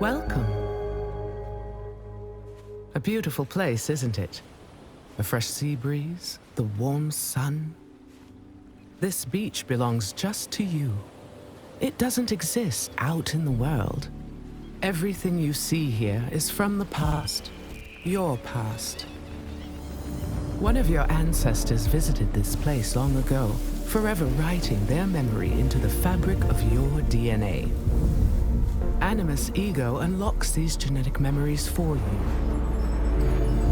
Welcome. A beautiful place, isn't it? A fresh sea breeze, the warm sun. This beach belongs just to you. It doesn't exist out in the world. Everything you see here is from the past. Your past. One of your ancestors visited this place long ago, forever writing their memory into the fabric of your DNA. Animus ego unlocks these genetic memories for you.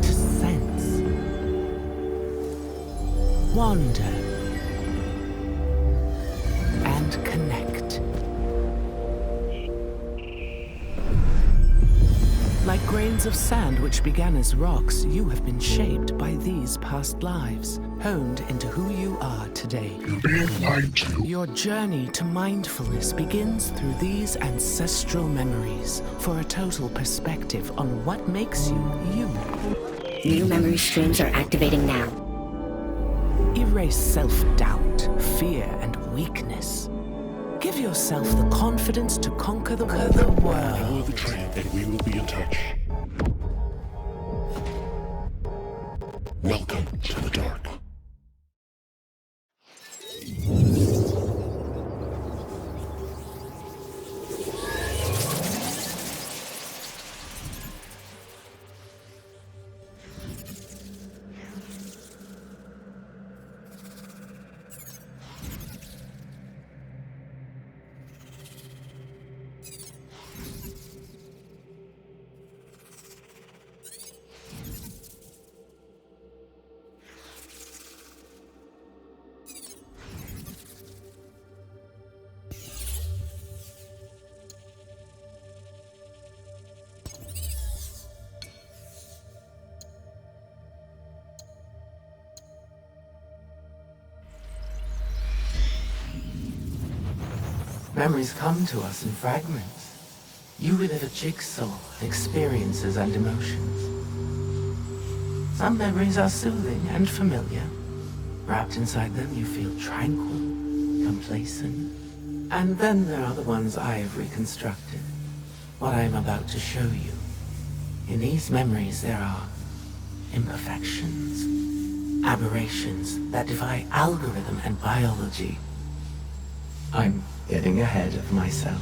To sense. Wander. And connect. Like grains of sand which began as rocks, you have been shaped by these past lives, honed into who you are today. You're being lied to. Your journey to mindfulness begins through these ancestral memories for a total perspective on what makes you, you. New memory streams are activating now. Erase self-doubt, fear, and weakness. Give yourself the confidence to conquer the world. Follow the train and we will be in touch. Welcome to the dark. Memories come to us in fragments. You relive a jigsaw of experiences and emotions. Some memories are soothing and familiar. Wrapped inside them, you feel tranquil, complacent. And then there are the ones I have reconstructed. What I am about to show you. In these memories, there are imperfections, aberrations that defy algorithm and biology. I'm getting ahead of myself.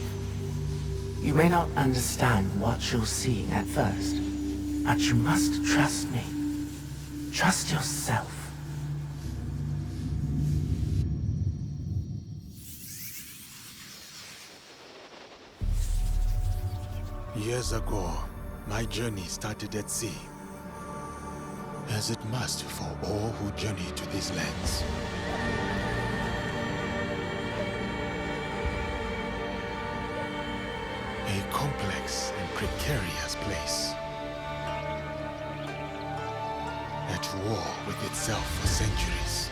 You may not understand what you're seeing at first, but you must trust me. Trust yourself. Years ago, my journey started at sea, as it must for all who journey to these lands. A complex and precarious place. At war with itself for centuries.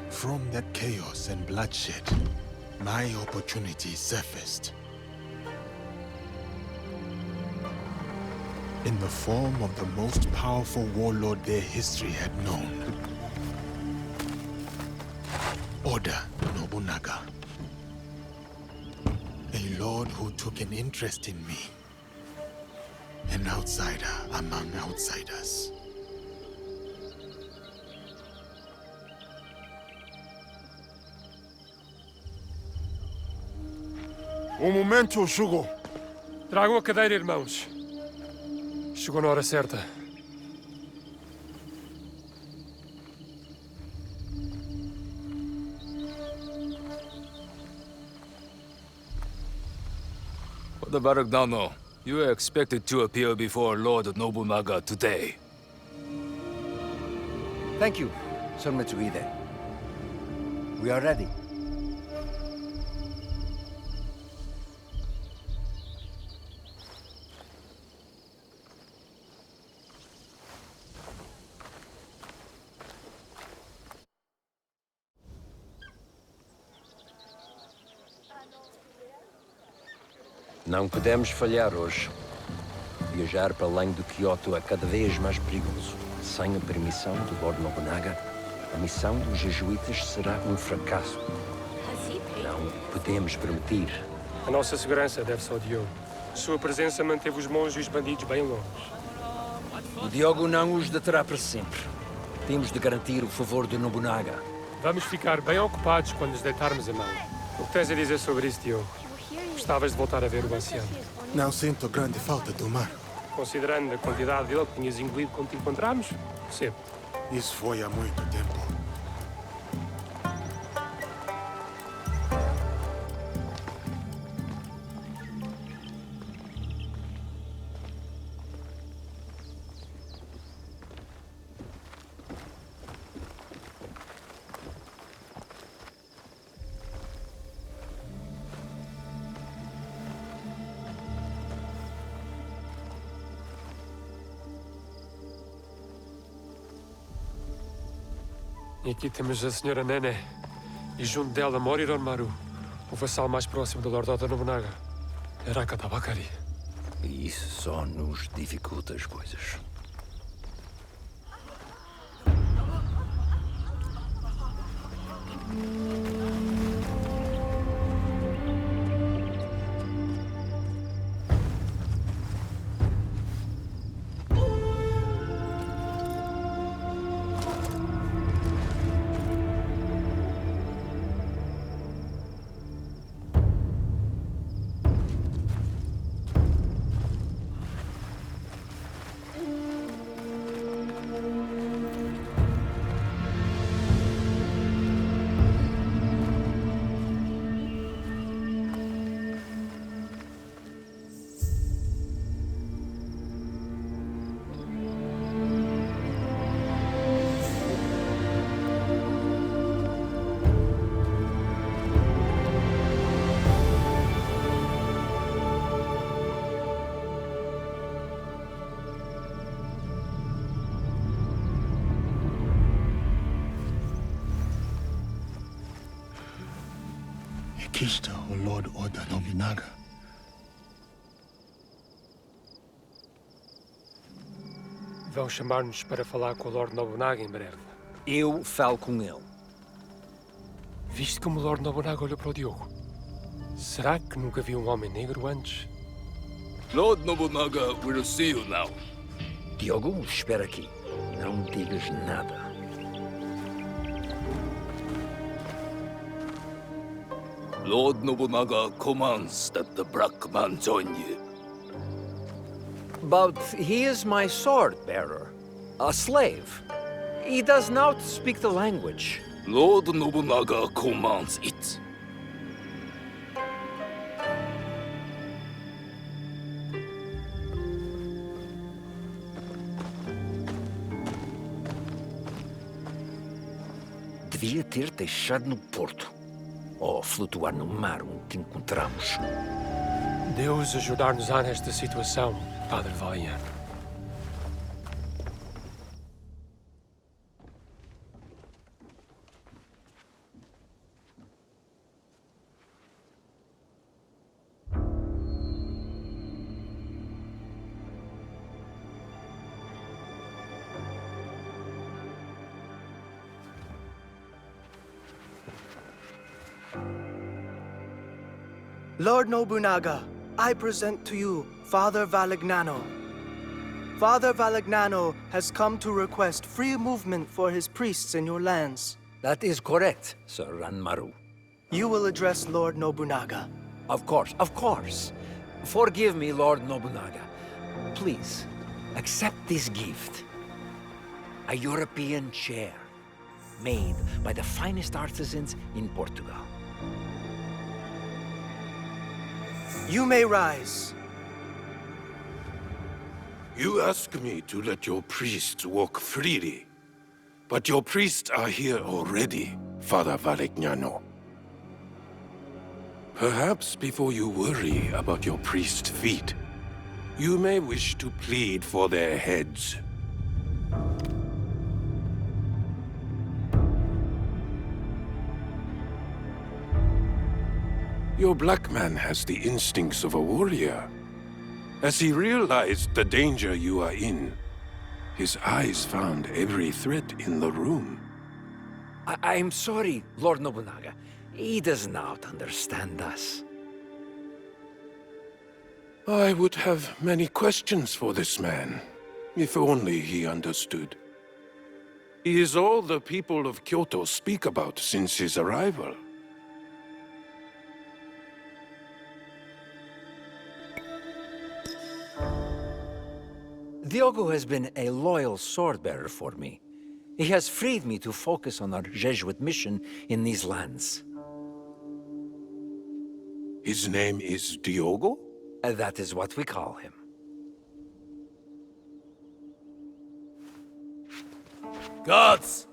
From that chaos and bloodshed, my opportunity surfaced. In the form of the most powerful warlord their history had known. Oda Nobunaga. A lord who took an interest in me. An outsider among outsiders. Um momento, Shugo. Tragam a cadeira, irmãos. Chegou na hora certa. Oda Nobunaga, you are expected to appear before Lord Nobunaga today. Thank you, Sir Mitsuhide. We are ready. Não podemos falhar hoje. Viajar para além do Kyoto é cada vez mais perigoso. Sem a permissão do Lord Nobunaga, a missão dos jesuítas será um fracasso. Não Não podemos permitir. A nossa segurança deve-se ao Diogo. Sua presença manteve os monges e os bandidos bem longe. O Diogo não os deterá para sempre. Temos de garantir o favor de Nobunaga. Vamos ficar bem ocupados quando nos deitarmos a mão. O que tens a dizer sobre isso, Diogo? Gostavas de voltar a ver o anciano? Não sinto grande falta do mar. Considerando a quantidade dele que tinhas engolido quando te encontramos, sempre. Isso foi há muito tempo. E aqui temos a senhora Nene. E junto dela Moriron Maru, o vassal mais próximo do Lord Oda Nobunaga. Araka Tabakari. E isso só nos dificulta as coisas. Aqui está o Lord Oda Nobunaga. Vão chamar-nos para falar com o Lord Nobunaga em breve. Eu falo com ele. Viste como o Lord Nobunaga olhou para o Diogo? Será que nunca viu um homem negro antes? Lord Nobunaga will see you now. Diogo, espera aqui. Não digas nada. Lord Nobunaga commands that the black man join you. But he is my sword bearer, a slave. He does not speak the language. Lord Nobunaga commands it. Devia ter deixado no porto. Ou flutuar no mar onde te encontramos. Deus ajudar-nos-á nesta situação, Padre Valeriano. Lord Nobunaga, I present to you Father Valignano. Father Valignano has come to request free movement for his priests in your lands. That is correct, Sir Ranmaru. You will address Lord Nobunaga. Of course, of course. Forgive me, Lord Nobunaga. Please, accept this gift. A European chair, made by the finest artisans in Portugal. You may rise. You ask me to let your priests walk freely. But your priests are here already, Father Valignano. Perhaps before you worry about your priest feet, you may wish to plead for their heads. Your black man has the instincts of a warrior. As he realized the danger you are in, his eyes found every threat in the room. I'm sorry, Lord Nobunaga. He does not understand us. I would have many questions for this man, if only he understood. He is all the people of Kyoto speak about since his arrival. Diogo has been a loyal sword-bearer for me. He has freed me to focus on our Jesuit mission in these lands. His name is Diogo? That is what we call him. Guards!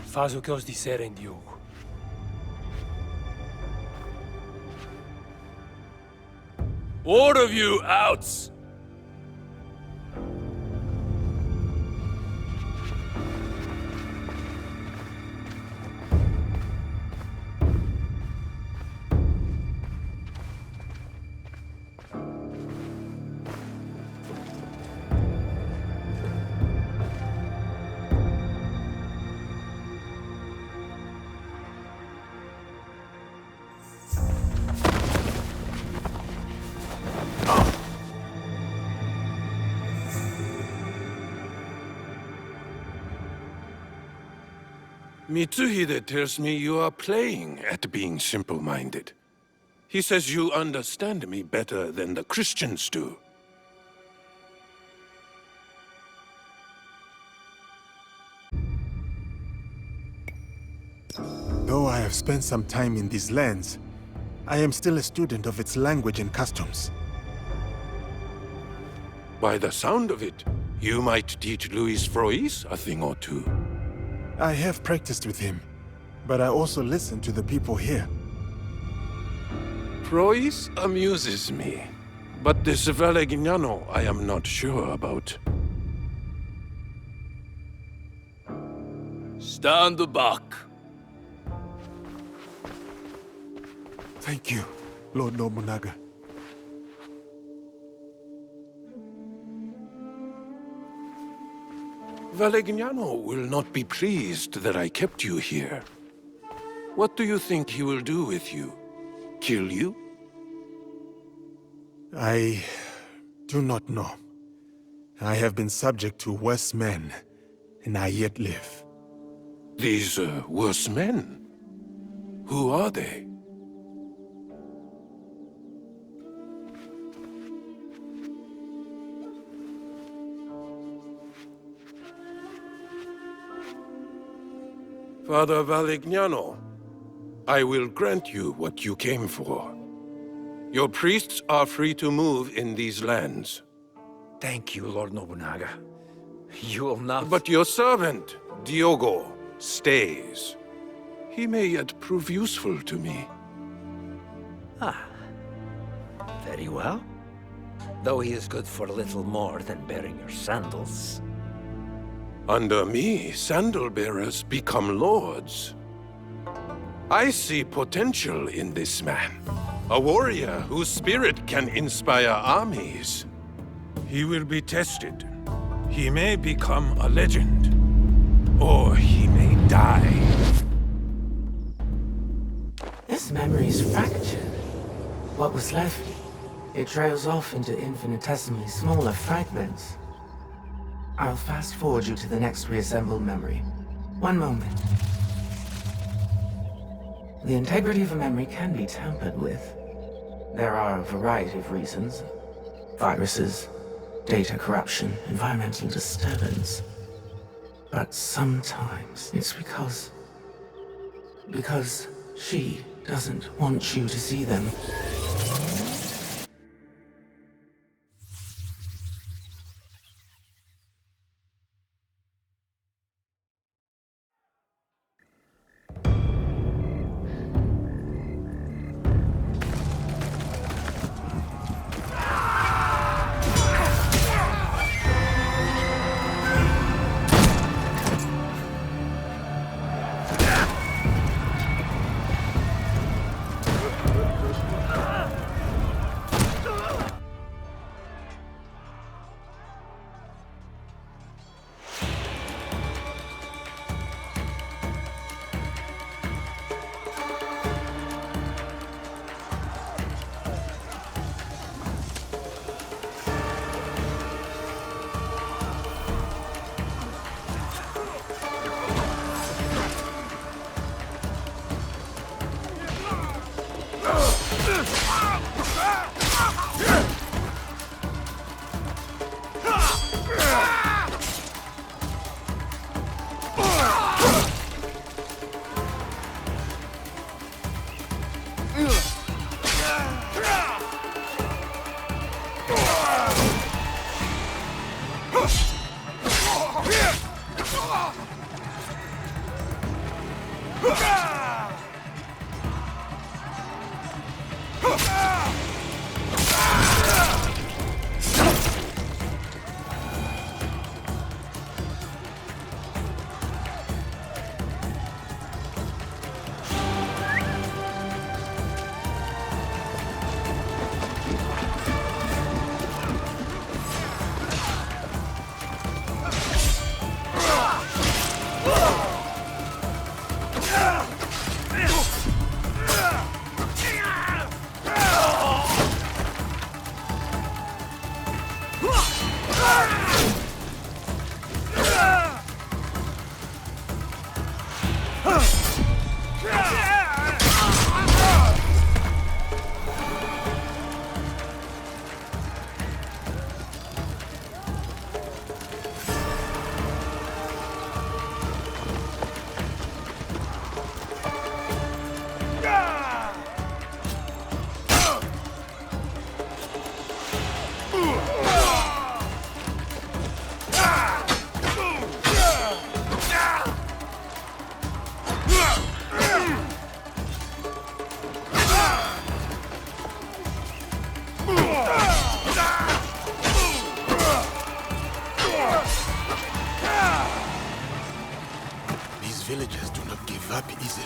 Faz o que eles disserem, Diogo. All of you out! Mitsuhide tells me you are playing at being simple-minded. He says you understand me better than the Christians do. Though I have spent some time in these lands, I am still a student of its language and customs. By the sound of it, you might teach Luis Frois a thing or two. I have practiced with him, but I also listen to the people here. Frois amuses me, but this Valegnano I am not sure about. Stand back. Thank you, Lord Nobunaga. Valegnano will not be pleased that I kept you here. What do you think he will do with you? Kill you? I do not know. I have been subject to worse men, and I yet live. These worse men? Who are they? Father Valegnano, I will grant you what you came for. Your priests are free to move in these lands. Thank you, Lord Nobunaga. You will not... But your servant, Diogo, stays. He may yet prove useful to me. Ah. Very well. Though he is good for little more than bearing your sandals. Under me, sandal-bearers become lords. I see potential in this man. A warrior whose spirit can inspire armies. He will be tested. He may become a legend. Or he may die. This memory's fractured. What was left, it trails off into infinitesimally smaller fragments. I'll fast forward you to the next reassembled memory. One moment. The integrity of a memory can be tampered with. There are a variety of reasons. Viruses, data corruption, environmental disturbance. But sometimes it's because she doesn't want you to see them. Villagers do not give up easily.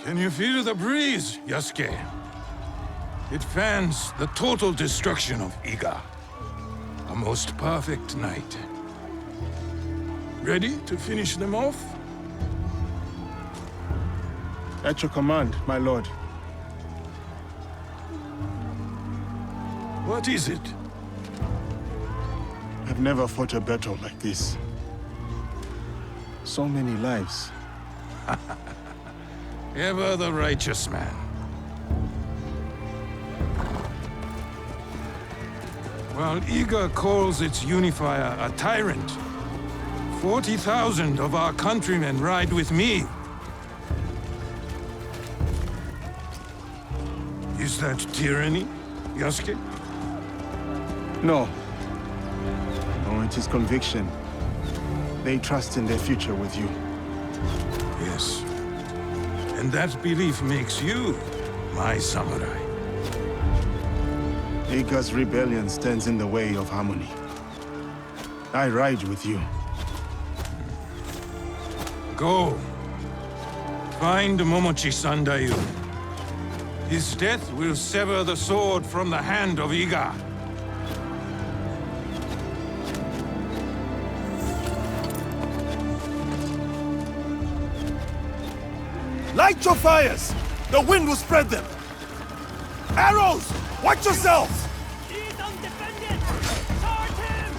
Can you feel the breeze, Yasuke? It fans the total destruction of Iga. A most perfect night. Ready to finish them off? At your command, my lord. What is it? I've never fought a battle like this. So many lives. Ever the righteous man. While Iga calls its unifier a tyrant, 40,000 of our countrymen ride with me. Is that tyranny, Yasuke? No. No, it is conviction. They trust in their future with you. Yes. And that belief makes you my samurai. Iga's rebellion stands in the way of harmony. I ride with you. Go. Find Momochi Sandayu. His death will sever the sword from the hand of Iga. Light your fires! The wind will spread them! Arrows! Watch yourselves! He's undefended! Charge him!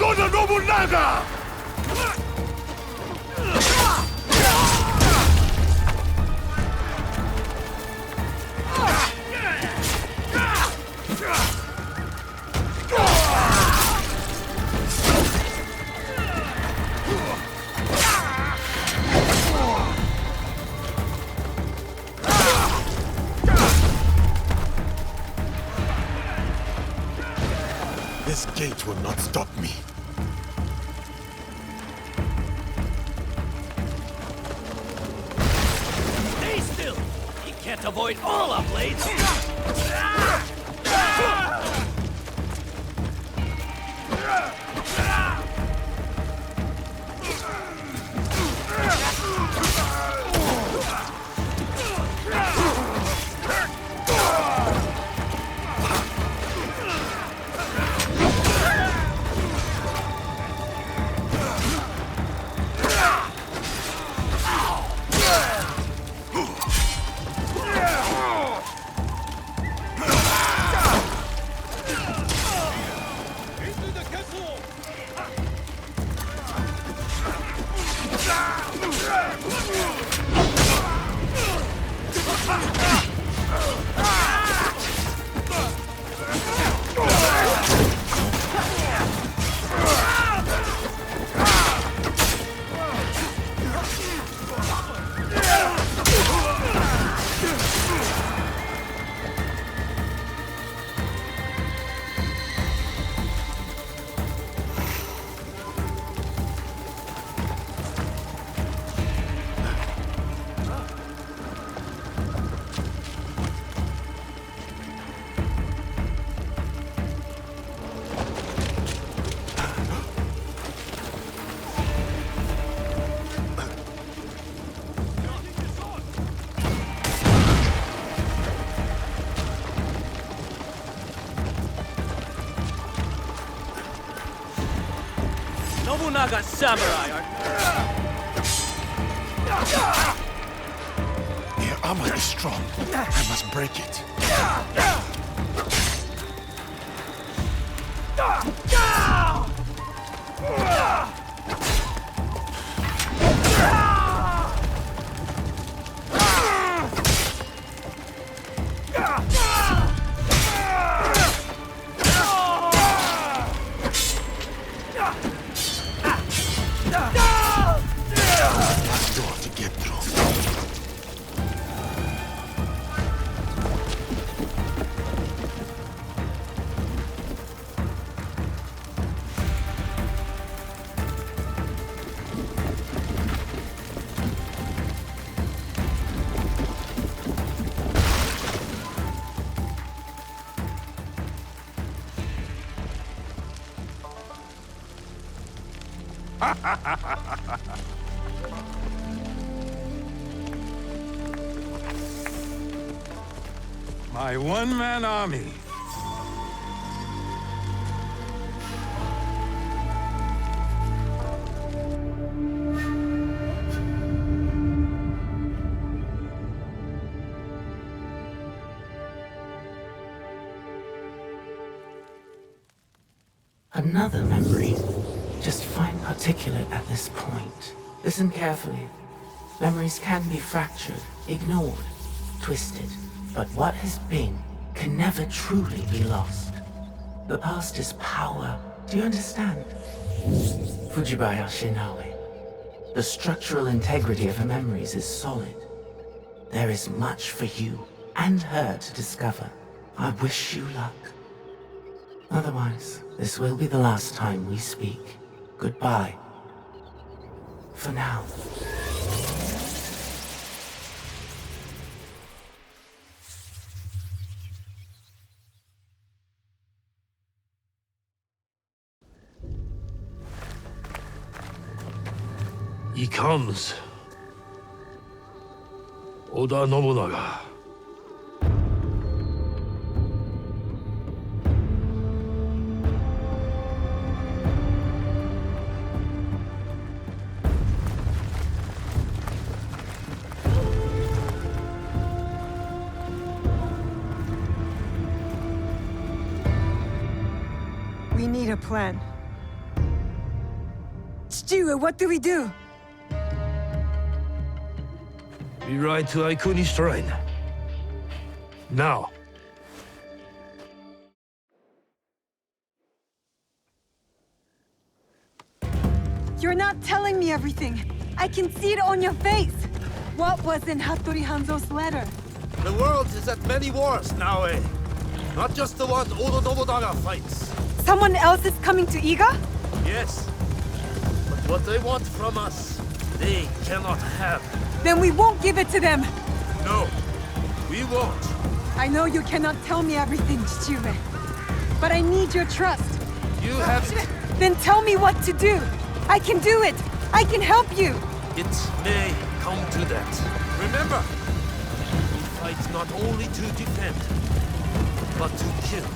Lord Oda Nobunaga! This gate will not stop me. Stay still! You can't avoid all our blades! Nobunaga samurai Their armor is strong. I must break it. Last door to get through. My one-man army. Another memory. Just fine particulate at this point. Listen carefully. Memories can be fractured, ignored, twisted. But what has been can never truly be lost. The past is power. Do you understand? Fujibayashi Naoe. The structural integrity of her memories is solid. There is much for you and her to discover. I wish you luck. Otherwise, this will be the last time we speak. Goodbye. For now. He comes. Oda Nobunaga. We need a plan. Tsuyu, what do we do? We ride to Aikuni Shrine. Now. You're not telling me everything. I can see it on your face. What was in Hattori Hanzo's letter? The world is at many wars, Naoe. Not just the one Oda Nobunaga fights. Someone else is coming to Iga? Yes. But what they want from us, they cannot have. Then we won't give it to them. No, we won't. I know you cannot tell me everything, Tsuyu. But I need your trust. You have it. Then tell me what to do. I can do it. I can help you. It may come to that. Remember, we fight not only to defend, but to kill.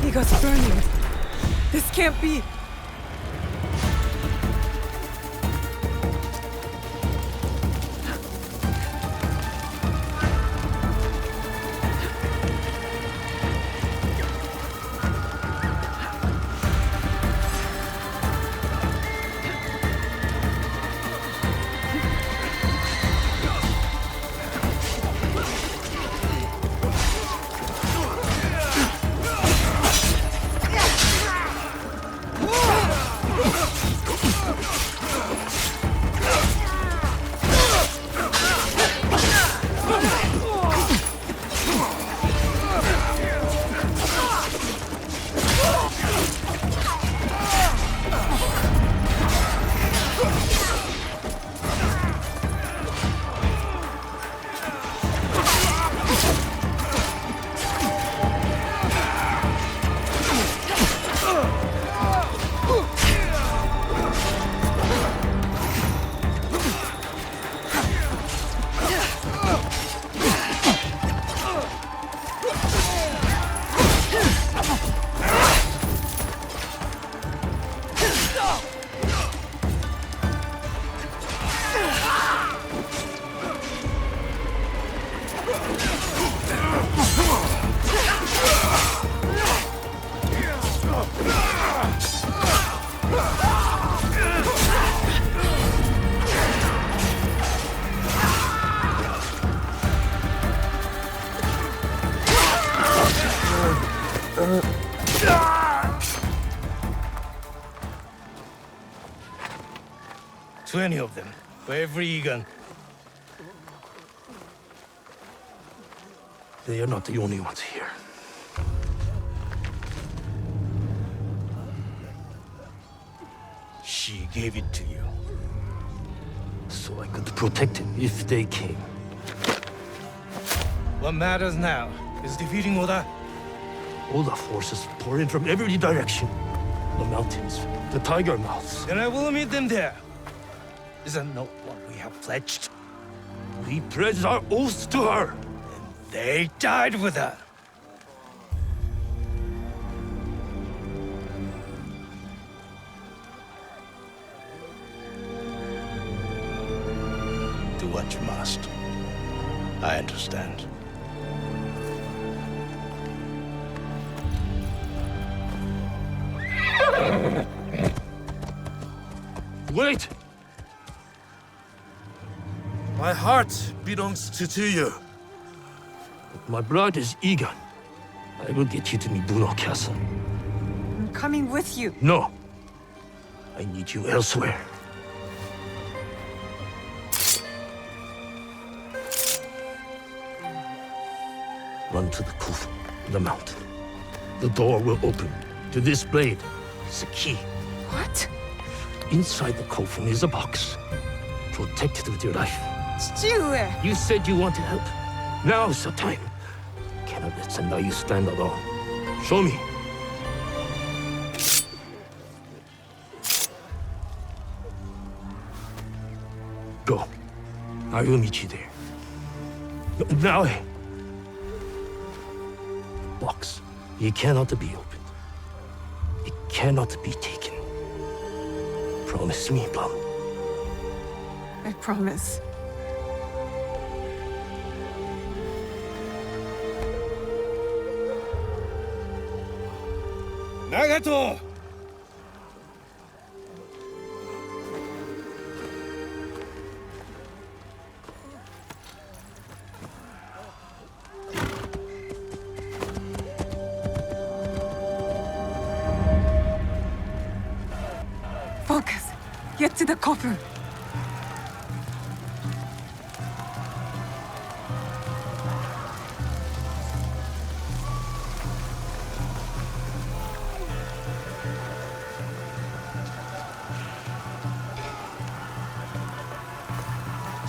Iga's burning. This can't be. Twenty of them, for every Egan. They are not the only ones here. She gave it to you. So I could protect him if they came. What matters now is defeating Oda. Oda forces pour in from every direction. The mountains, the tiger mouths. Then I will meet them there. Is that not what we have pledged? We pledged our oaths to her. And they died with her. Do what you must. I understand. Wait! My heart belongs to Tsuyu. But my blood is Egan. I will get you to Mibuno Castle. I'm coming with you. No. I need you elsewhere. Run to the Kufu, the mountain. The door will open. To this blade is a key. What? Inside the coffin is a box. Protect it with your life. Tsuyu! You said you wanted help. Now's the time. Cannot let Sendai stand alone. Show me. Go. I will meet you there. Now. Box. It cannot be opened. It cannot be taken. Promise me, Plum. I promise. Nagato! Focus. Get to the coffin.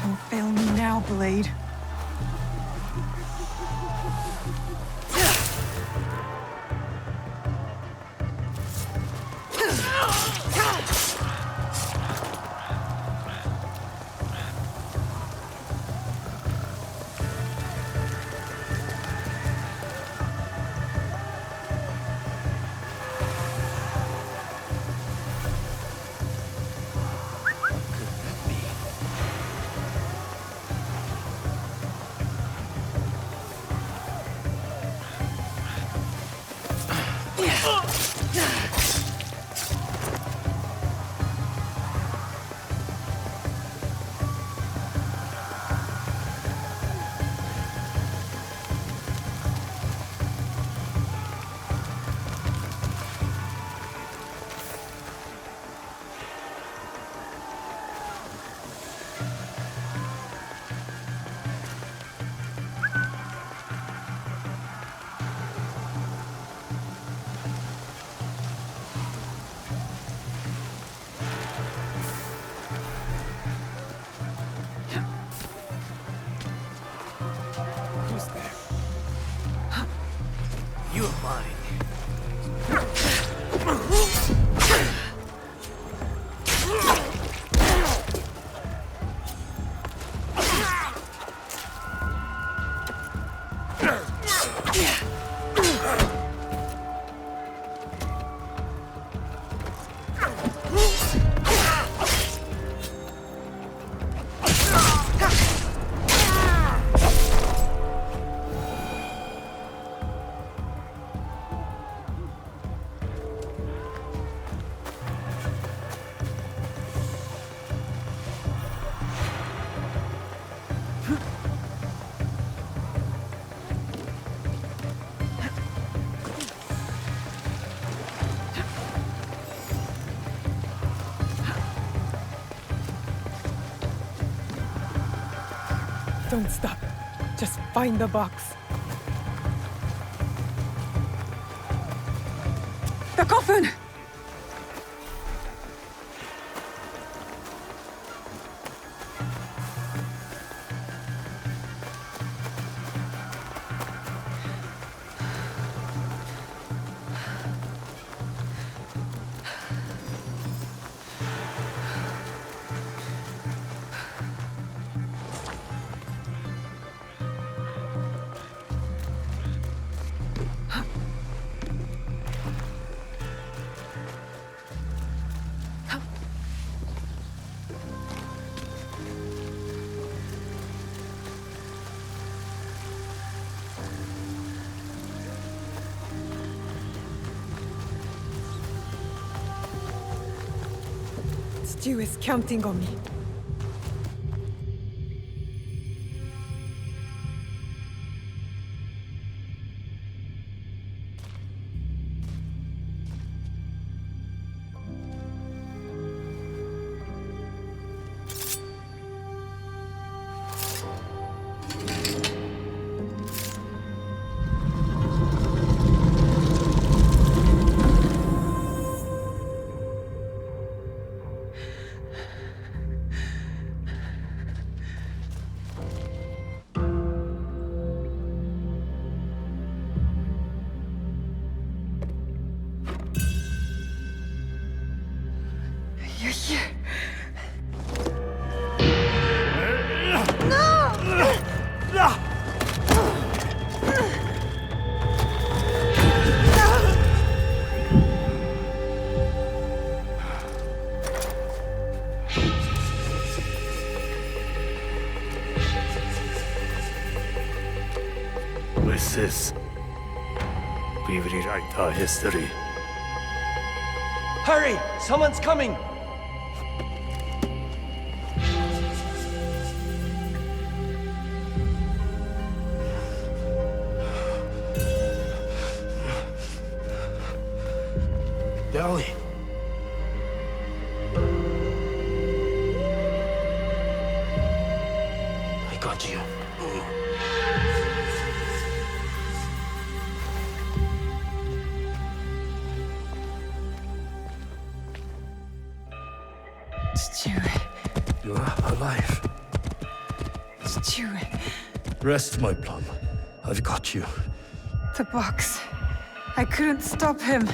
Don't fail me now, Blade. Don't stop. Just find the box. The coffin! Tsuyu is counting on me. You're here. No! With this, we rewrite our history. Hurry! Someone's coming! Dolly. I got you. Tsuyu. You're alive. Tsuyu. Rest, my plum. I've got you. The box. I couldn't stop him.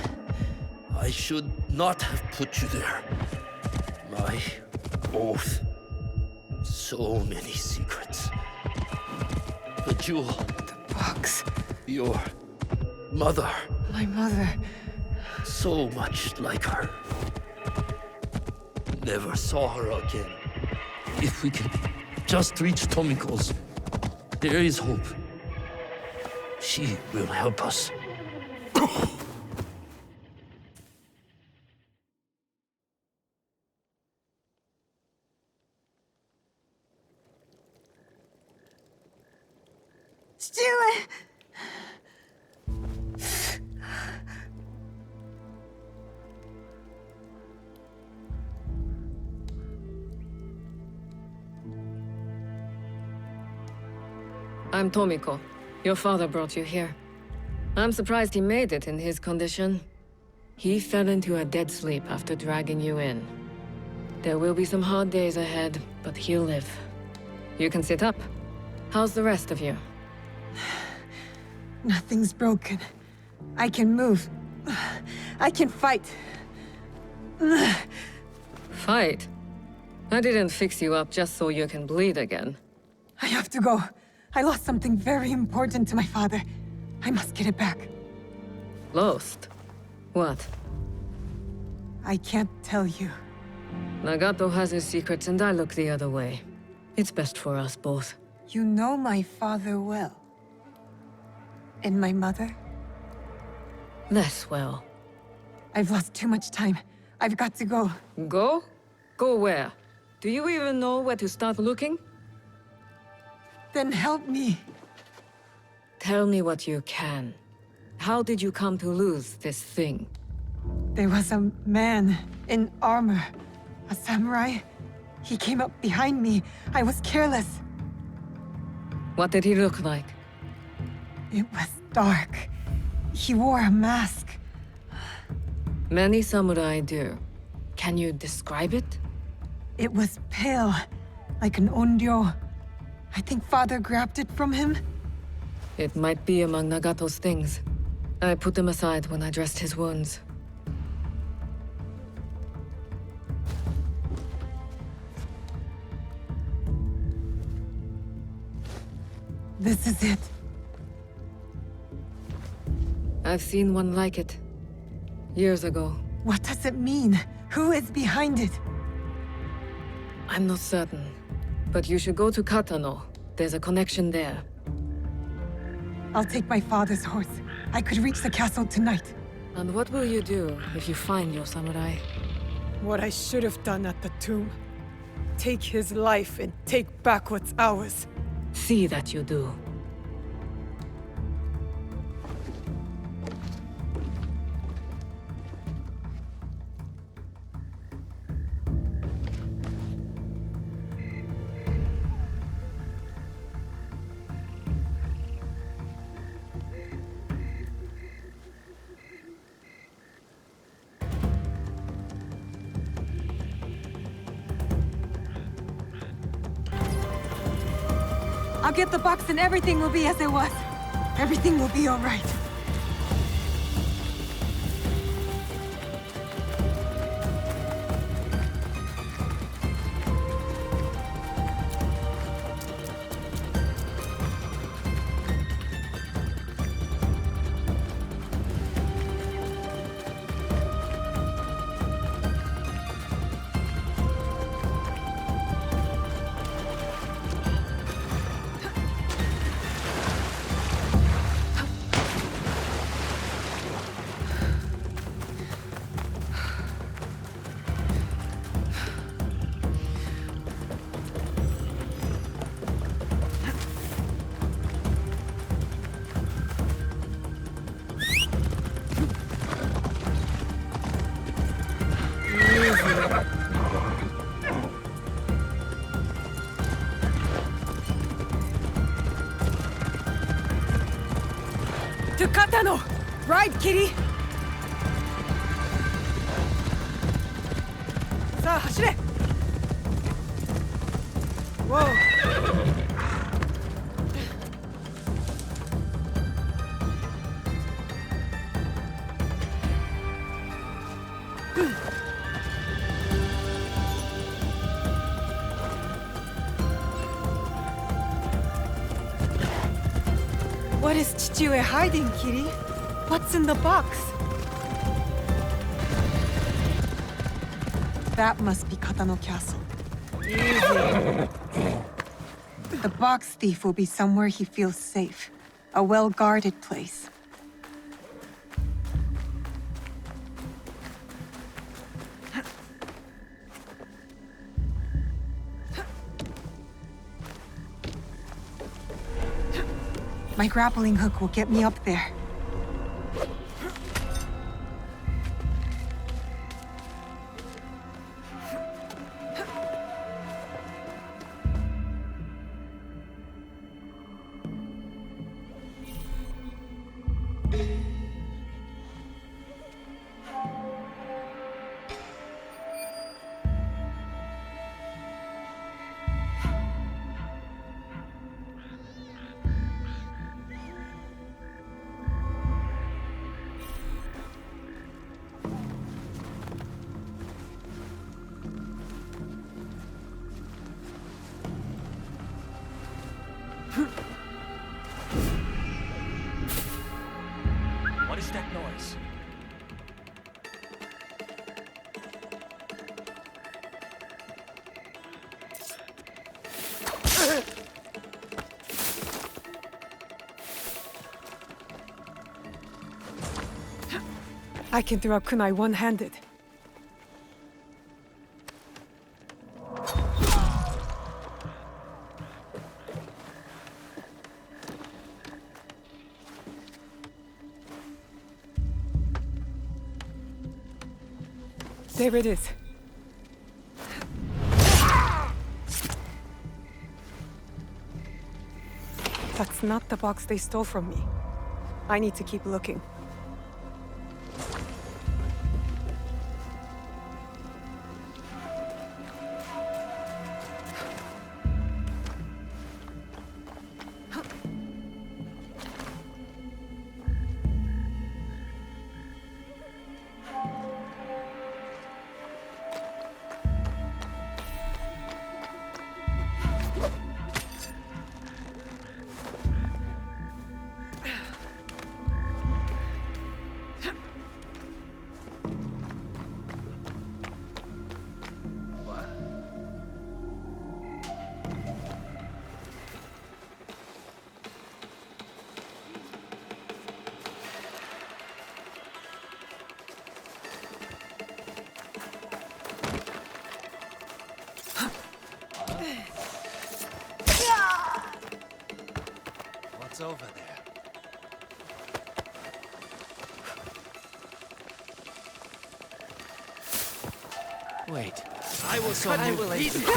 I should not have put you there. My oath. So many secrets. The jewel. The box. Your mother. My mother. So much like her. Never saw her again. If we can just reach Tomiko's, there is hope. She will help us. Tsuyu! I'm Tomiko. Your father brought you here. I'm surprised he made it in his condition. He fell into a dead sleep after dragging you in. There will be some hard days ahead, but he'll live. You can sit up. How's the rest of you? Nothing's broken. I can move. I can fight. Fight? I didn't fix you up just so you can bleed again. I have to go. I lost something very important to my father. I must get it back. Lost? What? I can't tell you. Nagato has his secrets and I look the other way. It's best for us both. You know my father well. And my mother? Less well. I've lost too much time. I've got to go. Go? Go where? Do you even know where to start looking? Then help me. Tell me what you can. How did you come to lose this thing? There was a man in armor. A samurai. He came up behind me. I was careless. What did he look like? It was dark. He wore a mask. Many samurai do. Can you describe it? It was pale, like an onryo. I think father grabbed it from him. It might be among Nagato's things. I put them aside when I dressed his wounds. This is it. I've seen one like it. Years ago. What does it mean? Who is behind it? I'm not certain. But you should go to Katano. There's a connection there. I'll take my father's horse. I could reach the castle tonight. And what will you do if you find your samurai? What I should have done at the tomb. Take his life and take back what's ours. See that you do. I'll get the box and everything will be as it was. Everything will be all right. Katano! Ride, kitty! Sa, hashire! Whoa! What is Chichue hiding, kitty? What's in the box? That must be Katano Castle. Easy. The box thief will be somewhere he feels safe. A well-guarded place. My grappling hook will get me up there. What is that noise? I can throw a kunai one-handed. There it is. That's not the box they stole from me. I need to keep looking. What's over there? Wait. I will cut you pieces.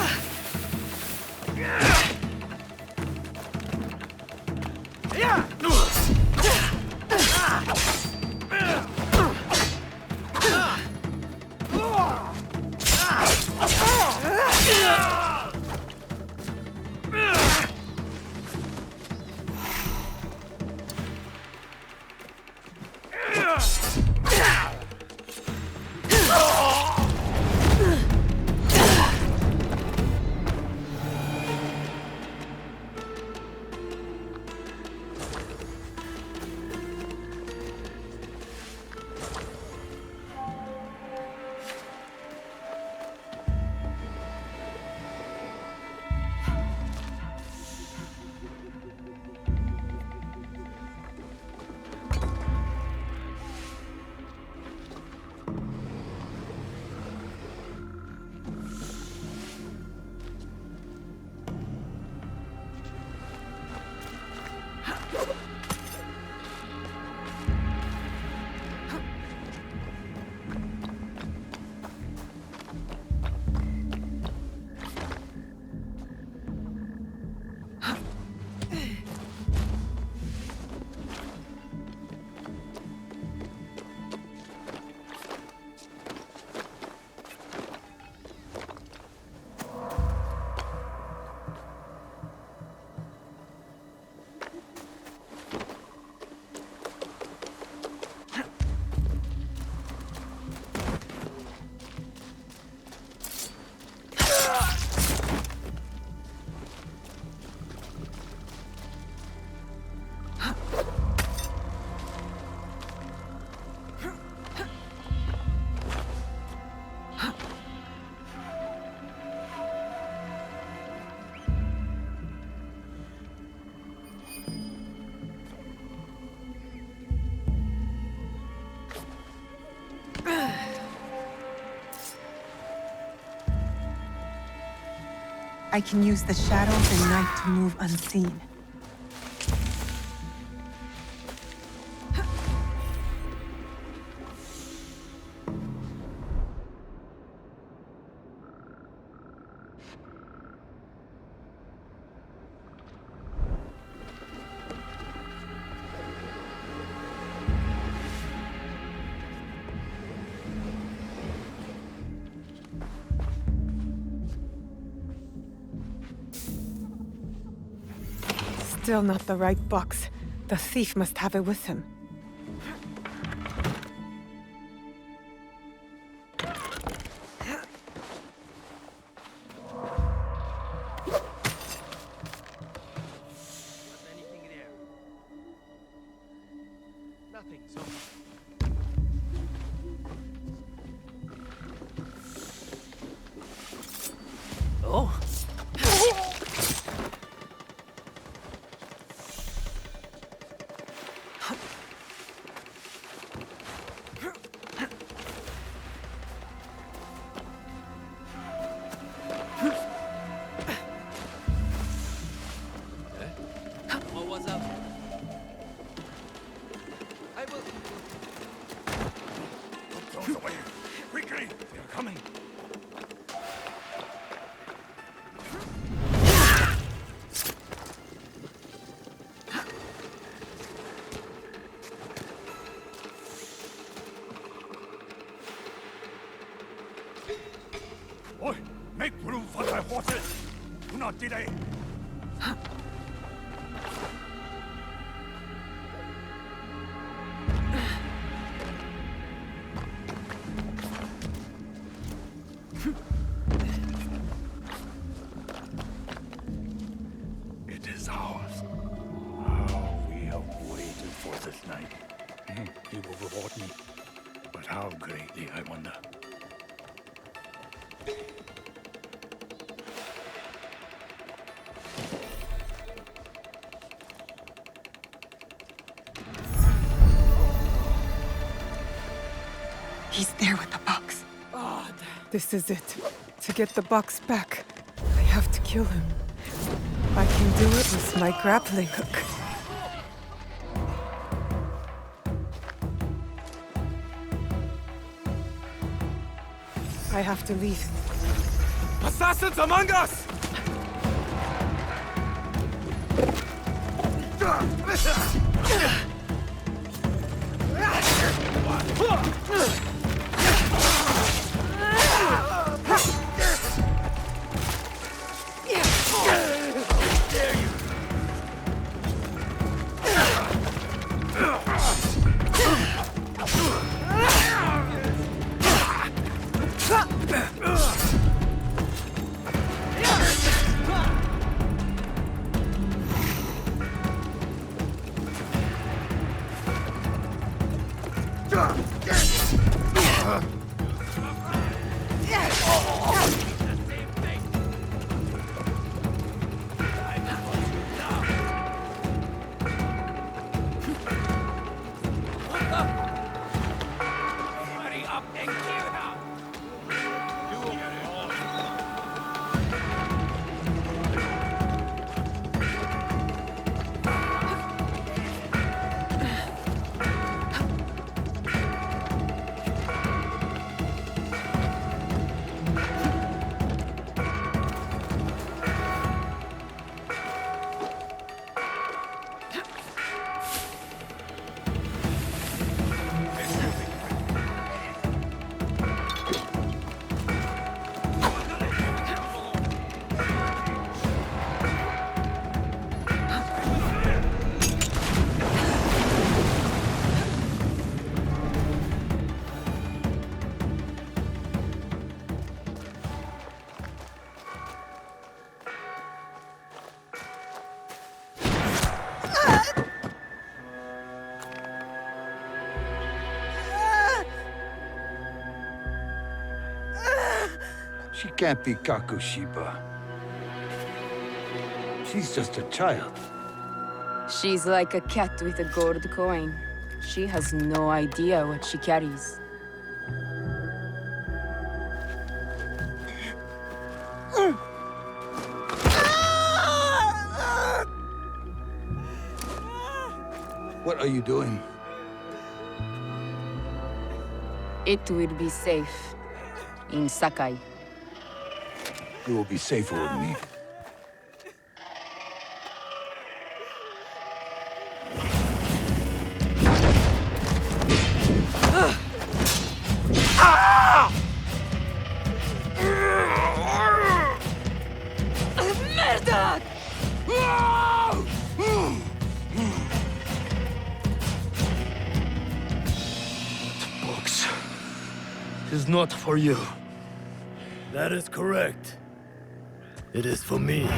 I can use the shadows and night to move unseen. Still not the right box. The thief must have it with him. Oh. What was up? I will. Put those away. Quickly! They're coming. Boy, make room for the horses. Do not delay. It is ours. How we have waited for this night. He will reward me. But how greatly, I wonder. He's there with the box. This is it. To get the box back, I have to kill him. I can do it with my grappling hook. I have to leave. Assassins among us! She can't be Kakushiba. She's just a child. She's like a cat with a gold coin. She has no idea what she carries. What are you doing? It will be safe in Sakai. It will be safer with me. Merda! Box is not for you. That is correct. It is for me.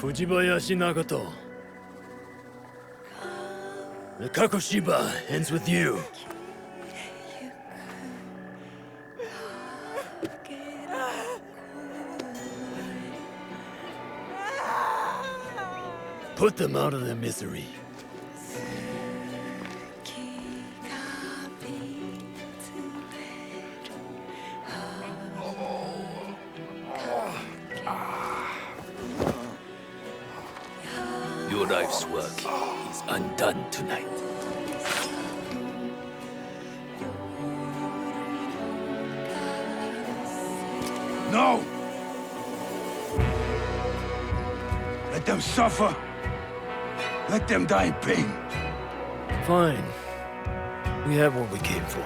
Fujibayashi Nagato. The Kakushiba ends with you. Put them out of their misery. Your life's work is undone tonight. No! Let them suffer. Let them die in pain. Fine. We have what we came for.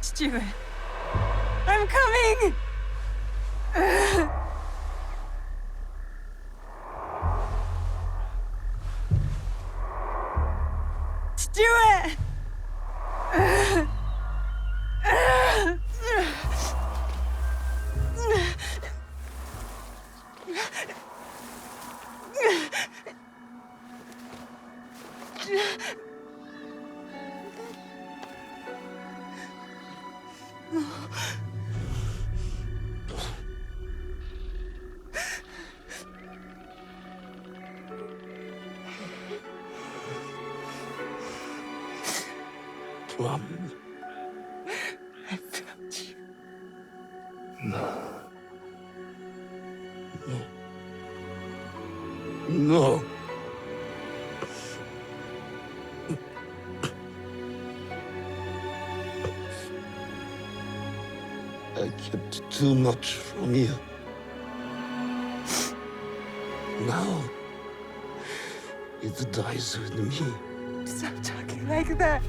Stewart, I'm coming! Stewart! Plum. I found you. No. No. No. I kept too much from you. Now, it dies with me. Stop talking like that.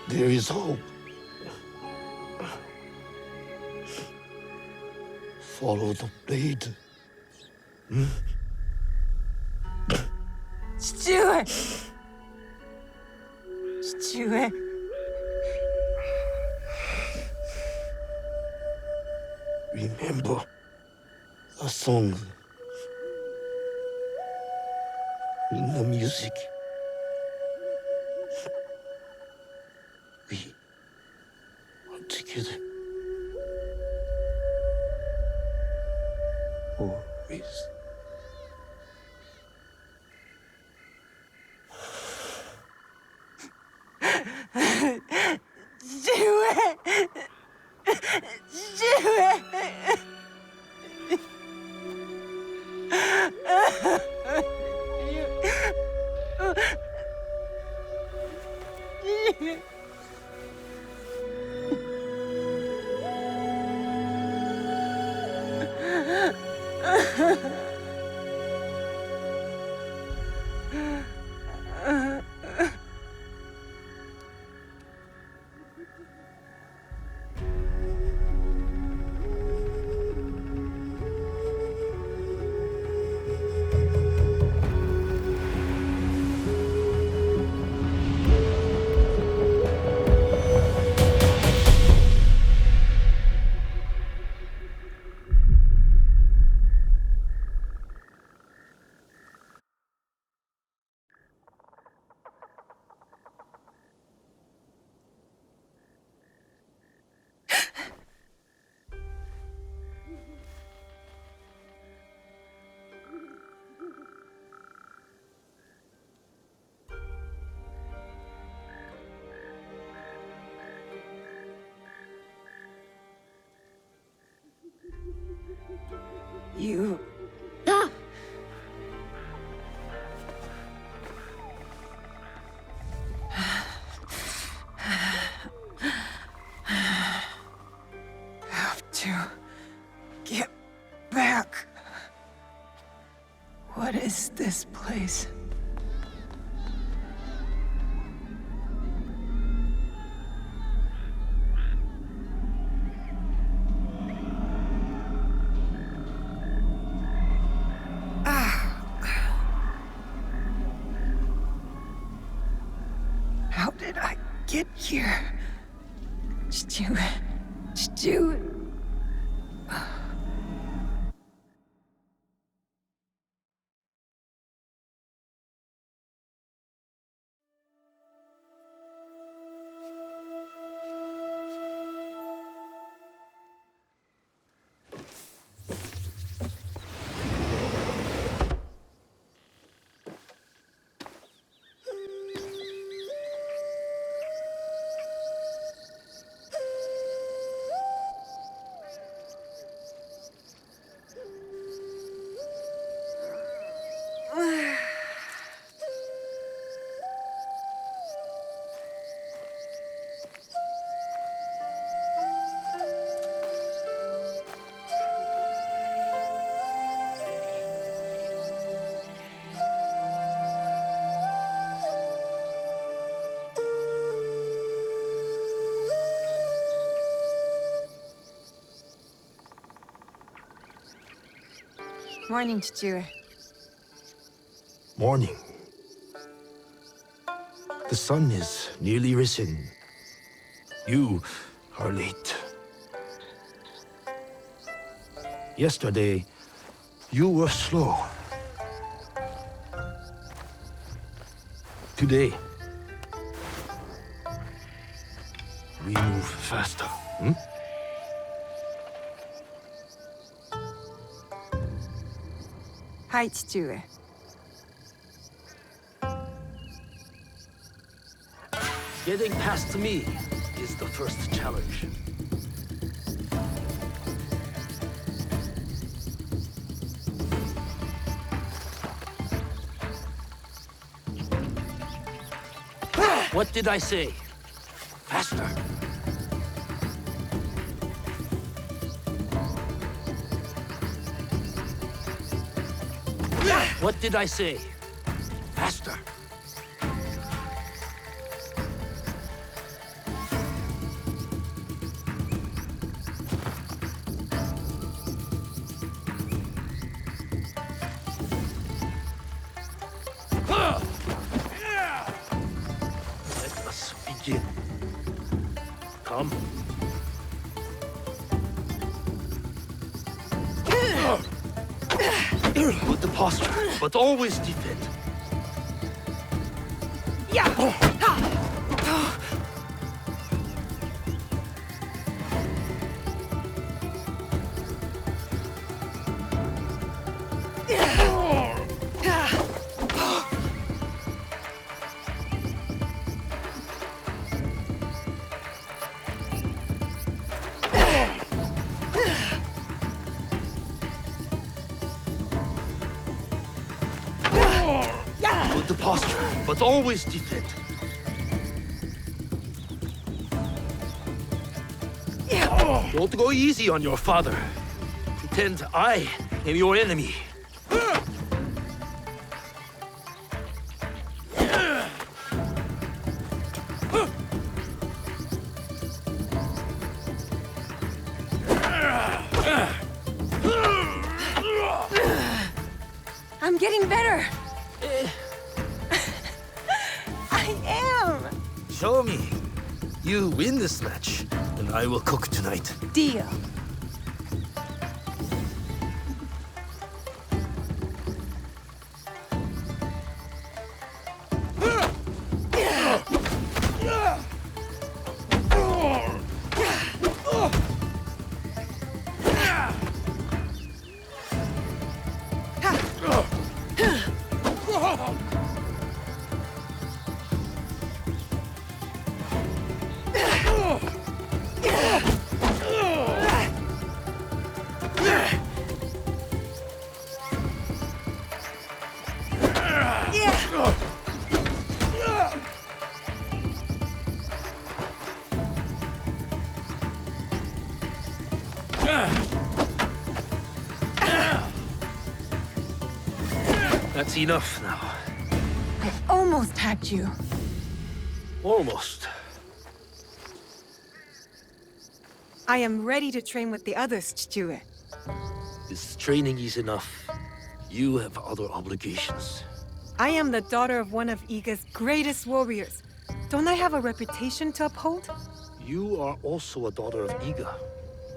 There is hope. Follow the blade. 父上。Remember the song in the music. We are together. Always. You... have to get back. What is this place? How did I get here? Stu... Morning, Tsuyu. Morning. The sun is nearly risen. You are late. Yesterday, you were slow. Today, we move faster. Hi, Tsuyu. Getting past me is the first challenge. What did I say? Faster. What did I say? Faster. come. Good the posture, but always defend. Good the posture, but always defend. Don't go easy on your father. Pretend I am your enemy. I'm getting better. I am. Show me. You win this match, and I will cook tonight. Deal. That's enough now. I almost had you. Almost. I am ready to train with the others, Tsuyu. This training is enough. You have other obligations. I am the daughter of one of Iga's greatest warriors. Don't I have a reputation to uphold? You are also a daughter of Iga.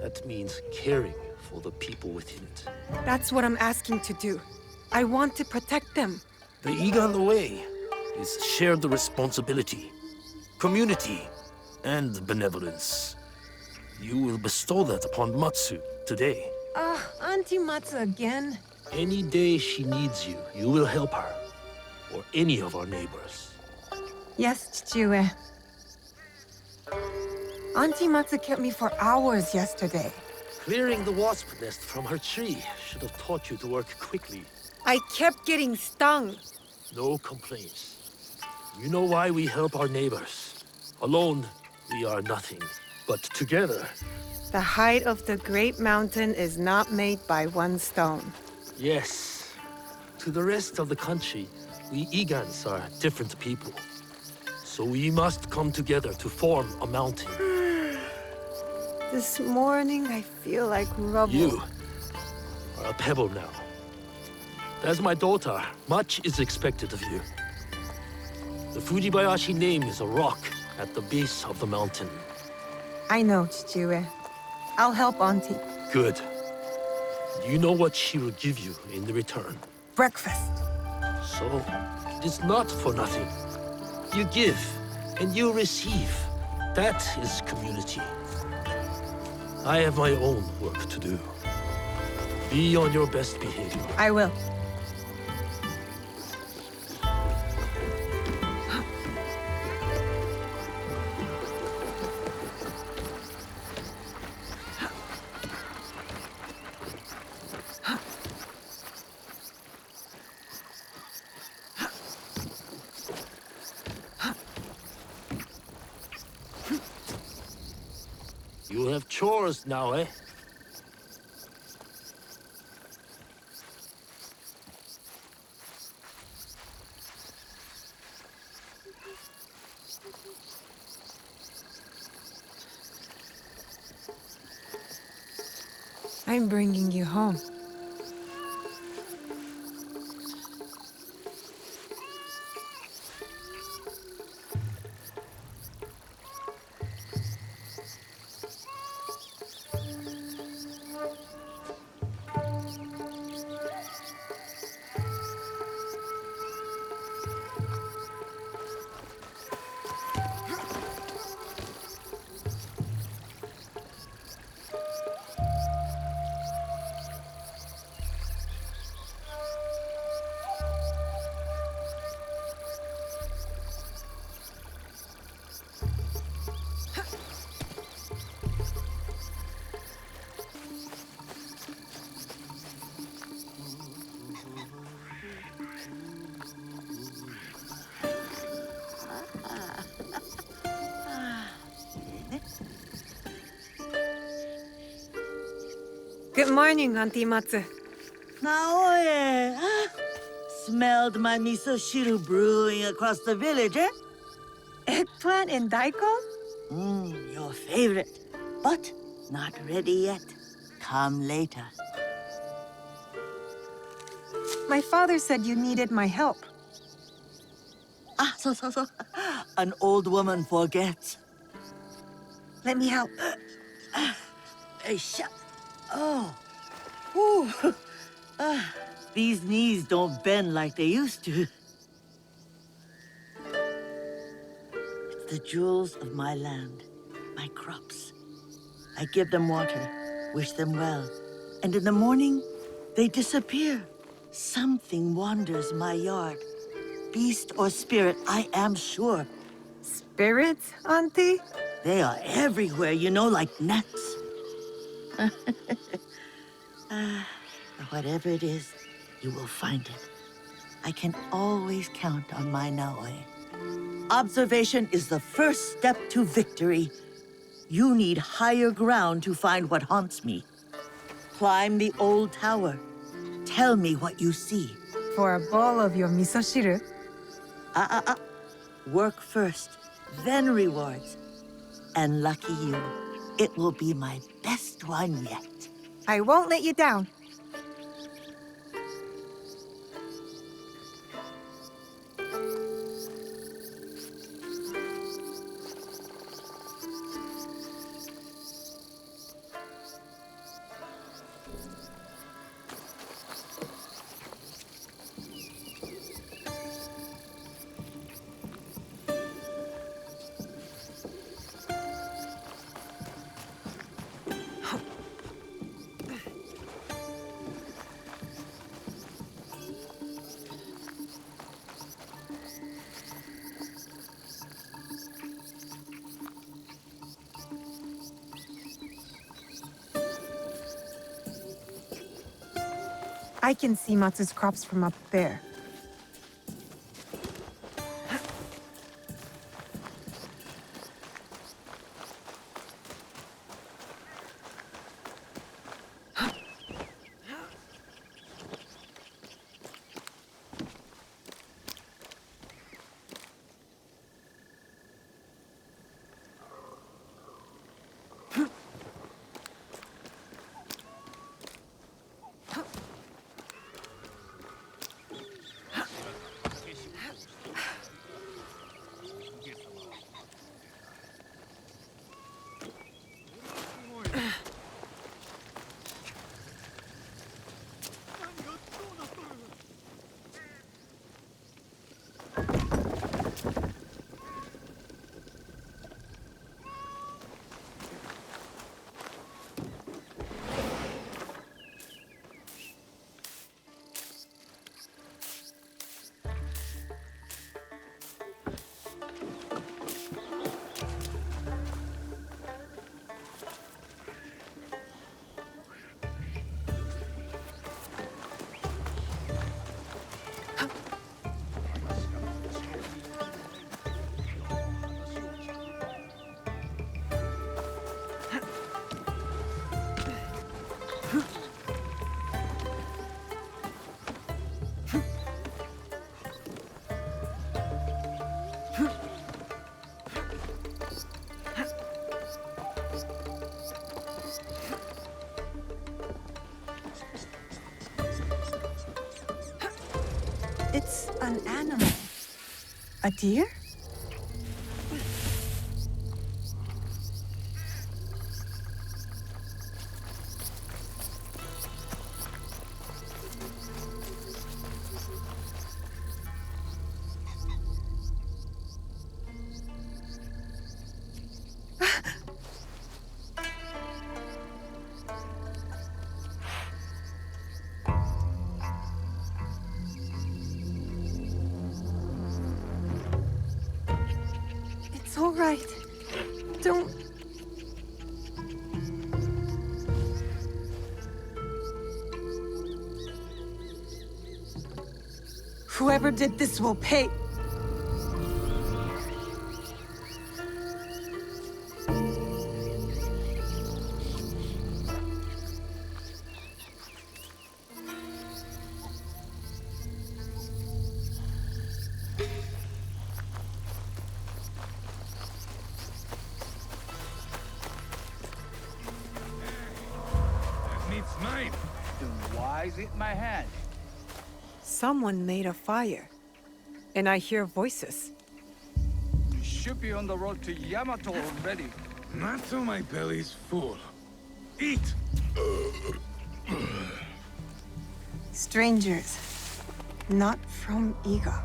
That means caring for the people within it. That's what I'm asking to do. I want to protect them. The Iga on the way is shared responsibility, community, and benevolence. You will bestow that upon Matsu today. Auntie Matsu again? Any day she needs you, you will help her. Or any of our neighbors. Yes, Tsuyu. Auntie Matsu kept me for hours yesterday. Clearing the wasp nest from her tree should have taught you to work quickly. I kept getting stung. No complaints. You know why we help our neighbors. Alone, we are nothing. But together... The height of the great mountain is not made by one stone. Yes. To the rest of the country, we Igans are different people. So we must come together to form a mountain. This morning, I feel like rubble. You are a pebble now. As my daughter, much is expected of you. The Fujibayashi name is a rock at the base of the mountain. I know, Tsuyu. I'll help Auntie. Good. You know what she will give you in the return. Breakfast. So, it is not for nothing. You give, and you receive. That is community. I have my own work to do. Be on your best behavior. I will. You have chores now, eh? I'm bringing you home. Good morning, Auntie Matsu. Naoe! Smelled my miso shiru brewing across the village, eh? Eggplant and daikon? Your favorite. But not ready yet. Come later. My father said you needed my help. So. An old woman forgets. Let me help. Oh. Whew. These knees don't bend like they used to. It's the jewels of my land, my crops. I give them water, wish them well, and in the morning, they disappear. Something wanders my yard. Beast or spirit, I am sure. Spirits, Auntie? They are everywhere, you know, like gnats. Whatever it is, you will find it. I can always count on my Naoe. Observation is the first step to victory. You need higher ground to find what haunts me. Climb the old tower. Tell me what you see. For a bowl of your miso shiru? Work first, then rewards. And lucky you, it will be my best one yet. I won't let you down. I can see Matsu's crops from up there. It's an animal. A deer? It's all right. Don't... Whoever did this will pay. eyes in my hand. Someone made a fire. And I hear voices. We should be on the road to Yamato already. Not till my belly's full. Eat! Strangers. Not from Iga.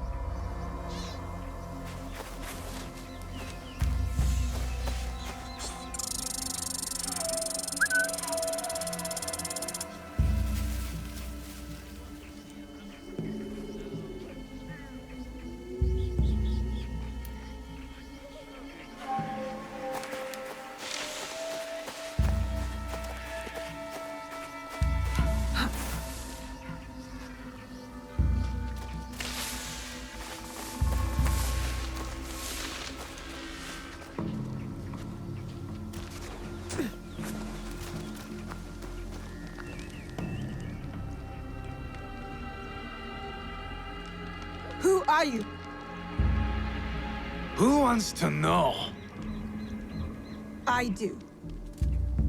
Who are you? Who wants to know? I do.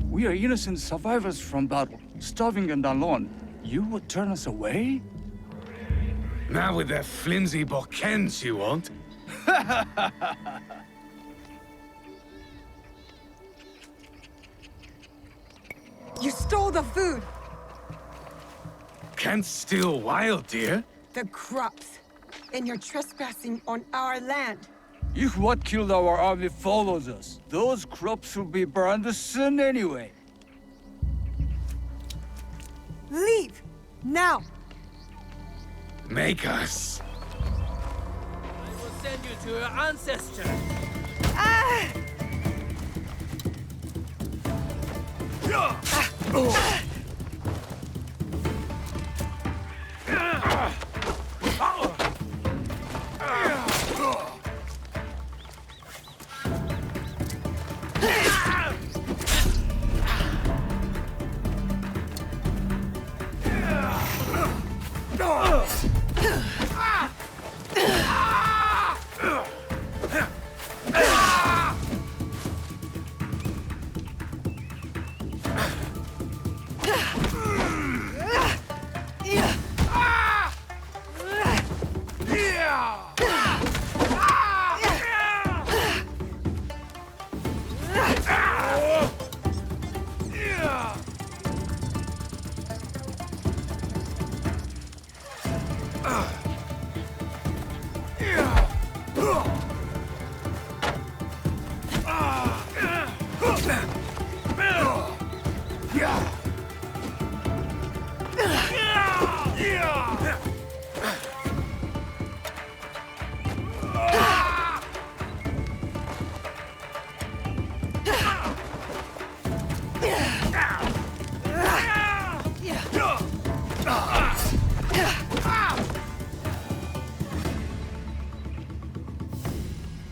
We are innocent survivors from battle, starving and alone. You would turn us away? Not with that flimsy bokken, she won't. You stole the food! Can't steal wild deer. The crops. And you're trespassing on our land. If what killed our army follows us, those crops will be burned soon anyway. Leave! Now! Make us. I will send you to your ancestor. Ah!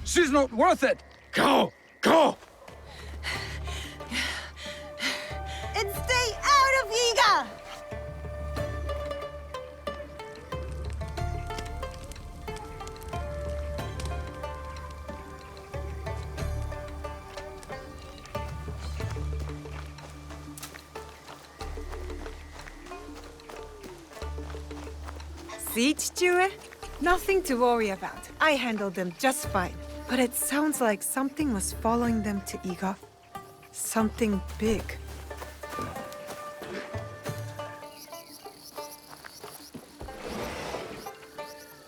She's not worth it! Go! Go! And stay out of Iga! See, Tsuyu? Nothing to worry about. I handled them just fine. But it sounds like something was following them to Iga. Something big.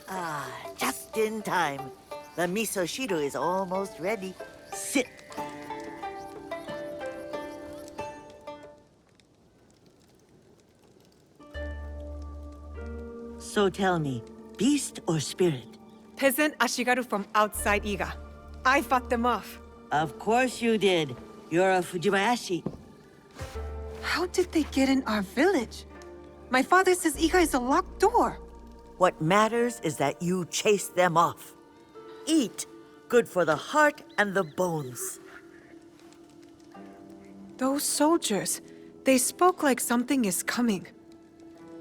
Ah, just in time. The miso shiru is almost ready. Sit. So tell me, beast or spirit? Peasant Ashigaru from outside Iga. I fought them off. Of course you did. You're a Fujibayashi. How did they get in our village? My father says Iga is a locked door. What matters is that you chase them off. Eat. Good for the heart and the bones. Those soldiers, they spoke like something is coming.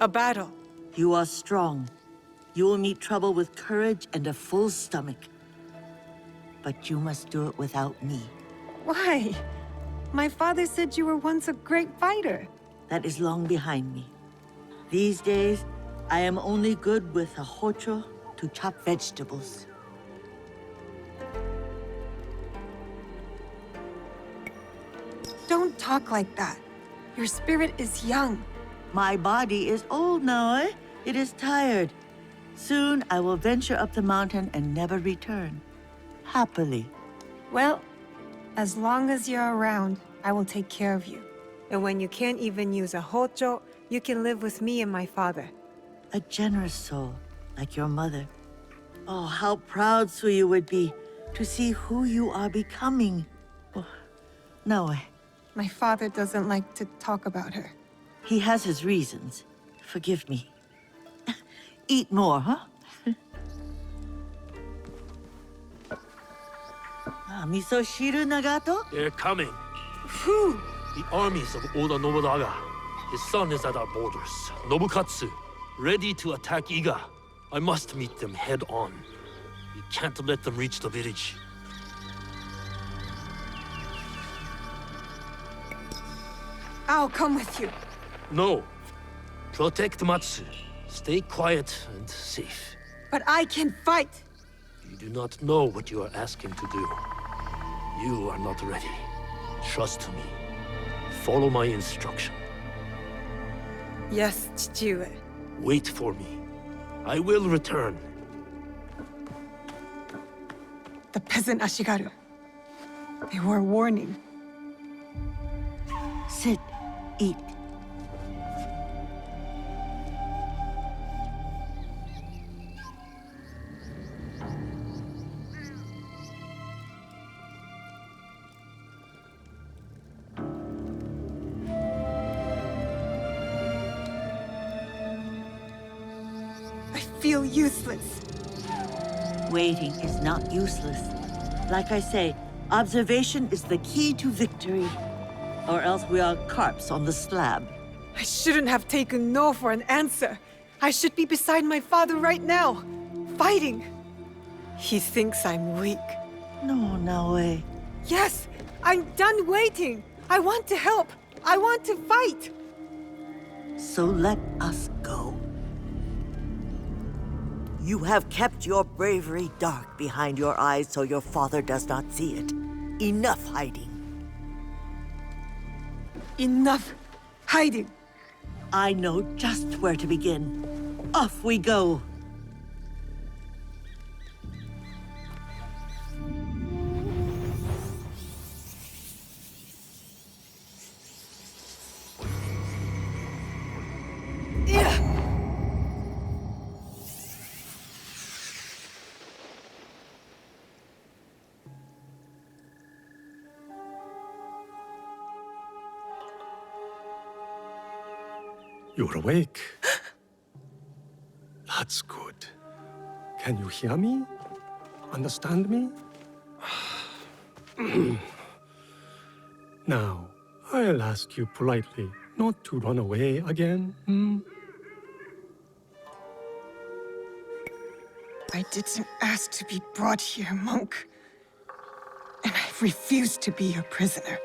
A battle. You are strong. You will meet trouble with courage and a full stomach. But you must do it without me. Why? My father said you were once a great fighter. That is long behind me. These days, I am only good with a hocho to chop vegetables. Don't talk like that. Your spirit is young. My body is old now, eh? It is tired. Soon I will venture up the mountain and never return. Happily. Well, as long as you're around, I will take care of you. And when you can't even use a hocho, you can live with me and my father. A generous soul, like your mother. Oh, how proud Tsuyu would be to see who you are becoming. Oh, Naoe. My father doesn't like to talk about her. He has his reasons. Forgive me. Eat more, huh? Misoshiru Nagato? They're coming. Who? The armies of Oda Nobunaga. His son is at our borders, Nobukatsu, ready to attack Iga. I must meet them head on. We can't let them reach the village. I'll come with you. No. Protect Matsu. Stay quiet and safe. But I can fight. You do not know what you are asking to do. You are not ready. Trust me. Follow my instruction. Yes, Chichiue. Wait for me. I will return. The peasant Ashigaru. They were a warning. Sit. Eat. I feel useless. Waiting is not useless. Like I say, observation is the key to victory. Or else we are carps on the slab. I shouldn't have taken no for an answer. I should be beside my father right now, fighting. He thinks I'm weak. No, Naoe. Yes, I'm done waiting. I want to help. I want to fight. So let us go. You have kept your bravery dark behind your eyes so your father does not see it. Enough hiding. Enough hiding. I know just where to begin. Off we go. You're awake. That's good. Can you hear me? Understand me? Now, I'll ask you politely not to run away again, I didn't ask to be brought here, monk. And I refuse to be your prisoner.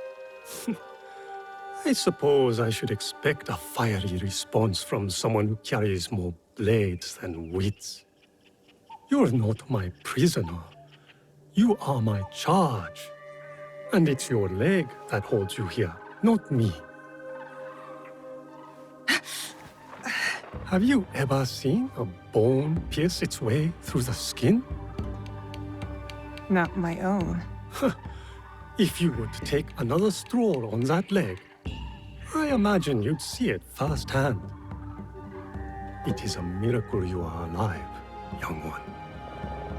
I suppose I should expect a fiery response from someone who carries more blades than wits. You're not my prisoner. You are my charge. And it's your leg that holds you here, not me. Have you ever seen a bone pierce its way through the skin? Not my own. If you were to take another stroll on that leg, I imagine you'd see it firsthand. It is a miracle you are alive, young one.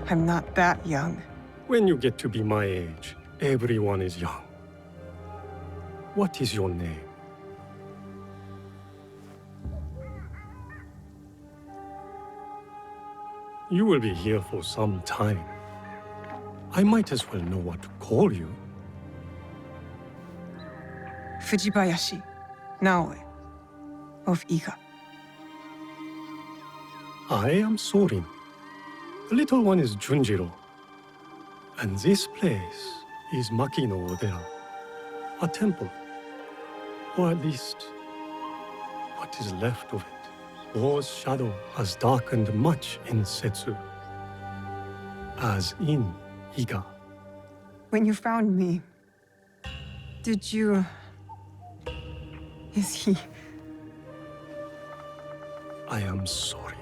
I'm not that young. When you get to be my age, everyone is young. What is your name? You will be here for some time. I might as well know what to call you. Fujibayashi Naoe of Iga. I am Sorin. The little one is Junjiro. And this place is Makino Odera, a temple. Or at least, what is left of it. War's shadow has darkened much in Setsu, as in Iga. When you found me, did you... Is he... I am sorry.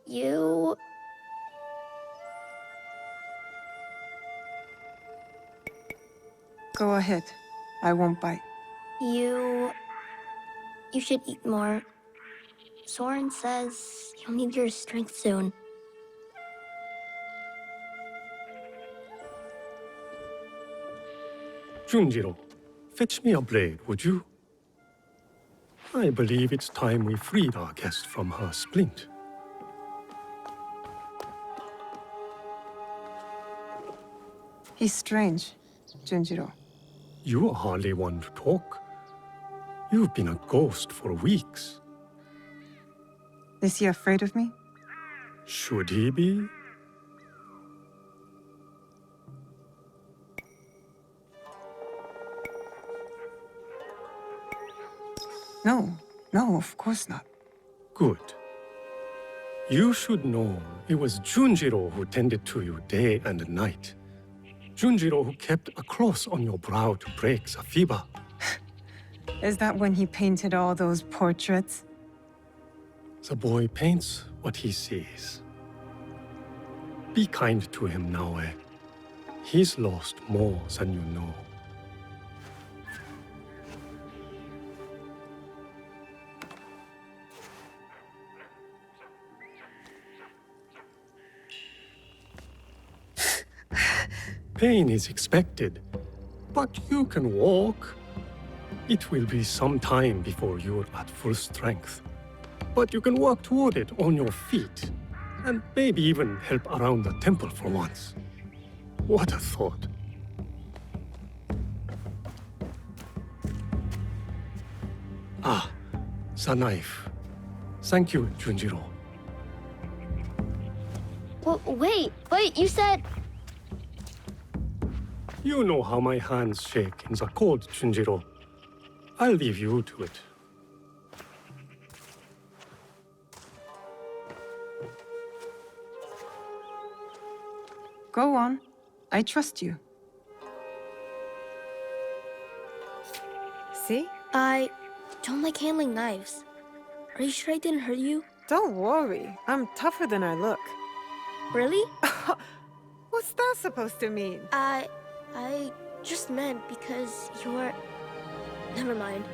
You... Go ahead. I won't bite. You should eat more. Sorin says you'll need your strength soon. Junjiro, fetch me a blade, would you? I believe it's time we freed our guest from her splint. He's strange, Junjiro. You are hardly one to talk. You've been a ghost for weeks. Is he afraid of me? Should he be? No, of course not. Good. You should know it was Junjiro who tended to you day and night. Junjiro who kept a cross on your brow to break the fever. Is that when he painted all those portraits? The boy paints what he sees. Be kind to him, Naoe. He's lost more than you know. Pain is expected, but you can walk. It will be some time before you're at full strength. But you can walk toward it on your feet, and maybe even help around the temple for once. What a thought. Ah, the knife. Thank you, Junjiro. Wait, you said... You know how my hands shake in the cold, Junjiro. I'll leave you to it. Go on. I trust you. See? I don't like handling knives. Are you sure I didn't hurt you? Don't worry. I'm tougher than I look. Really? What's that supposed to mean? I just meant because you're... Never mind.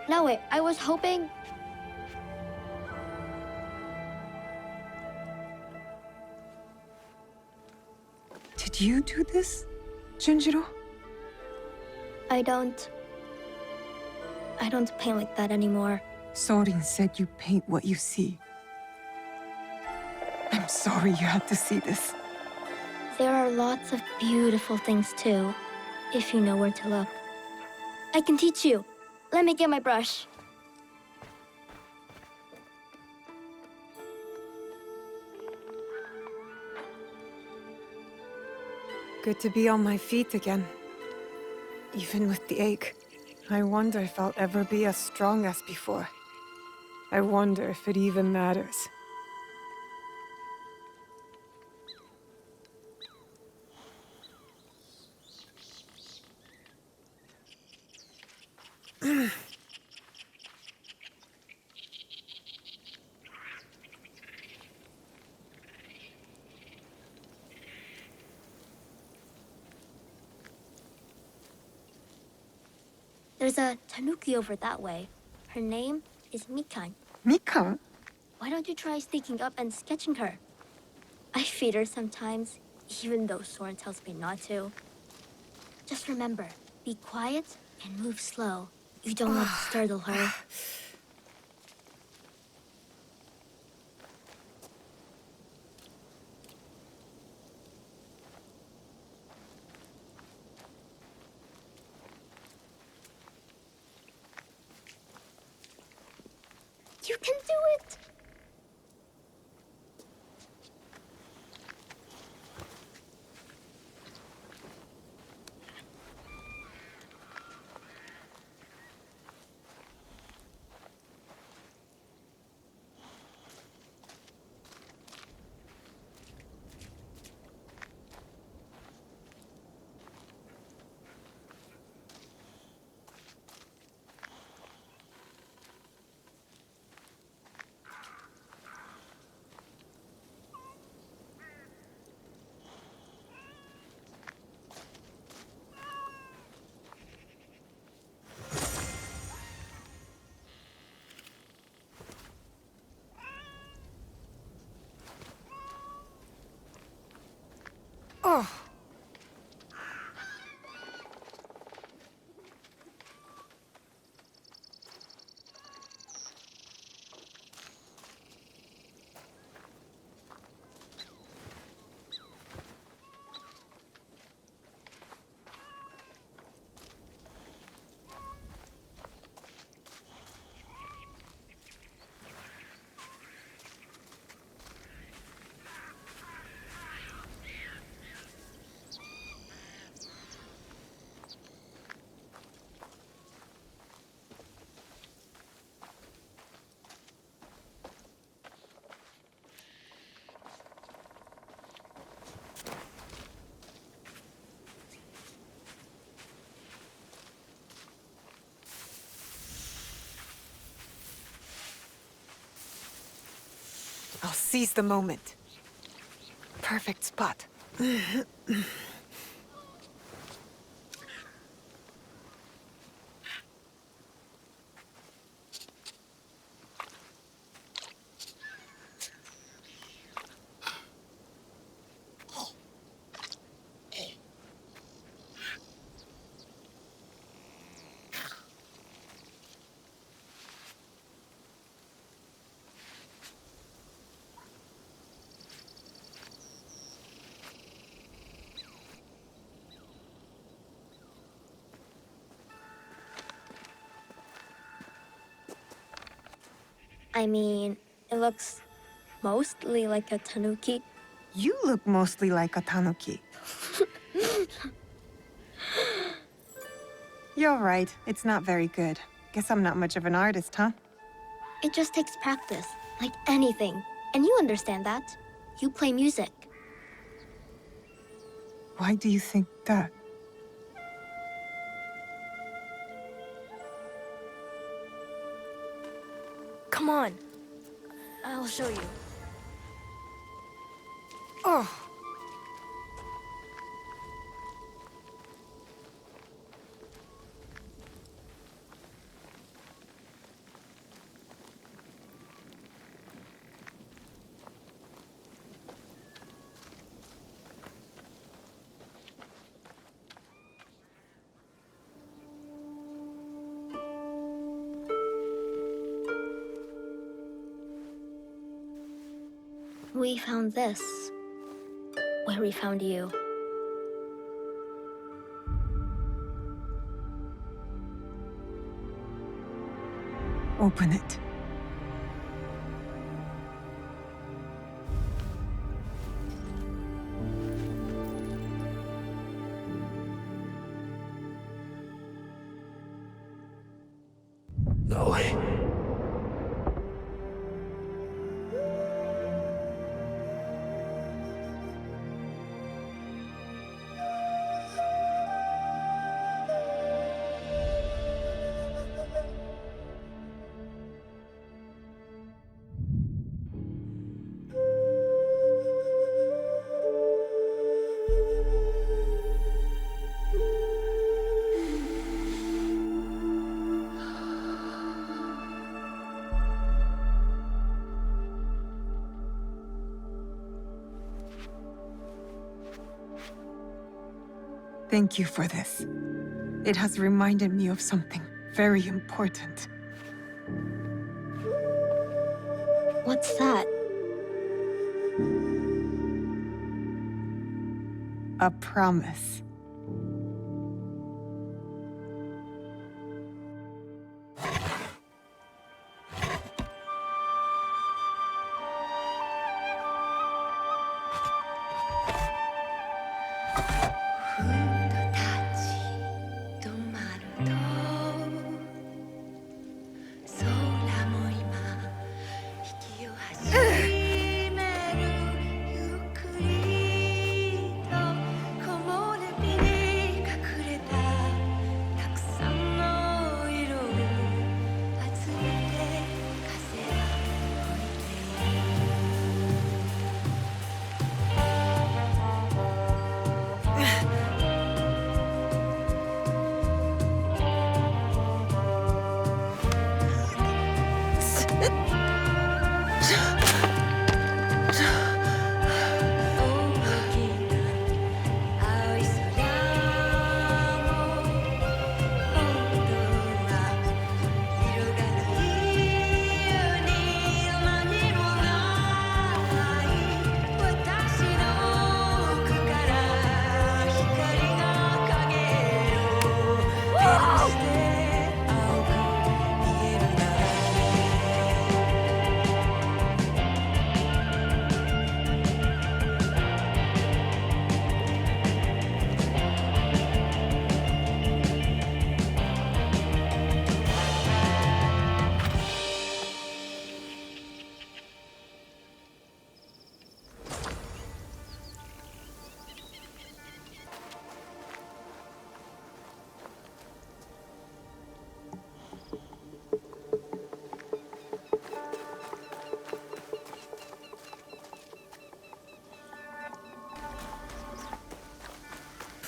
No, wait, I was hoping... Do you do this, Junjiro? I don't paint like that anymore. Sorin said you paint what you see. I'm sorry you had to see this. There are lots of beautiful things too, if you know where to look. I can teach you. Let me get my brush. Good to be on my feet again. Even with the ache. I wonder if I'll ever be as strong as before. I wonder if it even matters. There's a tanuki over that way. Her name is Mikan. Mikan? Why don't you try sneaking up and sketching her? I feed her sometimes, even though Soren tells me not to. Just remember, be quiet and move slow. You don't want to startle her. You can do it! Oh. I'll seize the moment. Perfect spot. I mean, it looks mostly like a tanuki. You look mostly like a tanuki. You're right. It's not very good. Guess I'm not much of an artist, huh? It just takes practice, like anything. And you understand that. You play music. Why do you think that? Come on. I'll show you. Oh. We found this where we found you. Open it. Naoe. Thank you for this. It has reminded me of something very important. What's that? A promise.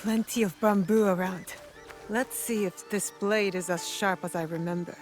Plenty of bamboo around. Let's see if this blade is as sharp as I remember.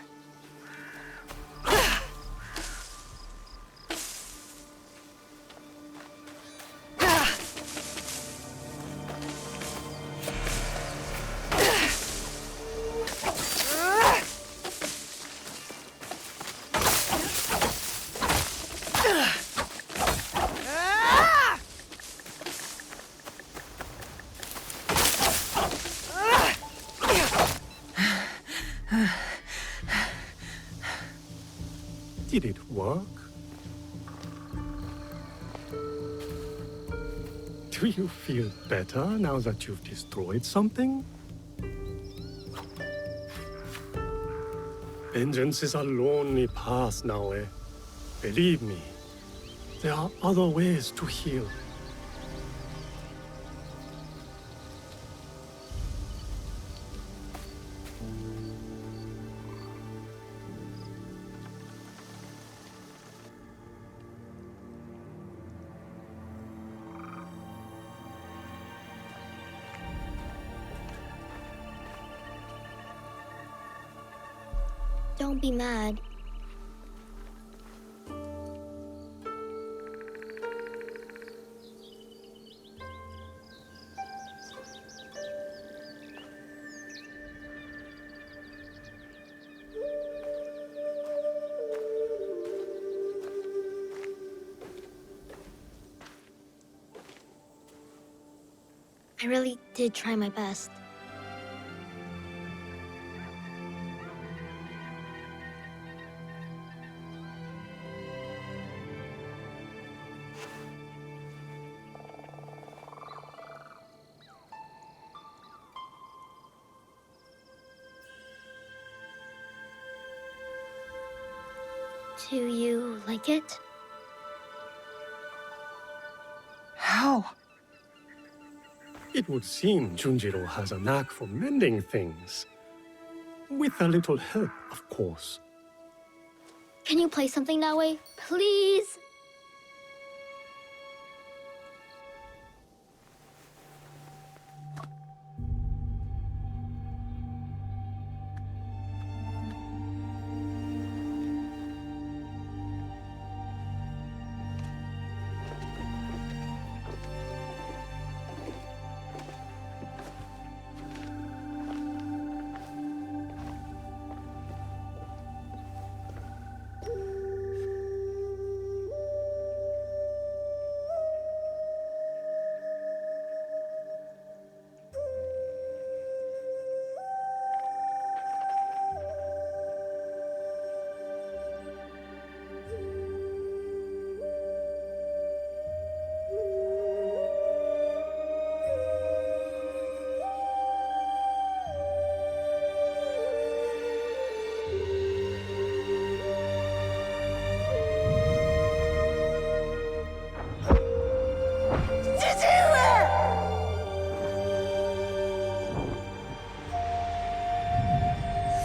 Did it work? Do you feel better now that you've destroyed something? Vengeance is a lonely path, Naoe. Believe me, there are other ways to heal. Don't be mad. I really did try my best. Do you like it? How? It would seem Junjiro has a knack for mending things. With a little help, of course. Can you play something, Naoe? Please?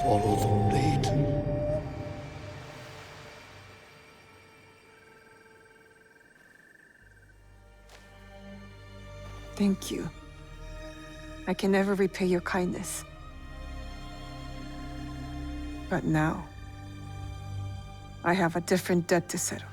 Follow the blade. Thank you. I can never repay your kindness. But now, I have a different debt to settle.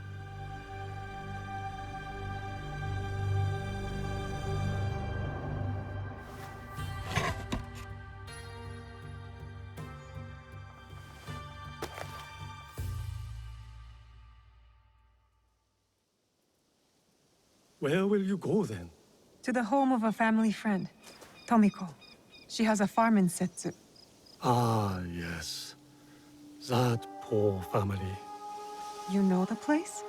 Where will you go then? To the home of a family friend, Tomiko. She has a farm in Setsu. Ah, yes. That poor family. You know the place?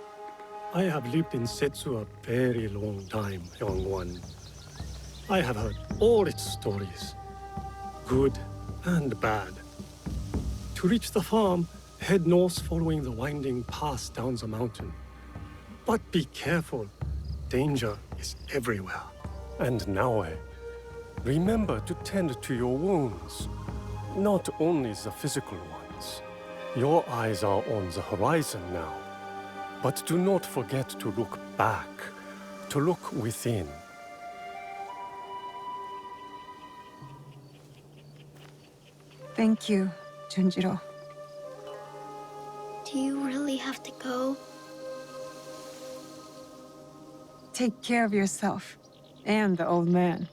I have lived in Setsu a very long time, young one. I have heard all its stories, good and bad. To reach the farm, head north following the winding path down the mountain. But be careful. Danger is everywhere. And Naoe, remember to tend to your wounds. Not only the physical ones. Your eyes are on the horizon now. But do not forget to look back, to look within. Thank you, Junjiro. Do you really have to go? Take care of yourself, and the old man.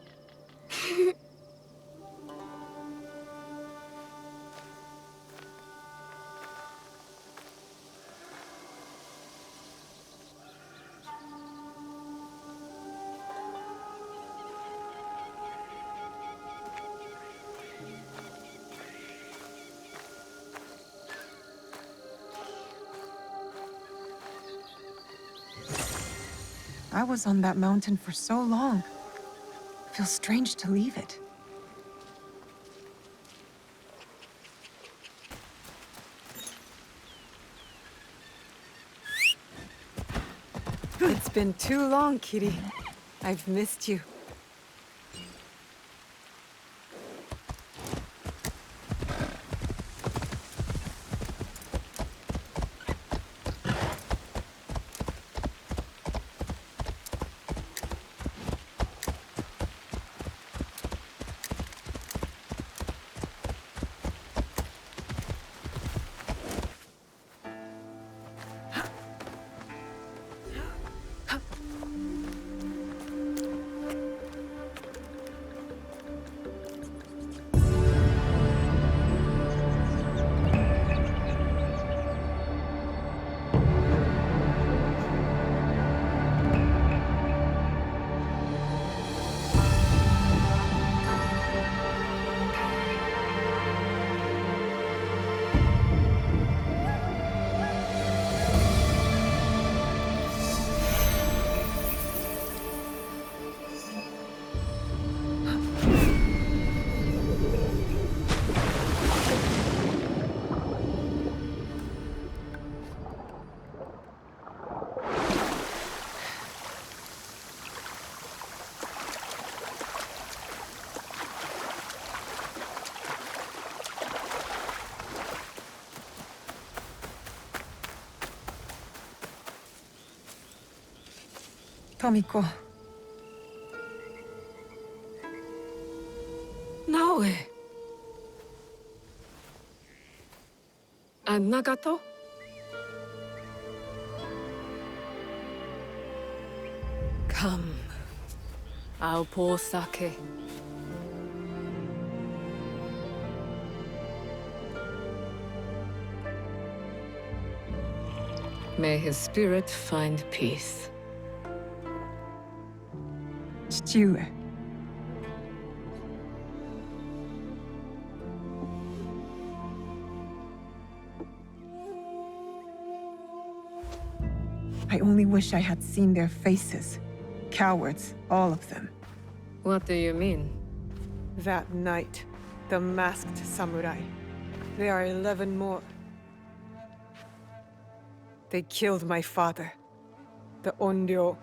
I was on that mountain for so long. It feels strange to leave it. It's been too long, Kitty. I've missed you. Tomiko. Naoe. And Nagato? Come. I'll pour sake. May his spirit find peace. Chichiue. I only wish I had seen their faces. Cowards, all of them. What do you mean? That night, the masked samurai. There are 11 more. They killed my father, the Onryo.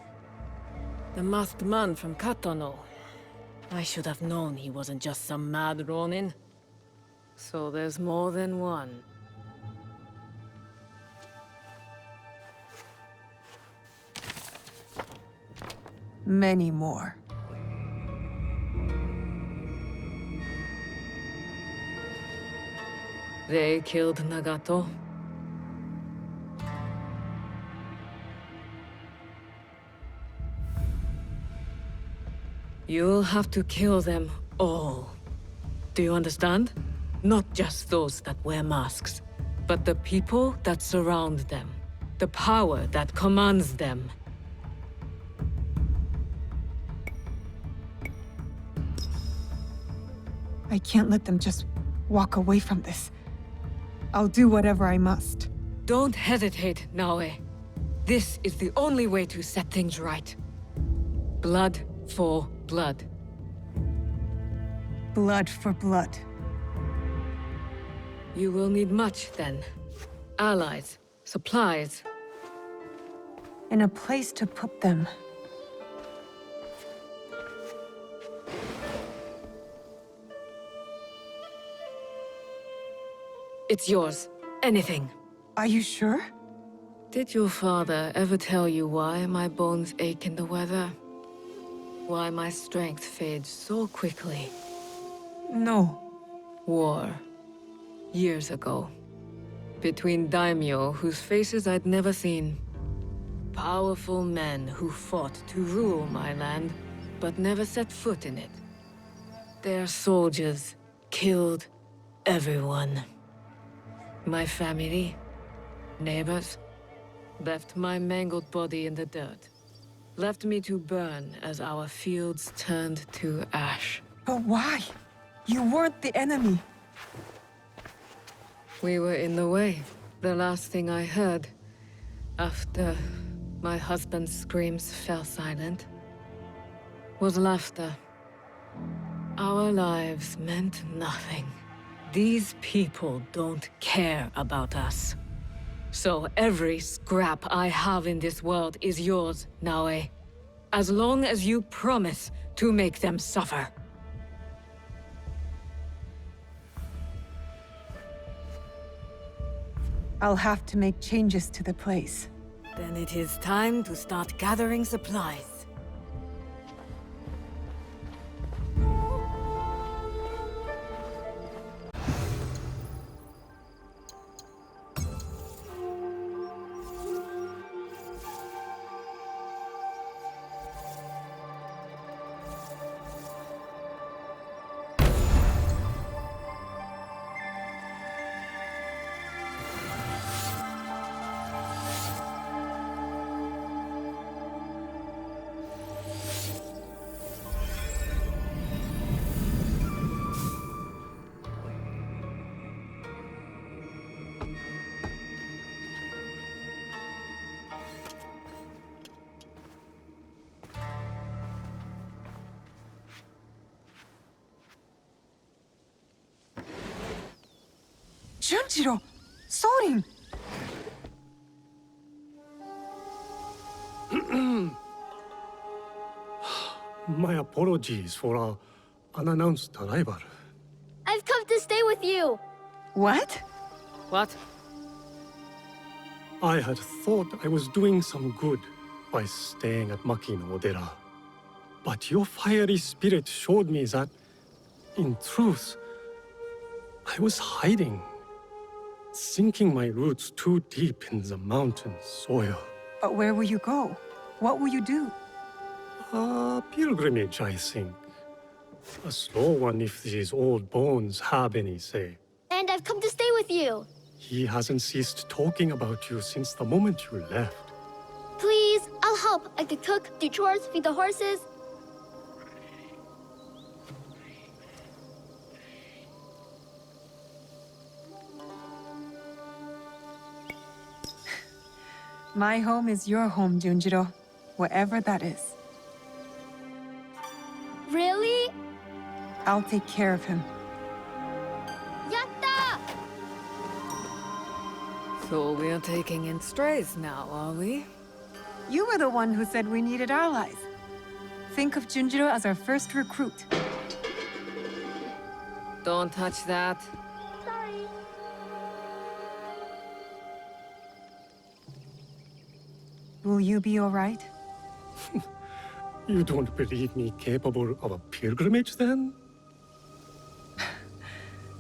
The masked man from Katano. I should have known he wasn't just some mad ronin. So there's more than one. Many more. They killed Nagato. You'll have to kill them all. Do you understand? Not just those that wear masks, but the people that surround them. The power that commands them. I can't let them just walk away from this. I'll do whatever I must. Don't hesitate, Naoe. This is the only way to set things right. Blood for blood. Blood for blood. You will need much, then. Allies, supplies. And a place to put them. It's yours. Anything. Are you sure? Did your father ever tell you why my bones ache in the weather? Why my strength fades so quickly? No. War. Years ago. Between daimyo whose faces I'd never seen. Powerful men who fought to rule my land, but never set foot in it. Their soldiers killed everyone. My family, neighbors, left my mangled body in the dirt. Left me to burn as our fields turned to ash. But why? You weren't the enemy. We were in the way. The last thing I heard, after my husband's screams fell silent, was laughter. Our lives meant nothing. These people don't care about us. So every scrap I have in this world is yours, Naoe. As long as you promise to make them suffer. I'll have to make changes to the place. Then it is time to start gathering supplies. Junjiro! Sorin! My apologies for our unannounced arrival. I've come to stay with you! What? What? I had thought I was doing some good, by staying at Makino-dera. But your fiery spirit showed me that, in truth, I was hiding, sinking my roots too deep in the mountain soil. But where will you go? What will you do? A pilgrimage, I think. A slow one if these old bones have any say. And I've come to stay with you. He hasn't ceased talking about you since the moment you left. Please, I'll help. I could cook, do chores, feed the horses. My home is your home, Junjiro. Wherever that is. Really? I'll take care of him. Yatta! So we're taking in strays now, are we? You were the one who said we needed allies. Think of Junjiro as our first recruit. Don't touch that. Sorry. Will you be all right? You don't believe me capable of a pilgrimage, then?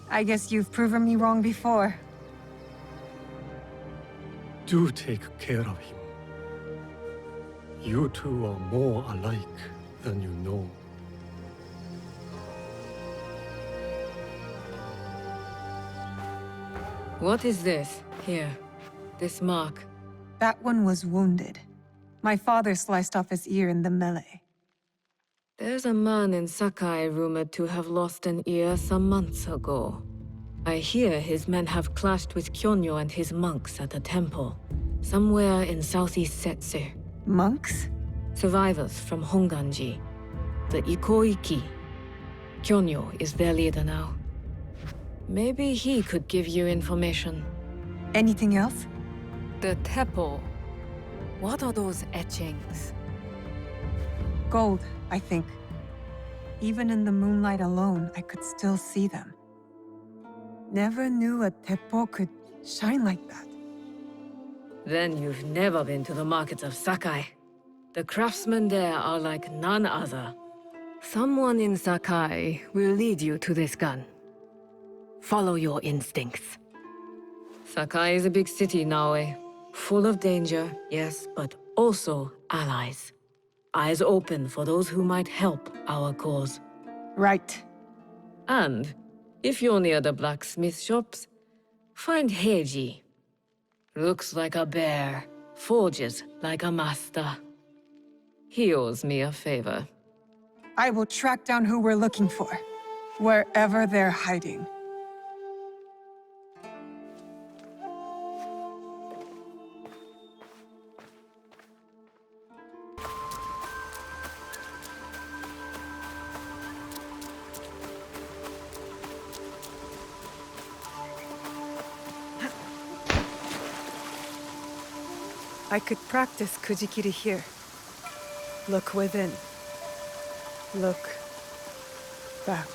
I guess you've proven me wrong before. Do take care of him. You two are more alike than you know. What is this? Here. This mark. That one was wounded. My father sliced off his ear in the melee. There's a man in Sakai rumored to have lost an ear some months ago. I hear his men have clashed with Kyonyo and his monks at a temple, somewhere in southeast Setsu. Monks? Survivors from Honganji. The Ikoiki. Kyonyo is their leader now. Maybe he could give you information. Anything else? The Teppo. What are those etchings? Gold, I think. Even in the moonlight alone, I could still see them. Never knew a teppo could shine like that. Then you've never been to the markets of Sakai. The craftsmen there are like none other. Someone in Sakai will lead you to this gun. Follow your instincts. Sakai is a big city, Naoe. Full of danger, yes, but also allies. Eyes open for those who might help our cause. Right. And, if you're near the blacksmith shops, find Heiji. Looks like a bear, forges like a master. He owes me a favor. I will track down who we're looking for, wherever they're hiding. I could practice Kujikiri here. Look within. Look back.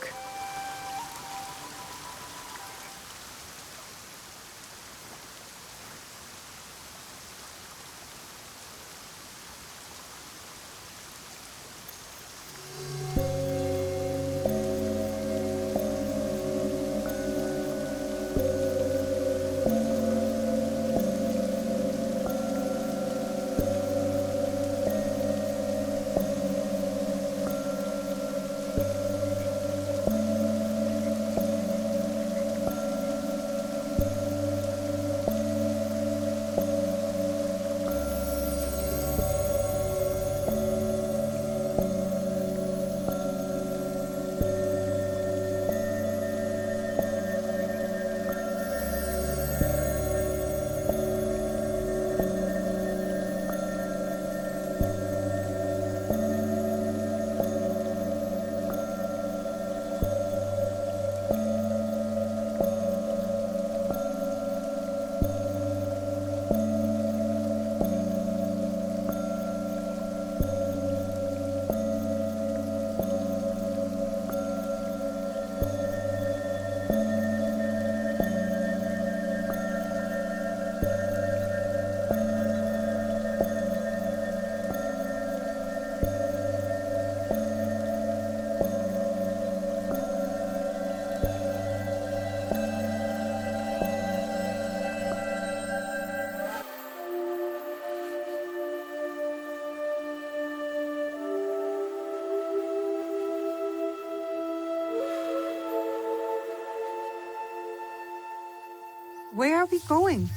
Where are we going?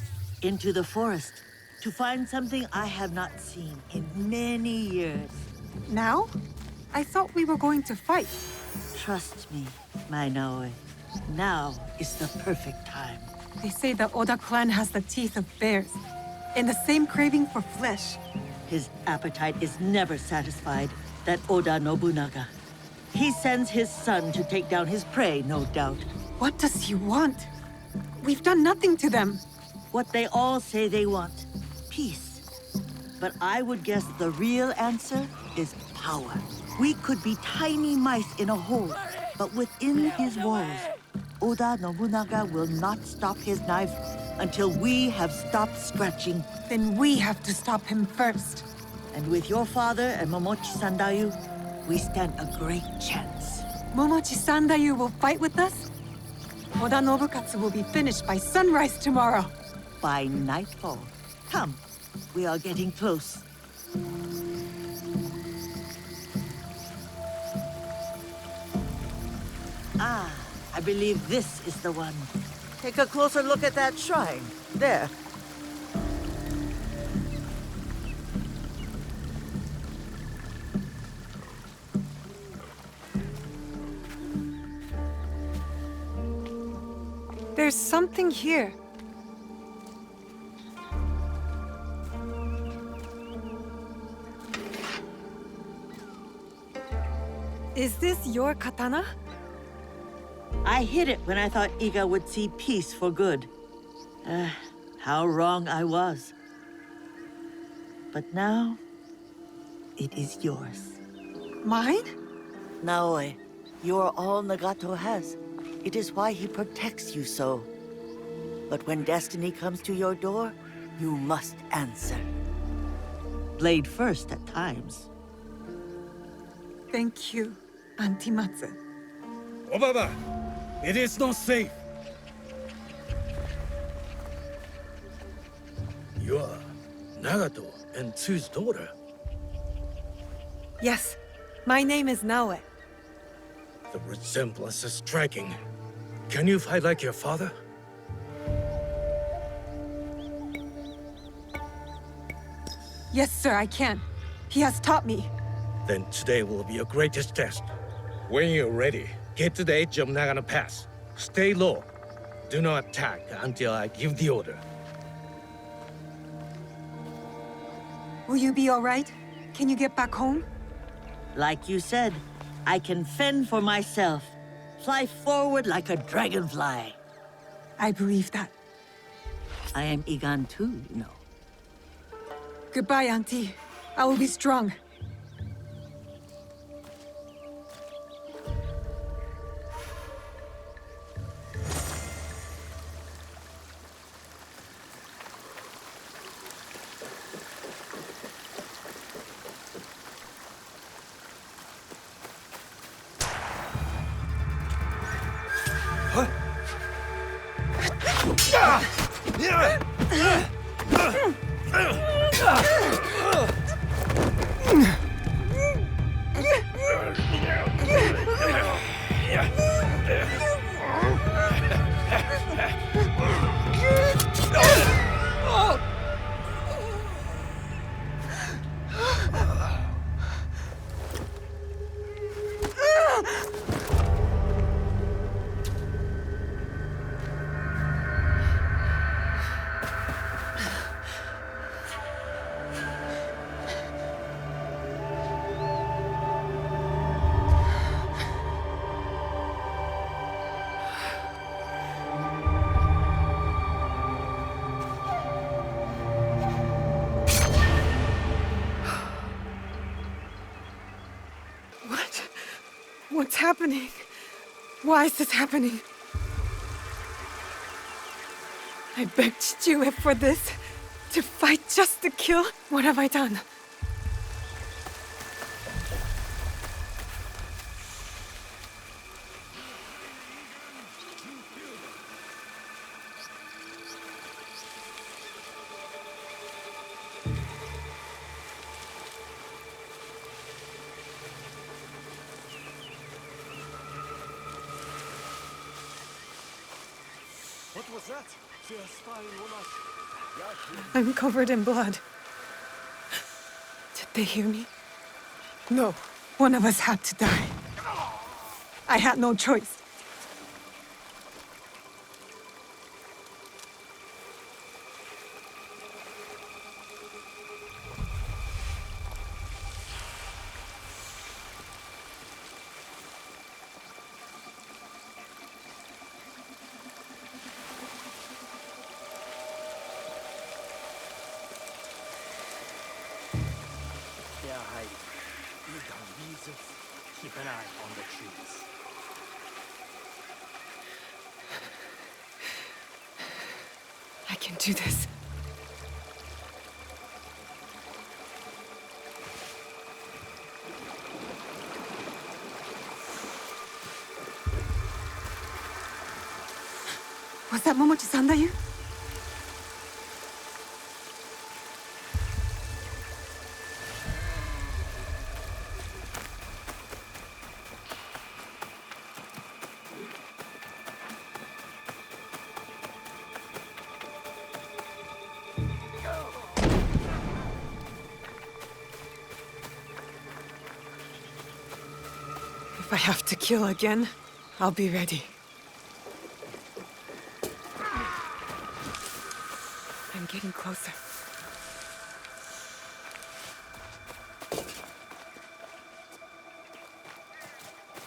Into the forest, to find something I have not seen in many years. Now? I thought we were going to fight. Trust me, my Naoe. Now is the perfect time. They say the Oda clan has the teeth of bears, and the same craving for flesh. His appetite is never satisfied, that Oda Nobunaga. He sends his son to take down his prey, no doubt. What does he want? We've done nothing to them. What they all say they want. Peace. But I would guess the real answer is power. We could be tiny mice in a hole, but within his walls, Oda Nobunaga will not stop his knife until we have stopped scratching. Then we have to stop him first. And with your father and Momochi Sandayu, we stand a great chance. Momochi Sandayu will fight with us? Oda Nobukatsu will be finished by sunrise tomorrow. By nightfall. Come, we are getting close. Ah, I believe this is the one. Take a closer look at that shrine. There. There's something here. Is this your katana? I hid it when I thought Iga would see peace for good. How wrong I was. But now, it is yours. Mine? Naoe, you are all Nagato has. It is why he protects you so. But when destiny comes to your door, you must answer. Blade first at times. Thank you, Auntie Matsu. Obaba, it is not safe. You are Nagato and Tsuyu's daughter. Yes, my name is Naoe. The resemblance is striking. Can you fight like your father? Yes, sir, I can. He has taught me. Then today will be your greatest test. When you're ready, get to the edge of Nagano Pass. Stay low. Do not attack until I give the order. Will you be all right? Can you get back home? Like you said, I can fend for myself. Fly forward like a dragonfly. I believe that. I am Igan too, you know. Goodbye, Auntie. I will be strong. What's happening? Why is this happening? I begged Tsuyu for this. To fight just to kill? What have I done? What was that? I'm covered in blood. Did they hear me? No. One of us had to die. I had no choice. Keep an eye on the trees. I can do this. Was that Momochi-san that you? If I have to kill again, I'll be ready. I'm getting closer.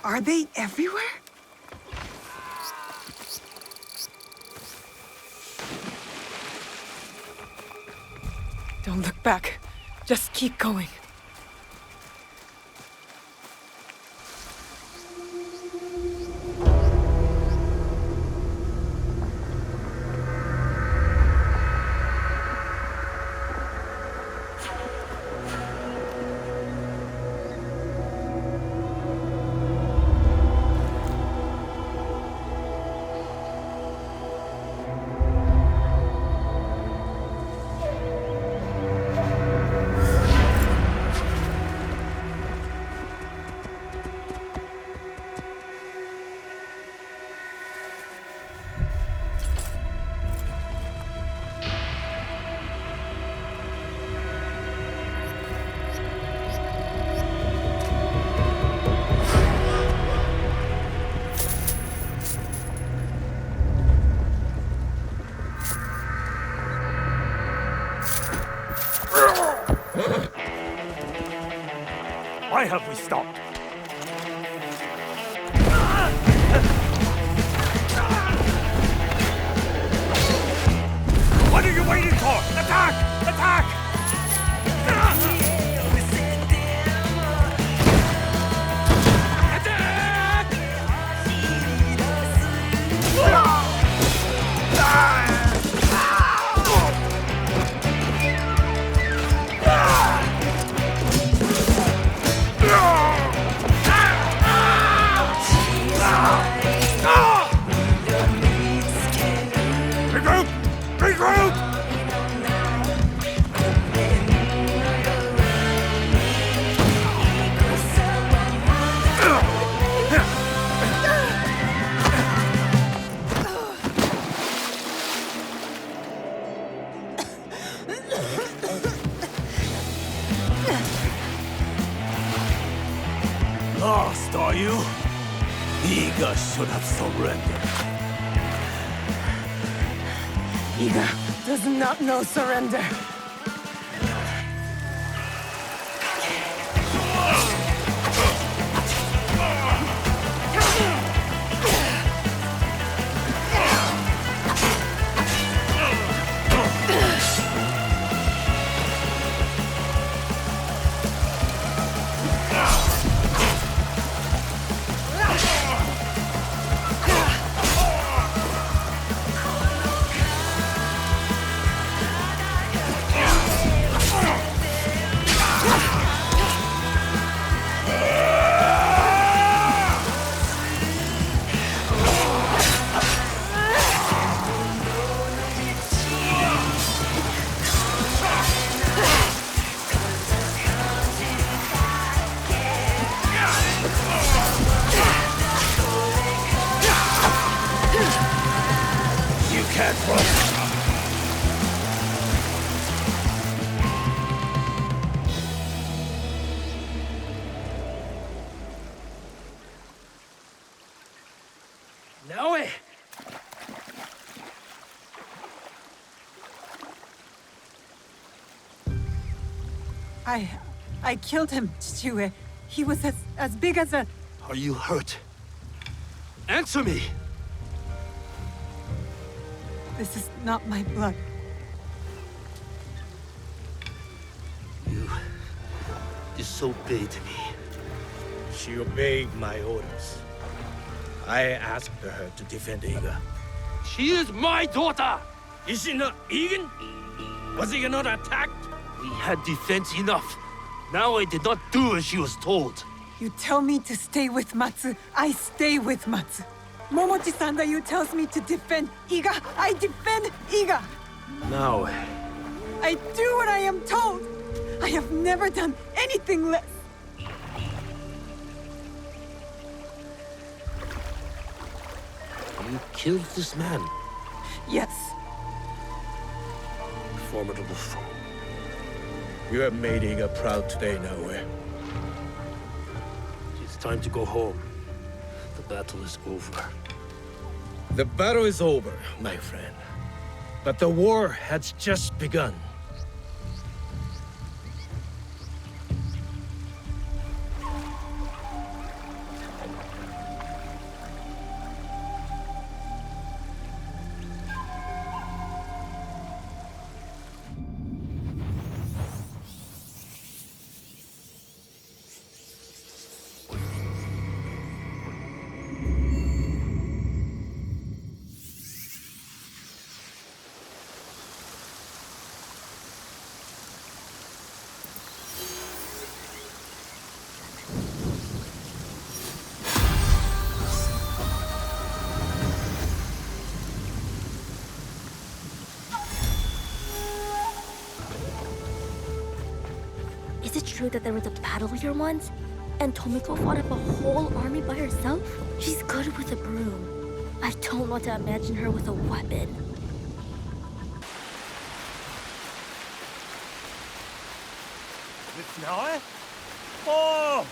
Are they everywhere? Don't look back. Just keep going. Why have we stopped? What are you waiting for? Attack! Attack! Lost, are you? Iga should have surrendered. Iga does not know surrender. I killed him, Tsuyu. He was as big as a... Are you hurt? Answer me! This is not my blood. You disobeyed me. She obeyed my orders. I asked her to defend Iga. She is my daughter! Is she not Egan? Was Iga not attacked? We had defense enough. Now I did not do as she was told. You tell me to stay with Matsu, I stay with Matsu. Momochi-san you tells me to defend Iga, I defend Iga! Now, I do what I am told! I have never done anything less! you killed this man. Yes. Formidable foe. You have made Iga proud today, Naoe. It's time to go home. The battle is over. The battle is over, my friend. But the war has just begun. Is it true that there was a battle here once? And Tomiko fought up a whole army by herself? She's good with a broom. I don't want to imagine her with a weapon. Miss Naoe? Oh!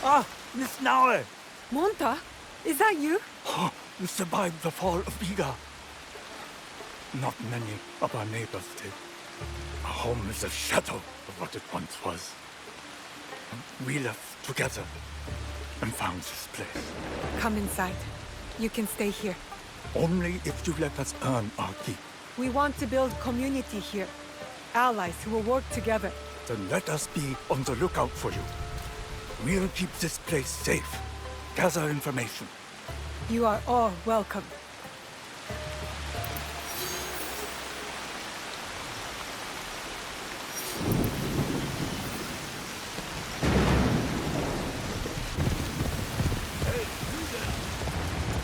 Ah, Miss Naoe! Monta? Is that you? Oh, you survived the fall of Iga. Not many of our neighbors did. Our home is a shadow of what it once was. We left together and found this place. Come inside. You can stay here. Only if you let us earn our keep. We want to build community here. Allies who will work together. Then let us be on the lookout for you. We'll keep this place safe. Gather information. You are all welcome.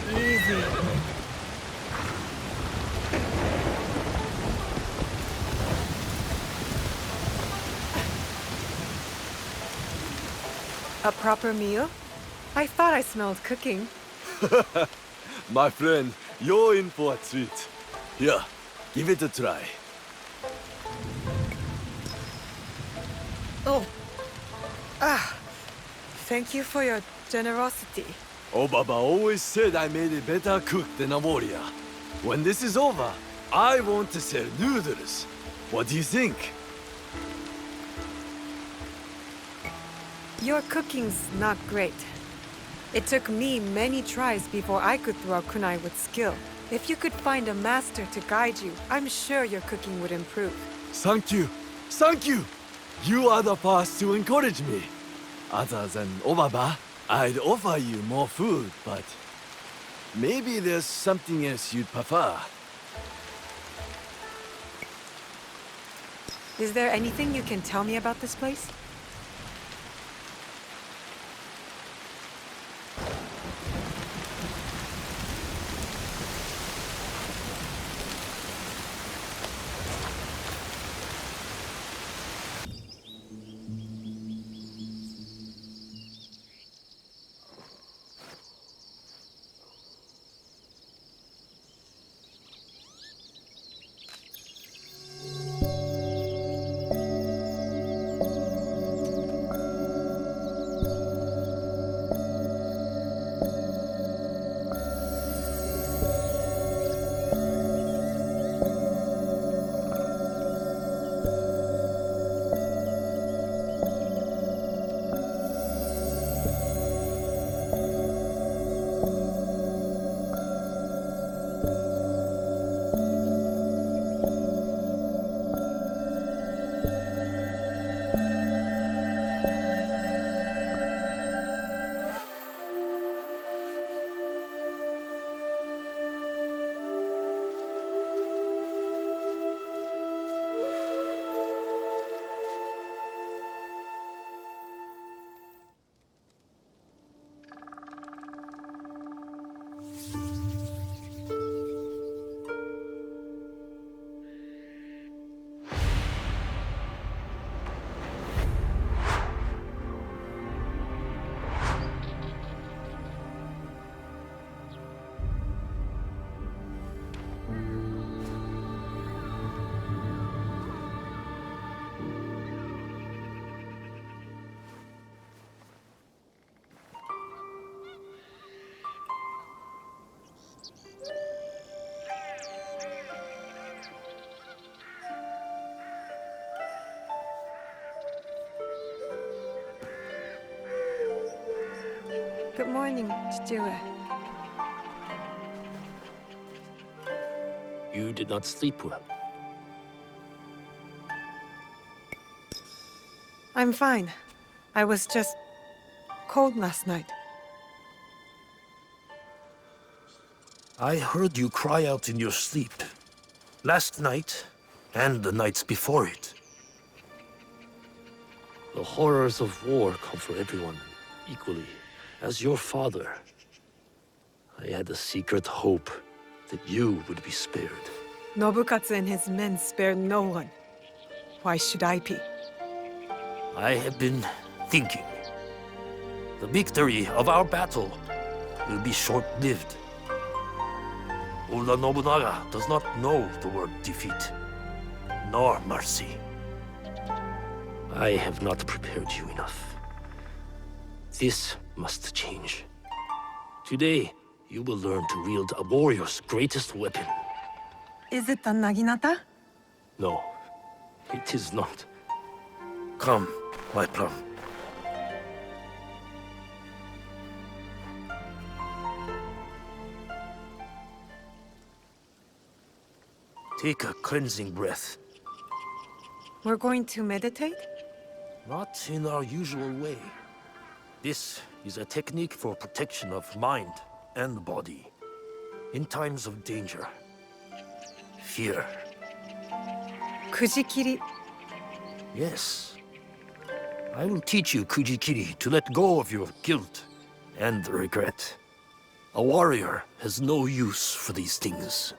Easy. A proper meal? I thought I smelled cooking. My friend, you're in for a treat. Here, give it a try. Oh. Thank you for your generosity. Obaba always said I made a better cook than a warrior. When this is over, I want to sell noodles. What do you think? Your cooking's not great. It took me many tries before I could throw kunai with skill. If you could find a master to guide you, I'm sure your cooking would improve. Thank you. Thank you. You are the first to encourage me. Other than Obaba, I'd offer you more food, but maybe there's something else you'd prefer. Is there anything you can tell me about this place? Good morning, Tsuyu. You did not sleep well. I'm fine. I was just cold last night. I heard you cry out in your sleep. Last night, and the nights before it. The horrors of war come for everyone equally. As your father, I had a secret hope that you would be spared. Nobukatsu and his men spared no one. Why should I be? I have been thinking. The victory of our battle will be short-lived. Oda Nobunaga does not know the word defeat, nor mercy. I have not prepared you enough. This must change. Today, you will learn to wield a warrior's greatest weapon. Is it the Naginata? No, it is not. Come, my plum. Take a cleansing breath. We're going to meditate? Not in our usual way. This is a technique for protection of mind and body. In times of danger. Fear. Kujikiri. Yes. I will teach you Kujikiri to let go of your guilt and regret. A warrior has no use for these things.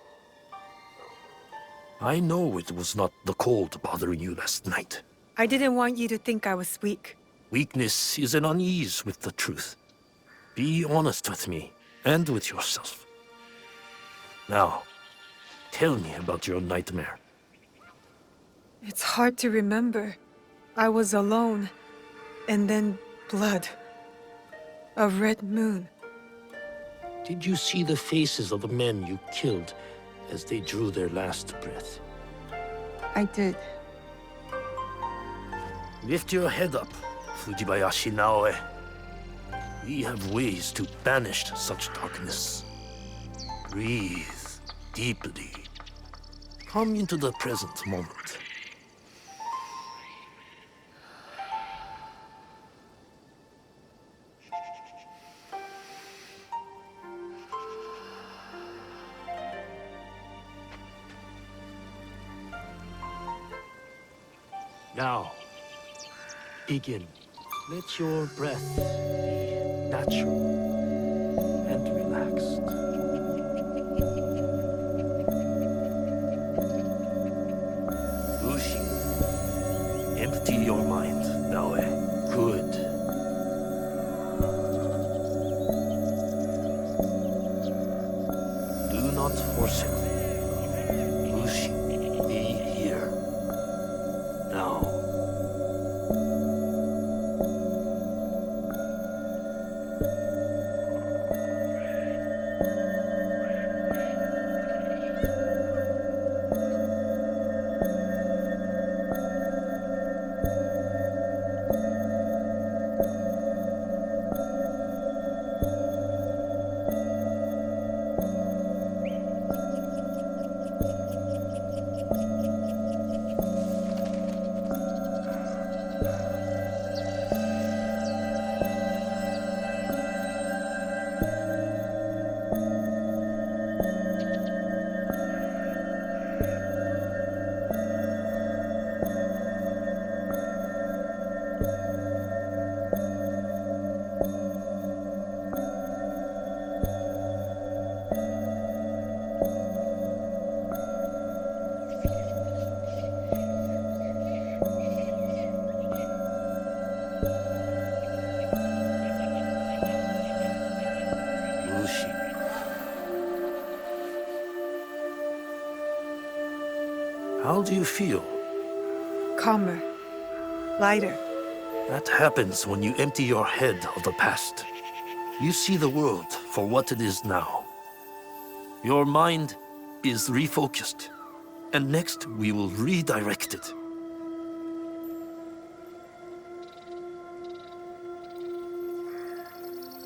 I know it was not the cold bothering you last night. I didn't want you to think I was weak. Weakness is an unease with the truth. Be honest with me, and with yourself. Now, tell me about your nightmare. It's hard to remember. I was alone, and then blood. A red moon. Did you see the faces of the men you killed as they drew their last breath? I did. Lift your head up, Fujibayashi Naoe. We have ways to banish such darkness. Breathe deeply. Come into the present moment. Now, begin. Let your breath be natural and relaxed. Bushi, empty your mind, Naoe. Good. Do not force it. Bushi, be here. Now. How do you feel? Calmer. Lighter. That happens when you empty your head of the past. You see the world for what it is now. Your mind is refocused, and next we will redirect it.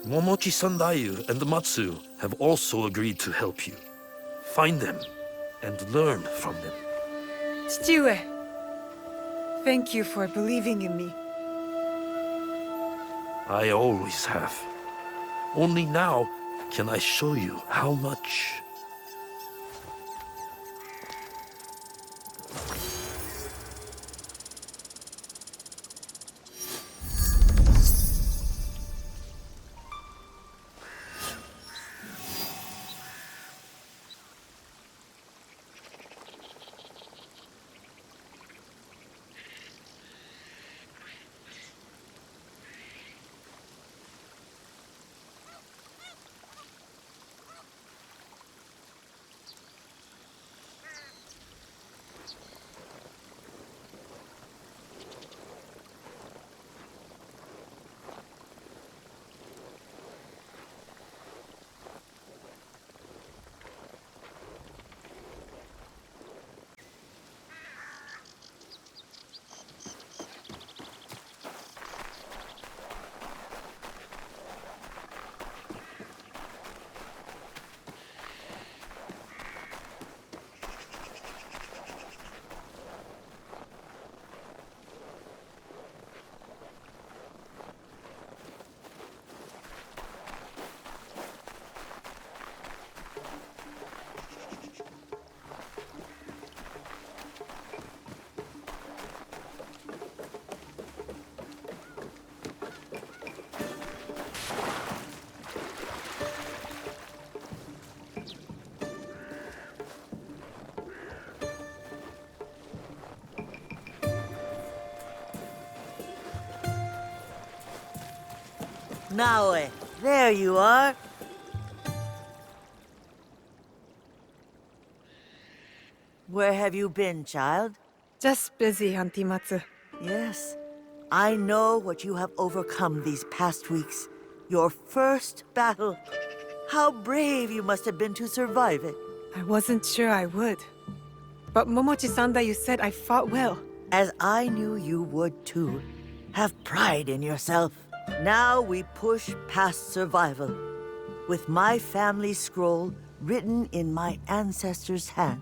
Momochi Sandayu and Matsu have also agreed to help you. Find them and learn from them. Tsuyu, thank you for believing in me. I always have. Only now can I show you how much. Naoe, there you are. Where have you been, child? Just busy, Auntie Matsu. Yes. I know what you have overcome these past weeks. Your first battle. How brave you must have been to survive it. I wasn't sure I would. But Momochi-san, you said I fought well. As I knew you would too. Have pride in yourself. Now we push past survival. With my family scroll written in my ancestors' hand.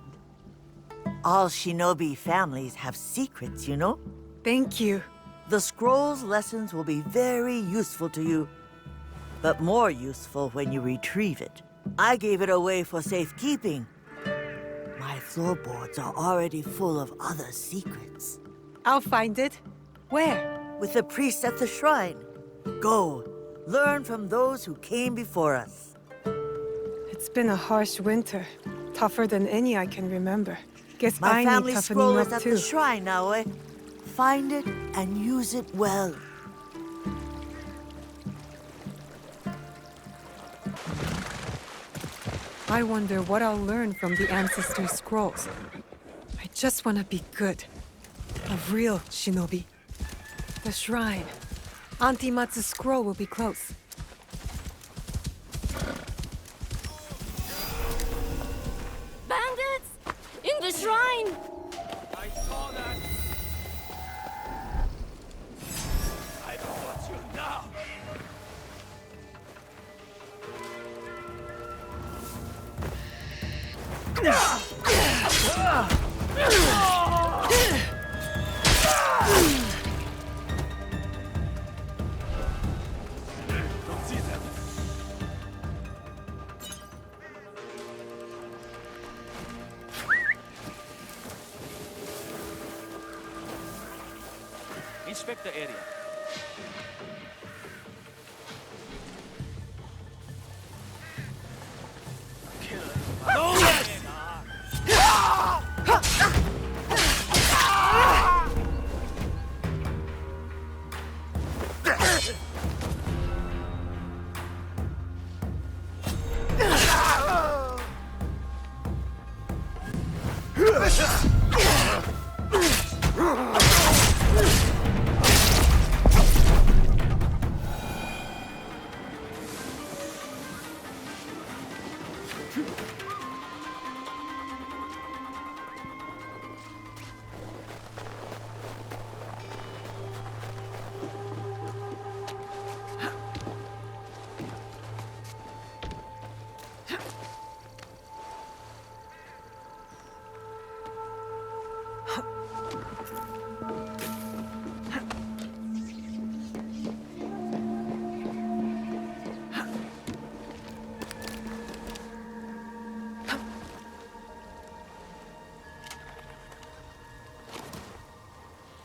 All Shinobi families have secrets, you know? Thank you. The scroll's lessons will be very useful to you. But more useful when you retrieve it. I gave it away for safekeeping. My floorboards are already full of other secrets. I'll find it. Where? With the priest at the shrine. Go, learn from those who came before us. It's been a harsh winter. Tougher than any I can remember. Guess My I family need scroll toughening is up at too. the shrine now, eh? Find it and use it well. I wonder what I'll learn from the ancestor scrolls. I just want to be good. A real shinobi. The shrine. Auntie Matsu's scroll will be close. Bandits! In the shrine! I saw that! I don't want you now! Don't see them. Inspect the area.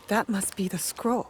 That must be the scroll.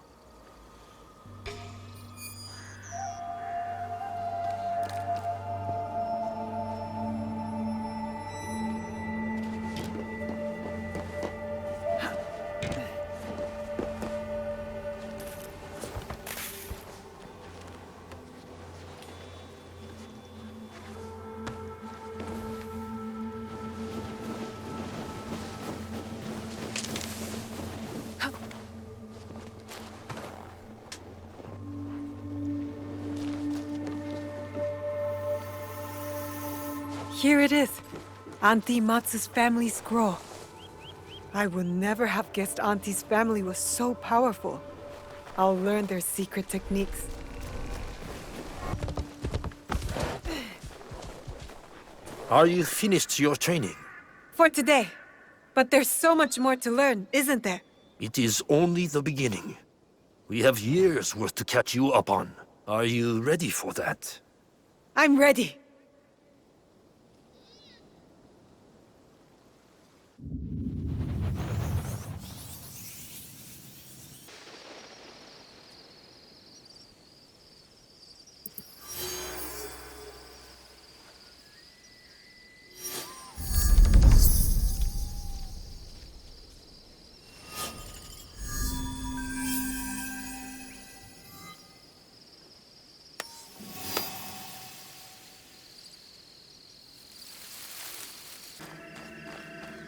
Here it is. Auntie Matsu's family scroll. I would never have guessed Auntie's family was so powerful. I'll learn their secret techniques. Are you finished your training? For today. But there's so much more to learn, isn't there? It is only the beginning. We have years worth to catch you up on. Are you ready for that? I'm ready.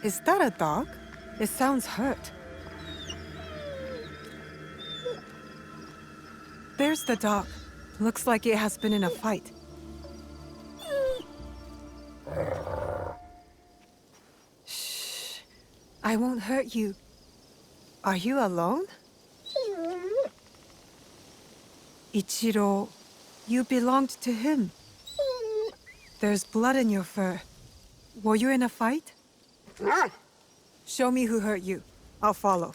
Is that a dog? It sounds hurt. There's the dog. Looks like it has been in a fight. Shh. I won't hurt you. Are you alone? Ichiro, you belonged to him. There's blood in your fur. Were you in a fight? Show me who hurt you. I'll follow.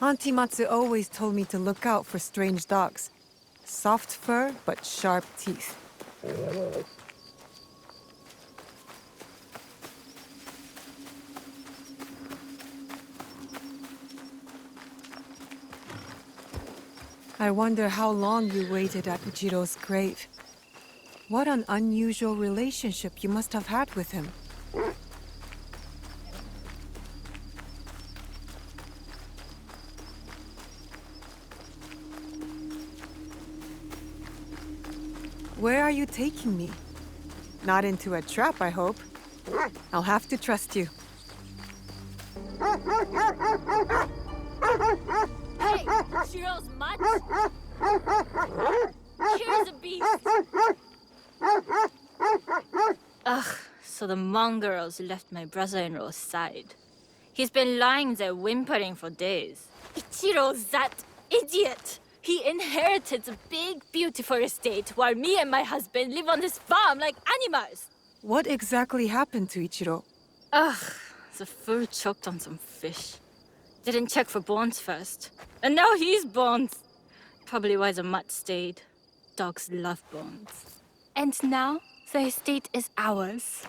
Auntie Matsu always told me to look out for strange dogs. Soft fur, but sharp teeth. I wonder how long you waited at Ujiro's grave. What an unusual relationship you must have had with him. Where are you taking me? Not into a trap, I hope. I'll have to trust you. Hey, Shiro's mutt! Here's a beast! Ugh, so the mongrels left my brother-in-law's side. He's been lying there whimpering for days. Ichiro's that idiot! He inherited a big, beautiful estate while me and my husband live on this farm like animals! What exactly happened to Ichiro? Ugh, the fool choked on some fish. Didn't check for bones first. And now he's bones. Probably why the mutt stayed. Dogs love bones. And now, the estate is ours.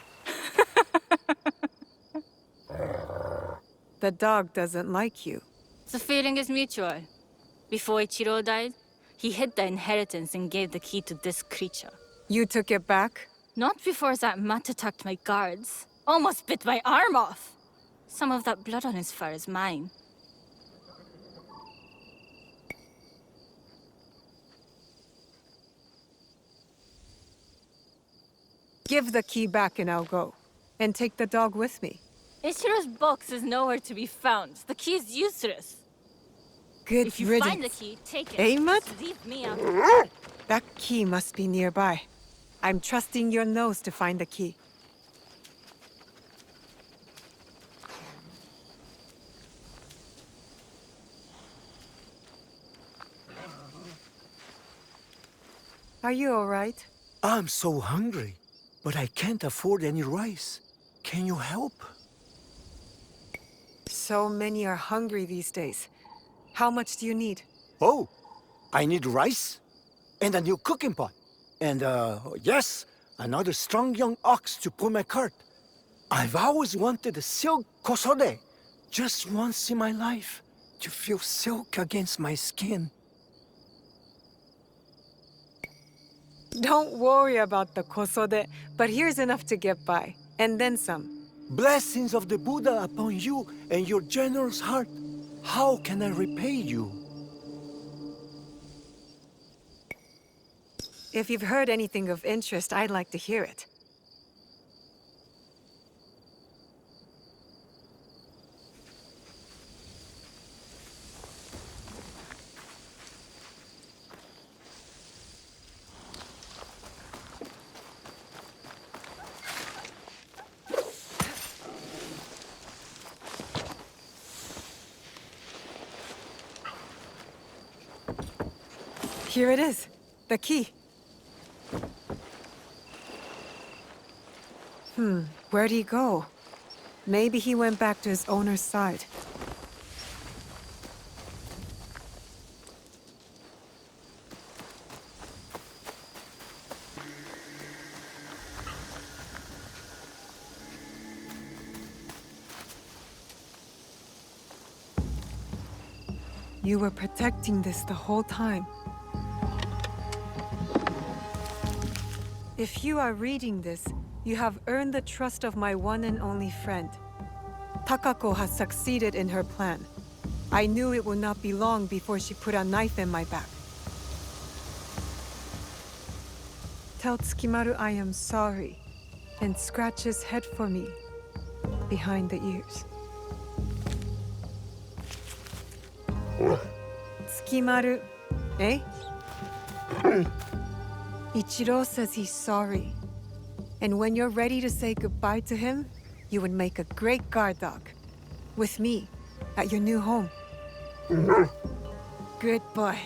The dog doesn't like you. The feeling is mutual. Before Ichiro died, he hid the inheritance and gave the key to this creature. You took it back? Not before that mutt attacked my guards. Almost bit my arm off. Some of that blood on his fur is mine. Give the key back and I'll go. And take the dog with me. Ichiro's box is nowhere to be found. The key is useless. Good If you riddance. find the key, take it. Eh, Mutt? Just leave me out of it. That key must be nearby. I'm trusting your nose to find the key. Are you all right? I'm so hungry, but I can't afford any rice. Can you help? So many are hungry these days. How much do you need? Oh, I need rice and a new cooking pot. And, yes, Another strong young ox to pull my cart. I've always wanted a silk kosode. Just once in my life. To feel silk against my skin. Don't worry about the kosode, but here's enough to get by. And then some. Blessings of the Buddha upon you and your generous heart. How can I repay you? If you've heard anything of interest, I'd like to hear it. Here it is. The key. Where'd he go? Maybe he went back to his owner's side. You were protecting this the whole time. If you are reading this, you have earned the trust of my one and only friend. Takako has succeeded in her plan. I knew it would not be long before she put a knife in my back. Tell Tsukimaru I am sorry, and scratch his head for me, behind the ears. Tsukimaru, eh? Ichiro says he's sorry. And when you're ready to say goodbye to him, you would make a great guard dog. With me, at your new home. Good boy.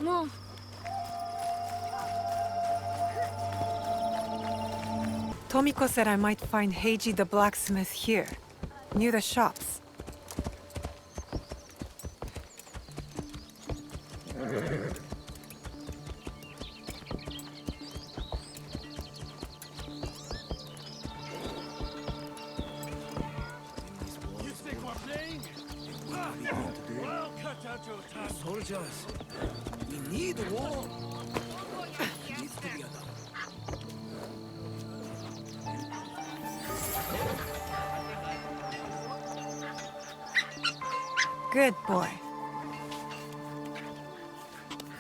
No. Tomiko said I might find Heiji the blacksmith here, near the shops. Soldiers, we need war. Needs to be done. Good boy.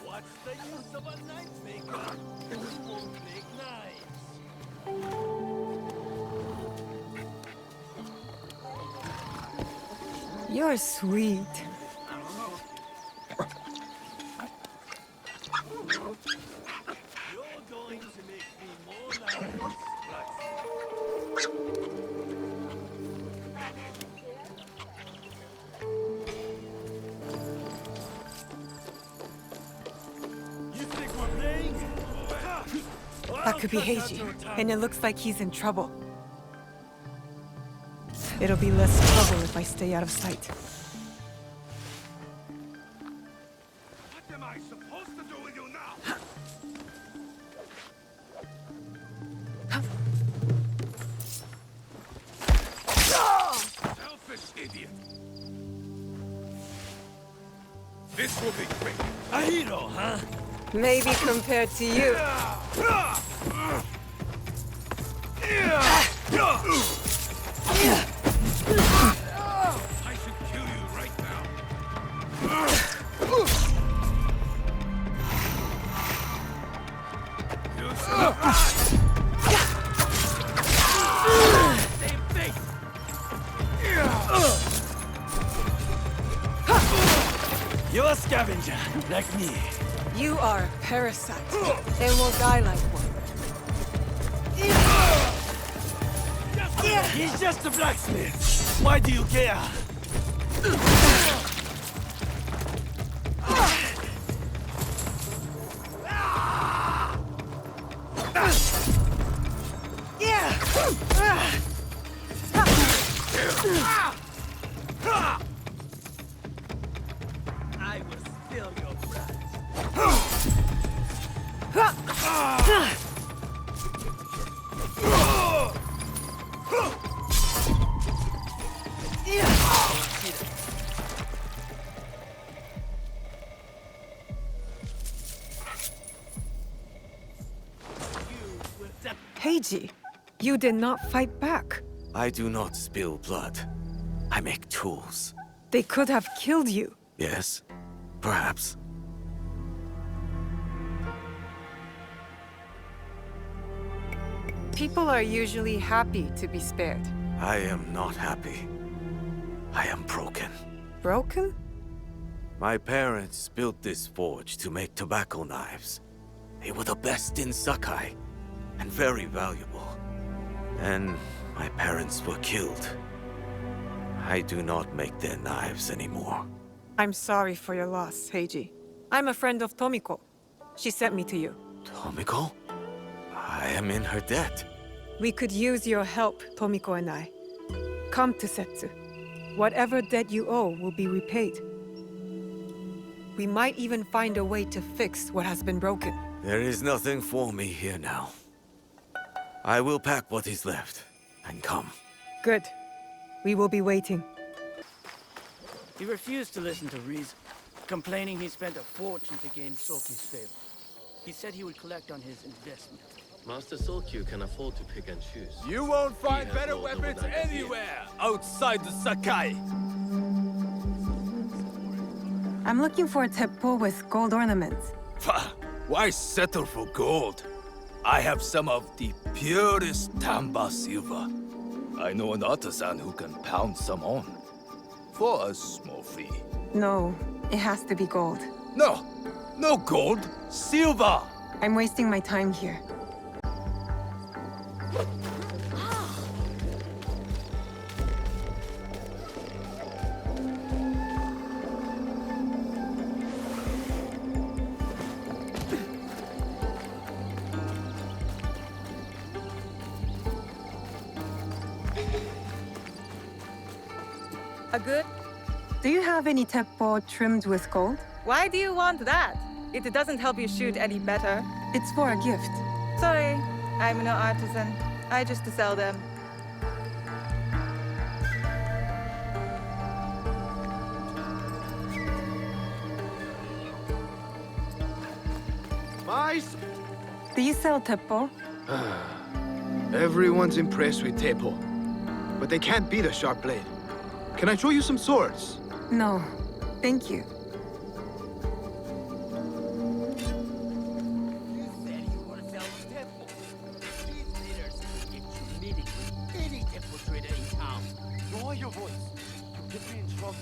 What's the use of a knife maker? Who won't make knives? You're sweet. You're going to make me more knives. You think we're playing? That could be Heiji, and it looks like he's in trouble. It'll be less trouble if I stay out of sight. What am I supposed to do with you now? Selfish idiot. This will be quick. A hero, huh? Maybe compared to you. I should kill you right now. You same thing. You're a scavenger, like me. You are a parasite. They will die like one. He's just a blacksmith. Why do you care? I will steal your blood. Heiji, you did not fight back. I do not spill blood. I make tools. They could have killed you. Yes, perhaps. People are usually happy to be spared. I am not happy. I am broken. Broken? My parents built this forge to make tobacco knives. They were the best in Sakai, and very valuable. And my parents were killed. I do not make their knives anymore. I'm sorry for your loss, Heiji. I'm a friend of Tomiko. She sent me to you. Tomiko? I am in her debt. We could use your help, Tomiko and I. Come to Setsu. Whatever debt you owe will be repaid. We might even find a way to fix what has been broken. There is nothing for me here now. I will pack what is left and come. Good. We will be waiting. He refused to listen to reason, complaining he spent a fortune to gain Soki's favor. He said he would collect on his investment. Master Sokyu can afford to pick and choose. You won't find He has better Lord weapons Nobunaga anywhere outside the Sakai! I'm looking for a teppo with gold ornaments. Why settle for gold? I have some of the purest Tamba silver. I know an artisan who can pound some on. For a small fee. No, it has to be gold. No! No gold! Silver! I'm wasting my time here. A good? Do you have any teppo trimmed with gold? Why do you want that? It doesn't help you shoot any better. It's for a gift. Sorry, I'm no artisan. I just sell them. Do you sell teppo? Everyone's impressed with Teppo, but they can't beat a sharp blade. Can I show you some swords? No, thank you. Lower your voice. You'll get me in trouble.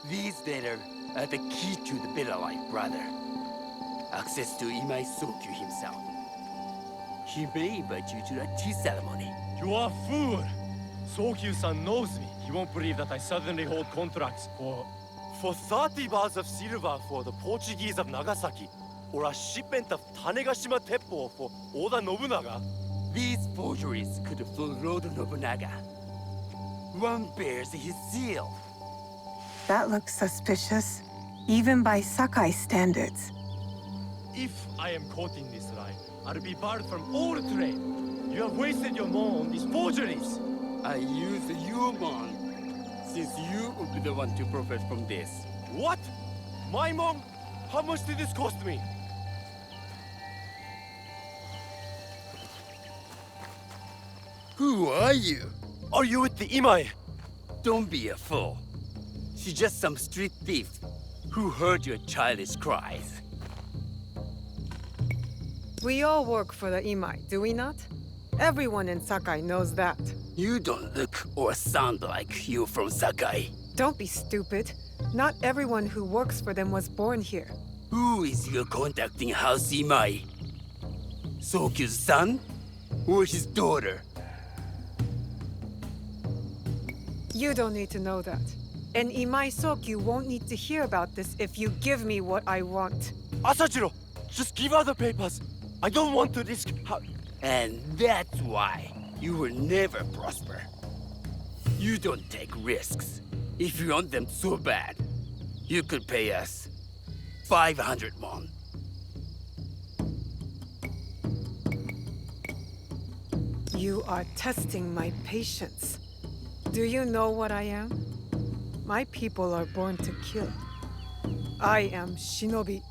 These data are the key to the better life, brother. Access to Imai Sokyu himself. He may invite you to the tea ceremony. You are a fool! Sokyu-san knows me. He won't believe that I suddenly hold contracts for 30 bars of silver for the Portuguese of Nagasaki, or a shipment of Tanegashima Teppo for Oda Nobunaga. These forgeries could fool Lord Nobunaga. One bears his seal. That looks suspicious, even by Sakai standards. If I am caught in this lie, I'll be barred from all trade. You have wasted your mon on these forgeries. I use you, mon, since you will be the one to profit from this. What? My mon? How much did this cost me? Who are you? Are you with the Imai? Don't be a fool. She's just some street thief who heard your childish cries. We all work for the Imai, do we not? Everyone in Sakai knows that. You don't look or sound like you from Sakai. Don't be stupid. Not everyone who works for them was born here. Who is your conducting house Imai? Sokyu's son? Or his daughter? You don't need to know that. And Imai Sokyu won't need to hear about this if you give me what I want. Asajiro, just give her the papers. I don't want to risk And that's why you will never prosper. You don't take risks. If you want them so bad, you could pay us 500 won. You are testing my patience. Do you know what I am? My people are born to kill. I am Shinobi.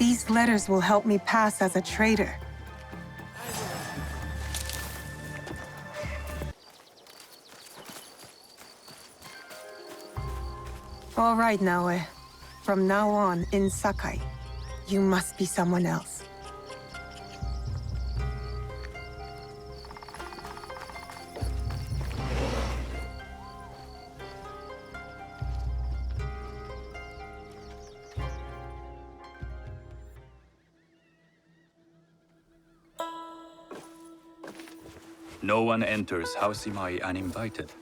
These letters will help me pass as a trader. All right, Naoe. From now on, in Sakai, you must be someone else. No one enters House Imai uninvited.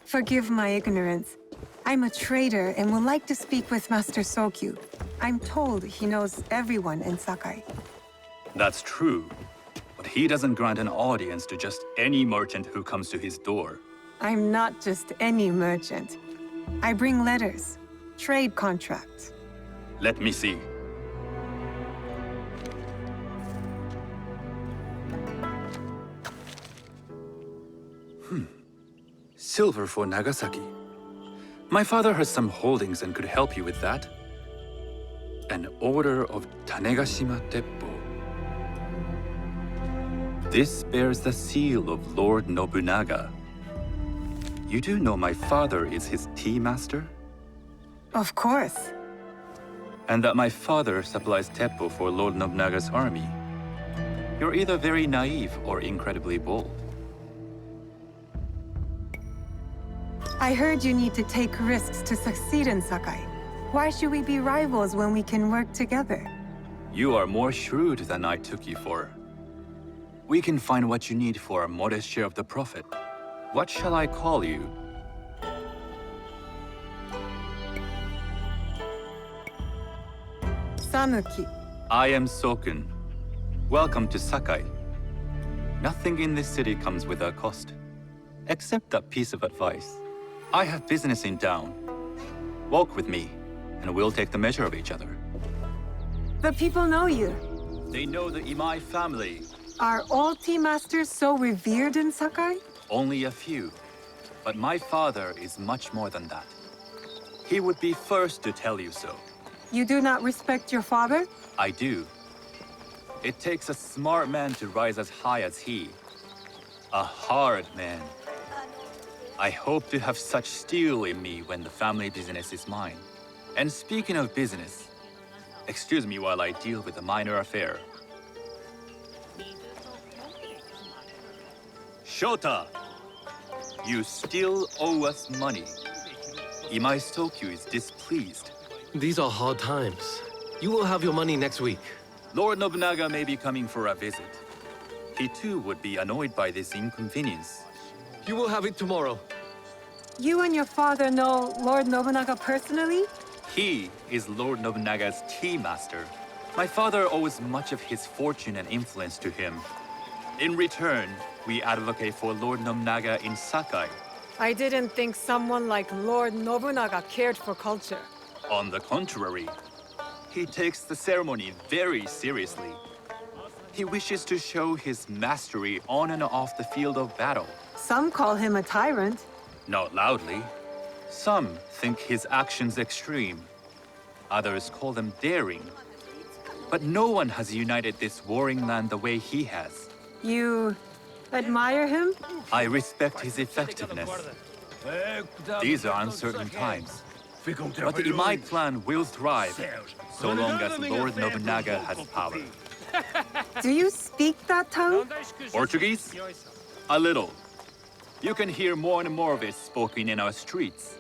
Forgive my ignorance. I'm a trader and would like to speak with Master Sokyu. I'm told he knows everyone in Sakai. That's true, but he doesn't grant an audience to just any merchant who comes to his door. I'm not just any merchant. I bring letters, trade contracts. Let me see. Silver for Nagasaki. My father has some holdings and could help you with that. An order of Tanegashima Teppo. This bears the seal of Lord Nobunaga. You do know my father is his tea master? Of course. And that my father supplies Teppo for Lord Nobunaga's army. You're either very naive or incredibly bold. I heard you need to take risks to succeed in Sakai. Why should we be rivals when we can work together? You are more shrewd than I took you for. We can find what you need for a modest share of the profit. What shall I call you? Sanuki. I am Sokun. Welcome to Sakai. Nothing in this city comes without cost. Except that piece of advice. I have business in town. Walk with me, and we'll take the measure of each other. The people know you. They know the Imai family. Are all tea masters so revered in Sakai? Only a few. But my father is much more than that. He would be first to tell you so. You do not respect your father? I do. It takes a smart man to rise as high as he. A hard man. I hope to have such steel in me when the family business is mine. And speaking of business, excuse me while I deal with a minor affair. Shota! You still owe us money. Imai Sokyu is displeased. These are hard times. You will have your money next week. Lord Nobunaga may be coming for a visit. He too would be annoyed by this inconvenience. You will have it tomorrow. You and your father know Lord Nobunaga personally? He is Lord Nobunaga's tea master. My father owes much of his fortune and influence to him. In return, we advocate for Lord Nobunaga in Sakai. I didn't think someone like Lord Nobunaga cared for culture. On the contrary, he takes the ceremony very seriously. He wishes to show his mastery on and off the field of battle. Some call him a tyrant. Not loudly. Some think his actions extreme. Others call them daring. But no one has united this warring land the way he has. You admire him? I respect his effectiveness. These are uncertain times. But the Imai clan will thrive, so long as Lord Nobunaga has power. Do you speak that tongue? Portuguese? A little. You can hear more and more of it spoken in our streets.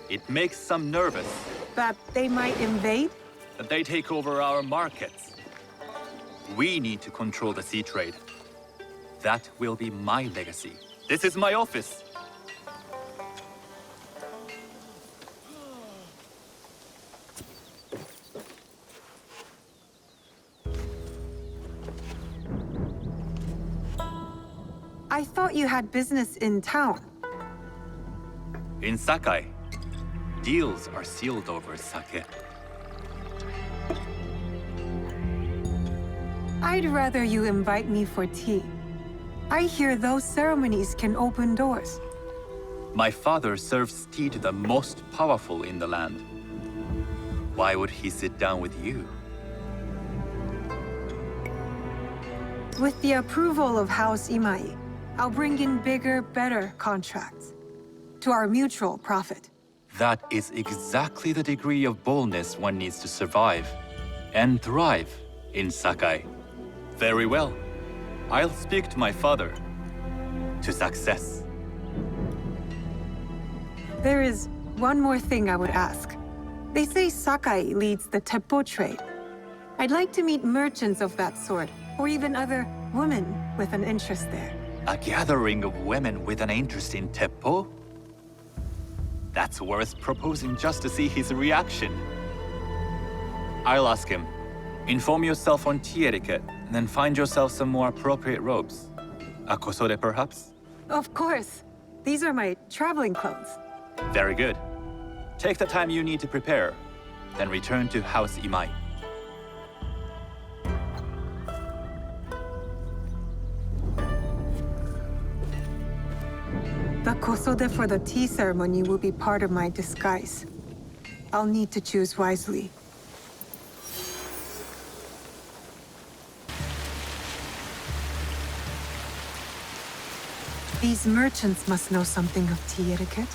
It makes some nervous. That they might invade? That they take over our markets. We need to control the sea trade. That will be my legacy. This is my office. I thought you had business in town. In Sakai, deals are sealed over sake. I'd rather you invite me for tea. I hear those ceremonies can open doors. My father serves tea to the most powerful in the land. Why would he sit down with you? With the approval of House Imai, I'll bring in bigger, better contracts. To our mutual profit. That is exactly the degree of boldness one needs to survive and thrive in Sakai. Very well. I'll speak to my father. To success. There is one more thing I would ask. They say Sakai leads the teppo trade. I'd like to meet merchants of that sort, or even other women with an interest there. A gathering of women with an interest in teppo? That's worth proposing just to see his reaction. I'll ask him. Inform yourself on tea etiquette, and then find yourself some more appropriate robes. A kosode, perhaps? Of course. These are my traveling clothes. Very good. Take the time you need to prepare, then return to House Imai. The kosode for the tea ceremony will be part of my disguise. I'll need to choose wisely. These merchants must know something of tea etiquette.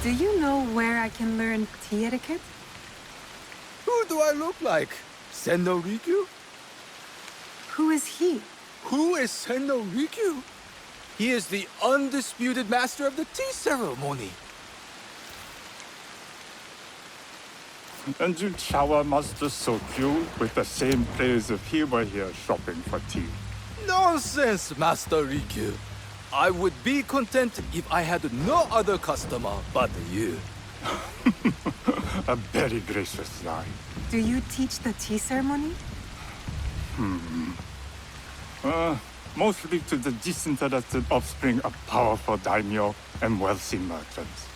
Do you know where I can learn tea etiquette? Who do I look like? Senno Rikyu? Who is he? Who is Senno Rikyu? He is the undisputed master of the tea ceremony. And you shower Master Sokyu with the same praise if he were here shopping for tea. Nonsense, Master Rikyu. I would be content if I had no other customer but you. A very gracious line. Do you teach the tea ceremony? Mostly to the disinterested offspring of powerful daimyo and wealthy merchants.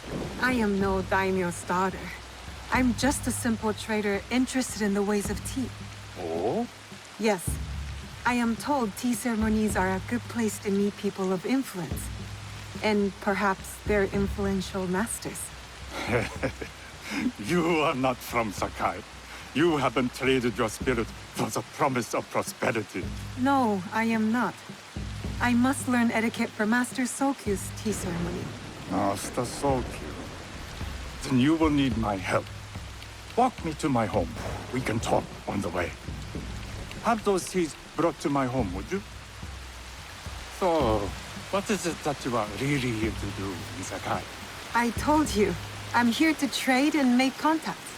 I am no daimyo's daughter. I'm just a simple trader interested in the ways of tea. Oh? Yes. I am told tea ceremonies are a good place to meet people of influence. And perhaps their influential masters. You are not from Sakai. You haven't traded your spirit for the promise of prosperity. No, I am not. I must learn etiquette for Master Soku's tea ceremony. Master Soku. Then you will need my help. Walk me to my home. We can talk on the way. Have those teas brought to my home, would you? So, what is it that you are really here to do in Sakai? I told you, I'm here to trade and make contacts.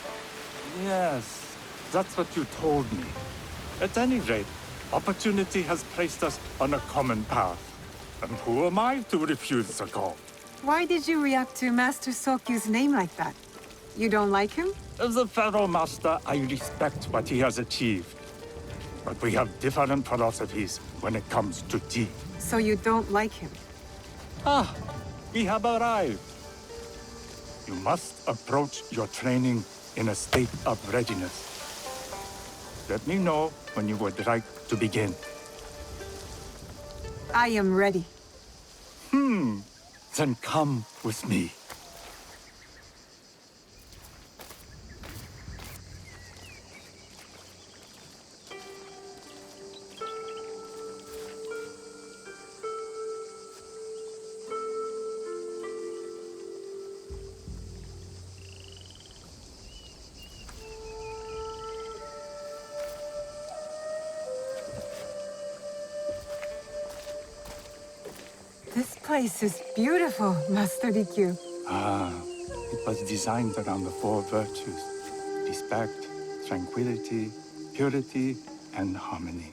Yes, that's what you told me. At any rate, opportunity has placed us on a common path. And who am I to refuse the call? Why did you react to Master Soku's name like that? You don't like him? As a Pharaoh Master, I respect what he has achieved. But we have different philosophies when it comes to tea. So you don't like him? Ah, we have arrived. You must approach your training in a state of readiness. Let me know when you would like to begin. I am ready. Then come with me. This place is beautiful, Master Rikyu. Ah, it was designed around the four virtues: respect, tranquility, purity, and harmony.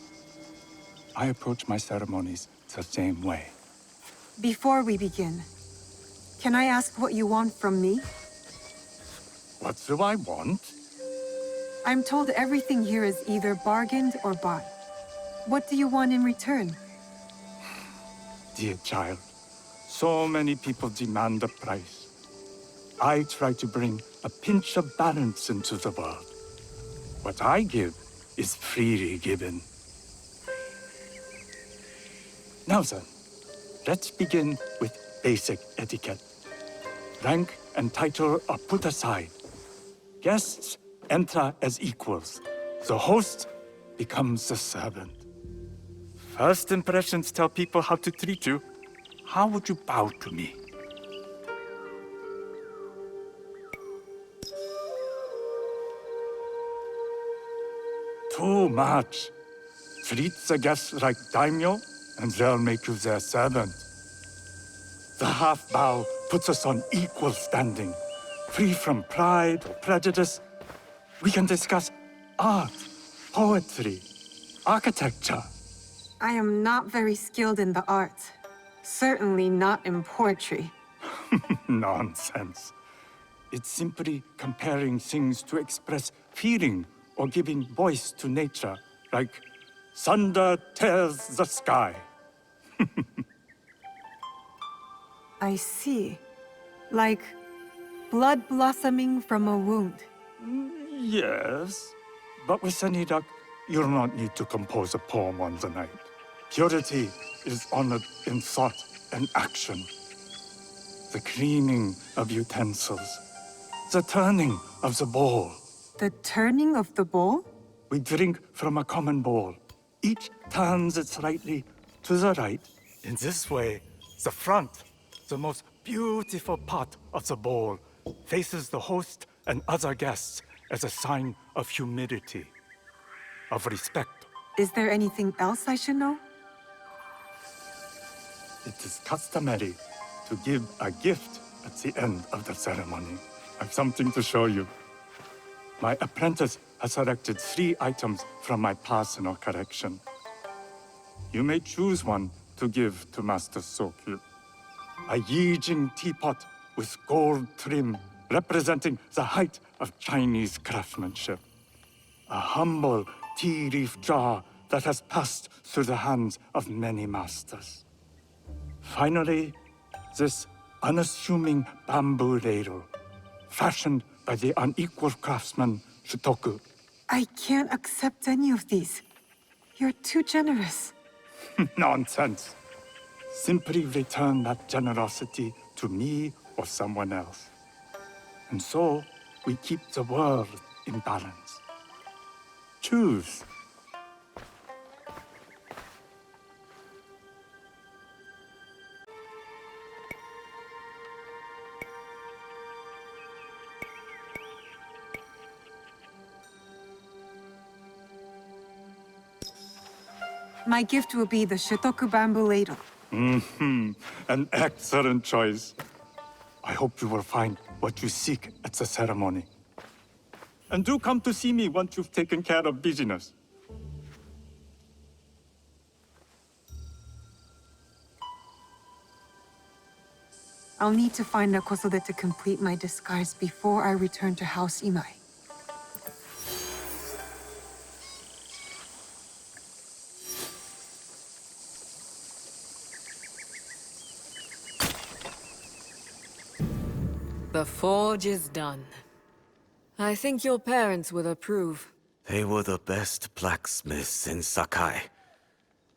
I approach my ceremonies the same way. Before we begin, can I ask what you want from me? What do I want? I'm told everything here is either bargained or bought. What do you want in return? Dear child, so many people demand a price. I try to bring a pinch of balance into the world. What I give is freely given. Now then, let's begin with basic etiquette. Rank and title are put aside. Guests enter as equals. The host becomes the servant. First impressions tell people how to treat you. How would you bow to me? Too much. Treat the guests like daimyo, and they'll make you their servant. The half bow puts us on equal standing, free from pride or prejudice. We can discuss art, poetry, architecture. I am not very skilled in the arts. Certainly not in poetry. Nonsense. It's simply comparing things to express feeling or giving voice to nature, like thunder tears the sky. I see. Like blood blossoming from a wound. Yes, but with any luck, you'll not need to compose a poem on the night. Purity is honored in thought and action. The cleaning of utensils, the turning of the bowl. The turning of the bowl? We drink from a common bowl. Each turns it slightly to the right. In this way, the front, the most beautiful part of the bowl, faces the host and other guests as a sign of humility, of respect. Is there anything else I should know? It is customary to give a gift at the end of the ceremony. I've something to show you. My apprentice has selected 3 items from my personal collection. You may choose one to give to Master Sokyu. A Yijing teapot with gold trim representing the height of Chinese craftsmanship. A humble tea leaf jar that has passed through the hands of many masters. Finally, this unassuming bamboo ladle, fashioned by the unequal craftsman Shutoku. I can't accept any of these. You're too generous. Nonsense. Simply return that generosity to me or someone else. And so, we keep the world in balance. Choose. My gift will be the Shitoku bamboo ladle. An excellent choice. I hope you will find what you seek at the ceremony. And do come to see me once you've taken care of business. I'll need to find a Kosode to complete my disguise before I return to House Imai. The forge is done. I think your parents will approve. They were the best blacksmiths in Sakai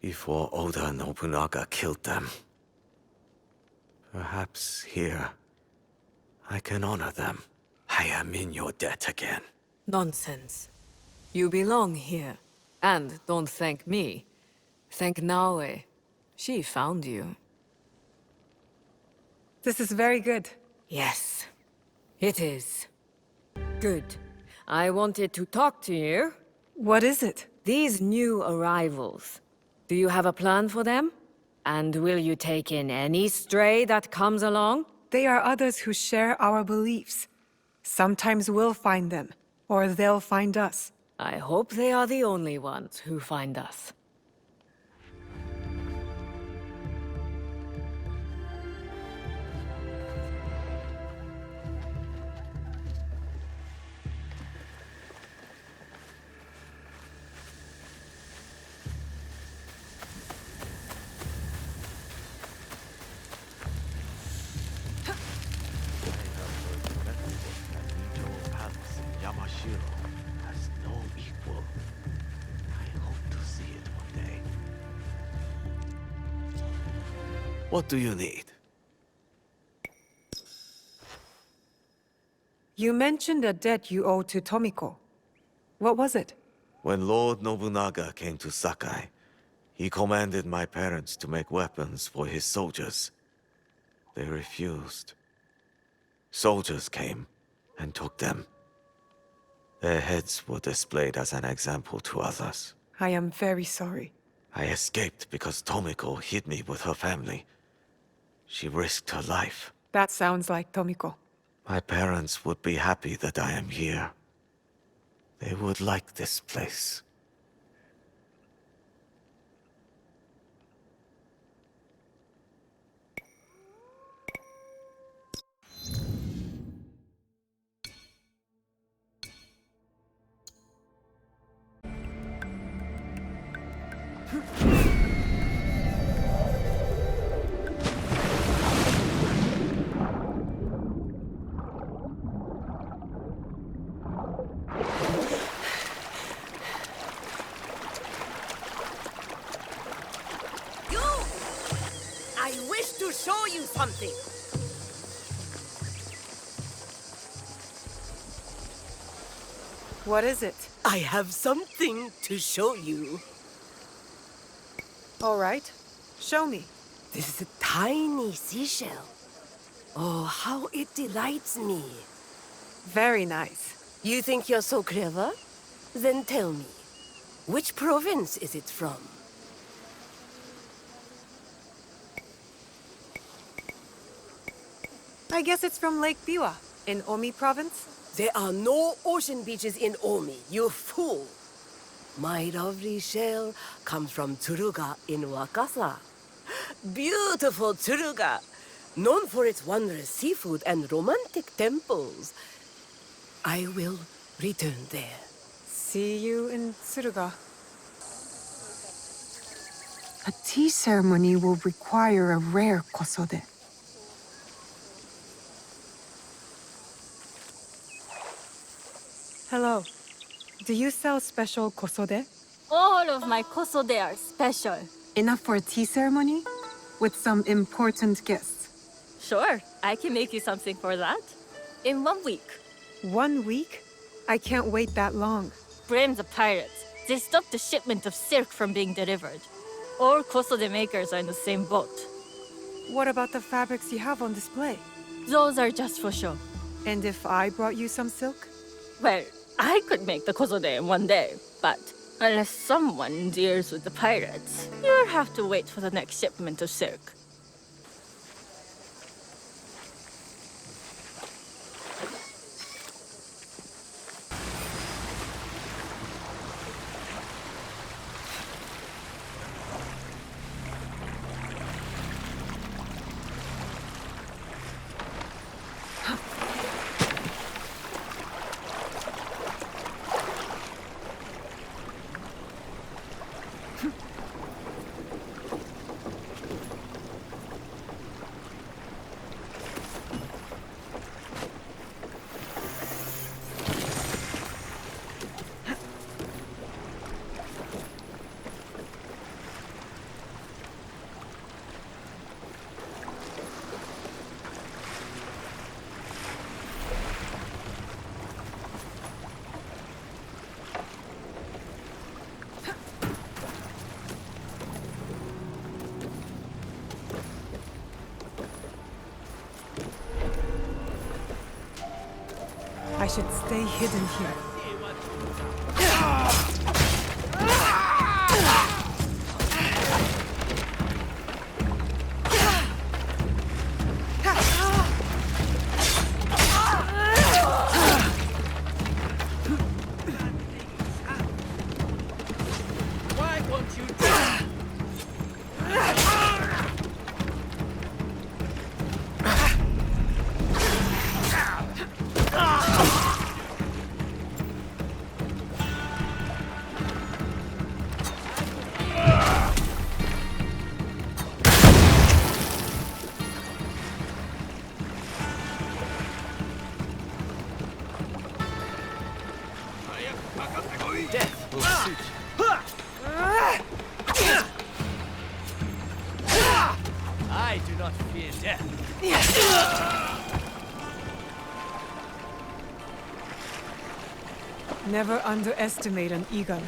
before Oda Nobunaga killed them. Perhaps here, I can honor them. I am in your debt again. Nonsense. You belong here. And don't thank me. Thank Naoe. She found you. This is very good. Yes, it is. Good. I wanted to talk to you. What is it? These new arrivals. Do you have a plan for them? And will you take in any stray that comes along? They are others who share our beliefs. Sometimes we'll find them, or they'll find us. I hope they are the only ones who find us. Has no equal. I hope to see it one day. What do you need? You mentioned a debt you owe to Tomiko. What was it? When Lord Nobunaga came to Sakai, he commanded my parents to make weapons for his soldiers. They refused. Soldiers came and took them. Their heads were displayed as an example to others. I am very sorry. I escaped because Tomiko hid me with her family. She risked her life. That sounds like Tomiko. My parents would be happy that I am here. They would like this place. I wish to show you something. What is it? I have something to show you. All right. Show me. This is a tiny seashell. Oh, how it delights me. Very nice. You think you're so clever? Then tell me, which province is it from? I guess it's from Lake Biwa, in Omi province. There are no ocean beaches in Omi, you fool. My lovely shell comes from Tsuruga in Wakasa. Beautiful Tsuruga, known for its wondrous seafood and romantic temples. I will return there. See you in Tsuruga. A tea ceremony will require a rare kosode. Hello. Do you sell special kosode? All of my kosode are special. Enough for a tea ceremony? With some important guests? Sure, I can make you something for that. In 1 week. 1 week? I can't wait that long. Blame the pirates. They stopped the shipment of silk from being delivered. All kosode makers are in the same boat. What about the fabrics you have on display? Those are just for show. And if I brought you some silk? Well, I could make the kosode in 1 day, but unless someone deals with the pirates, you'll have to wait for the next shipment of silk. I should stay hidden here. Why won't you Death will suit you. I do not fear death. Never underestimate an eagle.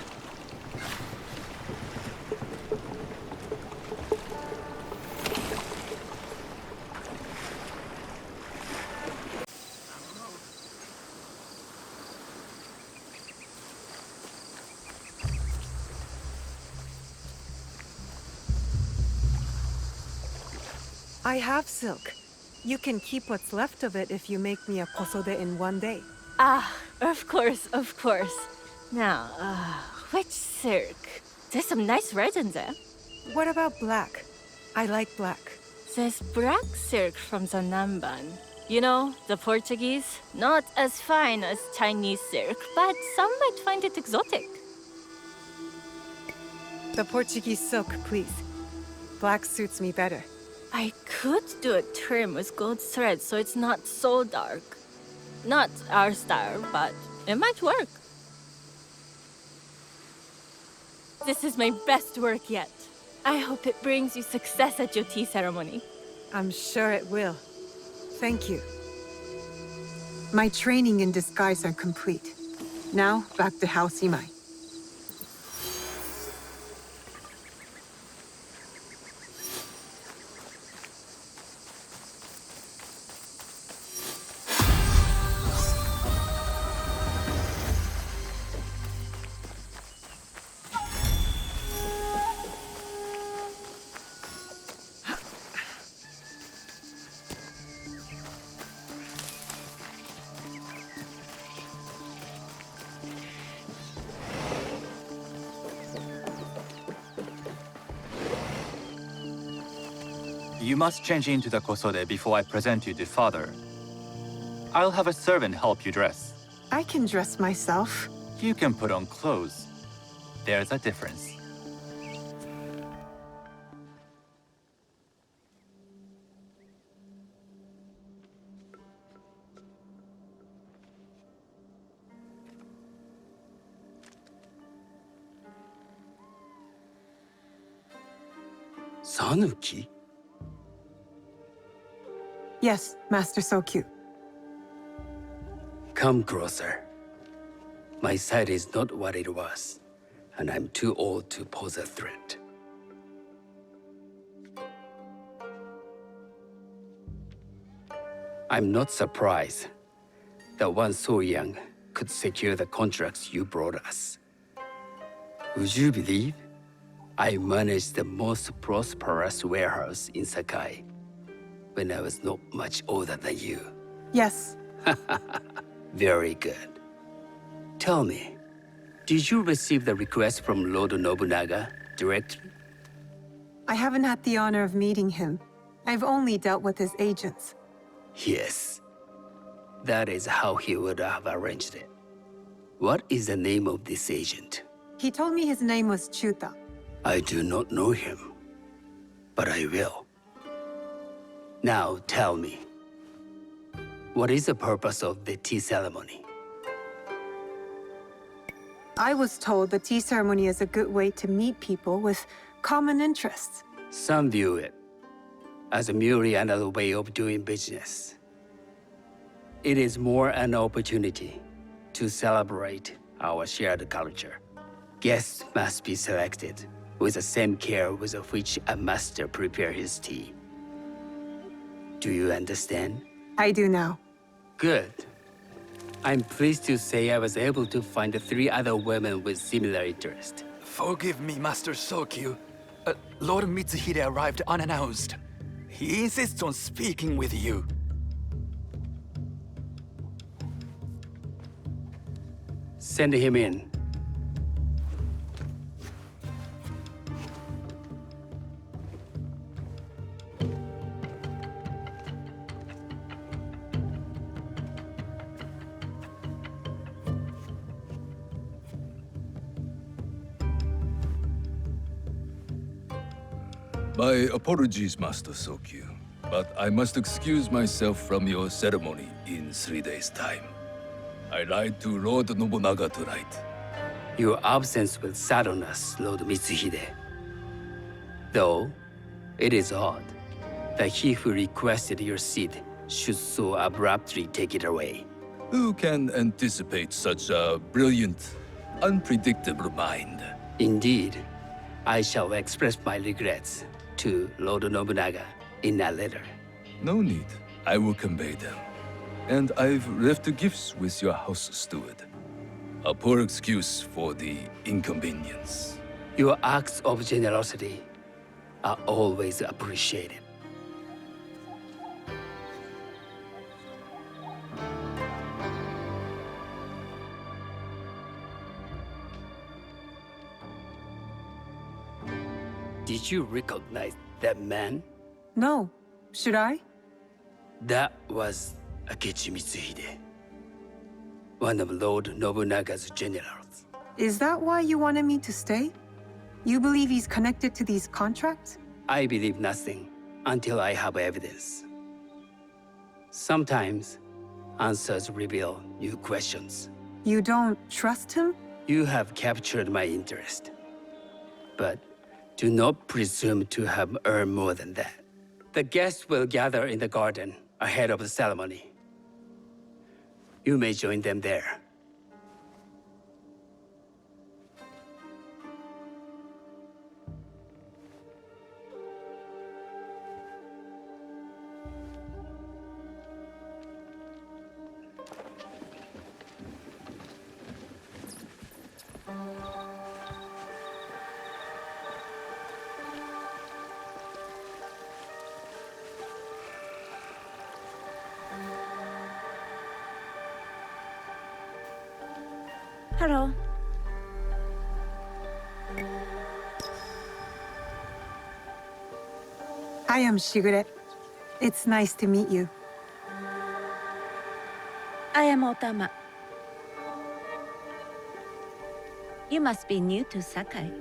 I have silk. You can keep what's left of it if you make me a kosode in 1 day. Ah, of course, of course. Now, which silk? There's some nice red in there. What about black? I like black. There's black silk from the Namban. You know, the Portuguese. Not as fine as Chinese silk, but some might find it exotic. The Portuguese silk, please. Black suits me better. I could do a trim with gold thread so it's not so dark. Not our style, but it might work. This is my best work yet. I hope it brings you success at your tea ceremony. I'm sure it will. Thank you. My training in disguise are complete. Now, back to House Imai. You must change into the kosode before I present you to father. I'll have a servant help you dress. I can dress myself. You can put on clothes. There's a difference. Sanuki? Yes, Master Sokyu. Come closer. My sight is not what it was, and I'm too old to pose a threat. I'm not surprised that one so young could secure the contracts you brought us. Would you believe I managed the most prosperous warehouse in Sakai when I was not much older than you? Yes. Very good. Tell me, did you receive the request from Lord Nobunaga directly? I haven't had the honor of meeting him. I've only dealt with his agents. Yes. That is how he would have arranged it. What is the name of this agent? He told me his name was Chuta. I do not know him, but I will. Now tell me, what is the purpose of the tea ceremony? I was told the tea ceremony is a good way to meet people with common interests. Some view it as merely another way of doing business. It is more an opportunity to celebrate our shared culture. Guests must be selected with the same care with which a master prepares his tea. Do you understand? I do now. Good. I'm pleased to say I was able to find 3 other women with similar interest. Forgive me, Master Sokyu. Lord Mitsuhide arrived unannounced. He insists on speaking with you. Send him in. My apologies, Master Sokyu, but I must excuse myself from your ceremony in 3 days' time. I lied to Lord Nobunaga tonight. Your absence will sadden us, Lord Mitsuhide. Though, it is odd that he who requested your seat should so abruptly take it away. Who can anticipate such a brilliant, unpredictable mind? Indeed, I shall express my regrets to Lord Nobunaga in a letter. No need. I will convey them. And I've left the gifts with your house steward. A poor excuse for the inconvenience. Your acts of generosity are always appreciated. Did you recognize that man? No. Should I? That was Akechi Mitsuhide, one of Lord Nobunaga's generals. Is that why you wanted me to stay? You believe he's connected to these contracts? I believe nothing until I have evidence. Sometimes, answers reveal new questions. You don't trust him? You have captured my interest. But do not presume to have earned more than that. The guests will gather in the garden ahead of the ceremony. You may join them there. Hello. I am Shigure. It's nice to meet you. I am Otama. You must be new to Sakai.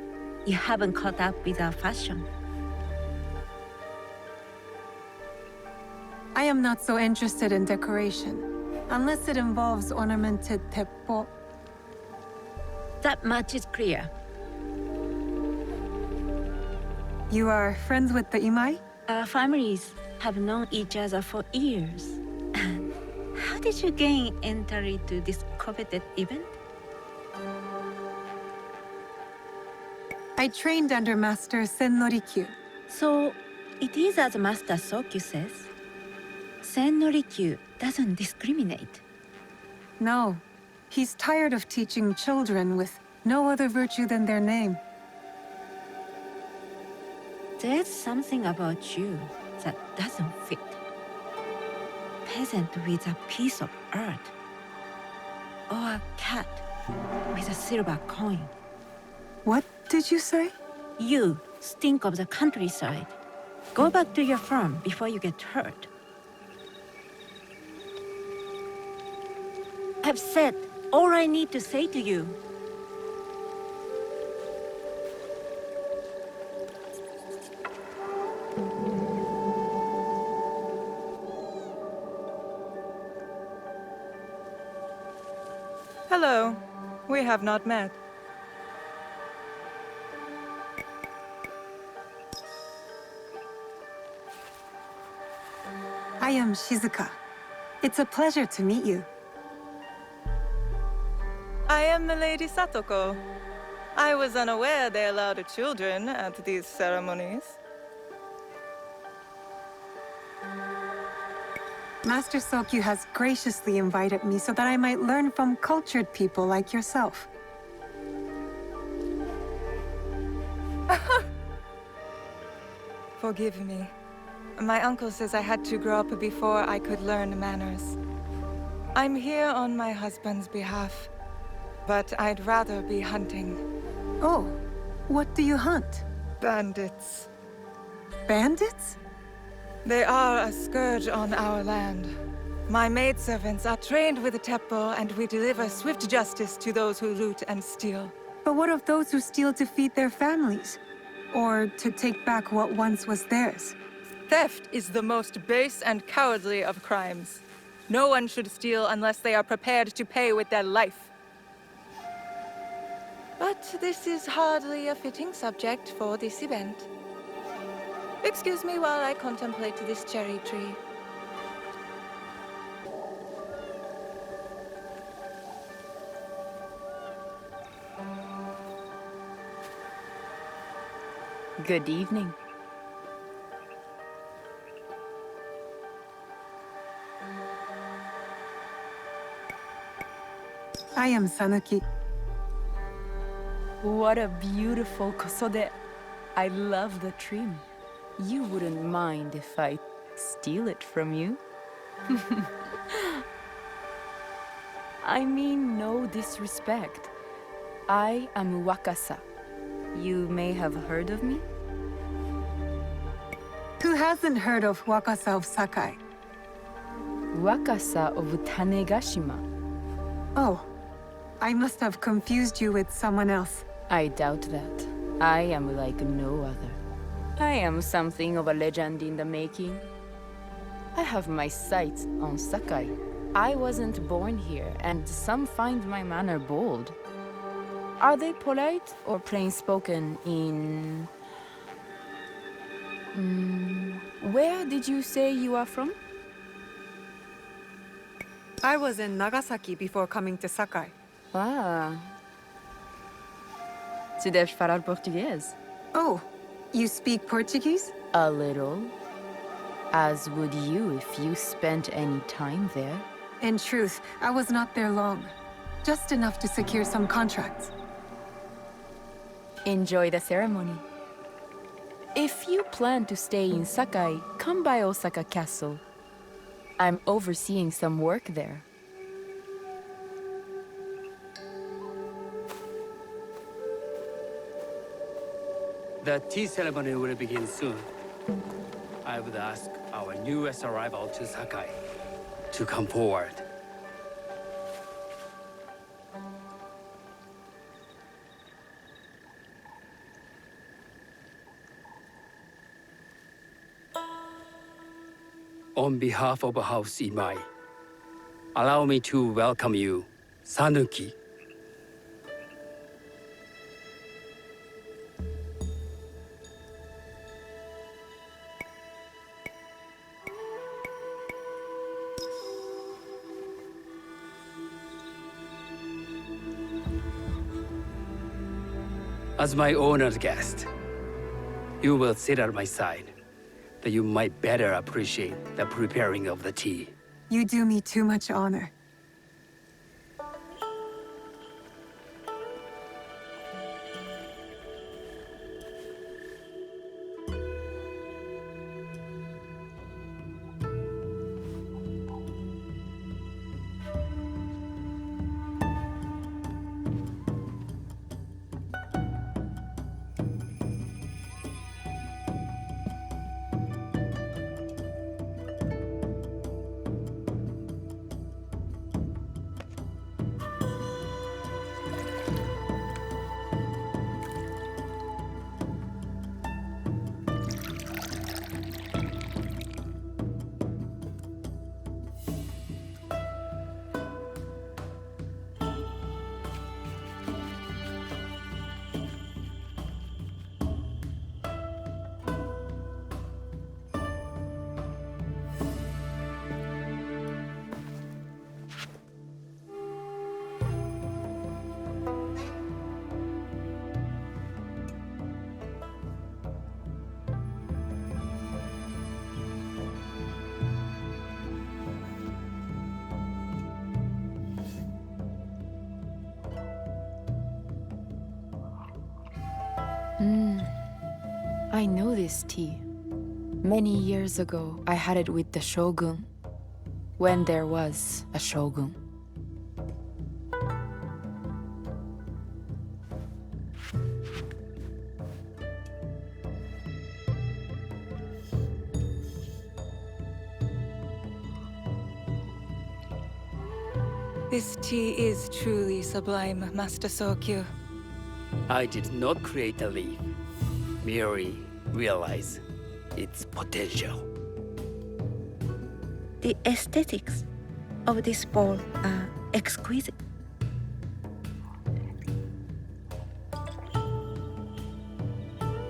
You haven't caught up with our fashion. I am not so interested in decoration, unless it involves ornamented teppo. That much is clear. You are friends with the Imai? Our families have known each other for years. How did you gain entry to this coveted event? I trained under Master Sennorikyu. So, it is as Master Sokyu says. Sennorikyu doesn't discriminate. No. He's tired of teaching children with no other virtue than their name. There's something about you that doesn't fit. Peasant with a piece of earth. Or a cat with a silver coin. What did you say? You stink of the countryside. Go back to your farm before you get hurt. I've said all I need to say to you. Hello. We have not met. I am Shizuka. It's a pleasure to meet you. I am Milady Satoko. I was unaware they allowed children at these ceremonies. Master Sokyu has graciously invited me so that I might learn from cultured people like yourself. Forgive me. My uncle says I had to grow up before I could learn manners. I'm here on my husband's behalf, but I'd rather be hunting. Oh, what do you hunt? Bandits. Bandits? They are a scourge on our land. My maidservants are trained with the Teppo, and we deliver swift justice to those who loot and steal. But what of those who steal to feed their families? Or to take back what once was theirs? Theft is the most base and cowardly of crimes. No one should steal unless they are prepared to pay with their life. But this is hardly a fitting subject for this event. Excuse me while I contemplate this cherry tree. Good evening. I am Sanuki. What a beautiful kosode. I love the trim. You wouldn't mind if I steal it from you? I mean no disrespect. I am Wakasa. You may have heard of me? Who hasn't heard of Wakasa of Sakai? Wakasa of Tanegashima. Oh, I must have confused you with someone else. I doubt that. I am like no other. I am something of a legend in the making. I have my sights on Sakai. I wasn't born here, and some find my manner bold. Are they polite or plain-spoken in... where did you say you are from? I was in Nagasaki before coming to Sakai. Ah. Tu deves falar português. Oh, you speak Portuguese? A little. As would you if you spent any time there. In truth, I was not there long. Just enough to secure some contracts. Enjoy the ceremony. If you plan to stay in Sakai, come by Osaka Castle. I'm overseeing some work there. The tea ceremony will begin soon. I would ask our newest arrival to Sakai to come forward. On behalf of House Imai, allow me to welcome you, Sanuki. As my honored guest, you will sit at my side, that you might better appreciate the preparing of the tea. You do me too much honor. I know this tea. Many years ago, I had it with the Shogun, when there was a Shogun. This tea is truly sublime, Master Sokyu. I did not create a leaf, merely realize its potential. The aesthetics of this bowl are exquisite.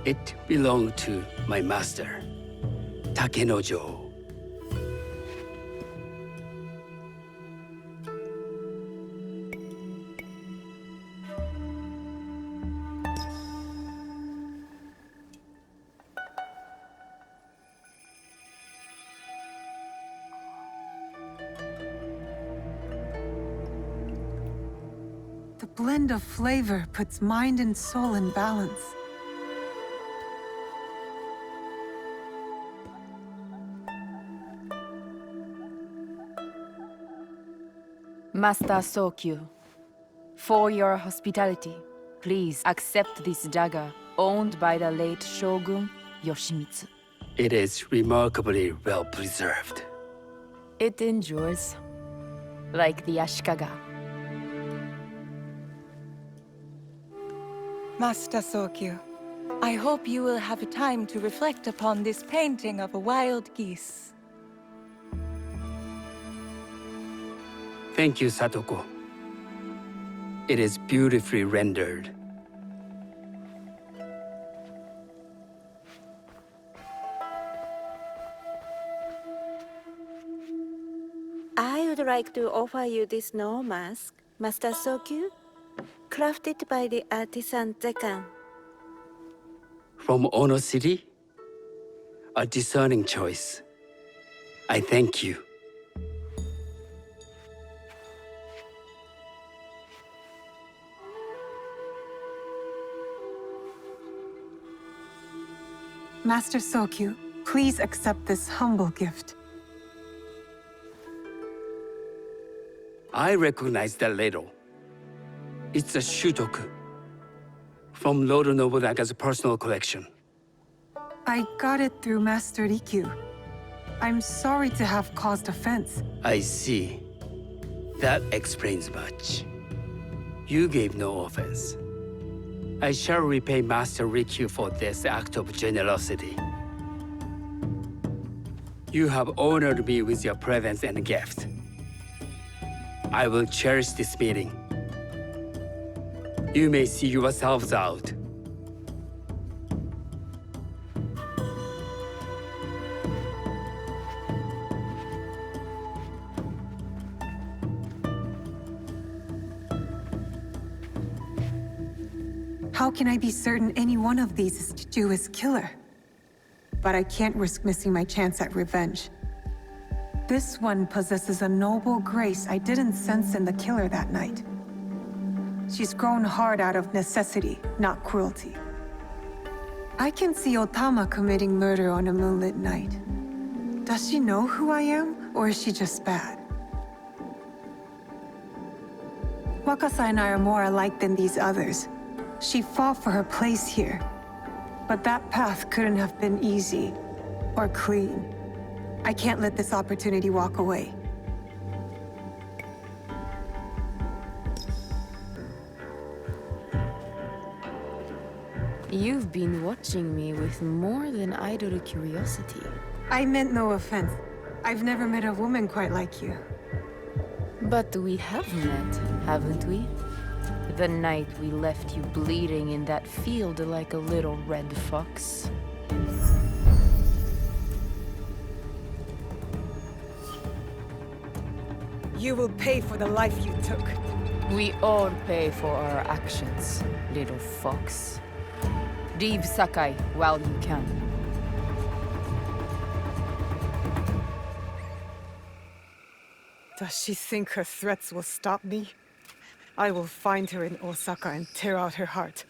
It belonged to my master, Gennojo. The blend of flavor puts mind and soul in balance. Master Sokyu, for your hospitality, please accept this dagger owned by the late Shogun Yoshimitsu. It is remarkably well preserved. It endures, like the Ashikaga. Master Sokyu, I hope you will have time to reflect upon this painting of a wild geese. Thank you, Satoko. It is beautifully rendered. I would like to offer you this snow mask, Master Sokyu, crafted by the artisan Zekan. From Ono City? A discerning choice. I thank you. Master Sokyu, please accept this humble gift. I recognize that ladle. It's a shutoku from Lord Nobunaga's personal collection. I got it through Master Rikyu. I'm sorry to have caused offense. I see. That explains much. You gave no offense. I shall repay Master Rikyu for this act of generosity. You have honored me with your presence and gift. I will cherish this meeting. You may see yourselves out. How can I be certain any one of these is Tsuju's killer? But I can't risk missing my chance at revenge. This one possesses a noble grace I didn't sense in the killer that night. She's grown hard out of necessity, not cruelty. I can see Otama committing murder on a moonlit night. Does she know who I am, or is she just bad? Wakasa and I are more alike than these others. She fought for her place here. But that path couldn't have been easy, or clean. I can't let this opportunity walk away. You've been watching me with more than idle curiosity. I meant no offense. I've never met a woman quite like you. But we have met, haven't we? The night we left you bleeding in that field like a little red fox. You will pay for the life you took. We all pay for our actions, little fox. Leave Sakai while you can. Does she think her threats will stop me? I will find her in Osaka and tear out her heart.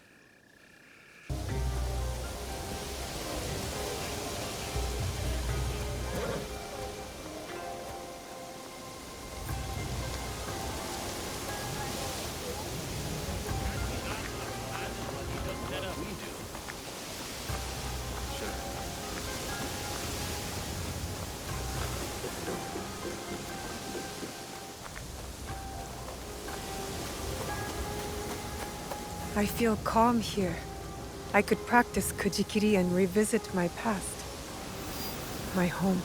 I feel calm here. I could practice Kujikiri and revisit my past. My home.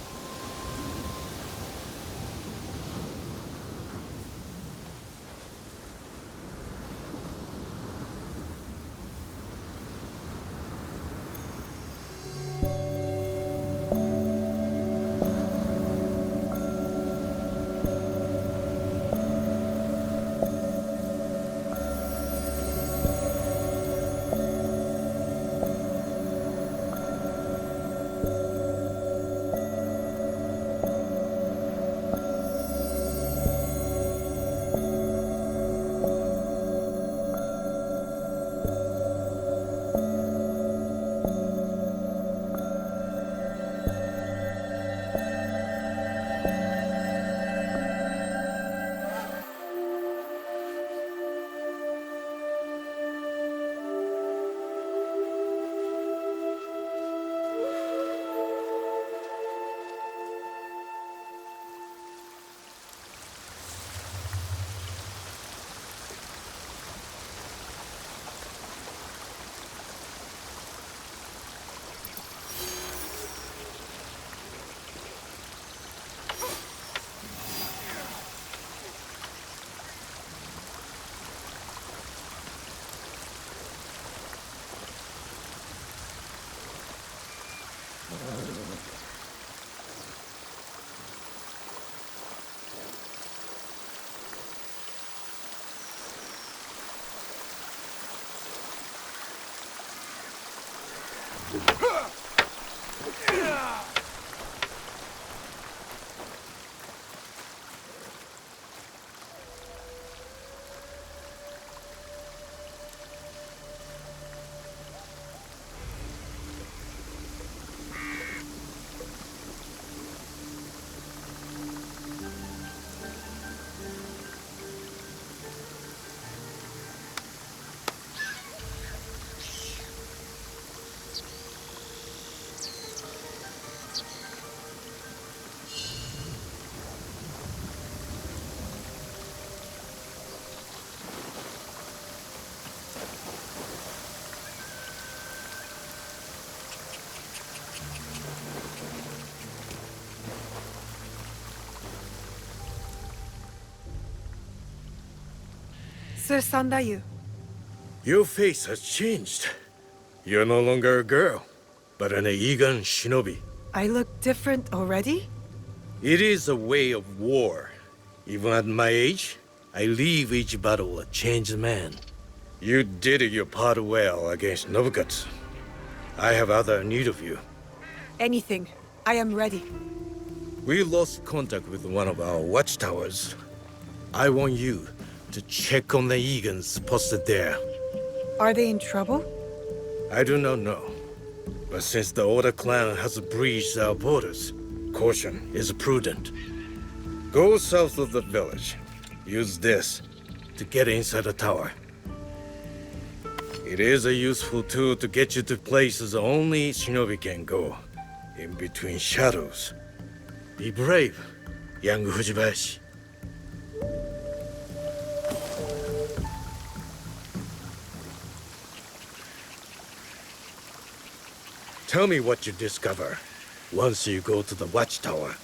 Sir Sandayu. Your face has changed. You're no longer a girl, but an Eigan shinobi. I look different already? It is a way of war. Even at my age, I leave each battle a changed man. You did your part well against Nobukatsu. I have other need of you. Anything. I am ready. We lost contact with one of our watchtowers. I want you to check on the Eagons posted there. Are they in trouble? I do not know. But since the Oda clan has breached our borders, caution is prudent. Go south of the village. Use this to get inside the tower. It is a useful tool to get you to places only Shinobi can go. In between shadows. Be brave, young Fujibayashi. Tell me what you discover once you go to the watchtower.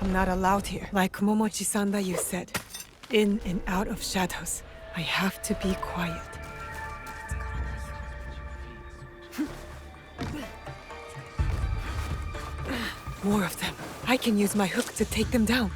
I'm not allowed here. Like Momochi-san you said. In and out of shadows. I have to be quiet. More of them. I can use my hook to take them down.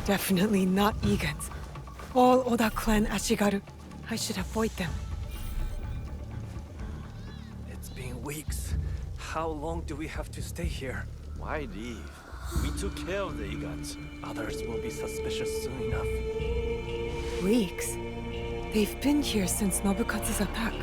Definitely not Egan's. All Oda clan Ashigaru. I should avoid them. It's been weeks. How long do we have to stay here? Why leave? We took care of the Igans. Others will be suspicious soon enough. Weeks? They've been here since Nobukatsu's attack.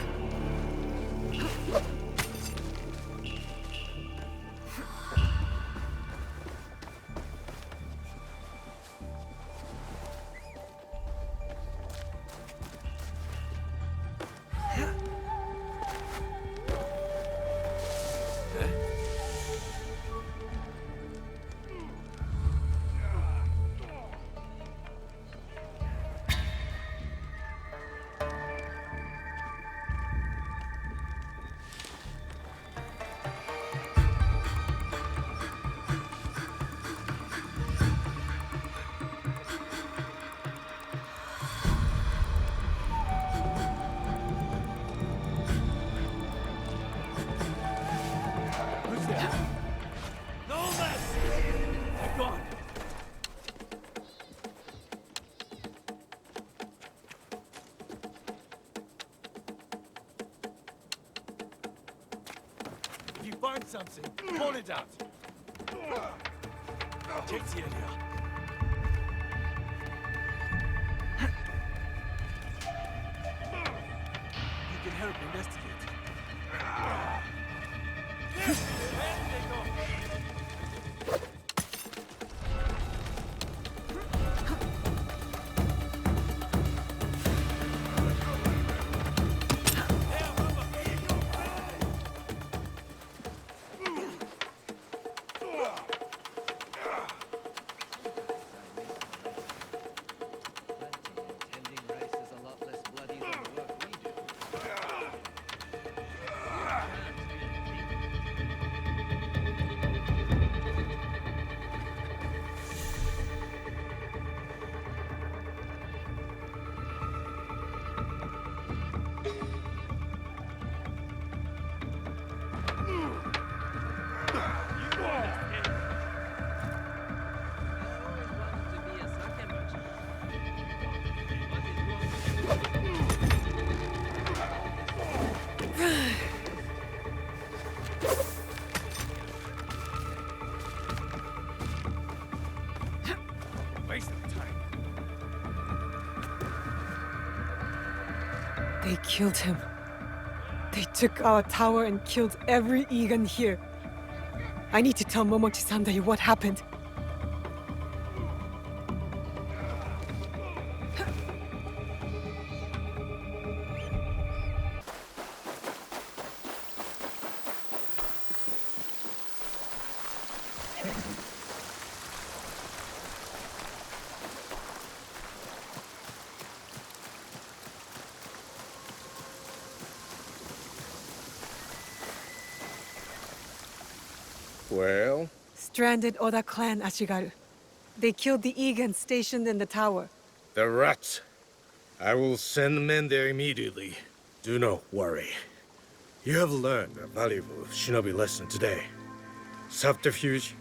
Find something. Pull it out. Check the area. You can help investigate. They killed him. They took our tower and killed every Egan here. I need to tell Momochi-Sandai what happened. Well? Stranded Oda clan, Ashigaru. They killed the Egan stationed in the tower. The rats. I will send men there immediately. Do not worry. You have learned a valuable shinobi lesson today. Subterfuge,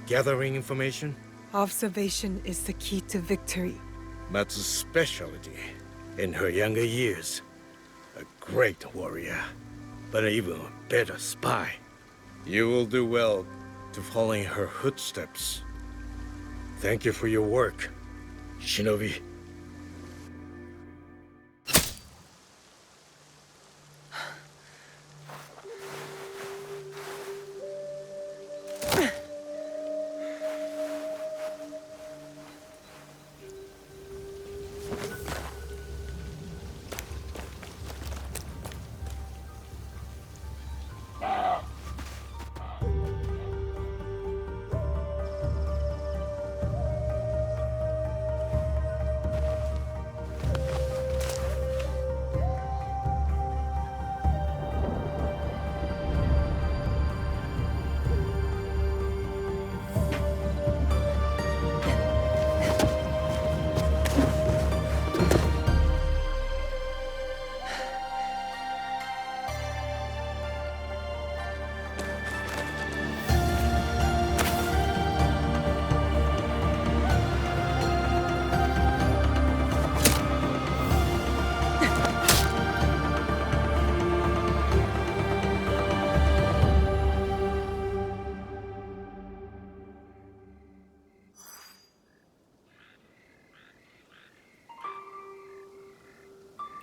gathering information. Observation is the key to victory. Matsu's specialty in her younger years. A great warrior, but an even better spy. You will do well to follow in her footsteps. Thank you for your work, Shinobi.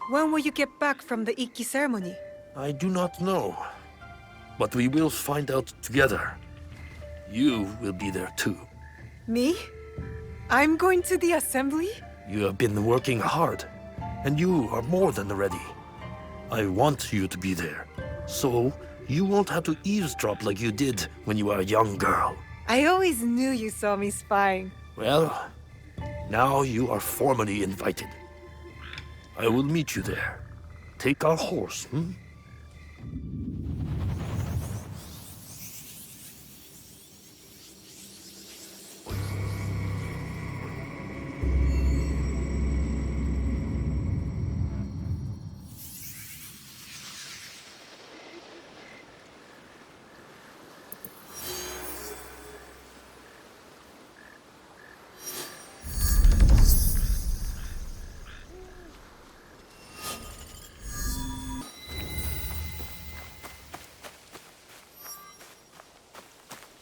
When will you get back from the Ikki ceremony? I do not know. But we will find out together. You will be there too. Me? I'm going to the assembly? You have been working hard, and you are more than ready. I want you to be there, so you won't have to eavesdrop like you did when you were a young girl. I always knew you saw me spying. Well, now you are formally invited. I will meet you there. Take our horse, hmm?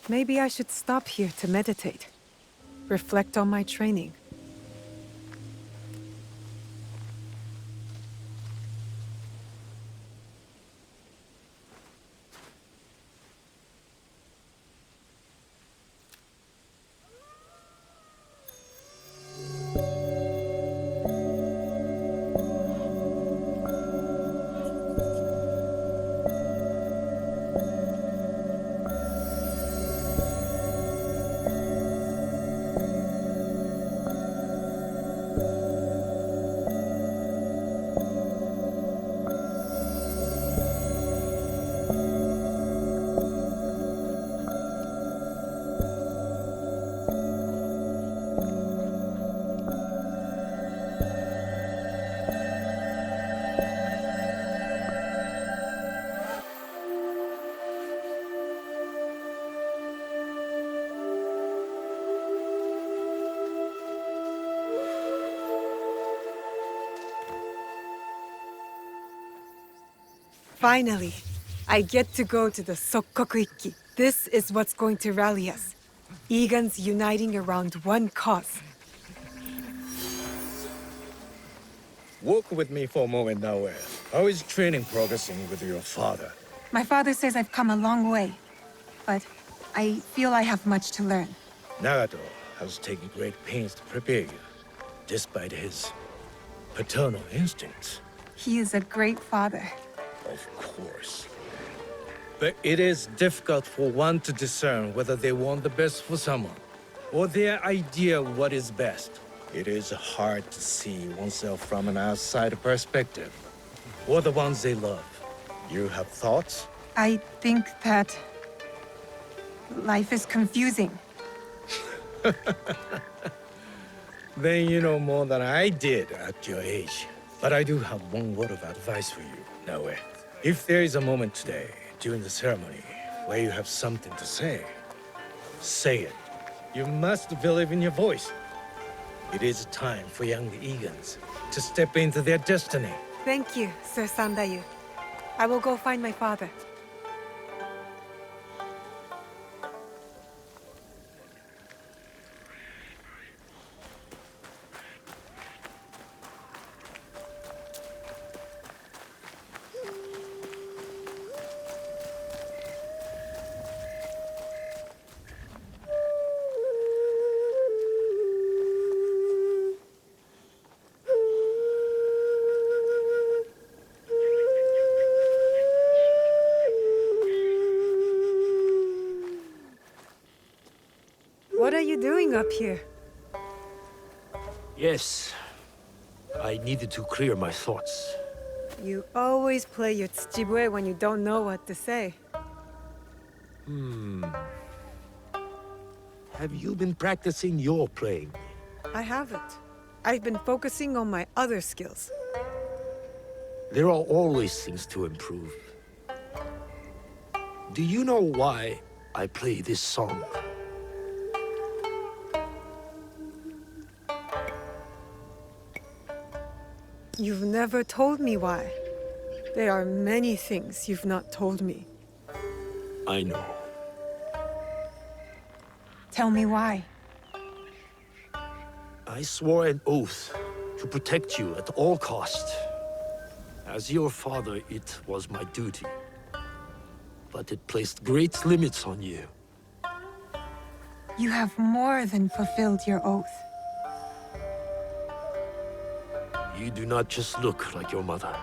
Maybe I should stop here to meditate. Reflect on my training. Finally, I get to go to the Sokkoku-iki. This is what's going to rally us. Egan's uniting around one cause. Walk with me for a moment, Naoe. How is training progressing with your father? My father says I've come a long way, but I feel I have much to learn. Nagato has taken great pains to prepare you, despite his paternal instincts. He is a great father. Of course. But it is difficult for one to discern whether they want the best for someone, or their idea of what is best. It is hard to see oneself from an outside perspective, or the ones they love. You have thoughts? I think that life is confusing. Then you know more than I did at your age. But I do have one word of advice for you, Naoe. If there is a moment today, during the ceremony, where you have something to say, say it. You must believe in your voice. It is time for young Egans to step into their destiny. Thank you, Sir Sandayu. I will go find my father. What are you doing up here? Yes. I needed to clear my thoughts. You always play your tsuchibue when you don't know what to say. Have you been practicing your playing? I haven't. I've been focusing on my other skills. There are always things to improve. Do you know why I play this song? You've never told me why. There are many things you've not told me. I know. Tell me why. I swore an oath to protect you at all costs. As your father, it was my duty. But it placed great limits on you. You have more than fulfilled your oath. You do not just look like your mother.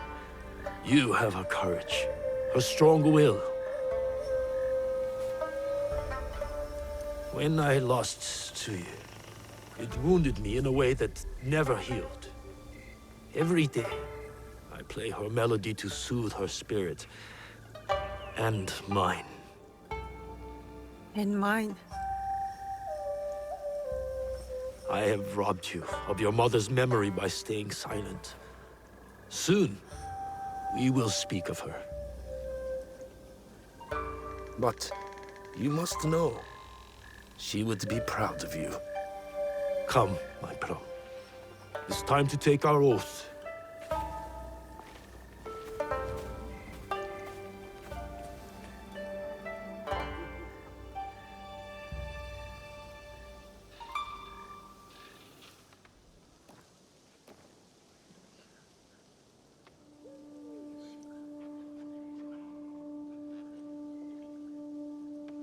You have her courage, her strong will. When I lost Tsuyu, it wounded me in a way that never healed. Every day, I play her melody to soothe her spirit. And mine. And mine. I have robbed you of your mother's memory by staying silent. Soon, we will speak of her. But you must know, she would be proud of you. Come, my pro. It's time to take our oath.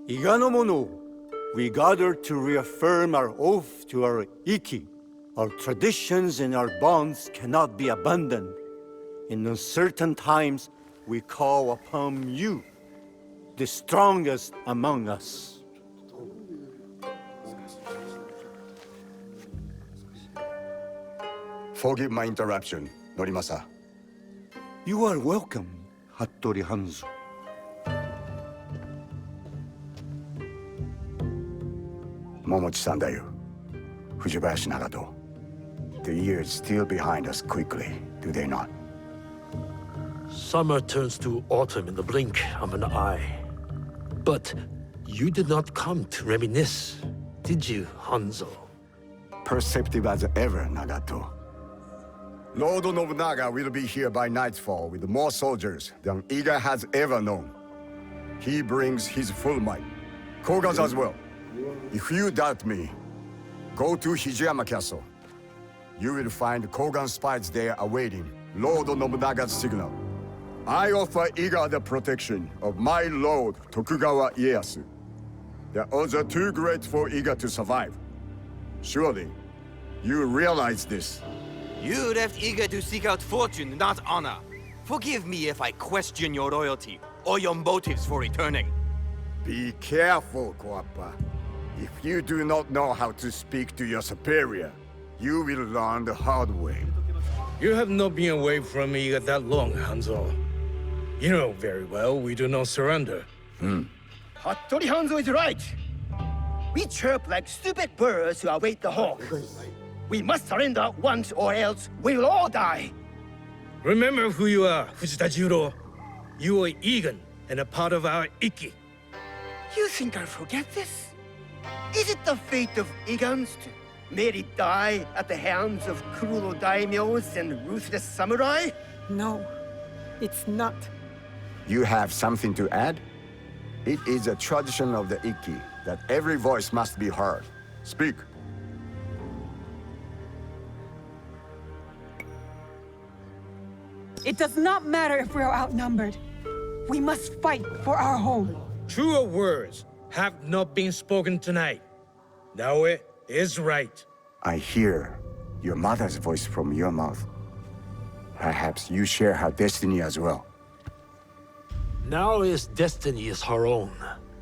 Iga no mono, we gather to reaffirm our oath to our Iki. Our traditions and our bonds cannot be abandoned. In uncertain times, we call upon you, the strongest among us. Forgive my interruption, Norimasa. You are welcome, Hattori Hanzo. Momochi-san da yo. Fujibayashi Naoe. The years steal behind us quickly, do they not? Summer turns to autumn in the blink of an eye. But you did not come to reminisce, did you, Hanzo? Perceptive as ever, Nagato. Lord Nobunaga will be here by nightfall with more soldiers than Iga has ever known. He brings his full might. Koga's as well. If you doubt me, go to Hijiyama Castle. You will find Kogan spies there awaiting Lord Nobunaga's signal. I offer Iga the protection of my lord Tokugawa Ieyasu. The odds are too great for Iga to survive. Surely, you realize this. You left Iga to seek out fortune, not honor. Forgive me if I question your loyalty or your motives for returning. Be careful, Koappa. If you do not know how to speak to your superior, you will learn the hard way. You have not been away from Iga that long, Hanzo. You know very well we do not surrender. Hattori Hanzo is right. We chirp like stupid birds who await the hawk. We must surrender once or else we will all die. Remember who you are, Fujitajiro. You are Egan and a part of our Iki. You think I'll forget this? Is it the fate of Igans to merely die at the hands of cruel daimyos and ruthless samurai? No, it's not. You have something to add? It is a tradition of the Iki that every voice must be heard. Speak. It does not matter if we're outnumbered. We must fight for our home. Truer words have not been spoken tonight. Naoe is right. I hear your mother's voice from your mouth. Perhaps you share her destiny as well. Naoe's destiny is her own.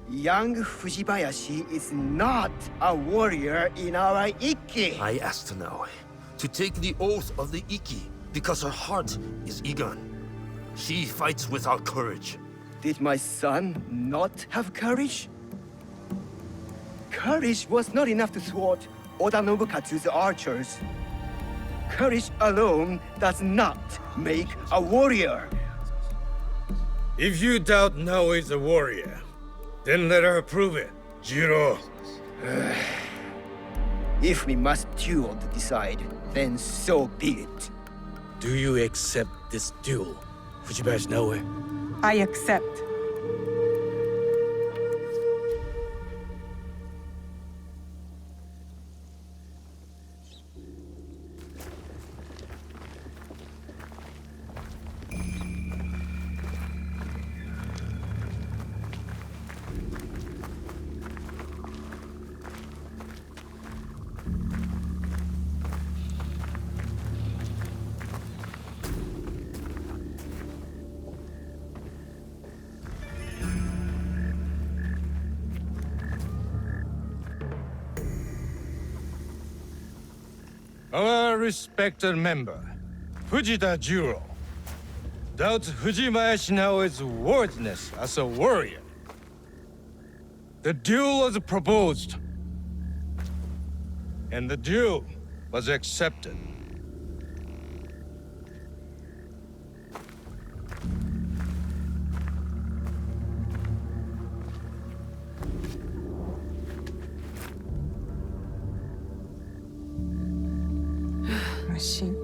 Young Fujibayashi is not a warrior in our Iki. I asked Naoe to take the oath of the Iki because her heart is Igan. She fights without courage. Did my son not have courage? Courage was not enough to thwart Oda Nobukatsu's archers. Courage alone does not make a warrior. If you doubt Naoe is a warrior, then let her prove it, Jiro. If we must duel to decide, then so be it. Do you accept this duel, Fujibayashi Naoe? I accept. Our respected member, Fujitajiro, doubts Fujibayashi Naoe's worthiness as a warrior. The duel was proposed, and the duel was accepted. Machine.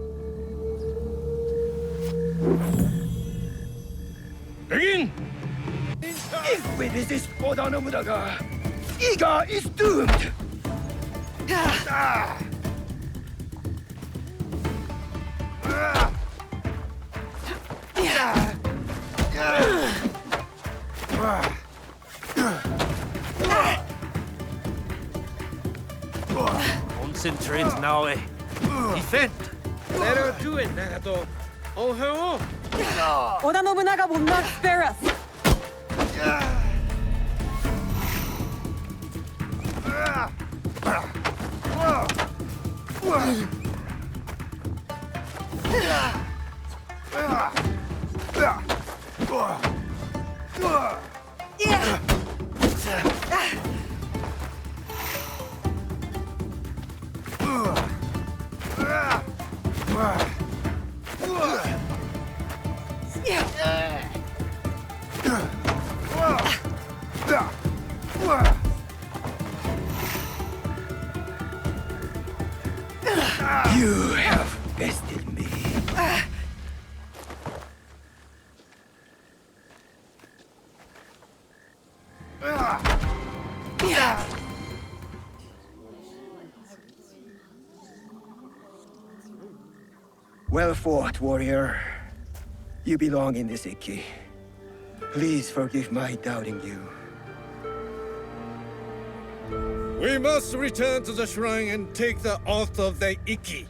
Begin! If we resist Oda Nobunaga, Iga is doomed! Concentrate, Naoe. Defend. Let her do it, Nagato. On her own. Oda Nobunaga will not spare us! You have bested me. Well fought, warrior. You belong in this Ikki. Please forgive my doubting you. We must return to the shrine and take the oath of the Ikki.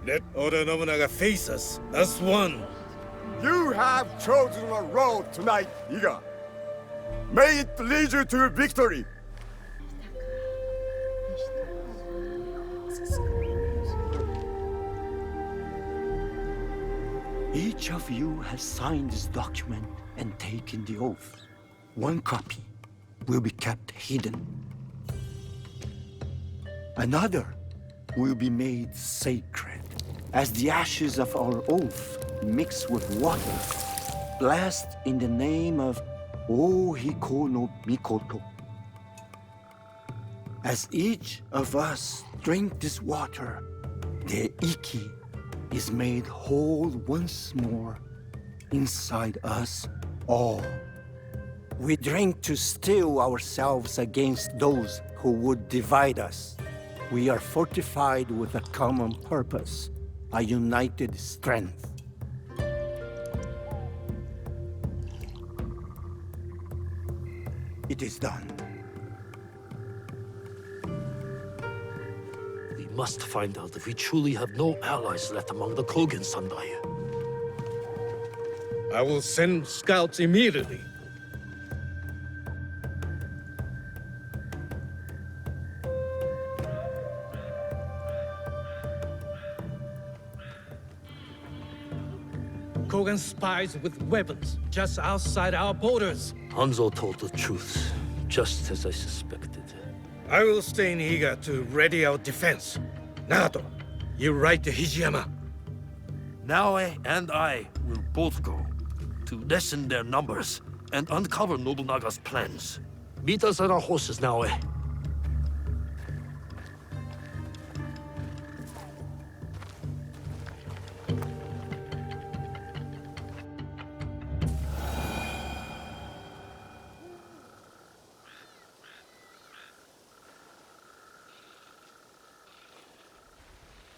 Let Oda Nobunaga face us as one. You have chosen a road tonight, Iga. May it lead you to victory. Each of you has signed this document and taken the oath. One copy will be kept hidden. Another will be made sacred. As the ashes of our oath mixed with water, blessed in the name of Ohiko no Mikoto. As each of us drink this water, the Ikki is made whole once more inside us all. We drink to steel ourselves against those who would divide us. We are fortified with a common purpose, a united strength. It is done. We must find out if we truly have no allies left among the Kogen Sandai. I will send scouts immediately. Kogan spies with weapons just outside our borders. Hanzo told the truth, just as I suspected. I will stay in Higa to ready our defense. Nagato, you ride to Hijiyama. Naoe and I will both go to lessen their numbers and uncover Nobunaga's plans. Meet us at our horses, Naoe.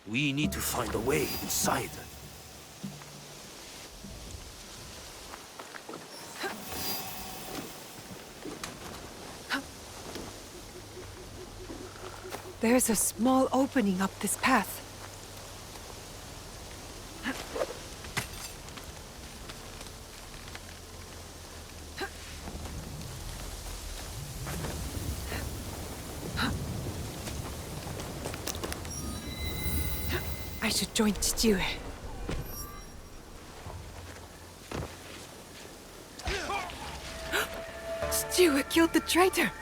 We need to find a way inside. There's a small opening up this path. I should join Tsuyu. Tsuyu killed the traitor!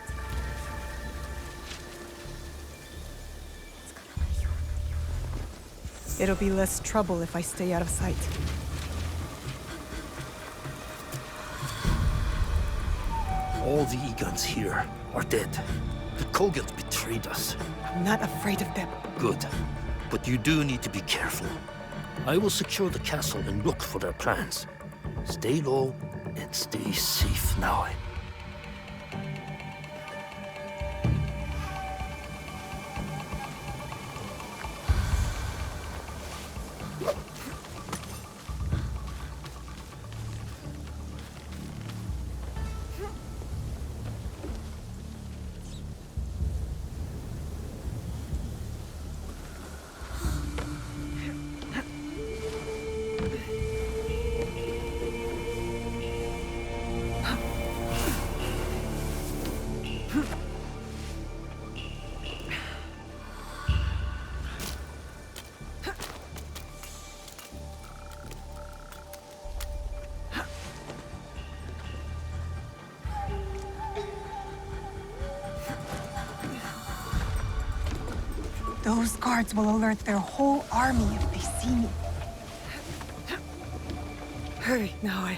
It'll be less trouble if I stay out of sight. All the Egons here are dead. The Kogans betrayed us. I'm not afraid of them. Good. But you do need to be careful. I will secure the castle and look for their plans. Stay low and stay safe now. Those guards will alert their whole army if they see me. Hurry, Naoe.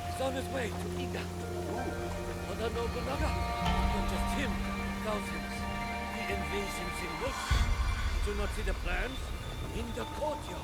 He's on his way to Iga. Oda Nobunaga. Not just him, thousands. The invasion's in motion. Do not see the plans? In the courtyard.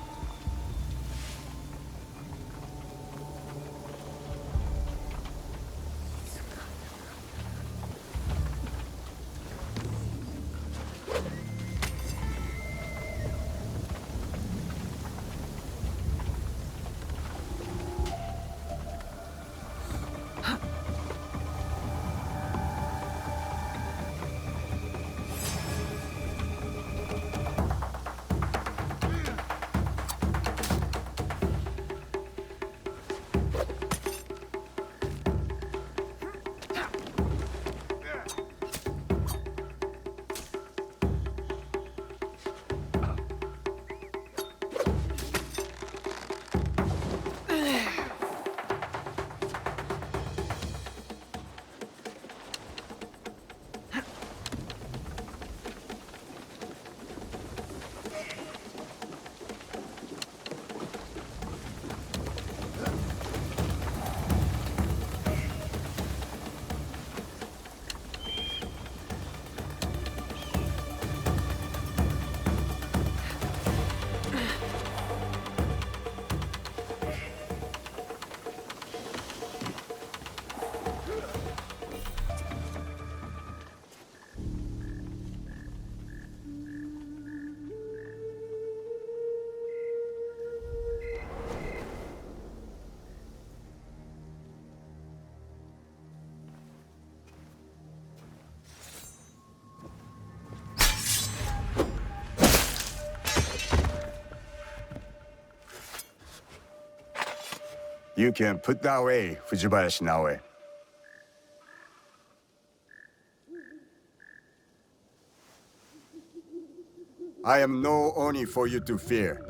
You can put that away, Fujibayashi Naoe. I am no Oni for you to fear.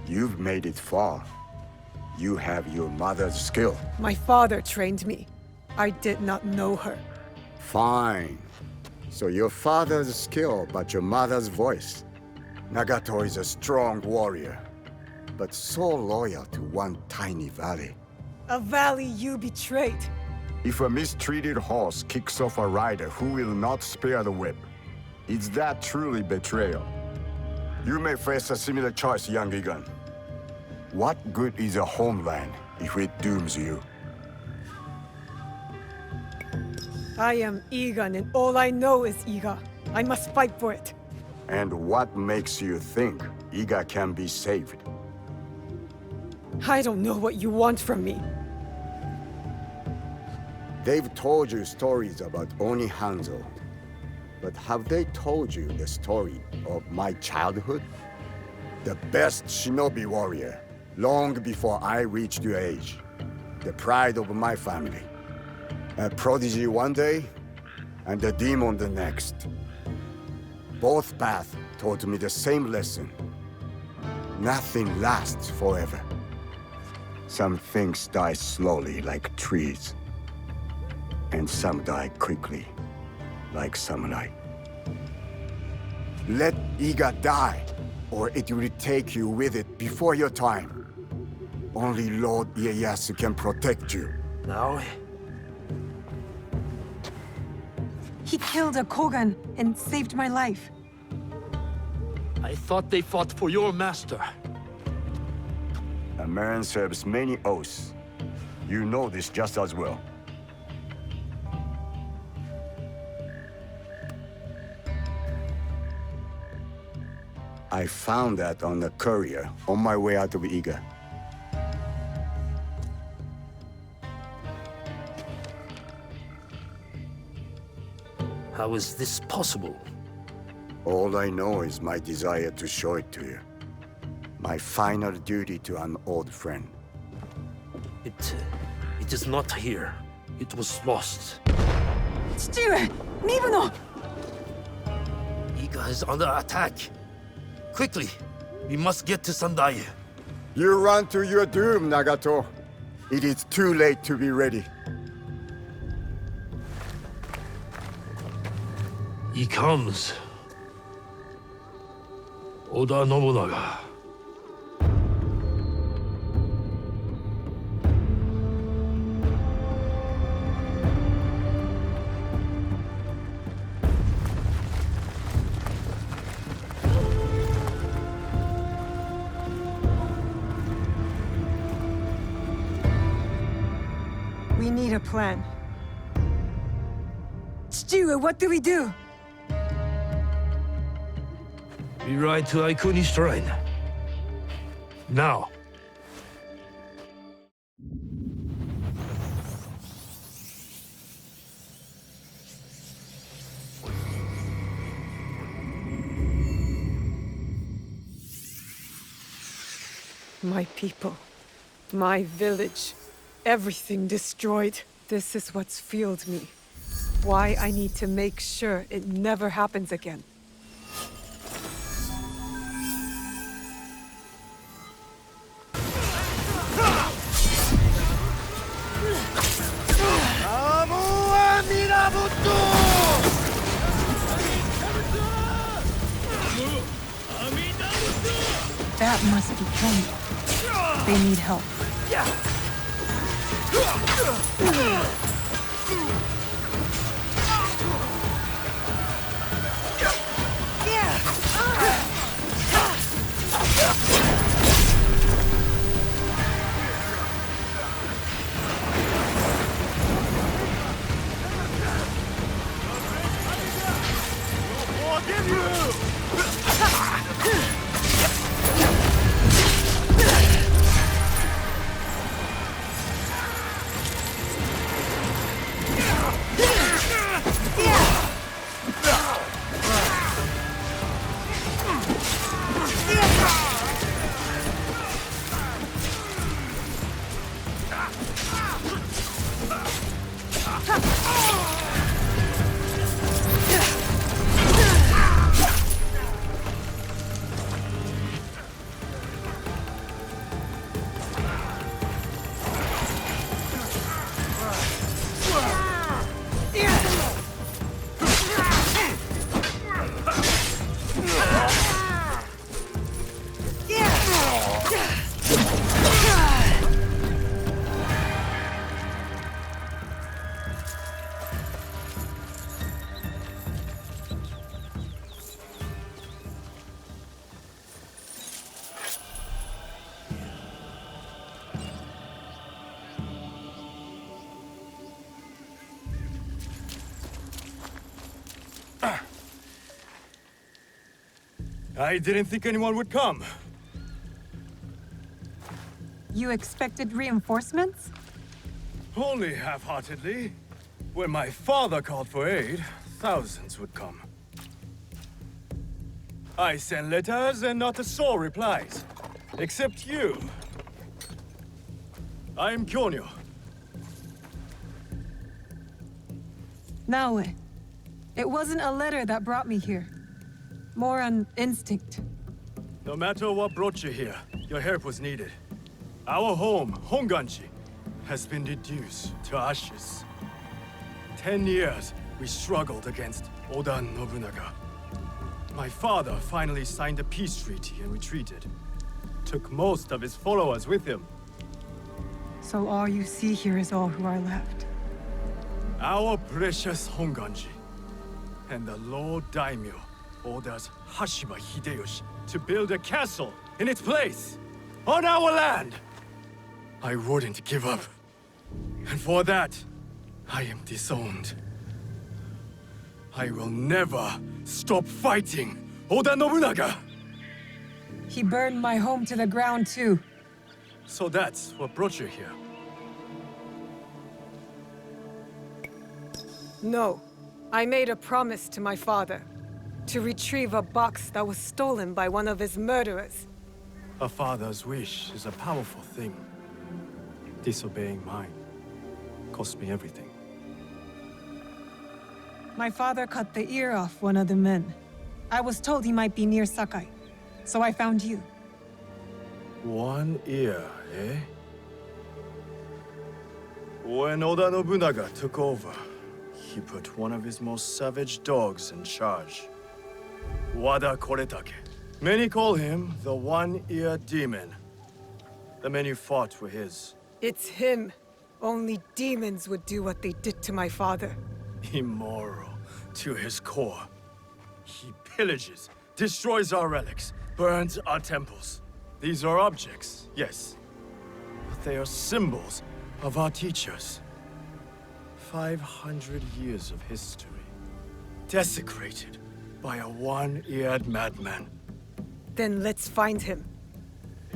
You've made it far. You have your mother's skill. My father trained me. I did not know her. Fine. So your father's skill, but your mother's voice. Nagato is a strong warrior, but so loyal to one tiny valley. A valley you betrayed. If a mistreated horse kicks off a rider who will not spare the whip, is that truly betrayal? You may face a similar choice, young Egan. What good is a homeland if it dooms you? I am Egan, and all I know is Iga. I must fight for it. And what makes you think Iga can be saved? I don't know what you want from me. They've told you stories about Oni Hanzo, but have they told you the story of my childhood? The best shinobi warrior, long before I reached your age. The pride of my family. A prodigy one day, and a demon the next. Both paths taught me the same lesson. Nothing lasts forever. Some things die slowly like trees. And some die quickly, like samurai. Let Iga die, or it will take you with it before your time. Only Lord Ieyasu can protect you. Naoe? He killed a Kogan and saved my life. I thought they fought for your master. A man serves many oaths. You know this just as well. I found that on the courier on my way out of Iga. How is this possible? All I know is my desire to show it to you. My final duty to an old friend. It It is not here. It was lost. Tsuyu! Mibuno! Iga is under attack. Quickly, we must get to Sendai. You run to your doom, Nagato. It is too late to be ready. He comes. Oda Nobunaga. We need a plan. Tsuyu, what do we do? We ride to Aikuni Shrine. Now. My people, my village, everything destroyed. This is what's fueled me. Why I need to make sure it never happens again. That must be Kenny. They need help. I didn't think anyone would come. You expected reinforcements? Only half-heartedly. When my father called for aid, thousands would come. I sent letters and not a soul replies. Except you. I am Gennojo. Naoe, it wasn't a letter that brought me here. More an instinct. No matter what brought you here, your help was needed. Our home, Honganji, has been reduced to ashes. 10 years, we struggled against Oda Nobunaga. My father finally signed a peace treaty and retreated. Took most of his followers with him. So all you see here is all who are left. Our precious Honganji. And the Lord Daimyo orders Hashiba Hideyoshi to build a castle in its place, on our land. I wouldn't give up. And for that, I am disowned. I will never stop fighting Oda Nobunaga! He burned my home to the ground too. So that's what brought you here? No. I made a promise to my father. To retrieve a box that was stolen by one of his murderers. A father's wish is a powerful thing. Disobeying mine Cost me everything. My father cut the ear off one of the men. I was told he might be near Sakai, so I found you. One ear, eh? When Oda Nobunaga took over, he put one of his most savage dogs in charge. Wada Koretake. Many call him the One-Ear Demon. The men you fought were his. It's him. Only demons would do what they did to my father. Immoral to his core. He pillages, destroys our relics, burns our temples. These are objects, yes, but they are symbols of our teachers. 500 years of history, desecrated by a one-eared madman. Then let's find him.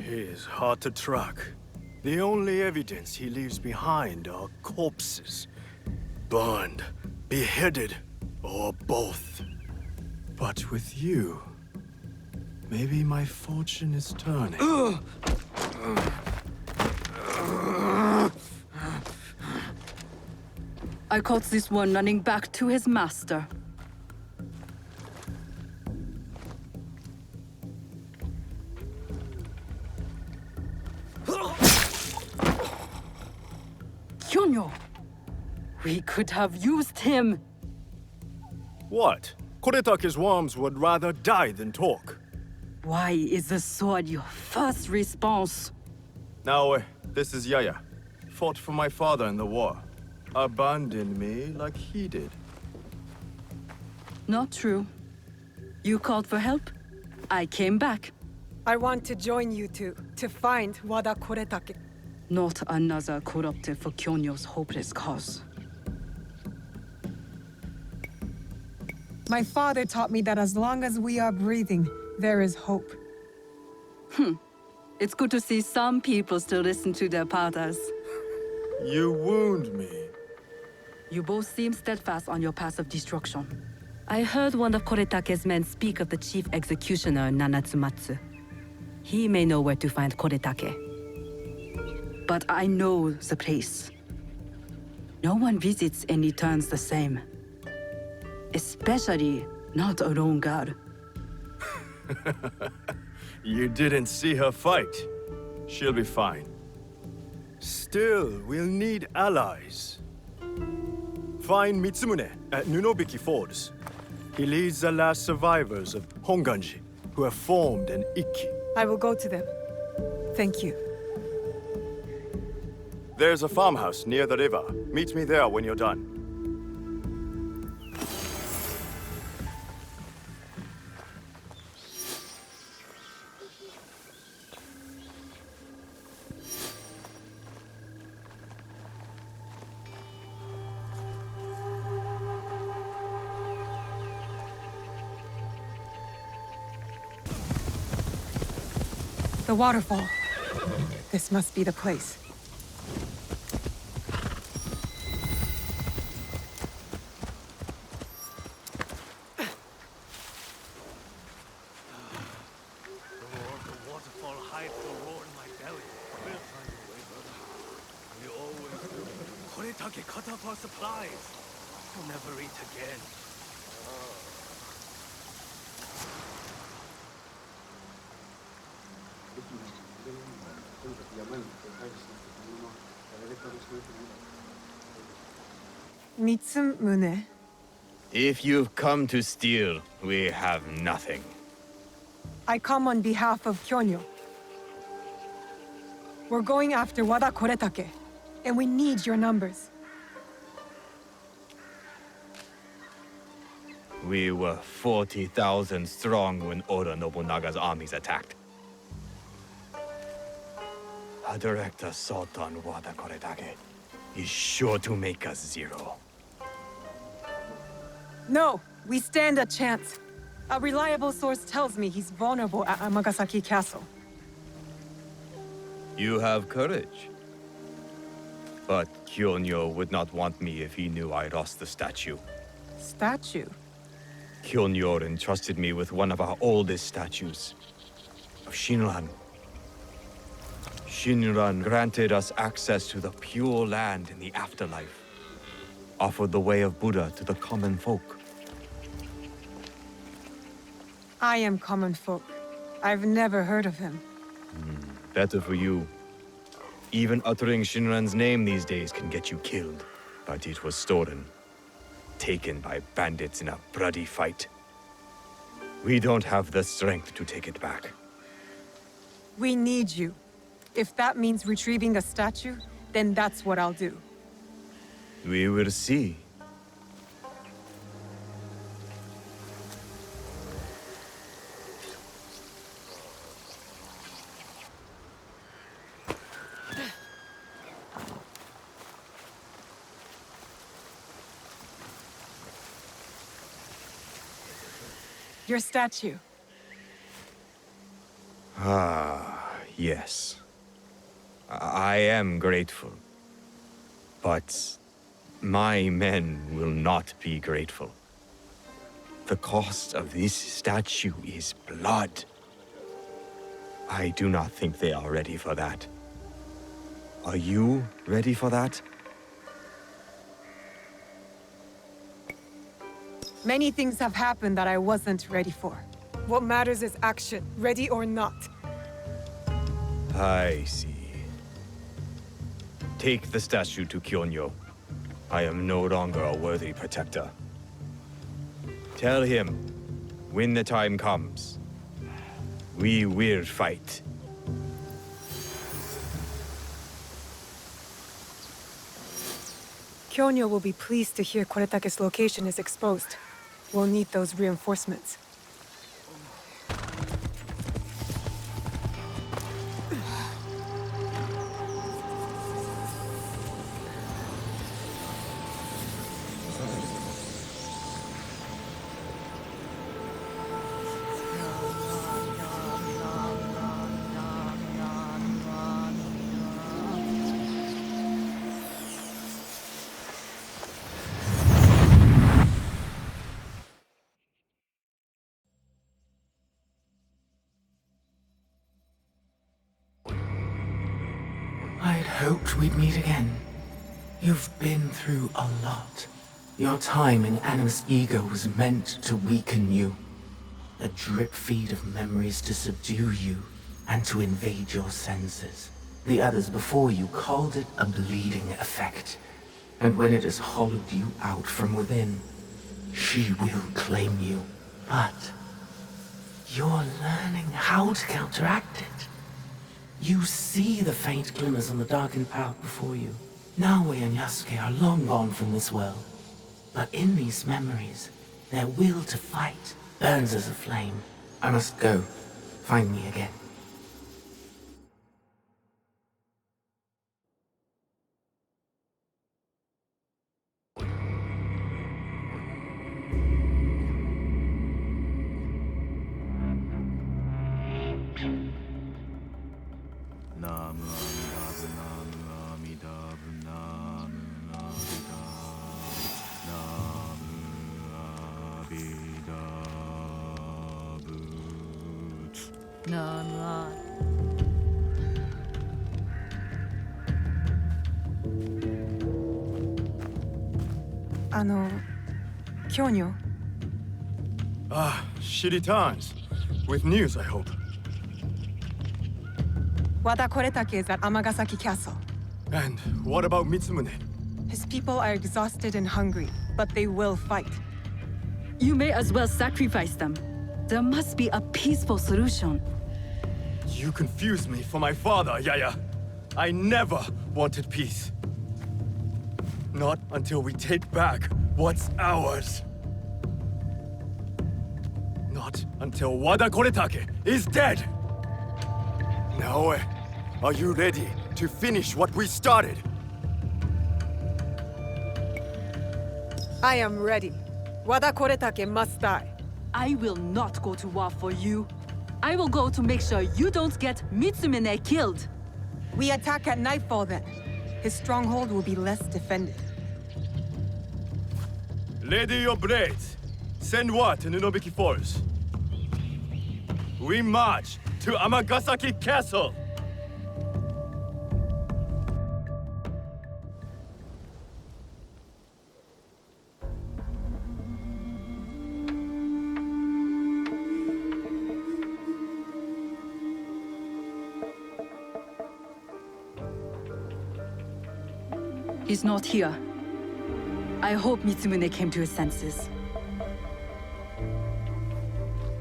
He is hard to track. The only evidence he leaves behind are corpses. Burned, beheaded, or both. But with you, maybe my fortune is turning. I caught this one running back to his master. Kyonyo! We could have used him! What? Koretake's worms would rather die than talk. Why is the sword your first response? Naoe, this is Yaya. Fought for my father in the war. Abandoned me like he did. Not true. You called for help. I came back. I want to join you two, to find Wada Koretake. Not another corrupted for Kyonyo's hopeless cause. My father taught me that as long as we are breathing, there is hope. It's good to see some people still listen to their pathas. You wound me. You both seem steadfast on your path of destruction. I heard one of Koretake's men speak of the chief executioner, Nanatsumatsu. He may know where to find Koretake. But I know the place. No one visits and returns the same. Especially not a lone guard. You didn't see her fight. She'll be fine. Still, we'll need allies. Find Mitsumune at Nunobiki Fords. He leads the last survivors of Honganji, who have formed an Ikki. I will go to them. Thank you. There's a farmhouse near the river. Meet me there when you're done. The waterfall. This must be the place. Koretake cut off our supplies. We'll never eat again. Mitsumune. If you've come to steal, we have nothing. I come on behalf of Kyonyo. We're going after Wada Koretake, and we need your numbers. We were 40,000 strong when Oda Nobunaga's armies attacked. A direct assault on Wada Koretake is sure to make us zero. No, we stand a chance. A reliable source tells me he's vulnerable at Amagasaki Castle. You have courage. But Kyonyo would not want me if he knew I lost the statue. Statue? Kyonyo entrusted me with one of our oldest statues, of Shinran. Shinran granted us access to the pure land in the afterlife, offered the way of Buddha to the common folk. I am common folk. I've never heard of him. Better for you. Even uttering Shinran's name these days can get you killed. But it was stolen. Taken by bandits in a bloody fight. We don't have the strength to take it back. We need you. If that means retrieving a statue, then that's what I'll do. We will see. Your statue. Ah, yes. I am grateful. But my men will not be grateful. The cost of this statue is blood. I do not think they are ready for that. Are you ready for that? Many things have happened that I wasn't ready for. What matters is action, ready or not. I see. Take the statue to Kyonyo. I am no longer a worthy protector. Tell him, when the time comes, we will fight. Kyonyo will be pleased to hear Koretake's location is exposed. We'll need those reinforcements. I'd hoped we'd meet again. You've been through a lot. Your time in Animus Ego was meant to weaken you. A drip feed of memories to subdue you and to invade your senses. The others before you called it a bleeding effect. And when it has hollowed you out from within, she will claim you. But you're learning how to counteract it. You see the faint glimmers on the darkened path before you. Naoe and Yasuke are long gone from this world. But in these memories, their will to fight burns as a flame. I must go. Find me again. Kyonyo. Ah, shitty times. With news, I hope. Wada Koretake is at Amagasaki Castle. And what about Mitsumune? His people are exhausted and hungry, but they will fight. You may as well sacrifice them. There must be a peaceful solution. You confused me for my father, Yaya. I never wanted peace. Not until we take back what's ours. Not until Wada Koretake is dead! Naoe, are you ready to finish what we started? I am ready. Wada Koretake must die. I will not go to war for you. I will go to make sure you don't get Mitsumune killed. We attack at nightfall then. His stronghold will be less defended. Ready your blades. Send word to Nunobiki Forest. We march to Amagasaki Castle. He's not here. I hope Mitsumune came to his senses.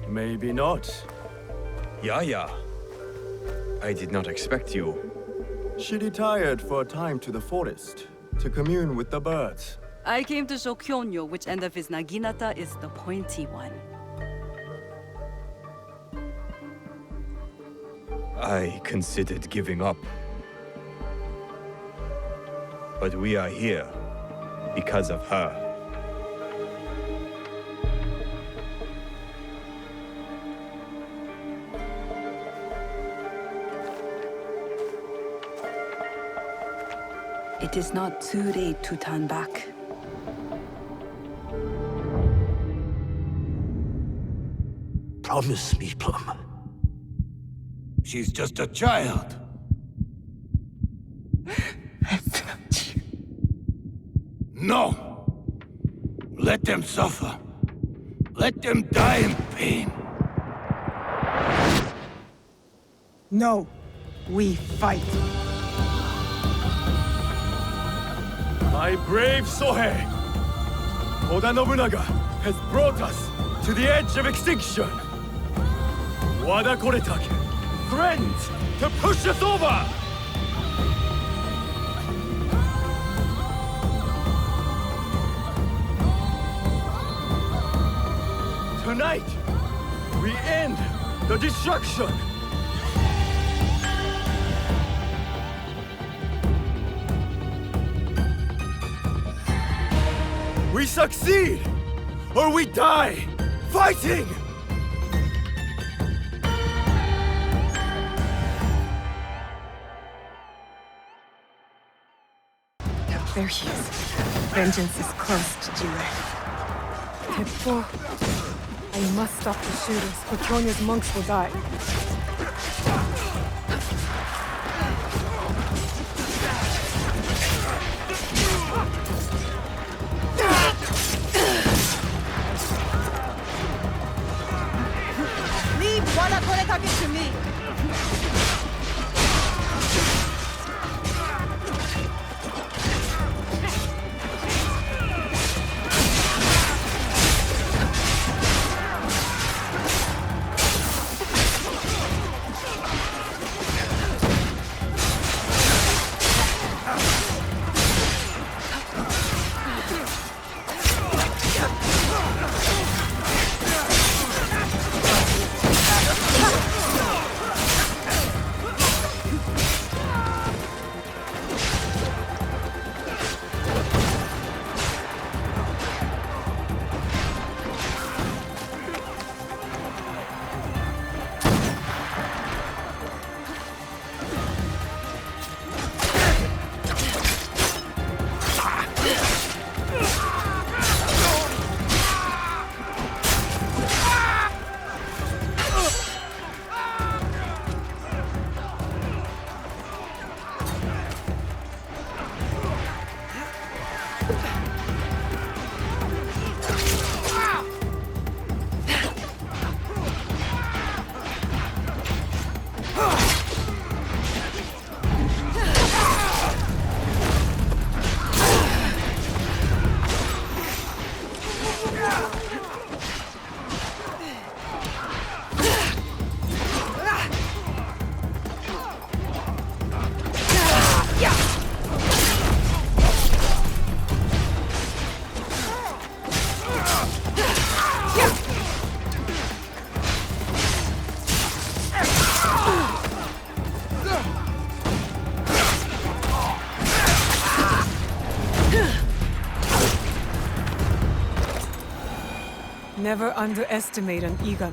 Maybe not. Yaya. I did not expect you. She retired for a time to the forest to commune with the birds. I came to show Kyonyo which end of his Naginata is the pointy one. I considered giving up. But we are here because of her. It is not too late to turn back. Promise me, Plum. She's just a child. No! Let them suffer. Let them die in pain. No, we fight. My brave Sohei! Oda Nobunaga has brought us to the edge of extinction! Wada Koretake, friends, to push us over! Tonight, we end the destruction! We succeed, or we die, fighting! There he is. Vengeance is close, Junjiro. Teppo. I must stop the shooters, or Kyonyo's monks will die. Leave Wada Koretake to me! Never underestimate an Egon.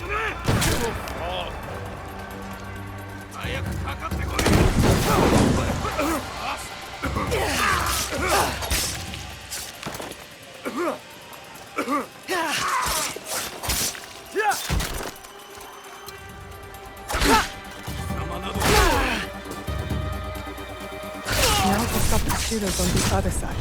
Now to stop the shooters on the other side.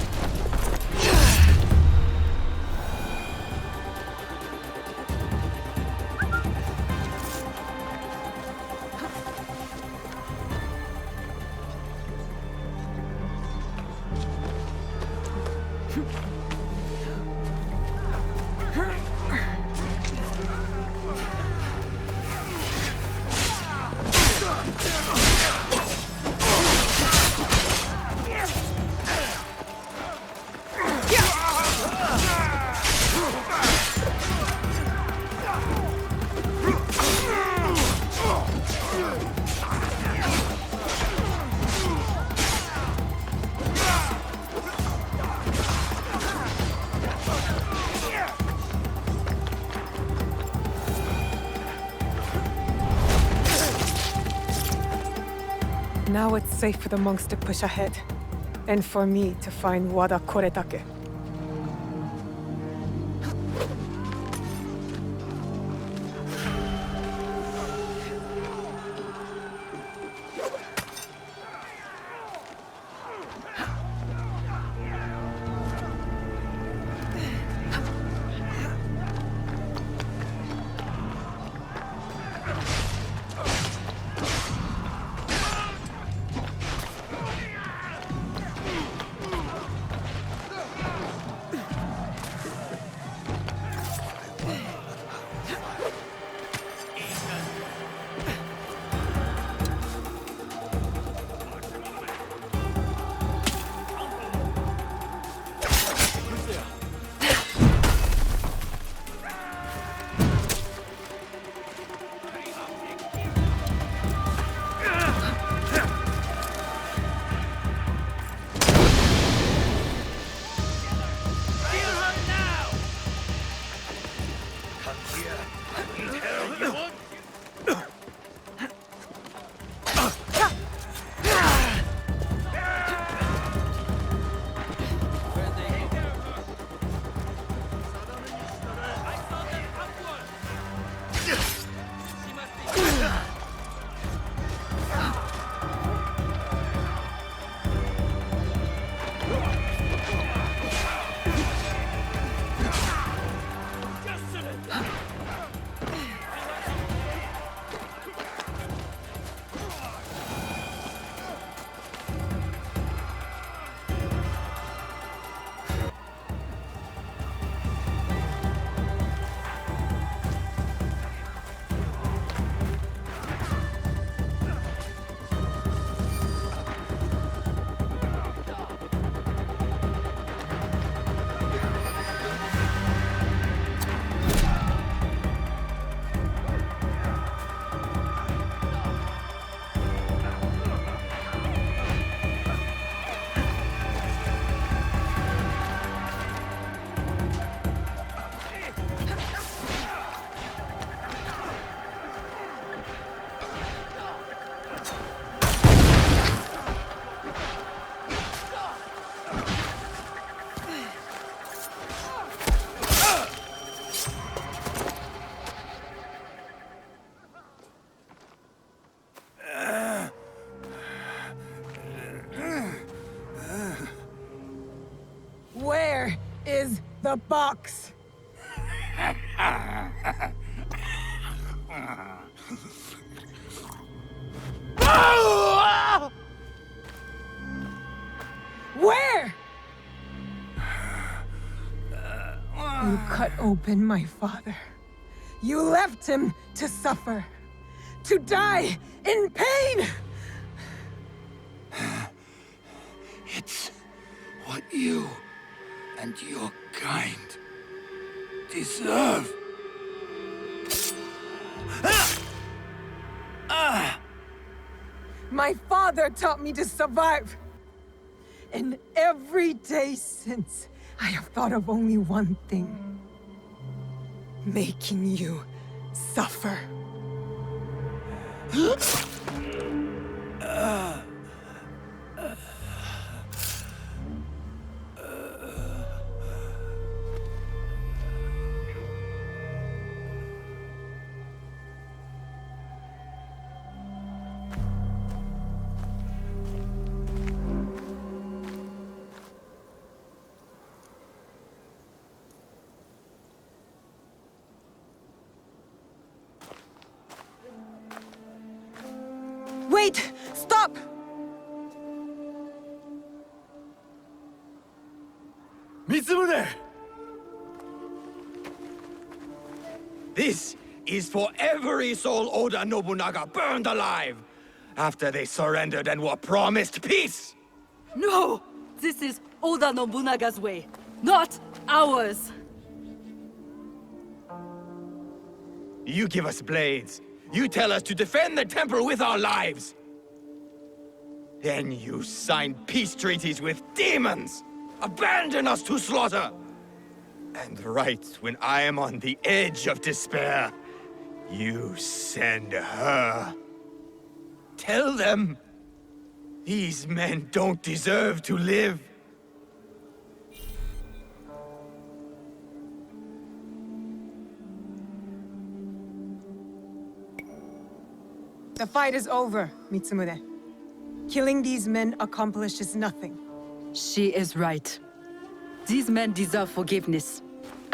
Now it's safe for the monks to push ahead, and for me to find Wada Koretake. Where is the box? Where? You cut open my father. You left him to suffer, to die in pain! It's what you and your kind deserve. My father taught me to survive. And every day since, I have thought of only one thing. Making you suffer. Wait! Stop! Mitsumune! This is for every soul Oda Nobunaga burned alive after they surrendered and were promised peace! No! This is Oda Nobunaga's way, not ours! You give us blades. You tell us to defend the temple with our lives. Then you sign peace treaties with demons! Abandon us to slaughter! And right when I am on the edge of despair, you send her. Tell them these men don't deserve to live. The fight is over, Mitsumune. Killing these men accomplishes nothing. She is right. These men deserve forgiveness,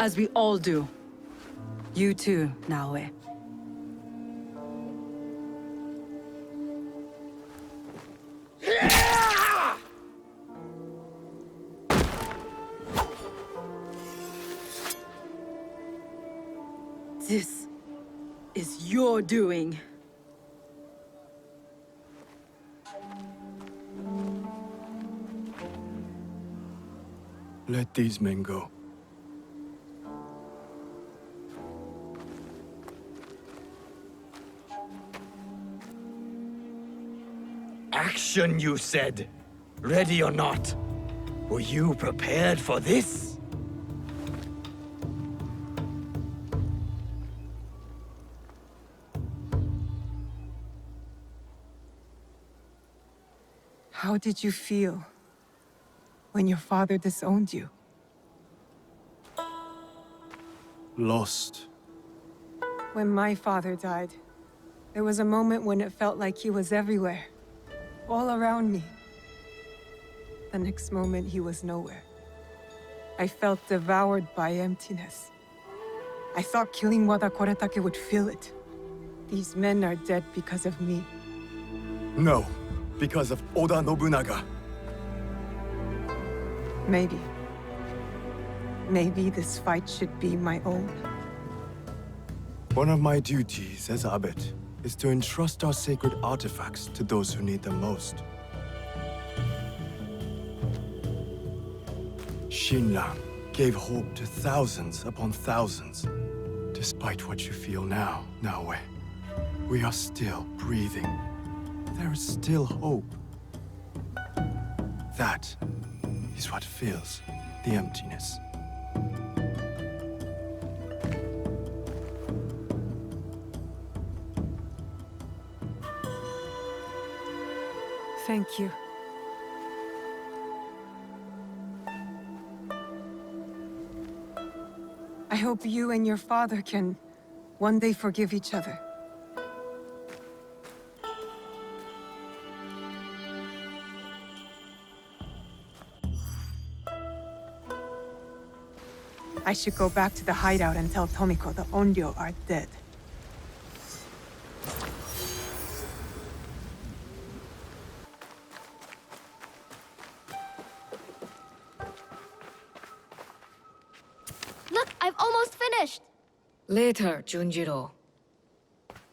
as we all do. You too, Naoe. This is your doing. Let these men go. Action, you said. Ready or not. Were you prepared for this? How did you feel when your father disowned you? Lost. When my father died, there was a moment when it felt like he was everywhere, all around me. The next moment, he was nowhere. I felt devoured by emptiness. I thought killing Wada Koretake would fill it. These men are dead because of me. No, because of Oda Nobunaga. Maybe. Maybe this fight should be my own. One of my duties as abbot is to entrust our sacred artifacts to those who need them most. Shinran gave hope to thousands upon thousands. Despite what you feel now, Naoe, we are still breathing. There is still hope. That is what fills the emptiness. Thank you. I hope you and your father can one day forgive each other. I should go back to the hideout and tell Tomiko the Onryo are dead. Look, I've almost finished! Later, Junjiro.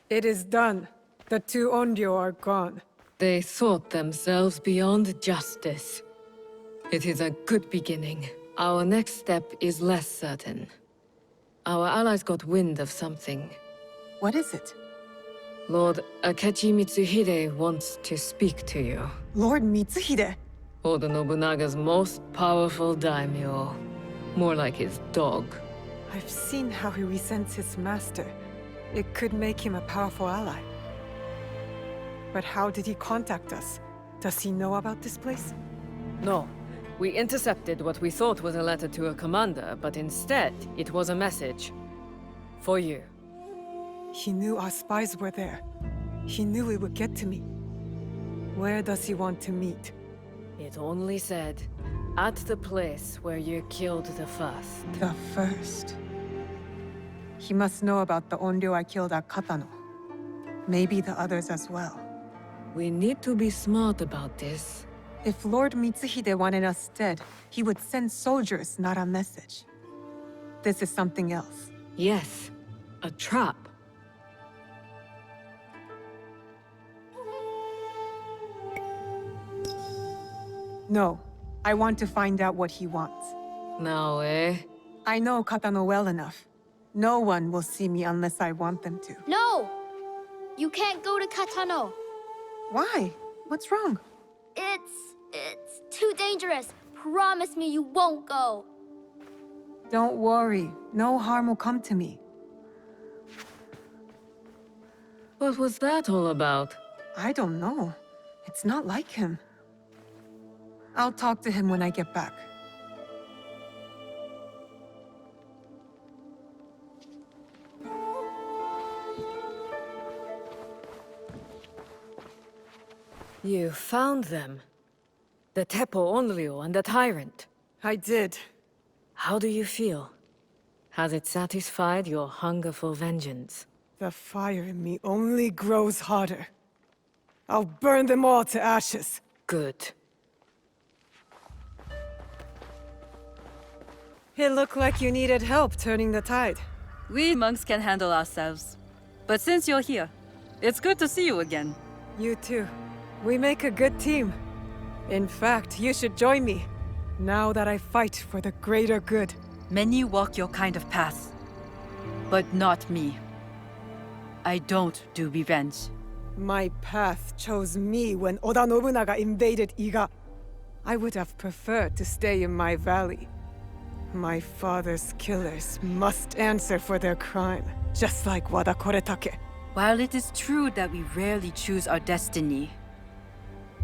It is done. The two Onryo are gone. They thought themselves beyond justice. It is a good beginning. Our next step is less certain. Our allies got wind of something. What is it? Lord Akechi Mitsuhide wants to speak to you. Lord Mitsuhide? Oda Nobunaga's most powerful daimyo. More like his dog. I've seen how he resents his master. It could make him a powerful ally. But how did he contact us? Does he know about this place? No. We intercepted what we thought was a letter to a commander, but instead, it was a message. For you. He knew our spies were there. He knew it would get to me. Where does he want to meet? It only said, at the place where you killed the first. The first? He must know about the Onryo I killed at Katano. Maybe the others as well. We need to be smart about this. If Lord Mitsuhide wanted us dead, he would send soldiers, not a message. This is something else. Yes, a trap. No, I want to find out what he wants. Naoe. I know Katano well enough. No one will see me unless I want them to. No! You can't go to Katano. Why? What's wrong? It's too dangerous. Promise me you won't go. Don't worry. No harm will come to me. What was that all about? I don't know. It's not like him. I'll talk to him when I get back. You found them. The Teppo Onryo and the Tyrant. I did. How do you feel? Has it satisfied your hunger for vengeance? The fire in me only grows hotter. I'll burn them all to ashes. Good. It looked like you needed help turning the tide. We monks can handle ourselves. But since you're here, it's good to see you again. You too. We make a good team. In fact, you should join me, now that I fight for the greater good. Many walk your kind of path, but not me. I don't do revenge. My path chose me when Oda Nobunaga invaded Iga. I would have preferred to stay in my valley. My father's killers must answer for their crime, just like Wada Koretake. While it is true that we rarely choose our destiny,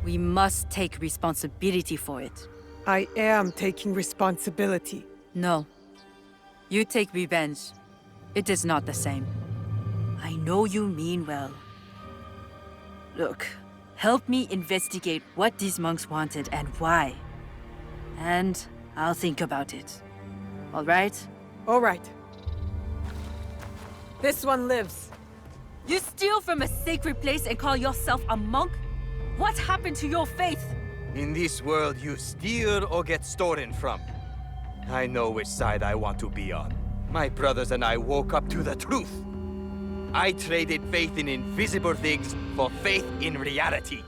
we must take responsibility for it. I am taking responsibility. No. You take revenge. It is not the same. I know you mean well. Look, help me investigate what these monks wanted and why. And I'll think about it. All right? All right. This one lives. You steal from a sacred place and call yourself a monk? What happened to your faith? In this world, you steal or get stolen from. I know which side I want to be on. My brothers and I woke up to the truth. I traded faith in invisible things for faith in reality.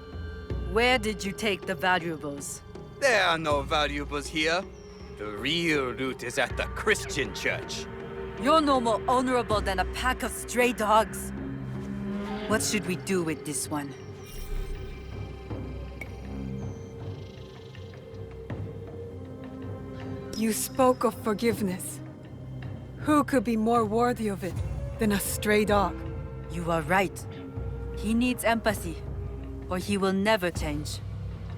Where did you take the valuables? There are no valuables here. The real loot is at the Christian church. You're no more honorable than a pack of stray dogs. What should we do with this one? You spoke of forgiveness. Who could be more worthy of it than a stray dog? You are right. He needs empathy, or he will never change.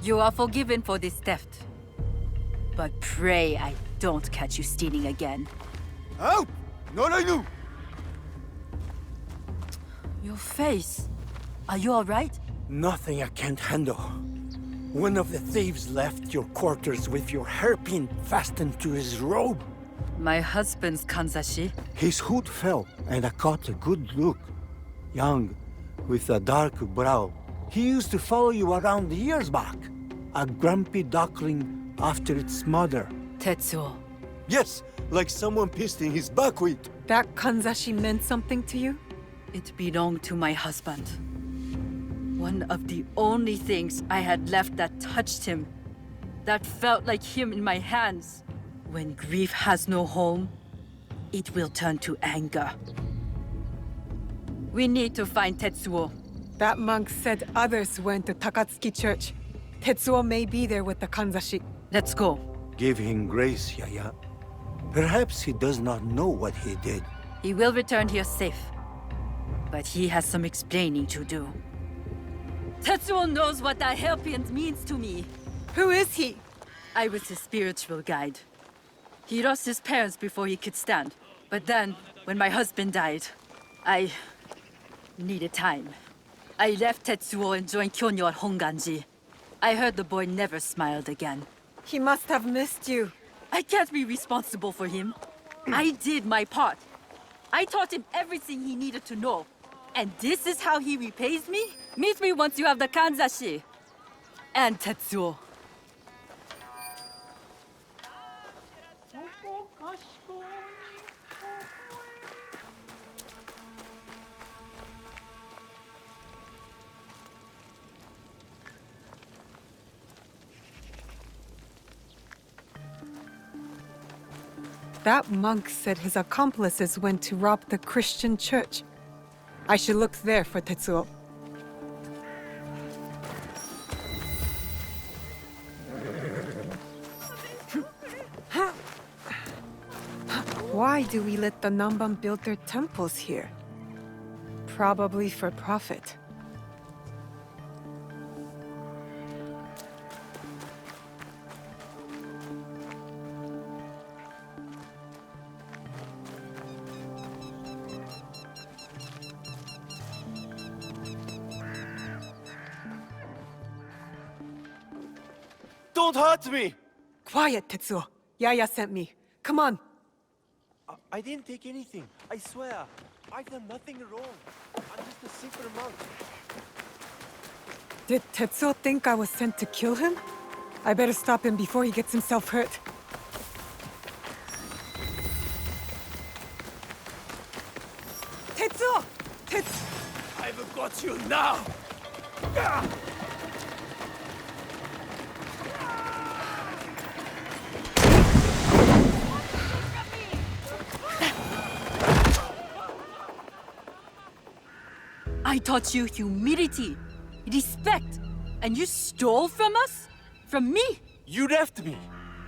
You are forgiven for this theft. But pray I don't catch you stealing again. Out! Not I knew! Your face. Are you all right? Nothing I can't handle. One of the thieves left your quarters with your hairpin fastened to his robe. My husband's kanzashi. His hood fell, and I caught a good look. Young, with a dark brow. He used to follow you around years back. A grumpy duckling after its mother. Tetsuo. Yes, like someone pissed in his buckwheat. That kanzashi meant something to you? It belonged to my husband. One of the only things I had left that touched him. That felt like him in my hands. When grief has no home, it will turn to anger. We need to find Tetsuo. That monk said others went to Takatsuki Church. Tetsuo may be there with the kanzashi. Let's go. Give him grace, Yaya. Perhaps he does not know what he did. He will return here safe. but he has some explaining to do. Tetsuo knows what that hairpin means to me. Who is he? I was his spiritual guide. He lost his parents before he could stand. But then, when my husband died, I needed time. I left Tetsuo and joined Kyonyo at Honganji. I heard the boy never smiled again. He must have missed you. I can't be responsible for him. I did my part. I taught him everything he needed to know. And this is how he repays me? Meet me once you have the Kanzashi. And Tetsuo. That monk said his accomplices went to rob the Christian church. I should look there for Tetsuo. Why do we let the Namban build their temples here? Probably for profit. Don't hurt me! Quiet, Tetsuo. Yaya sent me. Come on. I didn't take anything. I swear. I've done nothing wrong. I'm just a simple monk. Did Tetsuo think I was sent to kill him? I better stop him before he gets himself hurt. Tetsuo! I've got you now! I taught you humility, respect, and you stole from us? From me? You left me.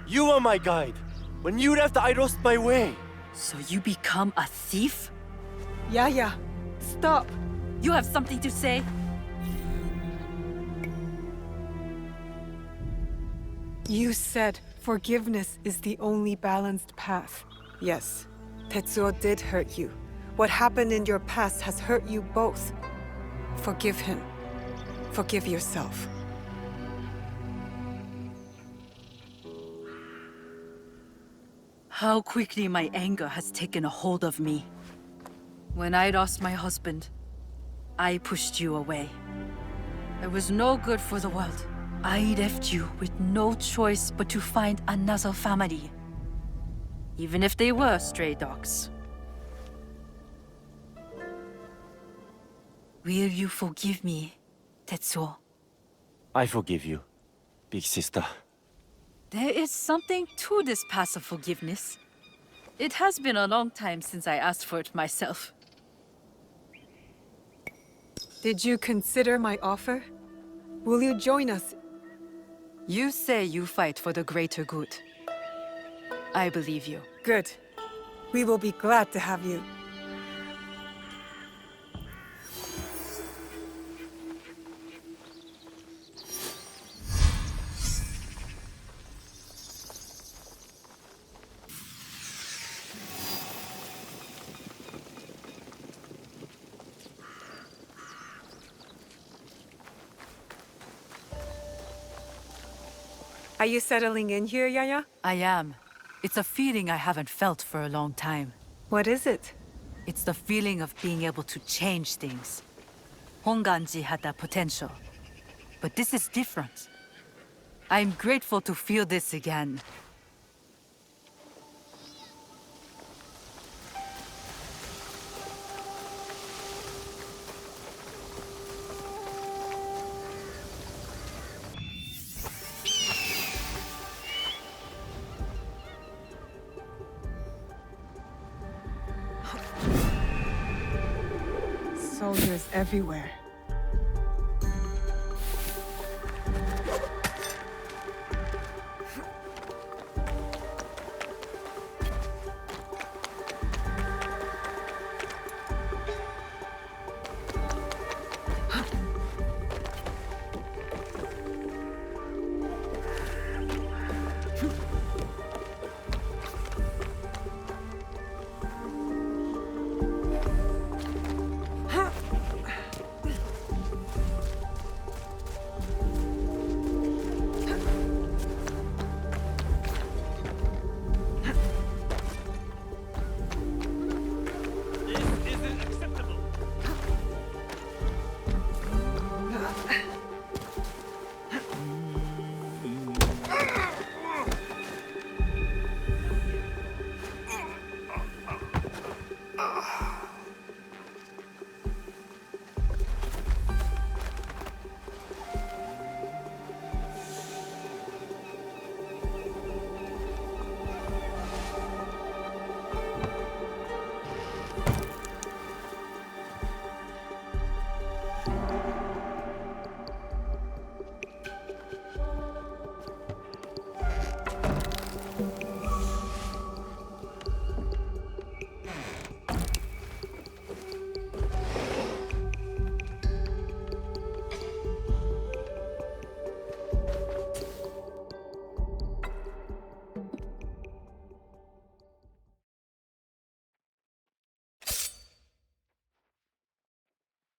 You were my guide. When you left, I lost my way. So you become a thief? Yaya, stop. You have something to say? You said forgiveness is the only balanced path. Yes, Tetsuo did hurt you. What happened in your past has hurt you both. Forgive him. Forgive yourself. How quickly my anger has taken a hold of me. When I lost my husband, I pushed you away. I was no good for the world. I left you with no choice but to find another family. Even if they were stray dogs. Will you forgive me, Tetsuo? I forgive you, big sister. There is something to this path of forgiveness. It has been a long time since I asked for it myself. Did you consider my offer? Will you join us? You say you fight for the greater good. I believe you. Good. We will be glad to have you. Are you settling in here, Yaya? I am. It's a feeling I haven't felt for a long time. What is it? It's the feeling of being able to change things. Honganji had that potential. But this is different. I'm grateful to feel this again. Soldiers everywhere.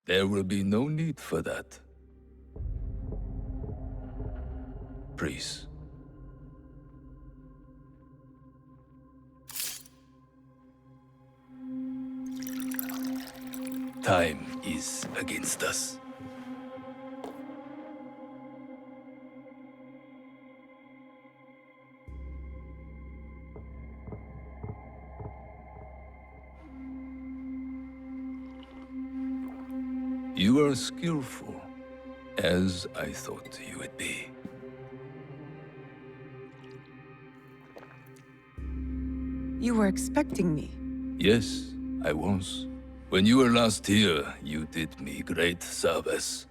There will be no need for that. Please. Time is against us. You are skillful, as I thought you would be. You were expecting me. Yes, I was. When you were last here, you did me great service.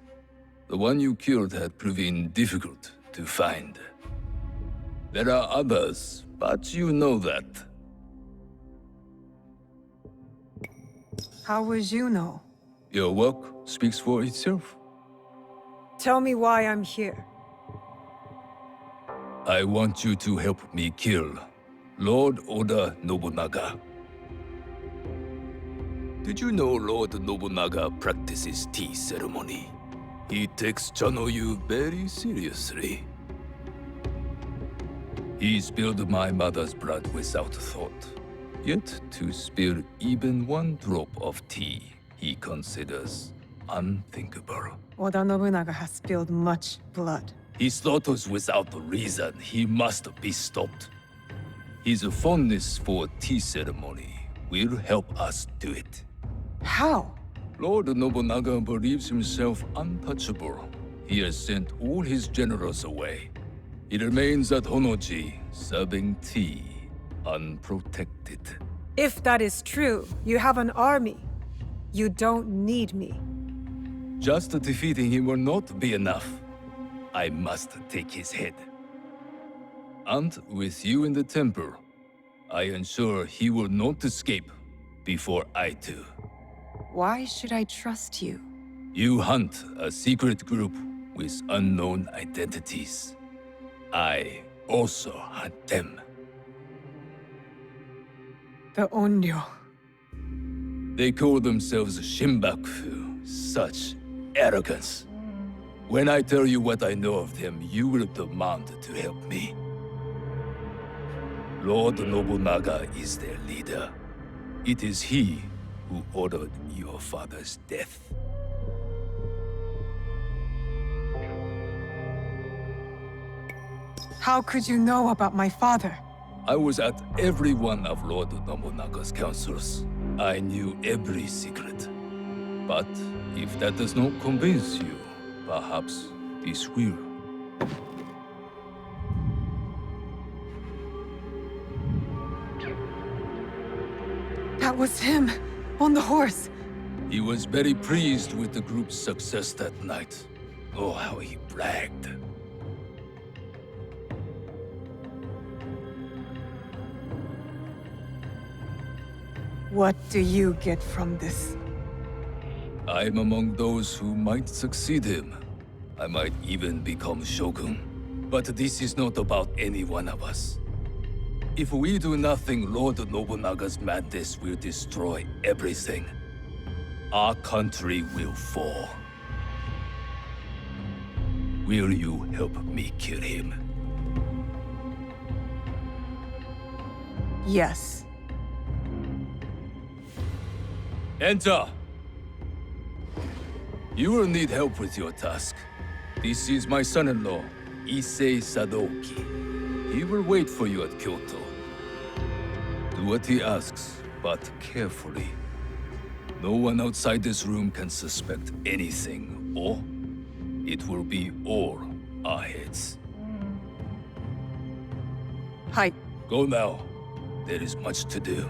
The one you killed had proven difficult to find. There are others, but you know that. How would you know? Your work speaks for itself. Tell me why I'm here. I want you to help me kill Lord Oda Nobunaga. Did you know Lord Nobunaga practices tea ceremony? He takes Gennojo very seriously. He spilled my mother's blood without thought. Yet to spill even one drop of tea, he considers unthinkable. Oda Nobunaga has spilled much blood. He slaughters without reason. He must be stopped. His fondness for tea ceremony will help us do it. How? Lord Nobunaga believes himself untouchable. He has sent all his generals away. He remains at Honnoji, serving tea, unprotected. If that is true, you have an army. You don't need me. Just defeating him will not be enough. I must take his head. And with you in the temple, I ensure he will not escape before I do. Why should I trust you? You hunt a secret group with unknown identities. I also hunt them. The Onryo. They call themselves Shinbakufu. Such arrogance. When I tell you what I know of them, you will demand to help me. Lord Nobunaga is their leader. It is he who ordered your father's death. How could you know about my father? I was at every one of Lord Nobunaga's councils. I knew every secret. But if that does not convince you, perhaps this will. That was him, on the horse. He was very pleased with the group's success that night. Oh, how he bragged. What do you get from this? I'm among those who might succeed him. I might even become shogun. But this is not about any one of us. If we do nothing, Lord Nobunaga's madness will destroy everything. Our country will fall. Will you help me kill him? Yes. Enter! You will need help with your task. This is my son-in-law, Issei Sadoki. He will wait for you at Kyoto. Do what he asks, but carefully. No one outside this room can suspect anything, or it will be all our heads. Hi. Go now. There is much to do.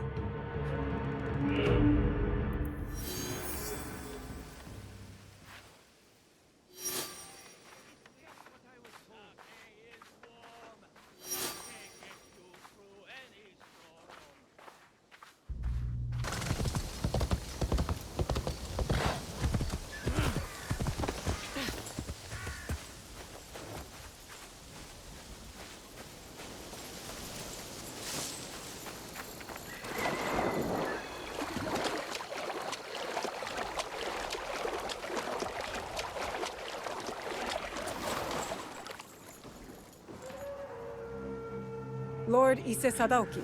Lord Ise Sadaoki.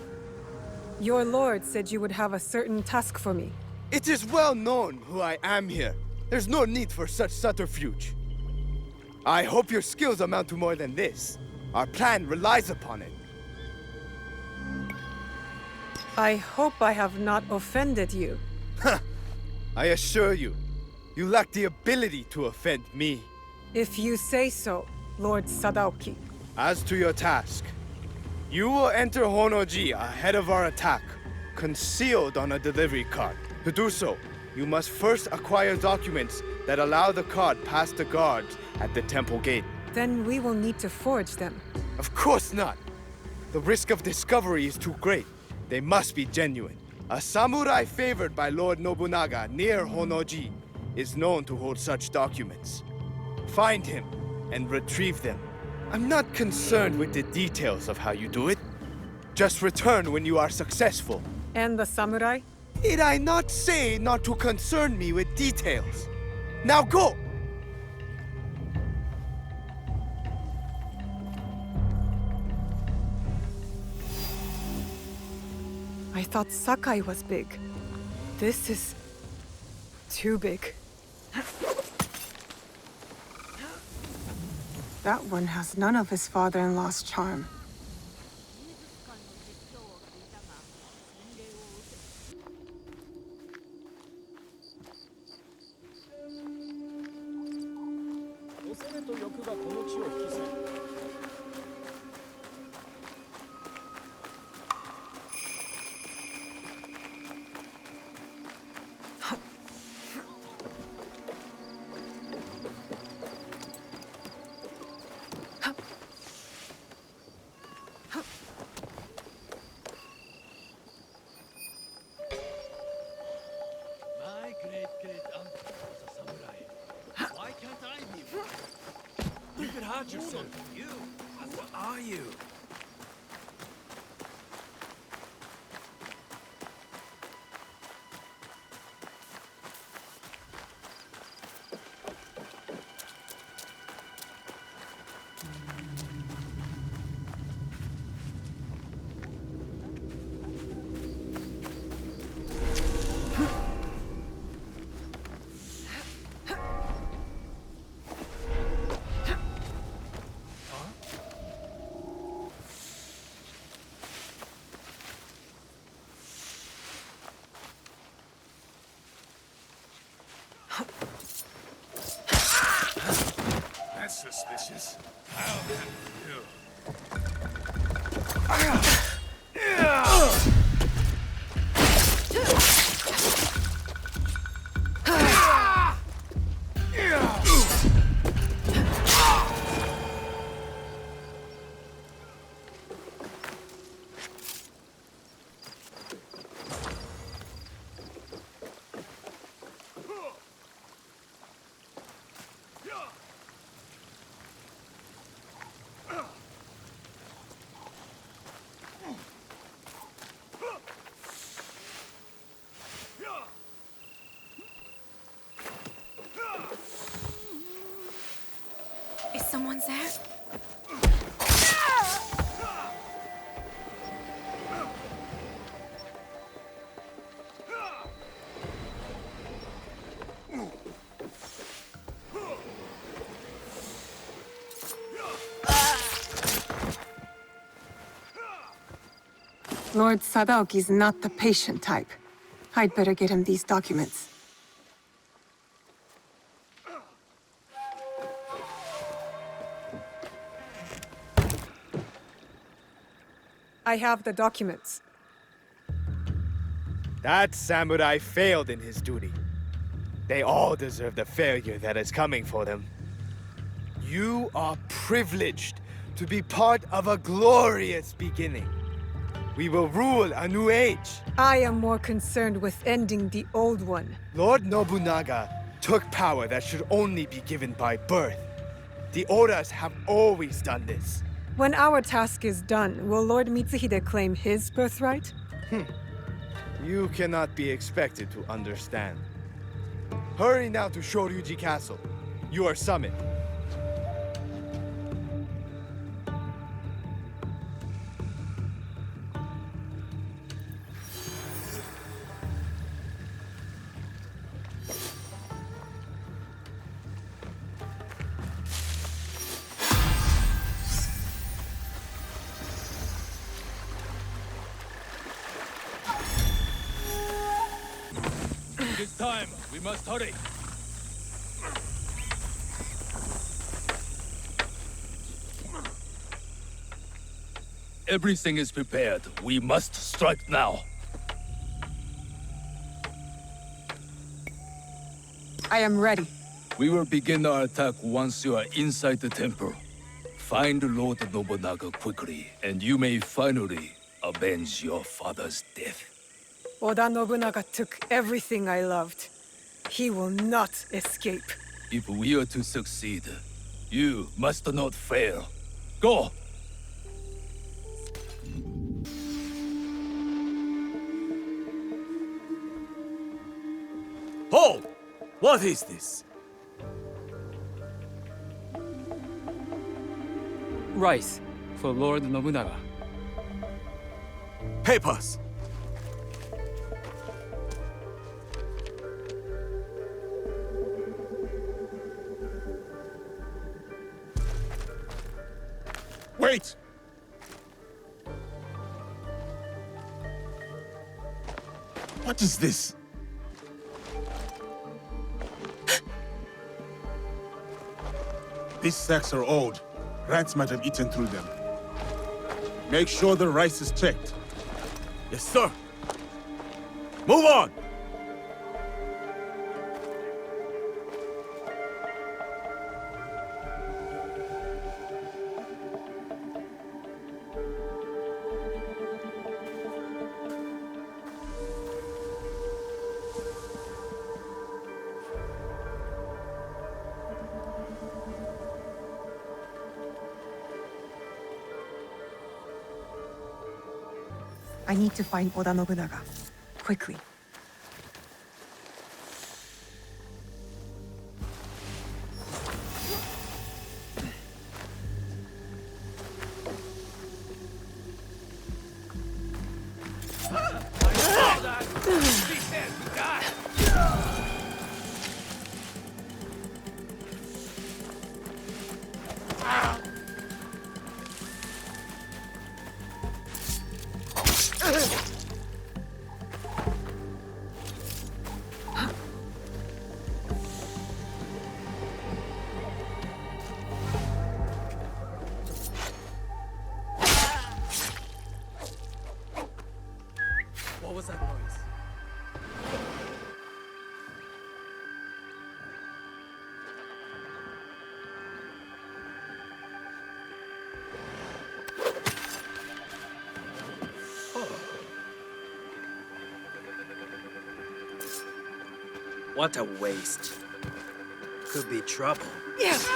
Your lord said you would have a certain task for me. It is well known who I am here. There's no need for such subterfuge. I hope your skills amount to more than this. Our plan relies upon it. I hope I have not offended you. I assure you, you lack the ability to offend me. If you say so, Lord Sadaoki. As to your task, you will enter Honoji ahead of our attack, concealed on a delivery cart. To do so, you must first acquire documents that allow the cart past the guards at the temple gate. Then we will need to forge them. Of course not! The risk of discovery is too great. They must be genuine. A samurai favored by Lord Nobunaga near Honoji is known to hold such documents. Find him and retrieve them. I'm not concerned with the details of how you do it. Just return when you are successful. And the samurai? Did I not say not to concern me with details? Now go! I thought Sakai was big. This is too big. That one has none of his father-in-law's charm. What are you? That's suspicious. How can you? Is someone there? Lord Sadaoki's not the patient type. I'd better get him these documents. I have the documents. That samurai failed in his duty. They all deserve the failure that is coming for them. You are privileged to be part of a glorious beginning. We will rule a new age. I am more concerned with ending the old one. Lord Nobunaga took power that should only be given by birth. The Odas have always done this. When our task is done, will Lord Mitsuhide claim his birthright? You cannot be expected to understand. Hurry now to Shoryuji Castle. You are summoned. time. We must hurry. Everything is prepared. We must strike now. I am ready. We will begin our attack once you are inside the temple. Find Lord Nobunaga quickly, and you may finally avenge your father's death. Oda Nobunaga took everything I loved. He will not escape. If we are to succeed, you must not fail. Go! Hold! What is this? Rice for Lord Nobunaga. Papers! Wait! What is this? These sacks are old. Rats might have eaten through them. Make sure the rice is checked. Yes, sir. Move on! I need to find Oda Nobunaga. Quickly. What was that noise? What a waste. Could be trouble. Yes!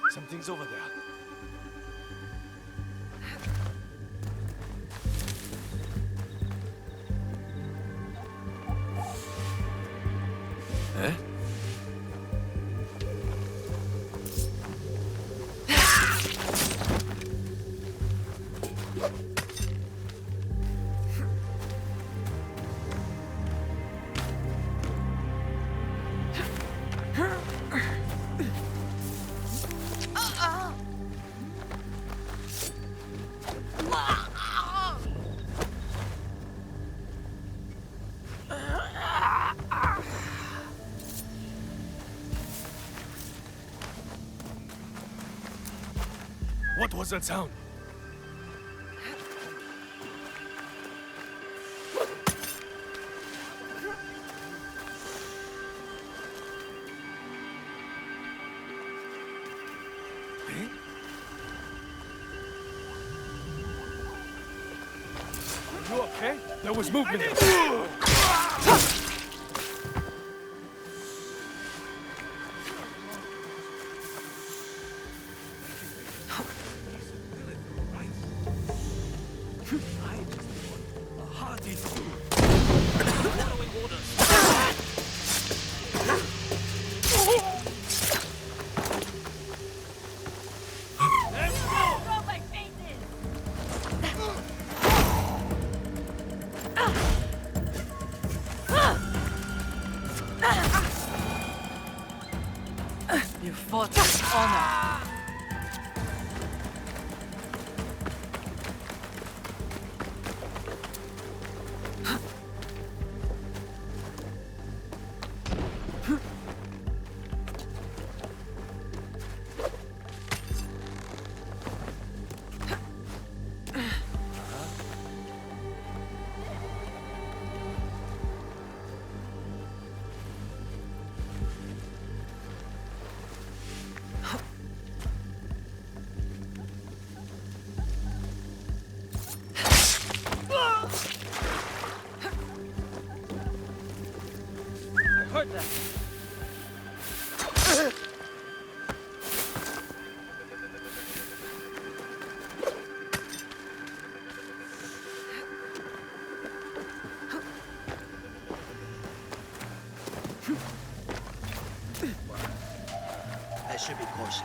Something's over there. Eh? What was that sound? You okay? There was movement. fought with honor. I should be cautious.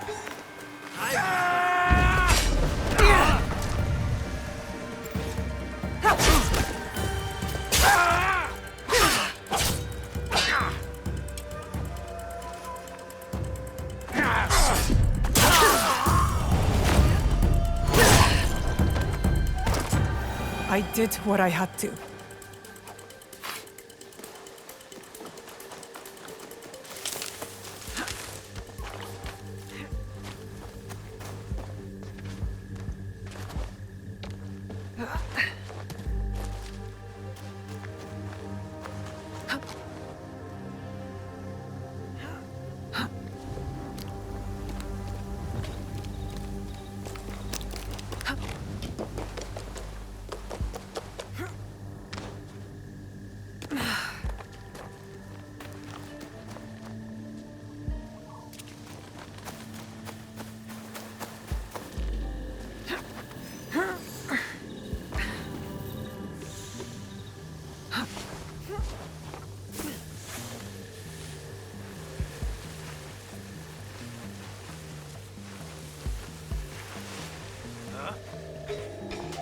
I did what I had to.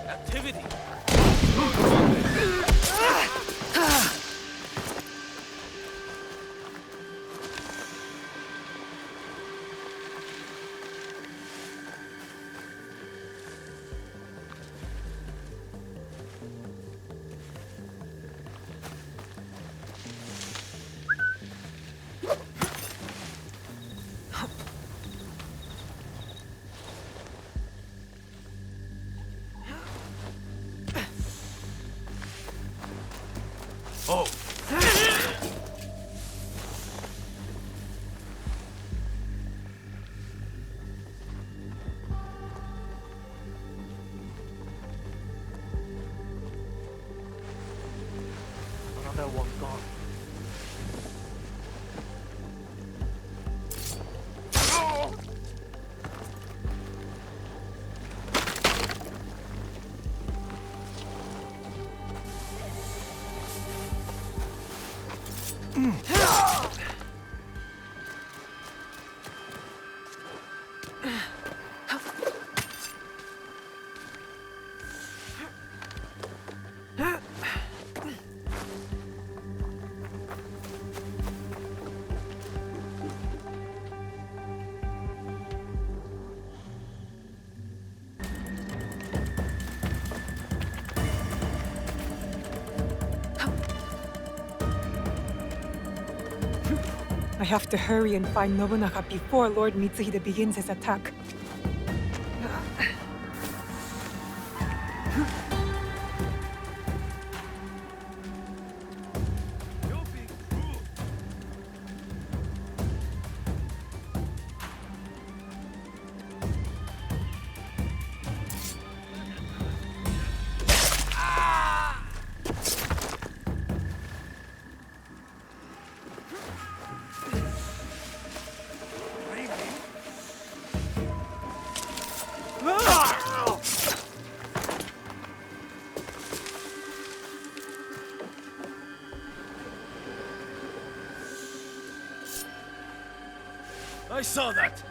Activity. Oh. Another one gone. I have to hurry and find Nobunaga before Lord Mitsuhide begins his attack. I saw that!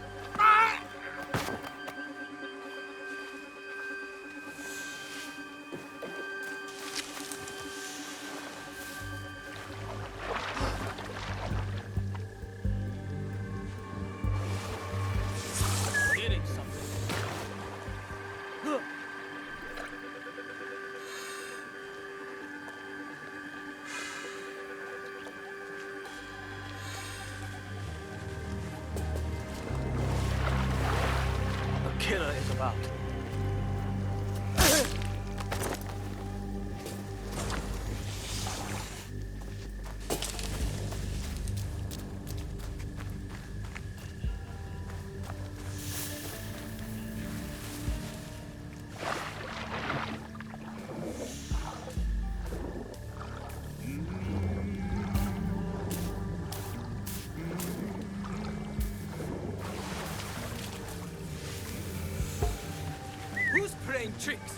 tricks.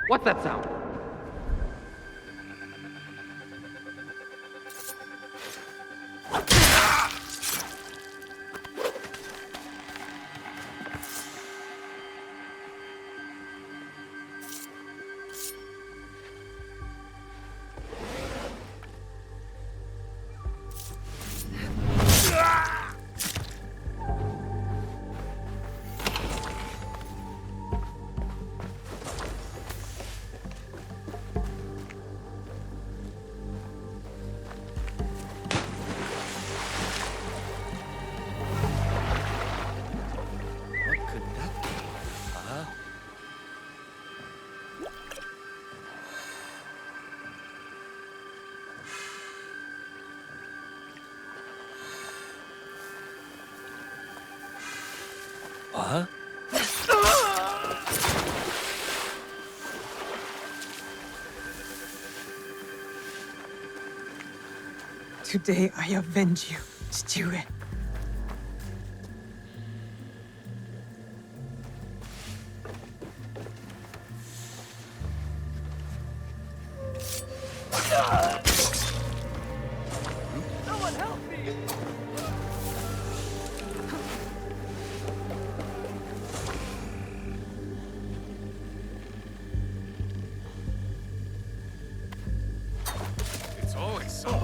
What's that sound? Huh? Today I avenge you, Tsuyu. Someone help me! It's always something.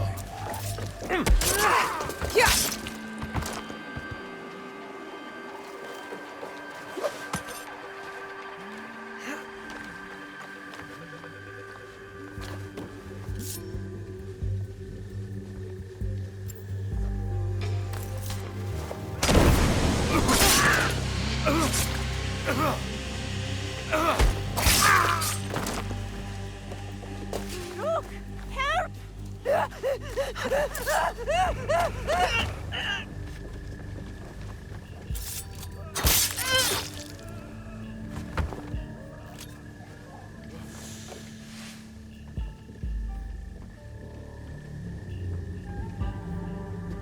Look! Help!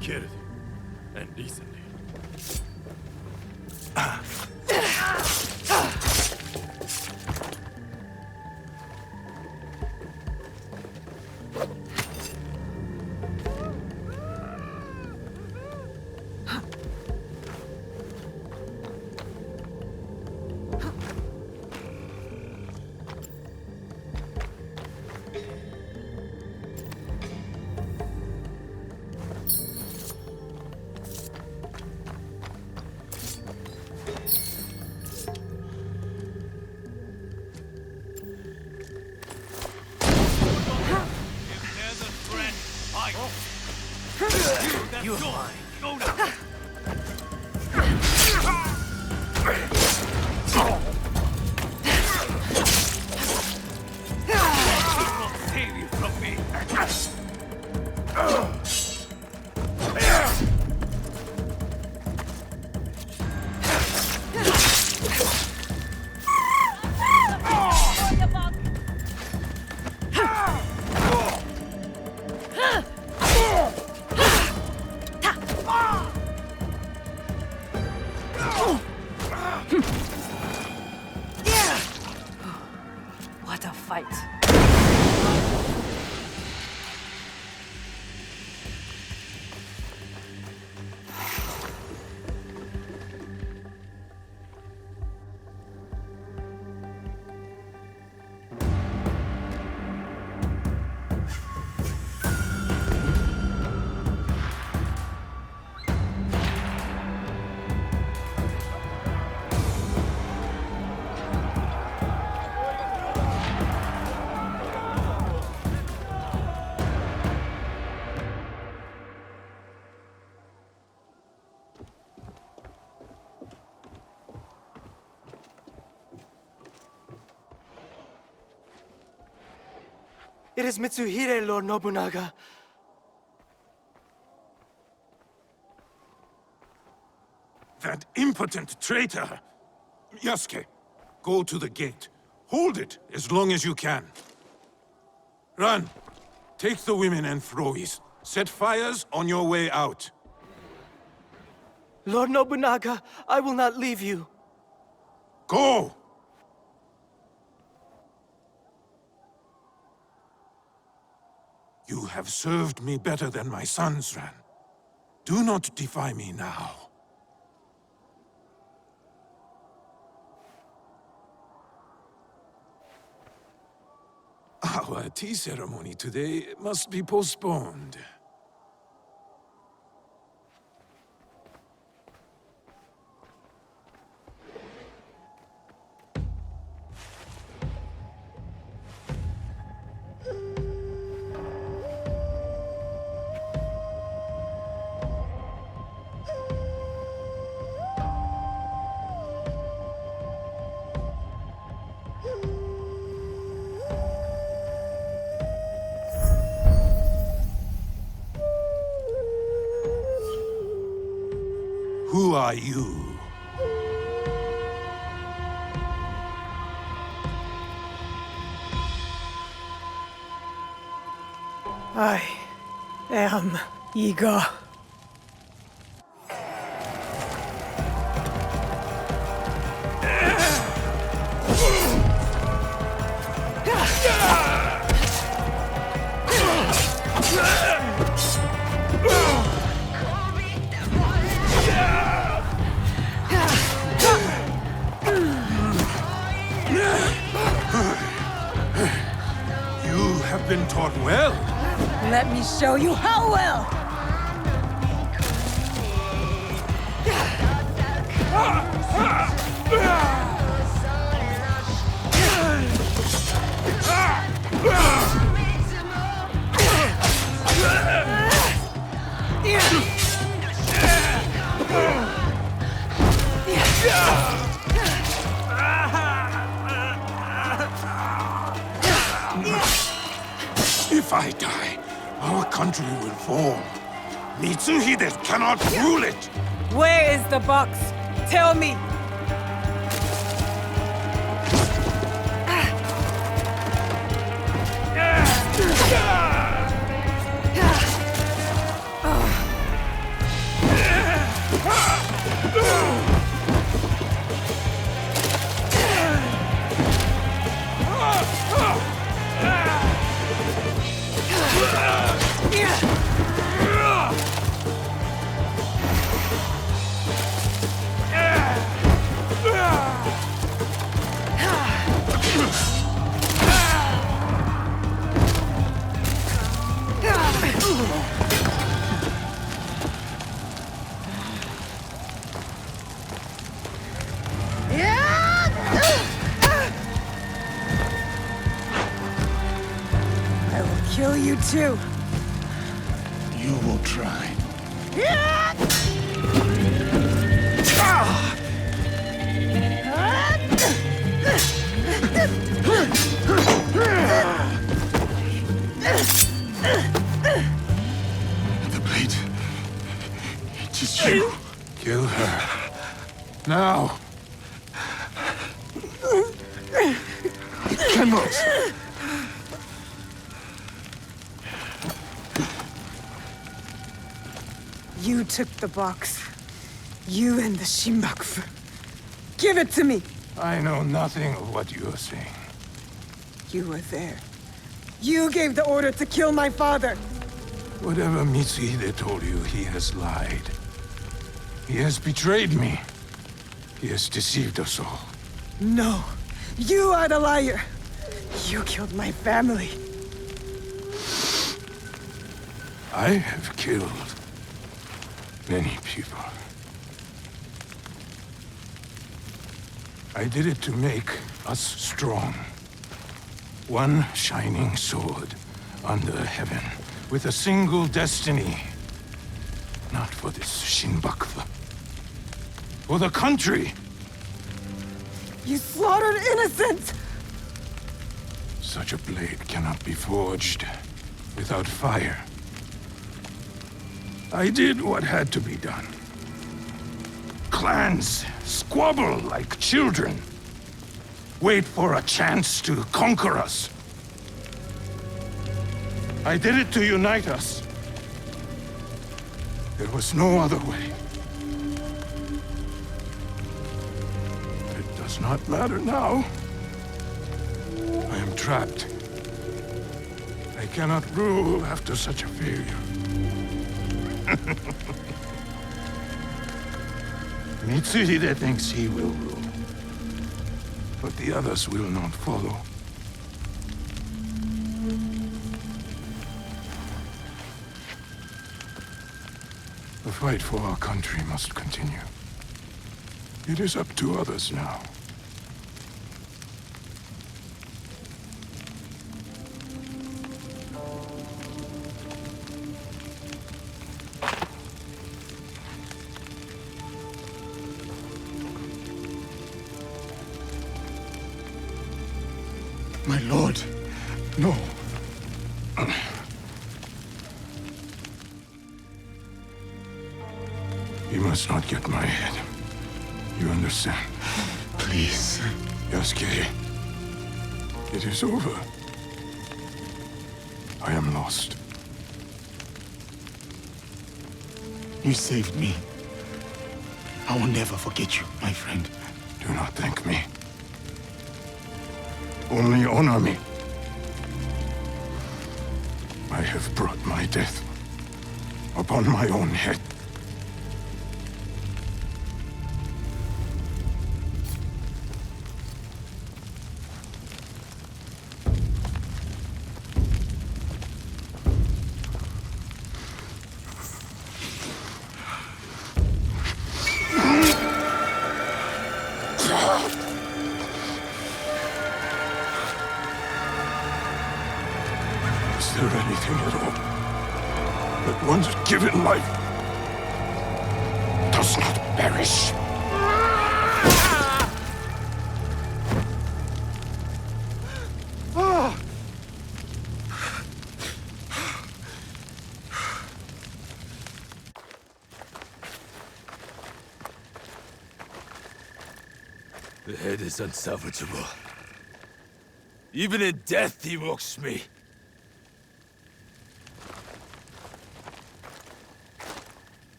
Killed. And decently. You're mine. Go now. Save you from me. What a fight. It is Mitsuhide, Lord Nobunaga. That impotent traitor! Yasuke, go to the gate. Hold it as long as you can. Run! Take the women and throwies. Set fires on your way out. Lord Nobunaga, I will not leave you. Go! You have served me better than my sons, Ran. Do not defy me now. Our tea ceremony today must be postponed. Who are you? I am Iga. You have been taught well. Let me show you how well! If I die, our country will fall. Mitsuhide cannot rule it! Where is the box? Tell me! I will kill you too. You will try. The blade. It is you. Kill her. Now. I cannot. You took the box. You and the Shinbakufu. Give it to me! I know nothing of what you are saying. You were there. You gave the order to kill my father! Whatever Mitsuhide told you, he has lied. He has betrayed me. He has deceived us all. No! You are the liar! You killed my family! I have killed many people. I did it to make us strong. One shining sword under heaven, with a single destiny. Not for this Shinbakufu. For the country! You slaughtered innocents! Such a blade cannot be forged without fire. I did what had to be done. Clans squabble like children. Wait for a chance to conquer us. I did it to unite us. There was no other way. It does not matter now. I am trapped. I cannot rule after such a failure. Mitsuhide thinks he will rule, but the others will not follow. The fight for our country must continue. It is up to others now. My lord, no. You must not get my head. You understand? Please. Yasuke, it is over. I am lost. You saved me. I will never forget you, my friend. Do not thank me. Only honor me. I have brought my death upon my own head. Is there anything at all that once given life does not perish? The head is unsalvageable. Even in death, he mocks me.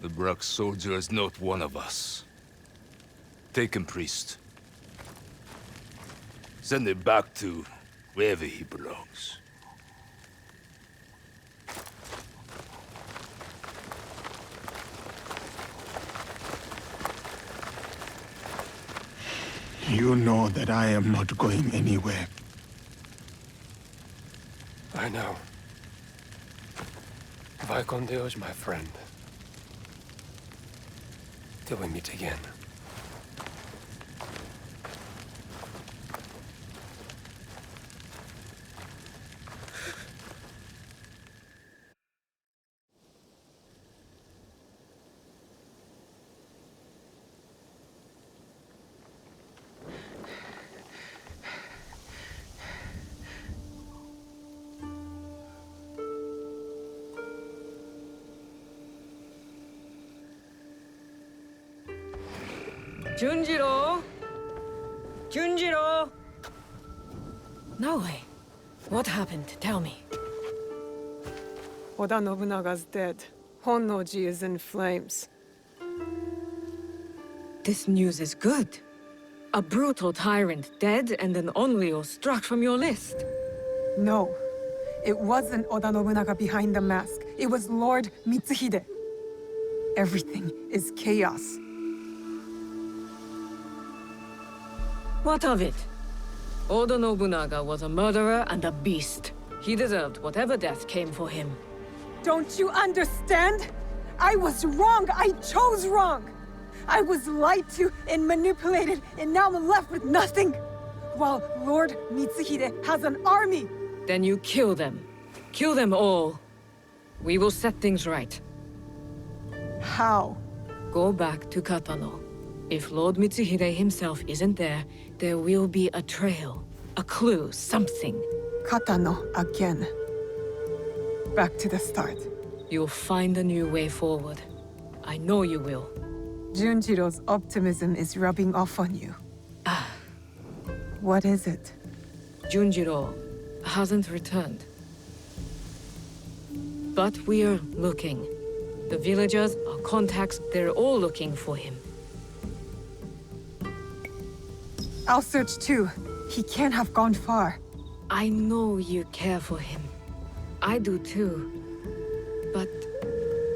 The Brack soldier is not one of us. Take him, priest. Send him back to wherever he belongs. You know that I am not going anywhere. I know. Vicon Deo's my friend. Till we meet again. Junjiro! Junjiro! Naoe, what happened? Tell me. Oda Nobunaga's dead. Honnoji is in flames. This news is good. A brutal tyrant dead and an Onryo struck from your list. No. It wasn't Oda Nobunaga behind the mask. It was Lord Mitsuhide. Everything is chaos. What of it? Oda Nobunaga was a murderer and a beast. He deserved whatever death came for him. Don't you understand? I was wrong! I chose wrong! I was lied to and manipulated, and now I'm left with nothing! While Lord Mitsuhide has an army! Then you kill them. Kill them all. We will set things right. How? Go back to Katano. If Lord Mitsuhide himself isn't there, there will be a trail, a clue, something. Katano again. Back to the start. You'll find a new way forward. I know you will. Junjiro's optimism is rubbing off on you. What is it? Junjiro hasn't returned. But we're looking. The villagers, our contacts, they're all looking for him. I'll search too. He can't have gone far. I know you care for him. I do too. But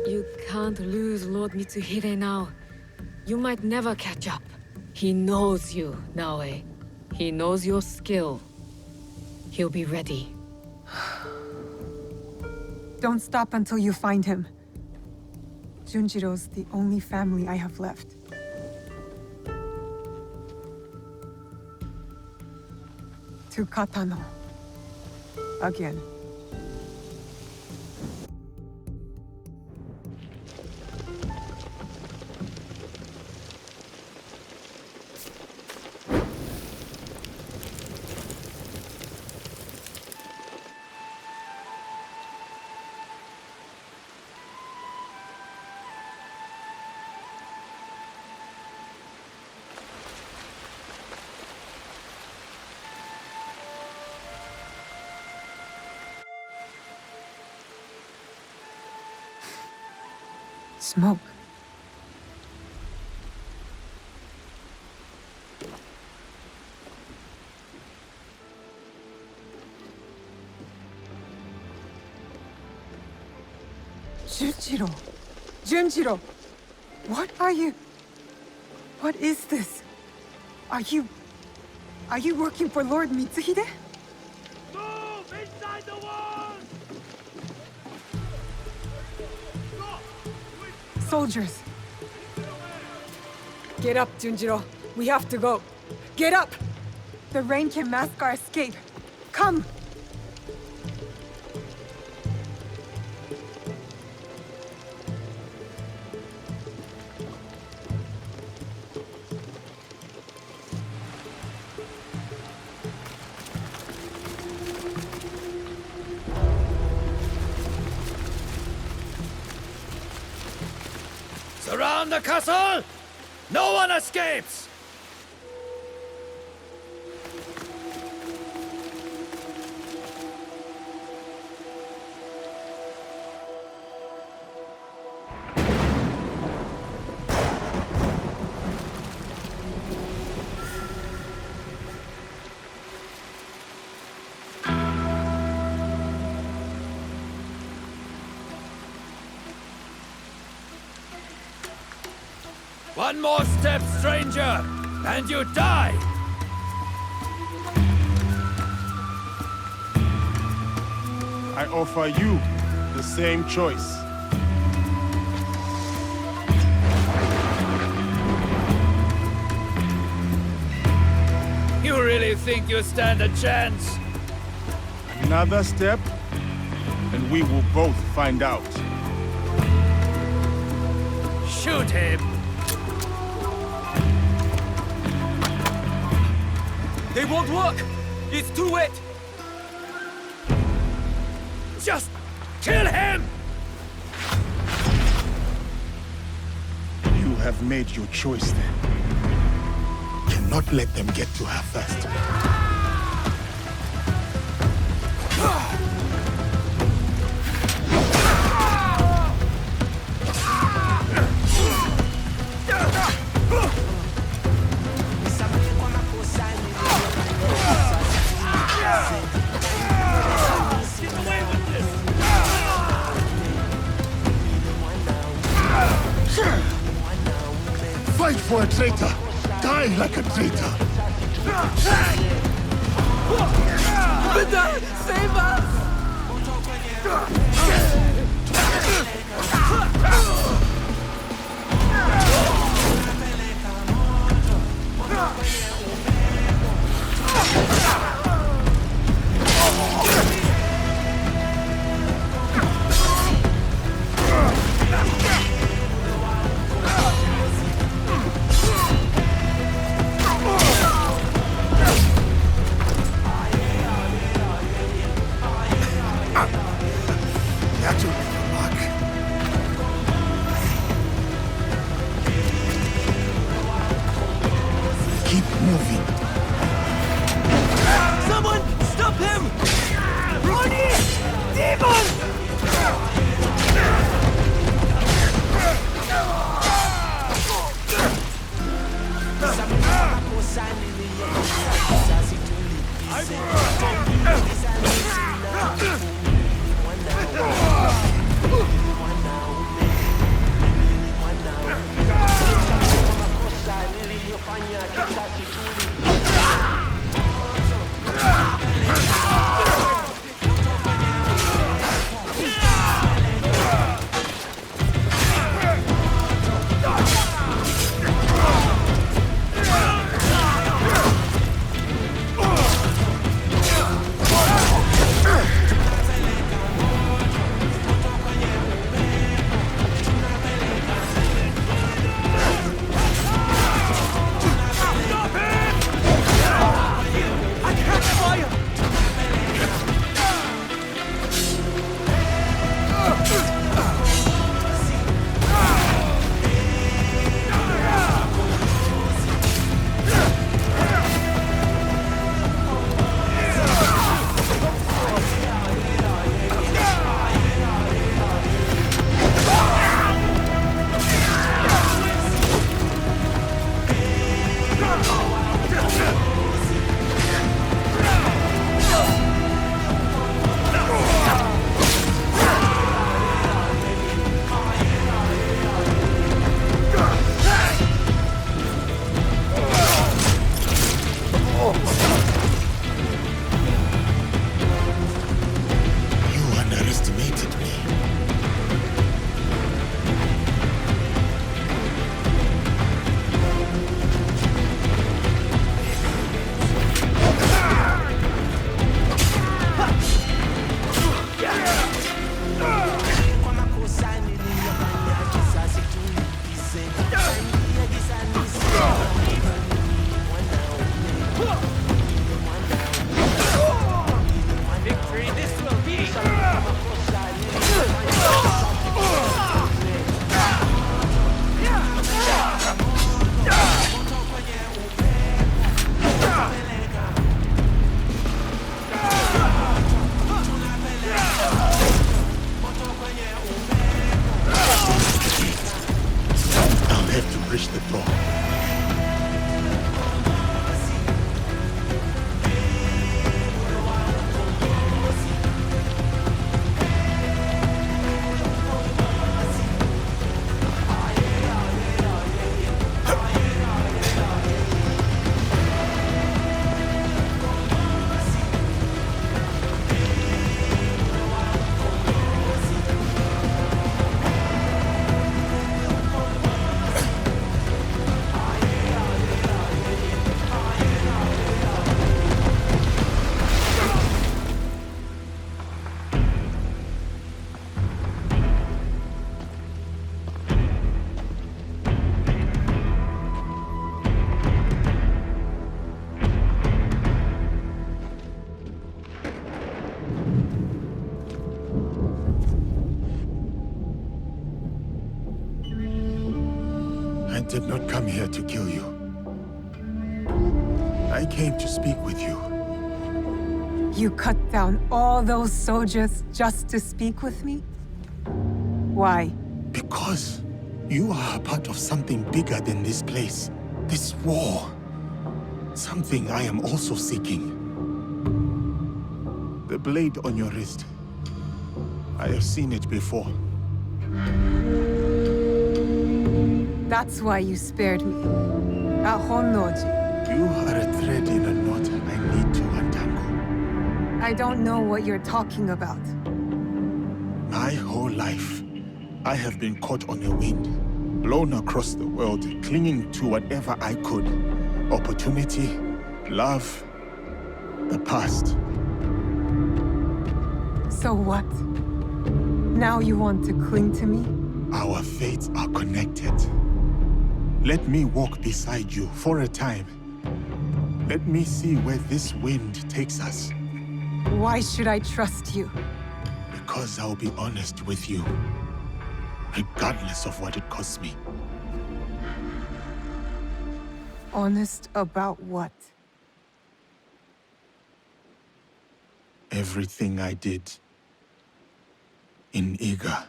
you can't lose Lord Mitsuhide now. You might never catch up. He knows you, Naoe. He knows your skill. He'll be ready. Don't stop until you find him. Junjiro's the only family I have left. To Katano. Again. Smoke. Junjiro! Junjiro! What are you... What is this? Are you working for Lord Mitsuhide? Move inside the walls! Soldiers! Get up, Junjiro. We have to go. Get up! The rain can mask our escape. Come! Surround the castle! No one escapes! One more step, stranger, and you die! I offer you the same choice. You really think you stand a chance? Another step, and we will both find out. Shoot him! They won't work! It's too wet! Just kill him! You have made your choice then. Cannot let them get to her first. Fight for a traitor! Die like a traitor! Wada, save us! did not come here to kill you. I came to speak with you. You cut down all those soldiers just to speak with me? Why? Because you are a part of something bigger than this place. This war. Something I am also seeking. The blade on your wrist. I have seen it before. That's why you spared me. At Honnoji. You are a thread in a knot I need to untangle. I don't know what you're talking about. My whole life, I have been caught on a wind, blown across the world, clinging to whatever I could. Opportunity, love, the past. So what? Now you want to cling to me? Our fates are connected. Let me walk beside you for a time. Let me see where this wind takes us. Why should I trust you? Because I'll be honest with you, regardless of what it costs me. Honest about what? Everything I did in Iga.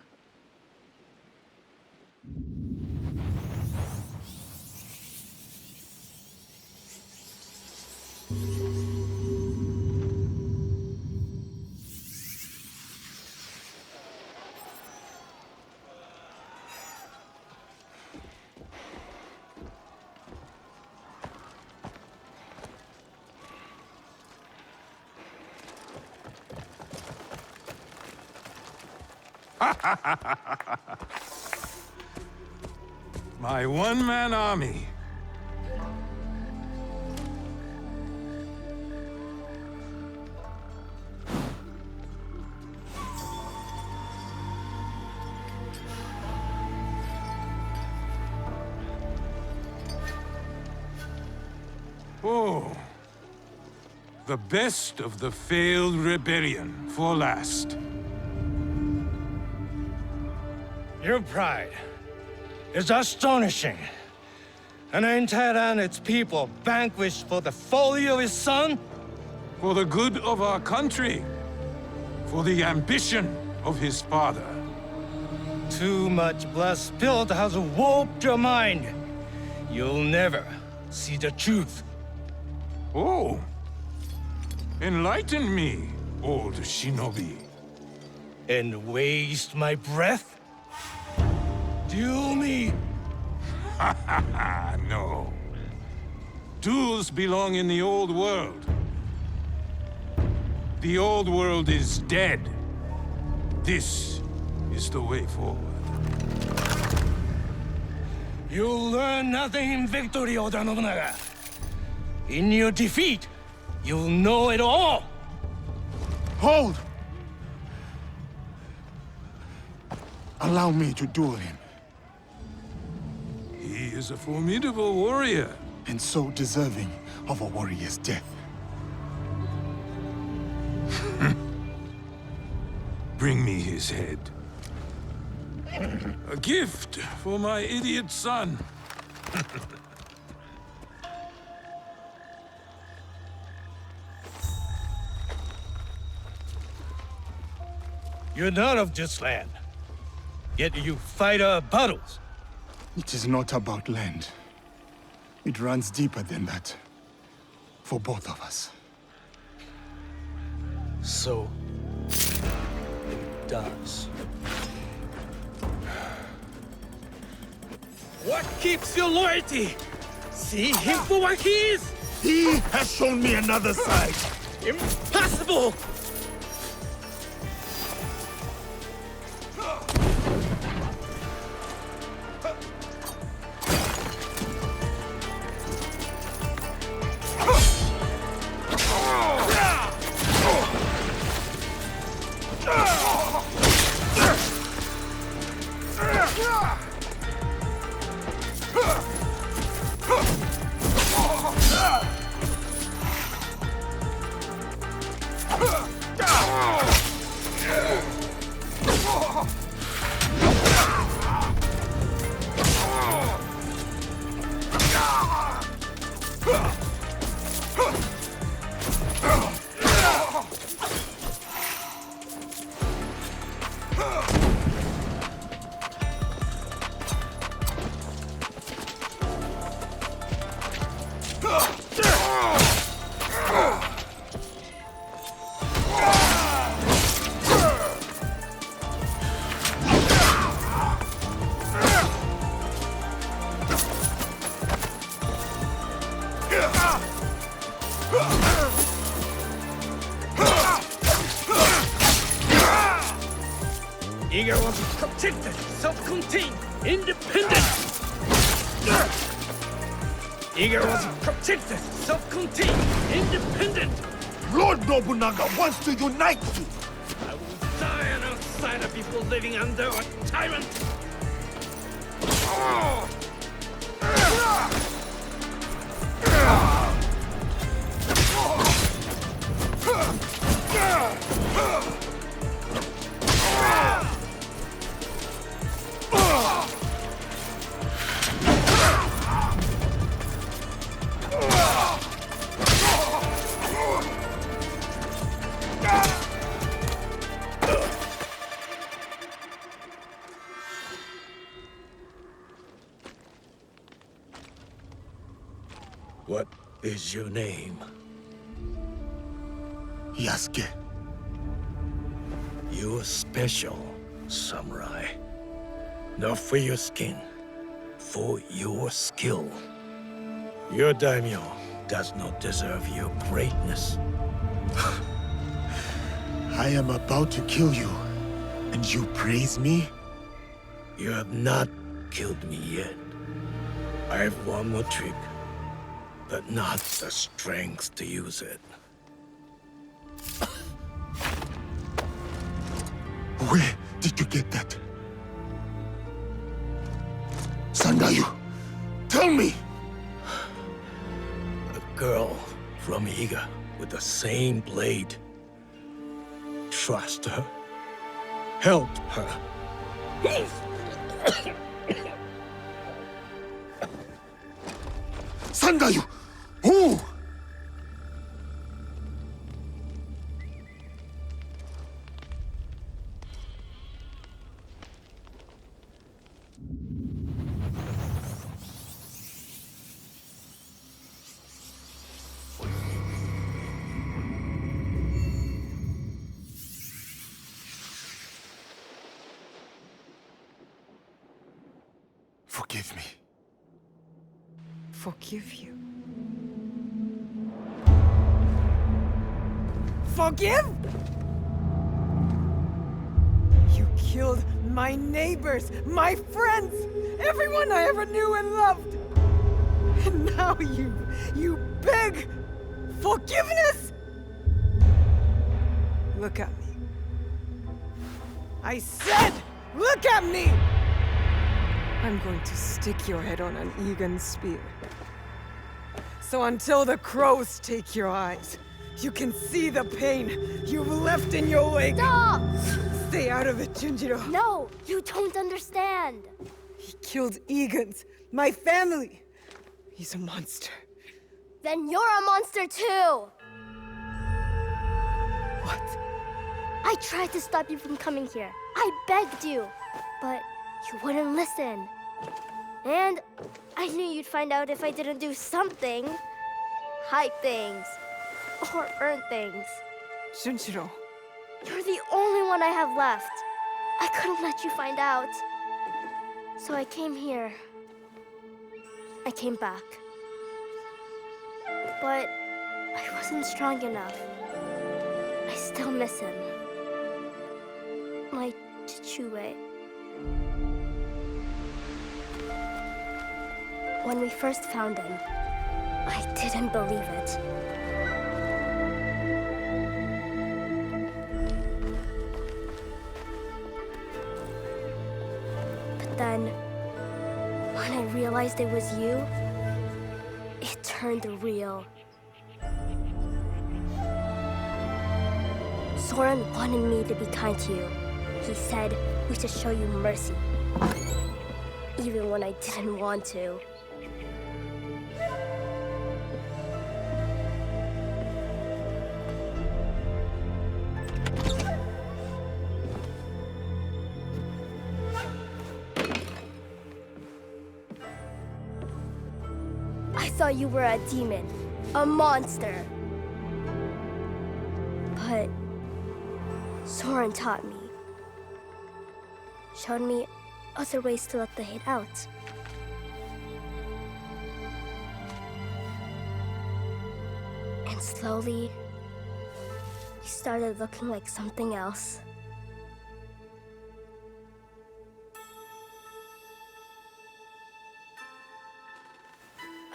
My one-man army. Oh. The best of the failed rebellion for last. Your pride is astonishing. An entire and its people vanquished for the folly of his son? For the good of our country. For the ambition of his father. Too much blood spilled has warped your mind. You'll never see the truth. Oh. Enlighten me, old Shinobi. And waste my breath? Duel me? No. Duels belong in the old world. The old world is dead. This is the way forward. You'll learn nothing in victory, Oda Nobunaga. In your defeat, you'll know it all. Hold! Allow me to duel him. He is a formidable warrior. And so deserving of a warrior's death. Bring me his head. A gift for my idiot son. You're not of this land. Yet you fight our battles. It is not about land. It runs deeper than that. For both of us. So it does. What keeps your loyalty? See him for what he is! He has shown me another side! Impossible! Iga was protected, self-contained, independent! Iga was protected, self-contained, independent! Lord Nobunaga wants to unite you! I will die an outsider before living under a tyrant! What is your name? Yasuke. You are special, samurai. Not for your skin, for your skill. Your daimyo does not deserve your greatness. I am about to kill you, and you praise me? You have not killed me yet. I have one more trick, but not the strength to use it. Where did you get that? Sandayu, tell me! A girl from Iga with the same blade. Trust her. Help her. Sandayu! Who? Forgive me. Forgive you. Forgive? You killed my neighbors, my friends, everyone I ever knew and loved. And now you beg forgiveness? Look at me. I said, look at me! I'm going to stick your head on an Egan spear. So until the crows take your eyes, you can see the pain you've left in your leg. Stop! Stay out of it, Junjiro. No, you don't understand. He killed Egans, my family. He's a monster. Then you're a monster too! What? I tried to stop you from coming here. I begged you, but you wouldn't listen. And I knew you'd find out if I didn't do something. Hide things. Or burn things. Junjiro. You're the only one I have left. I couldn't let you find out. So I came here. I came back. But I wasn't strong enough. I still miss him. My Chichue. When we first found him, I didn't believe it. But then, when I realized it was you, it turned real. Sorin wanted me to be kind to you. He said we should show you mercy. Even when I didn't want to. I thought you were a demon, a monster. But Sorin taught me. Showed me other ways to let the hate out. And slowly, we started looking like something else.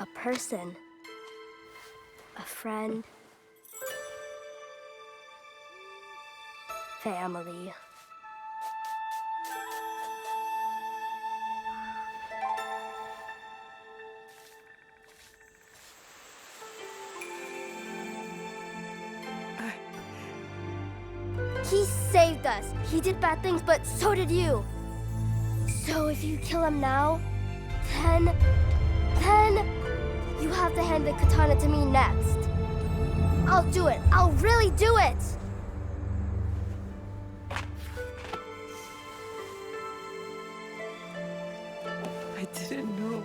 A person. A friend. Family. He saved us. He did bad things, but so did you. So if you kill him now, then you have to hand the katana to me next. I'll do it. I'll really do it. I didn't know.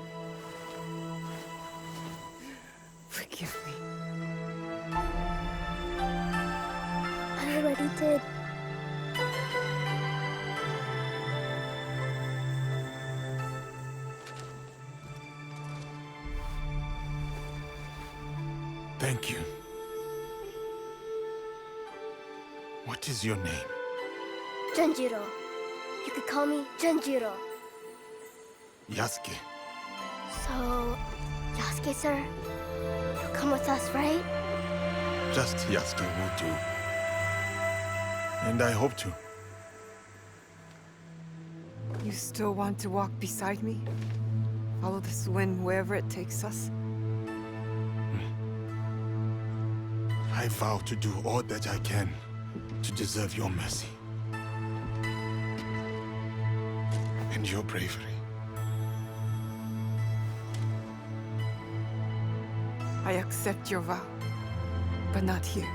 Forgive me. I already did. Thank you. What is your name? Junjiro. You could call me Junjiro. Yasuke. So, Yasuke, sir, you'll come with us, right? Just Yasuke will do. And I hope to. You still want to walk beside me? Follow this wind wherever it takes us? I vow to do all that I can to deserve your mercy. And your bravery. I accept your vow, but not here.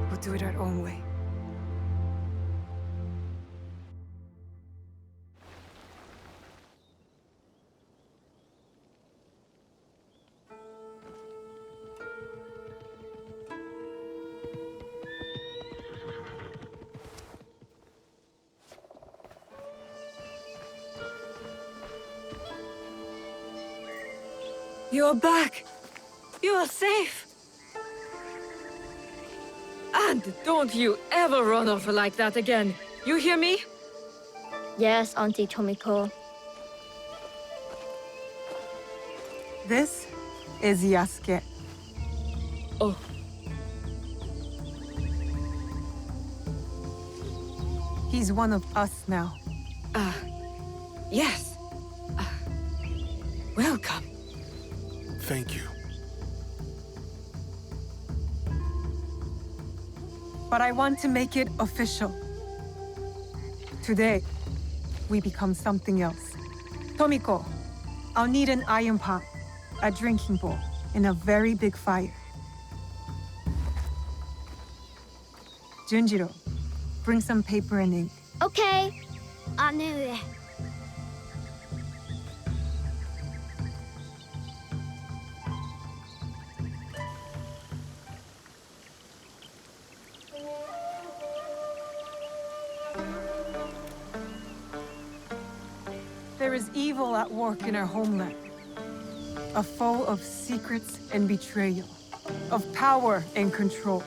We'll do it our own way. You're back! You are safe! And don't you ever run off like that again! You hear me? Yes, Auntie Tomiko. This is Yasuke. Oh. He's one of us now. Yes. Welcome. Thank you. But I want to make it official. Today, we become something else. Tomiko, I'll need an iron pot, a drinking bowl, and a very big fire. Junjiro, bring some paper and ink. Okay. Anu. There is evil at work in our homeland. A foe of secrets and betrayal, of power and control.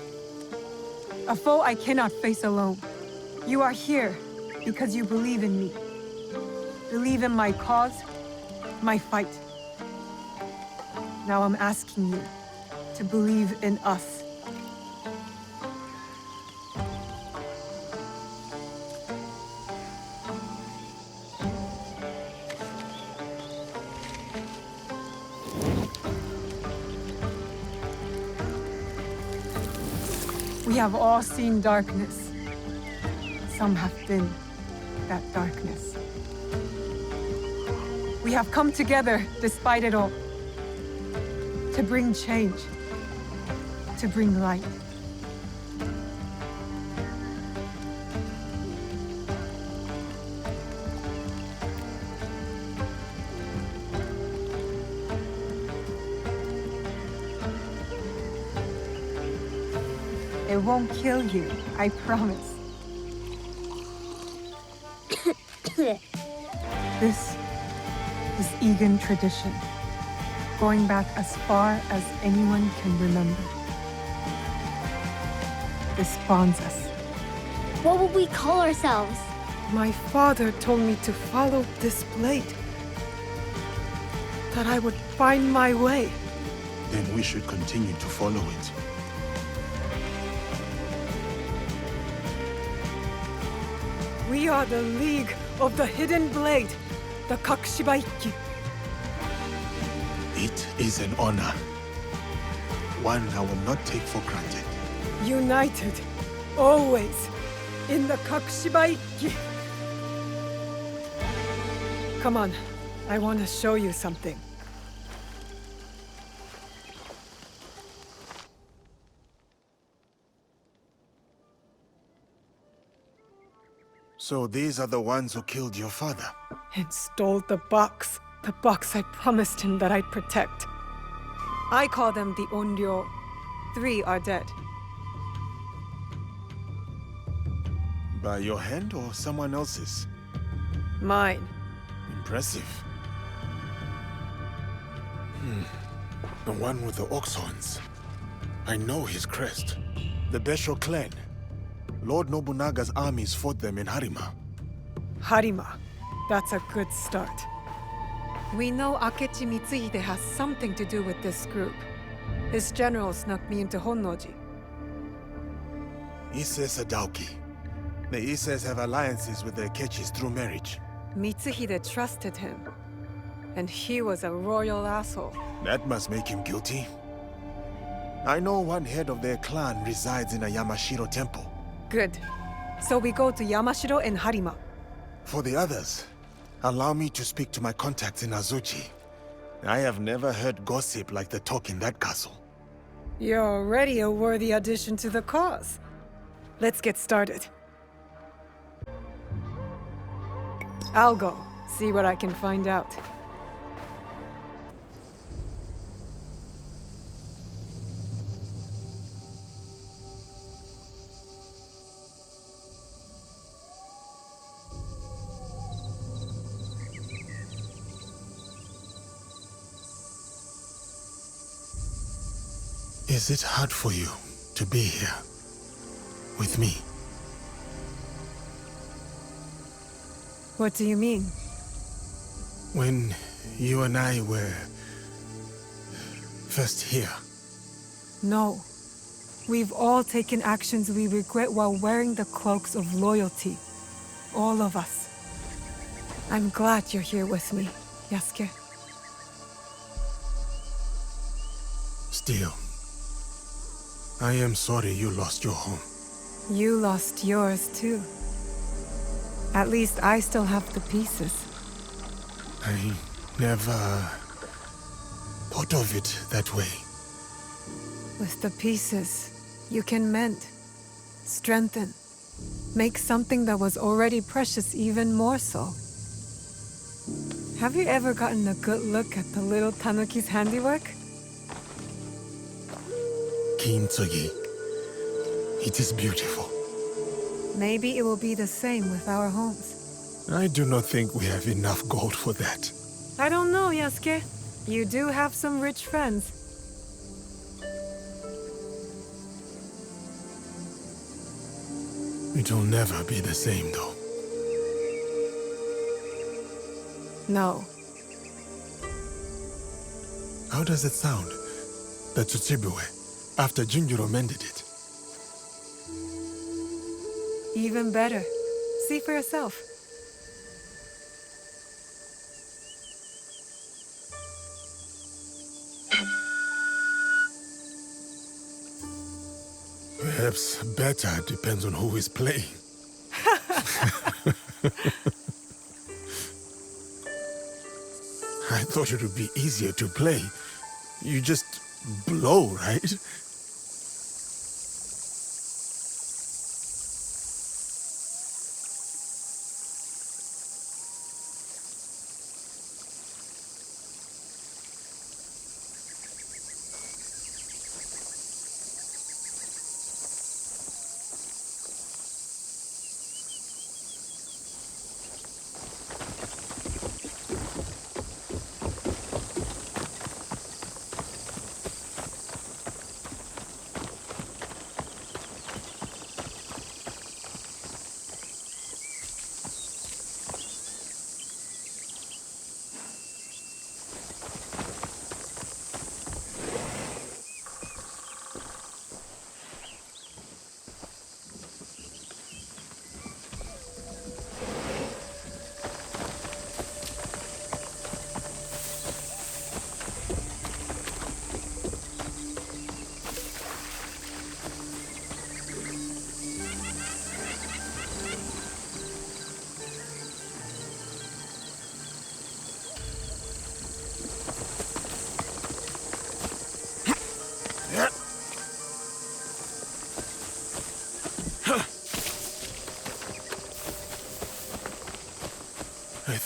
A foe I cannot face alone. You are here because you believe in me. Believe in my cause, my fight. Now I'm asking you to believe in us. We have all seen darkness. Some have been that darkness. We have come together despite it all. To bring change. To bring light. It won't kill you, I promise. This is Egan tradition, going back as far as anyone can remember. This bonds us. What will we call ourselves? My father told me to follow this blade. that I would find my way. Then we should continue to follow it. We are the League of the Hidden Blade, the Kakushibaiki. It is an honor. One I will not take for granted. United, always, in the Kakushibaiki. Come on, I want to show you something. So these are the ones who killed your father? And stole the box I promised him that I'd protect. I call them the Onryo. 3 are dead. By your hand or someone else's? Mine. Impressive. The one with the ox horns. I know his crest. The Besho clan. Lord Nobunaga's armies fought them in Harima. Harima. That's a good start. We know Akechi Mitsuhide has something to do with this group. His general snuck me into Honnoji. Ise Sadauki. The Ises have alliances with the Akechis through marriage. Mitsuhide trusted him. And he was a royal asshole. That must make him guilty. I know one head of their clan resides in a Yamashiro temple. Good. So we go to Yamashiro and Harima. For the others, allow me to speak to my contacts in Azuchi. I have never heard gossip like the talk in that castle. You're already a worthy addition to the cause. Let's get started. I'll go, see what I can find out. Is it hard for you to be here with me? What do you mean? When you and I were first here. No. We've all taken actions we regret while wearing the cloaks of loyalty. All of us. I'm glad you're here with me, Yasuke. Still, I am sorry you lost your home. You lost yours too. At least I still have the pieces. I never thought of it that way. With the pieces, you can mend, strengthen, make something that was already precious even more so. Have you ever gotten a good look at the little tanuki's handiwork? Kintsugi. It is beautiful. Maybe it will be the same with our homes. I do not think we have enough gold for that. I don't know, Yasuke. You do have some rich friends. It will never be the same, though. No. How does it sound? The Tsutsibue, after Junjiro mended it. Even better. See for yourself. Perhaps better depends on who is playing. I thought it would be easier to play. You just blow, right?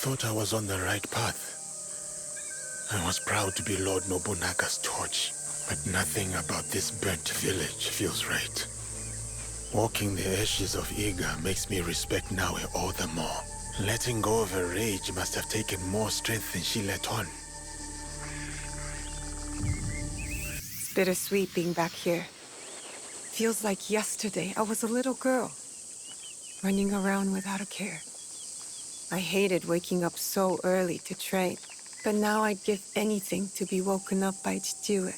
thought I was on the right path. I was proud to be Lord Nobunaga's torch, but nothing about this burnt village feels right. Walking the ashes of Iga makes me respect Naoe all the more. Letting go of her rage must have taken more strength than she let on. It's bittersweet being back here. Feels like yesterday I was a little girl, running around without a care. I hated waking up so early to train, but now I'd give anything to be woken up by Tsuyu.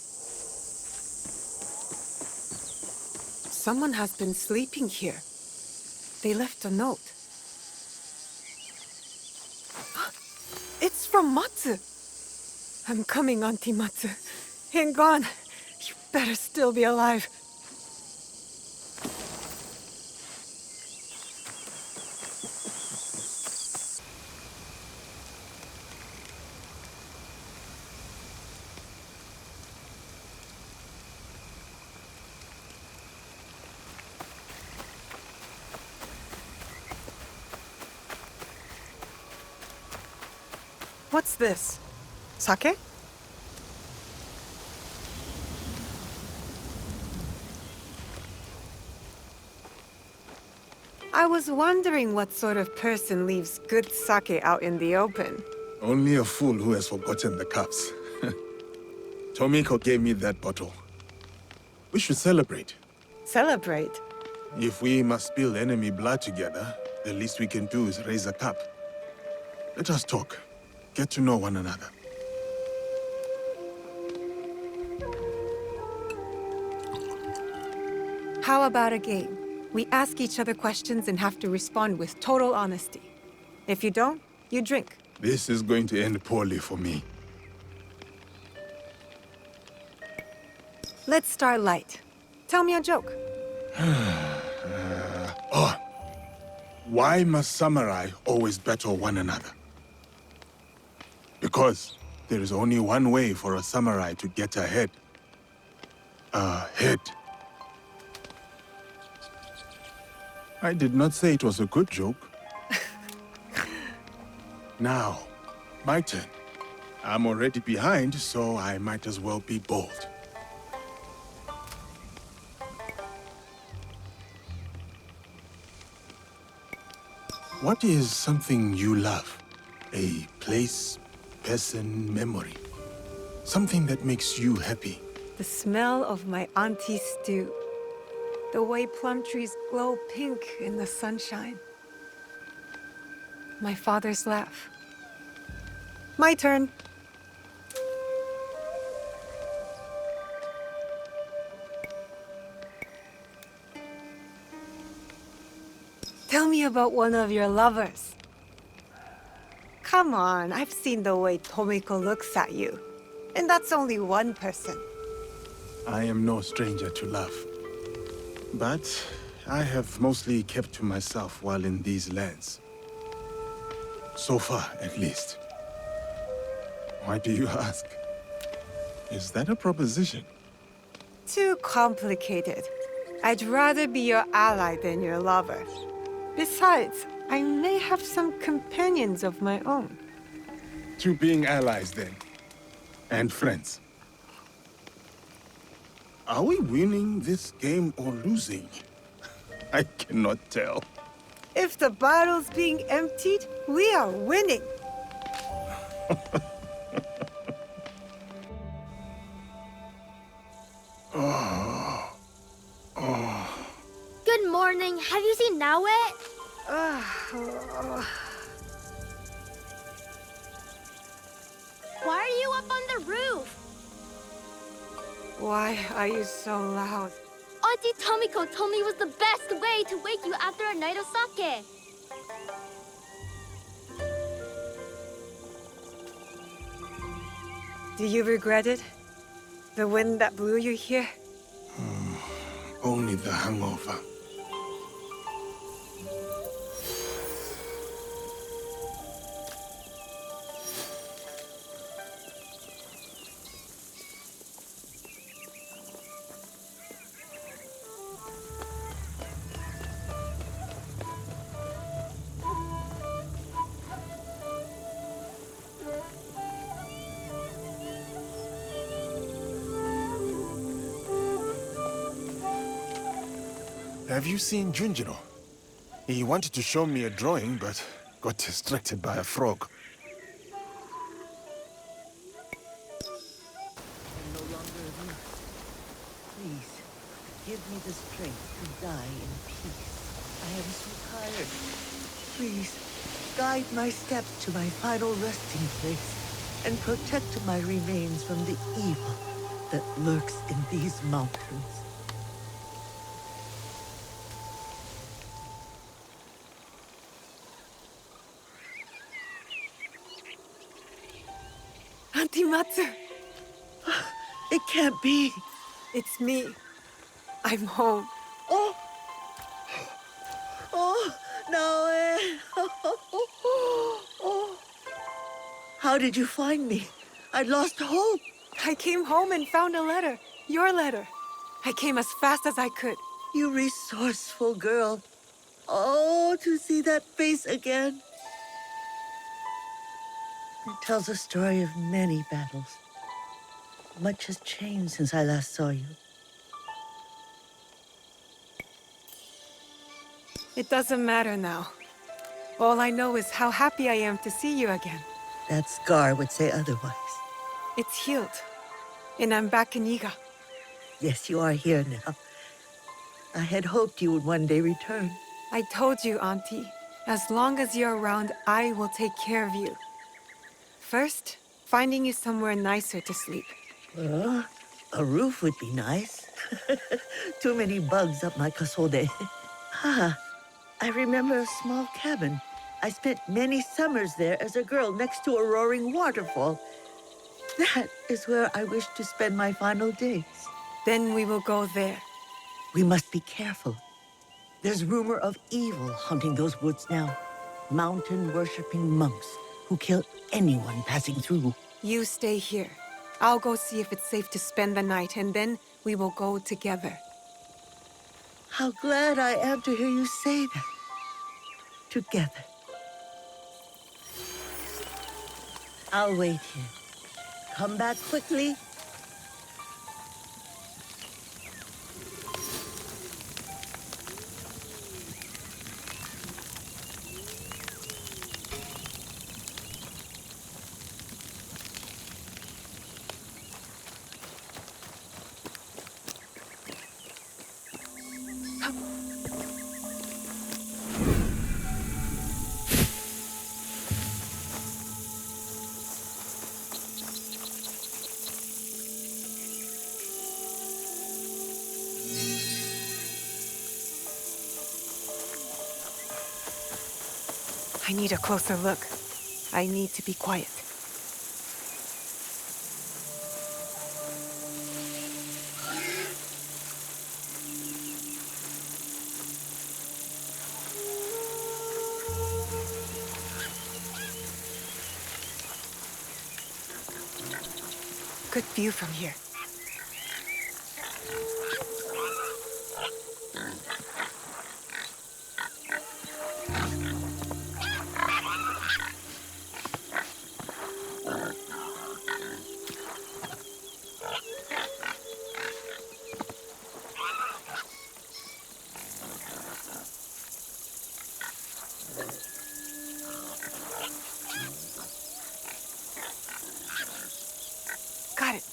Someone has been sleeping here. They left a note. It's from Matsu! I'm coming, Auntie Matsu. Hang on. You better still be alive. What's this? Sake? I was wondering what sort of person leaves good sake out in the open. Only a fool who has forgotten the cups. Tomiko gave me that bottle. We should celebrate. Celebrate? If we must spill enemy blood together, the least we can do is raise a cup. Let us talk. Get to know one another. How about a game? We ask each other questions and have to respond with total honesty. If you don't, you drink. This is going to end poorly for me. Let's start light. Tell me a joke. Why must samurai always battle one another? Because there is only one way for a samurai to get ahead. Ahead. I did not say it was a good joke. Now, my turn. I'm already behind, so I might as well be bold. What is something you love? A place, person, memory. Something that makes you happy. The smell of my auntie's stew. The way plum trees glow pink in the sunshine. My father's laugh. My turn. Tell me about one of your lovers. Come on, I've seen the way Tomiko looks at you. And that's only one person. I am no stranger to love. But I have mostly kept to myself while in these lands. So far, at least. Why do you ask? Is that a proposition? Too complicated. I'd rather be your ally than your lover. Besides, I may have some companions of my own. To being allies, then. And friends. Are we winning this game or losing? I cannot tell. If the battle's being emptied, we are winning. Good morning. Have you seen Naoe? Why are you up on the roof? Why are you so loud? Auntie Tomiko told me it was the best way to wake you after a night of sake. Do you regret it? The wind that blew you here? Only the hangover. Have you seen Junjiro? He wanted to show me a drawing, but got distracted by a frog. No longer of Please, give me the strength to die in peace. I am so tired. Please, guide my steps to my final resting place and protect my remains from the evil that lurks in these mountains. Auntie Matsu! It can't be. It's me. I'm home. Oh! Oh, Naoe! Oh. How did you find me? I lost hope. I came home and found a letter. Your letter. I came as fast as I could. You resourceful girl. Oh, to see that face again. It tells a story of many battles. Much has changed since I last saw you. It doesn't matter now. All I know is how happy I am to see you again. That scar would say otherwise. It's healed. And I'm back in Iga. Yes, you are here now. I had hoped you would one day return. I told you, Auntie. As long as you're around, I will take care of you. First, finding you somewhere nicer to sleep. Well, a roof would be nice. Too many bugs up my kasode. I remember a small cabin. I spent many summers there as a girl next to a roaring waterfall. That is where I wish to spend my final days. Then we will go there. We must be careful. There's rumor of evil haunting those woods now. Mountain-worshipping monks who kill anyone passing through. You stay here. I'll go see if it's safe to spend the night, and then we will go together. How glad I am to hear you say that. Together. I'll wait here. Come back quickly. I need a closer look. I need to be quiet. Good view from here. Got it.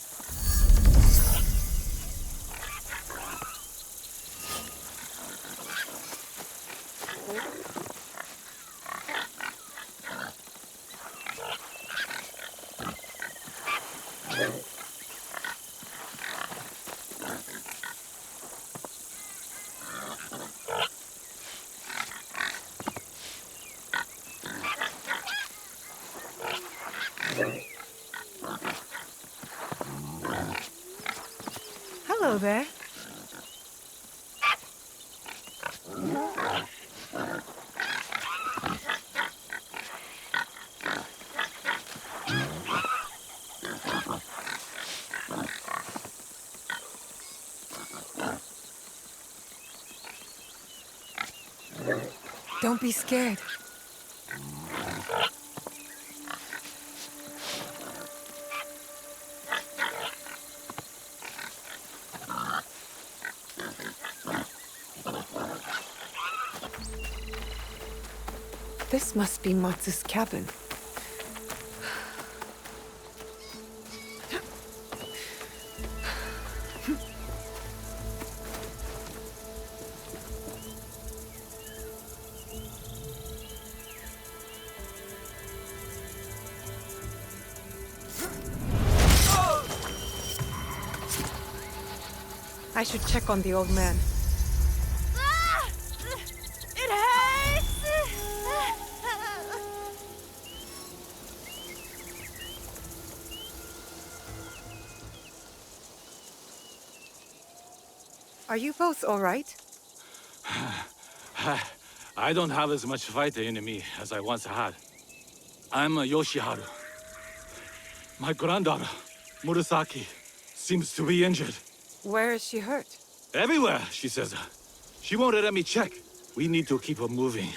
Hello there. Don't be scared. This must be Matsu's cabin. I should check on the old man. It hurts! Are you both all right? I don't have as much fighter in me as I once had. I'm a Yoshiharu. My granddaughter, Murasaki, seems to be injured. Where is she hurt? Everywhere, she says. She won't let me check. We need to keep her moving.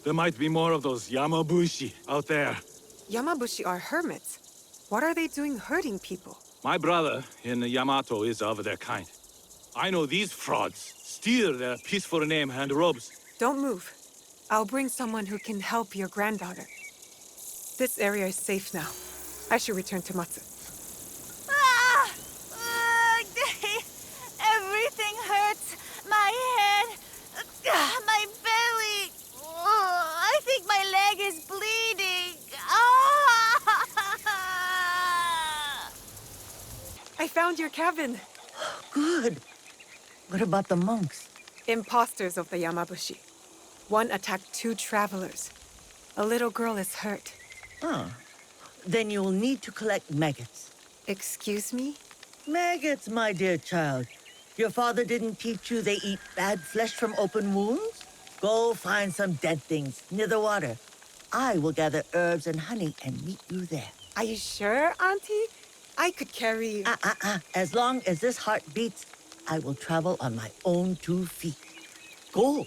There might be more of those Yamabushi out there. Yamabushi are hermits. What are they doing hurting people? My brother in Yamato is of their kind. I know these frauds steal their peaceful name and robes. Don't move. I'll bring someone who can help your granddaughter. This area is safe now. I should return to Matsu. Everything hurts. My head, my belly. I think my leg is bleeding. I found your cabin. Good. What about the monks? Imposters of the Yamabushi. One attacked 2 travelers. A little girl is hurt. Ah. Then you'll need to collect maggots. Excuse me? Maggots, my dear child. Your father didn't teach you they eat bad flesh from open wounds? Go find some dead things near the water. I will gather herbs and honey and meet you there. Are you sure, Auntie? I could carry... As long as this heart beats, I will travel on my own 2 feet. Go.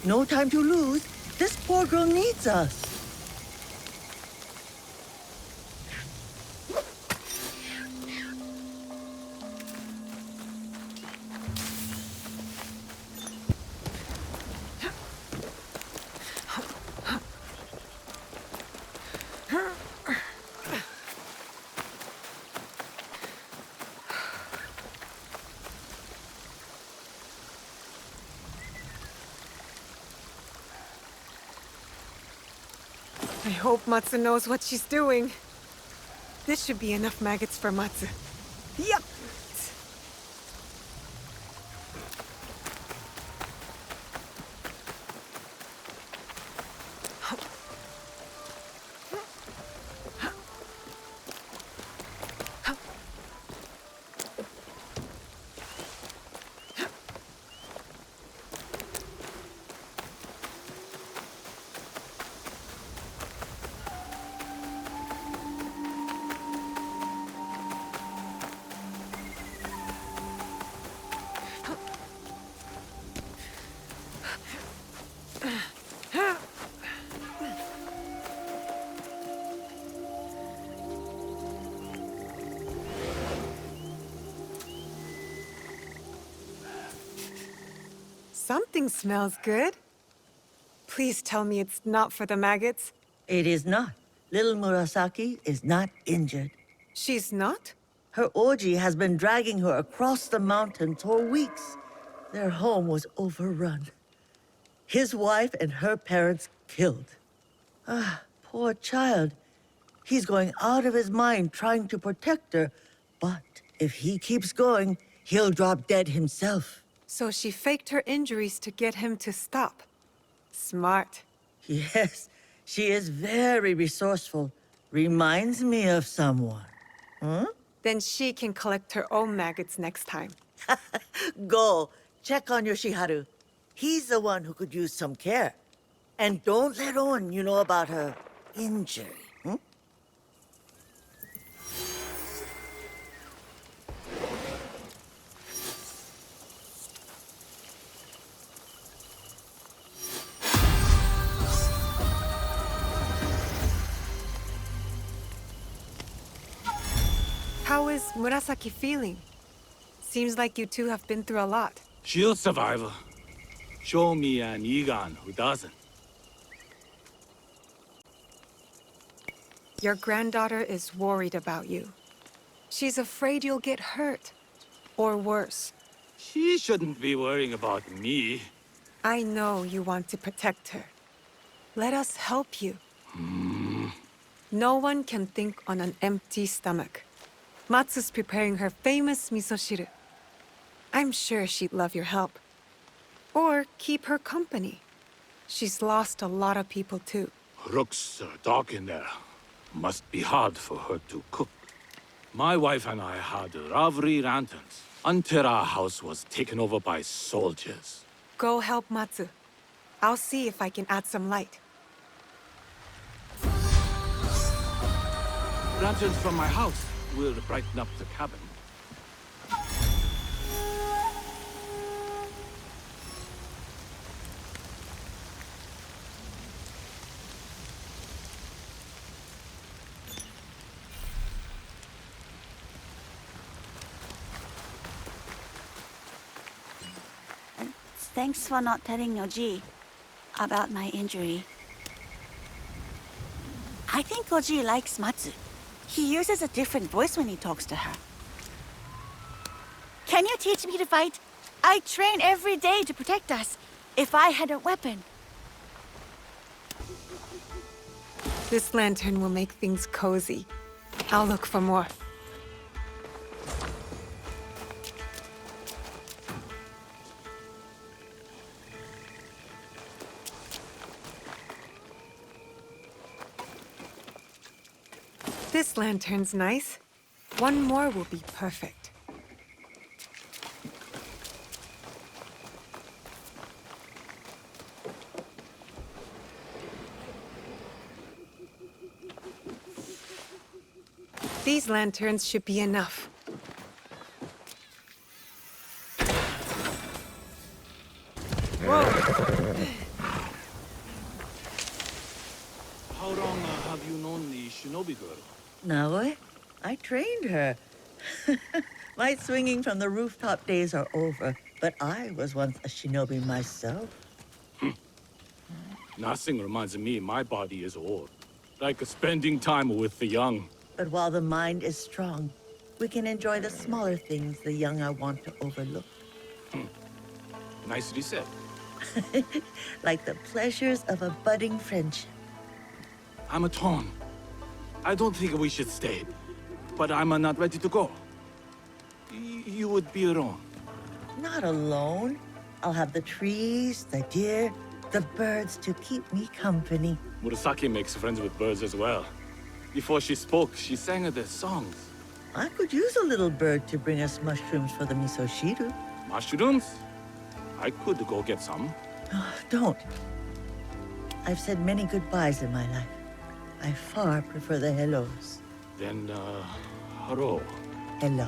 No time to lose. This poor girl needs us. I hope Matsu knows what she's doing. This should be enough maggots for Matsu. Yup! Something smells good. Please tell me it's not for the maggots. It is not. Little Murasaki is not injured. She's not? Her Oji has been dragging her across the mountains for weeks. Their home was overrun. His wife and her parents killed. Ah, poor child. He's going out of his mind trying to protect her, but if he keeps going, he'll drop dead himself. So she faked her injuries to get him to stop. Smart. Yes, she is very resourceful. Reminds me of someone. Huh? Then she can collect her own maggots next time. Go, check on Yoshiharu. He's the one who could use some care. And don't let on you know about her injury. Hmm? How is Murasaki feeling? Seems like you two have been through a lot. She'll survive. Show me an Igan who doesn't. Your granddaughter is worried about you. She's afraid you'll get hurt. Or worse. She shouldn't be worrying about me. I know you want to protect her. Let us help you. No one can think on an empty stomach. Matsu's preparing her famous misoshiru. I'm sure she'd love your help. Or keep her company. She's lost a lot of people too. Looks dark in there. Must be hard for her to cook. My wife and I had lovely lanterns until our house was taken over by soldiers. Go help Matsu. I'll see if I can add some light. Lanterns from my house will brighten up the cabin. Thanks for not telling Oji about my injury. I think Oji likes Matsu. He uses a different voice when he talks to her. Can you teach me to fight? I train every day to protect us. If I had a weapon. This lantern will make things cozy. I'll look for more. This lantern's nice. One more will be perfect. These lanterns should be enough. Whoa! How long have you known the Shinobi girl? Naoe? I trained her. My swinging from the rooftop days are over, but I was once a shinobi myself. Nothing reminds me my body is old. Like spending time with the young. But while the mind is strong, we can enjoy the smaller things the young are wont to overlook. Nicely said. Like the pleasures of a budding friendship. I'm torn. I don't think we should stay, but I'm not ready to go. You would be alone. Not alone. I'll have the trees, the deer, the birds to keep me company. Murasaki makes friends with birds as well. Before she spoke, she sang their songs. I could use a little bird to bring us mushrooms for the misoshiru. Mushrooms? I could go get some. Oh, don't. I've said many goodbyes in my life. I far prefer the hellos. Then, hello. Hello.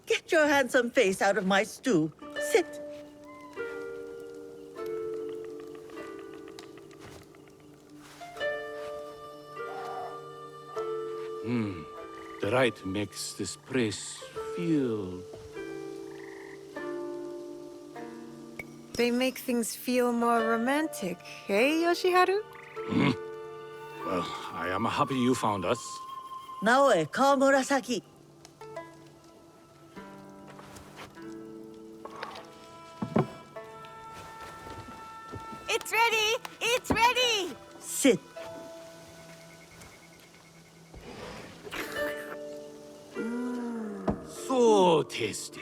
Get your handsome face out of my stew. Sit. The right makes this place feel... They make things feel more romantic, eh, Yoshiharu? Well, I am happy you found us. Naoe, call Murasaki. It's ready! It's ready! Sit. So tasty.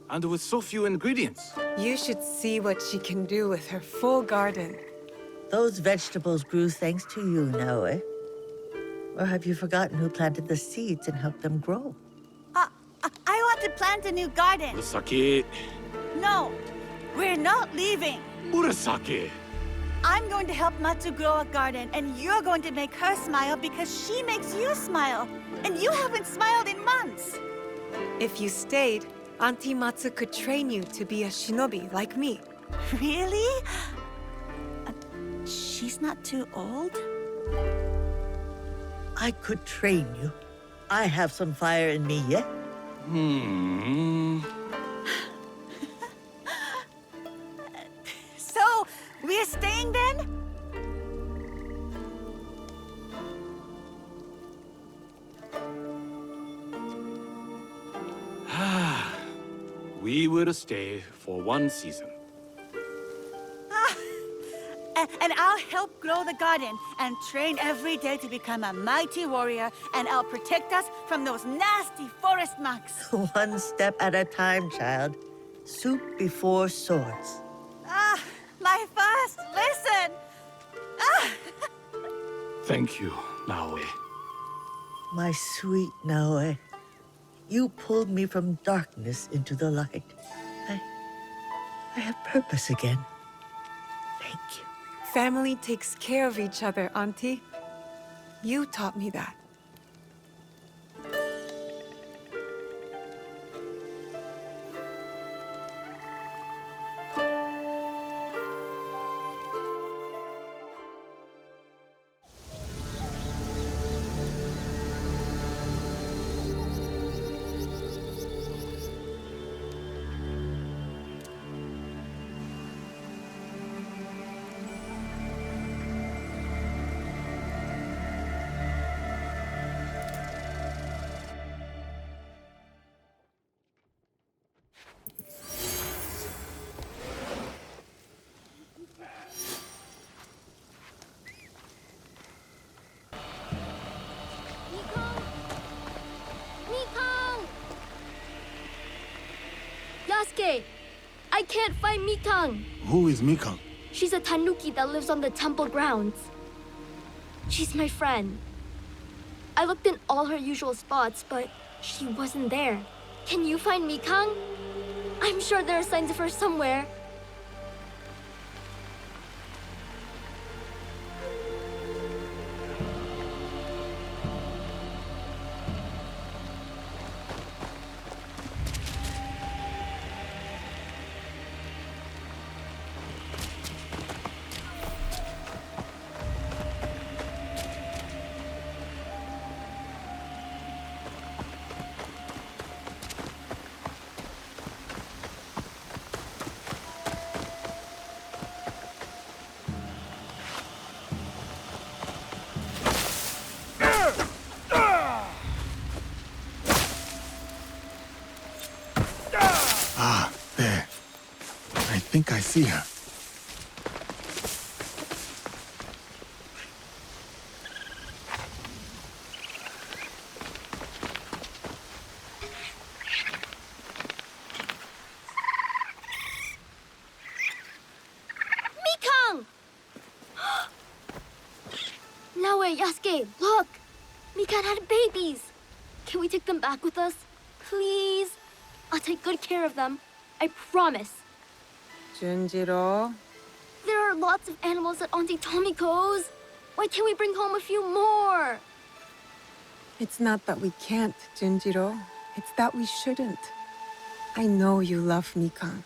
And with so few ingredients. You should see what she can do with her full garden. Those vegetables grew thanks to you, Naoe. Or have you forgotten who planted the seeds and helped them grow? I want to plant a new garden. Murasaki. No, we're not leaving. Murasaki. I'm going to help Matsu grow a garden, and you're going to make her smile because she makes you smile. And you haven't smiled in months. If you stayed, Auntie Matsu could train you to be a shinobi like me. Really? she's not too old? I could train you. I have some fire in me yet. So, we're staying then? We will stay for 1 season. And I'll help grow the garden and train every day to become a mighty warrior, and I'll protect us from those nasty forest monks. One step at a time, child. Soup before swords. My first lesson! Thank you, Naoe. My sweet Naoe, you pulled me from darkness into the light. I have purpose again. Thank you. Family takes care of each other, Auntie. You taught me that. Yasuke! I can't find Mikang! Who is Mikang? She's a tanuki that lives on the temple grounds. She's my friend. I looked in all her usual spots, but she wasn't there. Can you find Mikang? I'm sure there are signs of her somewhere. There. I think I see her. Mikang! Naoe, Yasuke, look! Mikang had babies! Can we take them back with us? Please? I'll take good care of them. I promise. Junjiro. There are lots of animals at Auntie Tomiko's. Why can't we bring home a few more? It's not that we can't, Junjiro. It's that we shouldn't. I know you love Mikang,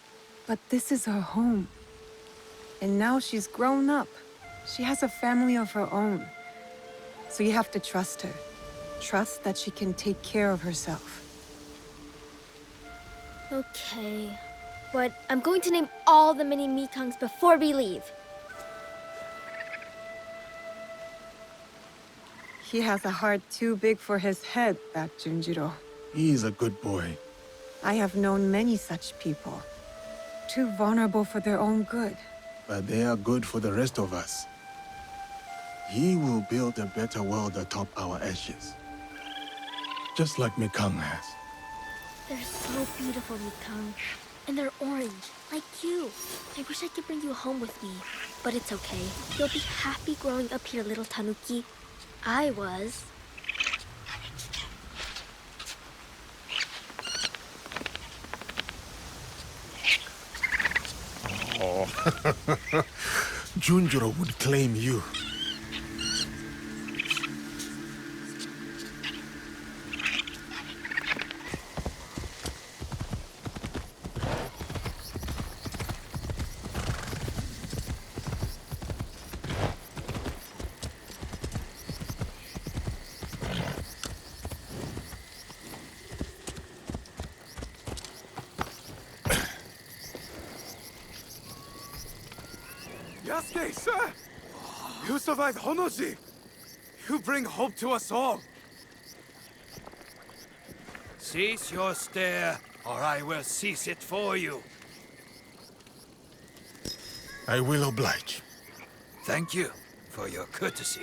but this is her home. And now she's grown up. She has a family of her own. So you have to trust her. Trust that she can take care of herself. Okay. But I'm going to name all the mini Mikangs before we leave. He has a heart too big for his head, that Junjiro. He's a good boy. I have known many such people. Too vulnerable for their own good. But they are good for the rest of us. He will build a better world atop our ashes. Just like Mikang has. They're so beautiful, Mikang. And they're orange, like you. I wish I could bring you home with me. But it's okay. You'll be happy growing up here, little tanuki. I was. Oh. Junjiro would claim you. Yasuke, sir! You survived Honoji! You bring hope to us all! Cease your stare, or I will cease it for you. I will oblige. Thank you for your courtesy.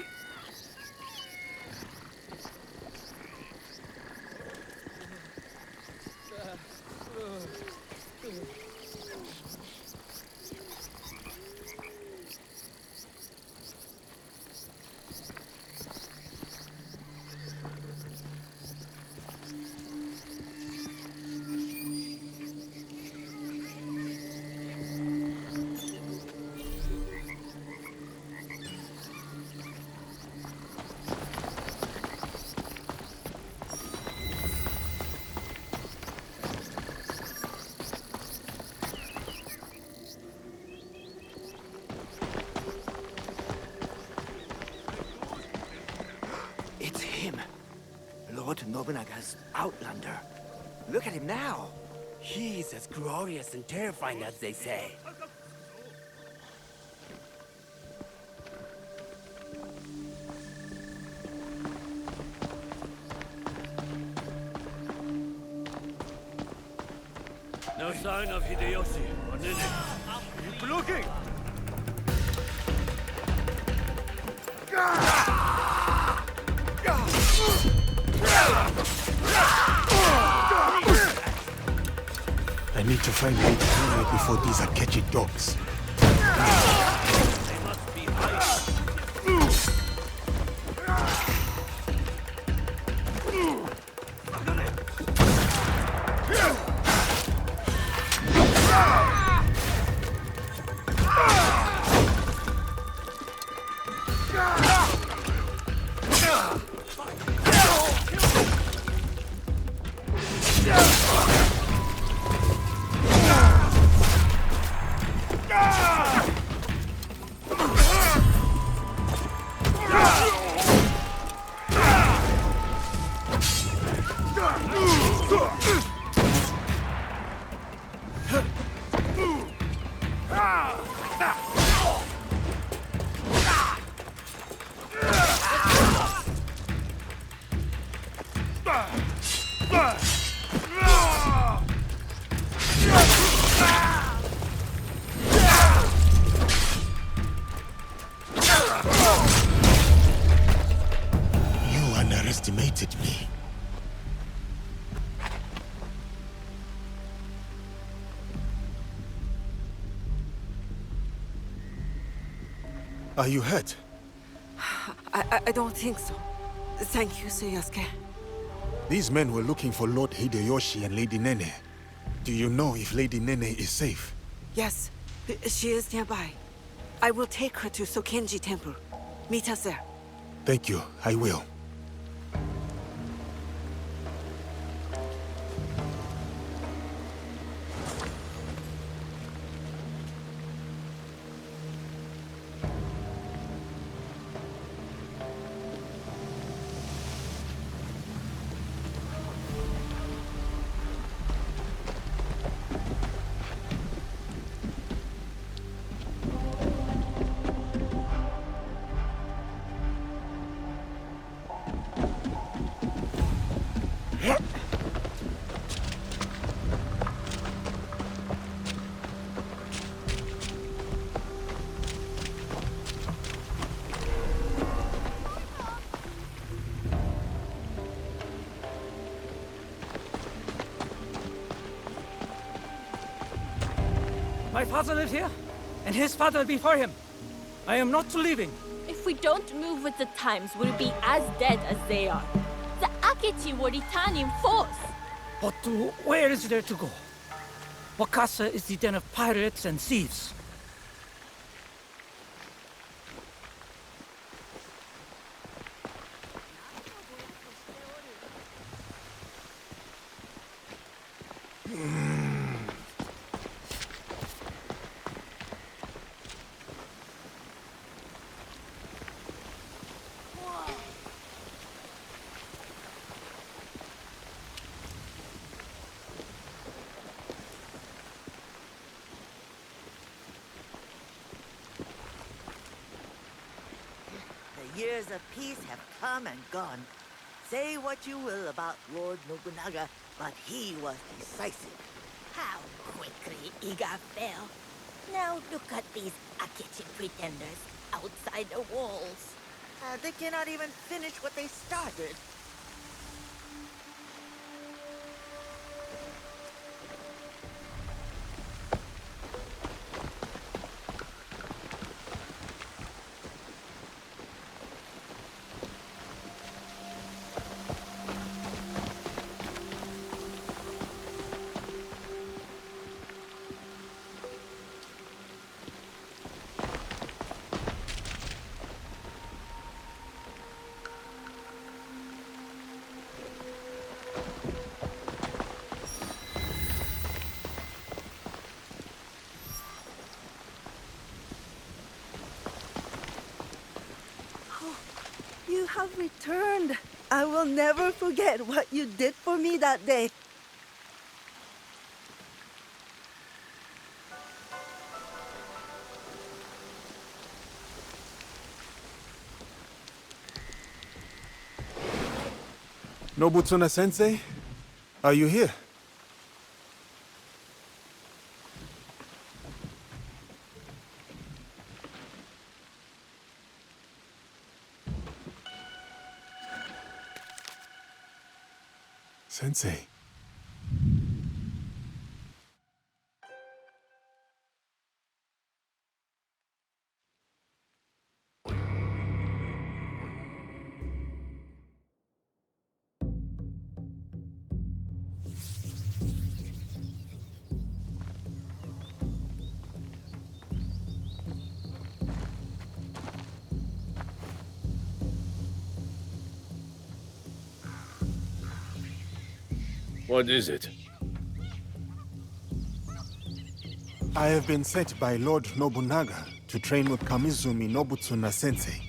It's him. Lord Nobunaga's outlander. Look at him now. He's as glorious and terrifying as they say. No sign of Hideyoshi or Nene. Keep looking! I need to find Lady Nene before these Akechi dogs. You underestimated me. Are you hurt? I don't think so. Thank you, Sir Yasuke. These men were looking for Lord Hideyoshi and Lady Nene. Do you know if Lady Nene is safe? Yes, she is nearby. I will take her to Sokenji Temple. Meet us there. Thank you, I will. My father lived here, and his father before him. I am not leaving. If we don't move with the times, we'll be as dead as they are. The Akechi will return in force. But where is there to go? Wakasa is the den of pirates and thieves. years of peace have come and gone. Say what you will about Lord Nobunaga, but he was decisive. How quickly Iga fell. Now look at these Akechi pretenders outside the walls. They cannot even finish what they started. You have returned. I will never forget what you did for me that day. Nobutsuna sensei, are you here? Sensei. What is it? I have been sent by Lord Nobunaga to train with Kamizumi Nobutsuna sensei.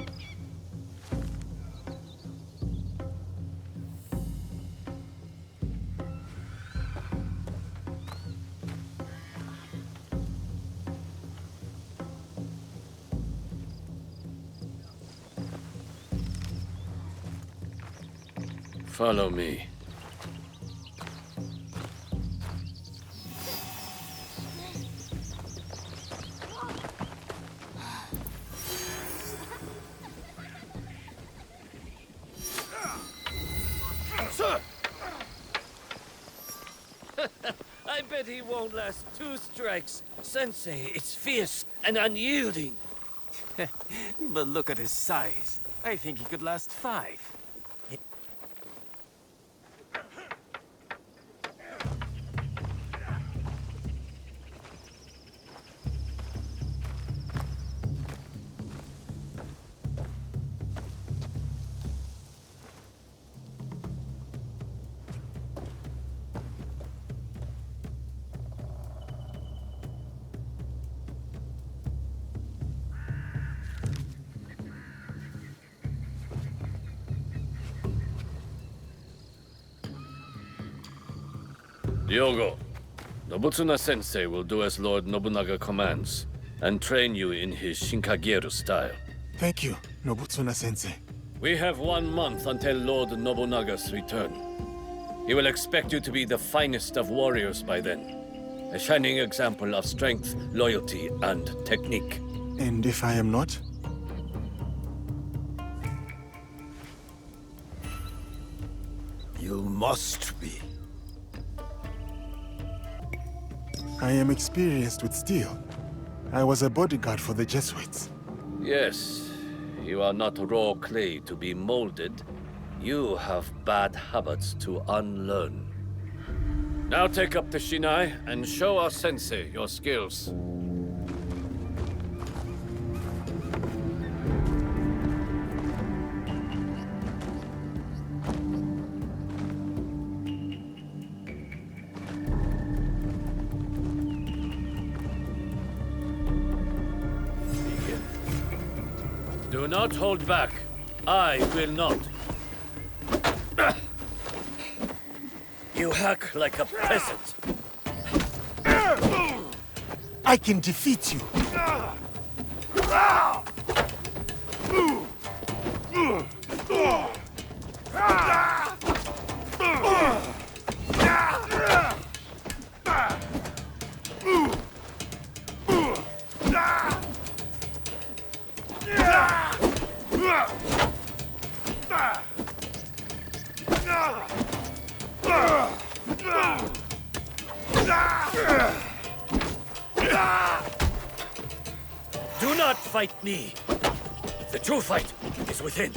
Follow me. Sir! I bet he won't last 2 strikes. Sensei, it's fierce and unyielding. But look at his size. I think he could last 5. Diogo, Nobutsuna sensei will do as Lord Nobunaga commands and train you in his Shinkageru style. Thank you, Nobutsuna sensei. We have 1 month until Lord Nobunaga's return. He will expect you to be the finest of warriors by then. A shining example of strength, loyalty, and technique. And if I am not? You must be. I am experienced with steel. I was a bodyguard for the Jesuits. Yes, you are not raw clay to be molded. You have bad habits to unlearn. Now take up the Shinai and show our sensei your skills. Do not hold back. I will not. You hack like a peasant. I can defeat you. Do not fight me. The true fight is within.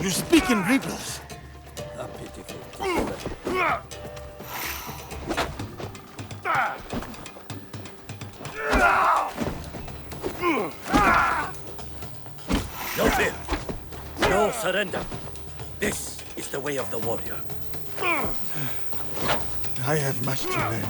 You speak in riddles. A pitiful. No fear. No surrender. This is the way of the warrior. I have much to learn.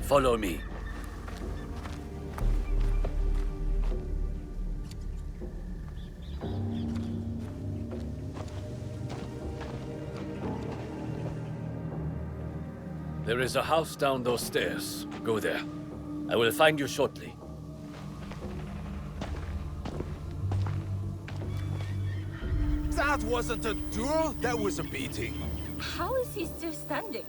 Follow me. There is a house down those stairs. Go there. I will find you shortly. That wasn't a duel, that was a beating. How is he still standing?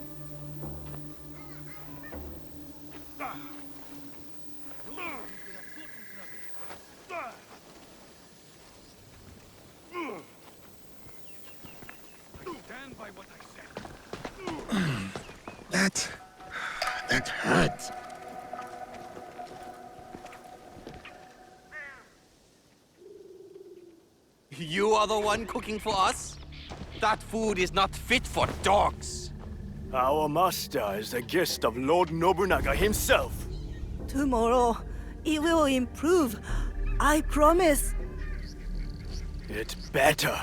Stand by what I said. That hurt. You are the one cooking for us? That food is not fit for dogs. Our master is a guest of Lord Nobunaga himself. Tomorrow, it will improve. I promise. It's better,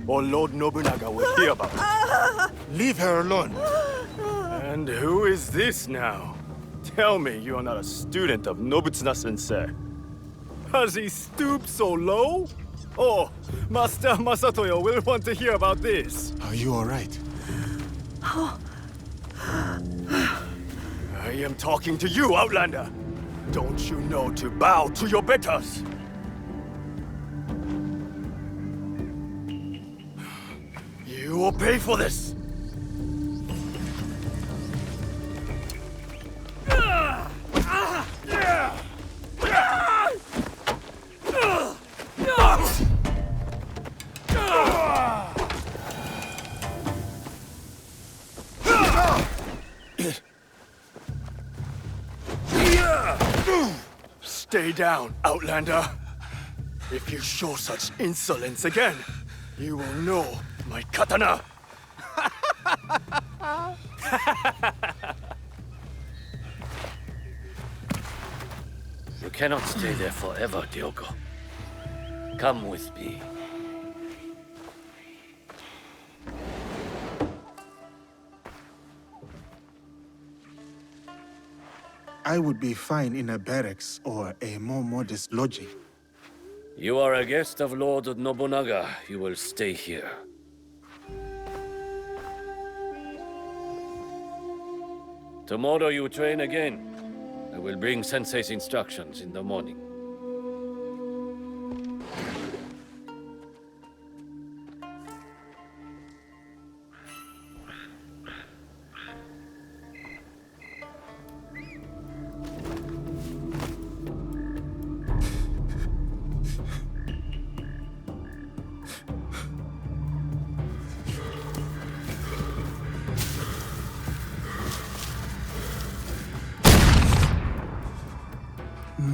or Lord Nobunaga will hear about it. Leave her alone. And who is this now? Tell me you are not a student of Nobutsuna-sensei. Has he stooped so low? Oh, Master Masatoyo will want to hear about this. Are you all right? I am talking to you, Outlander. Don't you know to bow to your betters? You will pay for this. Stay down, Outlander. If you show such insolence again, you will know my katana. You cannot stay there forever, Diogo. Come with me. I would be fine in a barracks or a more modest lodging. You are a guest of Lord Nobunaga. You will stay here. Tomorrow you train again. I will bring Sensei's instructions in the morning.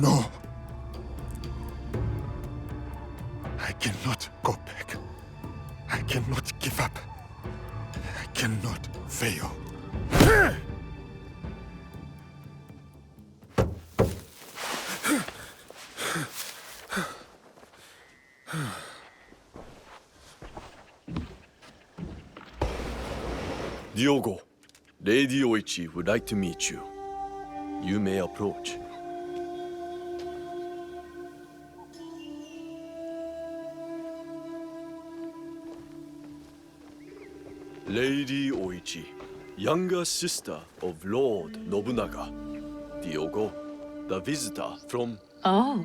No. I cannot go back. I cannot give up. I cannot fail. Diogo, Lady Oichi would like to meet you. You may approach. Lady Oichi, younger sister of Lord Nobunaga. Diogo, the visitor from... Oh,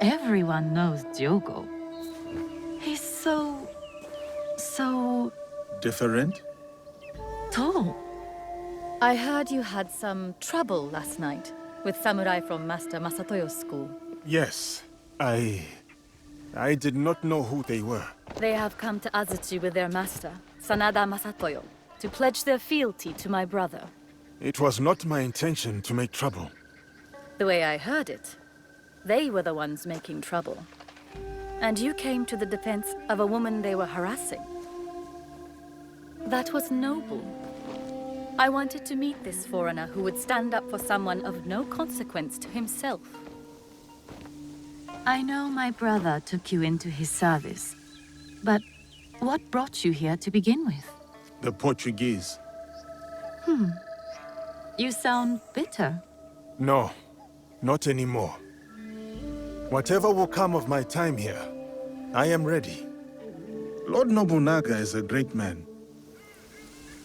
everyone knows Diogo. He's so Different? tall. I heard you had some trouble last night with samurai from Master Masatoyo's school. Yes. I did not know who they were. They have come to Azuchi with their master, Sanada Masatoyo, to pledge their fealty to my brother. It was not my intention to make trouble. The way I heard it, they were the ones making trouble. And you came to the defense of a woman they were harassing. That was noble. I wanted to meet this foreigner who would stand up for someone of no consequence to himself. I know my brother took you into his service, but what brought you here to begin with? The Portuguese. You sound bitter. No, not anymore. Whatever will come of my time here, I am ready. Lord Nobunaga is a great man.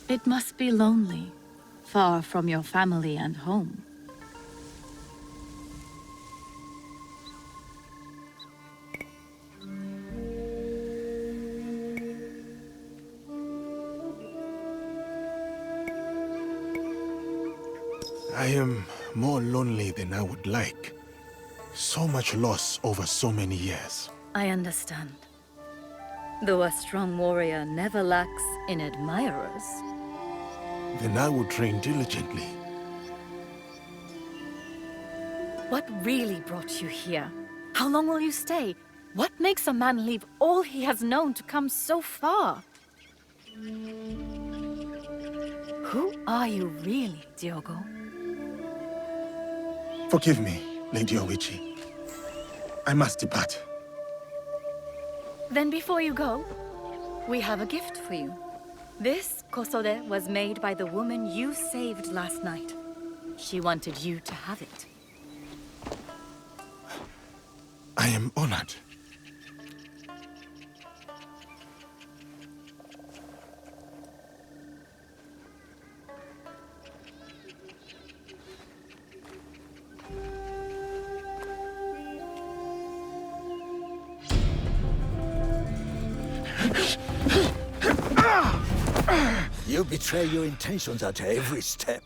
It must be lonely, far from your family and home. I am more lonely than I would like. So much loss over so many years. I understand. Though a strong warrior never lacks in admirers. Then I will train diligently. What really brought you here? How long will you stay? What makes a man leave all he has known to come so far? Who are you really, Diogo? Forgive me, Lady Oichi. I must depart. Then before you go, we have a gift for you. This kosode was made by the woman you saved last night. She wanted you to have it. I am honored. You betray your intentions at every step.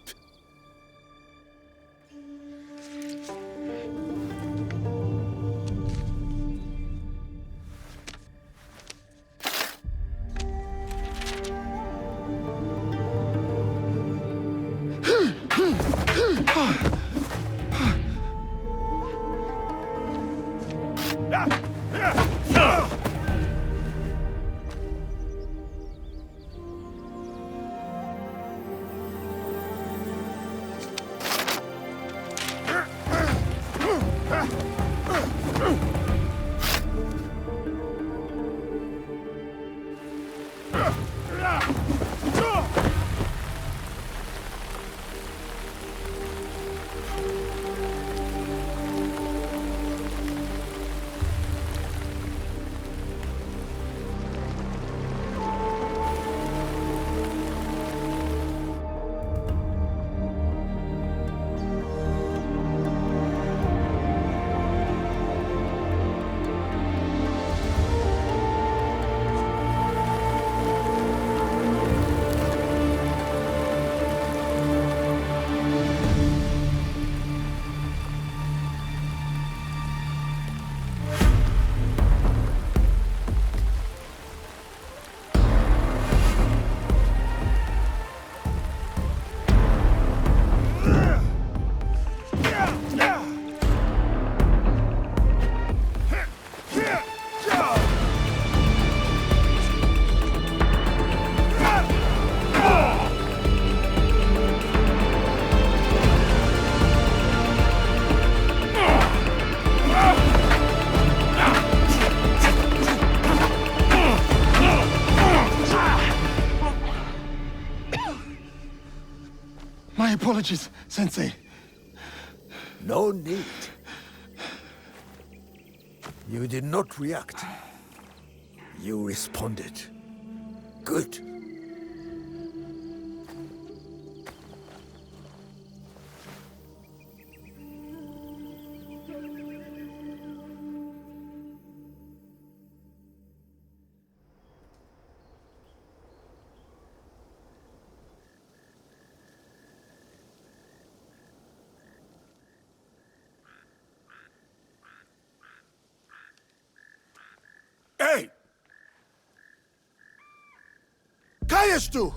My apologies, Sensei. No need. You did not react. You responded. Good. Presto!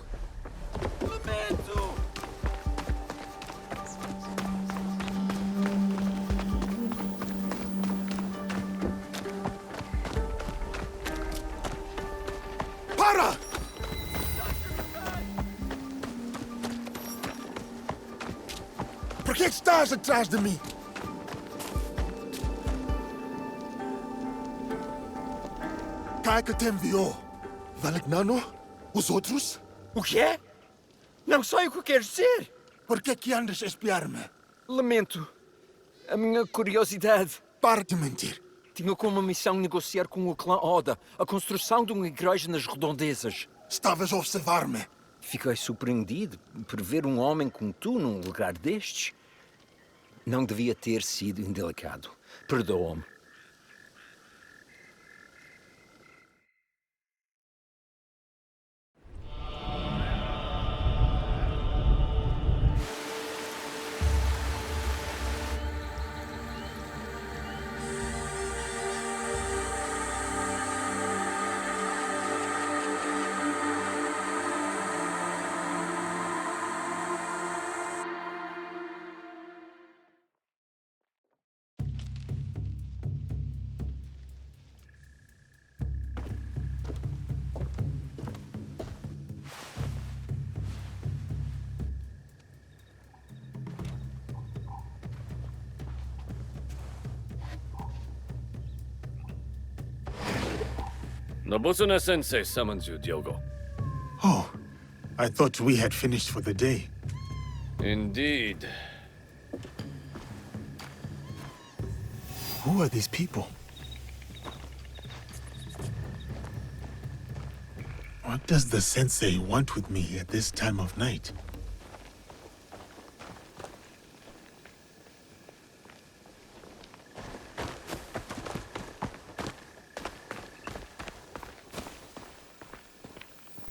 Para! Por que estás atrás de mim? Quem que te enviou? Valignano? Os outros? O quê? Não sei o que queres dizer. Por que andas a espiar-me? Lamento. A minha curiosidade. Para de mentir. Tinha como missão negociar com o clã Oda a construção de uma igreja nas redondezas. Estavas a observar-me. Fiquei surpreendido por ver um homem como tu num lugar destes. Não devia ter sido indelicado. Perdoa-me. Nobutsuna-sensei summons you, Diogo. Oh, I thought we had finished for the day. Indeed. Who are these people? What does the sensei want with me at this time of night?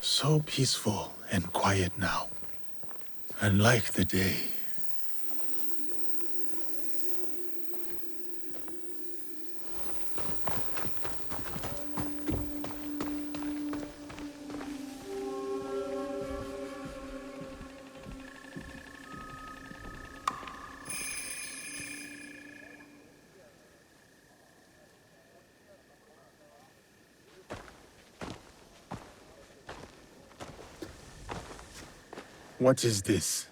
So peaceful and quiet now. Unlike the day. What is this?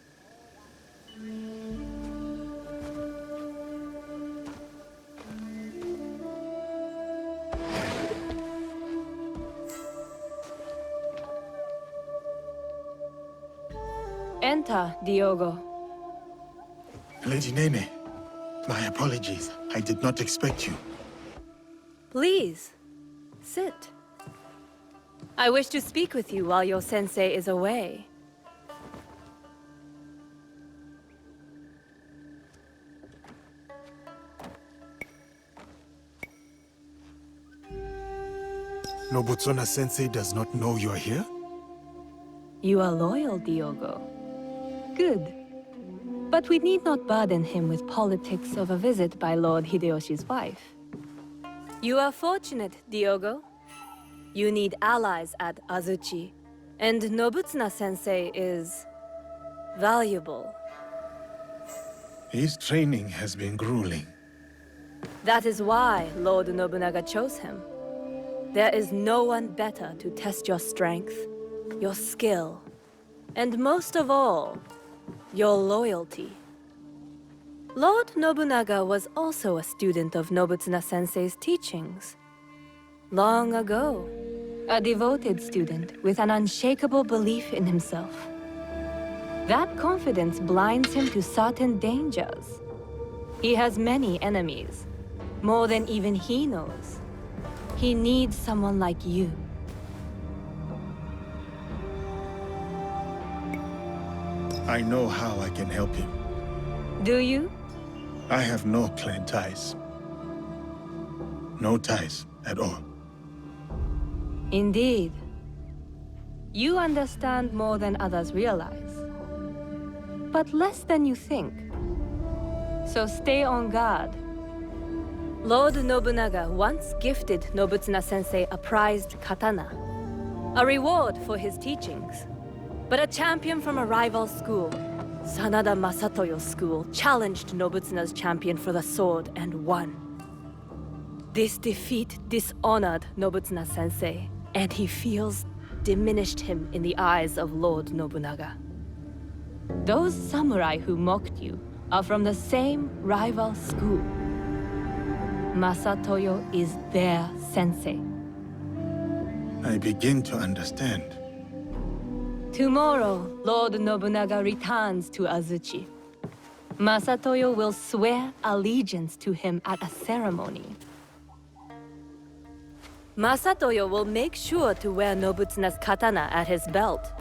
Enter, Diogo. Lady Nene, my apologies. I did not expect you. Please, sit. I wish to speak with you while your sensei is away. Nobutsuna-sensei does not know you are here? You are loyal, Diogo. Good. But we need not burden him with politics of a visit by Lord Hideyoshi's wife. You are fortunate, Diogo. You need allies at Azuchi, and Nobutsuna-sensei is valuable. His training has been grueling. That is why Lord Nobunaga chose him. There is no one better to test your strength, your skill, and most of all, your loyalty. Lord Nobunaga was also a student of Nobutsuna-sensei's teachings. Long ago, a devoted student with an unshakable belief in himself. That confidence blinds him to certain dangers. He has many enemies, more than even he knows. He needs someone like you. I know how I can help him. Do you? I have no clan ties. No ties at all. Indeed. You understand more than others realize. But less than you think. So stay on guard. Lord Nobunaga once gifted Nobutsuna-sensei a prized katana. a reward for his teachings. But a champion from a rival school, Sanada Masatoyo's school, challenged Nobutsuna's champion for the sword and won. This defeat dishonored Nobutsuna-sensei, and he feels diminished him in the eyes of Lord Nobunaga. Those samurai who mocked you are from the same rival school. Masatoyo is their sensei. I begin to understand. Tomorrow, Lord Nobunaga returns to Azuchi. Masatoyo will swear allegiance to him at a ceremony. Masatoyo will make sure to wear Nobutsuna's katana at his belt.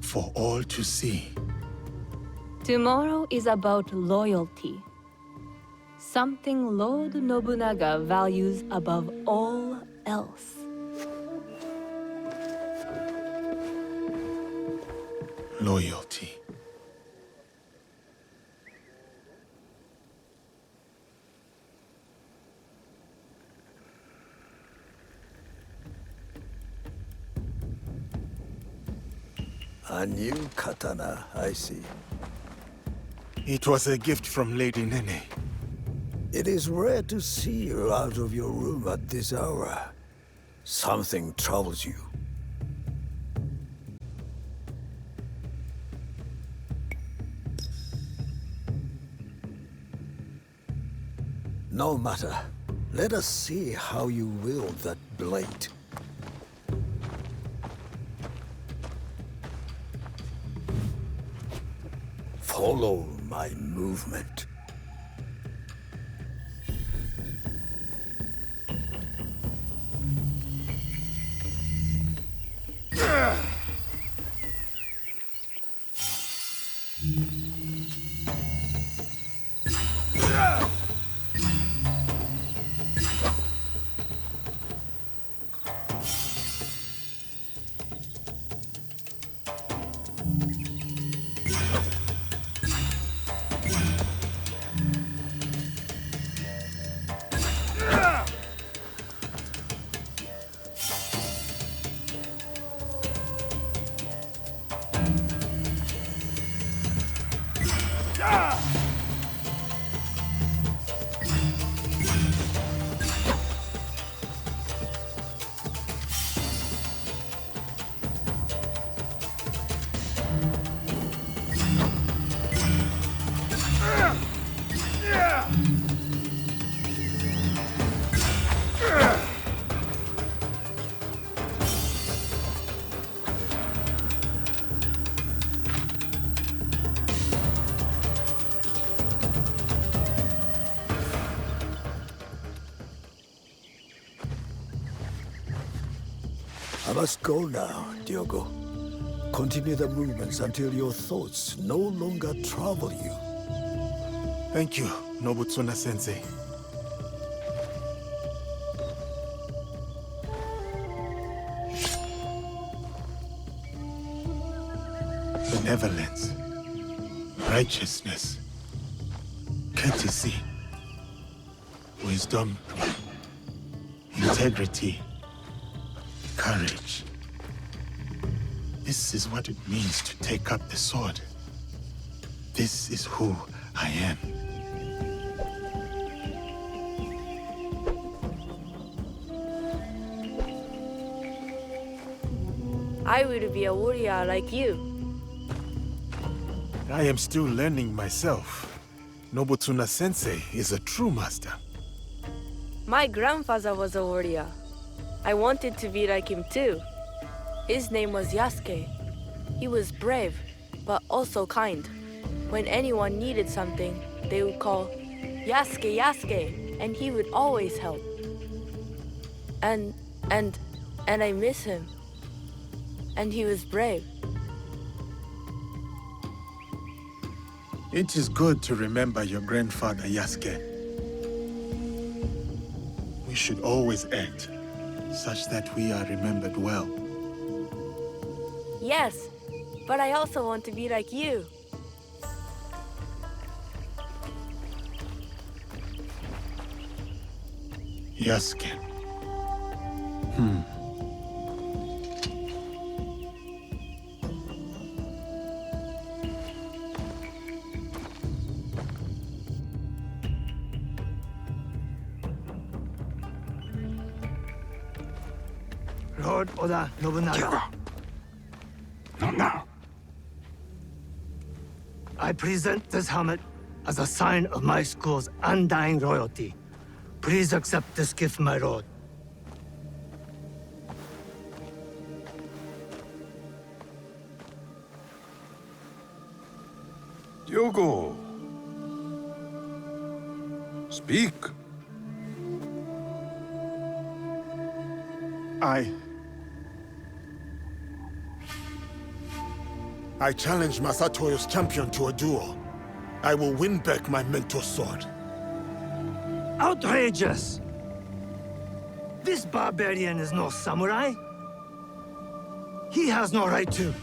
For all to see. Tomorrow is about loyalty. Something Lord Nobunaga values above all else. Loyalty. A new katana, I see. It was a gift from Lady Nene. It is rare to see you out of your room at this hour. Something troubles you. No matter. Let us see how you wield that blade. Follow my movement. I must go now, Diogo. Continue the movements until your thoughts no longer trouble you. Thank you, Nobutsuna-sensei. Benevolence, righteousness, courtesy, wisdom, integrity, courage. This is what it means to take up the sword. This is who I am. I will be a warrior like you. I am still learning myself. Nobutsuna-sensei is a true master. My grandfather was a warrior. I wanted to be like him too. His name was Yasuke. He was brave, but also kind. When anyone needed something, they would call, Yasuke, Yasuke, and he would always help. And I miss him. And he was brave. It is good to remember your grandfather, Yasuke. We should always act such that we are remembered well. Yes, but I also want to be like you. Yasuke. Lord Oda Nobunaga. Not now. I present this helmet as a sign of my school's undying loyalty. Please accept this gift, my lord. Diogo. Speak. I challenge Masatoyo's champion to a duel. I will win back my mentor's sword. Outrageous! This barbarian is no samurai. He has no right to.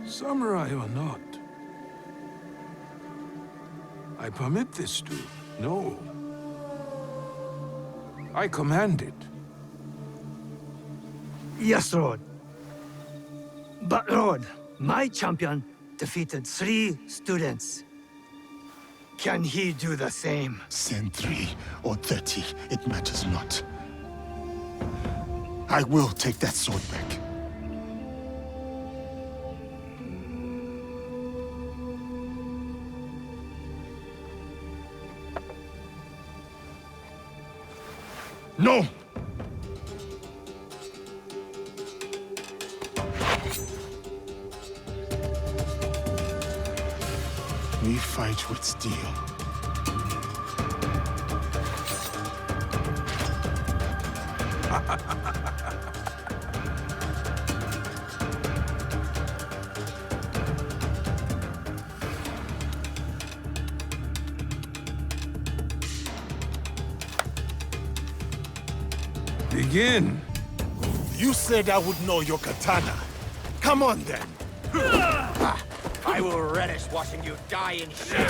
Samurai or not, I permit this to. No. I command it. Yes, Lord. But, Lord, my champion defeated 3 students. Can he do the same? Send 3 or 30, it matters not. I will take that sword back. No! We fight with steel. Begin. You said I would know your katana. Come on, then. I will relish watching you die in shame.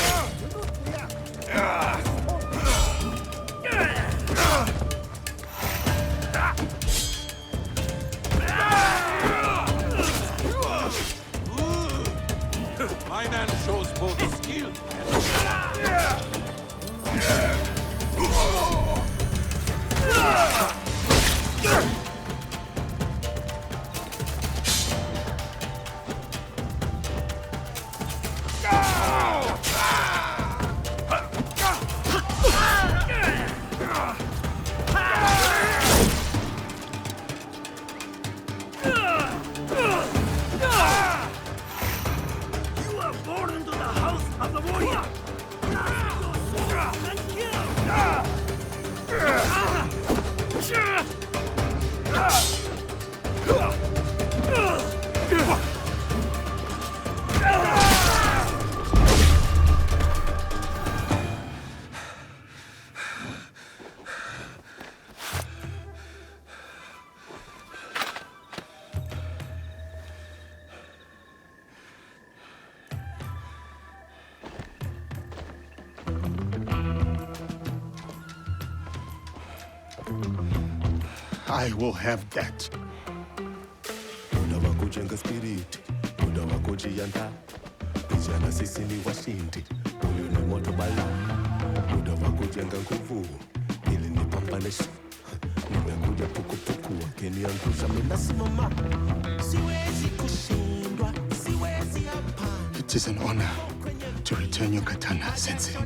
My man shows both skill. I will have that. It is an honor to return your katana, Sensei.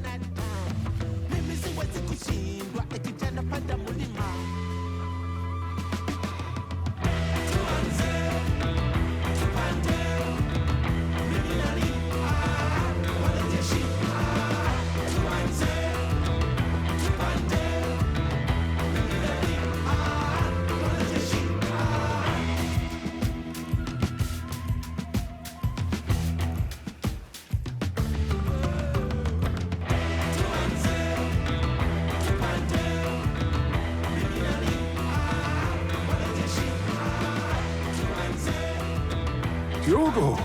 Hyogo,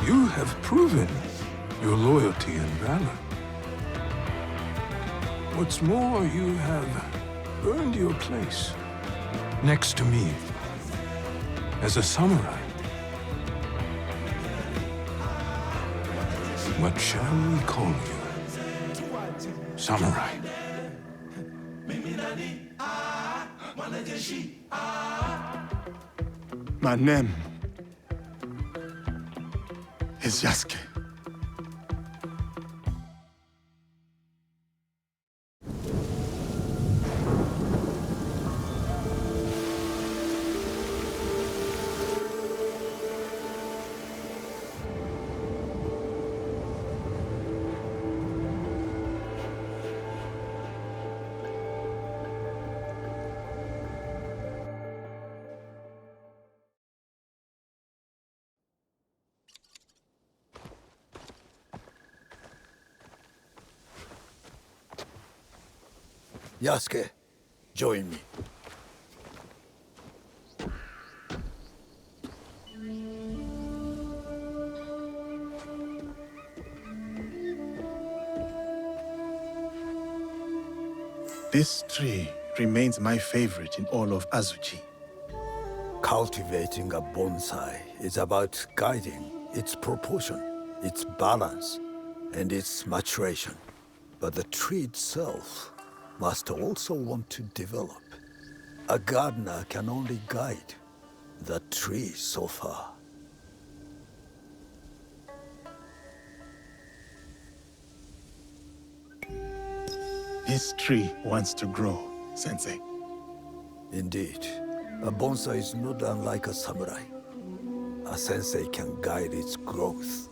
you have proven your loyalty and valor. What's more, you have earned your place next to me as a samurai. What shall we call you? Samurai. My name is Yasuke. Yasuke, join me. This tree remains my favorite in all of Azuchi. Cultivating a bonsai is about guiding its proportion, its balance, and its maturation. But the tree itself must also want to develop. A gardener can only guide the tree so far. This tree wants to grow, Sensei. Indeed. A bonsai is not unlike a samurai. A sensei can guide its growth,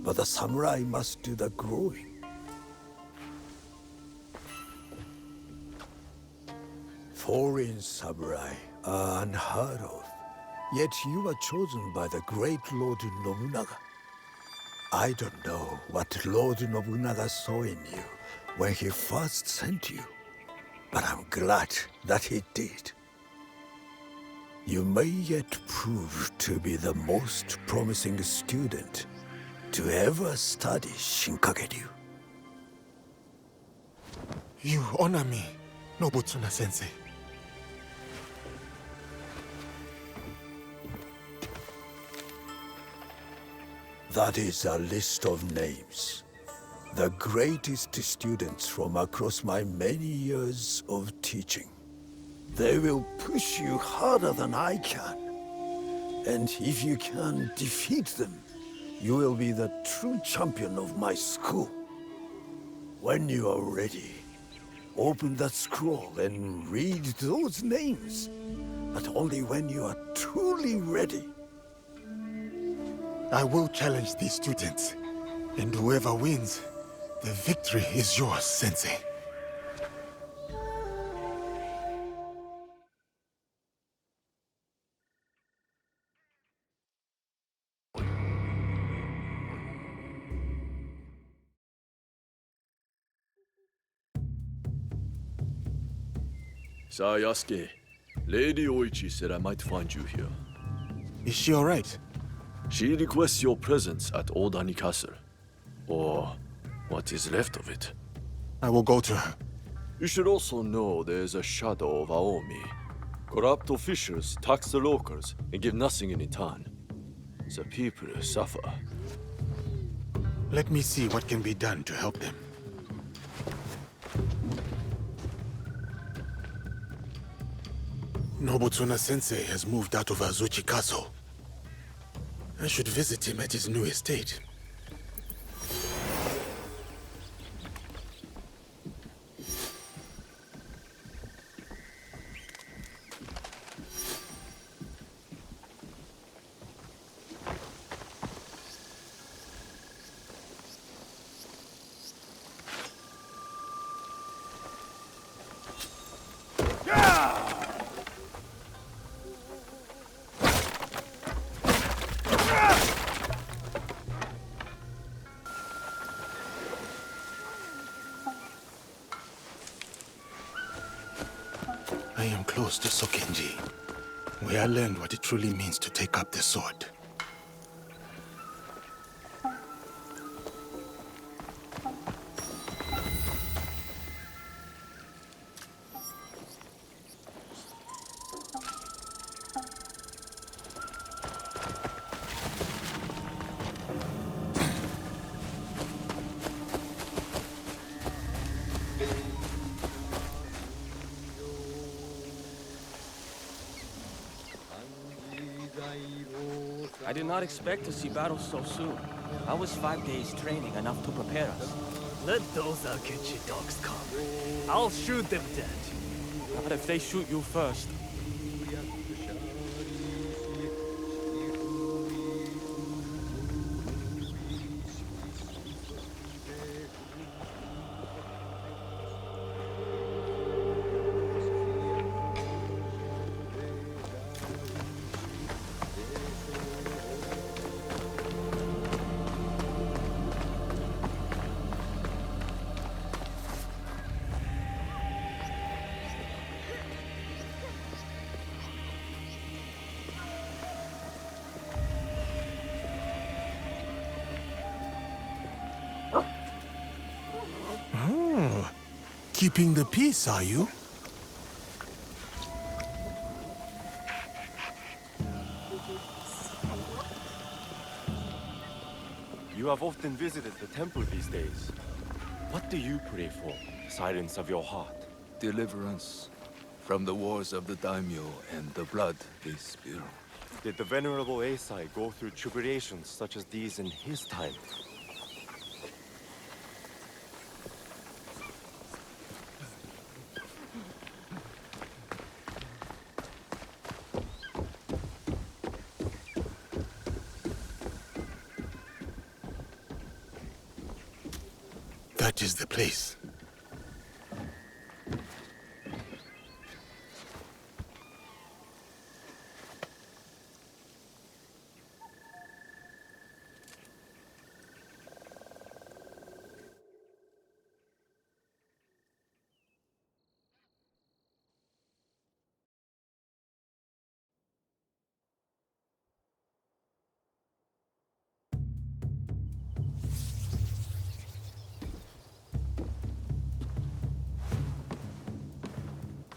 but a samurai must do the growing. Foreign samurai are unheard of, yet you were chosen by the great Lord Nobunaga. I don't know what Lord Nobunaga saw in you when he first sent you, but I'm glad that he did. You may yet prove to be the most promising student to ever study Shinkagekyo. You honor me, Nobutsuna Sensei. That is a list of names. The greatest students from across my many years of teaching. They will push you harder than I can. And if you can defeat them, you will be the true champion of my school. When you are ready, open that scroll and read those names. But only when you are truly ready. I will challenge these students, and whoever wins, the victory is yours, Sensei. Yasuke, Lady Oichi said I might find you here. Is she all right? She requests your presence at Oda Castle. Or what is left of it. I will go to her. You should also know there's a shadow of Aomi. Corrupt officials tax the locals and give nothing in return. The people suffer. Let me see what can be done to help them. Nobutsuna Sensei has moved out of Azuchi Castle. I should visit him at his new estate. I am close to Sokenji. where I learned what it truly means to take up the sword. I did not expect to see battles so soon. How was 5 days training enough to prepare us? Let those Akechi dogs come. I'll shoot them dead. Not if they shoot you first. Oh, keeping the peace, are you? You have often visited the temple these days. What do you pray for? Silence of your heart. Deliverance from the wars of the daimyo and the blood they spill. Did the venerable Eisai go through tribulations such as these in his time? That is the place.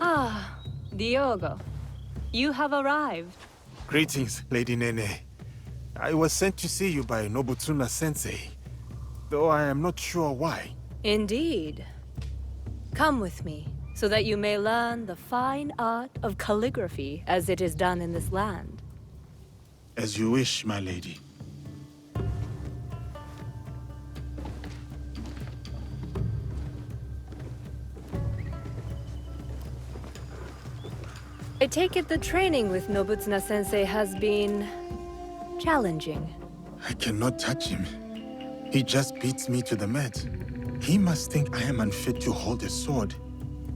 Ah, Diogo. You have arrived. Greetings, Lady Nene. I was sent to see you by Nobutsuna sensei, though I am not sure why. Indeed. Come with me, so that you may learn the fine art of calligraphy as it is done in this land. As you wish, my lady. I take it the training with Nobutsuna sensei has been challenging. I cannot touch him. He just beats me to the mat. He must think I am unfit to hold a sword,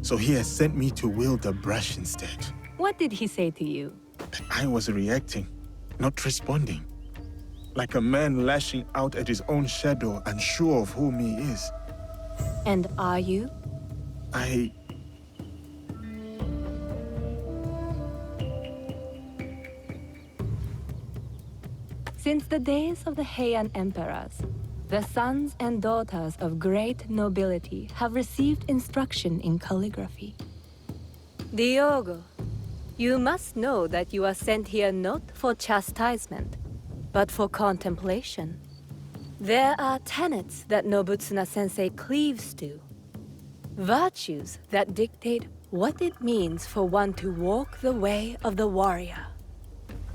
so he has sent me to wield a brush instead. What did he say to you? I was reacting, not responding. Like a man lashing out at his own shadow, unsure of whom he is. And are you? Since the days of the Heian emperors, the sons and daughters of great nobility have received instruction in calligraphy. Diogo, you must know that you are sent here not for chastisement, but for contemplation. There are tenets that Nobutsuna sensei cleaves to. Virtues that dictate what it means for one to walk the way of the warrior.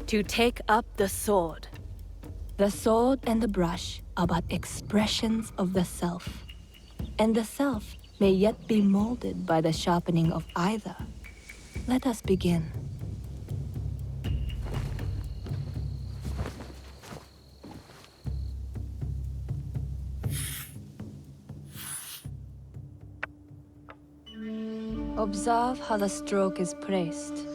To take up the sword. The sword and the brush are but expressions of the self. And the self may yet be molded by the sharpening of either. Let us begin. Observe how the stroke is placed.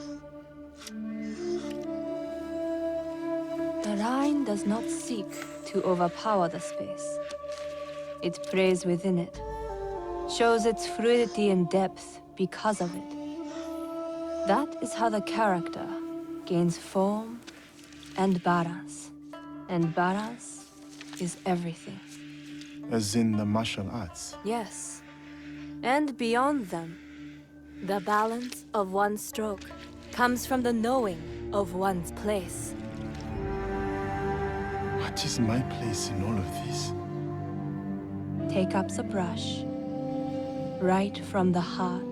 The line does not seek to overpower the space. It prays within it, shows its fluidity and depth because of it. That is how the character, gains form and balance. And balance is everything. As in the martial arts? Yes. And beyond them, the balance of one's stroke comes from the knowing of one's place. What is my place in all of this? Take up the brush, right from the heart,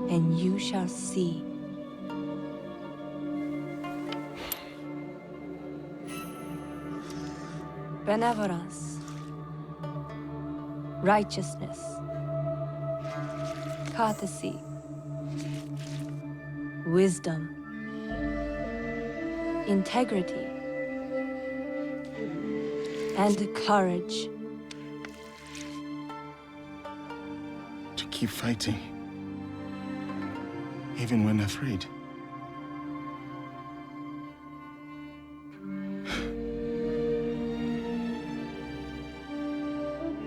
and you shall see. Benevolence, righteousness, courtesy, wisdom, integrity, and courage. To keep fighting, even when afraid.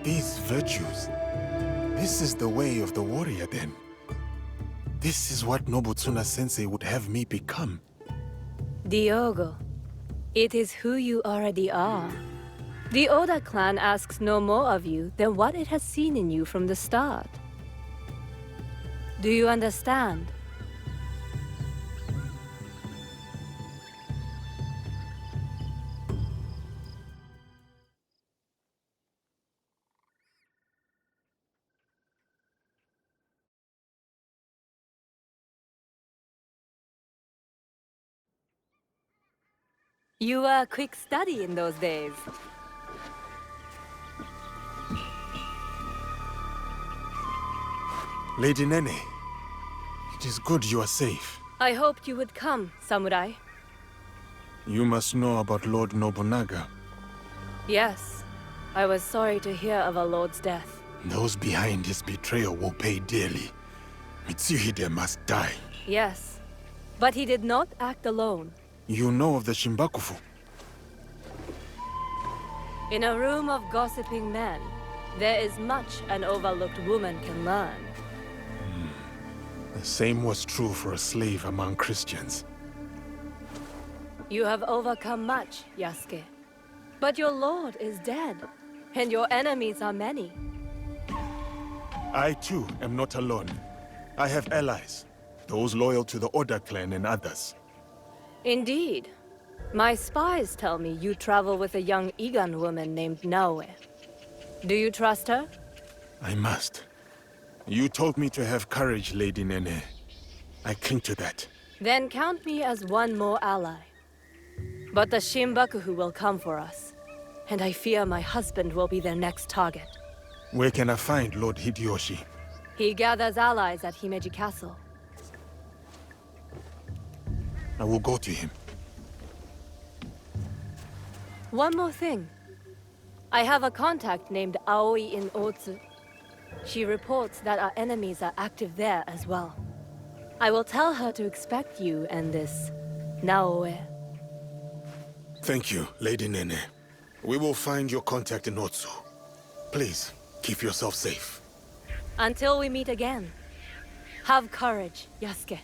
These virtues, this is the way of the warrior then. This is what Nobutsuna-sensei would have me become. Diogo, it is who you already are. The Oda clan asks no more of you than what it has seen in you from the start. Do you understand? You were a quick study in those days. Lady Nene, it is good you are safe. I hoped you would come, samurai. You must know about Lord Nobunaga. Yes, I was sorry to hear of our lord's death. Those behind his betrayal will pay dearly. Mitsuhide must die. Yes, but he did not act alone. You know of the Shinbakufu? In a room of gossiping men, there is much an overlooked woman can learn. The same was true for a slave among Christians. You have overcome much, Yasuke. But your lord is dead, and your enemies are many. I too am not alone. I have allies, those loyal to the Oda clan and others. Indeed. My spies tell me you travel with a young Igan woman named Naoe. Do you trust her? I must. You told me to have courage, Lady Nene. I cling to that. Then count me as one more ally. But the Shinbakufu will come for us, and I fear my husband will be their next target. Where can I find Lord Hideyoshi? He gathers allies at Himeji Castle. I will go to him. One more thing. I have a contact named Aoi in Otsu. She reports that our enemies are active there as well. I will tell her to expect you and this Naoe. Thank you, Lady Nene. We will find your contact in Otsu. Please, keep yourself safe. Until we meet again, have courage, Yasuke.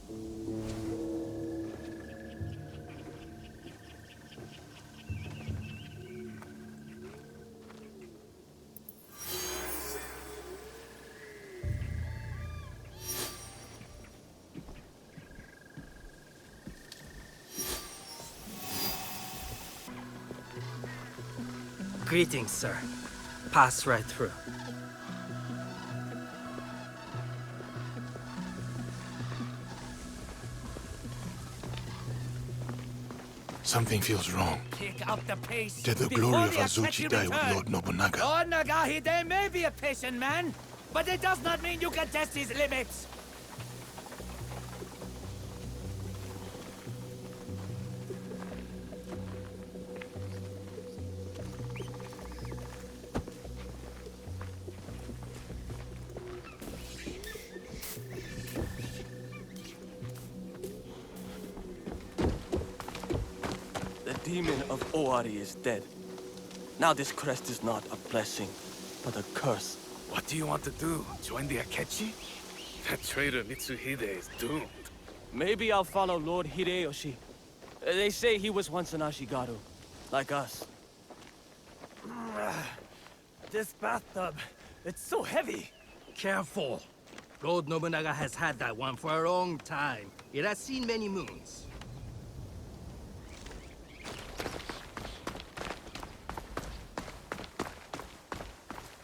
Greetings, sir. Pass right through. Something feels wrong. Pick up the pace. Did the glory of Azuchi die with Lord Nobunaga? Lord Nagahide may be a patient man, but it does not mean you can test his limits. The demon of Owari is dead. Now this crest is not a blessing, but a curse. What do you want to do? Join the Akechi? That traitor Mitsuhide is doomed. Maybe I'll follow Lord Hideyoshi. They say he was once an Ashigaru, like us. This bathtub, it's so heavy. Careful. Lord Nobunaga has had that one for a long time. It has seen many moons.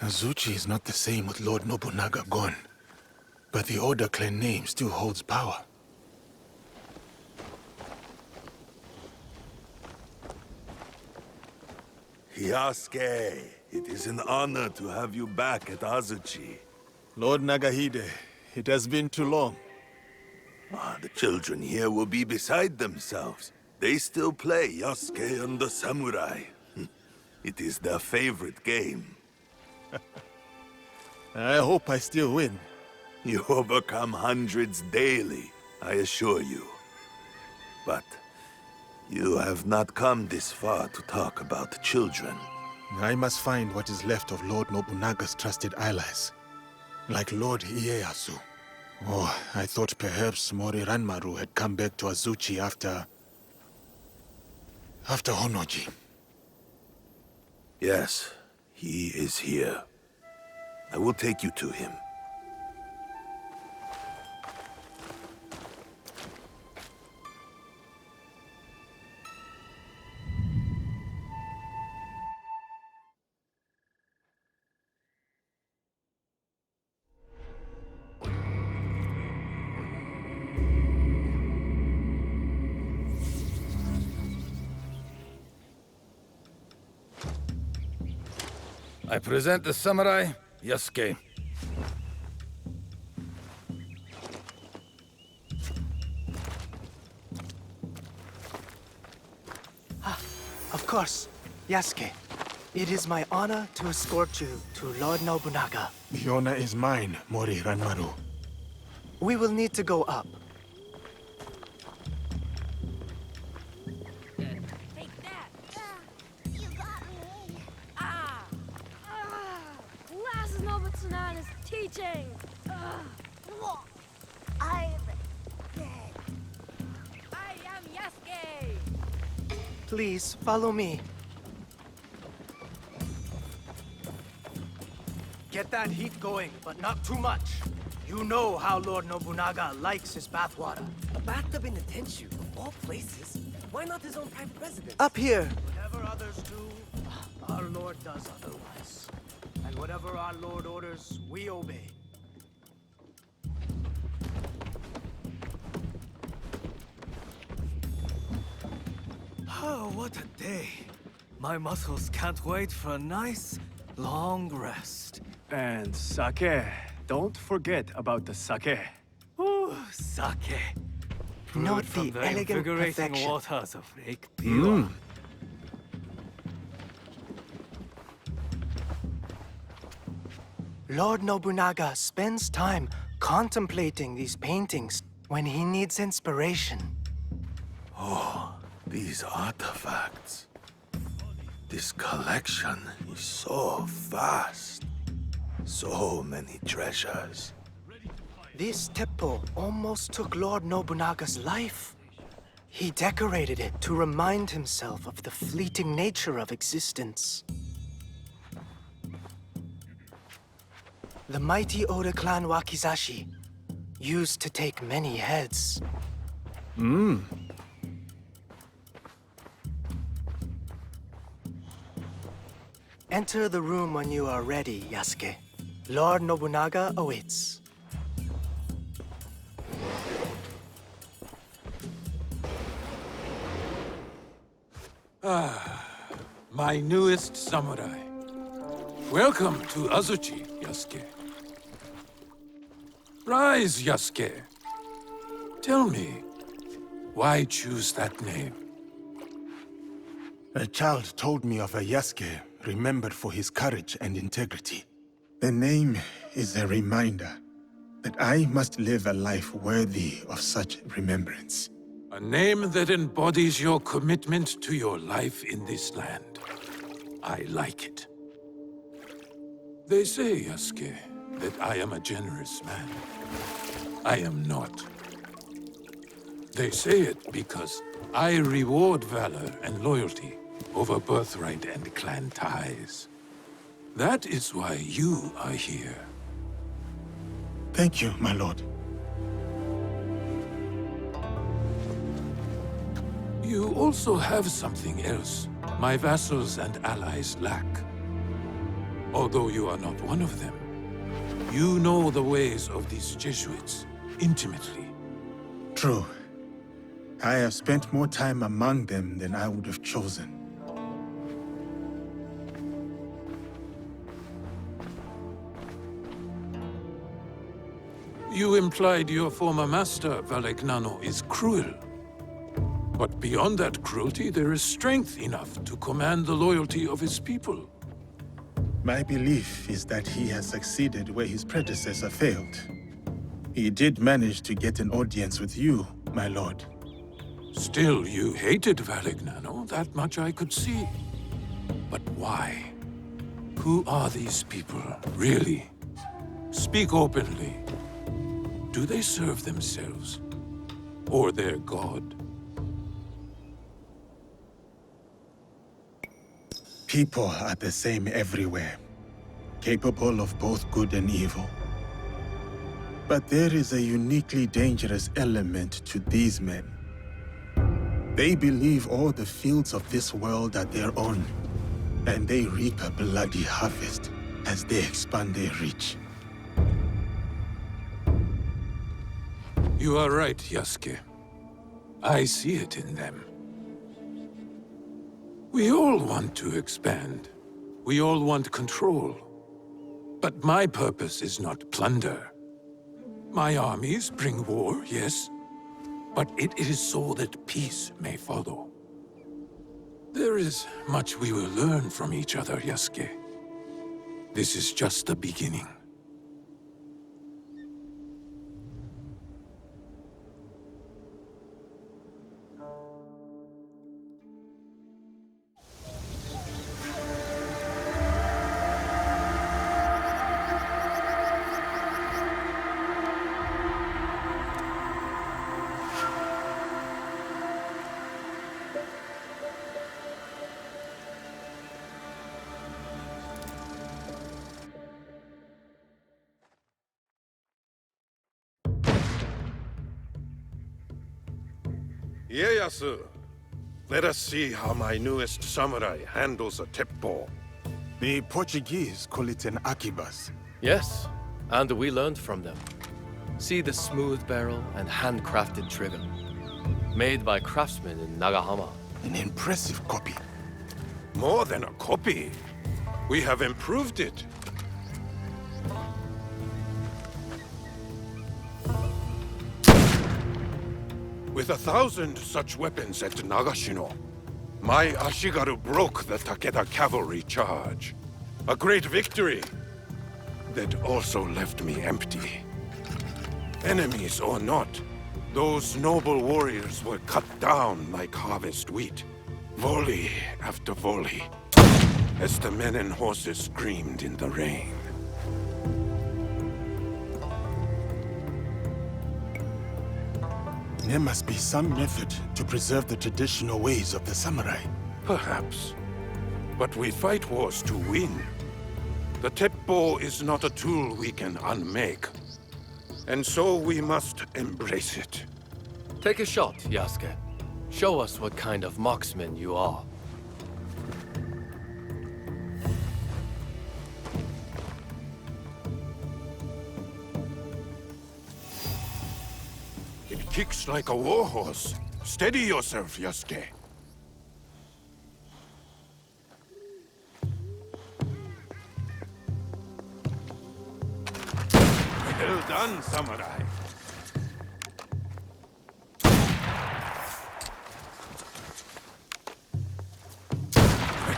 Azuchi is not the same with Lord Nobunaga gone. But the Oda clan name still holds power. Yasuke, it is an honor to have you back at Azuchi. Lord Nagahide, it has been too long. The children here will be beside themselves. They still play Yasuke and the Samurai. It is their favorite game. I hope I still win. You overcome hundreds daily, I assure you. But you have not come this far to talk about children. I must find what is left of Lord Nobunaga's trusted allies. Like Lord Ieyasu. Oh, I thought perhaps Mori Ranmaru had come back to Azuchi after Honoji. Yes, he is here. I will take you to him. I present the samurai, Yasuke. Of course, Yasuke. It is my honor to escort you to Lord Nobunaga. The honor is mine, Mori Ranmaru. We will need to go up. Last Nobutsuna is teaching. I'm dead. I am Yasuke! Please, follow me. Get that heat going, but not too much. You know how Lord Nobunaga likes his bathwater. A bathtub in the Tenshu, of all places. Why not his own private residence? Up here. Whatever others do, our Lord does otherwise. And whatever our Lord orders, we obey. Oh, what a day. My muscles can't wait for a nice, long rest. And sake. Don't forget about the sake. Ooh, sake. Note Brewed from the the elegant invigorating perfection. waters of Lake Biwa. Lord Nobunaga spends time contemplating these paintings when he needs inspiration. Oh, these artifacts. This collection is so vast. So many treasures. This temple almost took Lord Nobunaga's life. He decorated it to remind himself of the fleeting nature of existence. The mighty Oda clan Wakizashi used to take many heads. Enter the room when you are ready, Yasuke. Lord Nobunaga awaits. My newest samurai. Welcome to Azuchi, Yasuke. Rise, Yasuke. Tell me, why choose that name? A child told me of a Yasuke remembered for his courage and integrity. The name is a reminder that I must live a life worthy of such remembrance. A name that embodies your commitment to your life in this land. I like it. They say, Yasuke, that I am a generous man. I am not. They say it because I reward valor and loyalty over birthright and clan ties. That is why you are here. Thank you, my lord. You also have something else my vassals and allies lack. Although you are not one of them, you know the ways of these Jesuits intimately. True. I have spent more time among them than I would have chosen. You implied your former master, Valegnano, is cruel. But beyond that cruelty, there is strength enough to command the loyalty of his people. My belief is that he has succeeded where his predecessor failed. He did manage to get an audience with you, my lord. Still, you hated Valegnano, that much I could see. But why? Who are these people, really? Speak openly. Do they serve themselves? Or their god? People are the same everywhere, capable of both good and evil. But there is a uniquely dangerous element to these men. They believe all the fields of this world are their own, and they reap a bloody harvest as they expand their reach. You are right, Yasuke. I see it in them. We all want to expand. We all want control. But my purpose is not plunder. My armies bring war, yes, but it is so that peace may follow. There is much we will learn from each other, Yasuke. This is just the beginning. Ieyasu, let us see how my newest samurai handles a teppo. The Portuguese call it an akibas. Yes, and we learned from them. See the smooth barrel and handcrafted trigger. Made by craftsmen in Nagahama. An impressive copy. More than a copy. We have improved it. With 1,000 such weapons at Nagashino, my Ashigaru broke the Takeda cavalry charge. A great victory that also left me empty. Enemies or not, those noble warriors were cut down like harvest wheat, volley after volley, as the men and horses screamed in the rain. There must be some method to preserve the traditional ways of the samurai. Perhaps. But we fight wars to win. The teppo is not a tool we can unmake. And so we must embrace it. Take a shot, Yasuke. Show us what kind of marksman you are. It kicks like a warhorse. Steady yourself, Yasuke. Well done, samurai.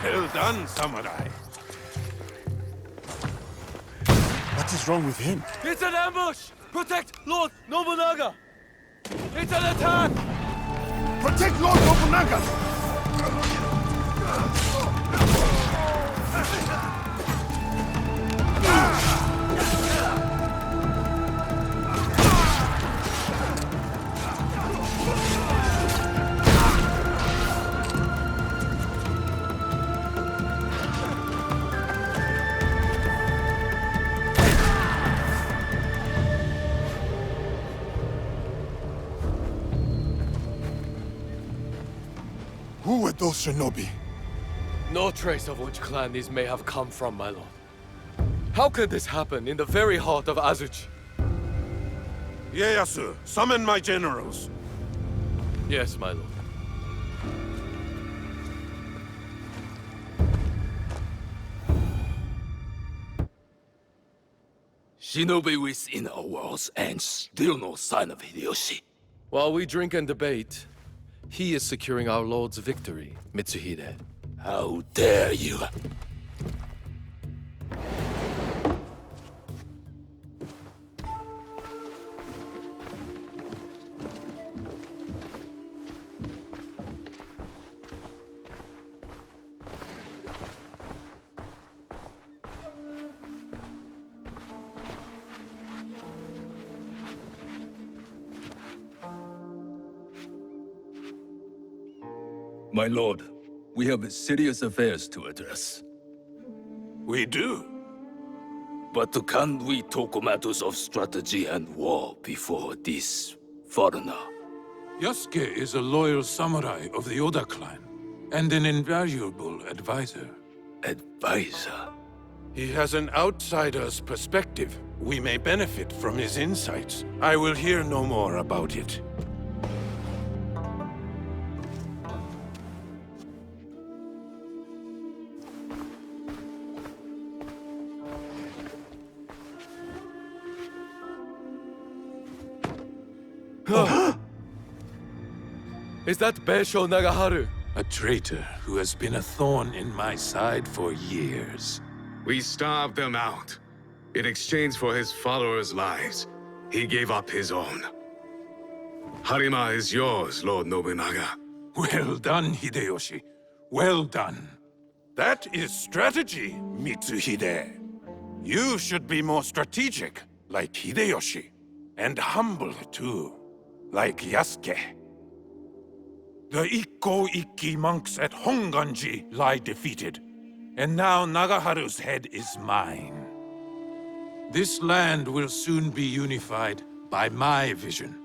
Well done, samurai. What is wrong with him? It's an ambush! Protect Lord Nobunaga! It's an attack! Protect Lord Nobunaga! those shinobi? No trace of which clan these may have come from, my lord. How could this happen in the very heart of Azuchi? Ieyasu, summon my generals. Yes, my lord. Shinobi within our walls and still no sign of Hideyoshi. While we drink and debate, he is securing our lord's victory, Mitsuhide. How dare you! My lord, we have serious affairs to address. We do? But can't we talk matters of strategy and war before this foreigner? Yasuke is a loyal samurai of the Oda clan, and an invaluable advisor. Advisor? He has an outsider's perspective. We may benefit from his insights. I will hear no more about it. Is that Beisho Nagaharu? A traitor who has been a thorn in my side for years. We starved them out. In exchange for his followers' lives, he gave up his own. Harima is yours, Lord Nobunaga. Well done, Hideyoshi. Well done. That is strategy, Mitsuhide. You should be more strategic, like Hideyoshi. And humble, too, like Yasuke. The Ikko-Ikki monks at Honganji lie defeated, and now Nagaharu's head is mine. This land will soon be unified by my vision.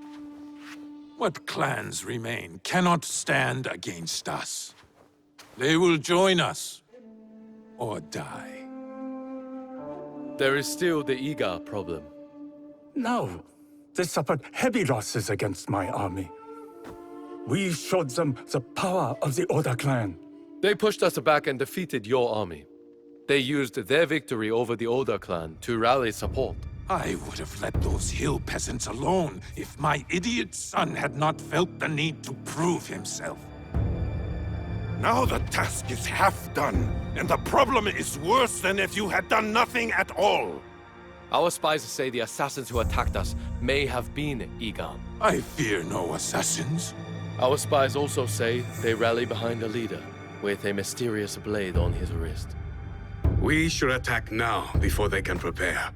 What clans remain cannot stand against us. They will join us, or die. There is still the Iga problem. No, they suffered heavy losses against my army. We showed them the power of the Oda clan. They pushed us back and defeated your army. They used their victory over the Oda clan to rally support. I would have let those hill peasants alone if my idiot son had not felt the need to prove himself. Now the task is half done, and the problem is worse than if you had done nothing at all. Our spies say the assassins who attacked us may have been Iga. I fear no assassins. Our spies also say they rally behind a leader with a mysterious blade on his wrist. We should attack now before they can prepare.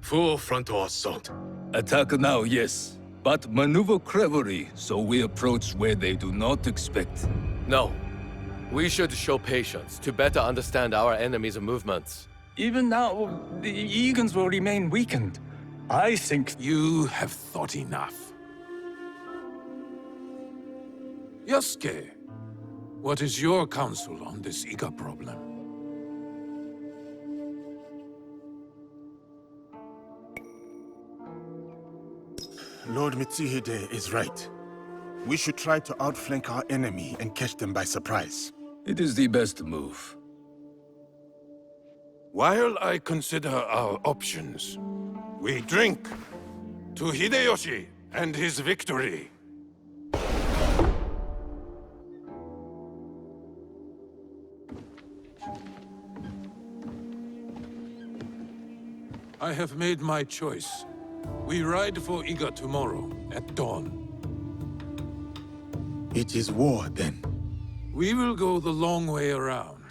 Full frontal assault. Attack now, yes. But maneuver cleverly so we approach where they do not expect. No. We should show patience to better understand our enemy's movements. Even now, the Egans will remain weakened. I think... You have thought enough. Yasuke, what is your counsel on this Iga problem? Lord Mitsuhide is right. We should try to outflank our enemy and catch them by surprise. It is the best move. While I consider our options, we drink to Hideyoshi and his victory. I have made my choice. We ride for Iga tomorrow at dawn. It is war, then. We will go the long way around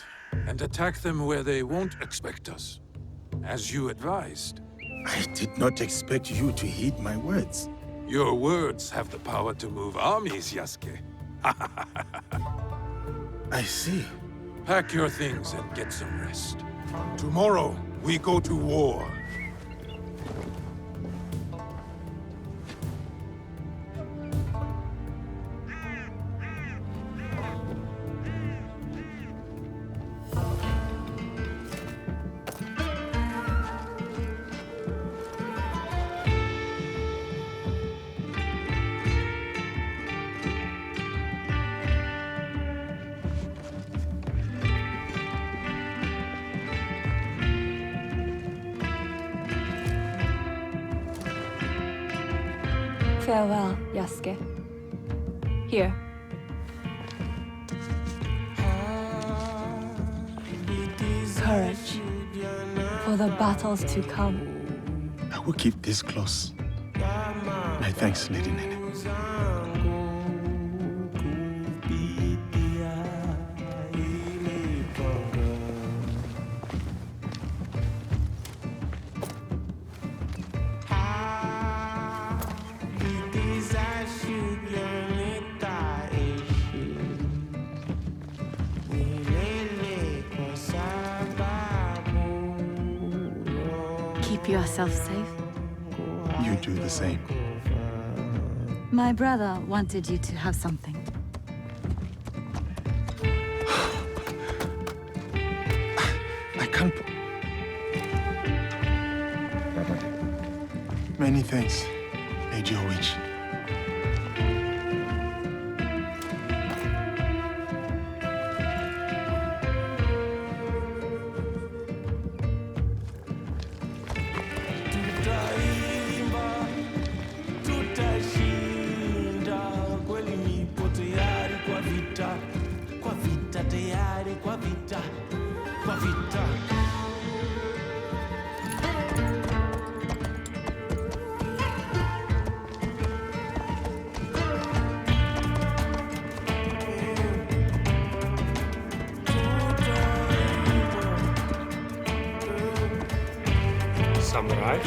and attack them where they won't expect us, as you advised. I did not expect you to heed my words. Your words have the power to move armies, Yasuke. I see. Pack your things and get some rest. Tomorrow, we go to war. Farewell, Yasuke. Here. Courage for the battles to come. I will keep this close. My thanks, Lady Nene. Keep yourself safe. You do the same. My brother wanted you to have something. I can't... Many thanks, Lady Oichi. Samurai?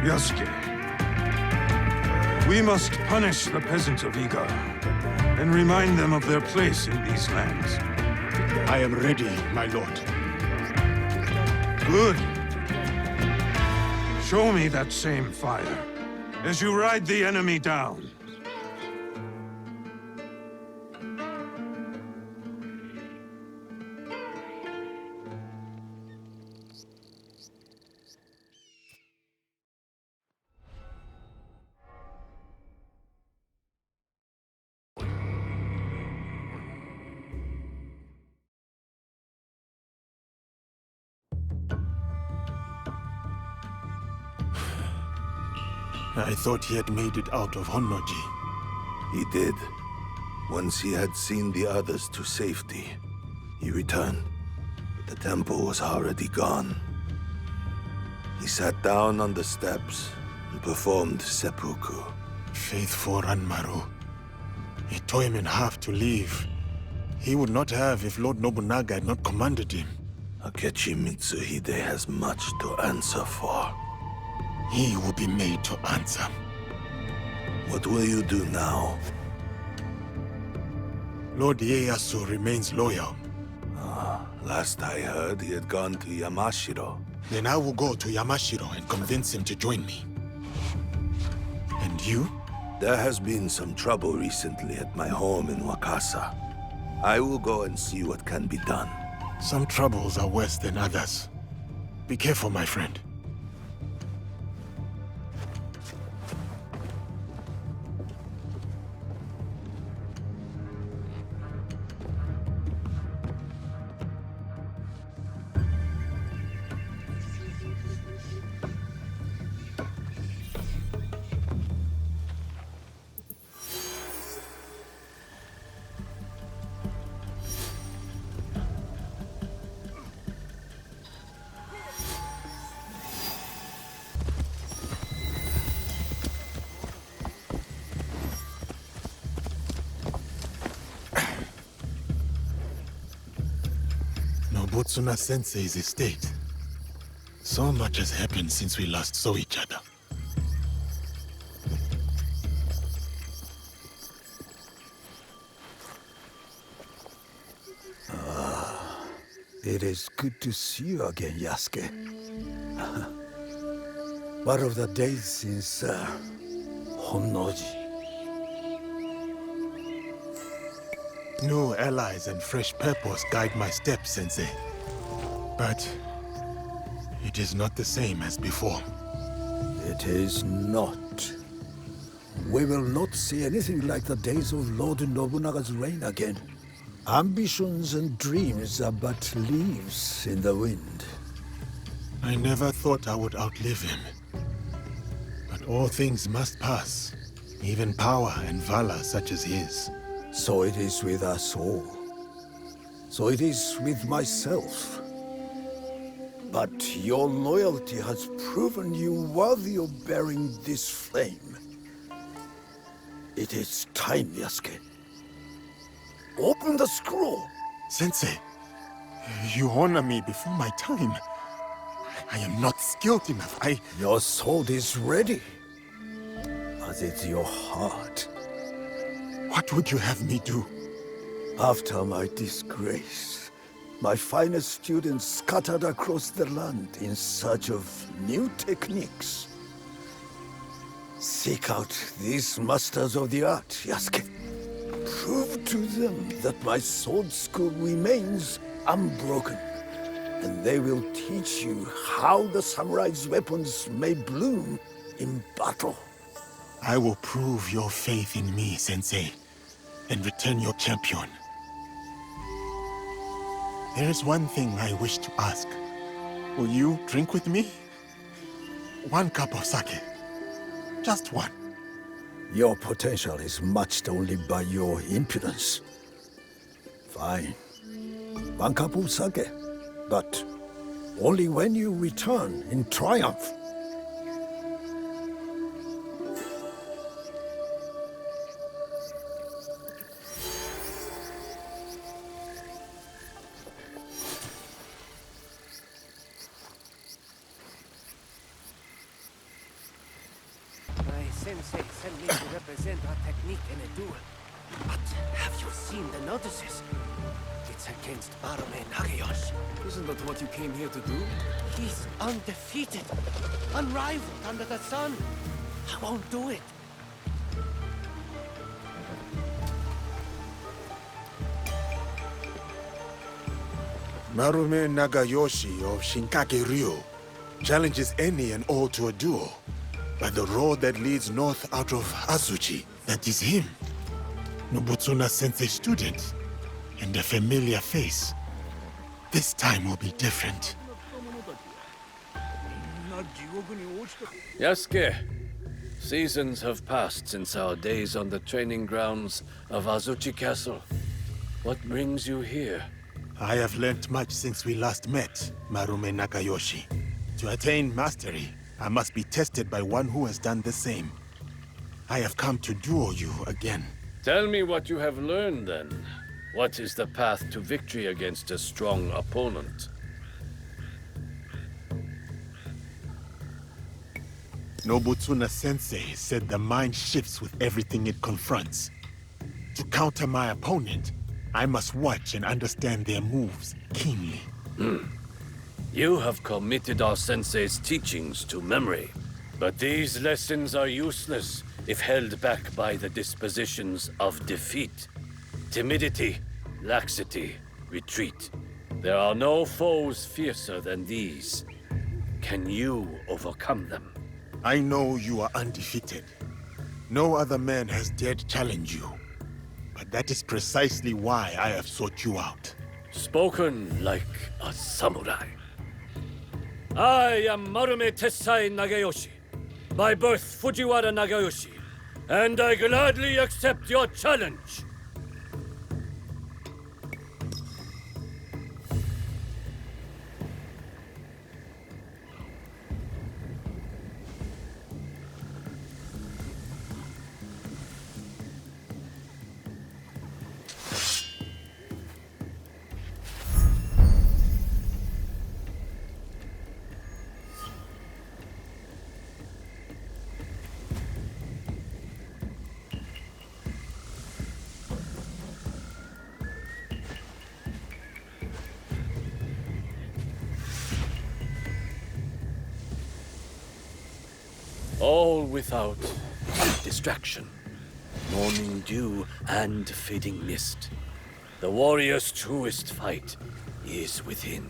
Yasuke, we must punish the peasants of Iga and remind them of their place in these lands. I am ready, my lord. Good. Show me that same fire as you ride the enemy down. I thought he had made it out of Honnoji. He did. Once he had seen the others to safety, he returned. But the temple was already gone. He sat down on the steps and performed seppuku. Faithful Ranmaru. It tore him in half to leave. He would not have if Lord Nobunaga had not commanded him. Akechi Mitsuhide has much to answer for. He will be made to answer. What will you do now? Lord Ieyasu remains loyal. Last I heard, he had gone to Yamashiro. Then I will go to Yamashiro and convince him to join me. And you? There has been some trouble recently at my home in Wakasa. I will go and see what can be done. Some troubles are worse than others. Be careful, my friend. Nobutsuna Sensei's estate. So much has happened since we last saw each other. It is good to see you again, Yasuke. What of the days since Honnoji? New allies and fresh purpose guide my steps, Sensei. But it is not the same as before. It is not. We will not see anything like the days of Lord Nobunaga's reign again. Ambitions and dreams are but leaves in the wind. I never thought I would outlive him. But all things must pass, even power and valor such as his. So it is with us all. So it is with myself. But your loyalty has proven you worthy of bearing this flame. It is time, Yasuke. Open the scroll! Sensei, you honor me before my time. I am not skilled enough. Your sword is ready, as is your heart. What would you have me do? After my disgrace, my finest students scattered across the land in search of new techniques. Seek out these masters of the art, Yasuke. Prove to them that my sword school remains unbroken. And they will teach you how the samurai's weapons may bloom in battle. I will prove your faith in me, Sensei, and return your champion. There is one thing I wish to ask. Will you drink with me? 1 cup of sake. Just one. Your potential is matched only by your impudence. Fine. 1 cup of sake. But only when you return in triumph. My sensei sent me to represent our technique in a duel. But have you seen the notices? It's against Marume Nagayoshi. Isn't that what you came here to do? He's undefeated, unrivaled under the sun. I won't do it. Marume Nagayoshi of Shinkake-ryo challenges any and all to a duel. By the road that leads north out of Azuchi, that is him. Nobutsuna Sensei's student, and a familiar face. This time will be different. Yasuke, seasons have passed since our days on the training grounds of Azuchi Castle. What brings you here? I have learnt much since we last met, Marume Nagayoshi. To attain mastery, I must be tested by one who has done the same. I have come to duel you again. Tell me what you have learned, then. What is the path to victory against a strong opponent? Nobutsuna Sensei said the mind shifts with everything it confronts. To counter my opponent, I must watch and understand their moves keenly. You have committed our sensei's teachings to memory. But these lessons are useless if held back by the dispositions of defeat. Timidity, laxity, retreat. There are no foes fiercer than these. Can you overcome them? I know you are undefeated. No other man has dared challenge you. But that is precisely why I have sought you out. Spoken like a samurai. I am Marume Tessai Nagayoshi. By birth Fujiwara Nagayoshi. And I gladly accept your challenge. All without distraction. Morning dew and fading mist. The warrior's truest fight is within.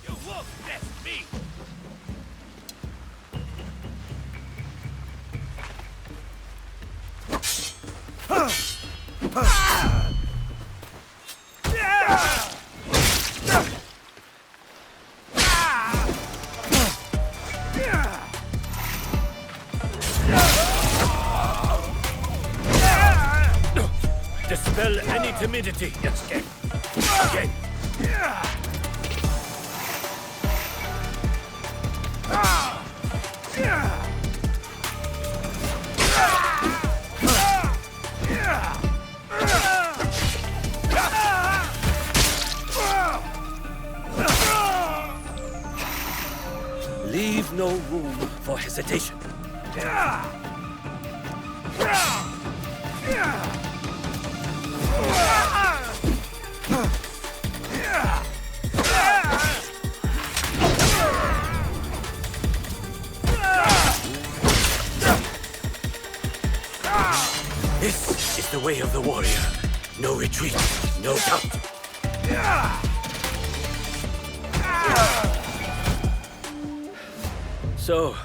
You won't test me! Dispel any timidity, Yasuke. Again. Leave no room for hesitation. This is the way of the warrior. No retreat, no doubt. So,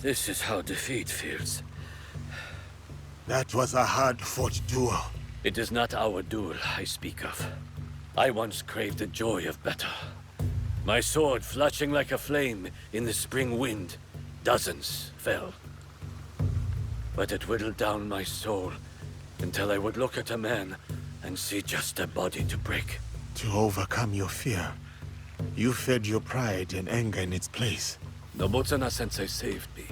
this is how defeat feels. That was a hard-fought duel. It is not our duel I speak of. I once craved the joy of battle. My sword flashing like a flame in the spring wind. Dozens fell. But it whittled down my soul until I would look at a man and see just a body to break. To overcome your fear, you fed your pride and anger in its place. Nobutsuna-sensei saved me.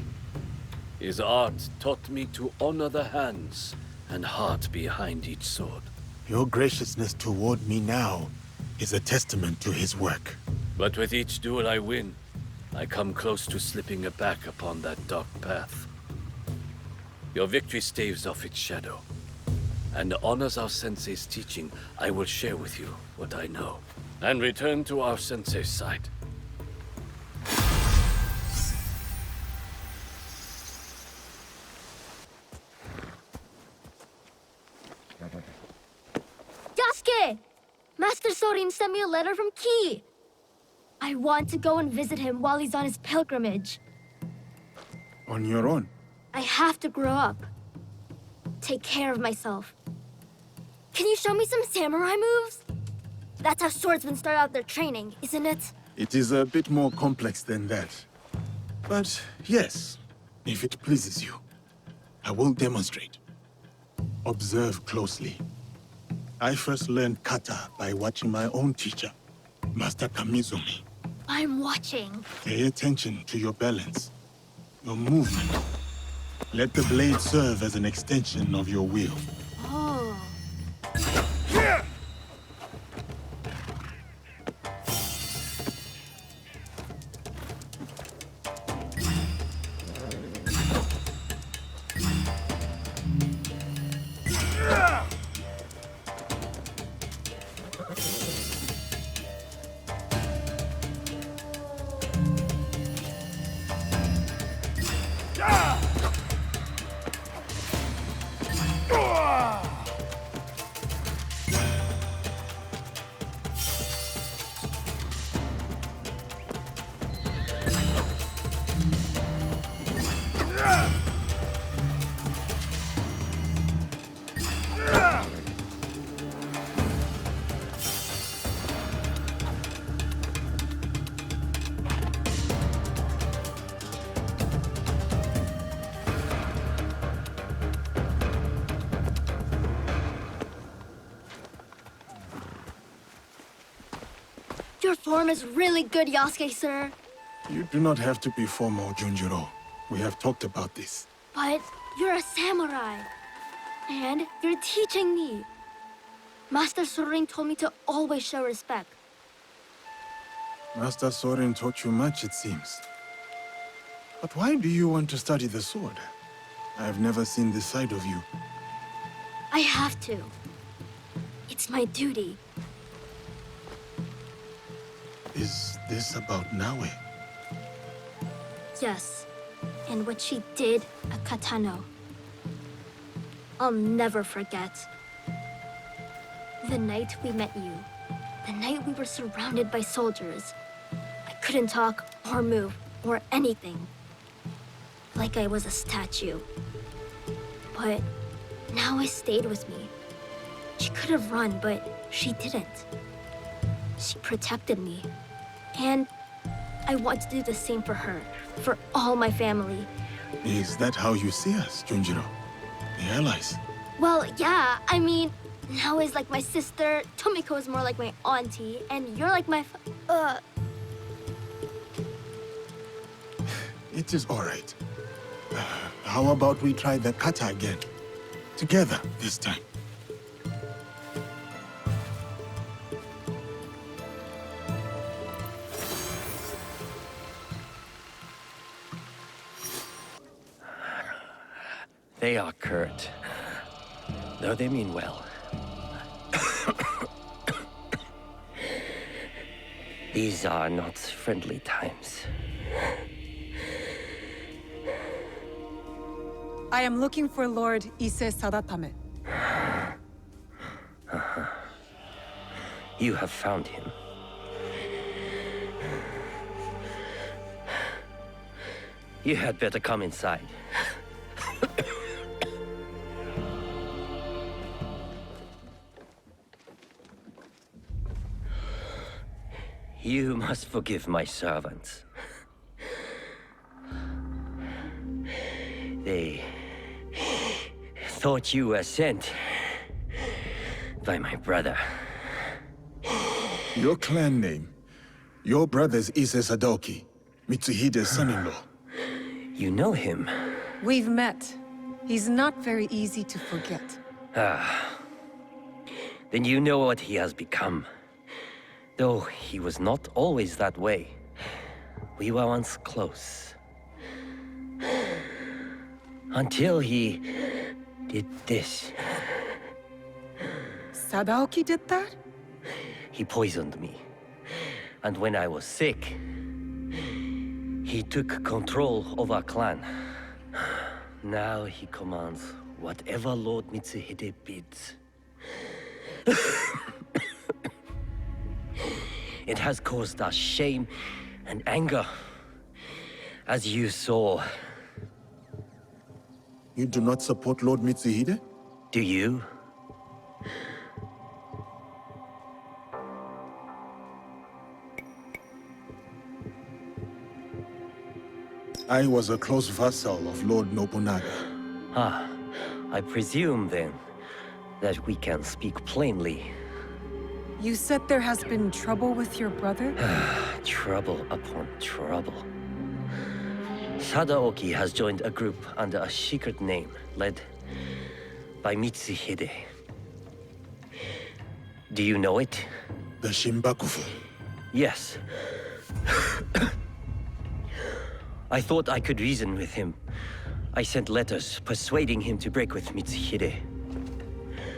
His art taught me to honor the hands and heart behind each sword. Your graciousness toward me now is a testament to his work. But with each duel I win, I come close to slipping back upon that dark path. Your victory staves off its shadow, and honors our sensei's teaching. I will share with you what I know, and return to our sensei's side. Yasuke! Master Sorin sent me a letter from Kei. I want to go and visit him while he's on his pilgrimage. On your own? I have to grow up. Take care of myself. Can you show me some samurai moves? That's how swordsmen start out their training, isn't it? It is a bit more complex than that. But yes, if it pleases you, I will demonstrate. Observe closely. I first learned kata by watching my own teacher, Master Kamizumi. I'm watching. Pay attention to your balance, your movement. Let the blade serve as an extension of your will. Oh. Your form is really good, Yasuke, sir. You do not have to be formal, Junjiro. We have talked about this. But you're a samurai. And you're teaching me. Master Sorin told me to always show respect. Master Sorin taught you much, it seems. But why do you want to study the sword? I have never seen this side of you. I have to. It's my duty. Is this about Naoe? Yes, and what she did at Katano. I'll never forget. The night we met you. The night we were surrounded by soldiers. I couldn't talk or move or anything. Like I was a statue. But Naoe stayed with me. She could have run, but she didn't. She protected me. And I want to do the same for her, for all my family. Is that how you see us, Junjiro? The allies? Well, yeah, I mean, Naoe is like my sister, Tomiko is more like my auntie, and you're like my It is all right. How about we try the kata again? Together this time. They are curt, though they mean well. These are not friendly times. I am looking for Lord Ise Sadatame. You have found him. You had better come inside. You must forgive my servants. They thought you were sent by my brother. Your clan name. Your brother's Ise Sadoki, Mitsuhide's son-in-law. You know him? We've met. He's not very easy to forget. Ah. Then you know what he has become. Though he was not always that way. We were once close. Until he did this. Sadaoki did that? He poisoned me. And when I was sick, he took control of our clan. Now he commands whatever Lord Mitsuhide bids. It has caused us shame and anger, as you saw. You do not support Lord Mitsuhide? Do you? I was a close vassal of Lord Nobunaga. Ah, I presume then that we can speak plainly. You said there has been trouble with your brother? Trouble upon trouble. Sadaoki has joined a group under a secret name, led by Mitsuhide. Do you know it? The Shinbakufu? Yes. I thought I could reason with him. I sent letters persuading him to break with Mitsuhide.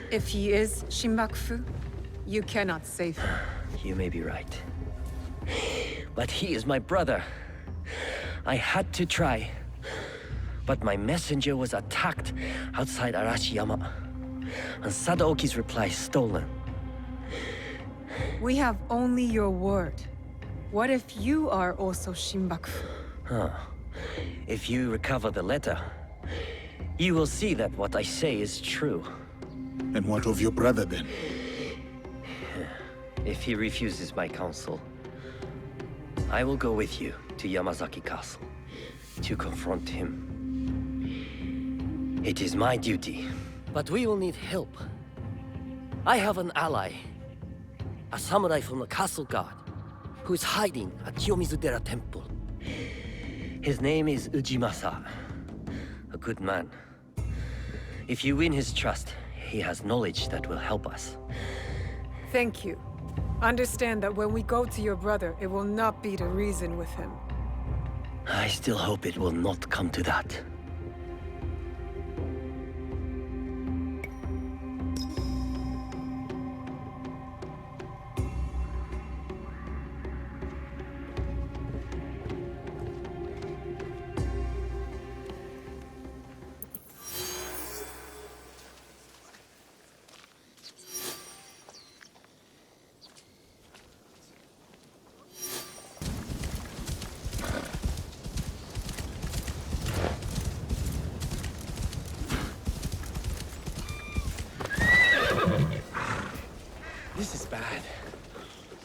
If he is Shinbakufu, you cannot save him. You may be right. But he is my brother. I had to try. But my messenger was attacked outside Arashiyama. And Sadaoki's reply stolen. We have only your word. What if you are also Shinbakufu? Huh. If you recover the letter, you will see that what I say is true. And what of your brother then? If he refuses my counsel, I will go with you to Yamazaki Castle to confront him. It is my duty. But we will need help. I have an ally, a samurai from the castle guard, who is hiding at Kiyomizudera Temple. His name is Ujimasa, a good man. If you win his trust, he has knowledge that will help us. Thank you. Understand that when we go to your brother, it will not be to reason with him. I still hope it will not come to that. This is bad.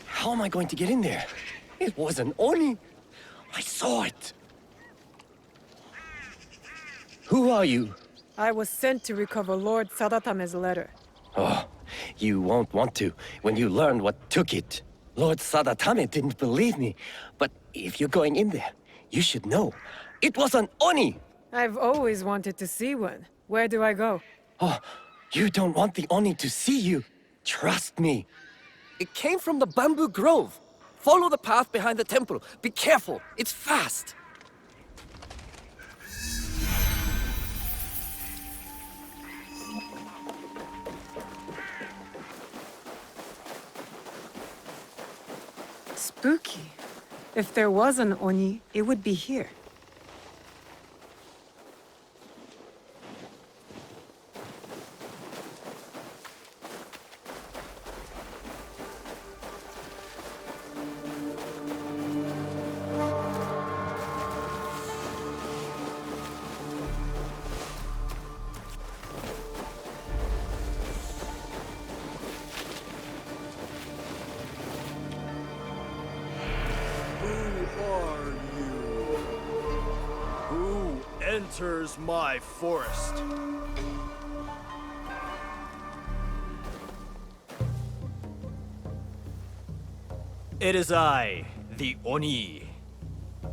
How am I going to get in there? It was an Oni. I saw it. Who are you? I was sent to recover Lord Sadatame's letter. Oh, you won't want to when you learn what took it. Lord Sadatame didn't believe me, but if you're going in there, you should know. It was an Oni! I've always wanted to see one. Where do I go? Oh, you don't want the Oni to see you. Trust me. It came from the bamboo grove. Follow the path behind the temple. Be careful, it's fast. Spooky. If there was an Oni, it would be here. Enters my forest. It is I, the Oni.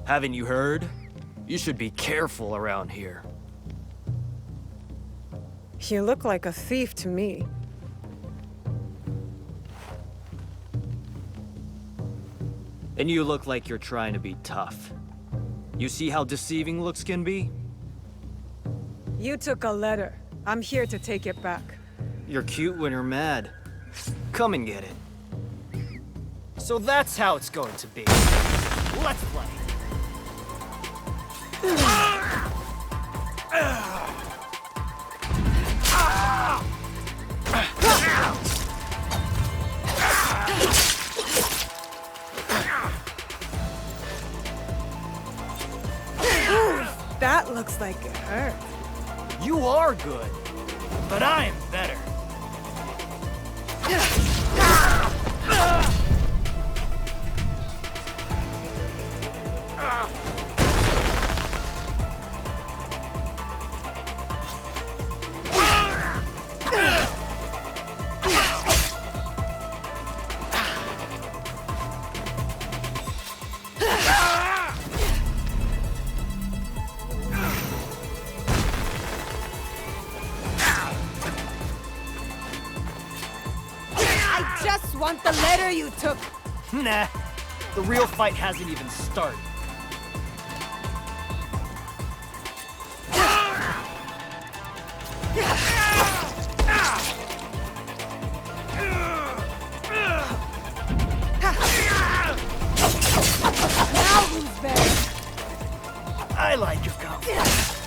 Haven't you heard? You should be careful around here. You look like a thief to me. And you look like you're trying to be tough. You see how deceiving looks can be? You took a letter. I'm here to take it back. You're cute when you're mad. Come and get it. So that's how it's going to be. Let's play. That looks like it hurt. You are good, but I'm better. Want the letter you took? Nah, the real fight hasn't even started. Now who's better? I like your confidence.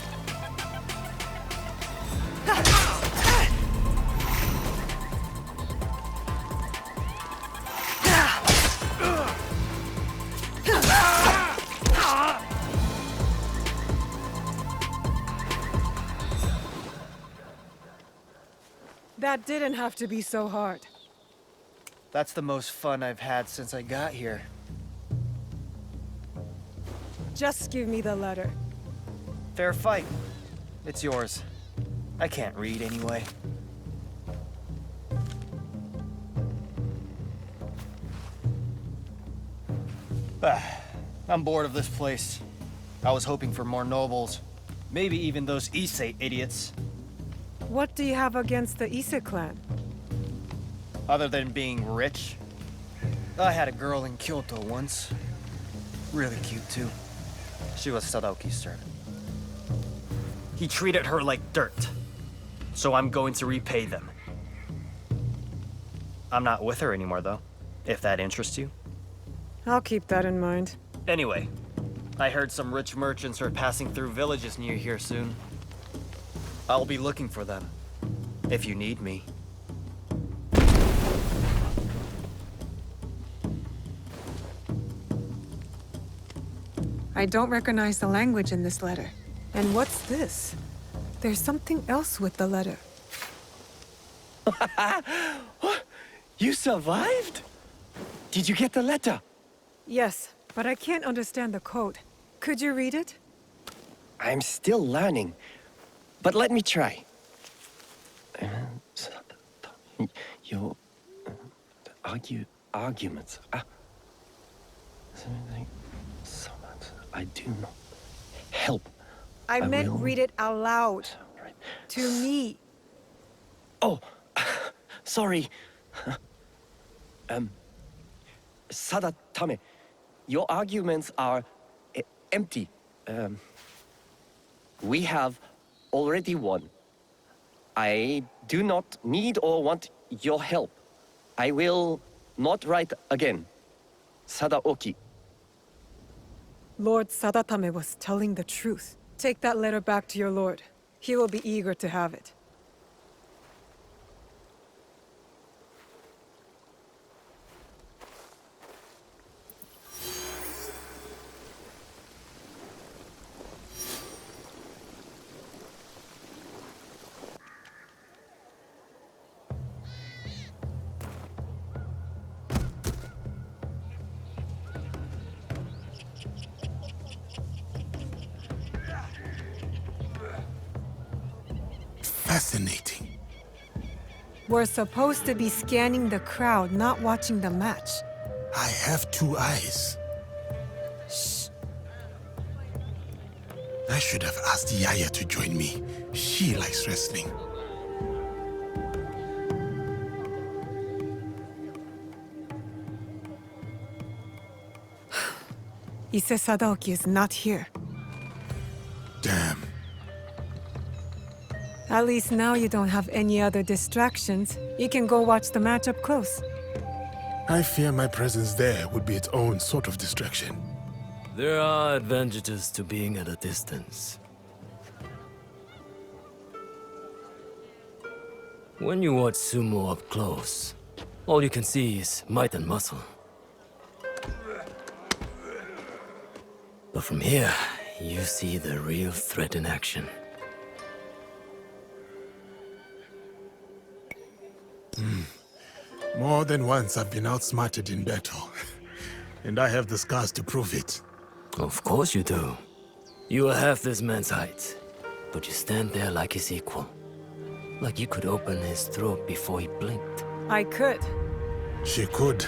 That didn't have to be so hard. That's the most fun I've had since I got here. Just give me the letter. Fair fight. It's yours. I can't read anyway. I'm bored of this place. I was hoping for more nobles. Maybe even those Issei idiots. What do you have against the Ise clan? Other than being rich, I had a girl in Kyoto once. Really cute, too. She was Sadaoki's servant. He treated her like dirt, so I'm going to repay them. I'm not with her anymore, though, if that interests you. I'll keep that in mind. Anyway, I heard some rich merchants are passing through villages near here soon. I'll be looking for them, if you need me. I don't recognize the language in this letter. And what's this? There's something else with the letter. You survived? Did you get the letter? Yes, but I can't understand the code. Could you read it? I'm still learning. But let me try. Your arguments. So much. I do not help. I meant will... read it out loud. To me. Oh, sorry. Sadatame, your arguments are empty. We have already won. I do not need or want your help. I will not write again. Sadaoki. Lord Sadatame was telling the truth. Take that letter back to your lord. He will be eager to have it. Fascinating. We're supposed to be scanning the crowd, not watching the match. I have 2 eyes. Shh. I should have asked Yaya to join me. She likes wrestling. Ise Sadaoki is not here. Damn. At least now you don't have any other distractions. You can go watch the match up close. I fear my presence there would be its own sort of distraction. There are advantages to being at a distance. When you watch sumo up close, all you can see is might and muscle. But from here, you see the real threat in action. More than once I've been outsmarted in battle. And I have the scars to prove it. Of course you do. You are half this man's height, but you stand there like his equal. Like you could open his throat before he blinked. I could. She could.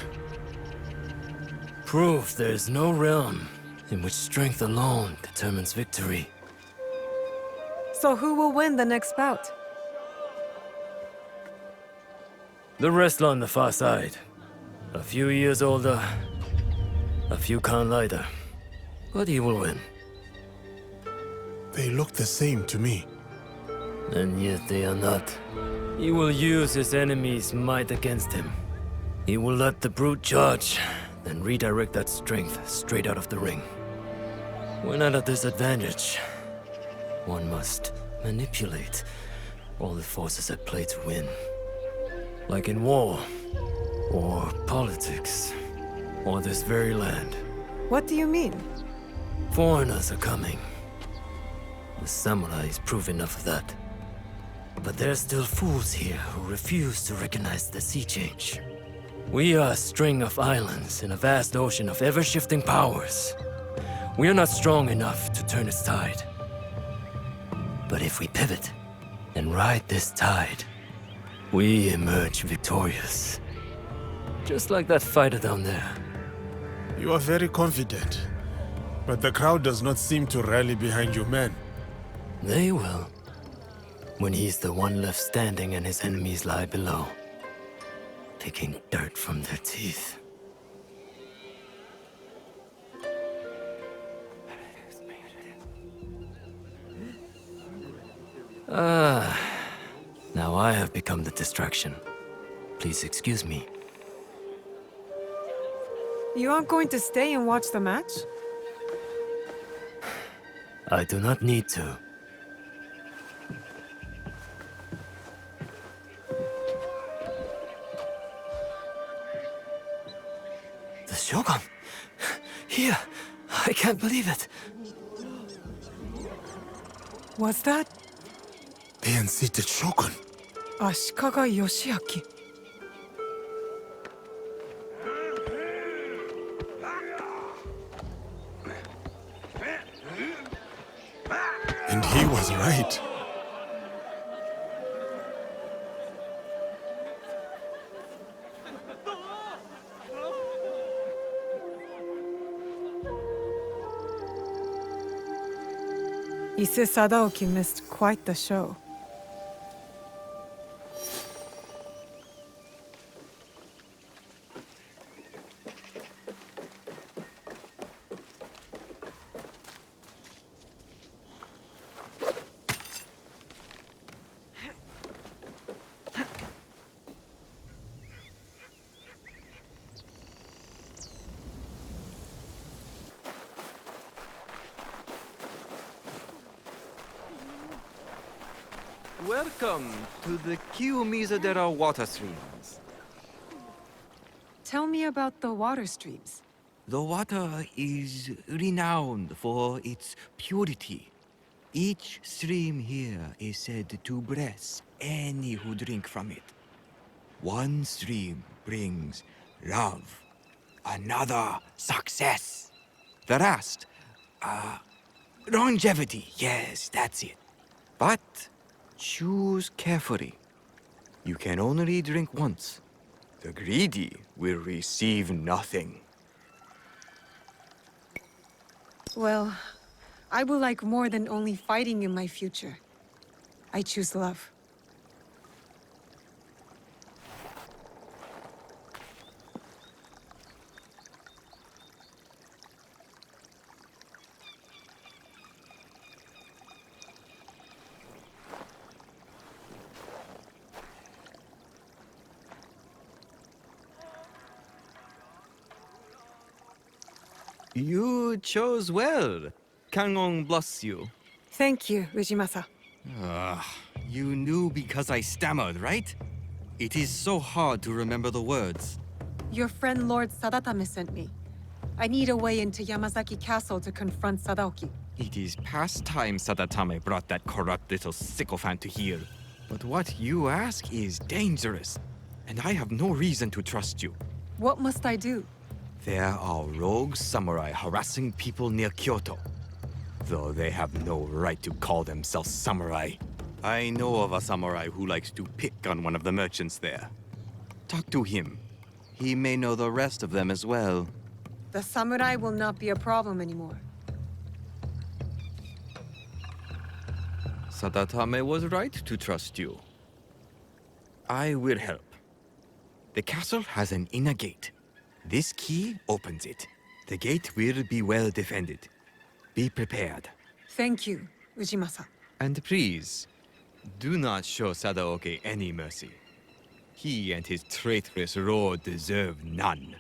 Proof there is no realm in which strength alone determines victory. So who will win the next bout? The wrestler on the far side. A few years older, a few count lighter. But he will win. They look the same to me. And yet they are not. He will use his enemy's might against him. He will let the brute charge, then redirect that strength straight out of the ring. When at a disadvantage, one must manipulate all the forces at play to win. Like in war, or politics, or this very land. What do you mean? Foreigners are coming. The samurais prove enough of that. But there are still fools here who refuse to recognize the sea change. We are a string of islands in a vast ocean of ever-shifting powers. We are not strong enough to turn its tide. But if we pivot and ride this tide, we emerge victorious. Just like that fighter down there. You are very confident. But the crowd does not seem to rally behind your men. They will. When he's the one left standing and his enemies lie below, picking dirt from their teeth. Now I have become the distraction. Please excuse me. You aren't going to stay and watch the match? I do not need to. The Shogun! Here! I can't believe it! Was that? The unseated Shogun. Ashikaga Yoshiaki. And he was right. Ise Sadaoki missed quite the show. Welcome to the Kiyomizu-dera water streams. Tell me about the water streams. The water is renowned for its purity. Each stream here is said to bless any who drink from it. One stream brings love, another success. The rest, longevity. Yes, that's it. But choose carefully. You can only drink once. The greedy will receive nothing. Well, I would like more than only fighting in my future. I choose love. You chose well. Kangon bless you. Thank you, Ujimasa. You knew because I stammered, right? It is so hard to remember the words. Your friend Lord Sadatame sent me. I need a way into Yamazaki Castle to confront Sadaoki. It is past time Sadatame brought that corrupt little sycophant to here. But what you ask is dangerous, and I have no reason to trust you. What must I do? There are rogue samurai harassing people near Kyoto, though they have no right to call themselves samurai. I know of a samurai who likes to pick on one of the merchants there. Talk to him. He may know the rest of them as well. The samurai will not be a problem anymore. Sadatame was right to trust you. I will help. The castle has an inner gate. This key opens it. The gate will be well defended. Be prepared. Thank you, Ujimasa. And please, do not show Sadaoki any mercy. He and his traitorous lord deserve none.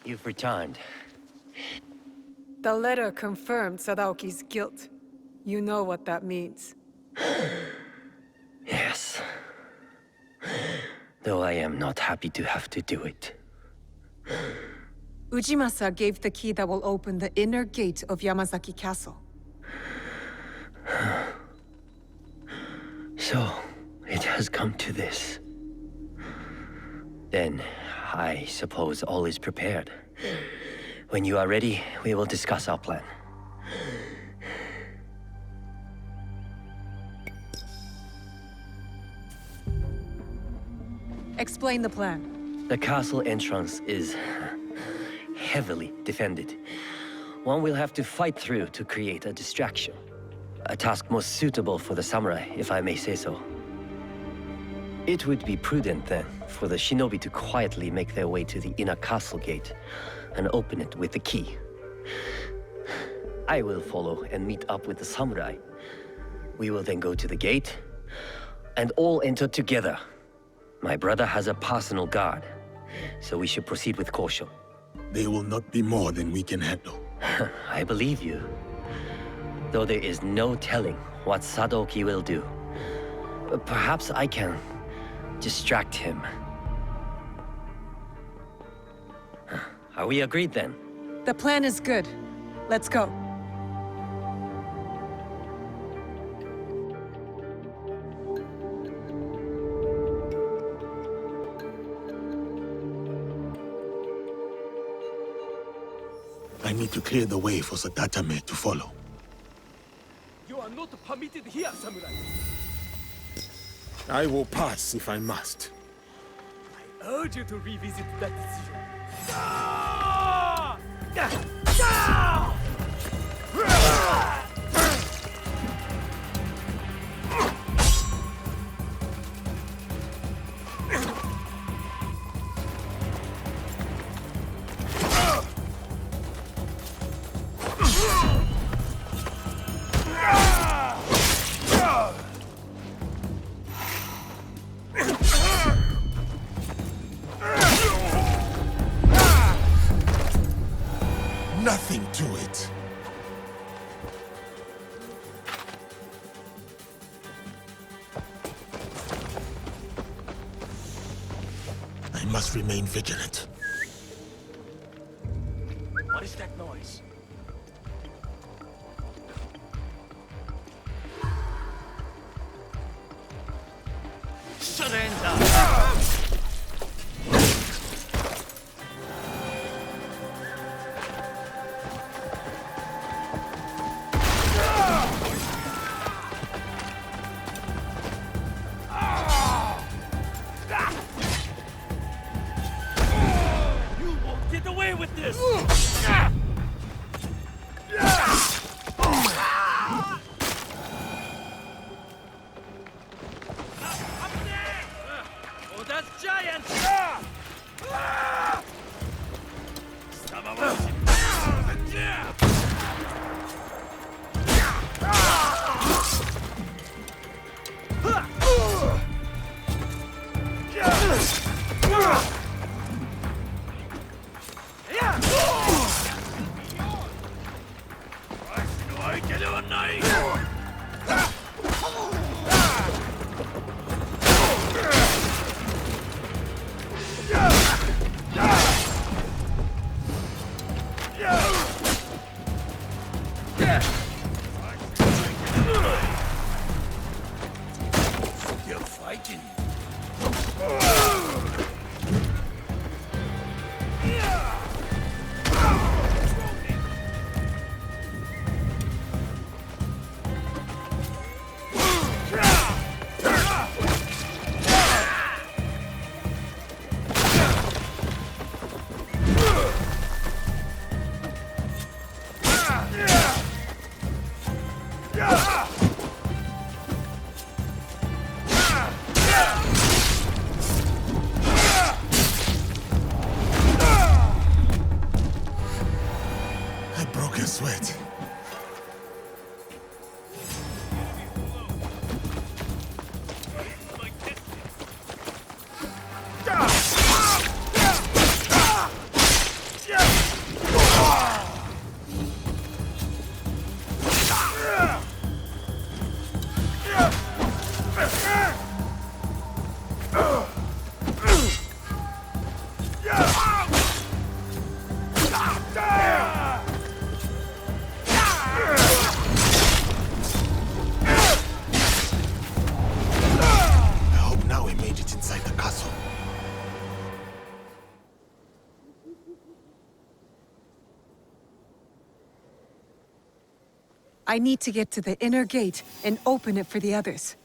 You've returned. The letter confirmed Sadaoki's guilt. You know what that means. Yes. Though I am not happy to have to do it. Ujimasa gave the key that will open the inner gate of Yamazaki Castle. So, it has come to this. Then, I suppose all is prepared. When you are ready, we will discuss our plan. Explain the plan. The castle entrance is heavily defended. One will have to fight through to create a distraction. A task most suitable for the samurai, if I may say so. It would be prudent then for the shinobi to quietly make their way to the inner castle gate and open it with the key. I will follow and meet up with the samurai. We will then go to the gate and all enter together. My brother has a personal guard, so we should proceed with caution. They will not be more than we can handle. I believe you. Though there is no telling what Sadaoki will do. Perhaps I can distract him. Are we agreed then? The plan is good. Let's go. I need to clear the way for Sadatame to follow. You are not not permitted here, samurai. I will pass if I must. I urge you to revisit that decision. Nothing to it. I must remain vigilant. What is that noise? Surrender! I need to get to the inner gate and open it for the others.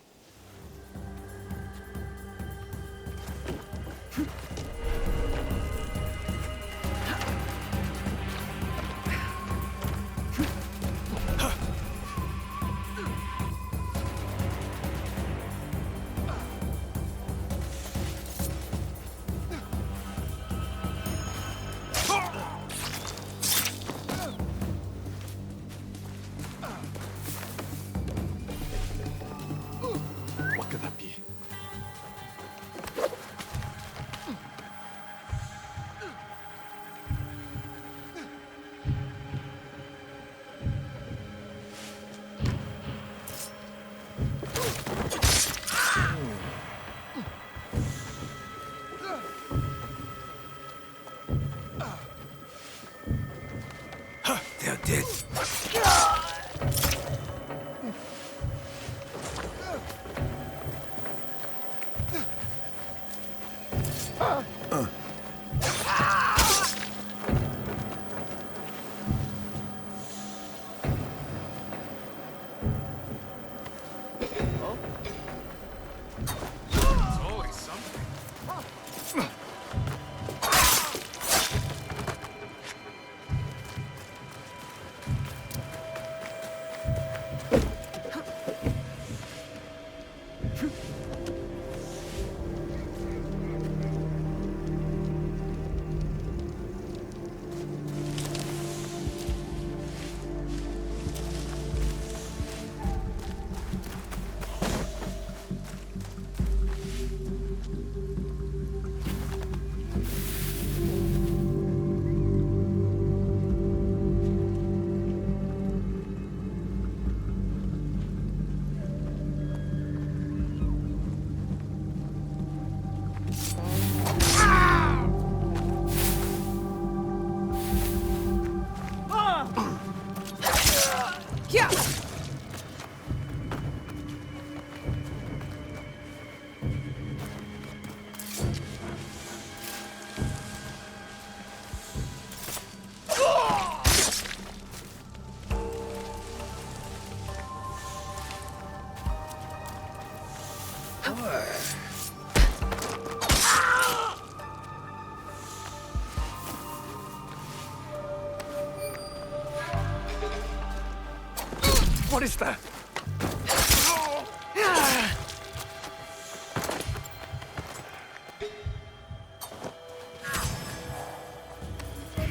What is that?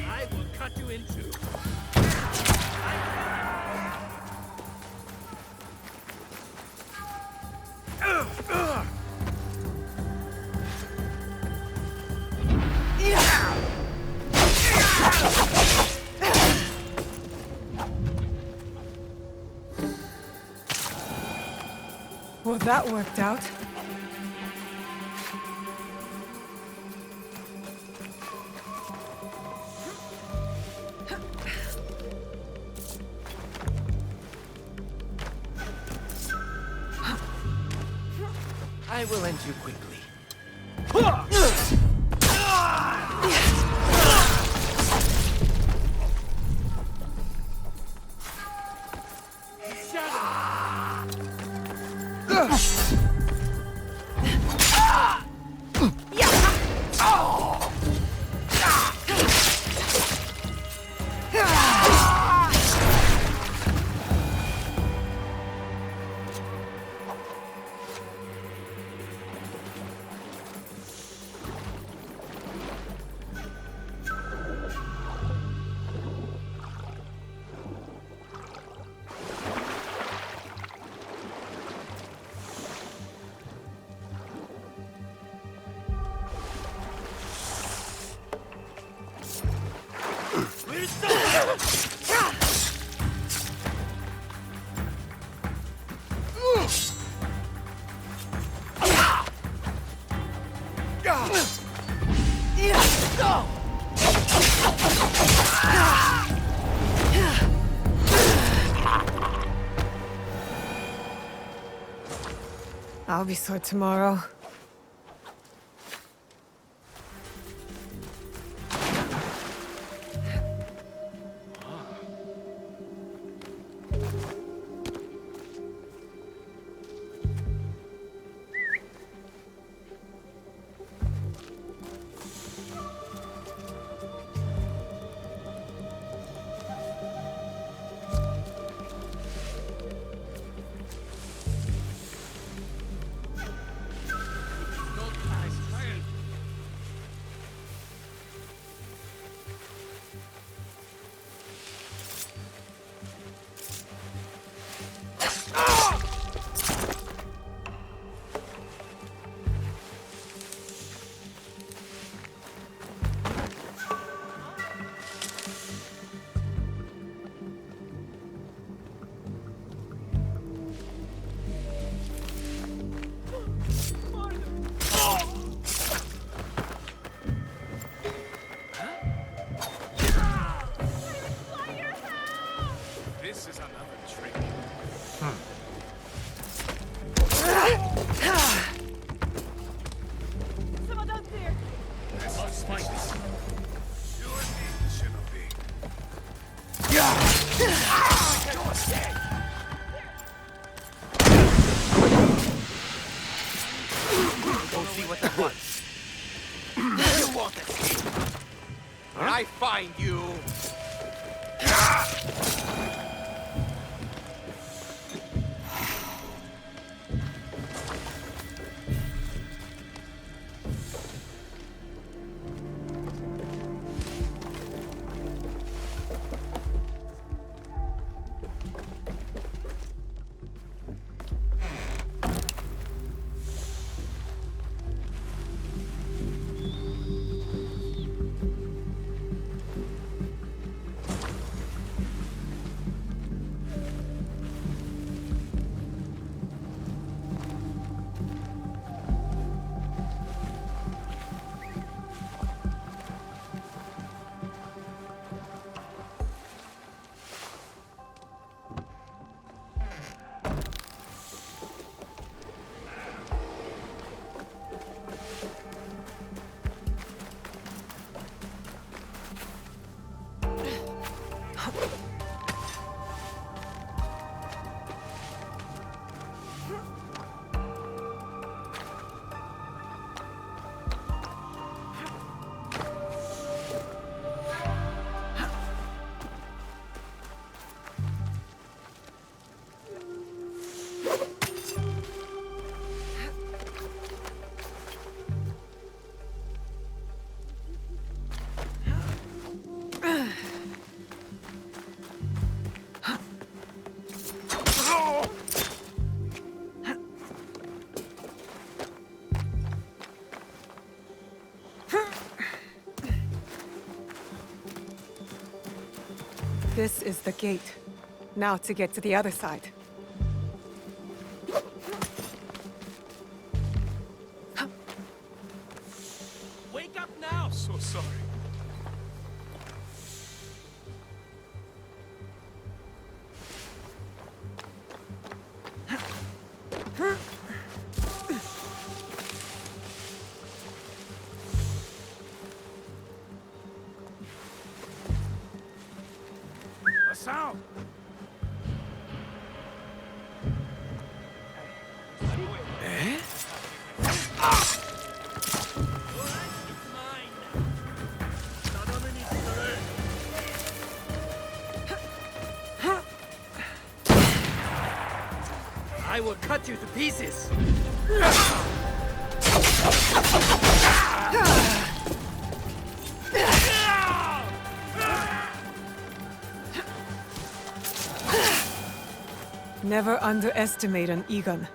I will cut you in two. Well, that worked out. I will end you quickly. I'll be sore tomorrow. This is another trick. Someone out there! Let's fight this. Sure thing, Shinobi. Go see what that was. You won't escape. When I find you. This is the gate. Now to get to the other side. Wake up now! So sorry. A sound! I will cut you to pieces! Never underestimate an Egon.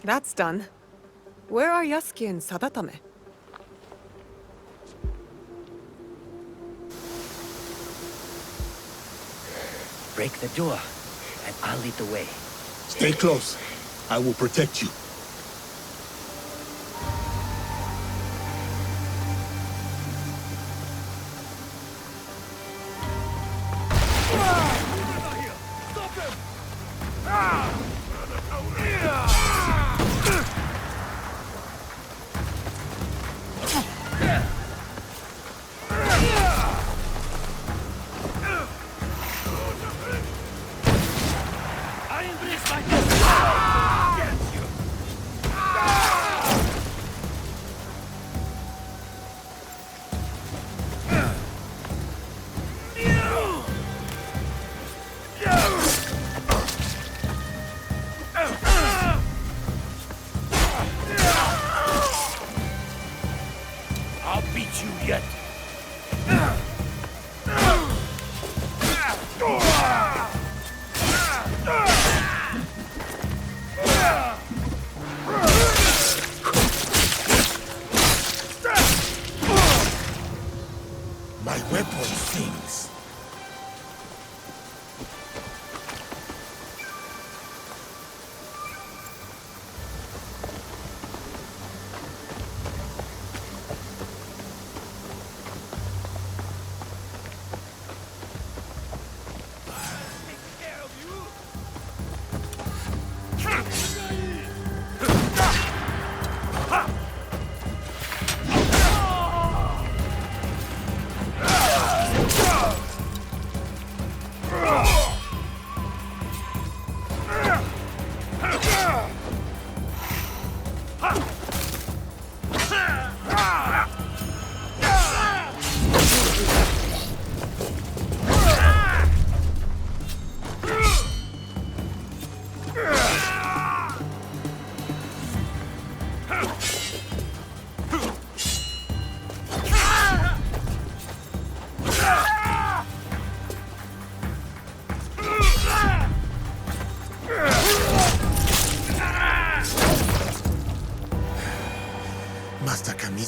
That's done. Where are Yasuke and Sadatame? Break the door, and I'll lead the way. Stay close. I will protect you.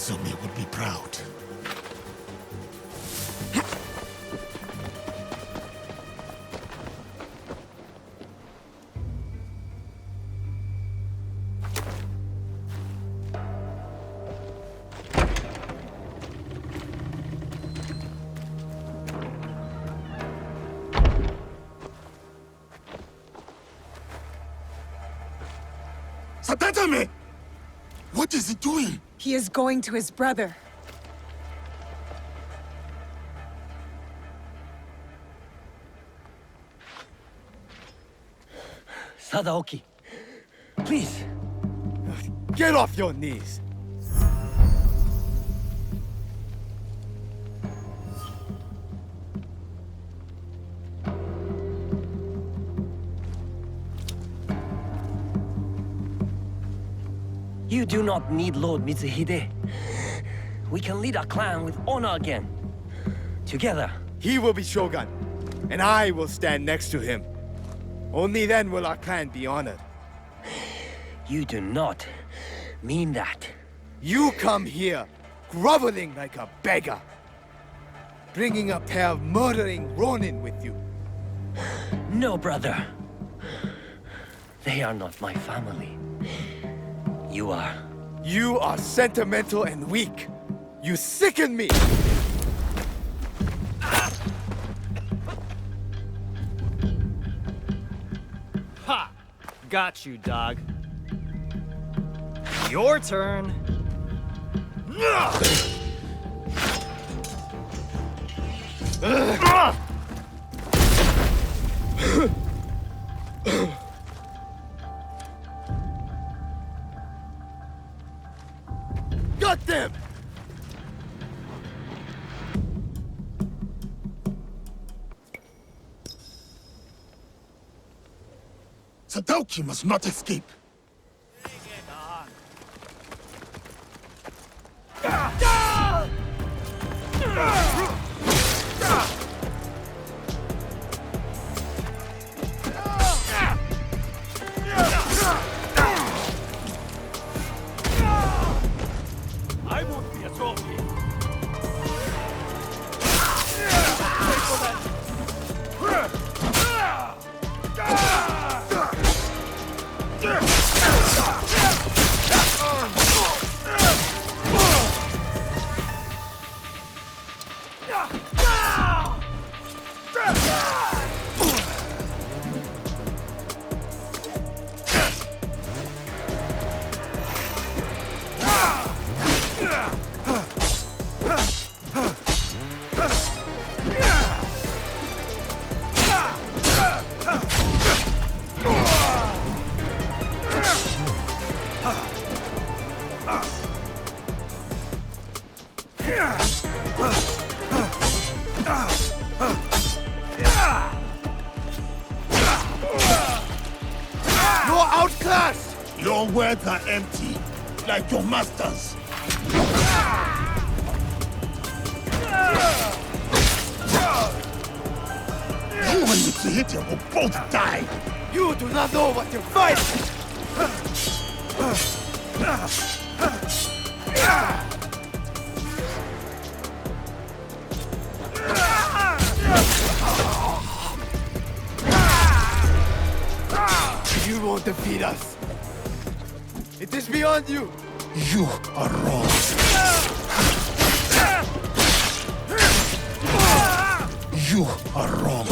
Katsuhime would be proud. Sadatame! What is he doing? He is going to his brother. Sadaoki, please. Get off your knees. You do not need Lord Mitsuhide. We can lead our clan with honor again. Together. He will be Shogun, and I will stand next to him. Only then will our clan be honored. You do not mean that. You come here, groveling like a beggar, bringing a pair of murdering Ronin with you. No, brother. They are not my family. You are. You are sentimental and weak. You sicken me! Ha! Got you, dog. Your turn. Got them! Sadauki must not escape. I won't be a trophy. You're outclassed! Your words are empty, like your master's. You and Mitsuhite will both die. You do not know what you're fighting! You won't defeat us. It is beyond you. You are wrong. You are wrong.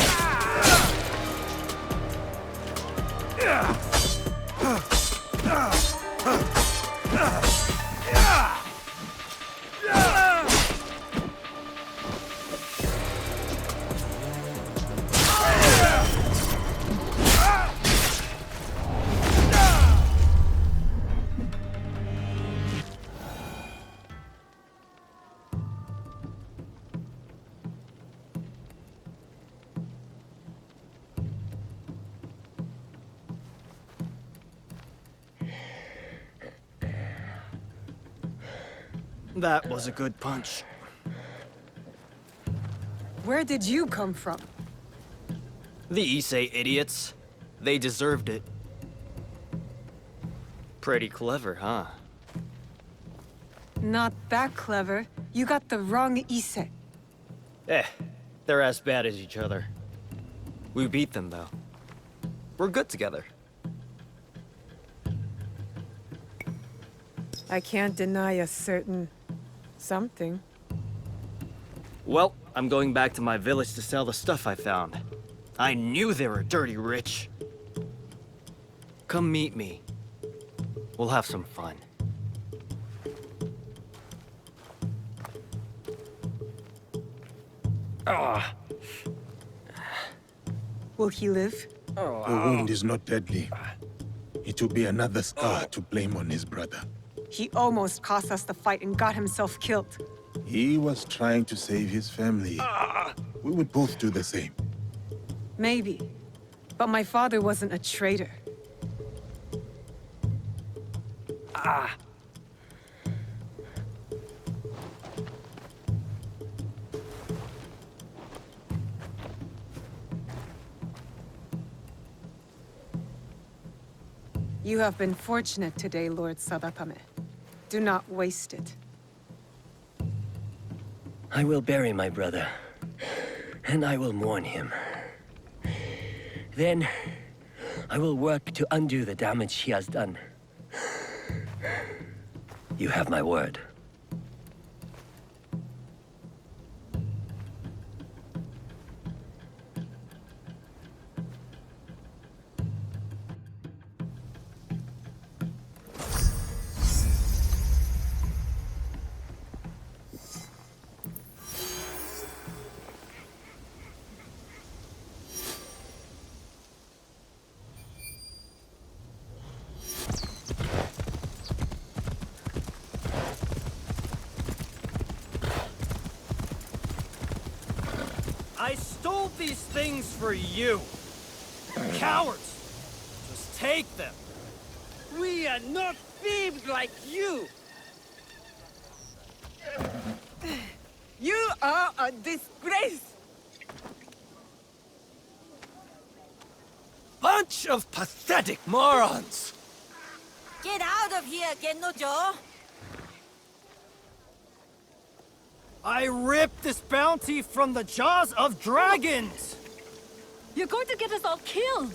That was a good punch. Where did you come from? The Issei idiots. They deserved it. Pretty clever, huh? Not that clever. You got the wrong Issei. They're as bad as each other. We beat them, though. We're good together. I can't deny a certain... something. Well, I'm going back to my village to sell the stuff I found. I knew they were dirty rich. Come meet me. We'll have some fun. Will he live? The wound is not deadly. It will be another scar to blame on his brother. He almost cost us the fight and got himself killed. He was trying to save his family. We would both do the same. Maybe. But my father wasn't a traitor. You have been fortunate today, Lord Sadatame. Do not waste it. I will bury my brother, and I will mourn him. Then, I will work to undo the damage he has done. You have my word. I stole these things for you. Cowards! Just take them. We are not thieves like you! You are a disgrace! Bunch of pathetic morons! Get out of here, Gennojo! I ripped this bounty from the jaws of dragons! You're going to get us all killed!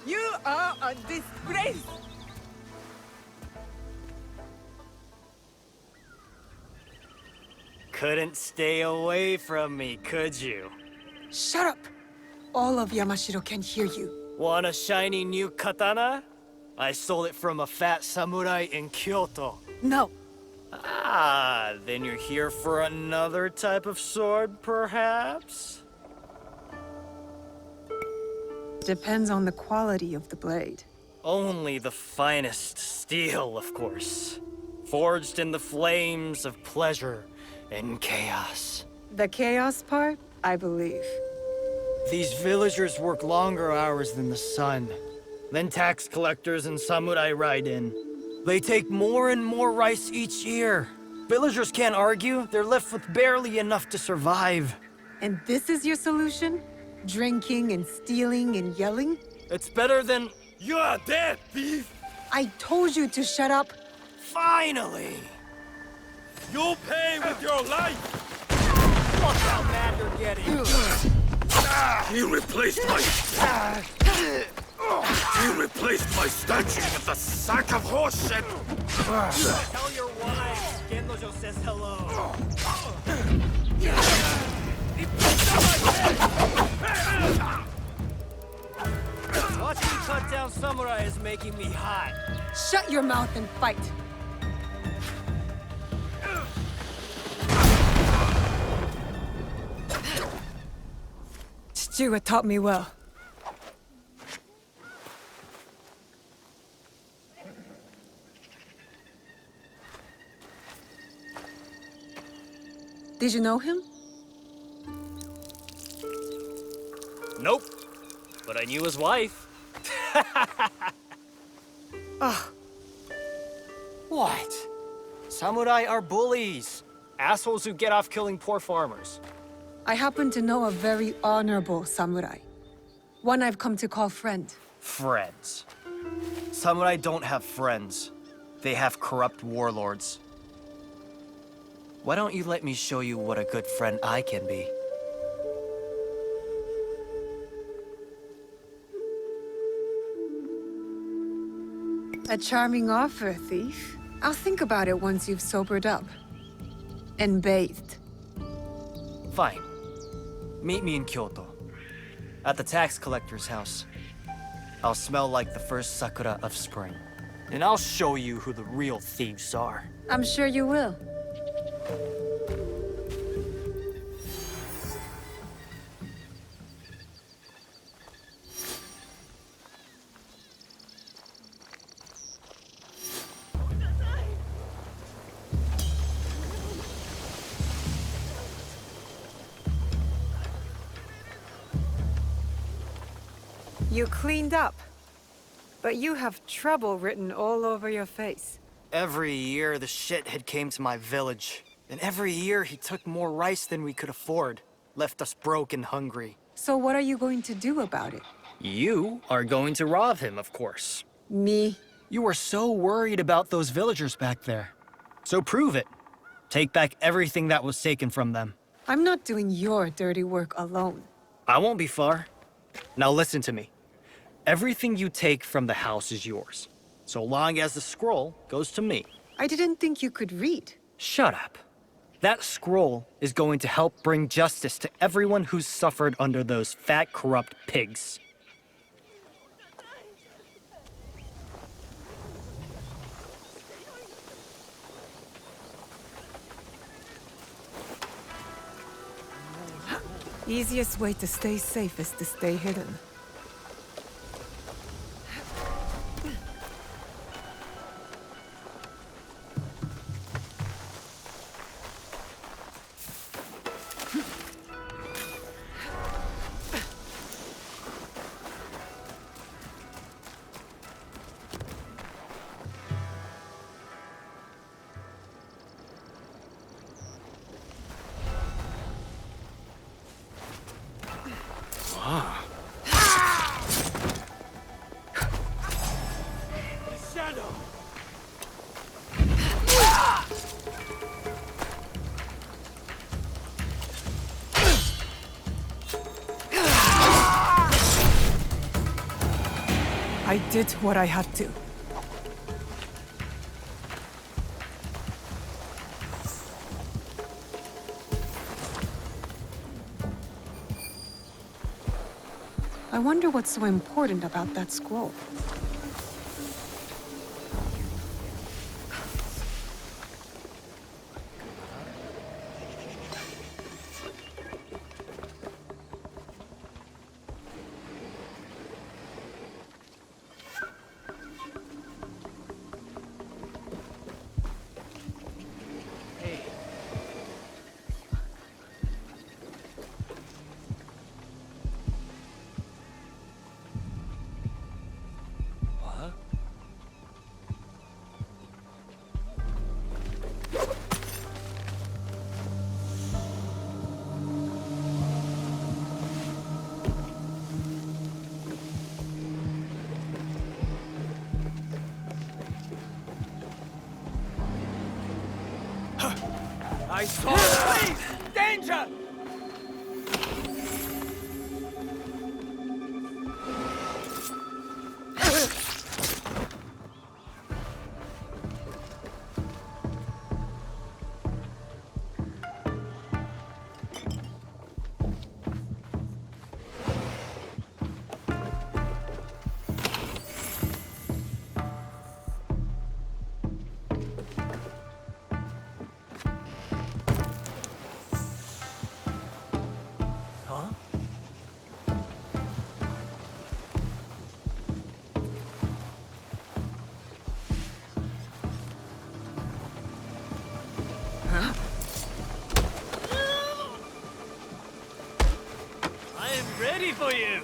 You are a disgrace! Couldn't stay away from me, could you? Shut up! All of Yamashiro can hear you. Want a shiny new katana? I stole it from a fat samurai in Kyoto. No! Ah, then you're here for another type of sword, perhaps? Depends on the quality of the blade. Only the finest steel, of course. Forged in the flames of pleasure and chaos. The chaos part, I believe. These villagers work longer hours than the sun. Then tax collectors and samurai ride in. They take more and more rice each year. Villagers can't argue. They're left with barely enough to survive. And this is your solution? Drinking and stealing and yelling? It's better than... You're dead, thief! I told you to shut up! Finally! You'll pay with your life! Look how mad you're getting! You replaced my statue with a sack of horse shit! Tell your wives Gennojo says hello. Watching you cut down samurai is making me hot. Shut your mouth and fight! Tsuyu taught me well. Did you know him? Nope. But I knew his wife. Ugh. What? Samurai are bullies. Assholes who get off killing poor farmers. I happen to know a very honorable samurai. One I've come to call friend. Friends. Samurai don't have friends. They have corrupt warlords. Why don't you let me show you what a good friend I can be? A charming offer, thief. I'll think about it once you've sobered up. And bathed. Fine. Meet me in Kyoto. At the tax collector's house. I'll smell like the first sakura of spring. And I'll show you who the real thieves are. I'm sure you will. You cleaned up, but you have trouble written all over your face. Every year, the shithead came to my village. And every year, he took more rice than we could afford. Left us broke and hungry. So what are you going to do about it? You are going to rob him, of course. Me? You were so worried about those villagers back there. So prove it. Take back everything that was taken from them. I'm not doing your dirty work alone. I won't be far. Now listen to me. Everything you take from the house is yours, so long as the scroll goes to me. I didn't think you could read. Shut up. That scroll is going to help bring justice to everyone who's suffered under those fat, corrupt pigs. Easiest way to stay safe is to stay hidden. I did what I had to. I wonder what's so important about that scroll. I saw it! Please! Danger! Ready for you!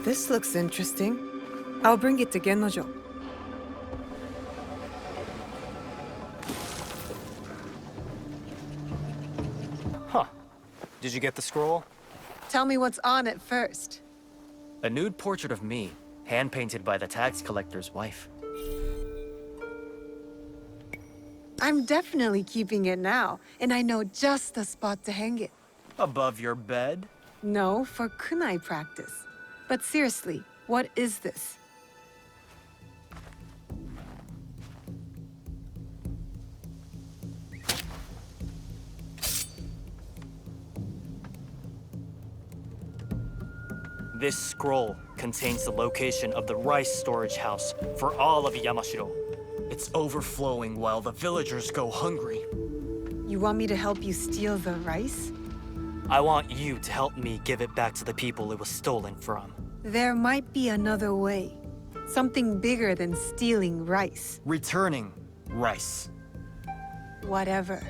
This looks interesting. I'll bring it to Gennojo. Huh. Did you get the scroll? Tell me what's on it first. A nude portrait of me, hand-painted by the tax collector's wife. I'm definitely keeping it now, and I know just the spot to hang it. Above your bed? No, for kunai practice. But seriously, what is this? This scroll contains the location of the rice storage house for all of Yamashiro. It's overflowing while the villagers go hungry. You want me to help you steal the rice? I want you to help me give it back to the people it was stolen from. There might be another way. Something bigger than stealing rice. Returning rice. Whatever.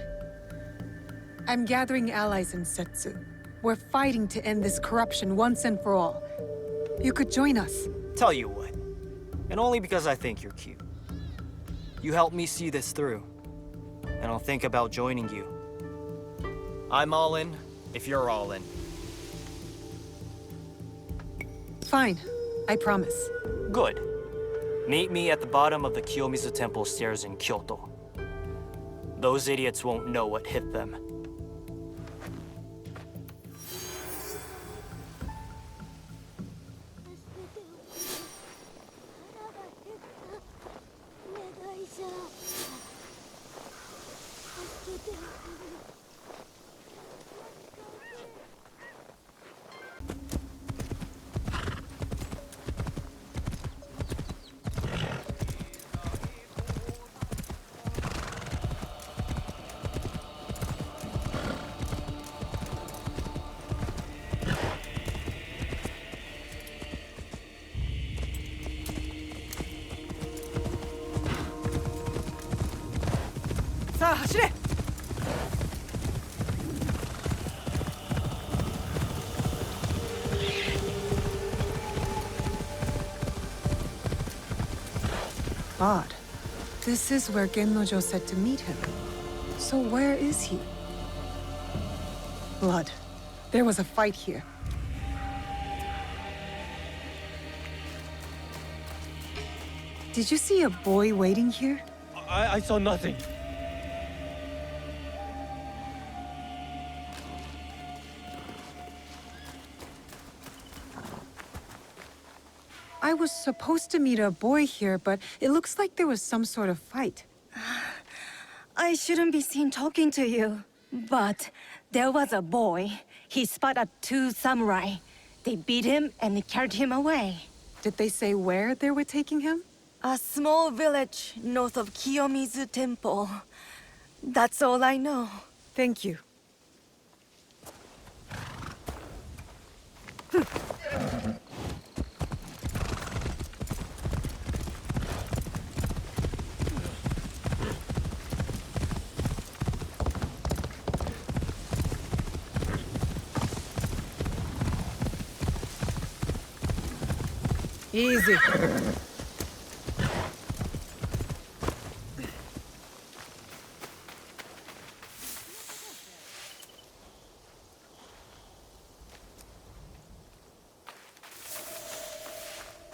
I'm gathering allies in Setsu. We're fighting to end this corruption once and for all. You could join us. Tell you what, and only because I think you're cute. You helped me see this through, and I'll think about joining you. I'm all in, if you're all in. Fine, I promise. Good. Meet me at the bottom of the Kiyomizu Temple stairs in Kyoto. Those idiots won't know what hit them. Odd. This is where Gennojo said to meet him. So where is he? Blood. There was a fight here. Did you see a boy waiting here? I saw nothing. I was supposed to meet a boy here, but it looks like there was some sort of fight. I shouldn't be seen talking to you, but there was a boy. He spotted 2 samurai. They beat him and they carried him away. Did they say where they were taking him? A small village north of Kiyomizu Temple. That's all I know. Thank you. Easy.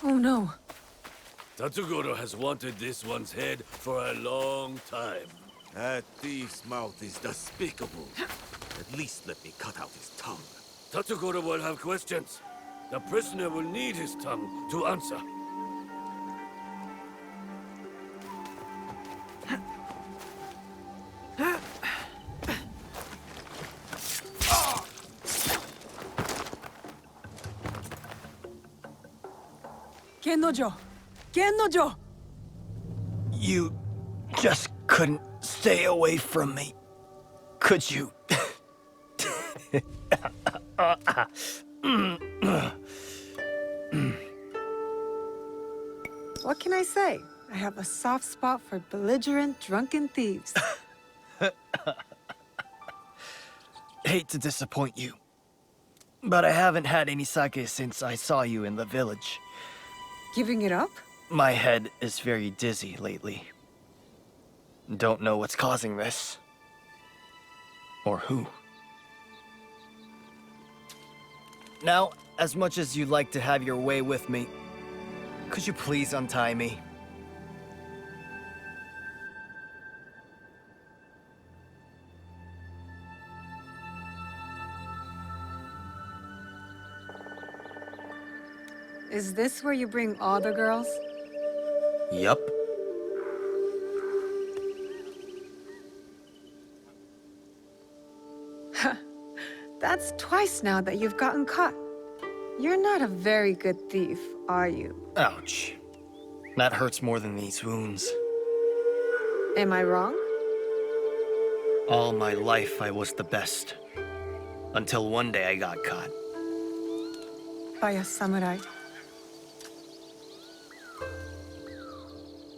Oh no. Tatsugoro has wanted this one's head for a long time. That thief's mouth is despicable. At least let me cut out his tongue. Tatsugoro will have questions. The prisoner will need his tongue to answer. Gennojo! Gennojo! You just couldn't stay away from me, could you? What can I say? I have a soft spot for belligerent, drunken thieves. Hate to disappoint you, but I haven't had any sake since I saw you in the village. Giving it up? My head is very dizzy lately. Don't know what's causing this. Or who. Now, as much as you'd like to have your way with me, could you please untie me? Is this where you bring all the girls? Yup. That's twice now that you've gotten caught. You're not a very good thief, are you? Ouch. That hurts more than these wounds. Am I wrong? All my life I was the best. Until one day I got caught. By a samurai.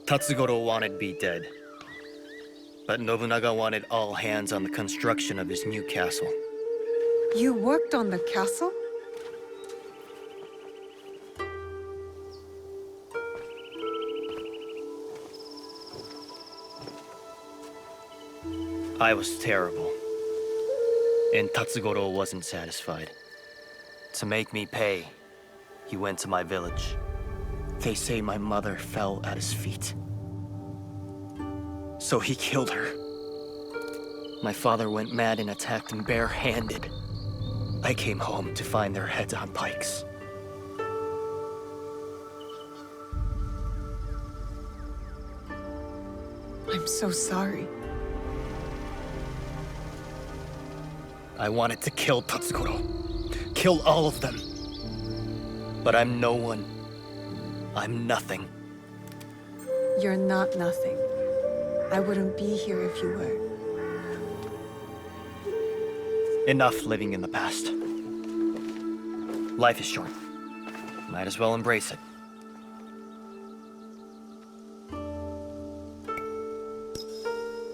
Tatsugoro wanted me dead. But Nobunaga wanted all hands on the construction of his new castle. You worked on the castle? I was terrible. And Tatsugoro wasn't satisfied. To make me pay, he went to my village. They say my mother fell at his feet. So he killed her. My father went mad and attacked him bare-handed. I came home to find their heads on pikes. I'm so sorry. I wanted to kill Tatsugoro. Kill all of them. But I'm no one. I'm nothing. You're not nothing. I wouldn't be here if you were. Enough living in the past. Life is short. Might as well embrace it.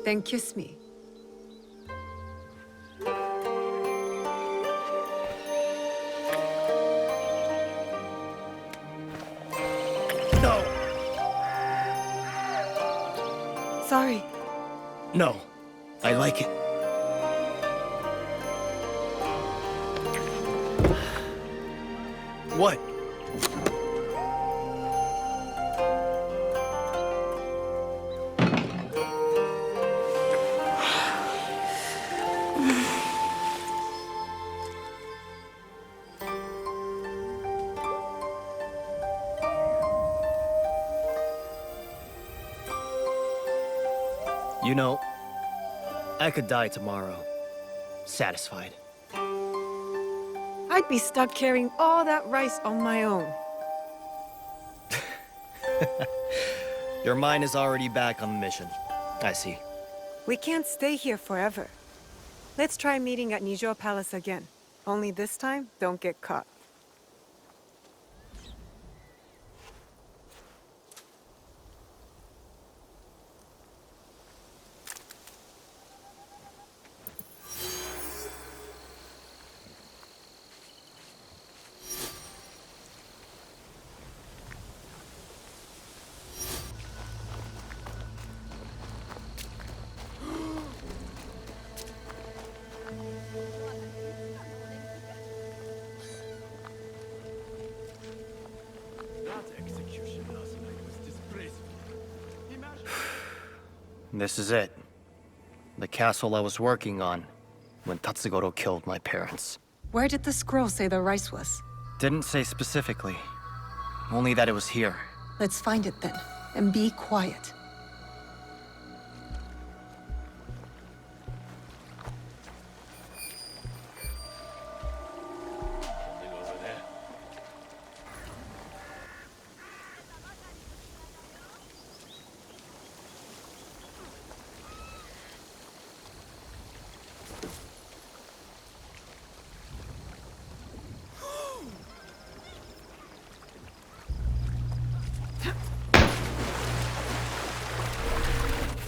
Then kiss me. No! Sorry. No. I like it. What? You know, I could die tomorrow, satisfied. I'd be stuck carrying all that rice on my own. Your mind is already back on the mission. I see. We can't stay here forever. Let's try meeting at Nijo Palace again. Only this time, don't get caught. This is it. The castle I was working on when Tatsugoro killed my parents. Where did the scroll say the rice was? Didn't say specifically. Only that it was here. Let's find it then, and be quiet.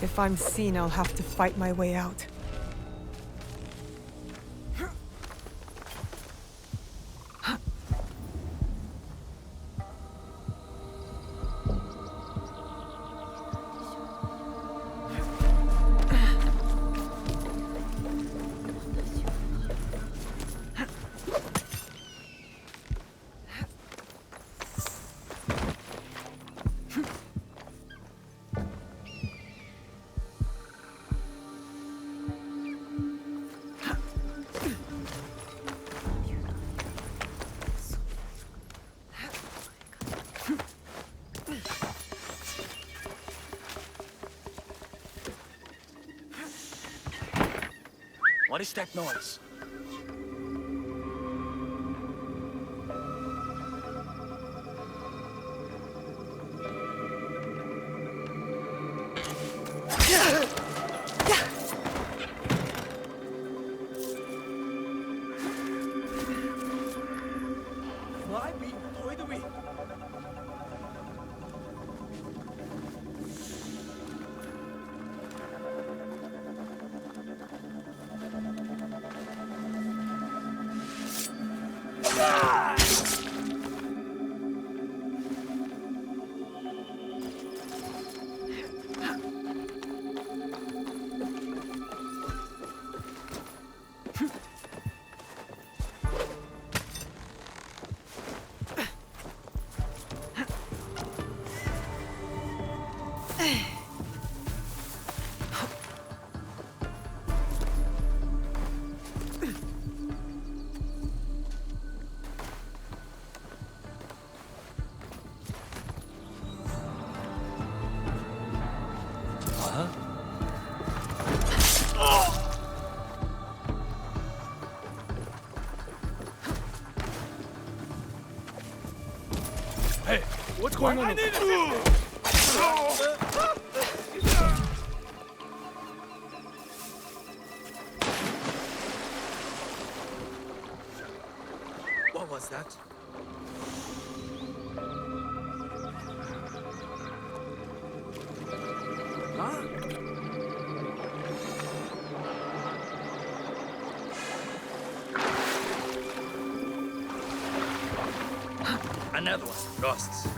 If I'm seen, I'll have to fight my way out. What is that noise? Hey, what's going on? What was that? Huh? Another one. Ghosts.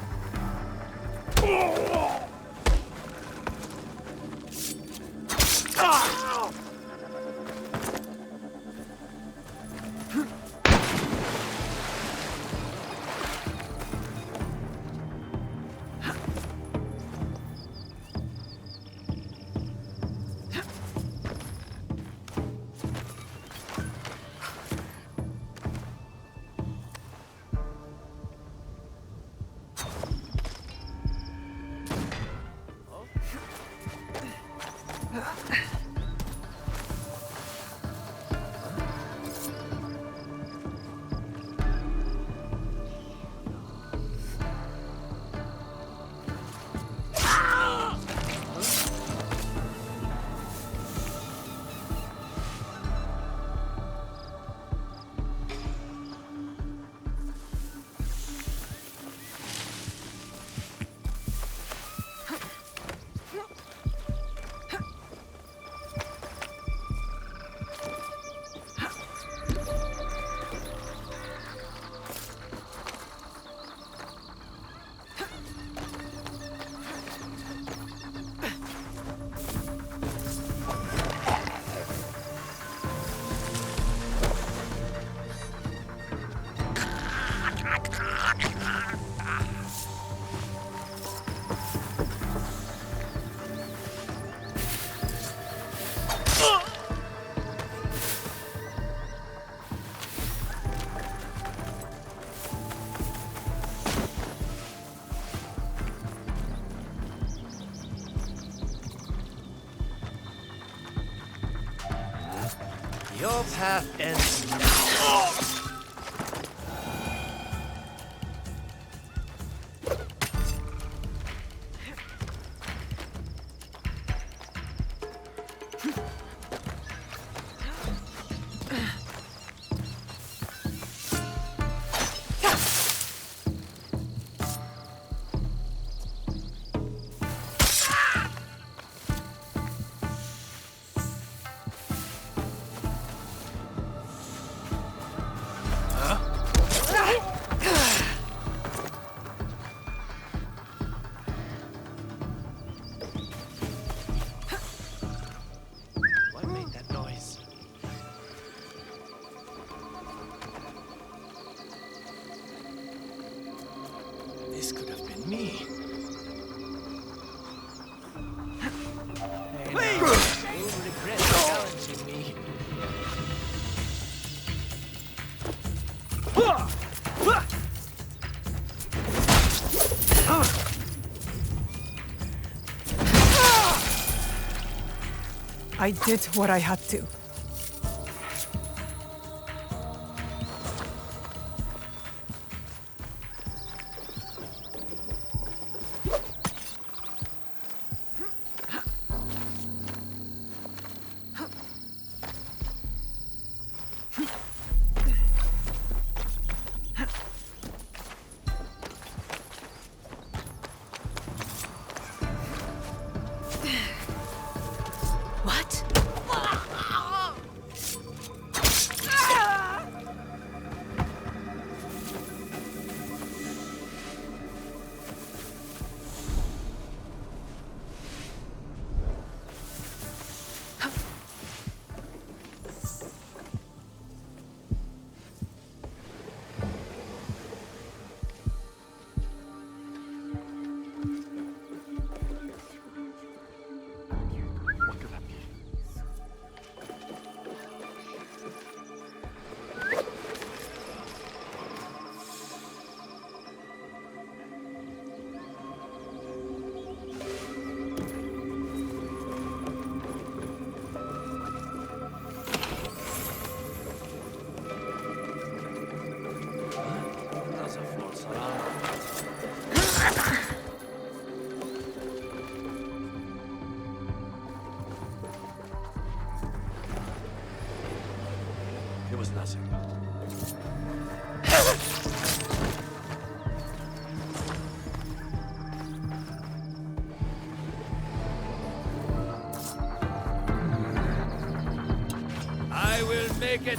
Your path ends now. I did what I had to. It was nothing. I will make it.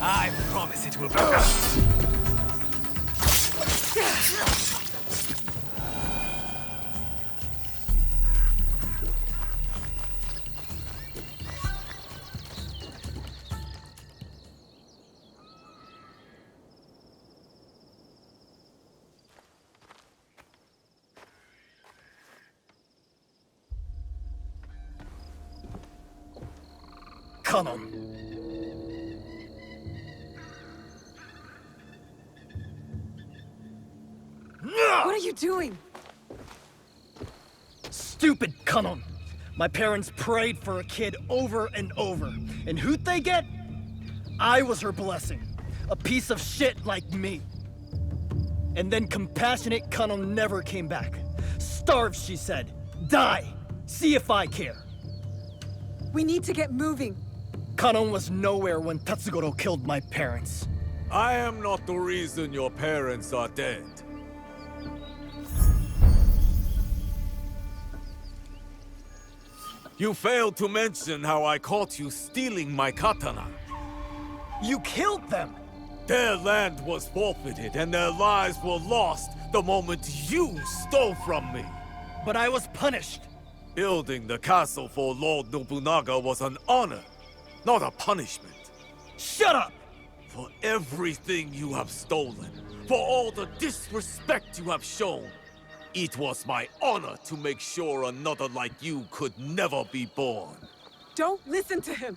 I promise it will be. Come on. What are you doing? Stupid Kanon! My parents prayed for a kid over and over. And who'd they get? I was her blessing. A piece of shit like me. And then compassionate Kanon never came back. Starve, she said. Die! See if I care. We need to get moving. Kanon was nowhere when Tatsugoro killed my parents. I am not the reason your parents are dead. You failed to mention how I caught you stealing my katana. You killed them! Their land was forfeited and their lives were lost the moment you stole from me. But I was punished. Building the castle for Lord Nobunaga was an honor, not a punishment. Shut up! For everything you have stolen, for all the disrespect you have shown, it was my honor to make sure another like you could never be born. Don't listen to him.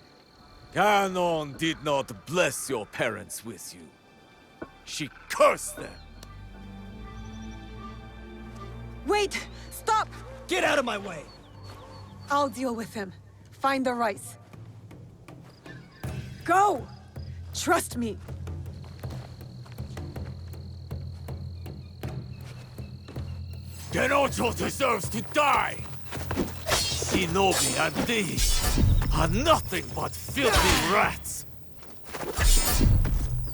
Kanon did not bless your parents with you. She cursed them. Wait! Stop! Get out of my way! I'll deal with him. Find the rice. Go! Trust me. Gennojo deserves to die! Shinobi and these are nothing but filthy rats!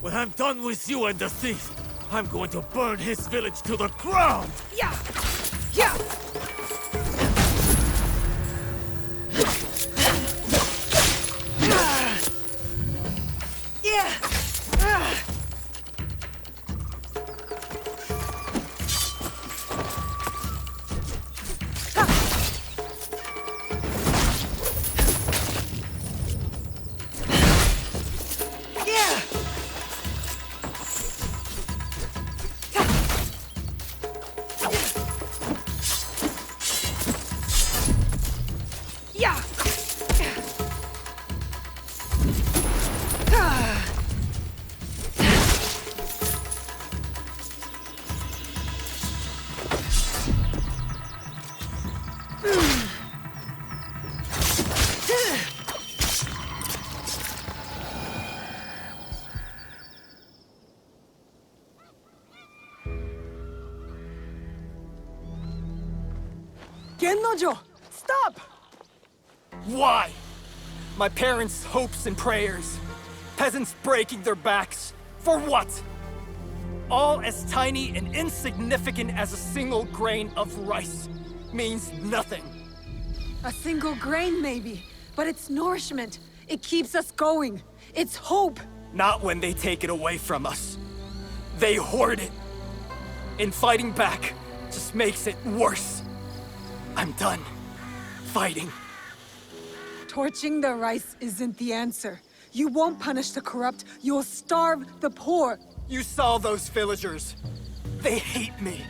When I'm done with you and the thief, I'm going to burn his village to the ground! Yeah! Yeah! Gennojo! Stop! Why? My parents' hopes and prayers. Peasants breaking their backs. For what? All as tiny and insignificant as a single grain of rice. Means nothing. A single grain, maybe. But it's nourishment. It keeps us going. It's hope. Not when they take it away from us. They hoard it. And fighting back just makes it worse. I'm done fighting. Torching the rice isn't the answer. You won't punish the corrupt, you'll starve the poor. You saw those villagers. They hate me.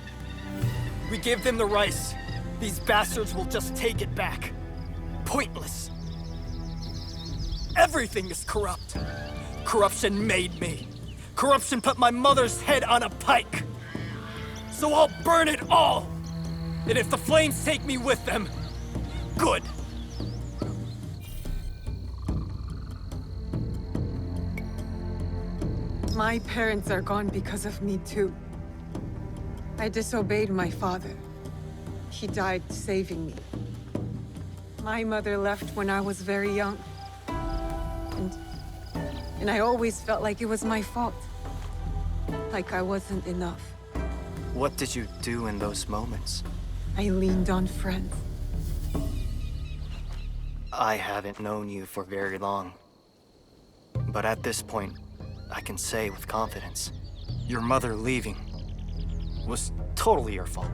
We give them the rice. These bastards will just take it back. Pointless. Everything is corrupt. Corruption made me. Corruption put my mother's head on a pike. So I'll burn it all. And if the flames take me with them, good. My parents are gone because of me too. I disobeyed my father. He died saving me. My mother left when I was very young. And I always felt like it was my fault. Like I wasn't enough. What did you do in those moments? I leaned on friends. I haven't known you for very long. But at this point, I can say with confidence, your mother leaving was totally your fault.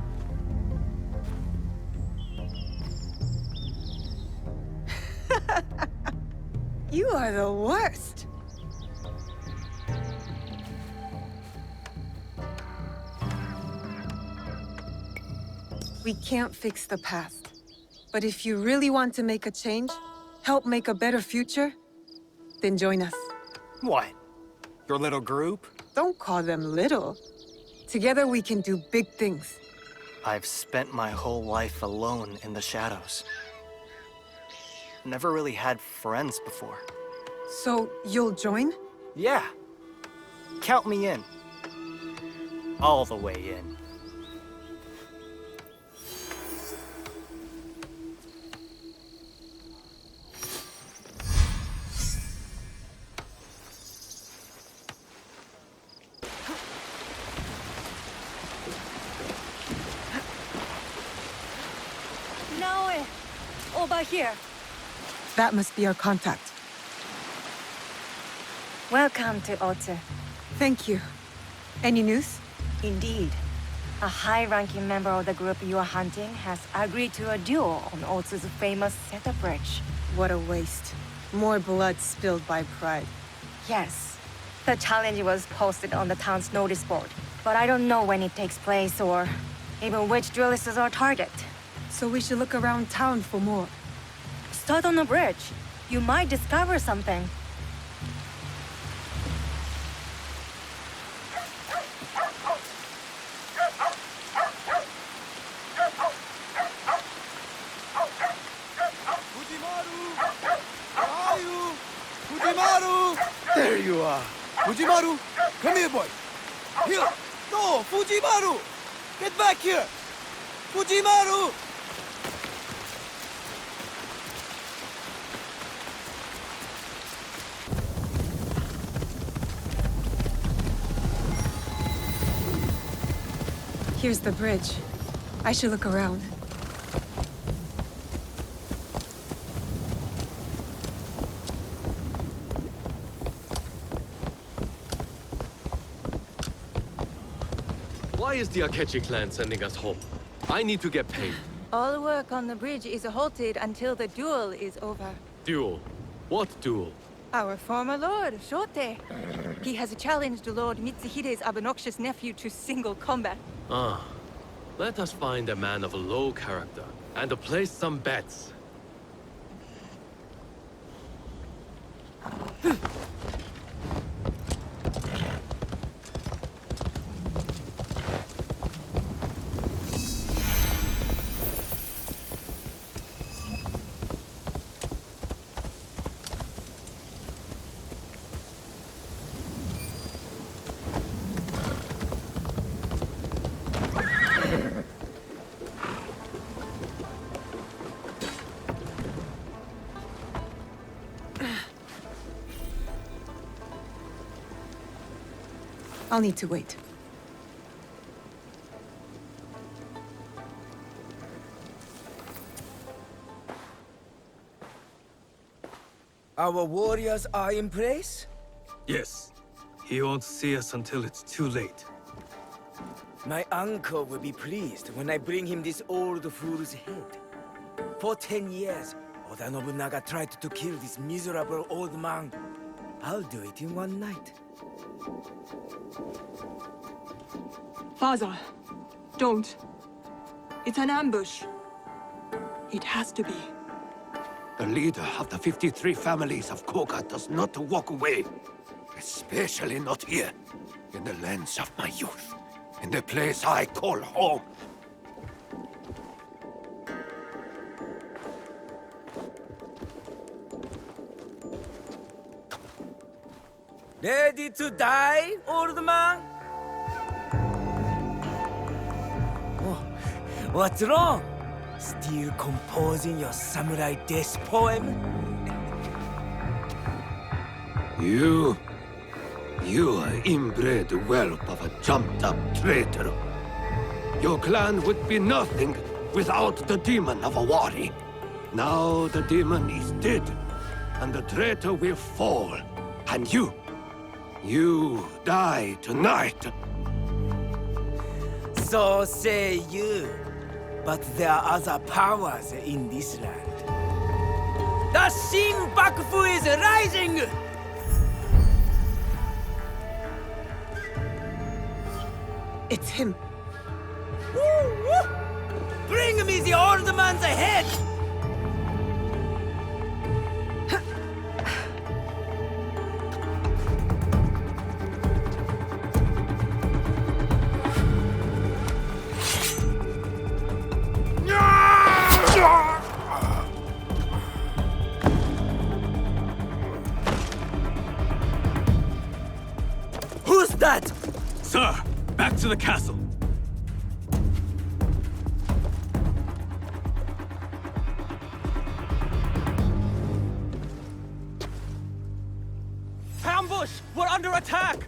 You are the worst! We can't fix the past. But if you really want to make a change, help make a better future, then join us. What? Your little group? Don't call them little. Together we can do big things. I've spent my whole life alone in the shadows. Never really had friends before. So, you'll join? Yeah. Count me in. All the way in. Naoe! Over here. That must be our contact. Welcome to Otsu. Thank you. Any news? Indeed. A high-ranking member of the group you are hunting has agreed to a duel on Otsu's famous Seta Bridge. What a waste. More blood spilled by pride. Yes. The challenge was posted on the town's notice board, but I don't know when it takes place or even which duelist is our target. So we should look around town for more. Start on the bridge. You might discover something. There you are. Fujimaru, come here, boy. Here. No, Fujimaru! Get back here! Fujimaru! Here's the bridge. I should look around. Why is the Akechi clan sending us home? I need to get paid. All work on the bridge is halted until the duel is over. Duel? What duel? Our former lord, Shote. He has challenged Lord Mitsuhide's obnoxious nephew to single combat. Ah. Let us find a man of low character and place some bets. I'll need to wait. Our warriors are in place? Yes. He won't see us until it's too late. My uncle will be pleased when I bring him this old fool's head. For 10 years, Oda Nobunaga tried to kill this miserable old man. I'll do it in one night. Father, don't. It's an ambush. It has to be. The leader of the 53 families of Koga does not walk away. Especially not here, in the lands of my youth, in the place I call home. Ready to die, old man? Oh, what's wrong? Still composing your samurai death poem? You are inbred whelp of a jumped-up traitor. Your clan would be nothing without the demon of a Wari. Now the demon is dead, and the traitor will fall. And you die tonight. So say you. But there are other powers in this land. The Shinbakufu is rising! It's him. Woo, woo. Bring me the old man's head! Who's that? Sir, back to the castle. Ambush! We're under attack!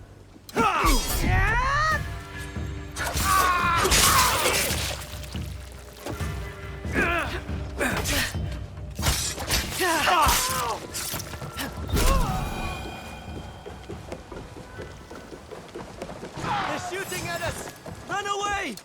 They're shooting at us! Run away!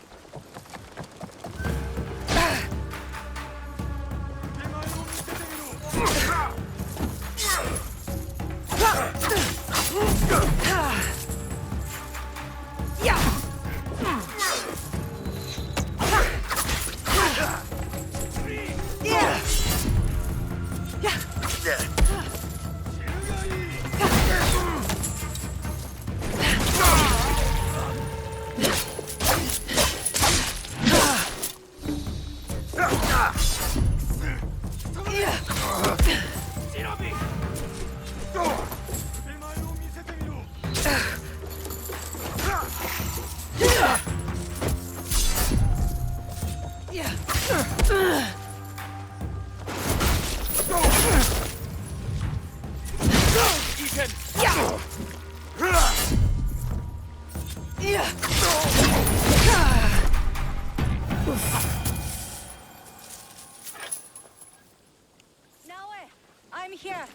Naoe, I'm here.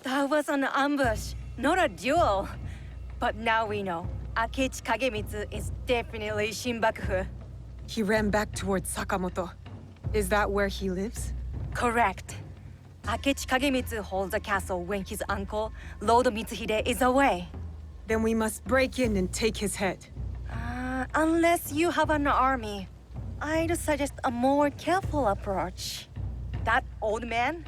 That was an ambush, not a duel. But now we know. Akechi Kagemitsu is definitely Shinbakufu. He ran back towards Sakamoto. Is that where he lives? Correct. Akechi Kagemitsu holds a castle when his uncle, Lord Mitsuhide, is away. Then we must break in and take his head. Unless you have an army, I'd suggest a more careful approach. That old man?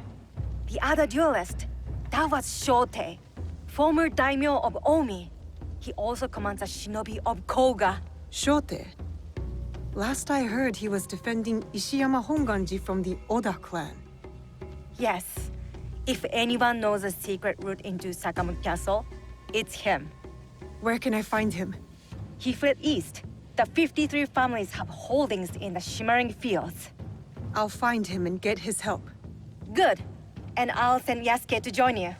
The other duelist? That was Shote, former daimyo of Omi. He also commands a shinobi of Koga. Shote? Last I heard, he was defending Ishiyama Honganji from the Oda clan. Yes. If anyone knows a secret route into Sakamoto Castle, it's him. Where can I find him? He fled east. The 53 families have holdings in the shimmering fields. I'll find him and get his help. Good. And I'll send Yasuke to join you.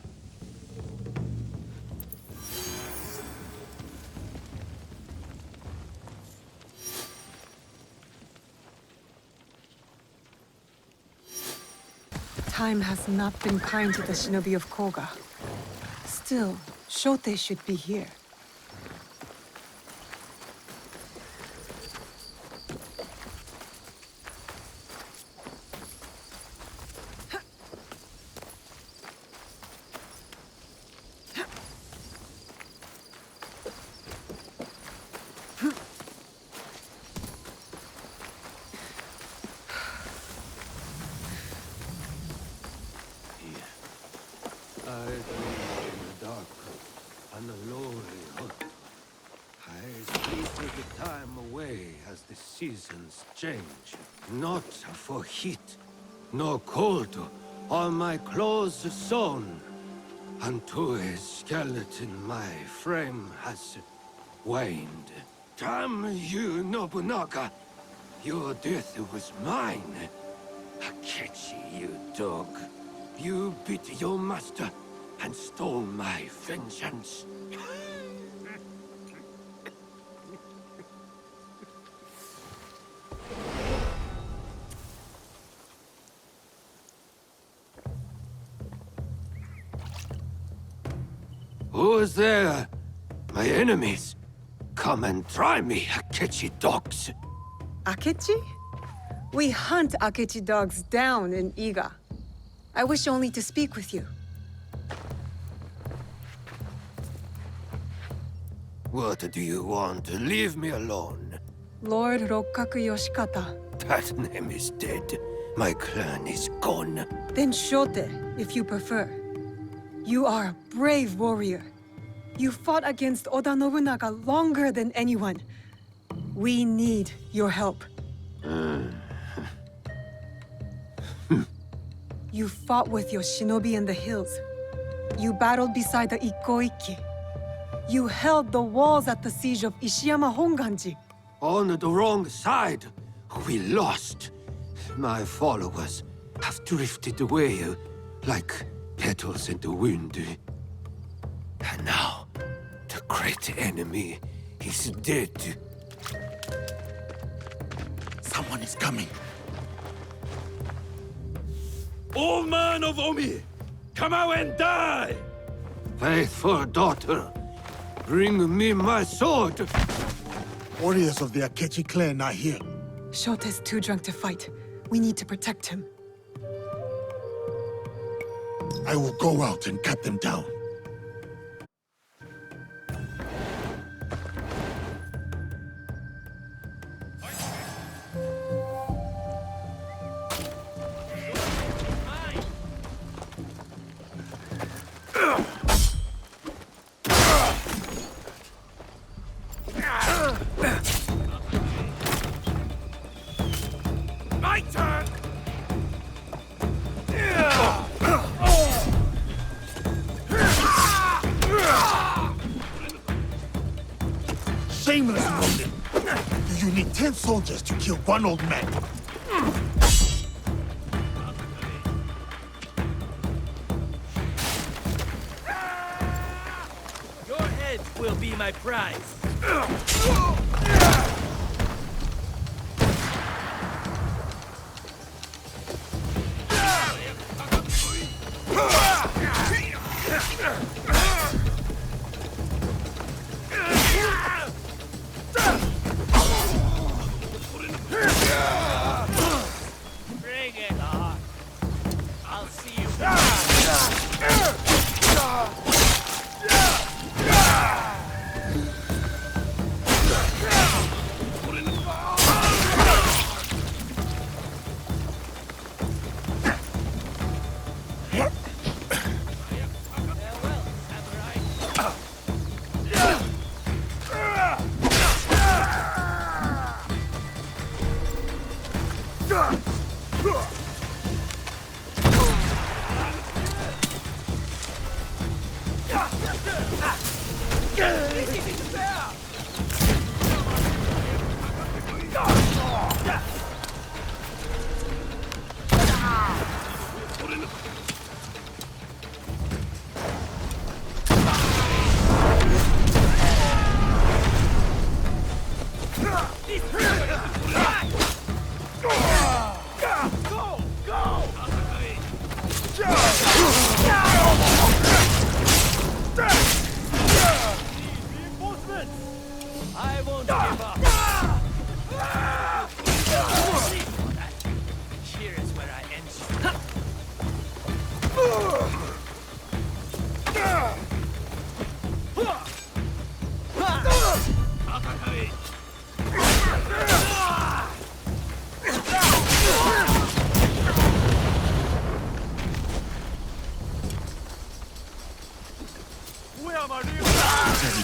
Time has not been kind to the Shinobi of Koga. Still, Shote should be here. I dream in the dark, on a lonely hunt. I sleep the time away as the seasons change. Not for heat, nor cold, are my clothes sewn. Unto a skeleton my frame has waned. Damn you, Nobunaga! Your death was mine. Akechi, you dog. You beat your master and stole my vengeance. Who is there? My enemies. Come and try me, Akechi dogs. Akechi? We hunt Akechi dogs down in Iga. I wish only to speak with you. What do you want? Leave me alone. Lord Rokkaku Yoshikata. That name is dead. My clan is gone. Then Shote, if you prefer. You are a brave warrior. You fought against Oda Nobunaga longer than anyone. We need your help. You fought with your shinobi in the hills. You battled beside the Ikoiki. You held the walls at the siege of Ishiyama Honganji. On the wrong side. We lost. My followers have drifted away like petals in the wind. And now, the great enemy is dead. Someone is coming. Old man of Omi! Come out and die! Faithful daughter, bring me my sword! Warriors of the Akechi clan are here. Shote's too drunk to fight. We need to protect him. I will go out and cut them down. My turn! Shameless rodent! Do you need 10 soldiers to kill one old man? Your head will be my prize. Bring it on. I'll see you.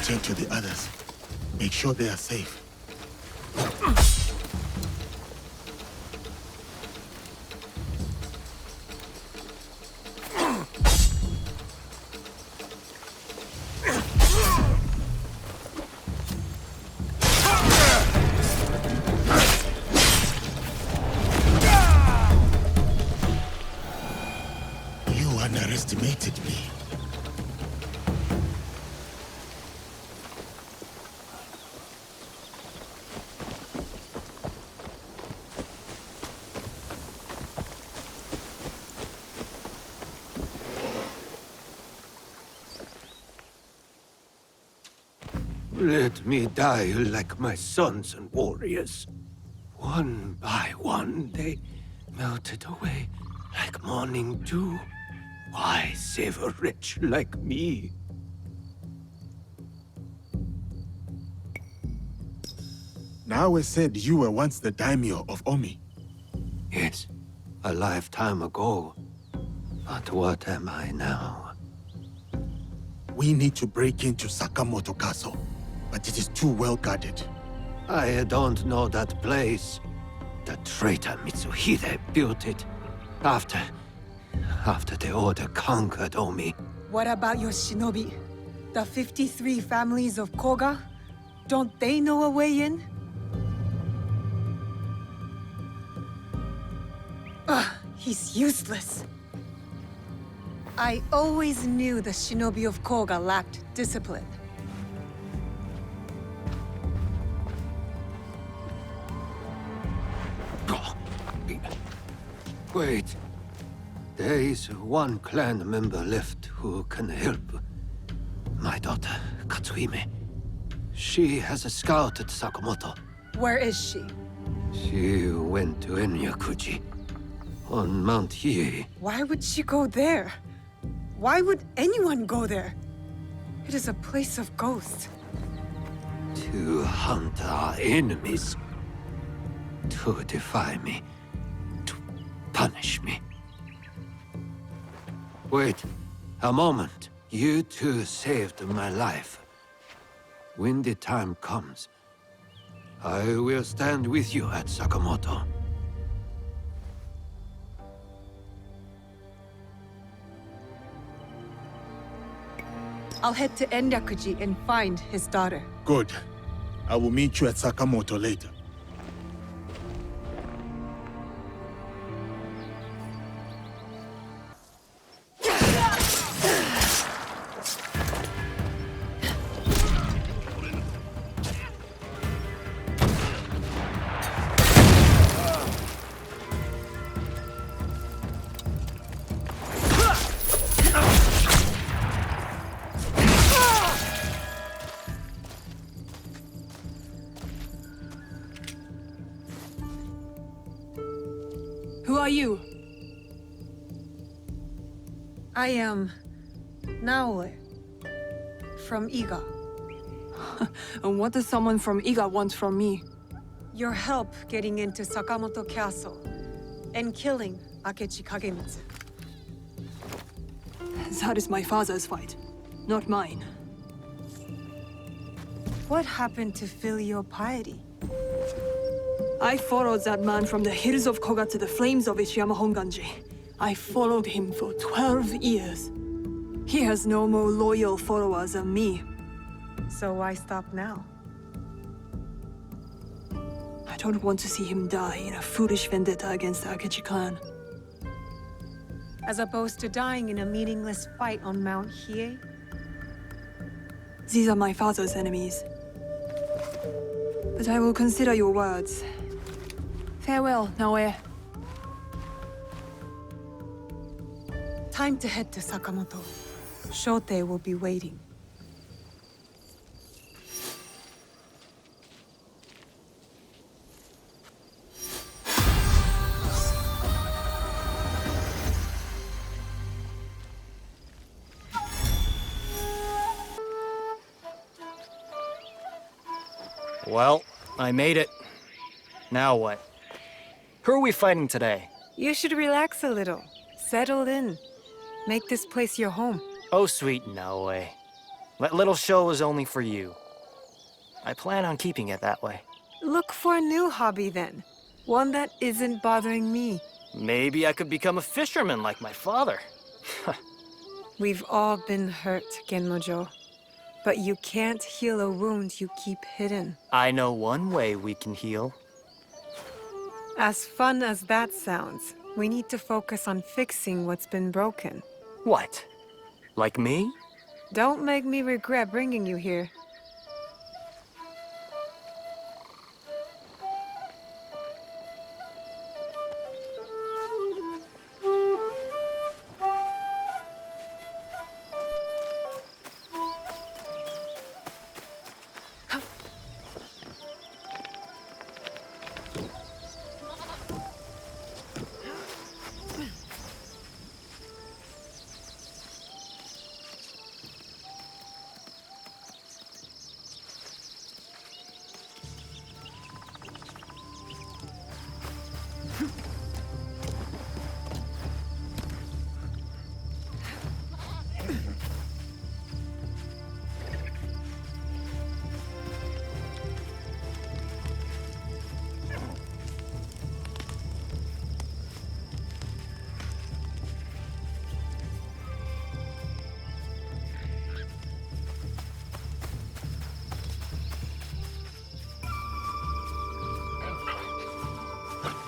return to the others. Make sure they are safe. You underestimated me. Let me die like my sons and warriors. One by one, they melted away like morning dew. Why save a wretch like me? Naoe said you were once the daimyo of Omi. Yes, a lifetime ago. But what am I now? We need to break into Sakamoto Castle, but it is too well guarded. I don't know that place. The traitor Mitsuhide built it after the Order conquered Omi. What about your shinobi? The 53 families of Koga? Don't they know a way in? Ugh, he's useless. I always knew the shinobi of Koga lacked discipline. Wait. There is one clan member left who can help. My daughter, Katsuhime. She has scouted Sakamoto. Where is she? She went to Enyakuji on Mount Hiei. Why would she go there? Why would anyone go there? It is a place of ghosts. To hunt our enemies. To defy me. To punish me. Wait, a moment. You two saved my life. When the time comes, I will stand with you at Sakamoto. I'll head to Enyakuji and find his daughter. Good. I will meet you at Sakamoto later. Who are you? I am Naoe from Iga. And what does someone from Iga want from me? Your help getting into Sakamoto Castle and killing Akechi Kagemitsu. That is my father's fight, not mine. What happened to filial piety? I followed that man from the hills of Koga to the flames of Ichiyama Honganji. I followed him for 12 years. He has no more loyal followers than me. So why stop now? I don't want to see him die in a foolish vendetta against the Akechi clan. As opposed to dying in a meaningless fight on Mount Hiei? These are my father's enemies. But I will consider your words. Farewell, Naoe. Time to head to Sakamoto. Shote will be waiting. Well, I made it. Now what? Who are we fighting today? You should relax a little. Settle in. Make this place your home. Oh, sweet Naoe. That little show was only for you. I plan on keeping it that way. Look for a new hobby then. One that isn't bothering me. Maybe I could become a fisherman like my father. We've all been hurt, Gennojo. But you can't heal a wound you keep hidden. I know one way we can heal. As fun as that sounds, we need to focus on fixing what's been broken. What? Like me? Don't make me regret bringing you here.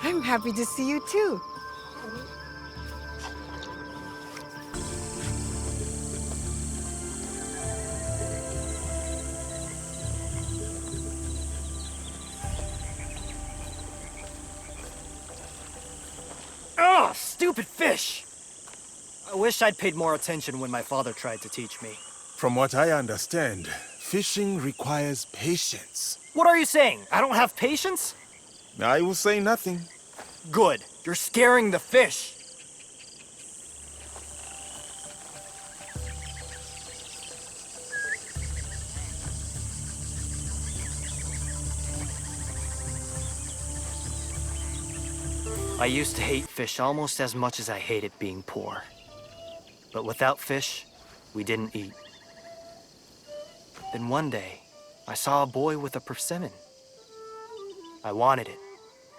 I'm happy to see you too. Ugh, stupid fish! I wish I'd paid more attention when my father tried to teach me. From what I understand, fishing requires patience. What are you saying? I don't have patience? I will say nothing. Good. You're scaring the fish. I used to hate fish almost as much as I hated being poor. But without fish, we didn't eat. Then one day, I saw a boy with a persimmon. I wanted it,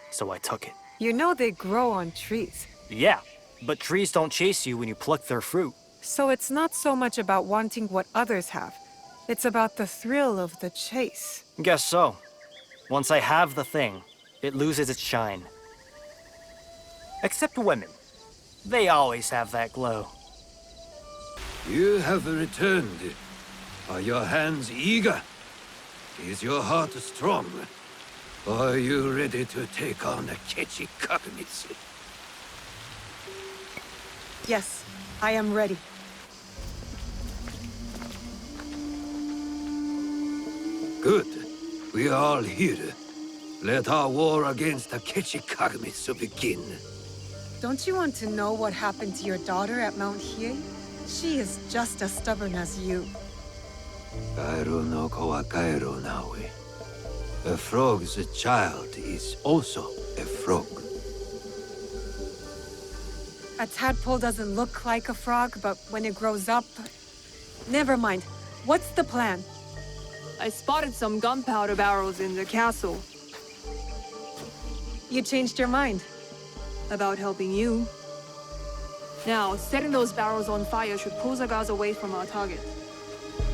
so I took it. You know they grow on trees. Yeah, but trees don't chase you when you pluck their fruit. So it's not so much about wanting what others have. It's about the thrill of the chase. Guess so. Once I have the thing, it loses its shine. Except women. They always have that glow. You have returned. Are your hands eager? Is your heart strong? Are you ready to take on Akechi Kagemitsu? Yes, I am ready. Good. We are all here. Let our war against Akechi Kagemitsu begin. Don't you want to know what happened to your daughter at Mount Hiei? She is just as stubborn as you. Kaeru no ko wa kaeru, Naoe. A frog's child is also a frog. A tadpole doesn't look like a frog, but when it grows up... Never mind. What's the plan? I spotted some gunpowder barrels in the castle. You changed your mind? About helping you. Now, setting those barrels on fire should pull the guards away from our target.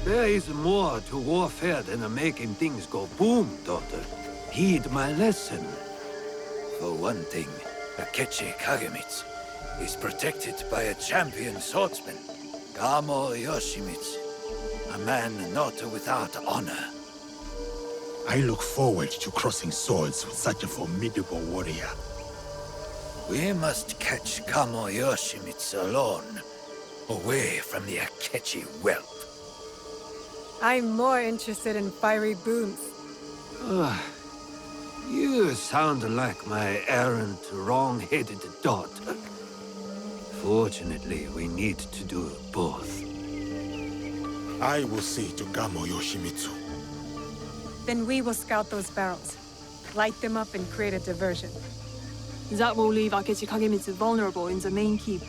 There is more to warfare than making things go boom, daughter. Heed my lesson. For one thing, Akechi Kagemitsu is protected by a champion swordsman, Kamo Yoshimitsu, a man not without honor. I look forward to crossing swords with such a formidable warrior. We must catch Kamo Yoshimitsu alone, away from the Akechi whelp. I'm more interested in fiery booms. You sound like my errant, wrong-headed daughter. Fortunately, we need to do both. I will see to Kamo Yoshimitsu. Then we will scout those barrels, light them up and create a diversion. That will leave Akechi Kagemitsu vulnerable in the main keep.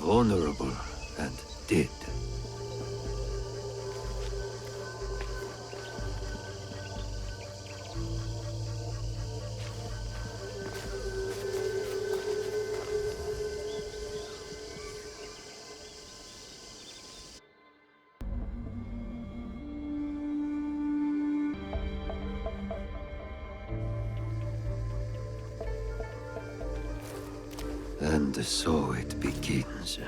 Vulnerable and dead. And so it begins.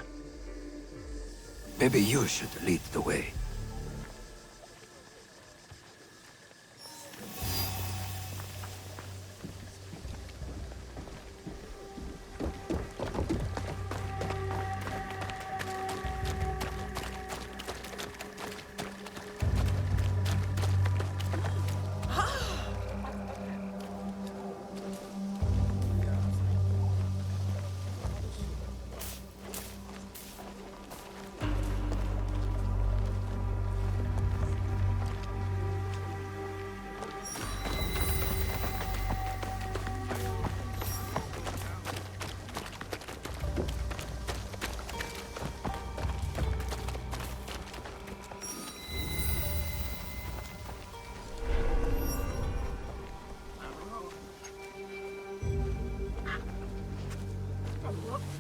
Maybe you should lead the way.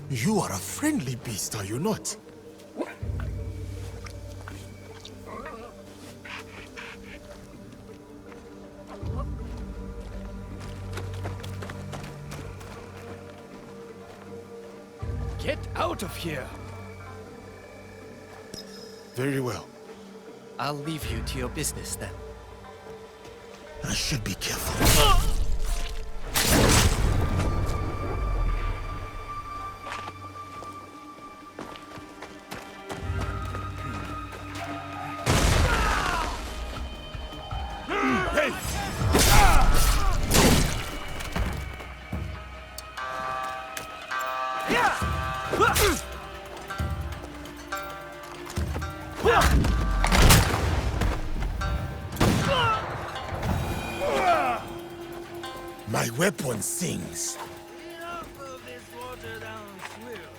You are a friendly beast, are you not? Get out of here! Very well. I'll leave you to your business then. I should be careful. My weapon sings. Enough of this watered-down swill.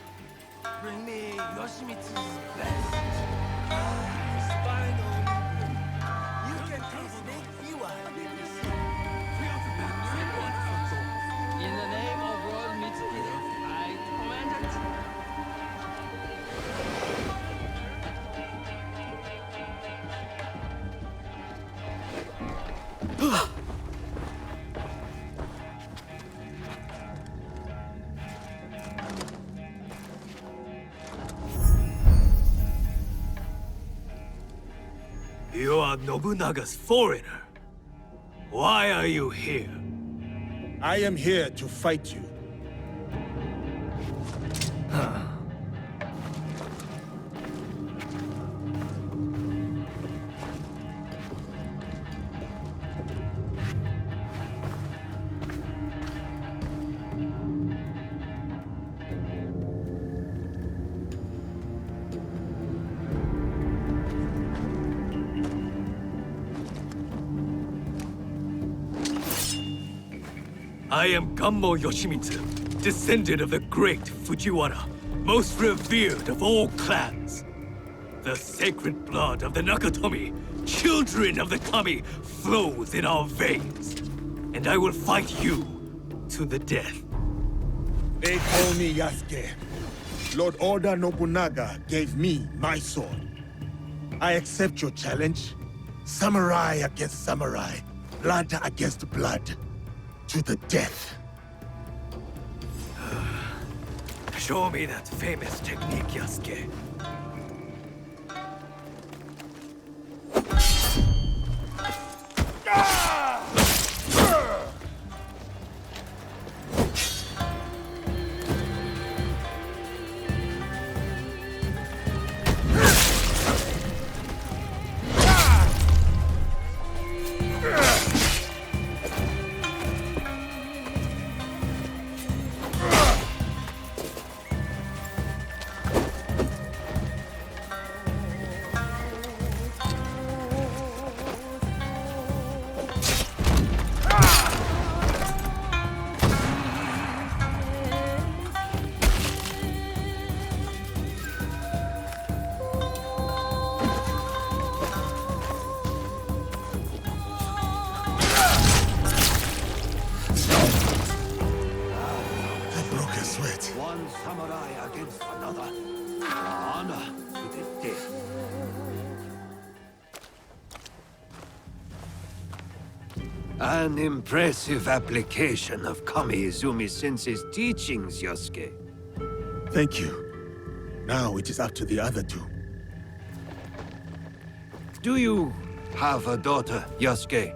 Bring me Yoshimitsu's best. Spinal. You can taste snake Iwa. In the name of Royal Mitsuki, I command it. You are Nobunaga's foreigner. Why are you here? I am here to fight you. I am Gammo Yoshimitsu, descendant of the great Fujiwara, most revered of all clans. The sacred blood of the Nakatomi, children of the Kami, flows in our veins. And I will fight you to the death. They call me Yasuke. Lord Oda Nobunaga gave me my sword. I accept your challenge. Samurai against samurai. Blood against blood. To the death. Show me that famous technique, Yasuke. One samurai against another. Honor to the death. An impressive application of Kami Izumi Sensei's teachings, Yasuke. Thank you. Now it is up to the other two. Do you have a daughter, Yasuke?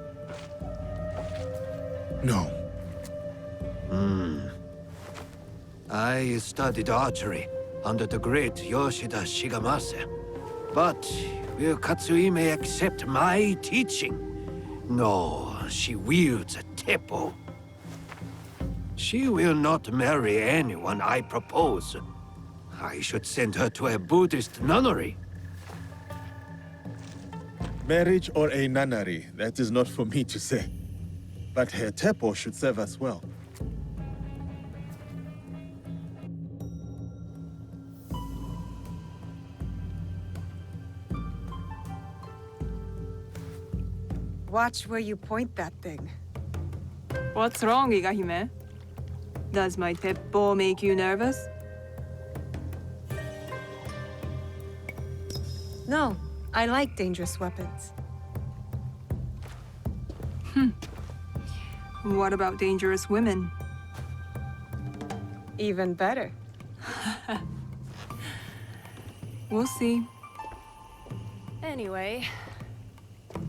No. I studied archery under the great Yoshida Shigemasa. But will Katsuhime accept my teaching? No, she wields a teppo. She will not marry anyone I propose. I should send her to a Buddhist nunnery. Marriage or a nunnery, that is not for me to say. But her teppo should serve us well. Watch where you point that thing. What's wrong, Igahime? Does my teppo make you nervous? No, I like dangerous weapons. What about dangerous women? Even better. We'll see. Anyway,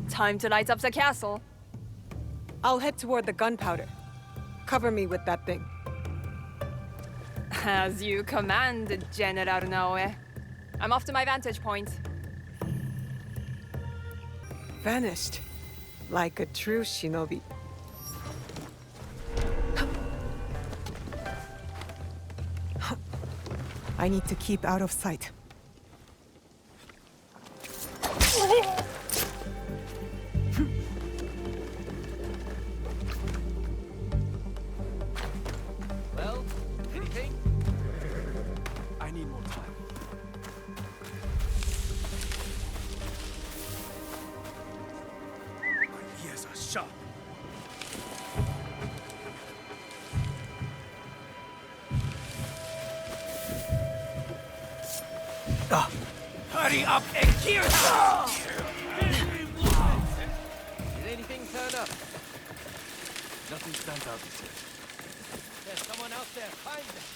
time to light up the castle. I'll head toward the gunpowder. Cover me with that thing. As you command, General Naoe. I'm off to my vantage point. Vanished. Like a true shinobi. I need to keep out of sight. Well, anything? I need more time. My ears are sharp. Hurry up and kill them! Did anything turn up? Nothing stands out, he said. There's someone out there. Find them.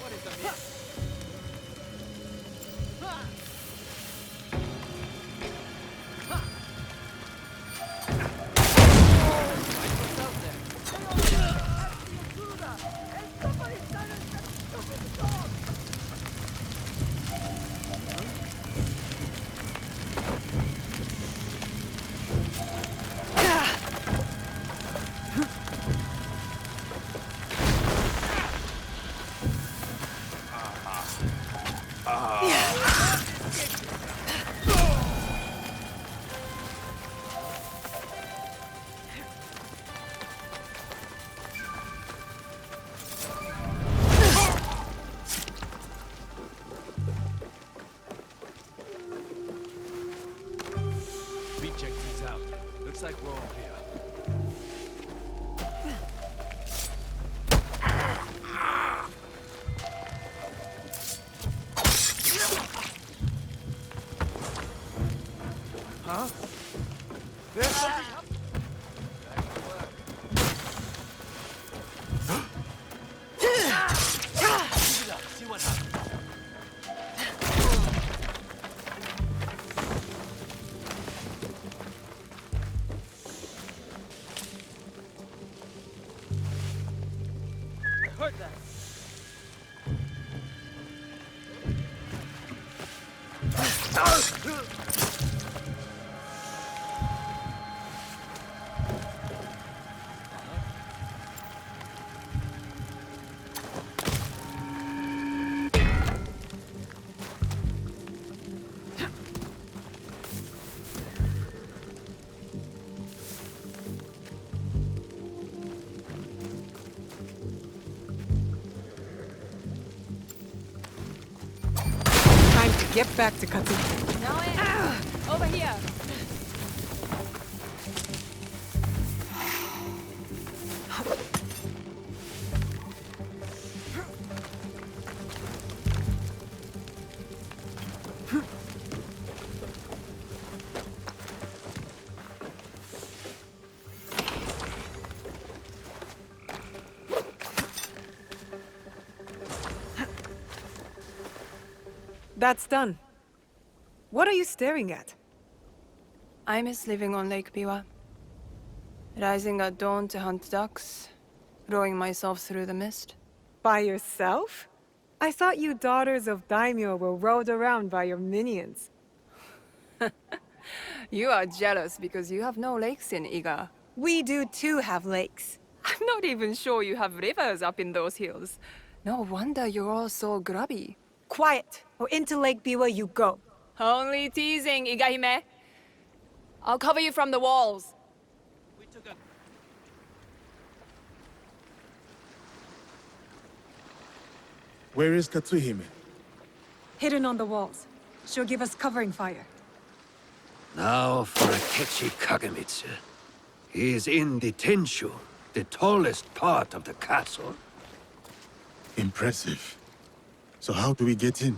What is the miss? Check these out. Looks like we're all here. Huh? There's something up. See what happens. Heard that. Get back to Katsuhime. Naoe, over here. That's done. What are you staring at? I miss living on Lake Biwa. Rising at dawn to hunt ducks, rowing myself through the mist. By yourself? I thought you daughters of daimyo were rowed around by your minions. You are jealous because you have no lakes in Iga. We do too have lakes. I'm not even sure you have rivers up in those hills. No wonder you're all so grubby. Quiet, or into Lake Biwa you go. Only teasing, Igahime. I'll cover you from the walls. Where is Katsuhime? Hidden on the walls. She'll give us covering fire. Now for Akechi Kagemitsu. He is in the Tenshu, the tallest part of the castle. Impressive. So how do we get in?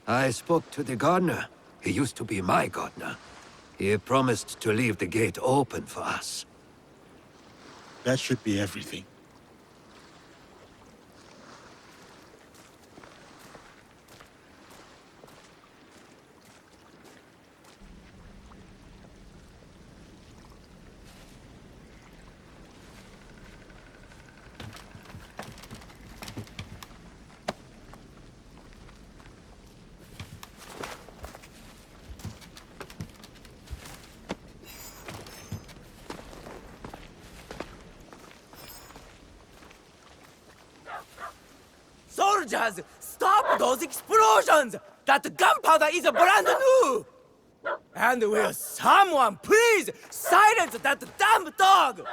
I spoke to the gardener. He used to be my gardener. He promised to leave the gate open for us. That should be everything. Soldiers, stop those explosions! That gunpowder is brand new! And will someone please silence that damn dog?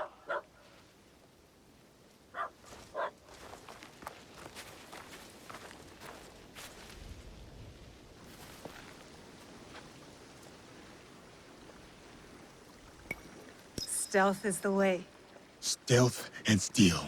Stealth is the way. Stealth and steel.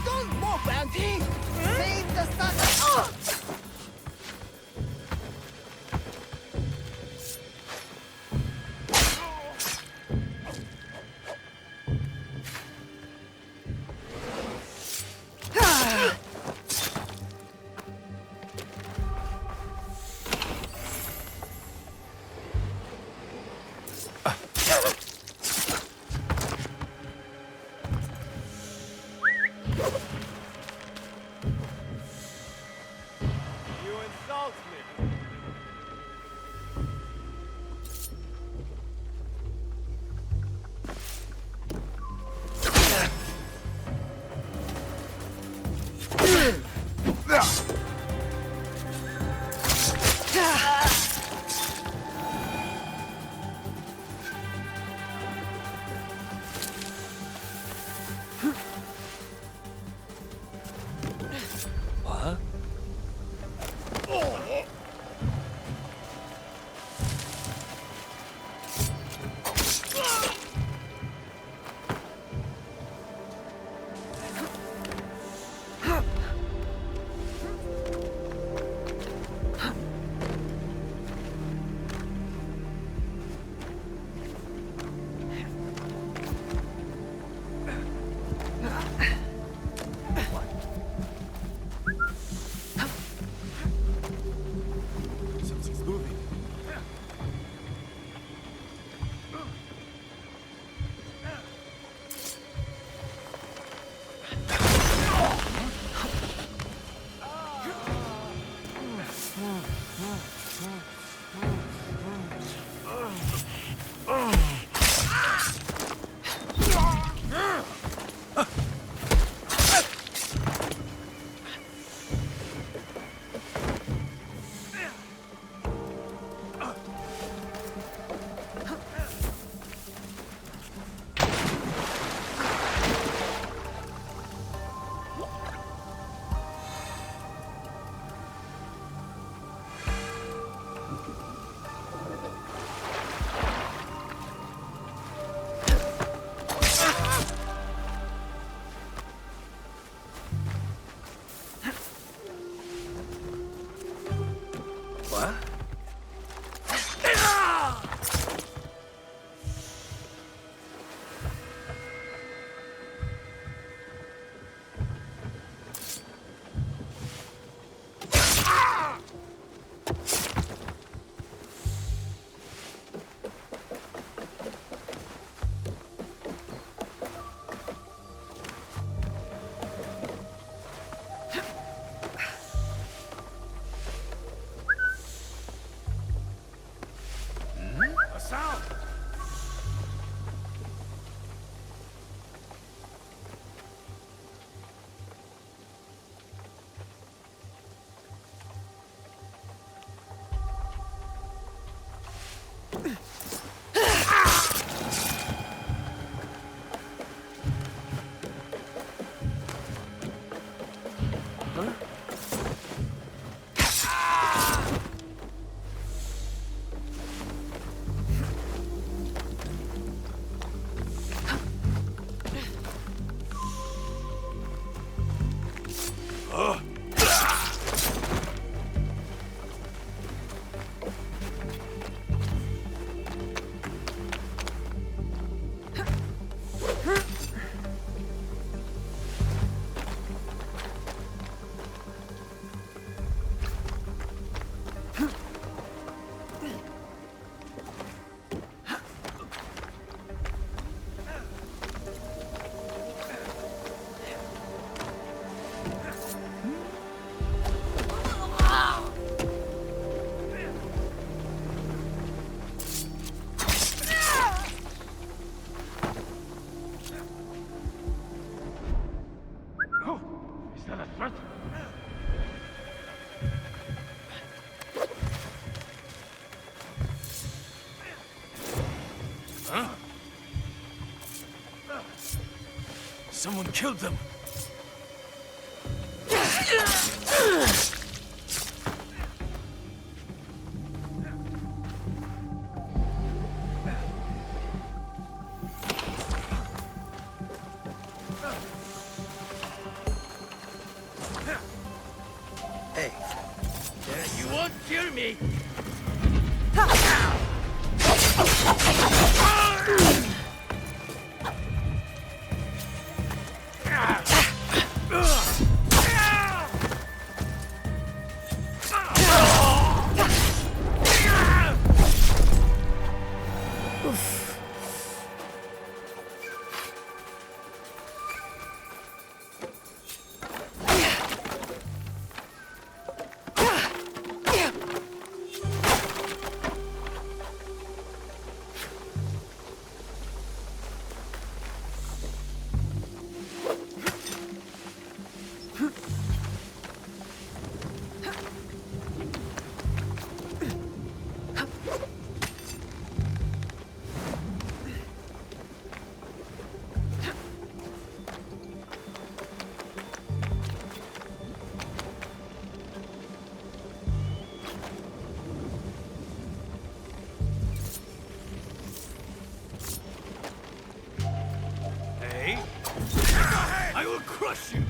Don't move, Bounty! Save the sun! Someone killed them. Hey, you won't kill me. I will crush you!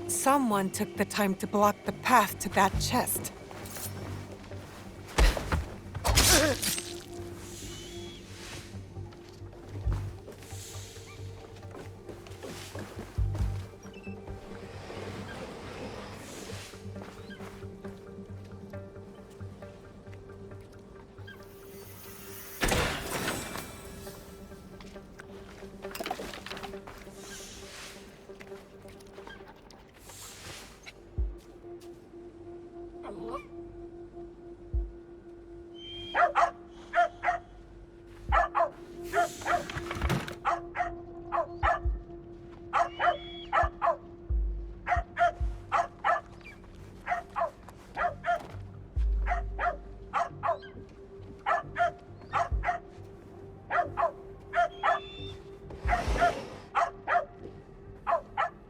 Someone took the time to block the path to that chest.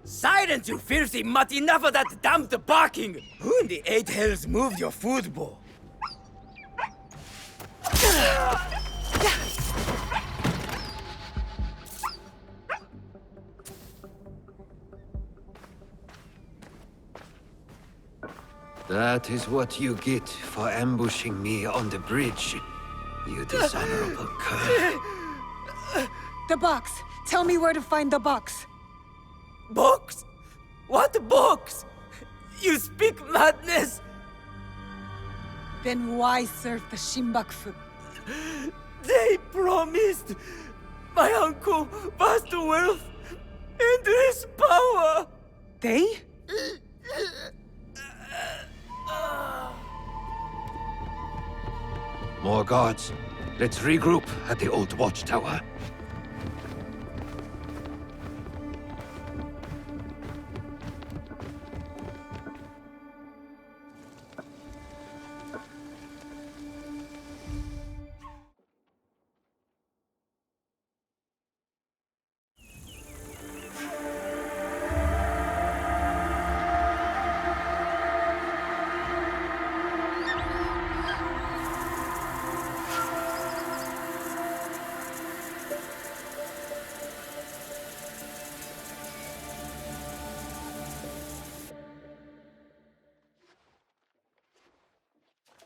Silence, you filthy mutt! Enough of that damned barking! Who in the eight hells moved your food bowl? That is what you get for ambushing me on the bridge, you dishonorable cur. The box! Tell me where to find the box! Box? What box? You speak madness! Then why serve the Shinbakufu? They promised my uncle vast wealth and his power! They? More guards. Let's regroup at the old watchtower.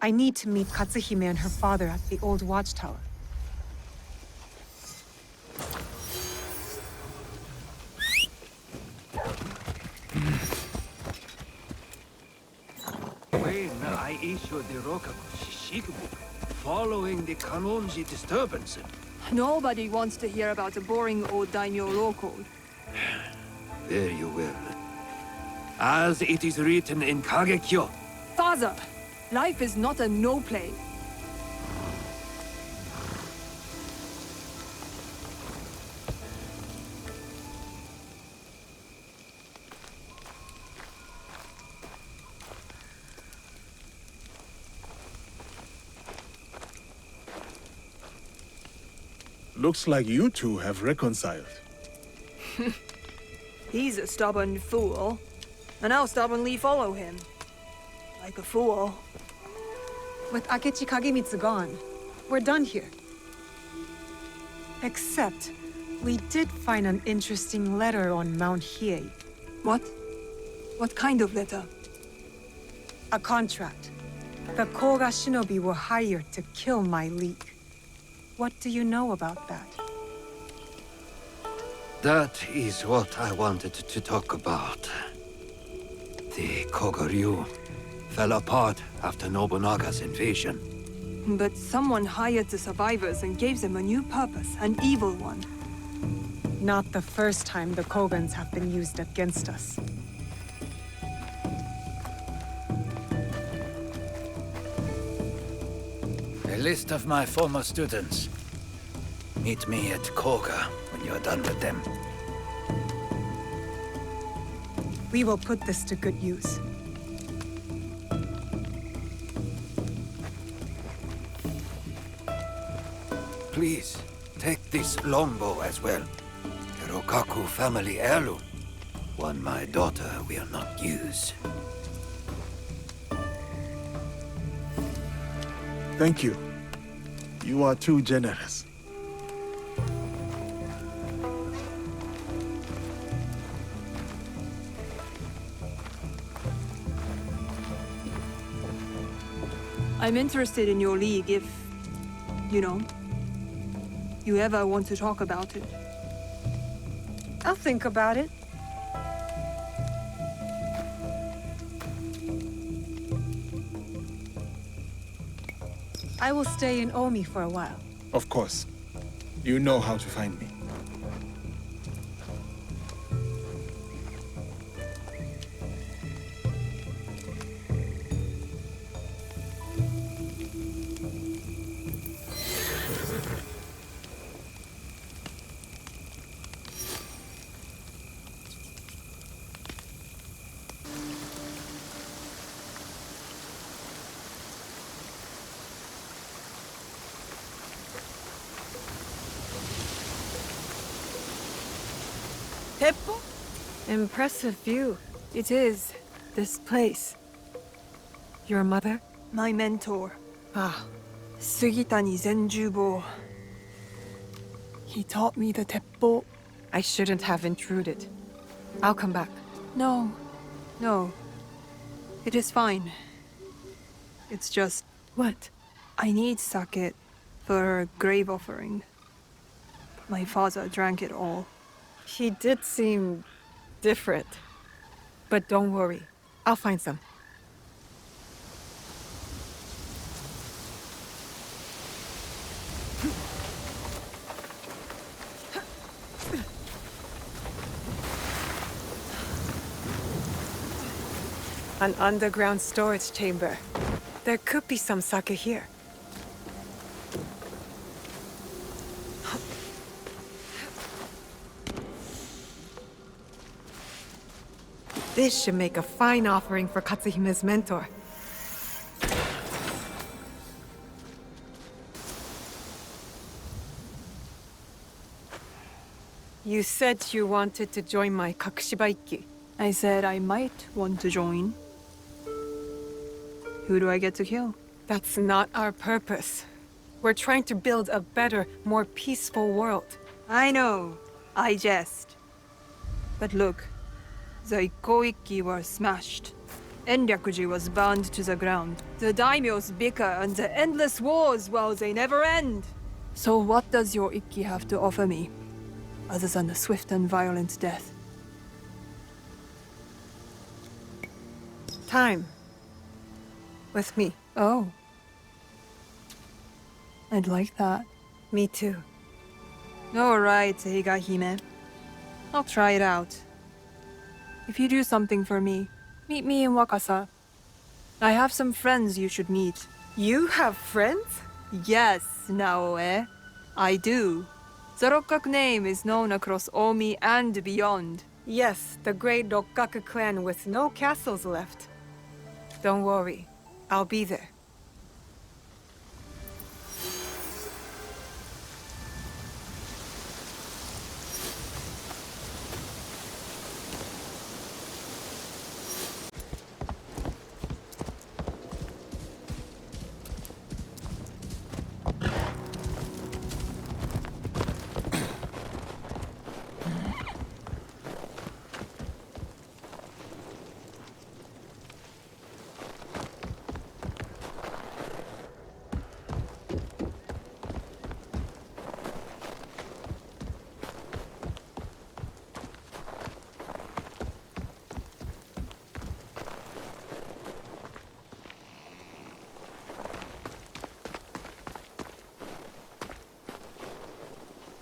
I need to meet Katsuhime and her father at the old watchtower. When I issued the Rokaku Shishikibu, following the Kanonji disturbance. Nobody wants to hear about a boring old daimyo law code. Very well. As it is written in Kagekyo. Father, life is not a no-play. Looks like you two have reconciled. He's a stubborn fool, and I'll stubbornly follow him. Like a fool. With Akechi Kagemitsu gone, we're done here. Except, we did find an interesting letter on Mount Hiei. What? What kind of letter? A contract. The Koga Shinobi were hired to kill my league. What do you know about that? That is what I wanted to talk about. The Kogaryu fell apart after Nobunaga's invasion. But someone hired the survivors and gave them a new purpose, an evil one. Not the first time the Kogans have been used against us. A list of my former students. Meet me at Koga when you're done with them. We will put this to good use. Please, take this longbow as well. The Rokaku family heirloom. One my daughter will not use. Thank you. You are too generous. I'm interested in your league if, you know, you ever want to talk about it. I'll think about it. I will stay in Omi for a while. Of course. You know how to find me. Teppo? Impressive view. It is. This place. Your mother? My mentor. Ah. Sugitani Zenjubo. He taught me the Teppo. I shouldn't have intruded. I'll come back. No. No. It is fine. It's just... What? I need sake for a grave offering. My father drank it all. He did seem... different. But don't worry. I'll find some. An underground storage chamber. There could be some sake here. This should make a fine offering for Katsuhime's mentor. You said you wanted to join my Kakushibaiki. I said I might want to join. Who do I get to kill? That's not our purpose. We're trying to build a better, more peaceful world. I know. I jest. But look, the Ikoiki were smashed. Enryakuji was bound to the ground. The daimyos bicker and the endless wars, well, they never end. So what does your Ikki have to offer me, other than a swift and violent death? Time. With me. Oh. I'd like that. Me too. All right, Higahime. I'll try it out. If you do something for me, meet me in Wakasa. I have some friends you should meet. You have friends? Yes, Naoe. I do. The Rokkaku name is known across Omi and beyond. Yes, the great Rokkaku clan with no castles left. Don't worry, I'll be there.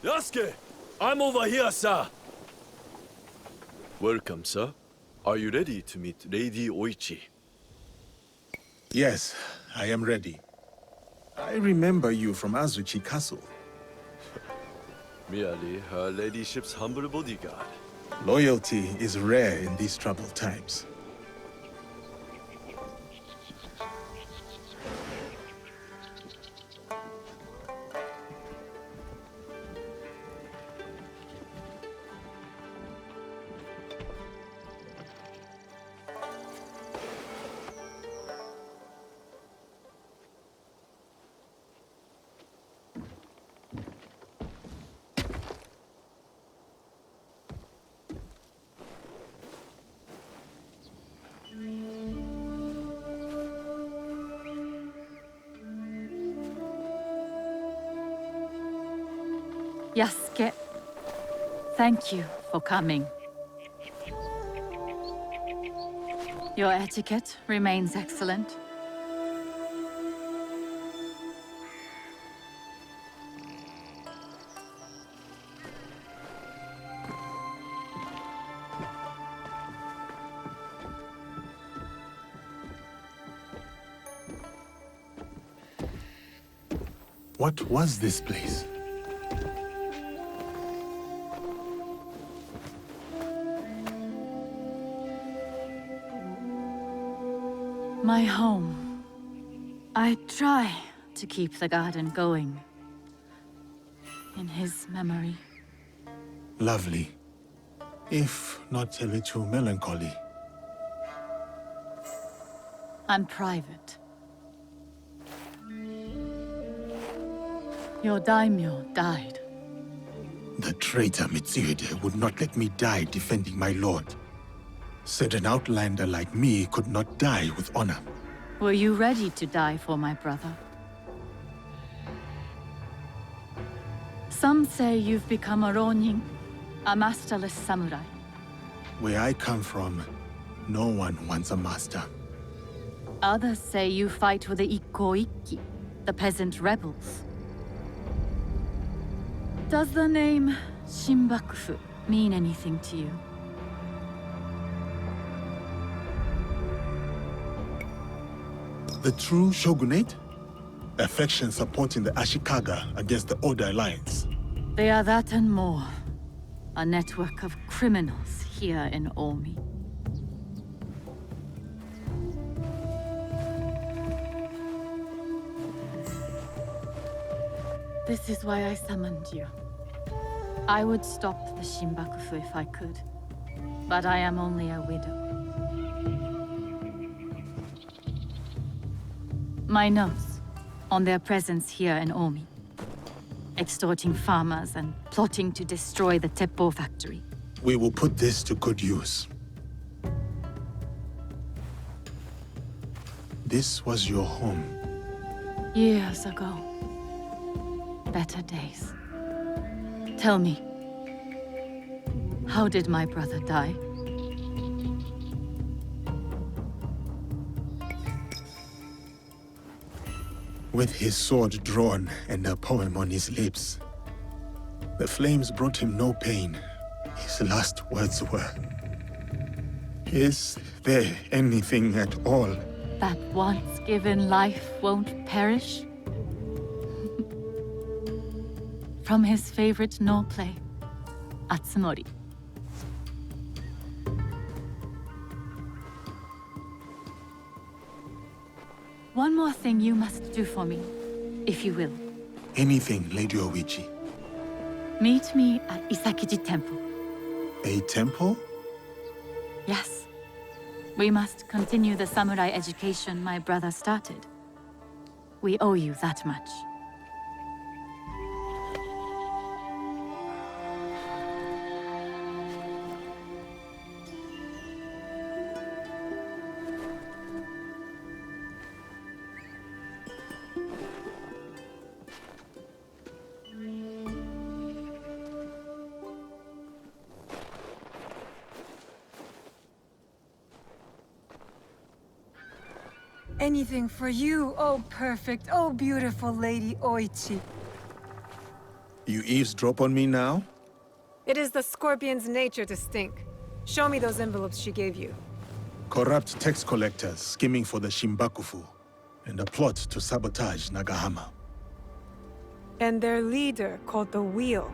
Yasuke! I'm over here, sir! Welcome, sir. Are you ready to meet Lady Oichi? Yes, I am ready. I remember you from Azuchi Castle. Merely her ladyship's humble bodyguard. Loyalty is rare in these troubled times. Yasuke, thank you for coming. Your etiquette remains excellent. What was this place? My home. I try to keep the garden going. In his memory. Lovely. If not a little melancholy. I'm private. Your daimyo died. The traitor Mitsuhide would not let me die defending my lord. Said an outlander like me could not die with honor. Were you ready to die for my brother? Some say you've become a ronin, a masterless samurai. Where I come from, no one wants a master. Others say you fight with the Ikko-Ikki, the peasant rebels. Does the name Shinbakufu mean anything to you? The true shogunate? A faction supporting the Ashikaga against the Oda alliance. They are that and more. A network of criminals here in Omi. This is why I summoned you. I would stop the Shinbakufu if I could, but I am only a widow. My notes on their presence here in Omi. Extorting farmers and plotting to destroy the Teppo factory. We will put this to good use. This was your home. Years ago. Better days. Tell me, how did my brother die? With his sword drawn and a poem on his lips. The flames brought him no pain. His last words were, "Is there anything at all That once given life won't perish? From his favorite no play, Atsumori. One more thing you must do for me, if you will. anything, Lady Oichi?" Meet me at Isakiji Temple. A temple? Yes. We must continue the samurai education my brother started. We owe you that much. Anything for you, oh perfect, oh beautiful Lady Oichi. You eavesdrop on me now? It is the scorpion's nature to stink. Show me those envelopes she gave you. Corrupt tax collectors scheming for the Shinbakufu, and a plot to sabotage Nagahama. And their leader, called the Wheel,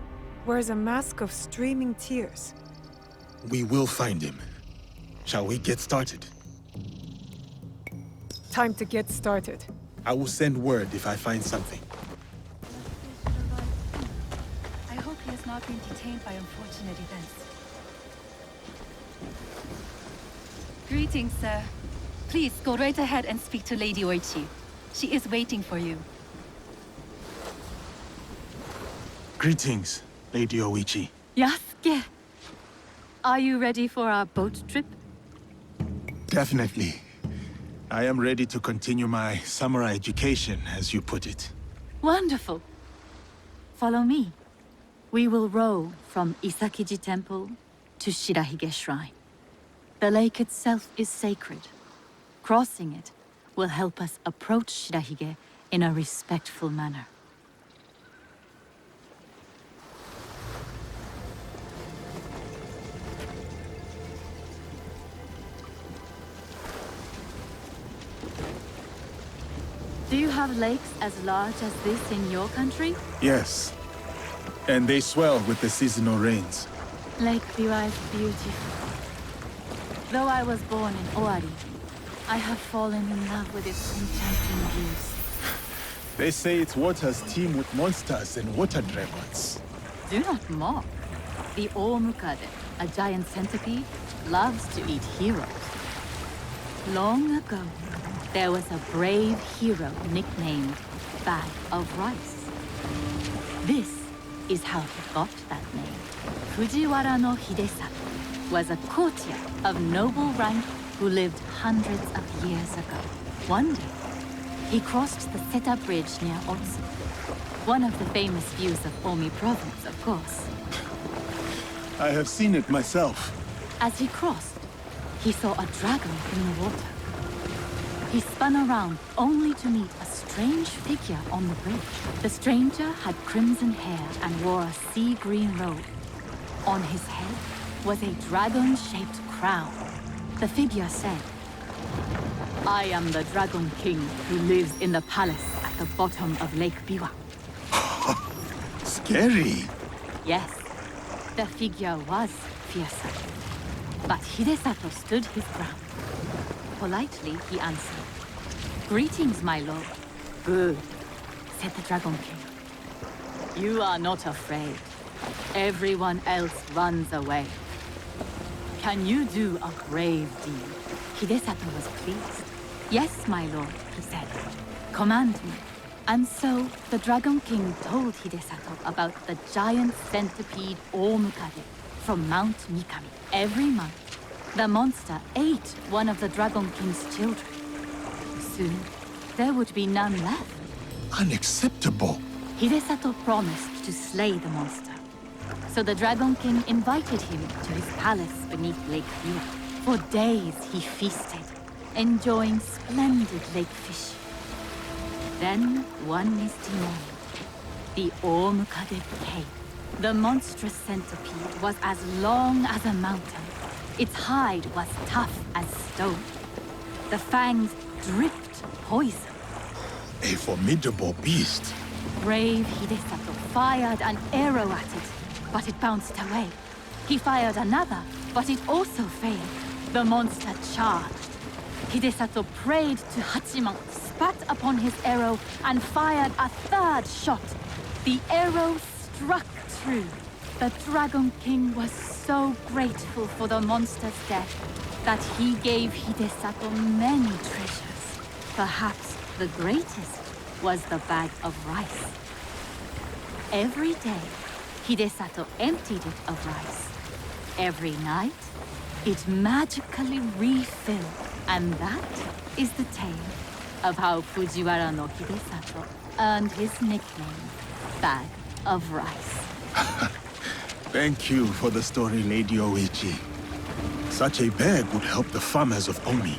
wears a mask of streaming tears. We will find him. Shall we get started? Time to get started. I will send word if I find something. I hope he has not been detained by unfortunate events. Greetings, sir. Please go right ahead and speak to Lady Oichi. She is waiting for you. Greetings, Lady Oichi. Yasuke! Are you ready for our boat trip? Definitely. I am ready to continue my samurai education, as you put it. Wonderful. Follow me. We will row from Isakiji Temple to Shirahige Shrine. The lake itself is sacred. Crossing it will help us approach Shirahige in a respectful manner. Do you have lakes as large as this in your country? Yes. And they swell with the seasonal rains. Lake Biwa is beautiful. Though I was born in Owari, I have fallen in love with its enchanting views. They say its waters teem with monsters and water dragons. Do not mock. The Omukade, a giant centipede, loves to eat heroes. Long ago, there was a brave hero nicknamed Bag of Rice. This is how he got that name. Fujiwara no Hidesato was a courtier of noble rank who lived hundreds of years ago. One day, he crossed the Seta Bridge near Otsu, one of the famous views of Omi province, of course. I have seen it myself. As he crossed, he saw a dragon in the water. He spun around, only to meet a strange figure on the bridge. The stranger had crimson hair and wore a sea-green robe. On his head was a dragon-shaped crown. The figure said, "I am the Dragon King who lives in the palace at the bottom of Lake Biwa." Scary. Yes, the figure was fearsome. But Hidesato stood his ground. Politely, he answered, "Greetings, my lord." "Good," said the Dragon King. "You are not afraid. Everyone else runs away. Can you do a brave deed?" Hidesato was pleased. "Yes, my lord," he said. "Command me." And so, the Dragon King told Hidesato about the giant centipede Omukade from Mount Mikami. Every month, the monster ate one of the Dragon King's children. Soon, there would be none left. Unacceptable. Hidesato promised to slay the monster. So the Dragon King invited him to his palace beneath Lake View. For days he feasted, enjoying splendid lake fish. Then, one misty morning, the Omukade came. The monstrous centipede was as long as a mountain. Its hide was tough as stone. The fangs dripped poison. A formidable beast. Brave Hidesato fired an arrow at it, but it bounced away. He fired another, but it also failed. The monster charged. Hidesato prayed to Hachiman, spat upon his arrow, and fired a third shot. The arrow struck true. The Dragon King was so grateful for the monster's death that he gave Hidesato many treasures. Perhaps the greatest was the bag of rice. Every day, Hidesato emptied it of rice. Every night, it magically refilled. And that is the tale of how Fujiwara no Hidesato earned his nickname, Bag of Rice. Thank you for the story, Lady Oichi. Such a bag would help the farmers of Omi.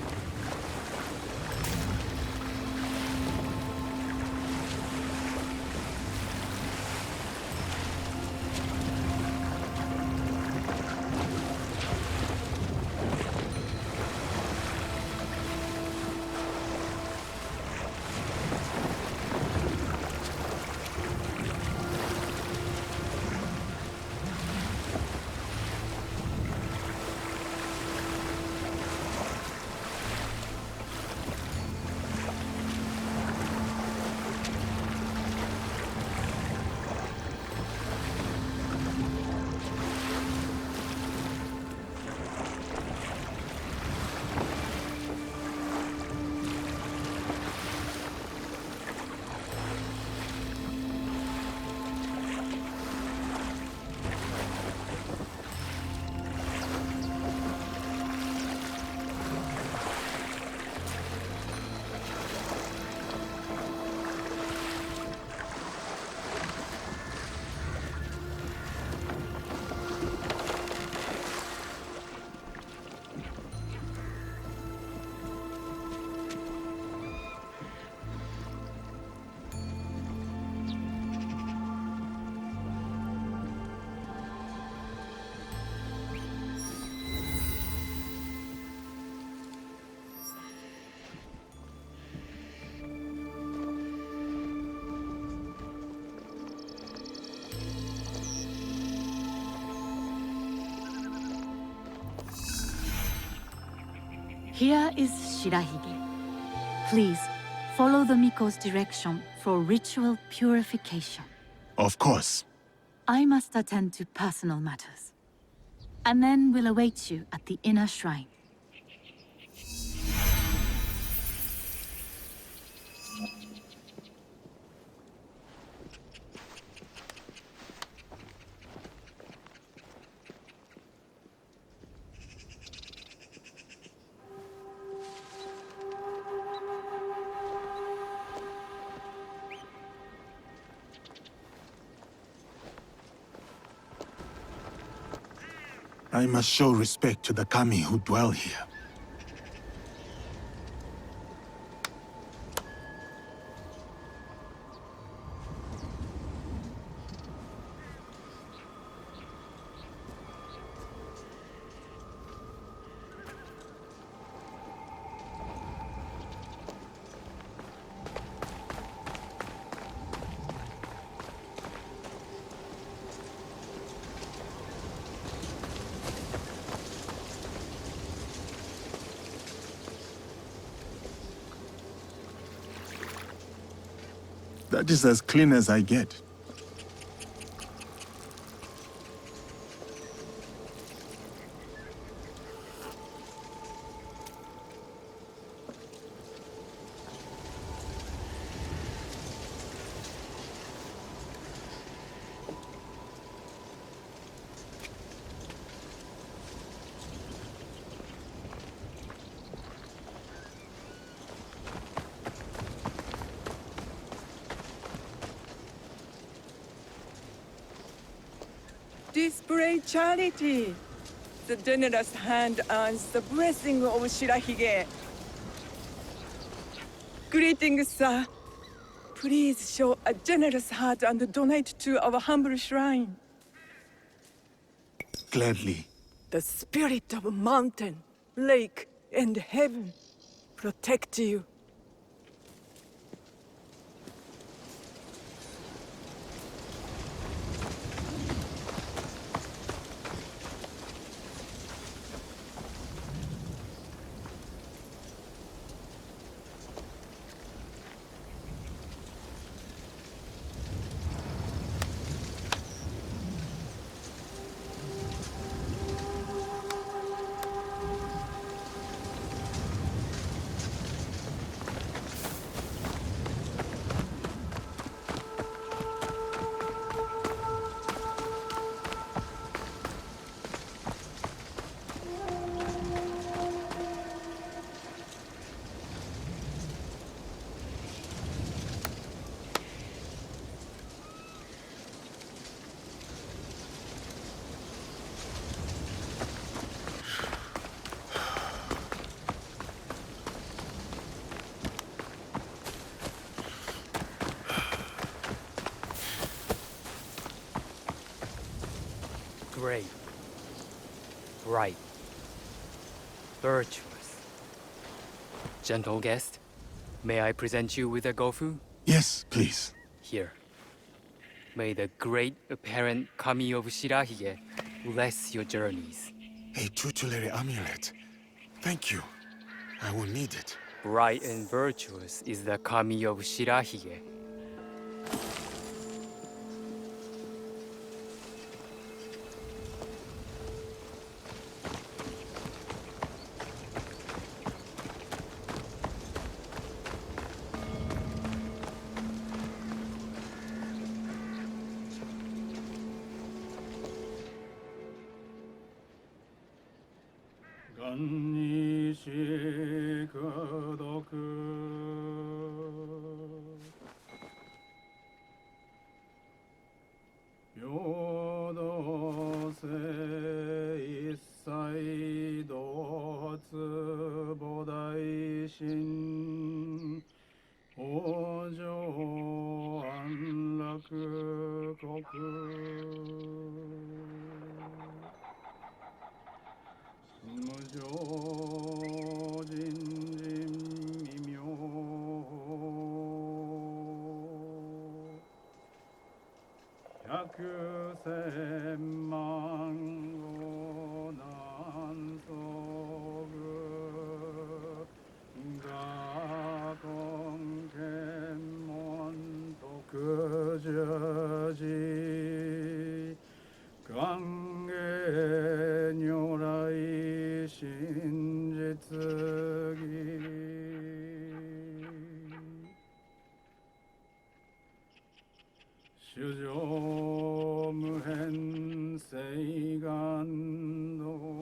Here is Shirahige. Please, follow the Miko's direction for ritual purification. Of course. I must attend to personal matters. And then we'll await you at the inner shrine. I must show respect to the kami who dwell here. That is as clean as I get. Display charity. The generous hand earns the blessing of Shirahige. Greetings, sir. Please show a generous heart and donate to our humble shrine. Gladly. The spirit of mountain, lake, and heaven protect you. Great, bright, virtuous. Gentle guest, may I present you with a gofu? Yes, please. Here. May the great apparent Kami of Shirahige bless your journeys. A tutelary amulet. Thank you. I will need it. Bright and virtuous is the Kami of Shirahige.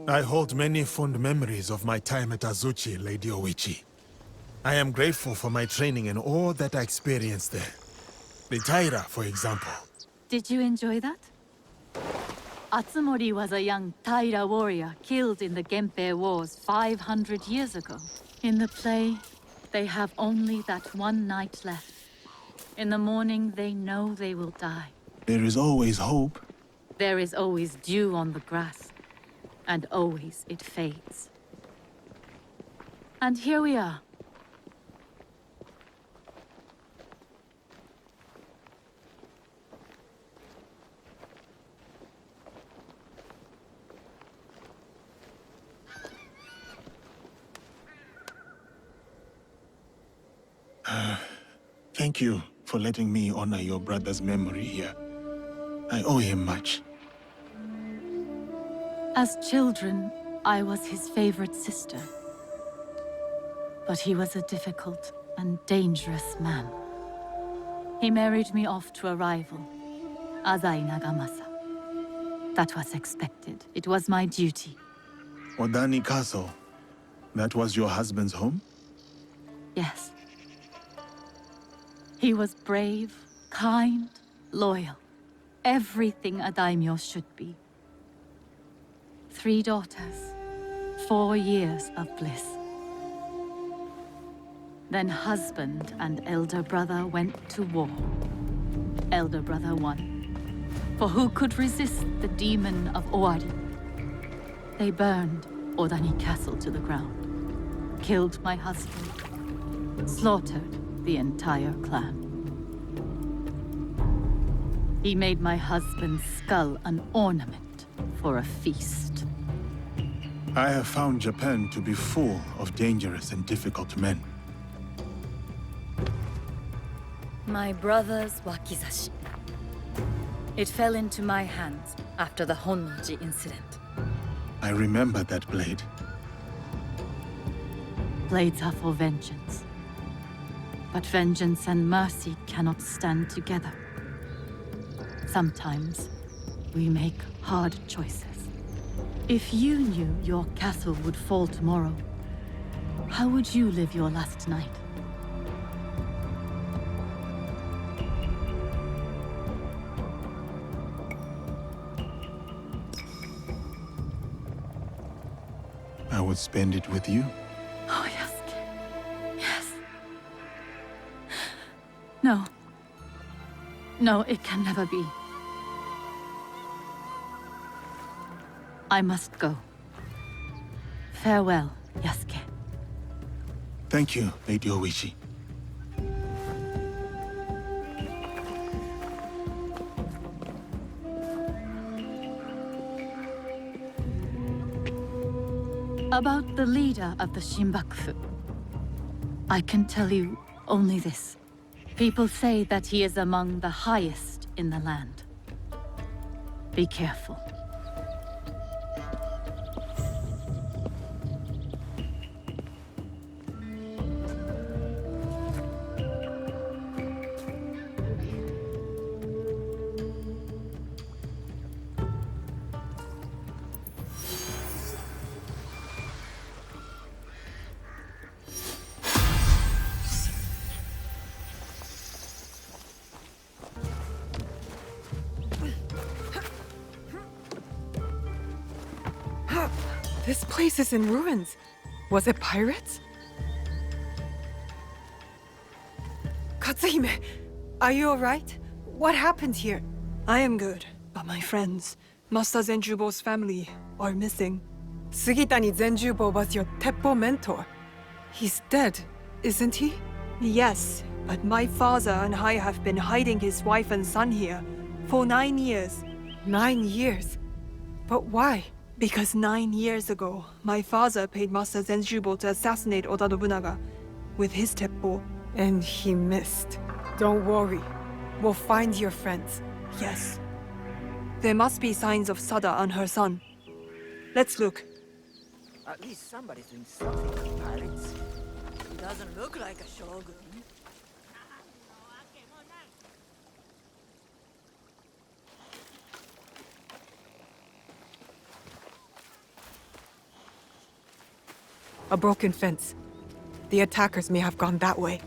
I hold many fond memories of my time at Azuchi, Lady Oichi. I am grateful for my training and all that I experienced there. The Taira, for example. Did you enjoy that? Atsumori was a young Taira warrior killed in the Genpei Wars 500 years ago. In the play, they have only that one night left. In the morning, they know they will die. There is always hope. There is always dew on the grass, and always it fades. And here we are. Thank you for letting me honor your brother's memory here. I owe him much. As children, I was his favorite sister. But he was a difficult and dangerous man. He married me off to a rival, Azai Nagamasa. That was expected. It was my duty. Odani Castle. That was your husband's home? Yes. He was brave, kind, loyal. Everything a daimyo should be. 3 daughters, 4 years of bliss. Then husband and elder brother went to war. Elder brother won. For who could resist the demon of Owari? They burned Odani Castle to the ground, killed my husband, slaughtered the entire clan. He made my husband's skull an ornament for a feast. I have found Japan to be full of dangerous and difficult men. My brother's wakizashi. It fell into my hands after the Honnoji incident. I remember that blade. Blades are for vengeance. But vengeance and mercy cannot stand together. Sometimes, we make hard choices. If you knew your castle would fall tomorrow, how would you live your last night? I would spend it with you. Oh, Yasuke. Yes. No. No, it can never be. I must go. Farewell, Yasuke. Thank you, Lady Oichi. About the leader of the Shinbakufu, I can tell you only this. People say that he is among the highest in the land. Be careful. This place is in ruins. Was it pirates? Katsuhime, are you alright? What happened here? I am good, but my friends, Master Zenjubo's family, are missing. Sugitani Zenjubo was your Teppo mentor. He's dead, isn't he? Yes, but my father and I have been hiding his wife and son here for 9 years. 9 years? But why? Because 9 years ago, my father paid Master Zenjubo to assassinate Oda Nobunaga with his teppo. And he missed. Don't worry. We'll find your friends. Yes. There must be signs of Sada and her son. Let's look. At least somebody's doing something with pirates. He doesn't look like a shogun. A broken fence. The attackers may have gone that way.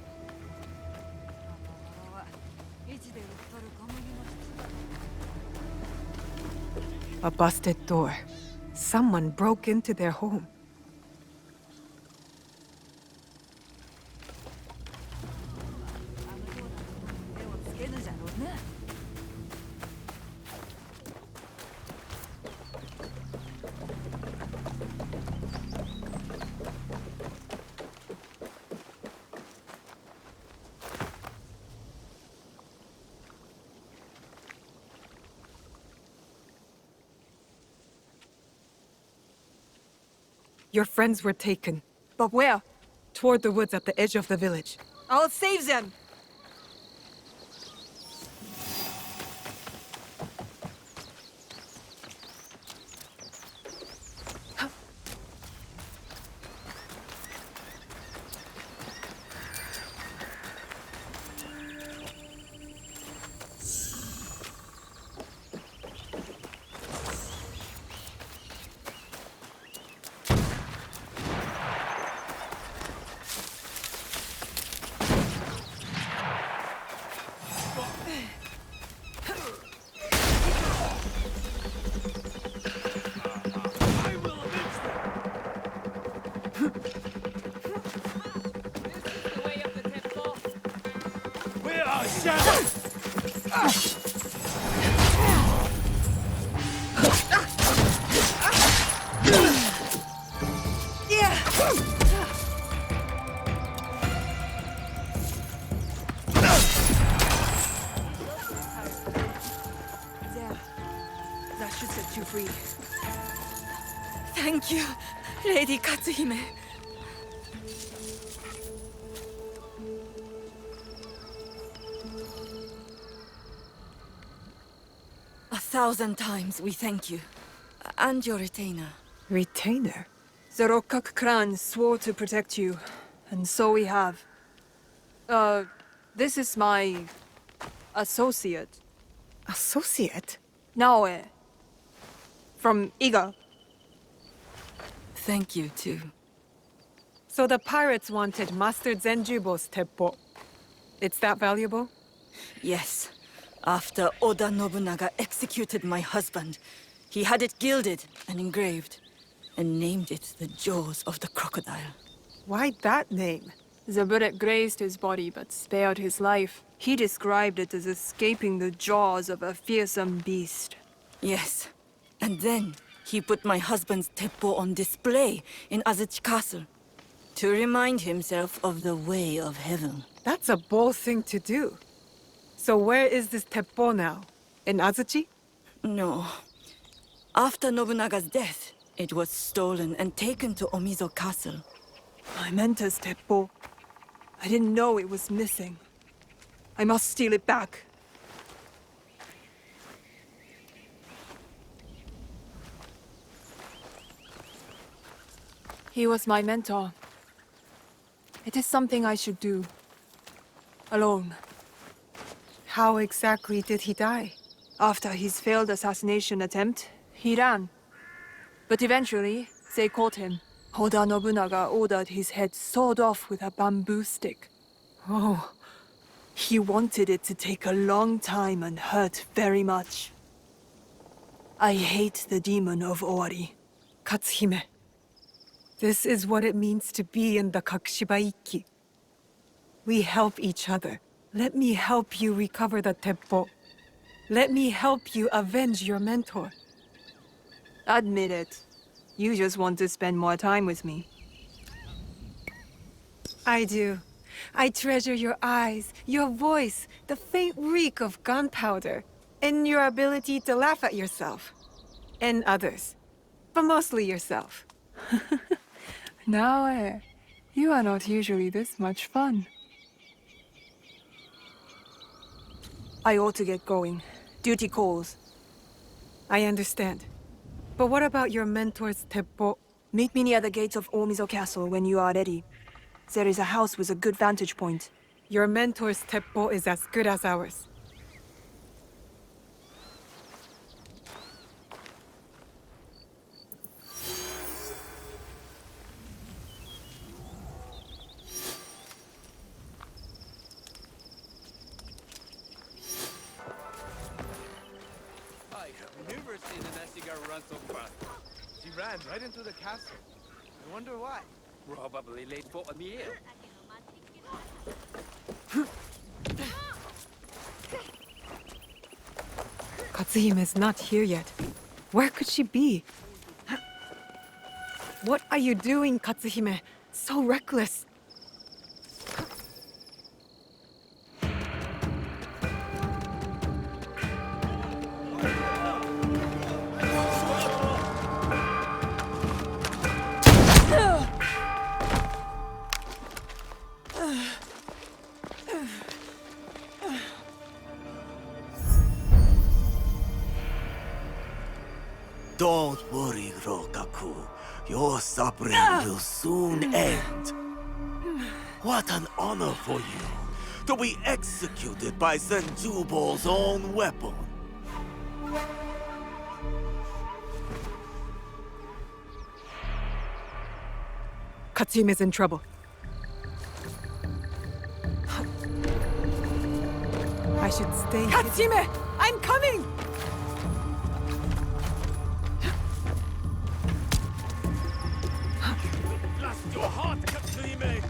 A busted door. Someone broke into their home. Your friends were taken. But where? Toward the woods at the edge of the village. I'll save them! There. That should set you free. Thank you, Lady Katsuhime. A thousand times we thank you. And your retainer. Retainer? The Rokkak clan swore to protect you, and so we have. This is my... associate. Associate? Naoe. From Iga. Thank you, too. So the pirates wanted Master Zenjubo's teppo. It's that valuable? Yes. After Oda Nobunaga executed my husband, he had it gilded and engraved, and named it the Jaws of the Crocodile. Why that name? The bullet grazed his body but spared his life. He described it as escaping the jaws of a fearsome beast. Yes. And then he put my husband's teppo on display in Azuchi Castle to remind himself of the way of heaven. That's a bold thing to do. So where is this teppo now? In Azuchi? No. After Nobunaga's death, it was stolen and taken to Omizo Castle. My mentor's teppo. I didn't know it was missing. I must steal it back. He was my mentor. It is something I should do. Alone. How exactly did he die? After his failed assassination attempt, he ran. But eventually, they caught him. Oda Nobunaga ordered his head sawed off with a bamboo stick. Oh. He wanted it to take a long time and hurt very much. I hate the demon of Owari. Katsuhime. This is what it means to be in the Kakushibaiki. We help each other. Let me help you recover the teppo. Let me help you avenge your mentor. Admit it. You just want to spend more time with me. I do. I treasure your eyes, your voice, the faint reek of gunpowder, and your ability to laugh at yourself. And others. But mostly yourself. Naoe, you are not usually this much fun. I ought to get going. Duty calls. I understand. But what about your mentor's teppo? Meet me near the gates of Omizo Castle when you are ready. There is a house with a good vantage point. Your mentor's teppo is as good as ours. I have never seen an Ashiga run so fast. She ran right into the castle. I wonder why. Probably late for a meal. Katsuhime is not here yet. Where could she be? What are you doing, Katsuhime? So reckless. Don't worry, Rokaku. Your suffering will soon end. What an honor for you, to be executed by Senjubo's own weapon. Katsuhime's in trouble. I should stay. Katsuhime! I'm coming! Blast your heart, Katsuhime!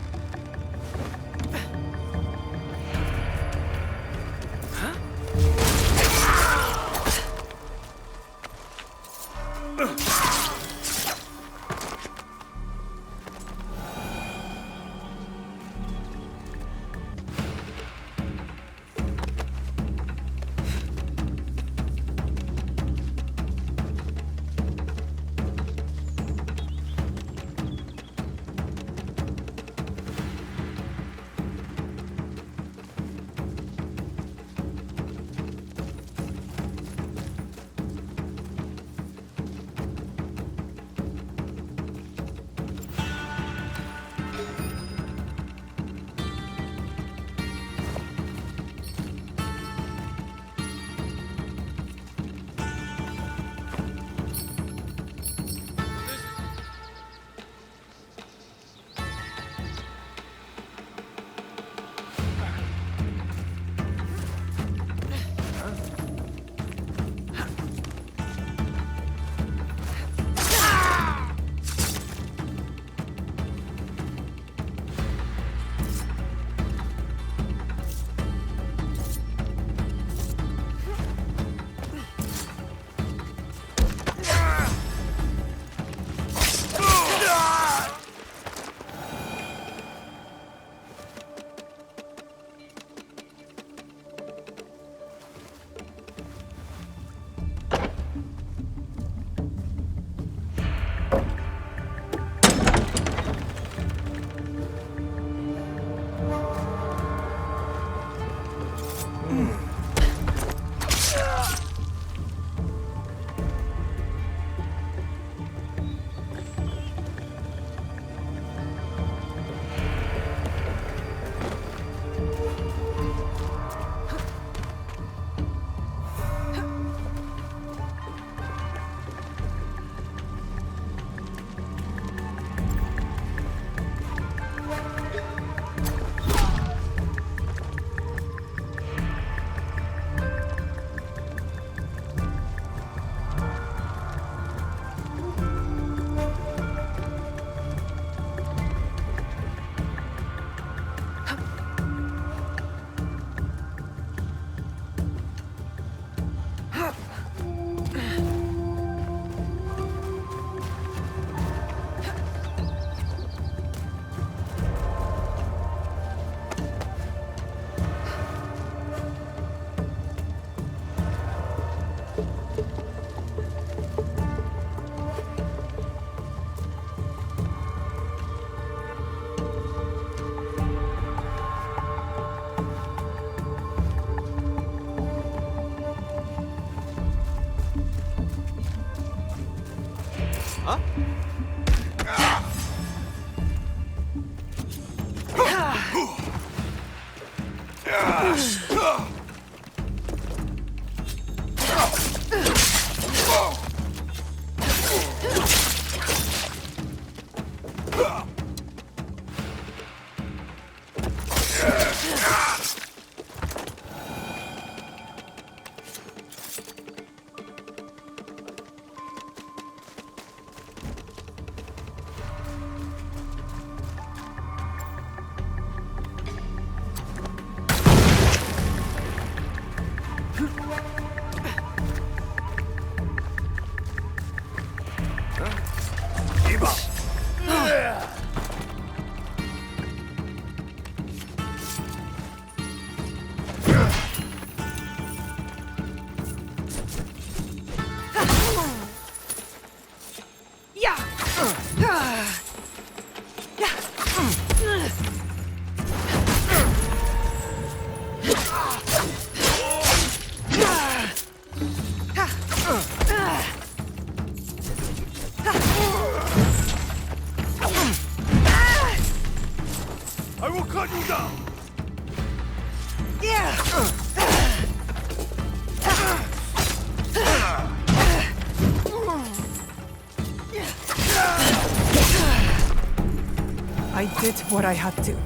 I did what I had to.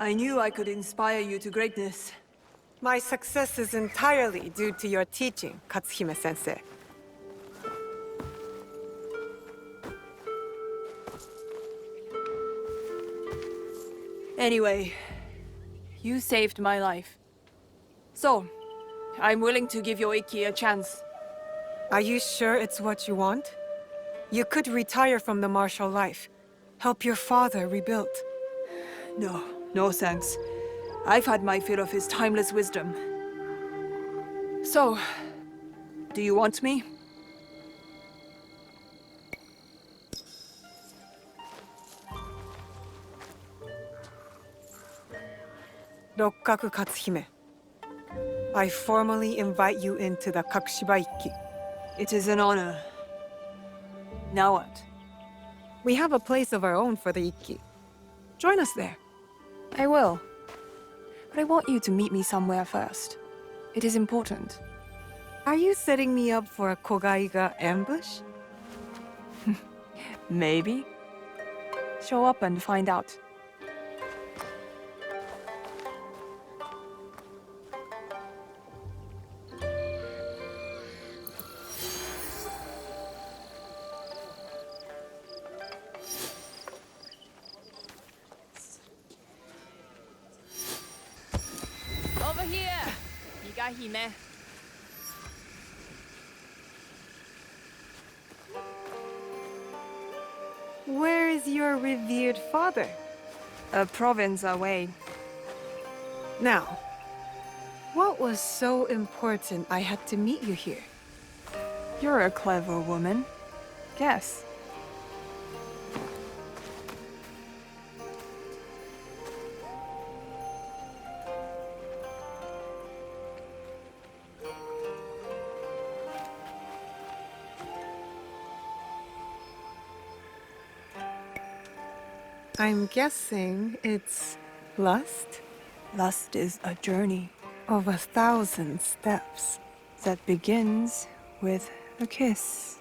I knew I could inspire you to greatness. My success is entirely due to your teaching, Katsuhime-sensei. Anyway, you saved my life. So, I'm willing to give your Ikki a chance. Are you sure it's what you want? You could retire from the martial life. Help your father rebuild. No thanks. I've had my fill of his timeless wisdom. So, do you want me? Rokkaku Katsuhime. I formally invite you into the Kakushiba-ikki. It is an honor. Now what? We have a place of our own for the Ikki. Join us there. I will. But I want you to meet me somewhere first. It is important. Are you setting me up for a Kogaiga ambush? Maybe. Show up and find out. Over here, Higahime. Where is your revered father? A province away. Now, what was so important I had to meet you here? You're a clever woman. Guess. I'm guessing it's lust? Lust is a journey of 1,000 steps that begins with a kiss.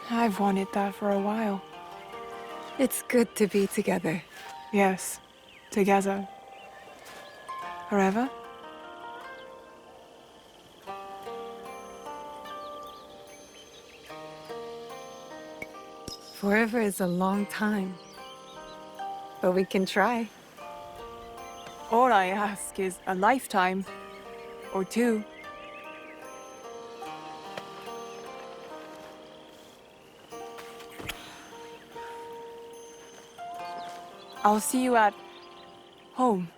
I've wanted that for a while. It's good to be together. Yes, together. Forever? Forever is a long time. But we can try. All I ask is a lifetime. Or two. I'll see you at home.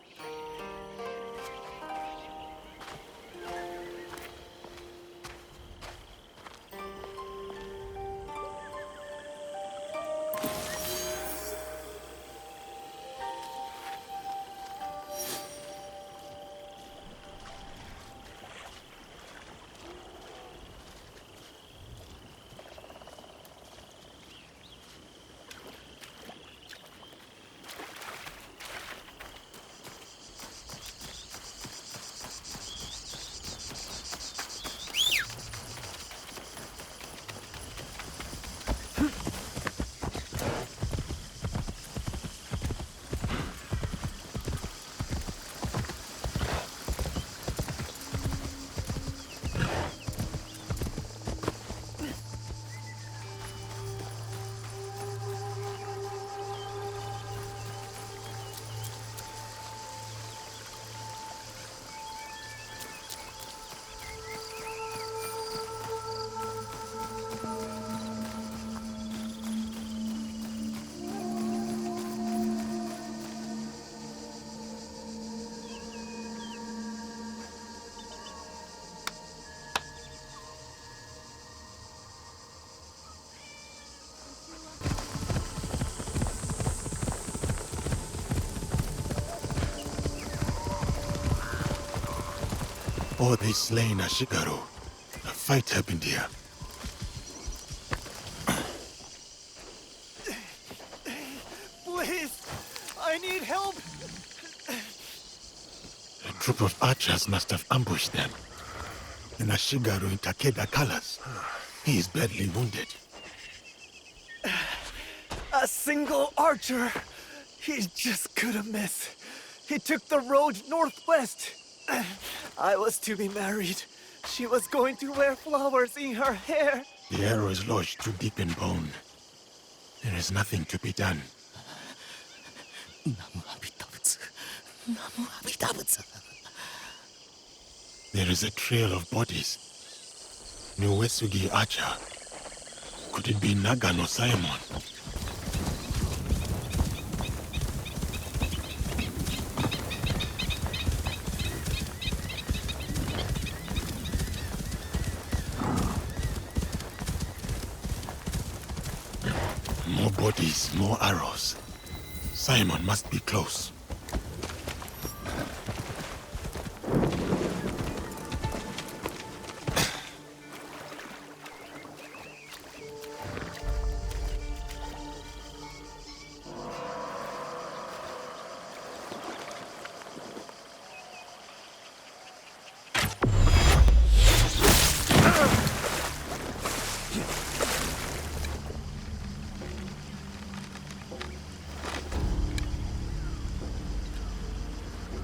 before they slain Ashigaru, a fight happened here. Please! I need help! A troop of archers must have ambushed them. And Ashigaru in Takeda colors. He is badly wounded. A single archer! He just couldn't miss. He took the road northwest. I was to be married. She was going to wear flowers in her hair. The arrow is lodged too deep in bone. There is nothing to be done. There is a trail of bodies. Uesugi Archer. Could it be Nagano Simon? More bodies, more arrows. Simon must be close.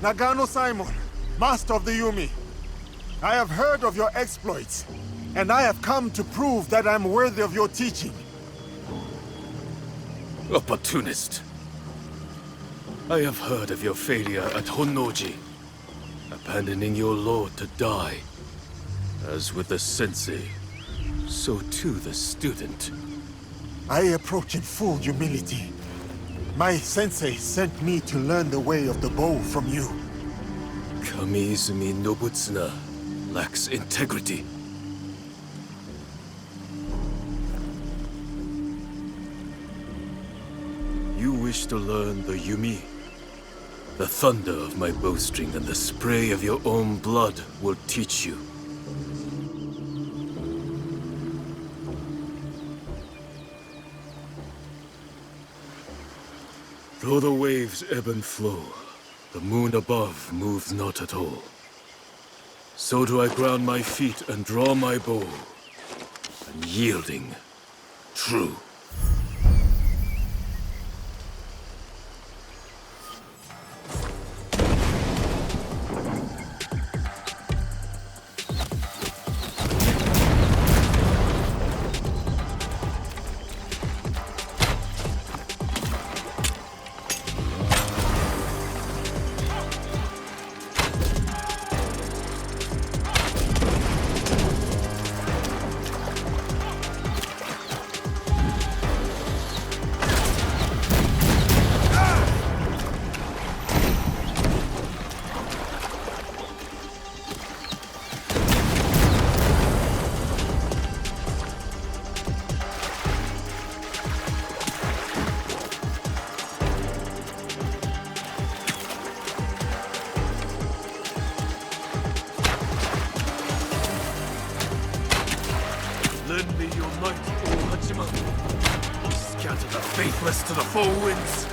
Nagano Simon, master of the Yumi. I have heard of your exploits, and I have come to prove that I'm worthy of your teaching. Opportunist. I have heard of your failure at Honnoji, abandoning your lord to die. As with the sensei, so too the student. I approach in full humility. My sensei sent me to learn the way of the bow from you. Kamiizumi Nobutsuna lacks integrity. You wish to learn the Yumi? The thunder of my bowstring and the spray of your own blood will teach you. Though the waves ebb and flow, the moon above moves not at all. So do I ground my feet and draw my bow, unyielding, true. Lend me your might, O Hachima. Scatter the faithless to the four winds.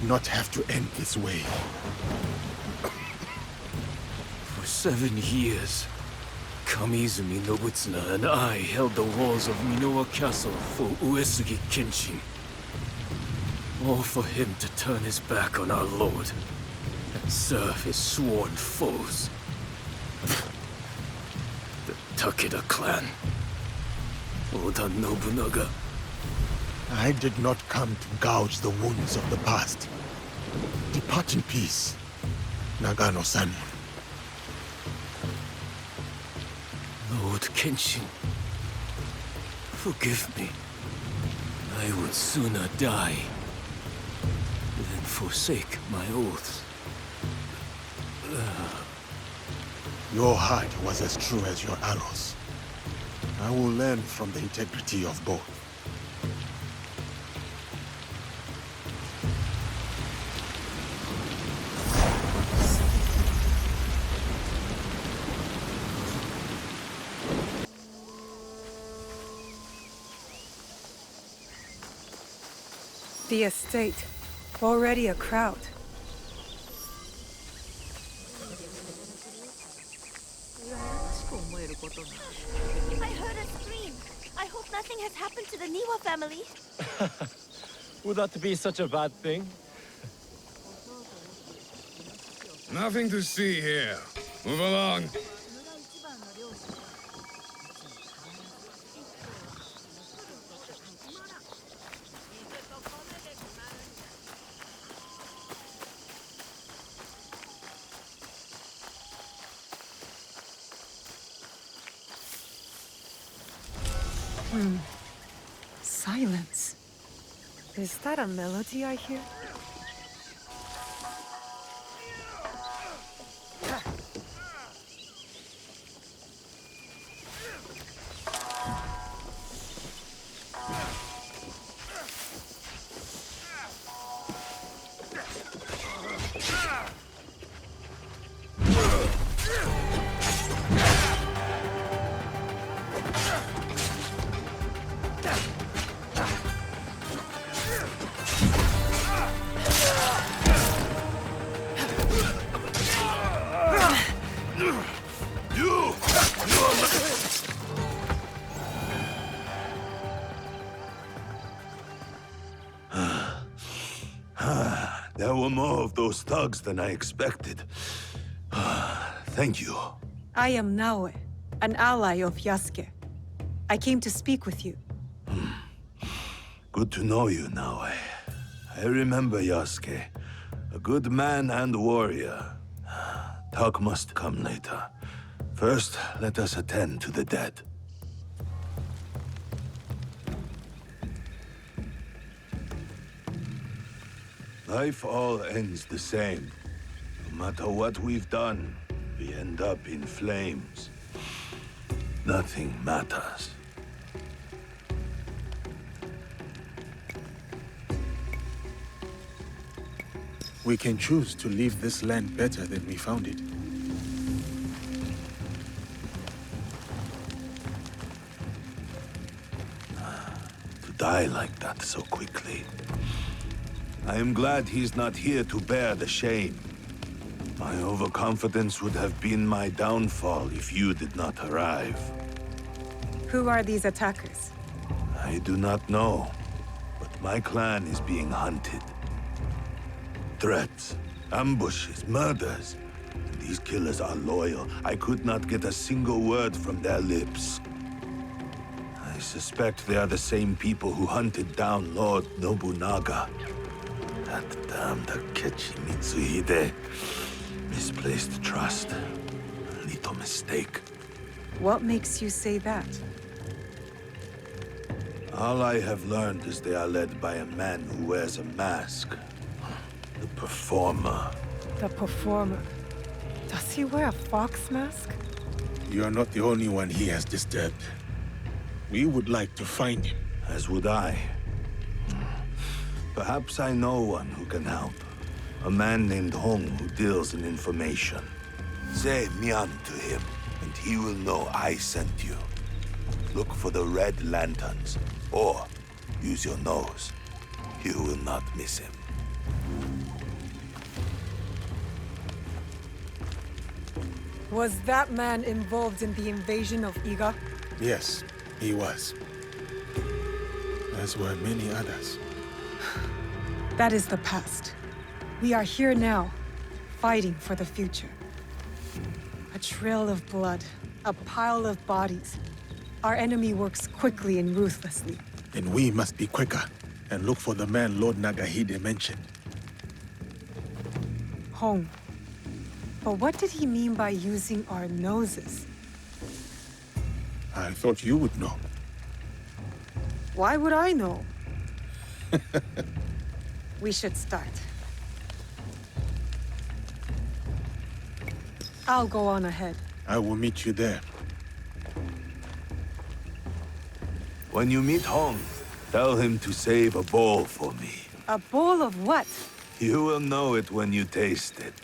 Not have to end this way. For 7 years, Kamiizumi Nobutsuna and I held the walls of Minowa Castle for Uesugi Kenshin. All for him to turn his back on our lord and serve his sworn foes. The Takeda clan. Oda Nobunaga. I did not come to gouge the wounds of the past. Depart in peace, Nagano-san. Lord Kenshin, forgive me. I would sooner die than forsake my oaths. Your heart was as true as your arrows. I will learn from the integrity of both. The estate. Already a crowd. I heard a scream. I hope nothing has happened to the Niwa family. Would that be such a bad thing? Nothing to see here. Move along. Silence. Is that a melody I hear? There were more of those thugs than I expected. Thank you. I am Naoe, an ally of Yasuke. I came to speak with you. Good to know you, Naoe. I remember Yasuke. A good man and warrior. Talk must come later. First, let us attend to the dead. Life all ends the same. No matter what we've done, we end up in flames. Nothing matters. We can choose to leave this land better than we found it. To die like that so quickly. I am glad he's not here to bear the shame. My overconfidence would have been my downfall if you did not arrive. Who are these attackers? I do not know, but my clan is being hunted. Threats, ambushes, murders. And these killers are loyal. I could not get a single word from their lips. I suspect they are the same people who hunted down Lord Nobunaga. That damned Akechi Mitsuhide. Misplaced trust. A little mistake. What makes you say that? All I have learned is they are led by a man who wears a mask. The Performer. The Performer. Does he wear a fox mask? You are not the only one he has disturbed. We would like to find him. As would I. Perhaps I know one who can help. A man named Hong who deals in information. Say Mian to him, and he will know I sent you. Look for the red lanterns, or use your nose. You will not miss him. Was that man involved in the invasion of Iga? Yes, he was. As were many others. That is the past. We are here now, fighting for the future. A trail of blood, a pile of bodies. Our enemy works quickly and ruthlessly. Then we must be quicker and look for the man Lord Nagahide mentioned. Home. But what did he mean by using our noses? I thought you would know. Why would I know? We should start. I'll go on ahead. I will meet you there. When you meet Hong, tell him to save a bowl for me. A bowl of what? You will know it when you taste it.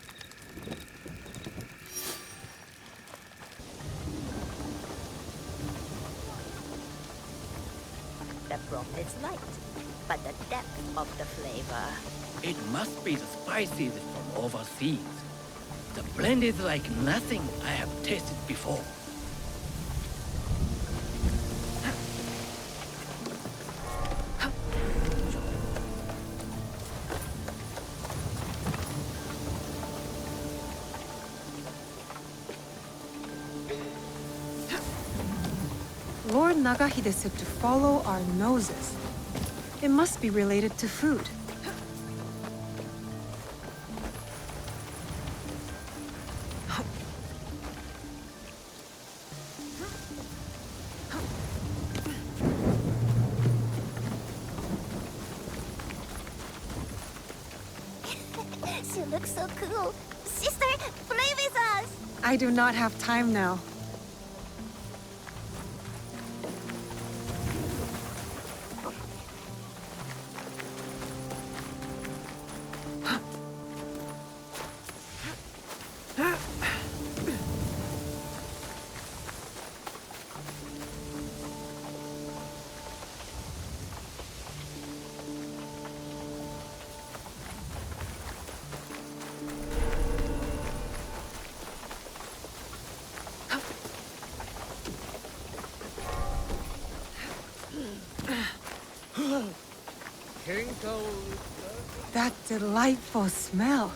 The broth is light, but the depth of the flavor. It must be the spices from overseas. The blend is like nothing I have tasted before. Lord Nagahide said to follow our noses. It must be related to food. She looks so cool. Sister, play with us! I do not have time now. That delightful smell.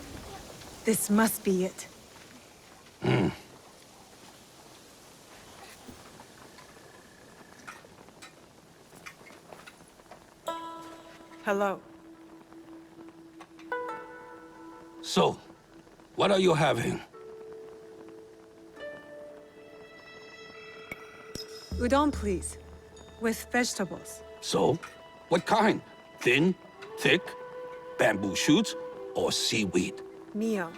This must be it. Hello. So, what are you having? Udon, please. With vegetables. So, what kind? Thin, thick, bamboo shoots, or seaweed? Mio.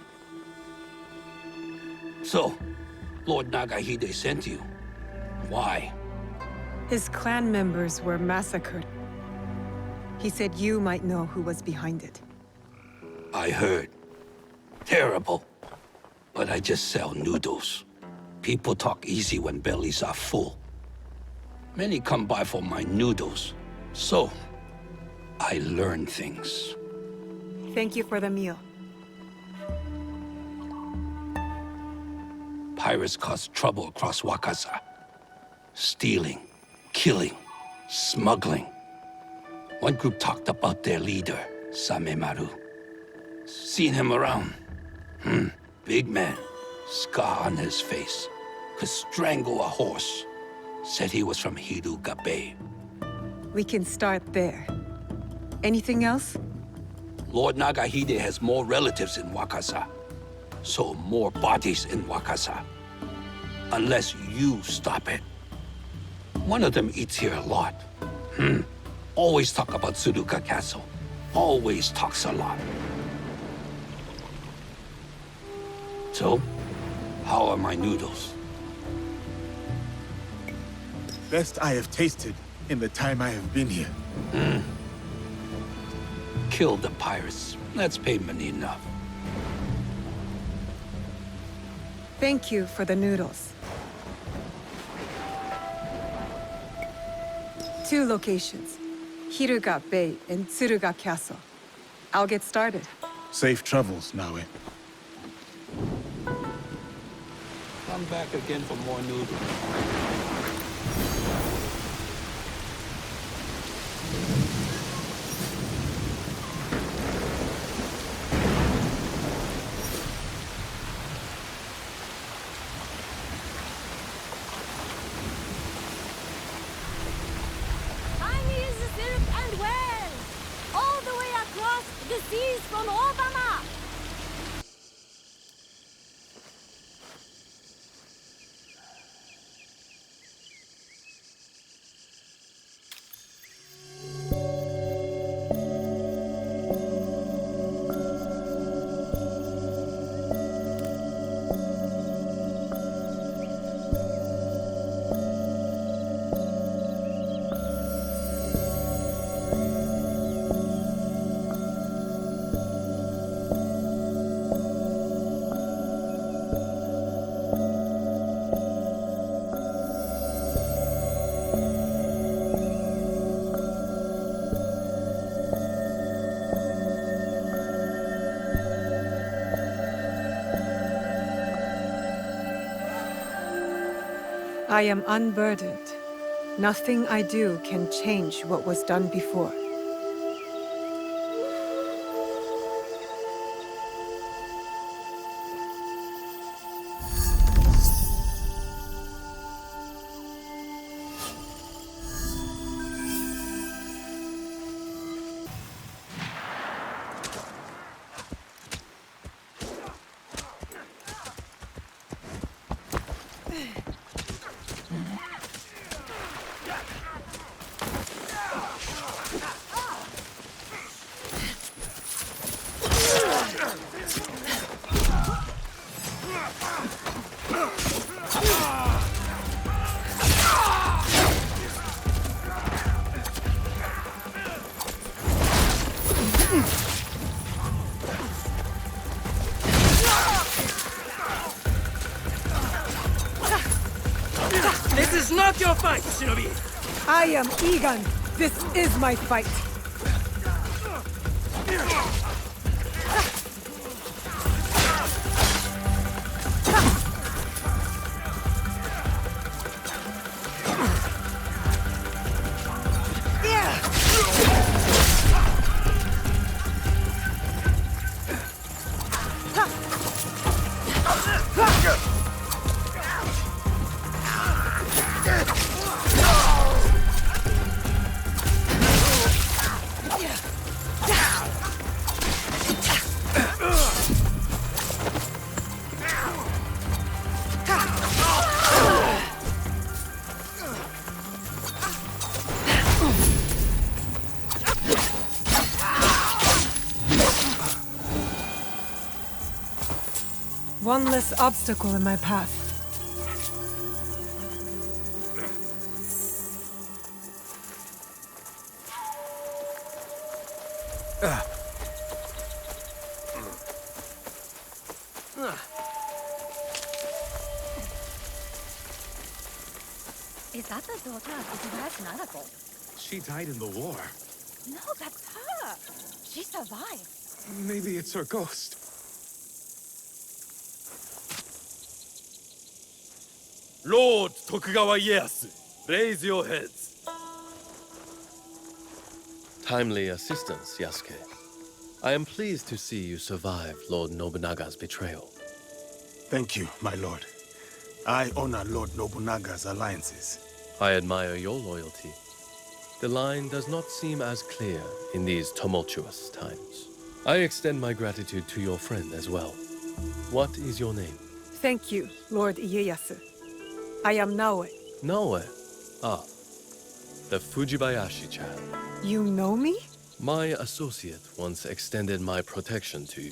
So, Lord Nagahide sent you. Why? His clan members were massacred. He said you might know who was behind it. I heard. Terrible. But I just sell noodles. People talk easy when bellies are full. Many come by for my noodles. So, I learn things. Thank you for the meal. Pirates cause trouble across Wakasa. Stealing, killing, smuggling. One group talked about their leader, Samemaru. Seen him around. Big man, scar on his face. Could strangle a horse. Said he was from Hiruga Bay. We can start there. Anything else? Lord Nagahide has more relatives in Wakasa. So more bodies in Wakasa. Unless you stop it. One of them eats here a lot. Always talk about Tsuruga Castle. Always talks a lot. So, how are my noodles? Best I have tasted in the time I have been here. Kill the pirates. That's payment enough. Thank you for the noodles. 2 locations. Hiruga Bay and Tsuruga Castle. I'll get started. Safe travels, Naoe. Come back again for more noodles. I am unburdened. Nothing I do can change what was done before. This is not your fight, Shinobi! I am Egon. This is my fight. One less obstacle in my path. Is that the daughter of Fujibayashi Naoe? She died in the war. No, that's her. She survived. Maybe it's her ghost. Lord Tokugawa Ieyasu, raise your heads. Timely assistance, Yasuke. I am pleased to see you survive Lord Nobunaga's betrayal. Thank you, my lord. I honor Lord Nobunaga's alliances. I admire your loyalty. The line does not seem as clear in these tumultuous times. I extend my gratitude to your friend as well. What is your name? Thank you, Lord Ieyasu. I am Naoe. Naoe? Ah, the Fujibayashi child. You know me? My associate once extended my protection to you.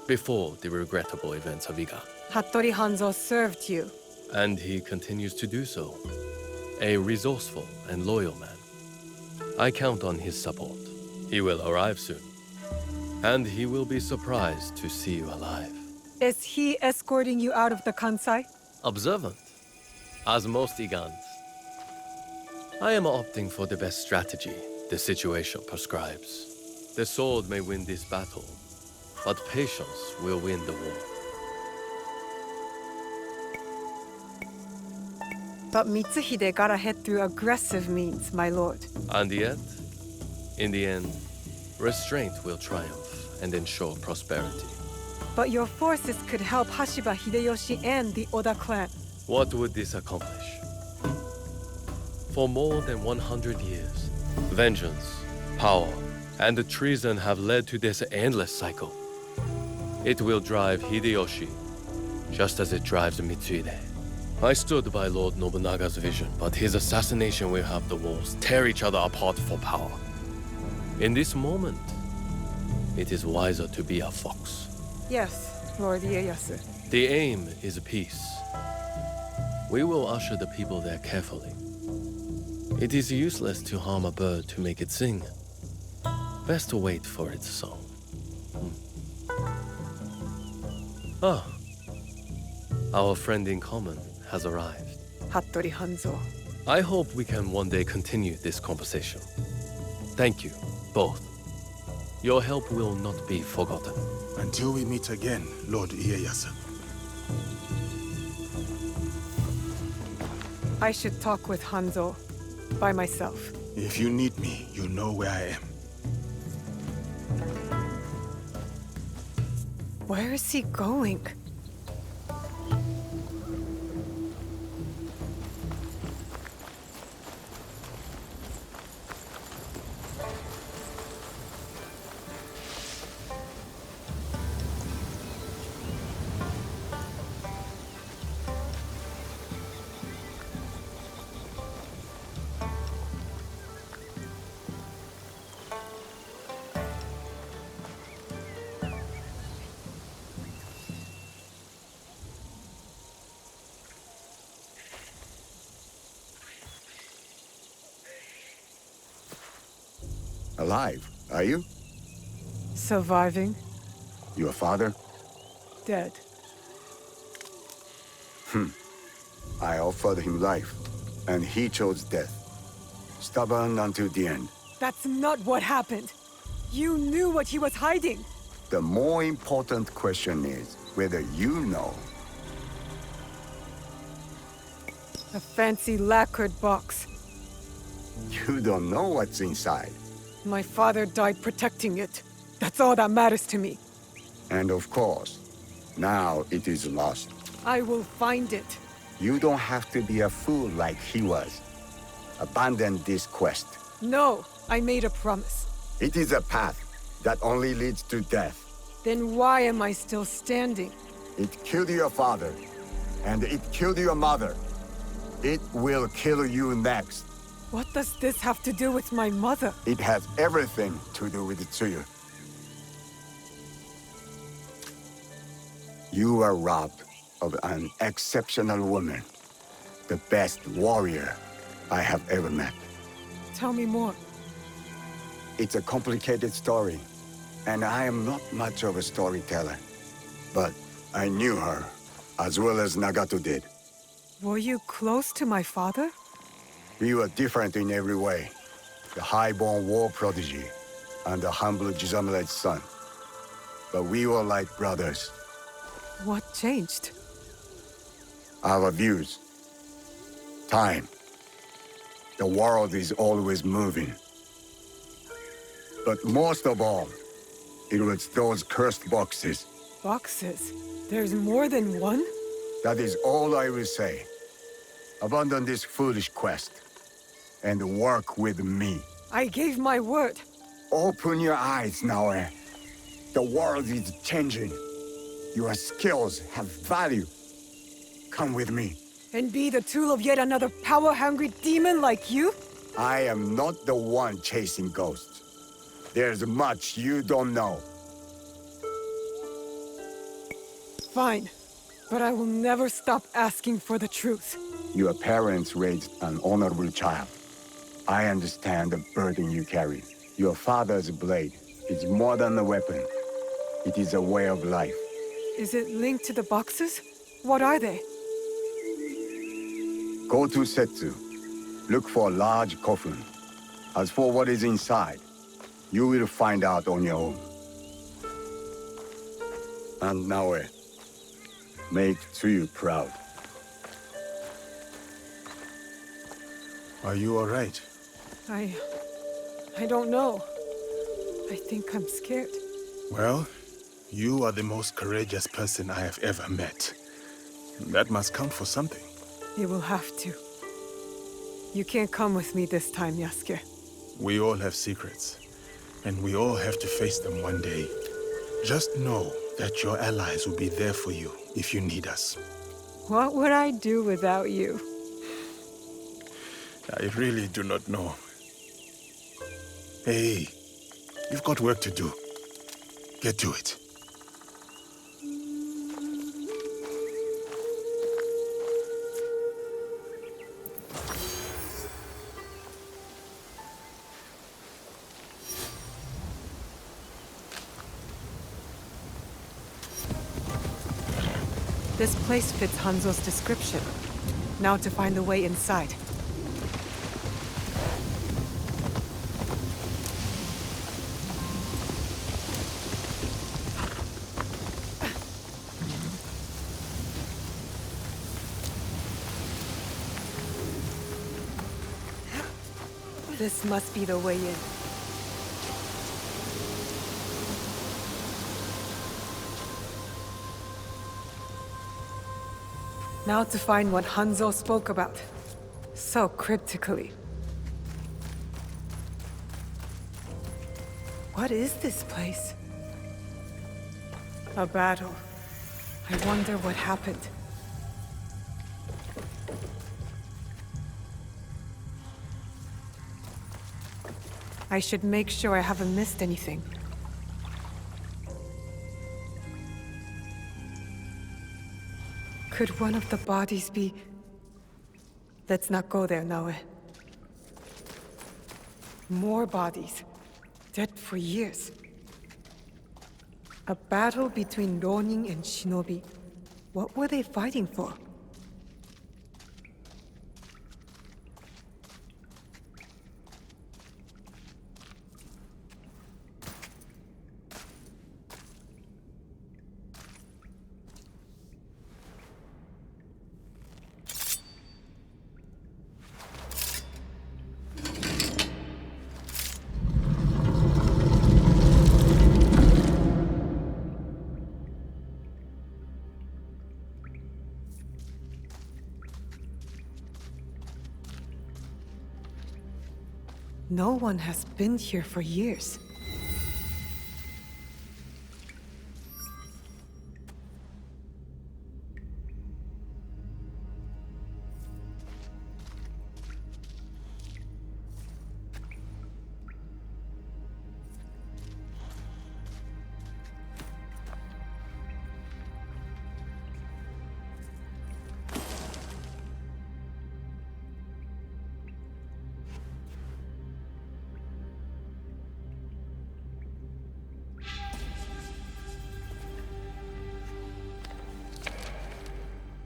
Before the regrettable events of Iga. Hattori Hanzo served you. And he continues to do so. A resourceful and loyal man. I count on his support. He will arrive soon. And he will be surprised to see you alive. Is he escorting you out of the Kansai? Observant, as most Igans. I am opting for the best strategy the situation prescribes. The sword may win this battle, but patience will win the war. But Mitsuhide got ahead through aggressive means, my lord. And yet, in the end, restraint will triumph and ensure prosperity. But your forces could help Hashiba Hideyoshi and the Oda clan. What would this accomplish? For more than 100 years, vengeance, power, and treason have led to this endless cycle. It will drive Hideyoshi, just as it drives Mitsuhide. I stood by Lord Nobunaga's vision, but his assassination will have the walls tear each other apart for power. In this moment, it is wiser to be a fox. Yes, Lord Ieyasu. The aim is peace. We will usher the people there carefully. It is useless to harm a bird to make it sing. Best to wait for its song. Ah, our friend in common has arrived. Hattori Hanzo. I hope we can one day continue this conversation. Thank you, both. Your help will not be forgotten. Until we meet again, Lord Ieyasu. I should talk with Hanzo by myself. If you need me, you know where I am. Where is he going? Alive, are you? Surviving? Your father? Dead. I offered him life, and he chose death. Stubborn until the end. That's not what happened. You knew what he was hiding. The more important question is whether you know. A fancy lacquered box. You don't know what's inside. My father died protecting it. That's all that matters to me. And of course, now it is lost. I will find it. You don't have to be a fool like he was. Abandon this quest. No, I made a promise. It is a path that only leads to death. Then why am I still standing? It killed your father, and it killed your mother. It will kill you next. What does this have to do with my mother? It has everything to do with Tsuyu. You are robbed of an exceptional woman. The best warrior I have ever met. Tell me more. It's a complicated story, and I am not much of a storyteller. But I knew her, as well as Nagato did. Were you close to my father? We were different in every way. The high-born war prodigy, and the humble Jizamure's son. But we were like brothers. What changed? Our views. Time. The world is always moving. But most of all, it was those cursed boxes. Boxes? There's more than one? That is all I will say. Abandon this foolish quest, and work with me. I gave my word. Open your eyes, Naoe. The world is changing. Your skills have value. Come with me. And be the tool of yet another power-hungry demon like you? I am not the one chasing ghosts. There's much you don't know. Fine. But I will never stop asking for the truth. Your parents raised an honorable child. I understand the burden you carry. Your father's blade is more than a weapon. It is a way of life. Is it linked to the boxes? What are they? Go to Setsu. Look for a large coffin. As for what is inside, you will find out on your own. And Naoe, make Tsuyu proud. Are you all right? I don't know. I think I'm scared. Well, you are the most courageous person I have ever met. That must count for something. You will have to. You can't come with me this time, Yasuke. We all have secrets, and we all have to face them one day. Just know that your allies will be there for you if you need us. What would I do without you? I really do not know. Hey, you've got work to do. Get to it. This place fits Hanzo's description. Now to find the way inside. This must be the way in. Now to find what Hanzo spoke about. So cryptically. What is this place? A battle. I wonder what happened. I should make sure I haven't missed anything. Could one of the bodies be... Let's not go there, Naoe. More bodies. Dead for years. A battle between Ronin and Shinobi. What were they fighting for? No one has been here for years.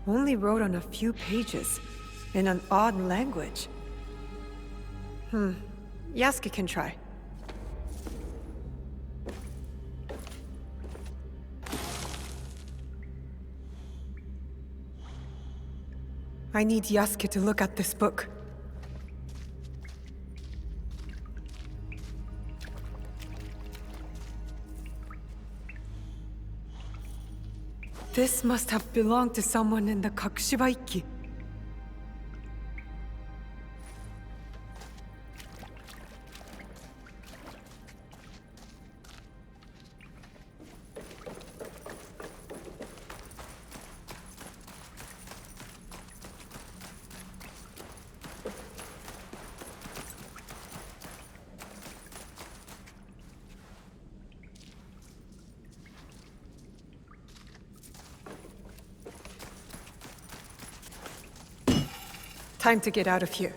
Only wrote on a few pages, in an odd language. Yasuke can try. I need Yasuke to look at this book. This must have belonged to someone in the Kakushibaiki. Time to get out of here.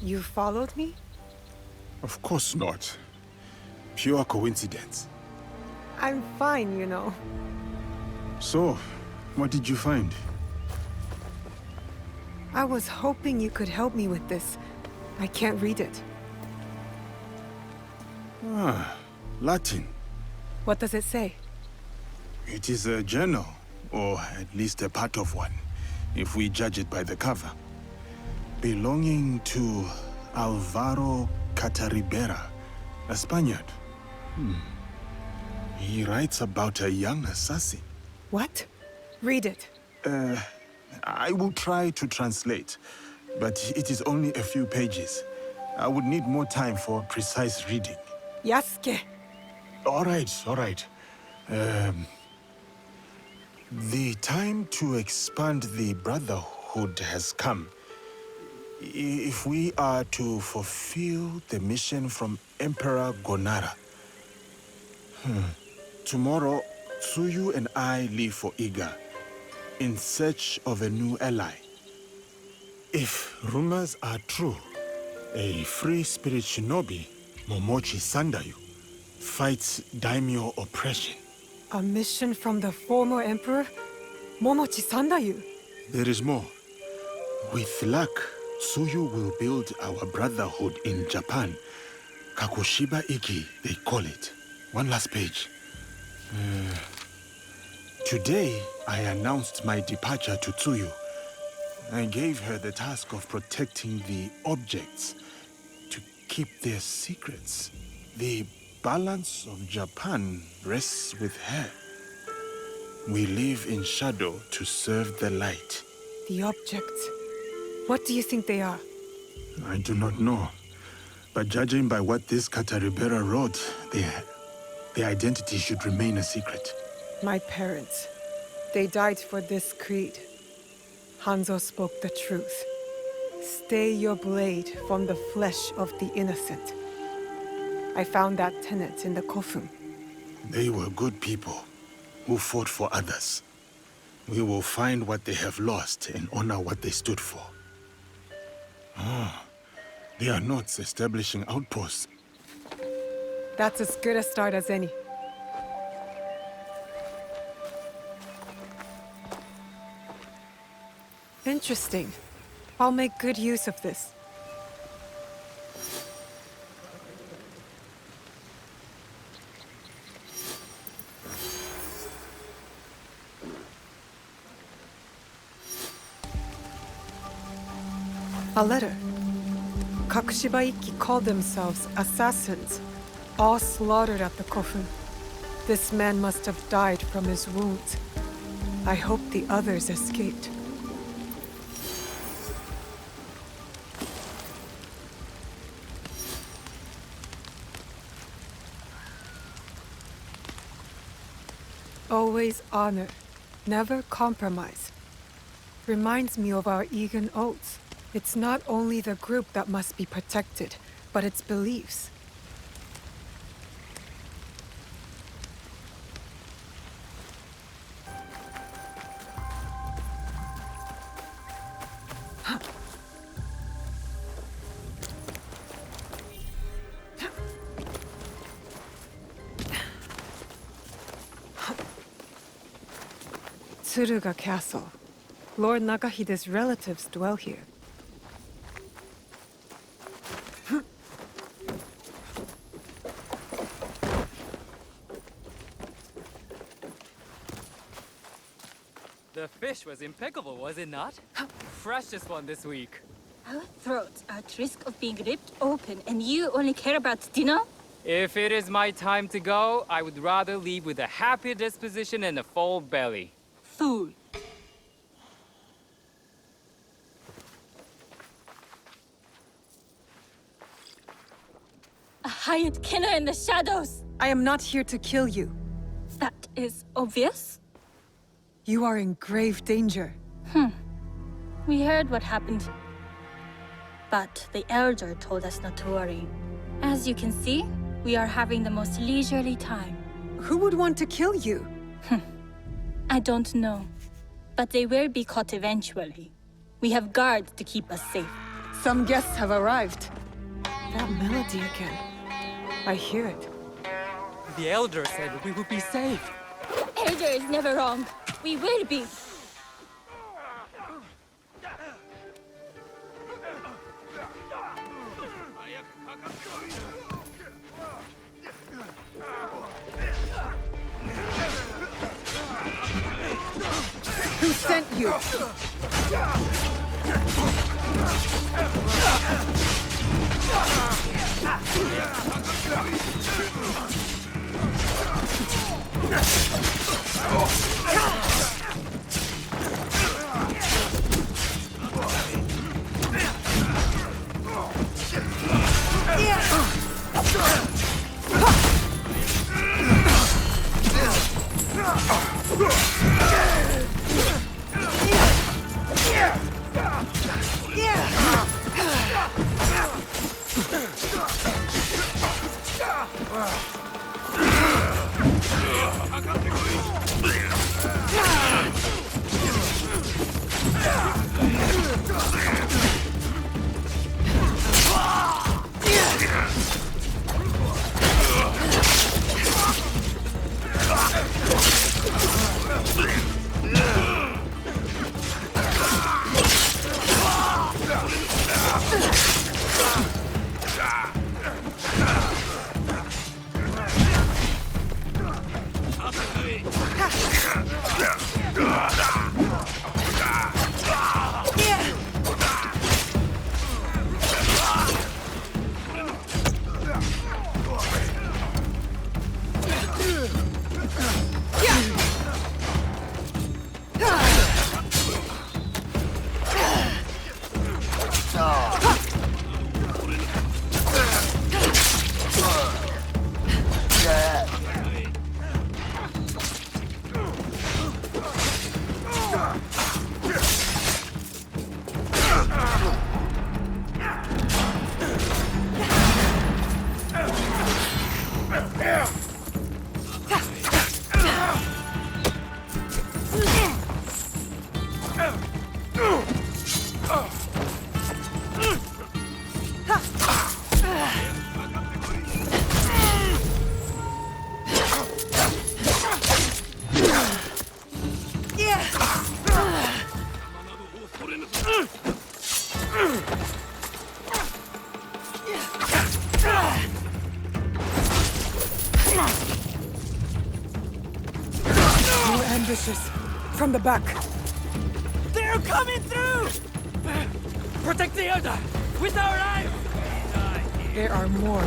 You followed me? Of course not. Pure coincidence. I'm fine, you know. So, what did you find? I was hoping you could help me with this. I can't read it. Ah, Latin. What does it say? It is a journal, or at least a part of one, if we judge it by the cover. Belonging to Alvaro Cataribera, a Spaniard. He writes about a young assassin. What? Read it. I will try to translate, but it is only a few pages. I would need more time for precise reading. Yasuke! All right. The time to expand the Brotherhood has come. If we are to fulfill the mission from Emperor Gonara. Tomorrow, Tsuyu and I leave for Iga, in search of a new ally. If rumors are true, a free spirit shinobi, Momochi Sandayu, fights daimyo oppression. A mission from the former emperor? Momochi Sandayu? There is more. With luck, Tsuyu will build our brotherhood in Japan. Kakushiba Iki, they call it. One last page. Today, I announced my departure to Tsuyu. I gave her the task of protecting the objects, to keep their secrets. The balance of Japan rests with her. We live in shadow to serve the light. The objects. What do you think they are? I do not know. But judging by what this Kataribera wrote, their identity should remain a secret. My parents. They died for this creed. Hanzo spoke the truth. Stay your blade from the flesh of the innocent. I found that tenet in the Kofun. They were good people who fought for others. We will find what they have lost and honor what they stood for. They are not establishing outposts. That's as good a start as any. Interesting. I'll make good use of this. A letter. Kakushibaiki called themselves assassins, all slaughtered at the Kofun. This man must have died from his wounds. I hope the others escaped. Always honor, never compromise. Reminds me of our Egan oaths. It's not only the group that must be protected, but its beliefs. Tsuruga Castle. Lord Nagahide's relatives dwell here. The fish was impeccable, was it not? Freshest one this week. Our throats are at risk of being ripped open, and you only care about dinner? If it is my time to go, I would rather leave with a happy disposition and a full belly. Fool. A hired killer in the shadows! I am not here to kill you. That is obvious. You are in grave danger. We heard what happened. But the Elder told us not to worry. As you can see, we are having the most leisurely time. Who would want to kill you? I don't know. But they will be caught eventually. We have guards to keep us safe. Some guests have arrived. That melody again. I hear it. The Elder said we would be safe. Elder is never wrong. We will be. Who sent you? archers. From the back. They're coming through! Protect the Elder! With our lives! There are more.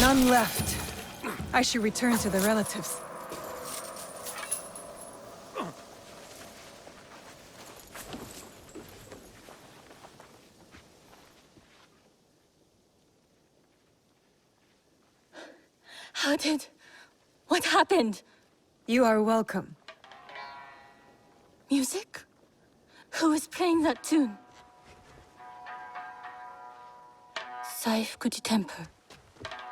None left. I should return to the relatives. What happened? You are welcome. Music? Who is playing that tune? Saifukuji Temple.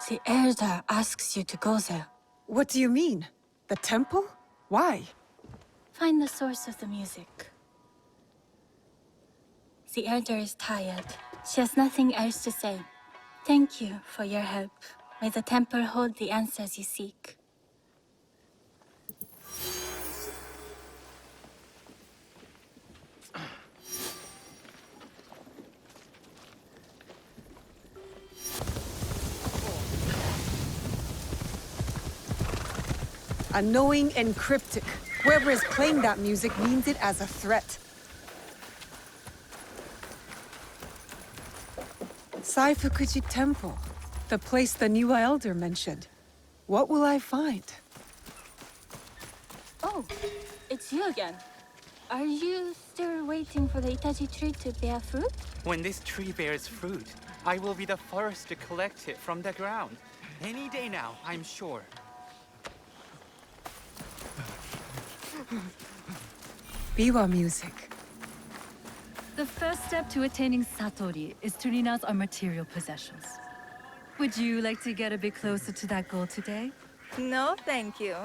The Elder asks you to go there. What do you mean? The temple? Why? Find the source of the music. The Elder is tired. She has nothing else to say. Thank you for your help. May the temple hold the answers you seek. Annoying and cryptic. Whoever is playing that music means it as a threat. Saifukuji Temple. The place the new elder mentioned. What will I find? Oh, it's you again. Are you still waiting for the Itachi tree to bear fruit? When this tree bears fruit, I will be the first to collect it from the ground. Any day now, I'm sure. Biwa music. The first step to attaining Satori is to renounce our material possessions. Would you like to get a bit closer to that goal today? No, thank you.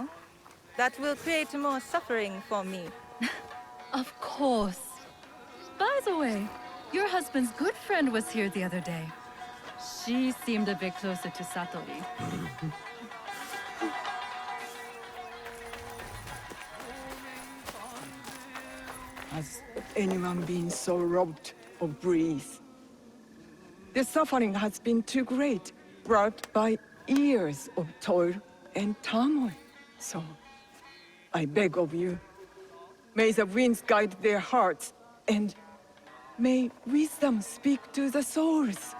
That will create more suffering for me. Of course. By the way, your husband's good friend was here the other day. She seemed a bit closer to Satori. Has anyone been so robbed of breeze? The suffering has been too great, brought by years of toil and turmoil. So, I beg of you, may the winds guide their hearts, and may wisdom speak to the souls.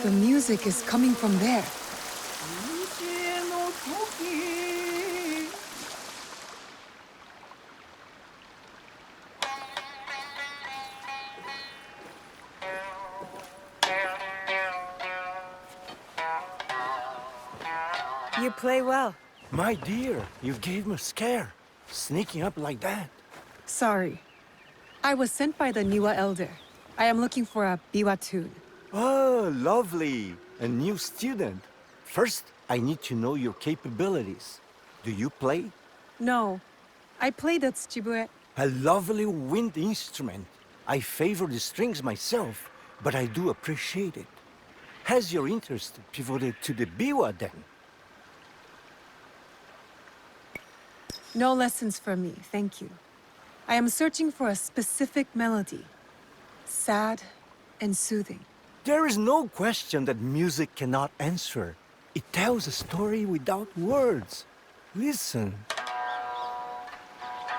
The music is coming from there. You play well. My dear, you gave me a scare. Sneaking up like that. Sorry. I was sent by the Niwa Elder. I am looking for a biwa tune. Oh, lovely. A new student. First, I need to know your capabilities. Do you play? No. I play the tsujibue. A lovely wind instrument. I favor the strings myself, but I do appreciate it. Has your interest pivoted to the biwa then? No lessons for me, thank you. I am searching for a specific melody. Sad and soothing. There is no question that music cannot answer. It tells a story without words. Listen.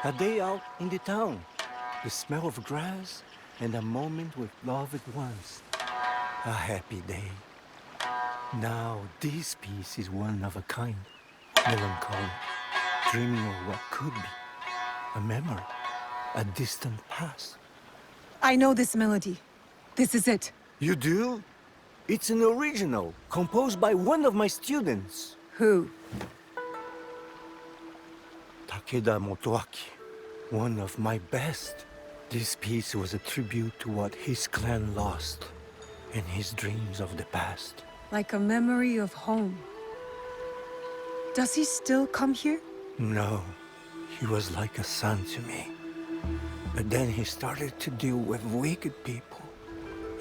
A day out in the town. The smell of grass and a moment with loved ones. A happy day. Now this piece is one of a kind. Melancholy. Dreaming of what could be. A memory. A distant past. I know this melody. This is it. You do? It's an original, composed by one of my students. Who? Takeda Motoaki. One of my best. This piece was a tribute to what his clan lost, and his dreams of the past. Like a memory of home. Does he still come here? No, he was like a son to me. But then he started to deal with wicked people,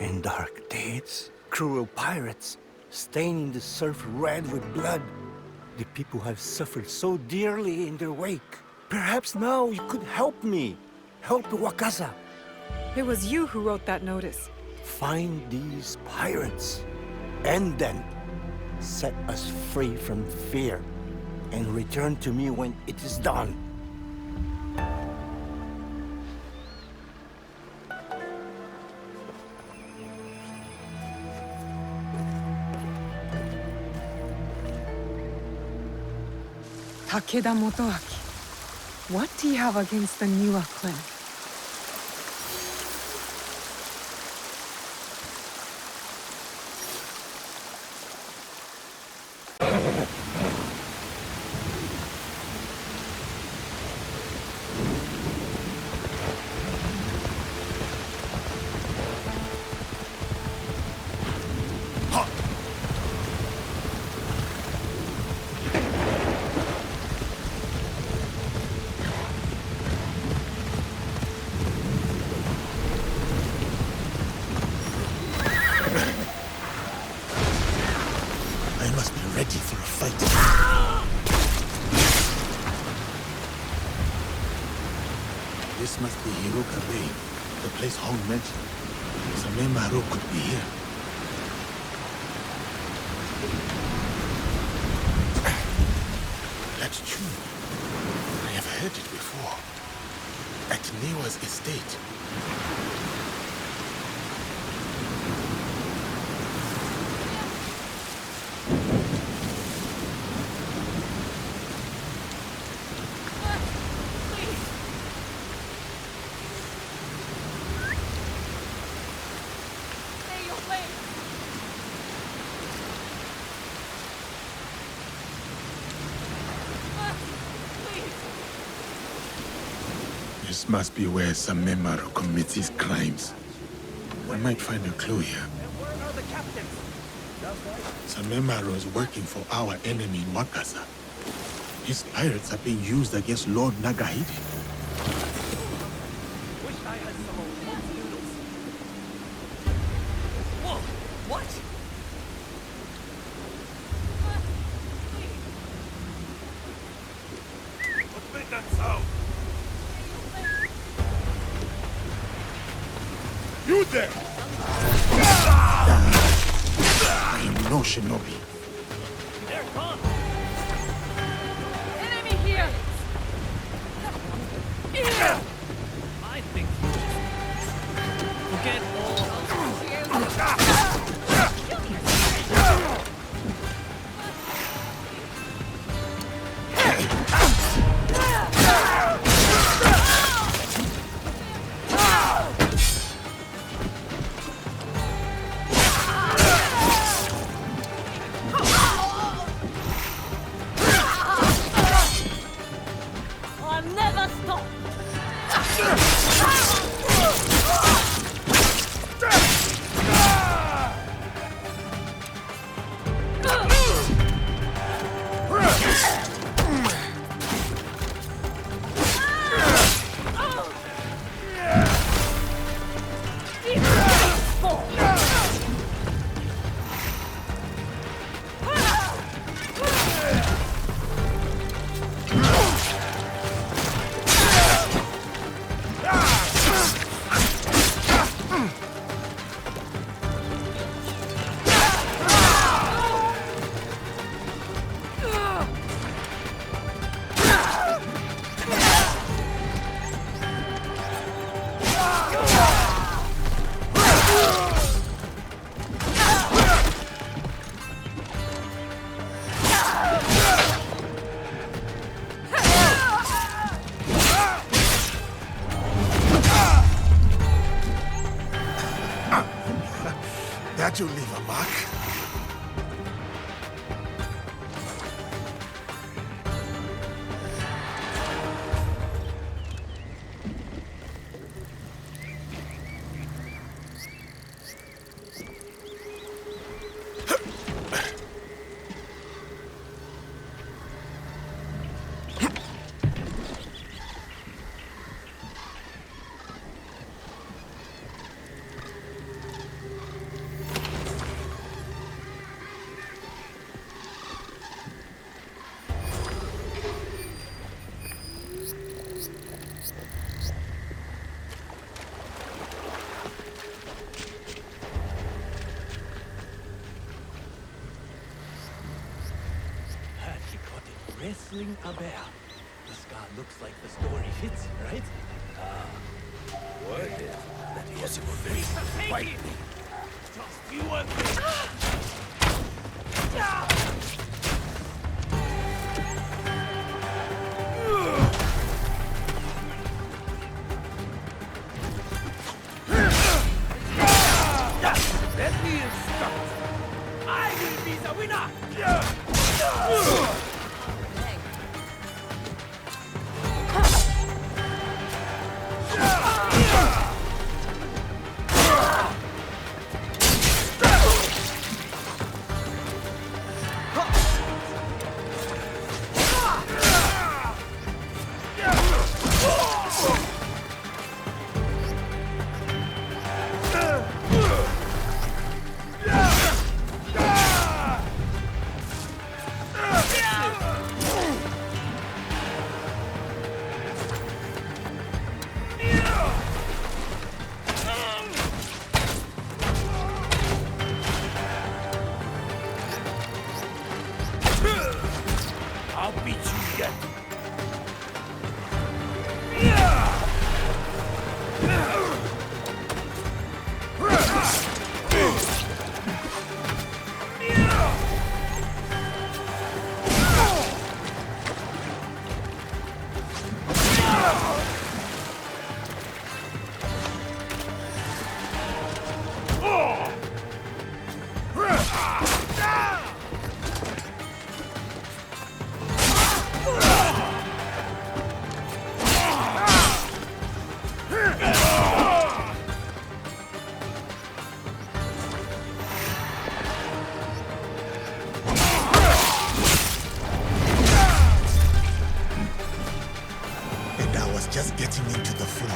and dark deeds, cruel pirates, staining the surf red with blood. The people have suffered so dearly in their wake. Perhaps now you could help me. Help Wakasa. It was you who wrote that notice. Find these pirates. End them. Set us free from fear. And return to me when it is done. Takeda Motoaki. What do you have against the Niwa clan? This must be Hiroka Bay, the place Hong mentioned. Samemaru could be here. That's true. I have heard it before. At Niwa's estate. This must be where Samemaru commits his crimes. I might find a clue here. Samemaru is working for our enemy in Wakasa. His pirates are being used against Lord Nagahide. Whoa! What? What made that sound? You there! I am no Shinobi. They're gone! Enemy here! I think you just forget all else. wrestling a bear. The scar looks like the story fits, right? What is that possible thing? Fight me! Just you and me! Let me instruct. I will be the winner! I'll beat you yet. Just getting into the flow.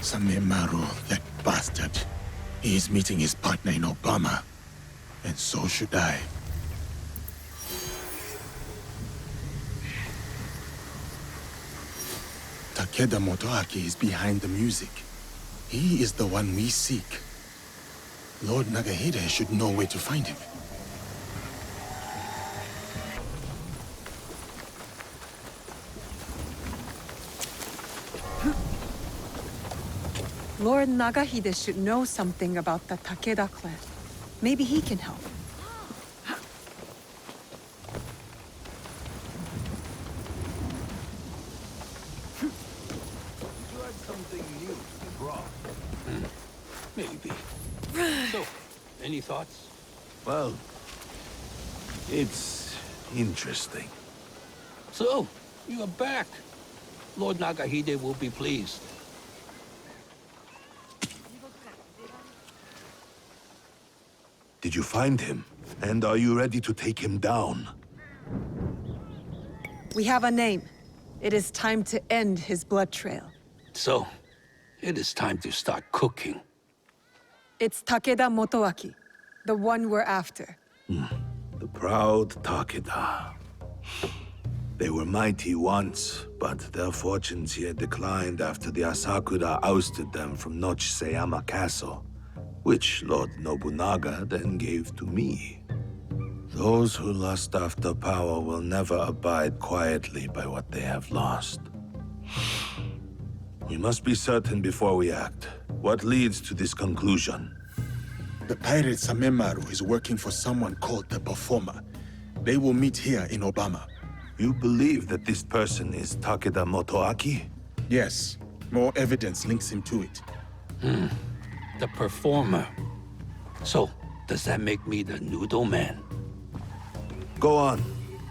Samemaru, that bastard. He is meeting his partner in Obama. And so should I. Takeda Motoaki is behind the music. He is the one we seek. Lord Nagahide should know where to find him. Lord Nagahide should know something about the Takeda clan. Maybe he can help. Something new you brought. Maybe. So, any thoughts? Well, it's interesting. So, you are back. Lord Nagahide will be pleased. Did you find him? And are you ready to take him down? We have a name. It is time to end his blood trail. So, it is time to start cooking. It's Takeda Motoaki, the one we're after. The proud Takeda. They were mighty once, but their fortunes here declined after the Asakura ousted them from Nochuseyama Castle, which Lord Nobunaga then gave to me. Those who lust after power will never abide quietly by what they have lost. We must be certain before we act. What leads to this conclusion? The pirate Samemaru is working for someone called the Performer. They will meet here in Obama. You believe that this person is Takeda Motoaki? Yes. More evidence links him to it. The Performer. So, does that make me the Noodle Man? Go on.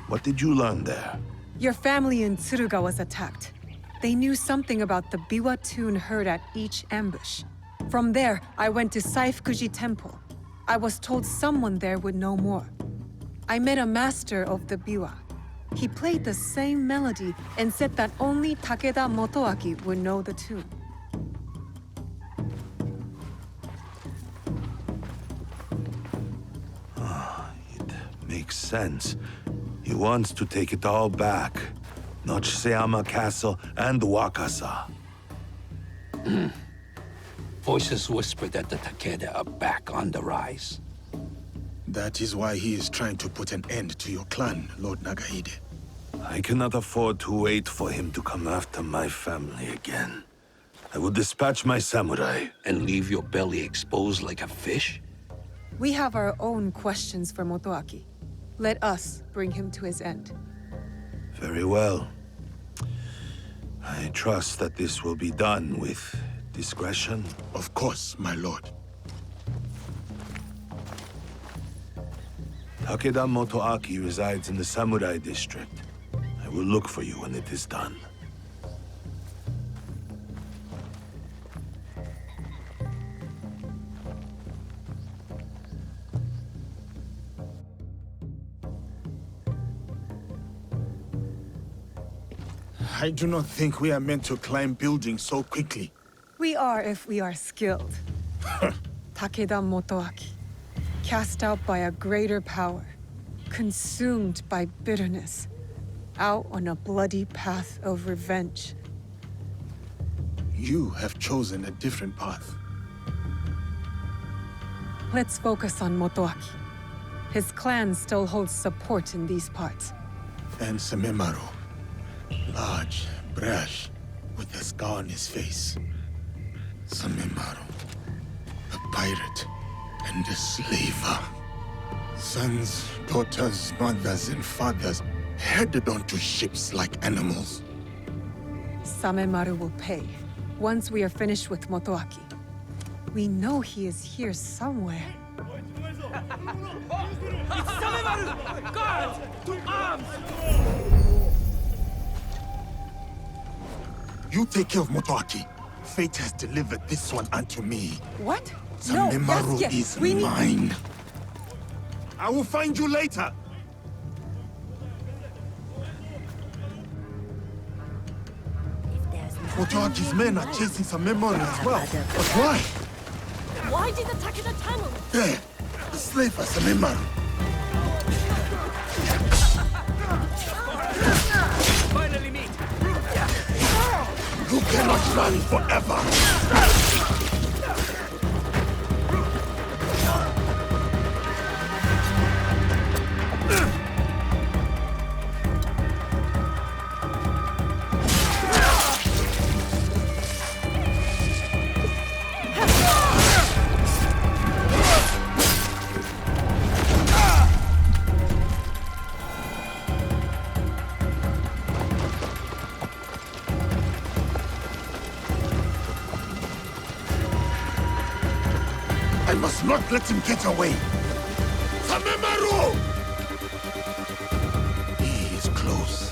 What did you learn there? Your family in Tsuruga was attacked. They knew something about the biwa tune heard at each ambush. From there, I went to Saifukuji Temple. I was told someone there would know more. I met a master of the biwa. He played the same melody and said that only Takeda Motoaki would know the tune. It makes sense. He wants to take it all back. Nochuseyama Castle and Wakasa. Voices whisper that the Takeda are back on the rise. That is why he is trying to put an end to your clan, Lord Nagahide. I cannot afford to wait for him to come after my family again. I will dispatch my samurai. And leave your belly exposed like a fish? We have our own questions for Motoaki. Let us bring him to his end. Very well. I trust that this will be done with discretion. Of course, my lord. Takeda Motoaki resides in the Samurai District. I will look for you when it is done. I do not think we are meant to climb buildings so quickly. We are if we are skilled. Takeda Motoaki, cast out by a greater power, consumed by bitterness, out on a bloody path of revenge. You have chosen a different path. Let's focus on Motoaki. His clan still holds support in these parts. And Samemaru. Large, brash, with a scar on his face. Samemaru. A pirate and a slaver. Sons, daughters, mothers, and fathers headed onto ships like animals. Samemaru will pay, once we are finished with Motoaki. We know he is here somewhere. It's Samemaru! Guards! To arms! You take care of Motoaki. Fate has delivered this one unto me. What? Samemaru No, is mine. I will find you later. Motoaki's men are chasing Samemaru as well. But why? Why did the Takeda tunnel? There, the slave for Samemaru. Finally meet! You cannot run forever! I must not let him get away! Samemaru! He is close.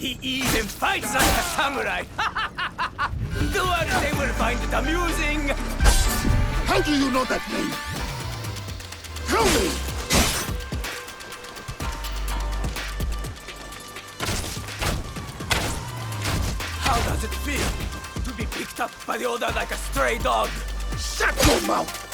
He even fights like a samurai! The one they will find it amusing! How do you know that name? Tell me! How does it feel to be picked up by the Oda like a stray dog? Shut your mouth!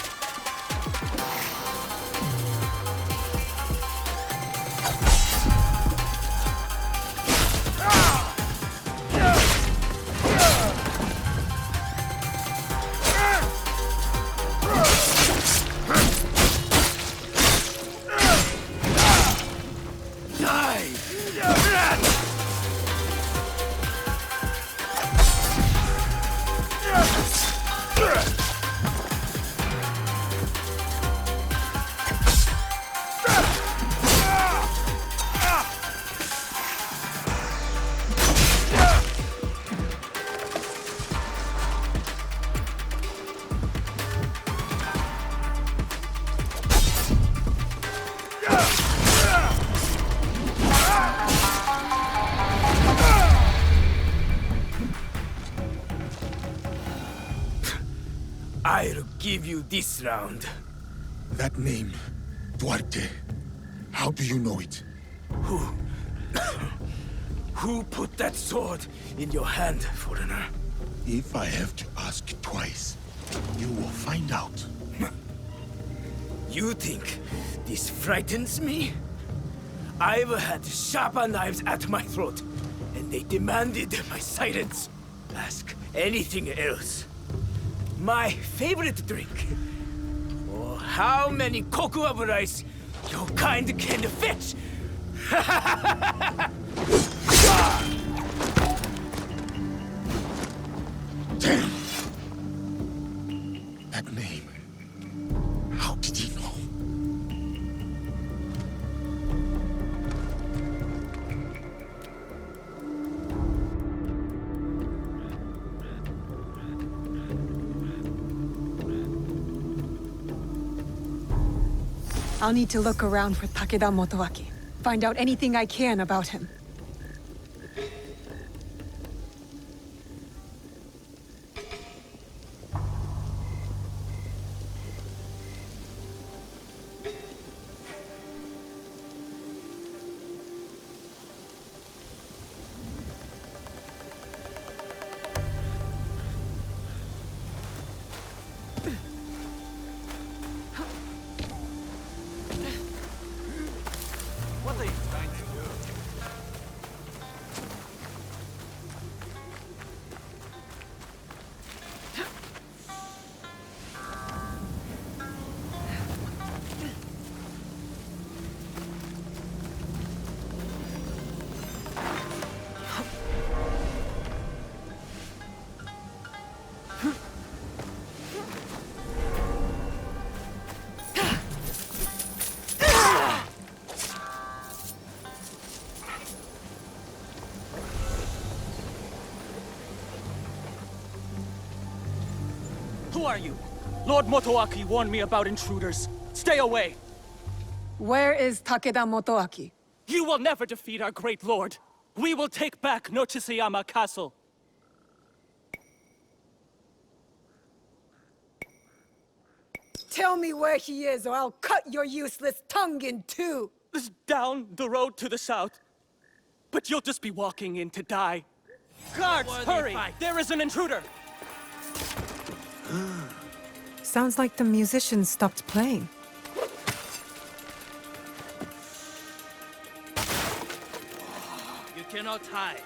I'll give you this round. That name, Duarte. How do you know it? Who put that sword in your hand, foreigner? If I have to ask twice, you will find out. You think this frightens me? I've had sharper knives at my throat, and they demanded my silence. Ask anything else. My favorite drink. Or how many cocoa rice your kind can fetch. Damn! That name. How did he know? I'll need to look around for Takeda Motoaki. Find out anything I can about him. What are you trying to do? Who are you? Lord Motoaki warned me about intruders. Stay away! Where is Takeda Motoaki? You will never defeat our great lord. We will take back Nochisayama Castle. Tell me where he is, or I'll cut your useless tongue in two! It's down the road to the south. But you'll just be walking in to die. Guards, hurry! There is an intruder! Sounds like the musicians stopped playing. You cannot hide.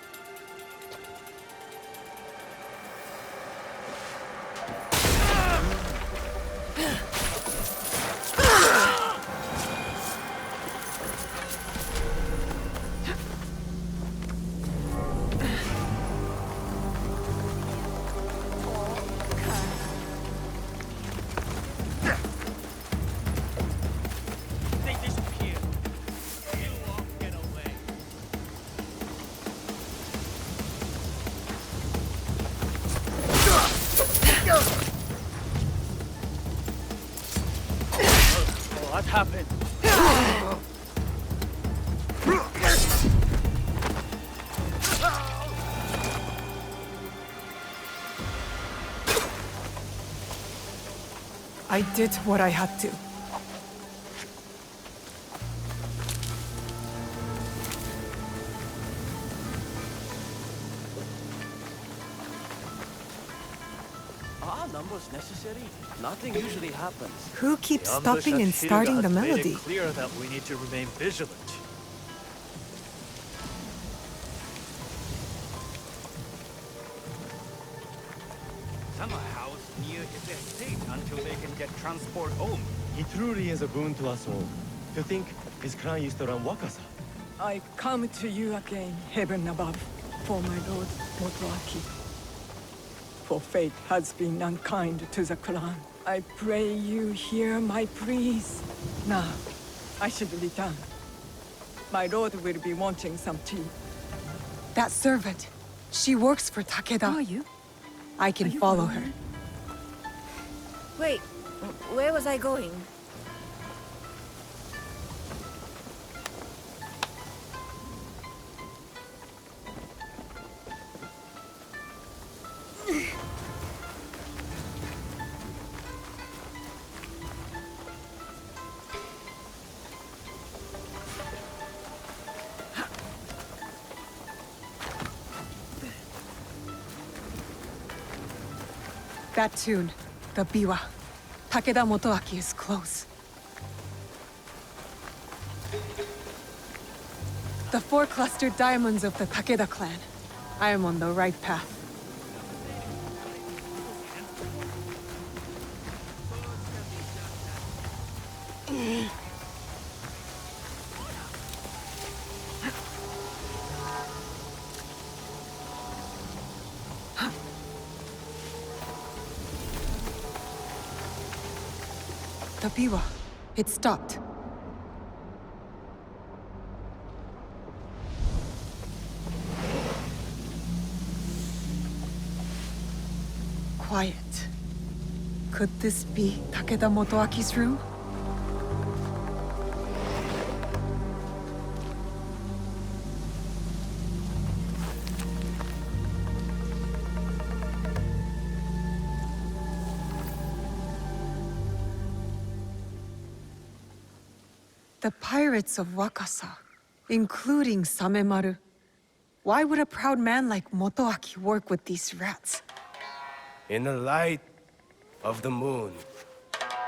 They disappear. You won't get away. What happened? I did what I had to. Are numbers necessary? Nothing usually happens. Who keeps The ambush stopping at and starting Hiruga the has made melody? it clear that we need to remain vigilant. Summer house near his estate until they can get transport home. He truly is a boon to us all. To think his clan used to run Wakasa. I come to you again, heaven above, for my lord Motoaki. For fate has been unkind to the clan. I pray you hear my pleas. Now, I should return. My lord will be wanting some tea. That servant. She works for Takeda. Who are you? I can follow her. Wait, where was I going? That tune, the biwa. Takeda Motoaki is close. The 4 clustered diamonds of the Takeda clan. I am on the right path. The biwa. It stopped. Quiet. Could this be Takeda Motoaki's room? The pirates of Wakasa, including Samemaru. Why would a proud man like Motoaki work with these rats? In the light of the moon,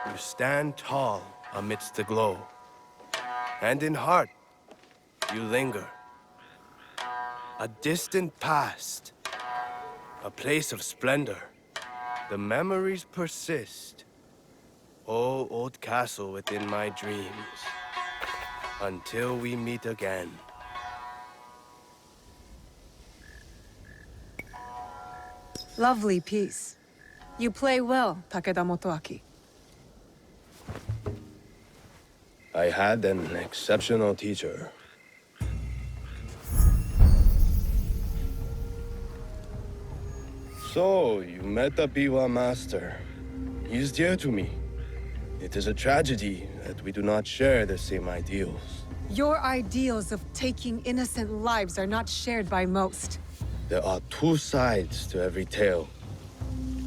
you stand tall amidst the glow. And in heart, you linger. A distant past, a place of splendor. The memories persist. Oh, old castle within my dreams. Until we meet again. Lovely piece. You play well, Takeda Motoaki. I had an exceptional teacher. So, you met the Biwa master. He is dear to me. It is a tragedy that we do not share the same ideals. Your ideals of taking innocent lives are not shared by most. There are 2 sides to every tale.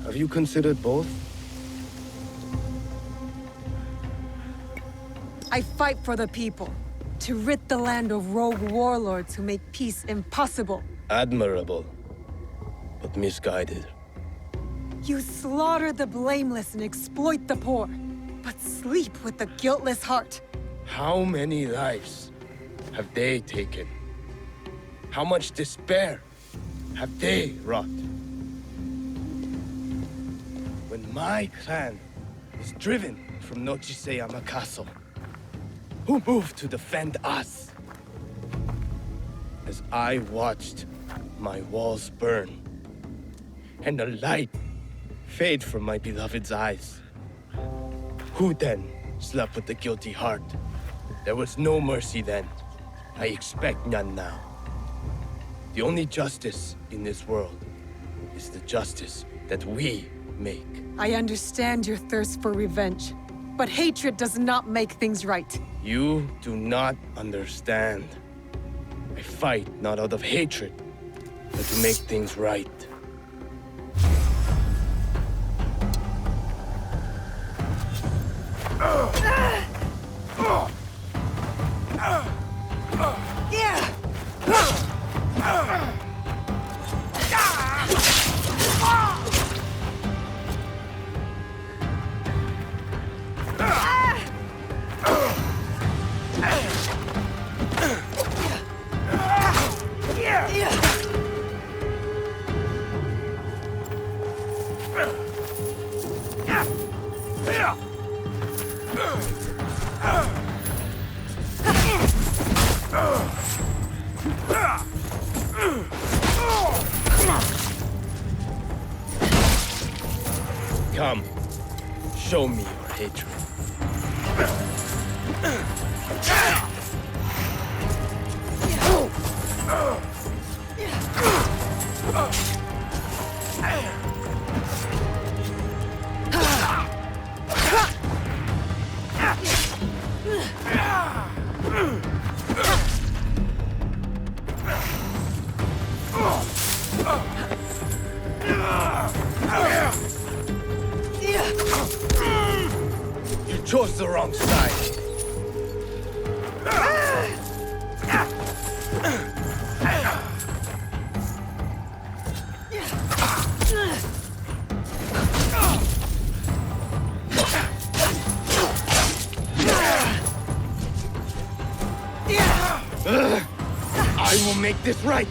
Have you considered both? I fight for the people, to rid the land of rogue warlords who make peace impossible. Admirable, but misguided. You slaughter the blameless and exploit the poor, but sleep with the guiltless heart. How many lives have they taken? How much despair have they wrought? When my clan was driven from Nochiseyama Castle, who moved to defend us? As I watched my walls burn, and the light fade from my beloved's eyes, who then slept with the guilty heart? There was no mercy then. I expect none now. The only justice in this world is the justice that we make. I understand your thirst for revenge, but hatred does not make things right. You do not understand. I fight not out of hatred, but to make things right. Come, show me your hatred. You chose the wrong side. I will make this right.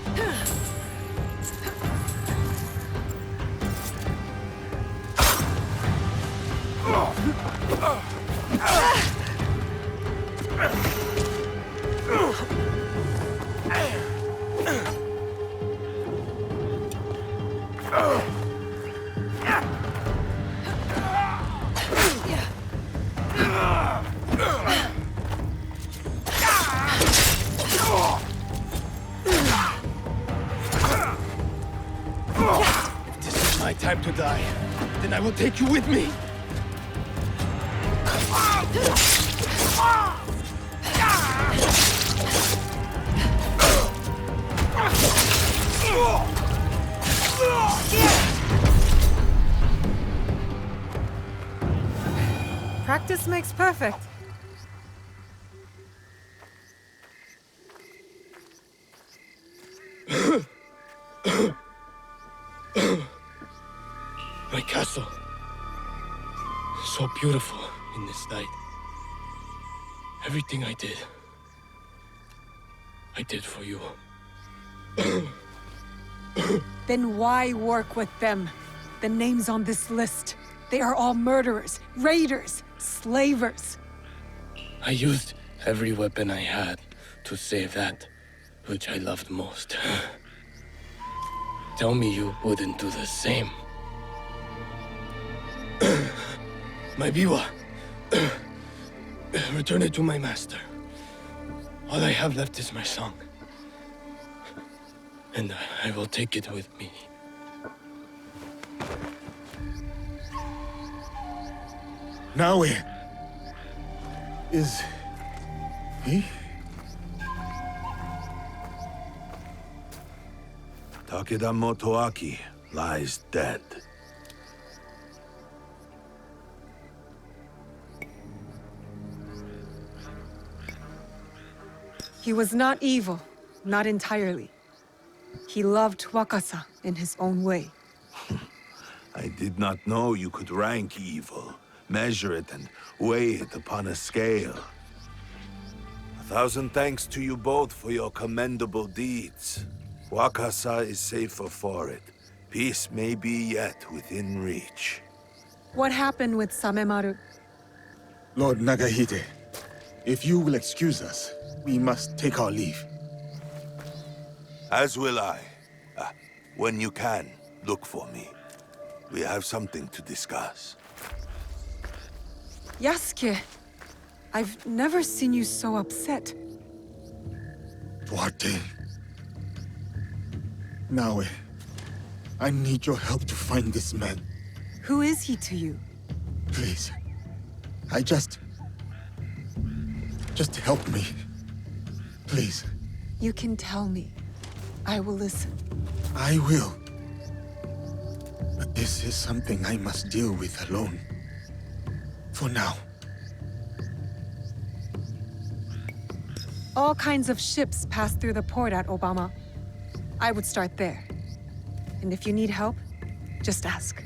If this is my time to die, then I will take you with me. Practice makes perfect. My castle. So beautiful in this night. Everything I did for you. Then why work with them? The names on this list. They are all murderers, raiders, slavers. I used every weapon I had to save that which I loved most. Tell me you wouldn't do the same. My biwa. Return it to my master. All I have left is my song. And I will take it with me. Naoe. Is he? Takeda Motoaki lies dead. He was not evil, not entirely. He loved Wakasa in his own way. I did not know you could rank evil, measure it, and weigh it upon a scale. 1,000 thanks to you both for your commendable deeds. Wakasa is safer for it. Peace may be yet within reach. What happened with Samemaru? Lord Nagahide, if you will excuse us, we must take our leave. As will I. When you can, look for me. We have something to discuss. Yasuke, I've never seen you so upset. What? Naoe, I need your help to find this man. Who is he to you? Please. Just help me. Please. You can tell me. I will listen. I will. But this is something I must deal with alone. For now. All kinds of ships pass through the port at Obama. I would start there. And if you need help, just ask.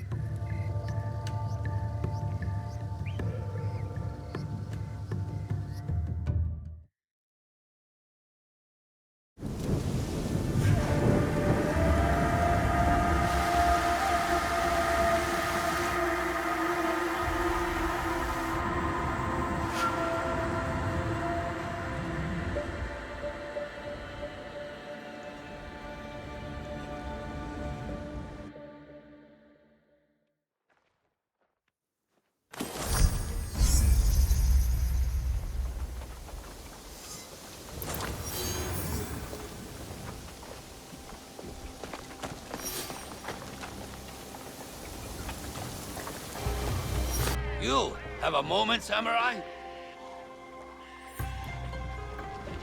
You have a moment, Samurai?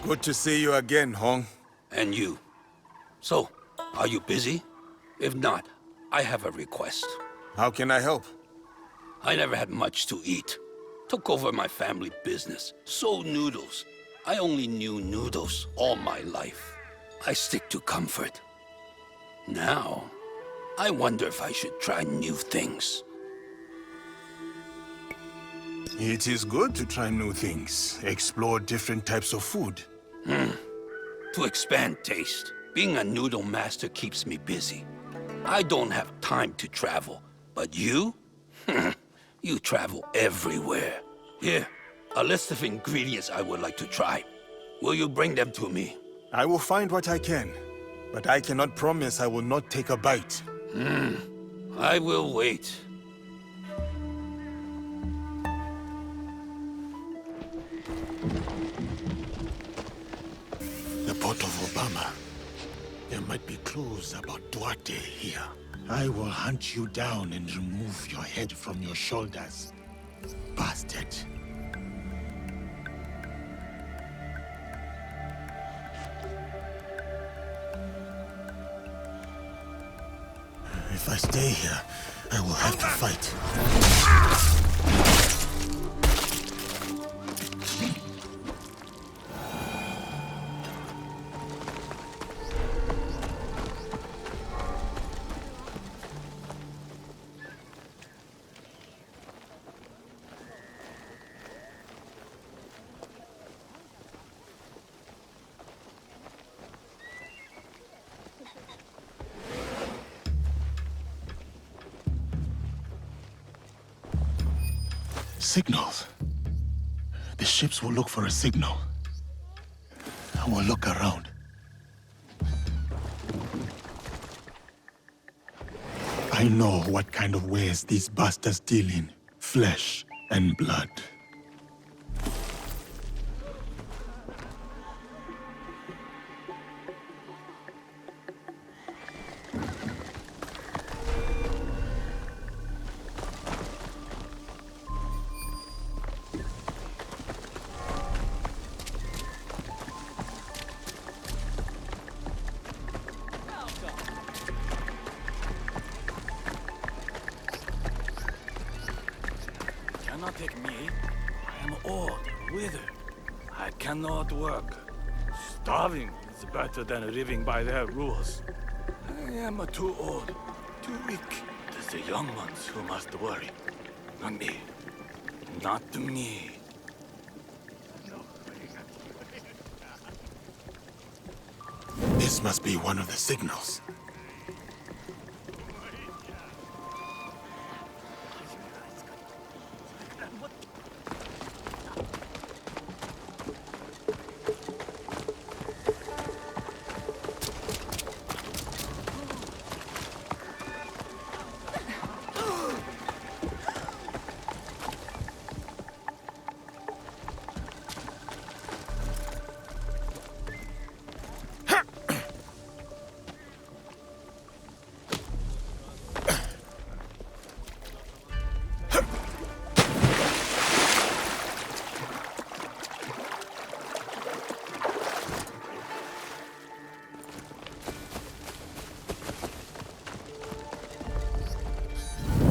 Good to see you again, Hong. And you. So, are you busy? If not, I have a request. How can I help? I never had much to eat. Took over my family business. Sold noodles. I only knew noodles all my life. I stick to comfort. Now, I wonder if I should try new things. It is good to try new things. Explore different types of food. To expand taste. Being a noodle master keeps me busy. I don't have time to travel. But you? You travel everywhere. Here, a list of ingredients I would like to try. Will you bring them to me? I will find what I can, but I cannot promise I will not take a bite. I will wait. The port of Obama. There might be clues about Duarte here. I will hunt you down and remove your head from your shoulders. Bastard. If I stay here, I will have to fight. Signals. The ships will look for a signal. I will look around. I know what kind of wares these bastards deal in. Flesh and blood. Cannot take me. I am old, withered. I cannot work. Starving is better than living by their rules. I am too old, too weak. It is the young ones who must worry. Not me. Not me. This must be one of the signals.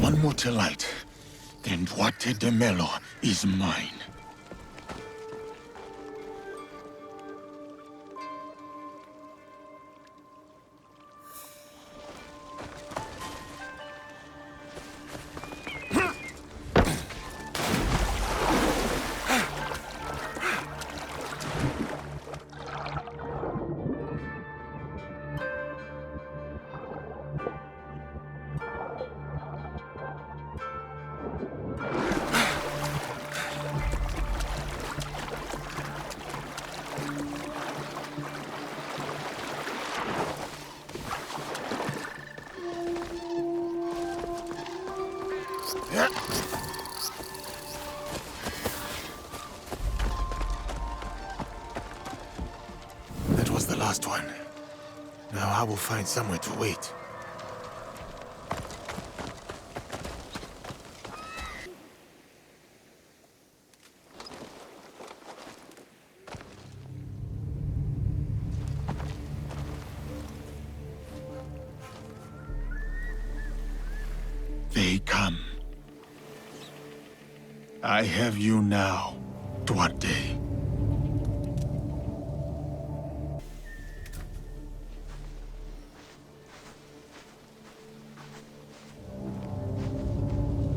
One more to light, then Duarte de Melo is mine. That was the last one. Now I will find somewhere to wait. day come. I have you now, Duarte.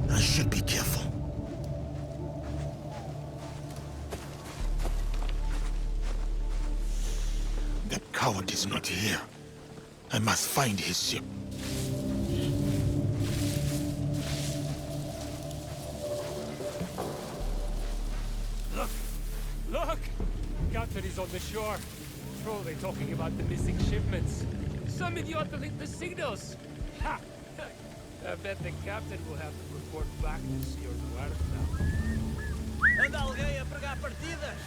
I should be careful. That coward is not here. I must find his ship. Look! Look! Captain is on the shore. Probably talking about the missing shipments. Some idiot deleted the signals. Ha! I bet the captain will have to report back to Sr. Huerta. Anda alguém a pregar partidas?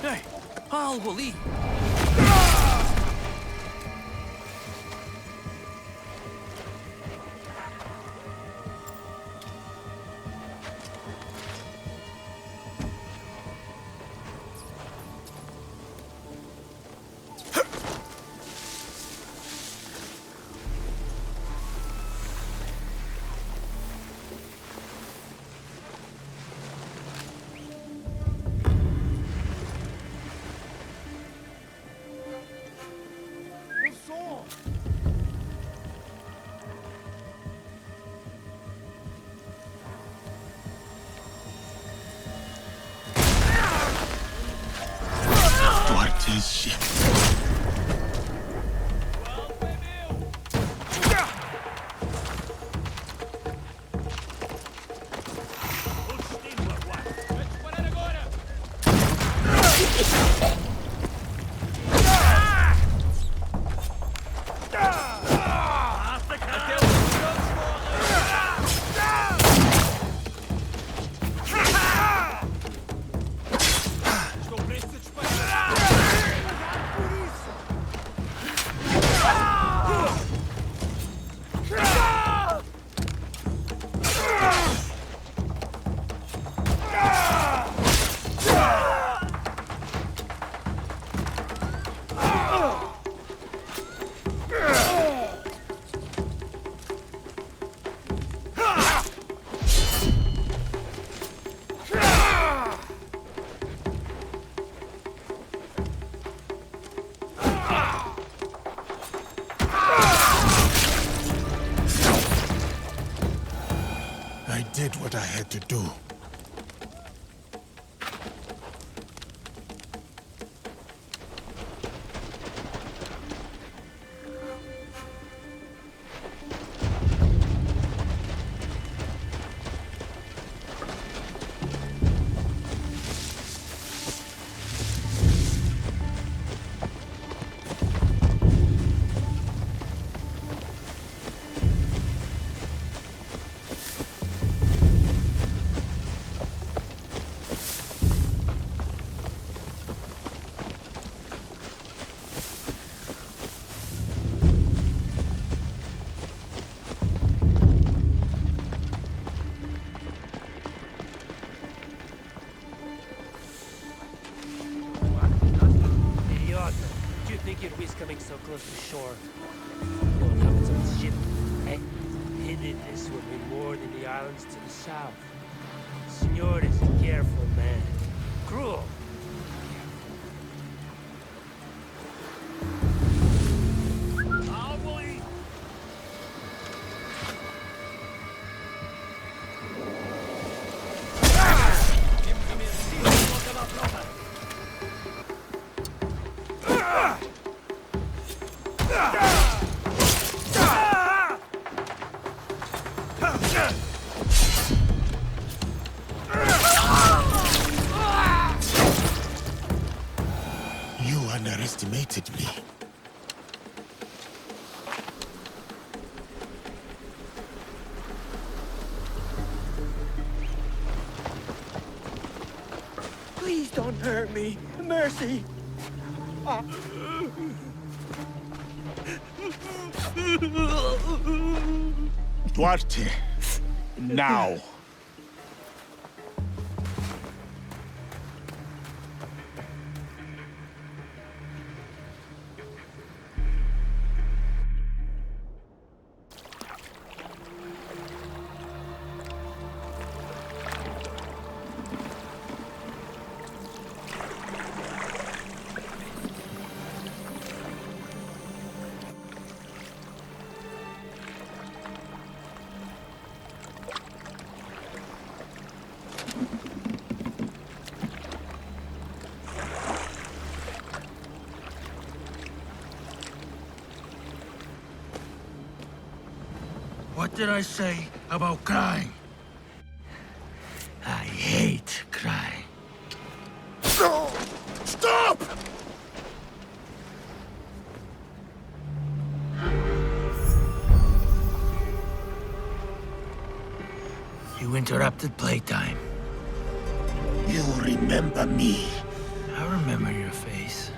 Hey, I'll eat. Duarte's ship. I did what I had to do. Coming so close to shore. You know what happens on the ship, eh? Hidden this will be more than the islands to the south. Senor is a careful man. Cruel. Underestimated me. hurt me. Mercy. Duarte, now. What did I say about crying? I hate crying. No! Stop! You interrupted playtime. You remember me. I remember your face.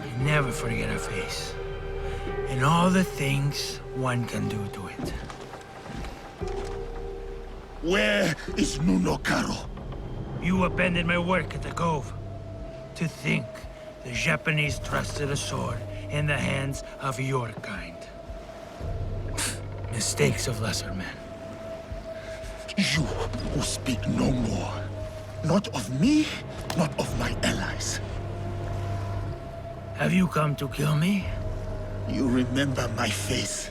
I never forget a face. And all the things one can do to it. Where is Nunokaro? You abandoned my work at the Cove. To think the Japanese trusted a sword in the hands of your kind. Mistakes of lesser men. You who speak no more. Not of me, not of my allies. Have you come to kill me? You remember my face,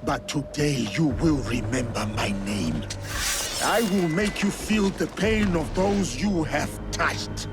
but today you will remember my name. I will make you feel the pain of those you have touched.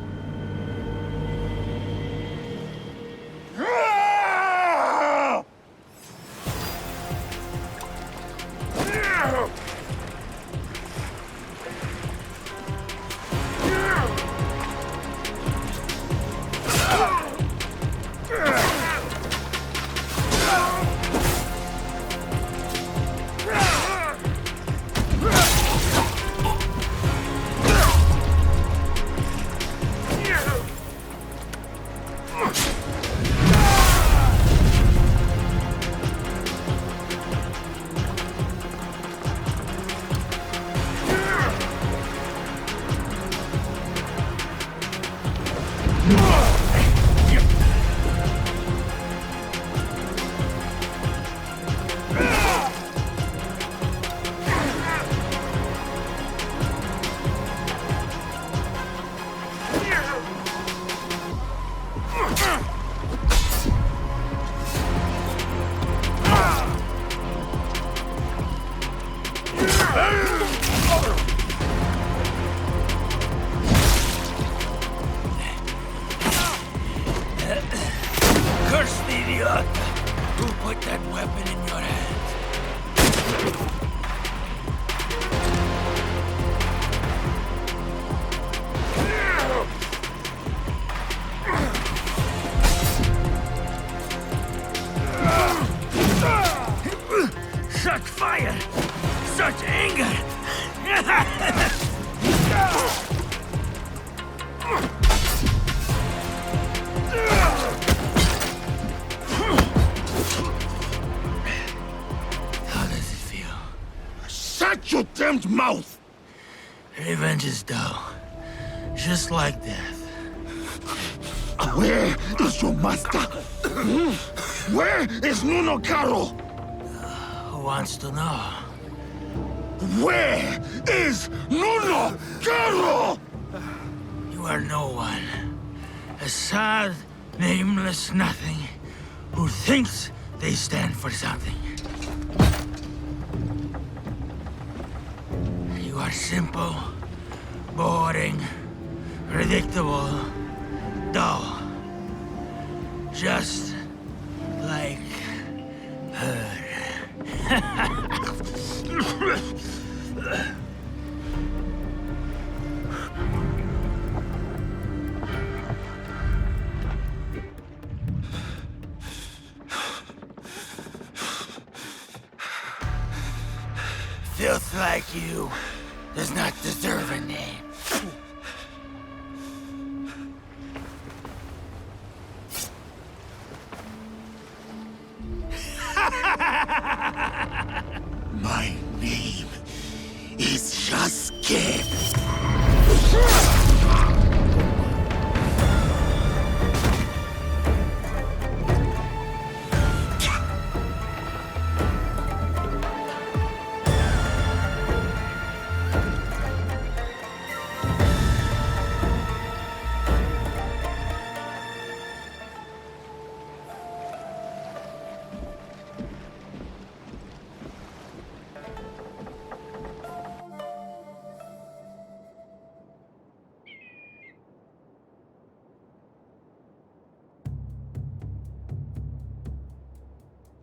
Curse the idiot! Who put that weapon in your hand? Such fire! Such anger! Shut your damned mouth! Revenge is dull. Just like death. Where is your master? Where is Nunokaro? Who wants to know? Where is Nunokaro? You are no one. A sad, nameless nothing who thinks they stand for something. You are simple, boring, predictable, dull. Just like her. Filth like you does not deserve a name.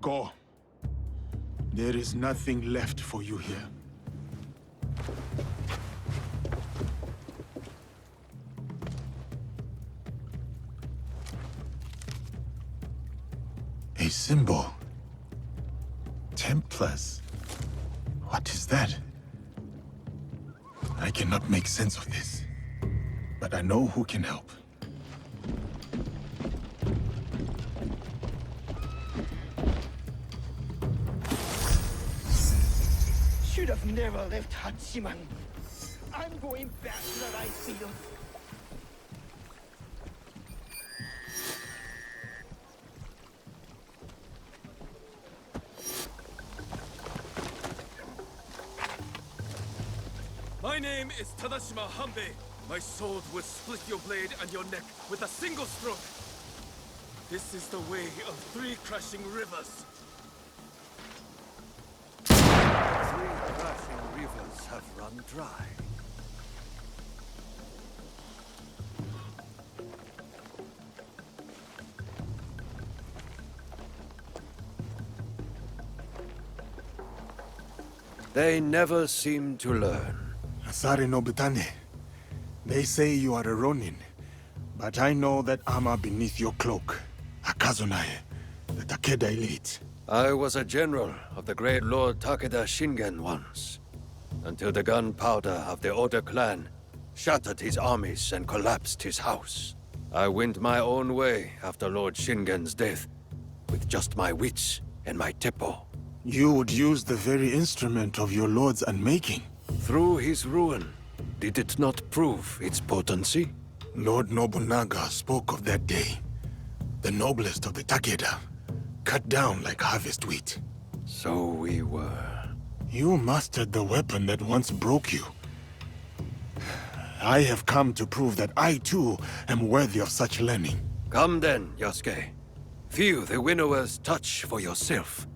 Go. There is nothing left for you here. A symbol. Templars. What is that? I cannot make sense of this, but I know who can help. Should have never left Hachiman. I'm going back to the rice field. My name is Tadashima Hanbei. My sword will split your blade and your neck with a single stroke. This is the way of 3 crashing rivers. 3 crashing rivers have run dry. They never seem to learn. Asare Nobutane, they say you are a Ronin, but I know that armor beneath your cloak. Akazunae, the Takeda elite. I was a general of the great Lord Takeda Shingen once, until the gunpowder of the Oda clan shattered his armies and collapsed his house. I went my own way after Lord Shingen's death, with just my wits and my teppo. You would use the very instrument of your lord's unmaking. Through his ruin, did it not prove its potency? Lord Nobunaga spoke of that day. The noblest of the Takeda, cut down like harvest wheat. So we were. You mastered the weapon that once broke you. I have come to prove that I too am worthy of such learning. Come then, Yasuke. Feel the winnower's touch for yourself.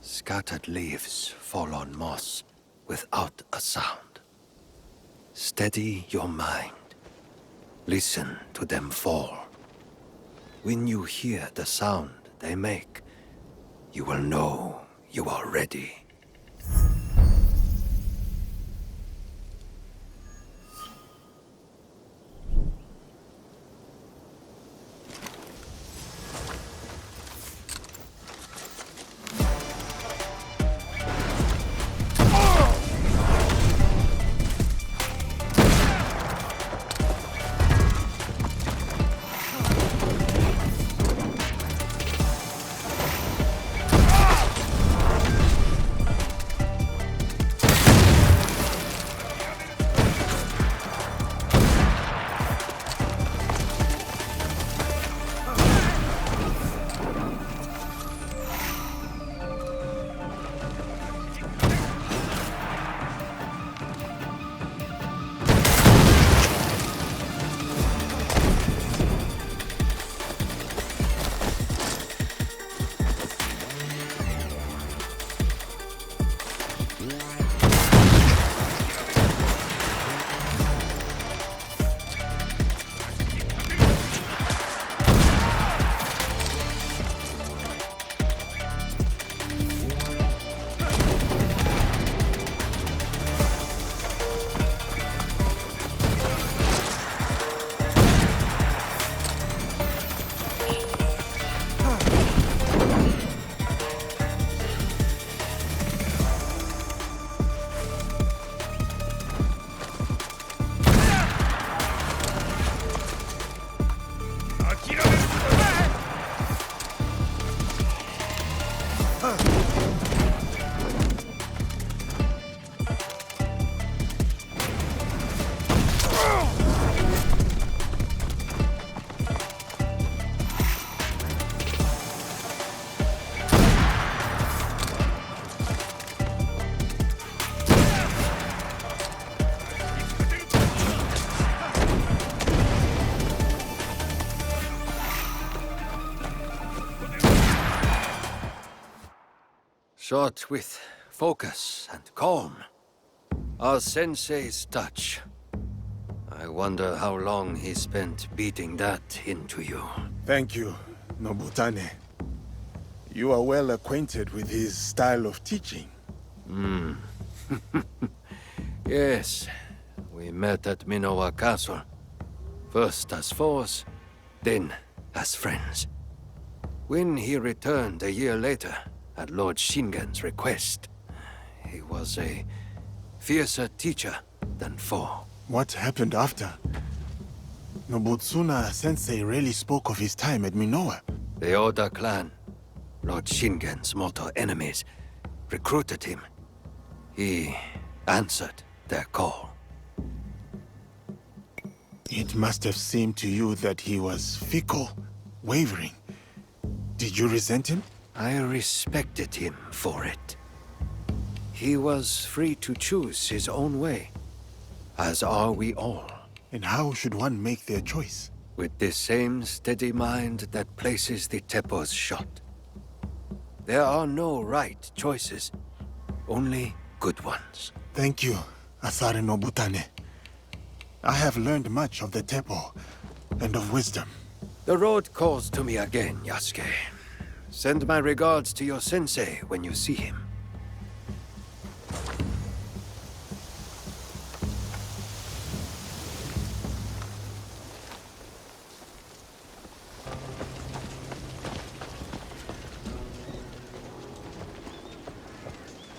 Scattered leaves fall on moss without a sound. Steady your mind. Listen to them fall. When you hear the sound they make, you will know you are ready. Shot with focus and calm. Our sensei's touch. I wonder how long he spent beating that into you. Thank you, Nobutane. You are well acquainted with his style of teaching. Hmm. Yes, we met at Minowa Castle. First as foes, then as friends. When he returned a year later, at Lord Shingen's request, he was a fiercer teacher than foe. What happened after? Nobutsuna sensei rarely spoke of his time at Minowa. The Oda clan, Lord Shingen's mortal enemies, recruited him. He answered their call. It must have seemed to you that he was fickle, wavering. Did you resent him? I respected him for it. He was free to choose his own way, as are we all. And how should one make their choice? With the same steady mind that places the Teppo's shot. There are no right choices, only good ones. Thank you, Asare Nobutane. I have learned much of the Teppo and of wisdom. The road calls to me again, Yasuke. Send my regards to your sensei when you see him.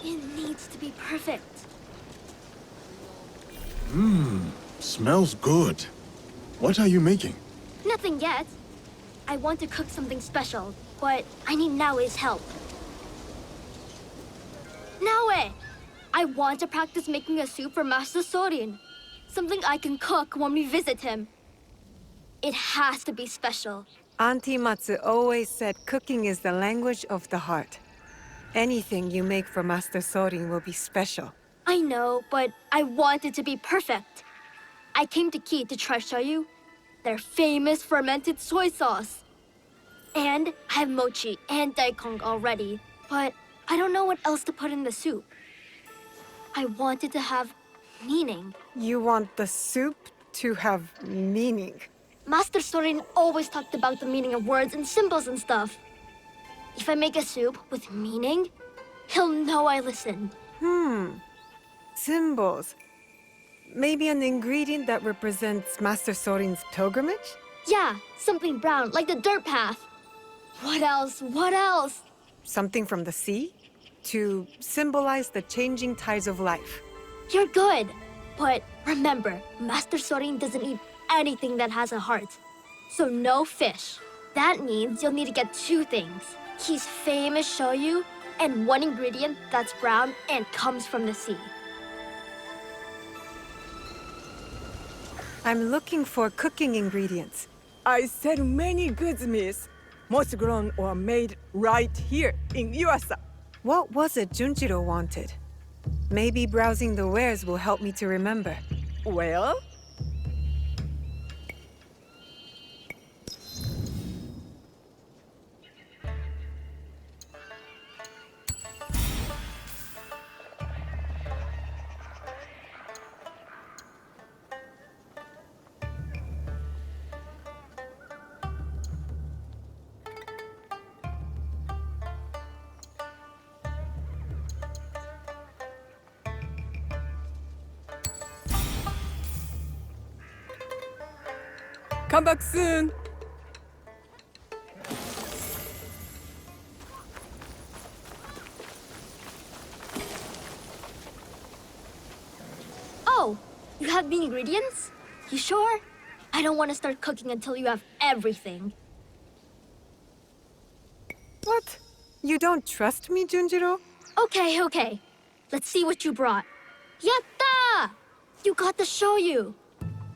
It needs to be perfect. Smells good. What are you making? Nothing yet. I want to cook something special, but I need Naoe's help. Naoe! I want to practice making a soup for Master Sorin. Something I can cook when we visit him. It has to be special. Auntie Matsu always said cooking is the language of the heart. Anything you make for Master Sorin will be special. I know, but I want it to be perfect. I came to Ki to try Tsuyu, their famous fermented soy sauce. And I have mochi and daikon already, but I don't know what else to put in the soup. I want it to have meaning. You want the soup to have meaning? Master Sorin always talked about the meaning of words and symbols and stuff. If I make a soup with meaning, he'll know I listened. Symbols. Maybe an ingredient that represents Master Sorin's pilgrimage? Yeah, something brown, like the dirt path. What else? What else? Something from the sea? To symbolize the changing tides of life. You're good. But remember, Master Sorin doesn't eat anything that has a heart. So no fish. That means you'll need to get two things. He's famous shoyu, and one ingredient that's brown and comes from the sea. I'm looking for cooking ingredients. I sell many goods, miss. Most grown or made right here in Yuasa. What was it Junjiro wanted? Maybe browsing the wares will help me to remember. Well? Come back soon. Oh, you have the ingredients? You sure? I don't want to start cooking until you have everything. What? You don't trust me, Junjiro? Okay. Let's see what you brought. Yatta! You got the shoyu.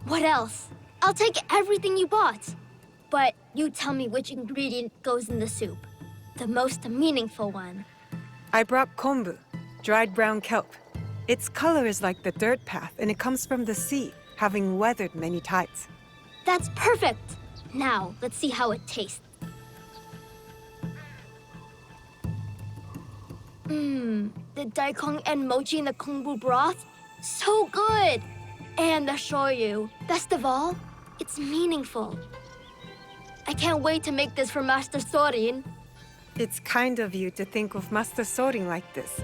What else? I'll take everything you bought. But you tell me which ingredient goes in the soup. The most meaningful one. I brought kombu, dried brown kelp. Its color is like the dirt path, and it comes from the sea, having weathered many tides. That's perfect! Now, let's see how it tastes. The daikon and mochi in the kombu broth? So good! And the shoyu. Best of all, it's meaningful. I can't wait to make this for Master Sorin. It's kind of you to think of Master Sorin like this.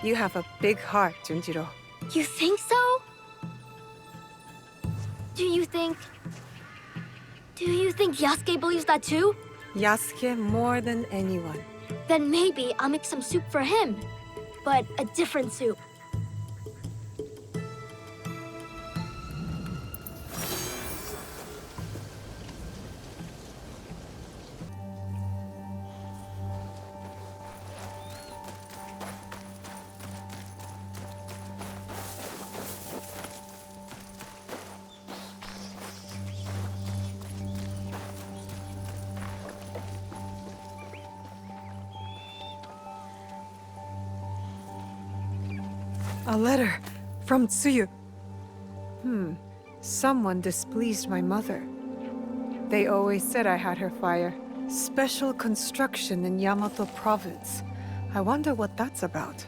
You have a big heart, Junjiro. You think so? Do you think Yasuke believes that too? Yasuke more than anyone. Then maybe I'll make some soup for him. But a different soup. A letter from Tsuyu. Someone displeased my mother. They always said I had her fire. Special construction in Yamato province. I wonder what that's about.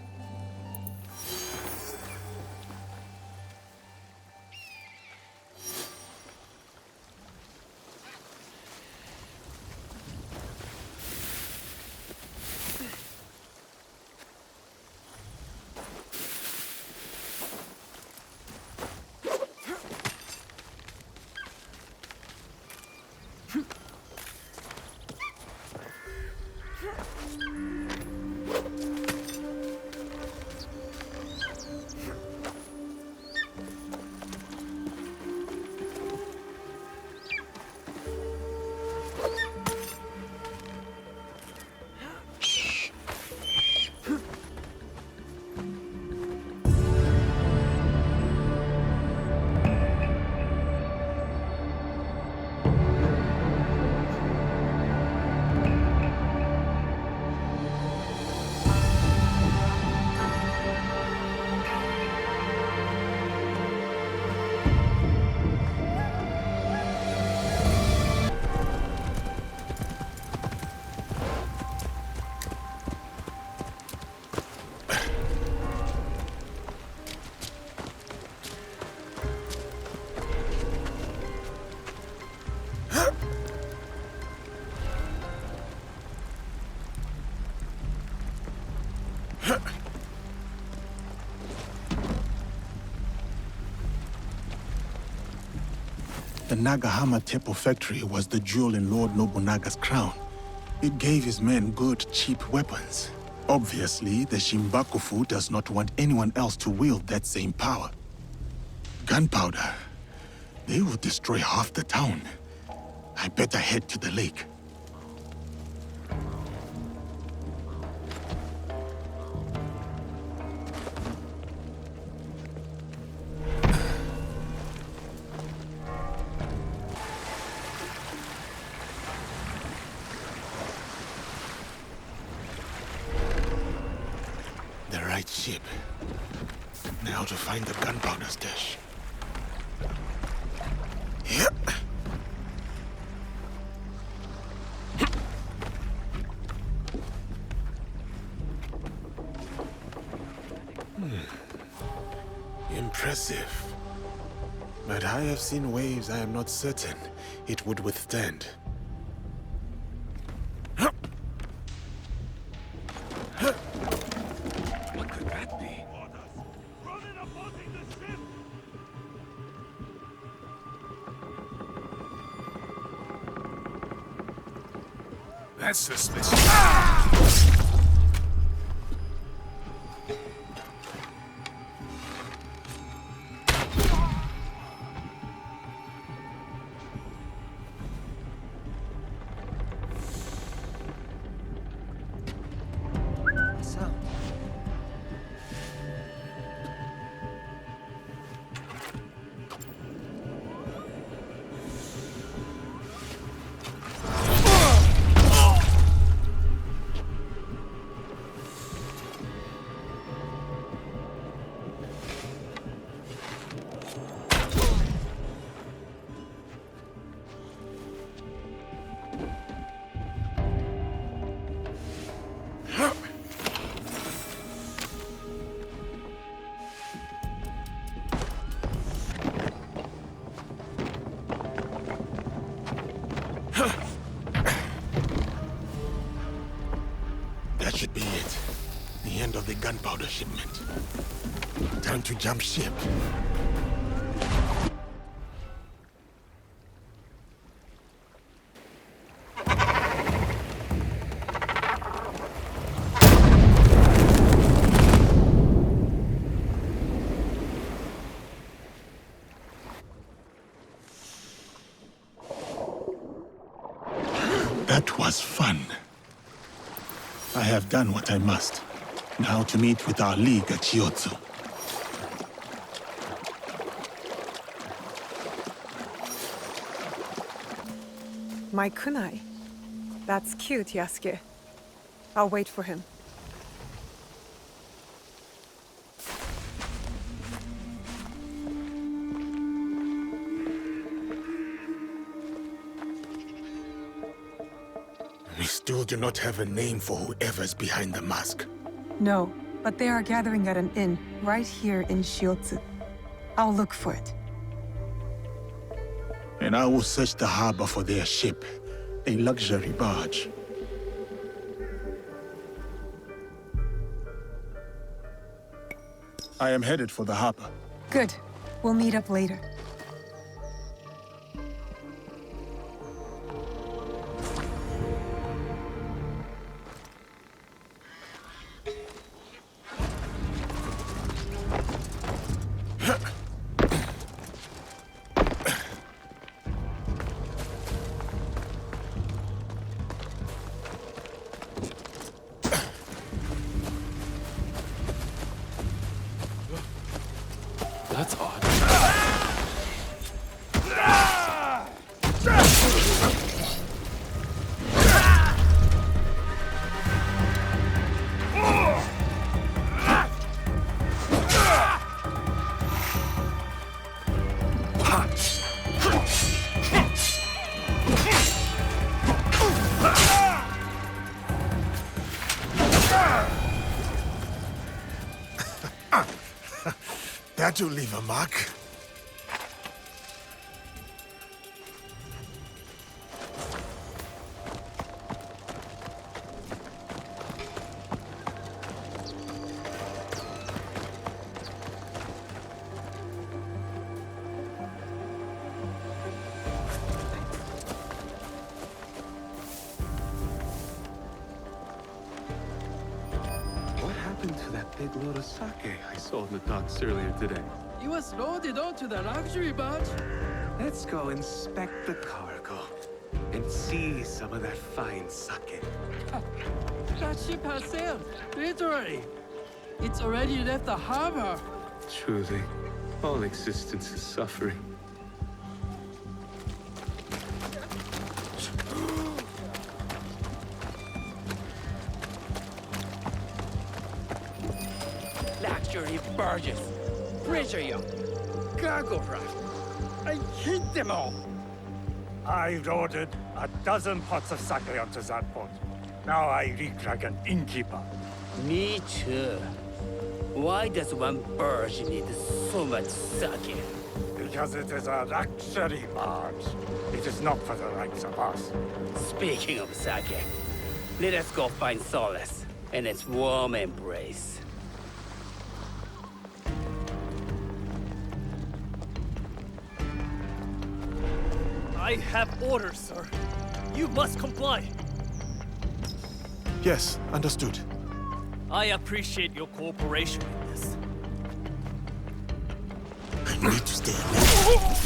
The Nagahama Tepo factory was the jewel in Lord Nobunaga's crown. It gave his men good, cheap weapons. Obviously, the Shinbakufu does not want anyone else to wield that same power. Gunpowder. They will destroy half the town. I better head to the lake. Ship. Now to find the gunpowder stash. Yep. Impressive. But I have seen waves I am not certain it would withstand. That's suspicious. gunpowder shipment. Time to jump ship. That was fun. I have done what I must. Now to meet with our league at Chiotsu. My kunai. That's cute, Yasuke. I'll wait for him. We still do not have a name for whoever's behind the mask. No, but they are gathering at an inn, right here in Shiotsu. I'll look for it. And I will search the harbor for their ship, a luxury barge. I am headed for the harbor. Good. We'll meet up later. That's odd. That'll leave a mark. What happened to that big load of sake I saw in the docks earlier today? It was loaded onto the luxury barge. Let's go inspect the cargo and see some of that fine sake. That ship has sailed, literally. It's already left the harbor. Truly, all existence is suffering. Luxury barges, treasure yacht, cargo raft. I hate them all. I ordered a dozen pots of sake onto that boat. Now I reek like an innkeeper. Me too. Why does one barge need so much sake? Because it is a luxury barge. It is not for the likes of us. Speaking of sake, let us go find solace in its warm embrace. I have orders, sir. You must comply. Yes, understood. I appreciate your cooperation in this. I need to stay alert.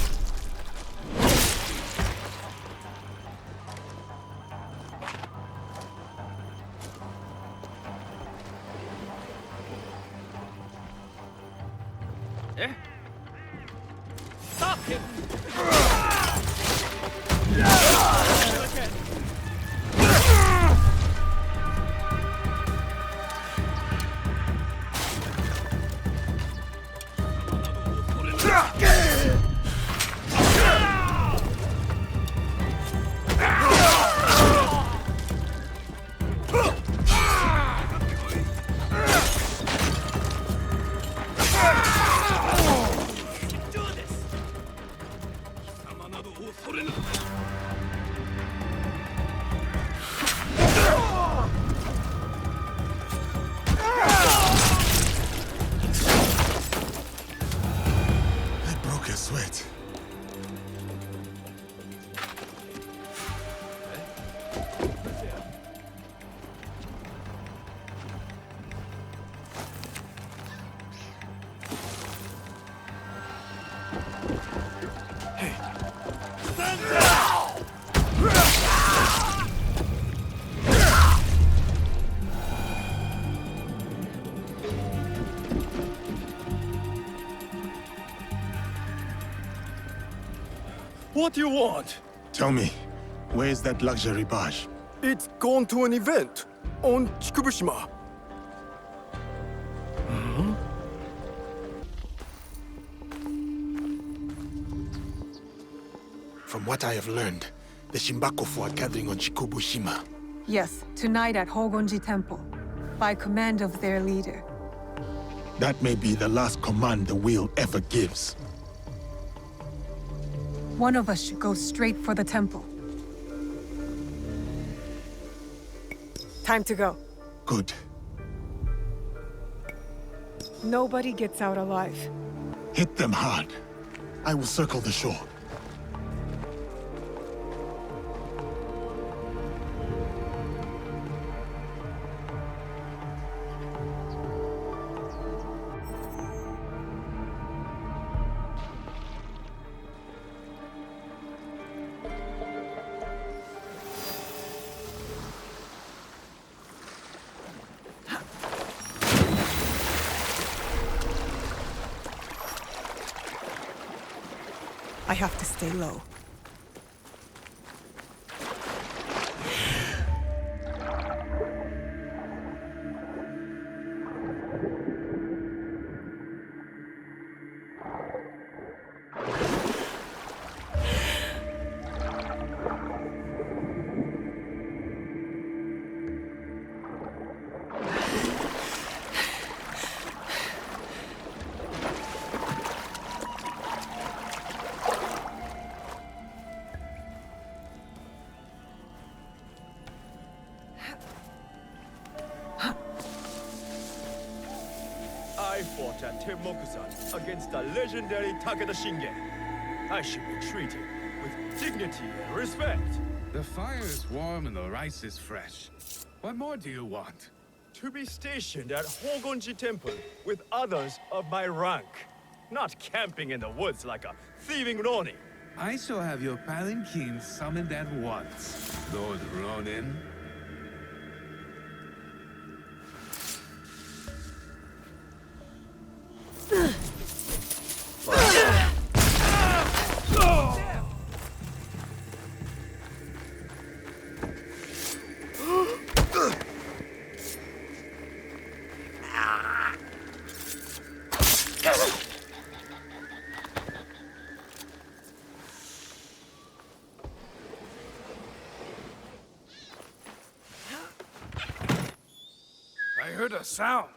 Eh? Stop him! wait. What do you want? Tell me, where's that luxury barge? It's gone to an event on Chikubushima. From what I have learned, the Shinbakufu are gathering on Chikubushima. Yes, tonight at Hogonji Temple, by command of their leader. That may be the last command the wheel ever gives. One of us should go straight for the temple. Time to go. Good. Nobody gets out alive. Hit them hard. I will circle the shore. I have to stay low. I fought at Temokusan against the legendary Takeda Shingen. I should be treated with dignity and respect. The fire is warm and the rice is fresh. What more do you want? To be stationed at Hogonji Temple with others of my rank. Not camping in the woods like a thieving Ronin. I shall have your palanquin summoned at once, Lord Ronin. I heard a sound.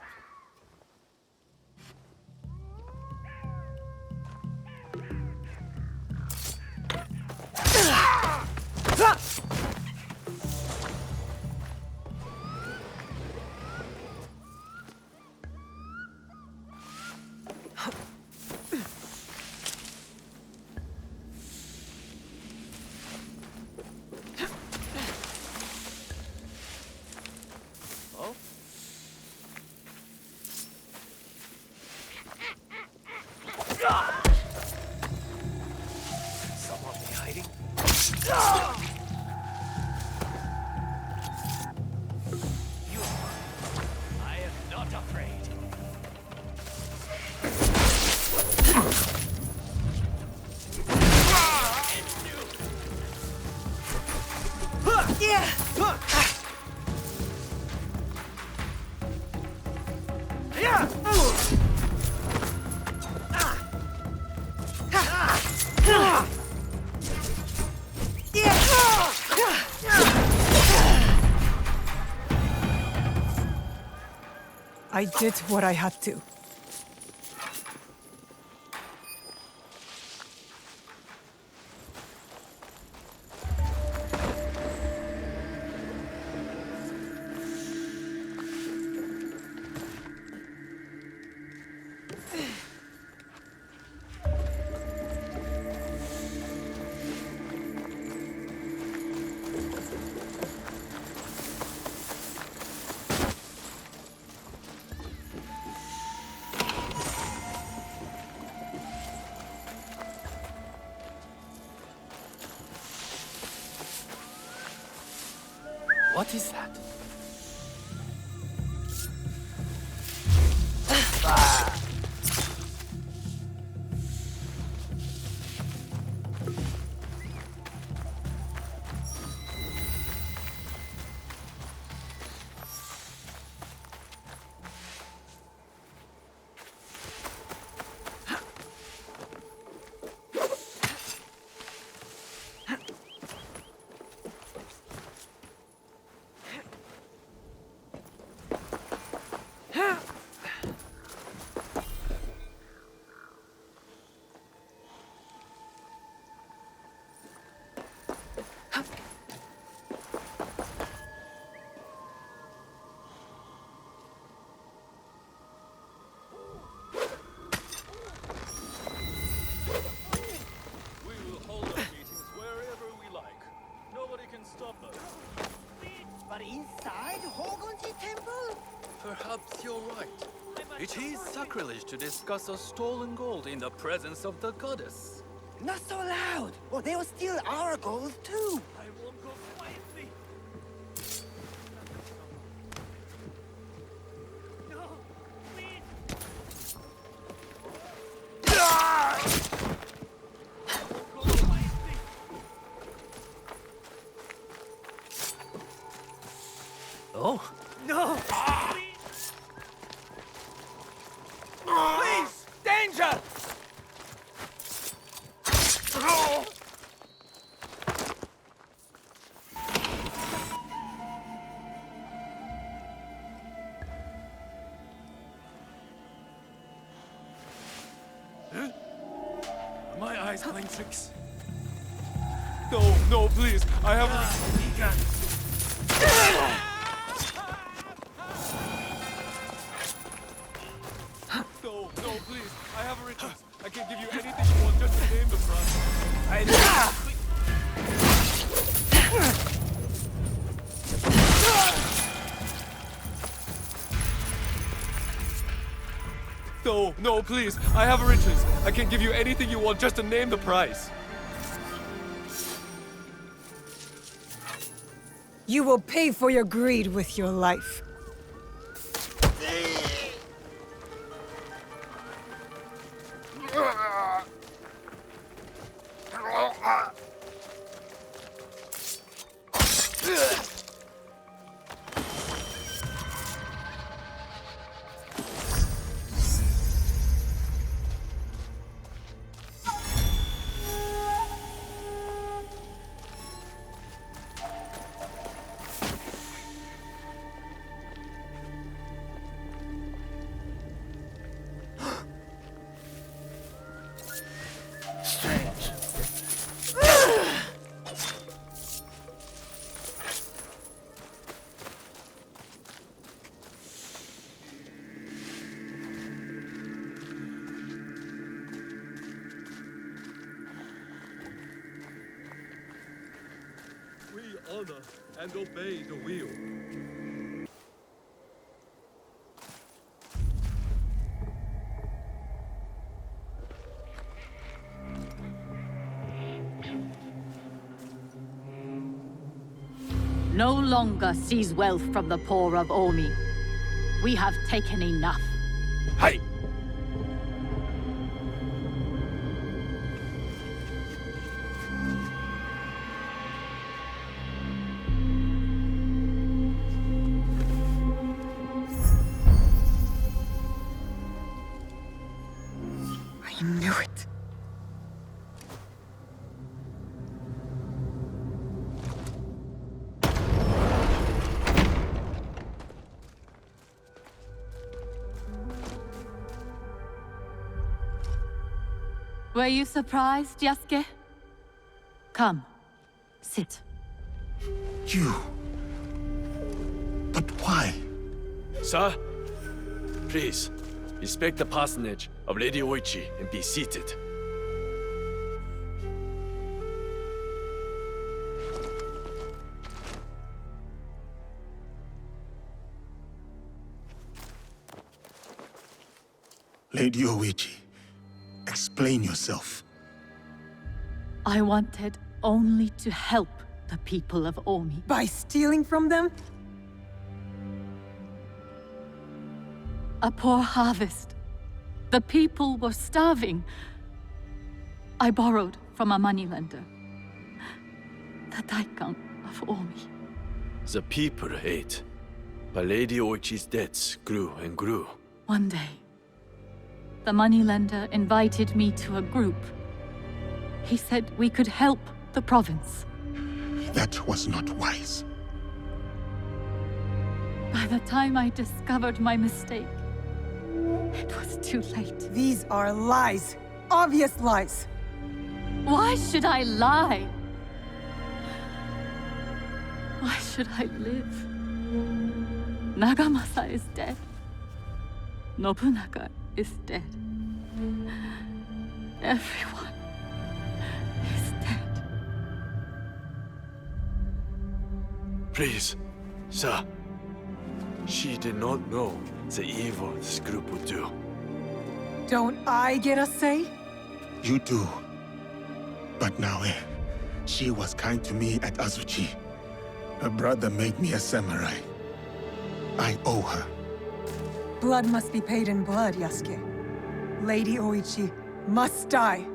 Someone be hiding? You I am not afraid. I did what I had to. What is that? But inside Hogonji Temple? Perhaps you're right. It is sacrilege to discuss a stolen gold in the presence of the goddess. Not so loud, or they'll steal our gold too. I won't go quietly. No, please. Oh? No! Please! Danger! Huh? Are my eyes playing tricks? No, no, please. I haven't. No, no, please. I have riches. I can give you anything you want just to name the price. No, no, please. I have riches. I can give you anything you want just to name the price. You will pay for your greed with your life. Honor and obey the wheel. No longer seize wealth from the poor of Omi. We have taken enough. Hey! I knew it. Were you surprised, Yasuke? Come, sit. You? But why? Sir, please, respect the parsonage of Lady Oichi and be seated. Lady Oichi, explain yourself. I wanted only to help the people of Omi. By stealing from them? A poor harvest. The people were starving. I borrowed from a moneylender. The Daikon of Omi. The people ate, but Lady Oichi's debts grew and grew. One day, the moneylender invited me to a group. He said we could help the province. That was not wise. By the time I discovered my mistake, it was too late. These are lies. Obvious lies. Why should I lie? Why should I live? Nagamasa is dead. Nobunaga is dead. Everyone is dead. Please, sir. She did not know the evil this group would do. Don't I get a say? You do. But Naoe, she was kind to me at Azuchi. Her brother made me a samurai. I owe her. Blood must be paid in blood, Yasuke. Lady Oichi must die.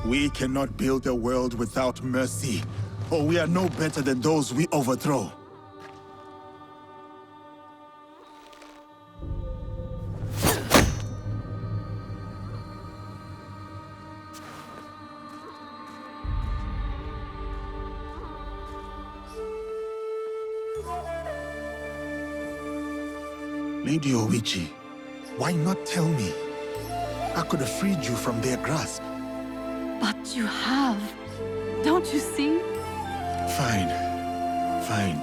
We cannot build a world without mercy, or we are no better than those we overthrow. Lady Oichi, why not tell me? I could have freed you from their grasp. But you have. Don't you see? Fine. Fine.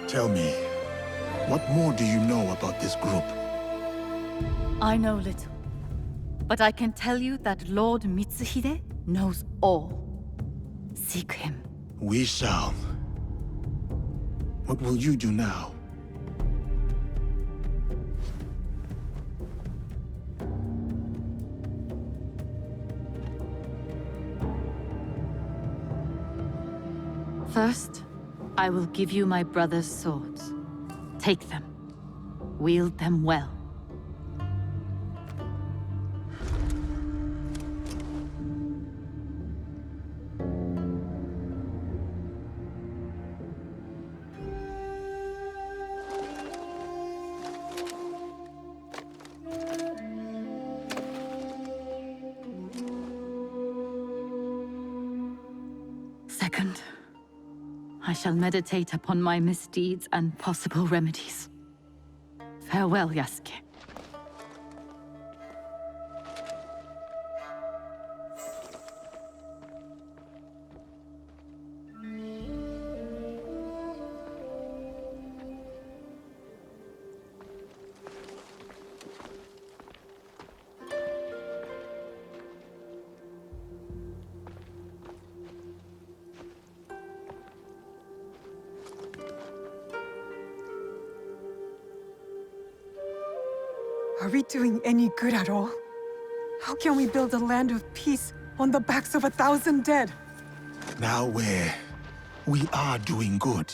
Tell me, what more do you know about this group? I know little. But I can tell you that Lord Mitsuhide knows all. Seek him. We shall. What will you do now? First, I will give you my brother's swords. Take them. Wield them well. Second, I shall meditate upon my misdeeds and possible remedies. Farewell, Yasuke. Are we doing any good at all? How can we build a land of peace on the backs of 1,000 dead? Now we are doing good.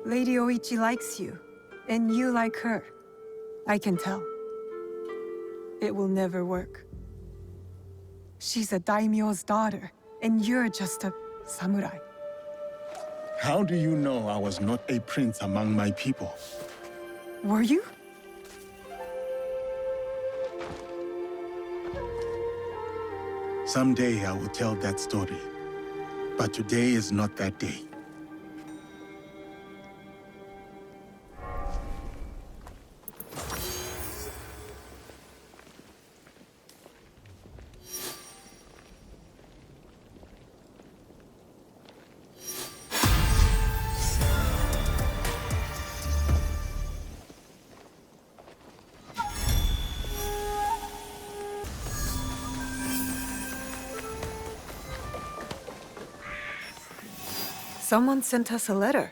Lady Oichi likes you, and you like her. I can tell. It will never work. She's a daimyo's daughter, and you're just a samurai. How do you know I was not a prince among my people? Were you? Someday I will tell that story. But today is not that day. Someone sent us a letter.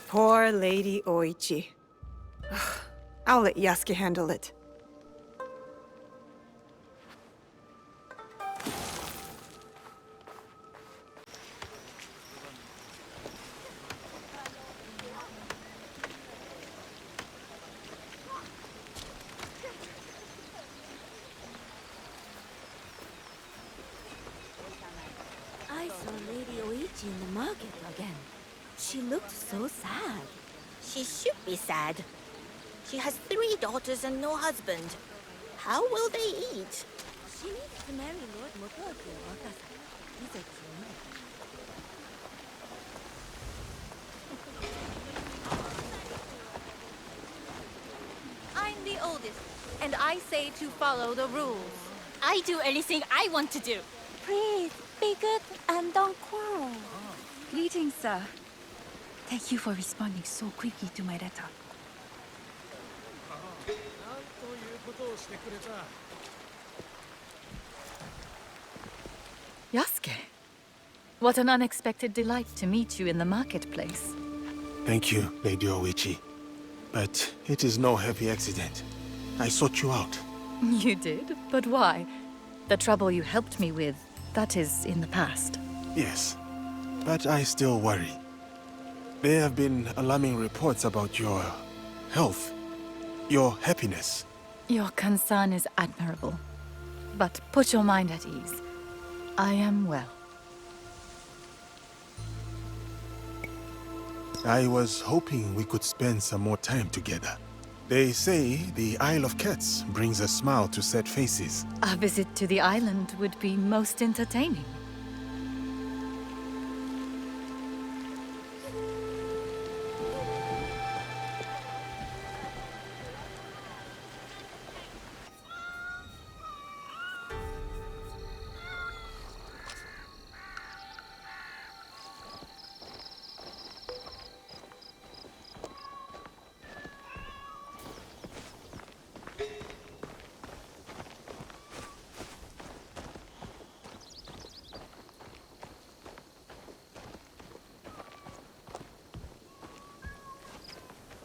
Poor Lady Oichi. Ugh, I'll let Yasuke handle it. I saw Lady Oichi in the market again. She looked so sad. She should be sad. She has 3 daughters and no husband. How will they eat? She needs to marry Lord Motoki Wakasa. He's a dream. I'm the oldest, and I say to follow the rules. I do anything I want to do. Please, be good and don't quarrel. Greetings, sir. Thank you for responding so quickly to my letter. Yasuke, what an unexpected delight to meet you in the marketplace. Thank you, Lady Oichi. But it is no happy accident. I sought you out. You did? But why? The trouble you helped me with, that is in the past. Yes, but I still worry. There have been alarming reports about your health, your happiness. Your concern is admirable. But put your mind at ease. I am well. I was hoping we could spend some more time together. They say the Isle of Cats brings a smile to sad faces. A visit to the island would be most entertaining.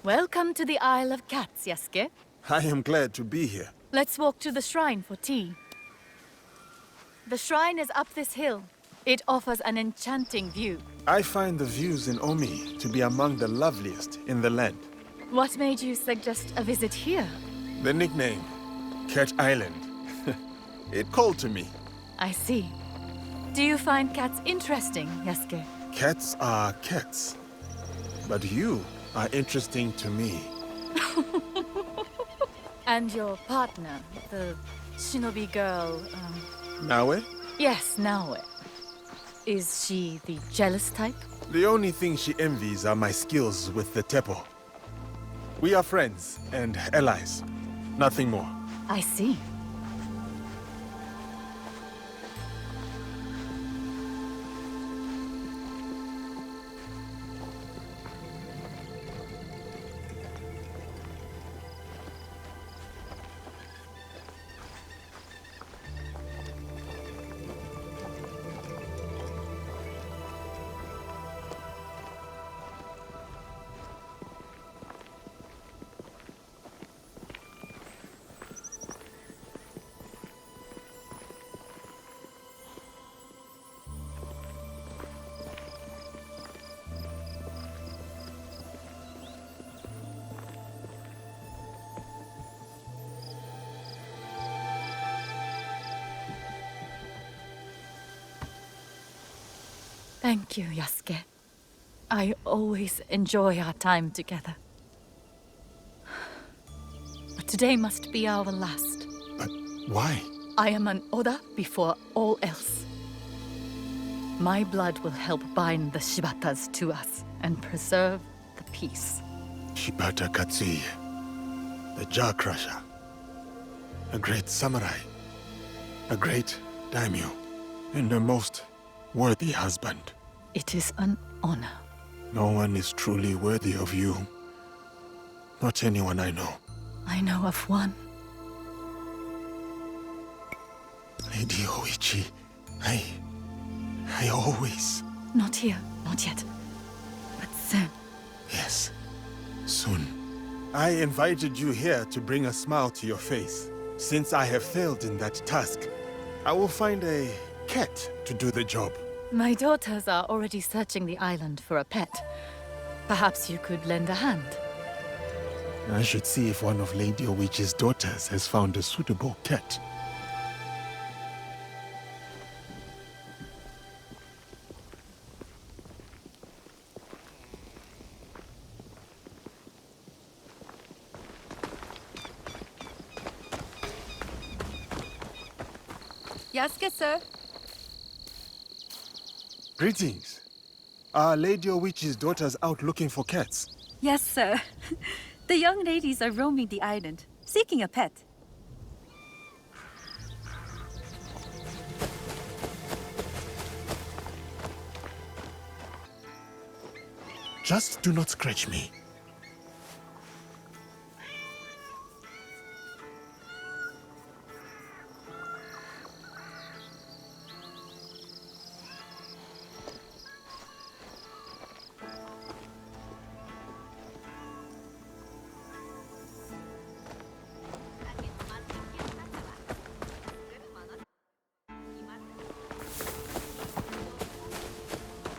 Welcome to the Isle of Cats, Yasuke. I am glad to be here. Let's walk to the shrine for tea. The shrine is up this hill. It offers an enchanting view. I find the views in Omi to be among the loveliest in the land. What made you suggest a visit here? The nickname, Cat Island. It called to me. I see. Do you find cats interesting, Yasuke? Cats are cats. But you are interesting to me. And your partner, the Shinobi girl, Naoe? Yes, Naoe. Is she the jealous type? The only thing she envies are my skills with the Teppo. We are friends and allies. Nothing more. I see. Thank you, Yasuke. I always enjoy our time together. But today must be our last. But why? I am an Oda before all else. My blood will help bind the Shibatas to us and preserve the peace. Shibata Katsuhime, the Jaw Crusher. A great samurai. A great daimyo. And a most worthy husband. It is an honor. No one is truly worthy of you. Not anyone I know. I know of one. Lady Oichi, I always... Not here, not yet. But soon. Yes, soon. I invited you here to bring a smile to your face. Since I have failed in that task, I will find a cat to do the job. My daughters are already searching the island for a pet. Perhaps you could lend a hand. I should see if one of Lady Oichi's daughters has found a suitable cat. Yasuke, sir. Greetings. Are Lady Oichi's daughters out looking for cats? Yes, sir. The young ladies are roaming the island, seeking a pet. Just do not scratch me.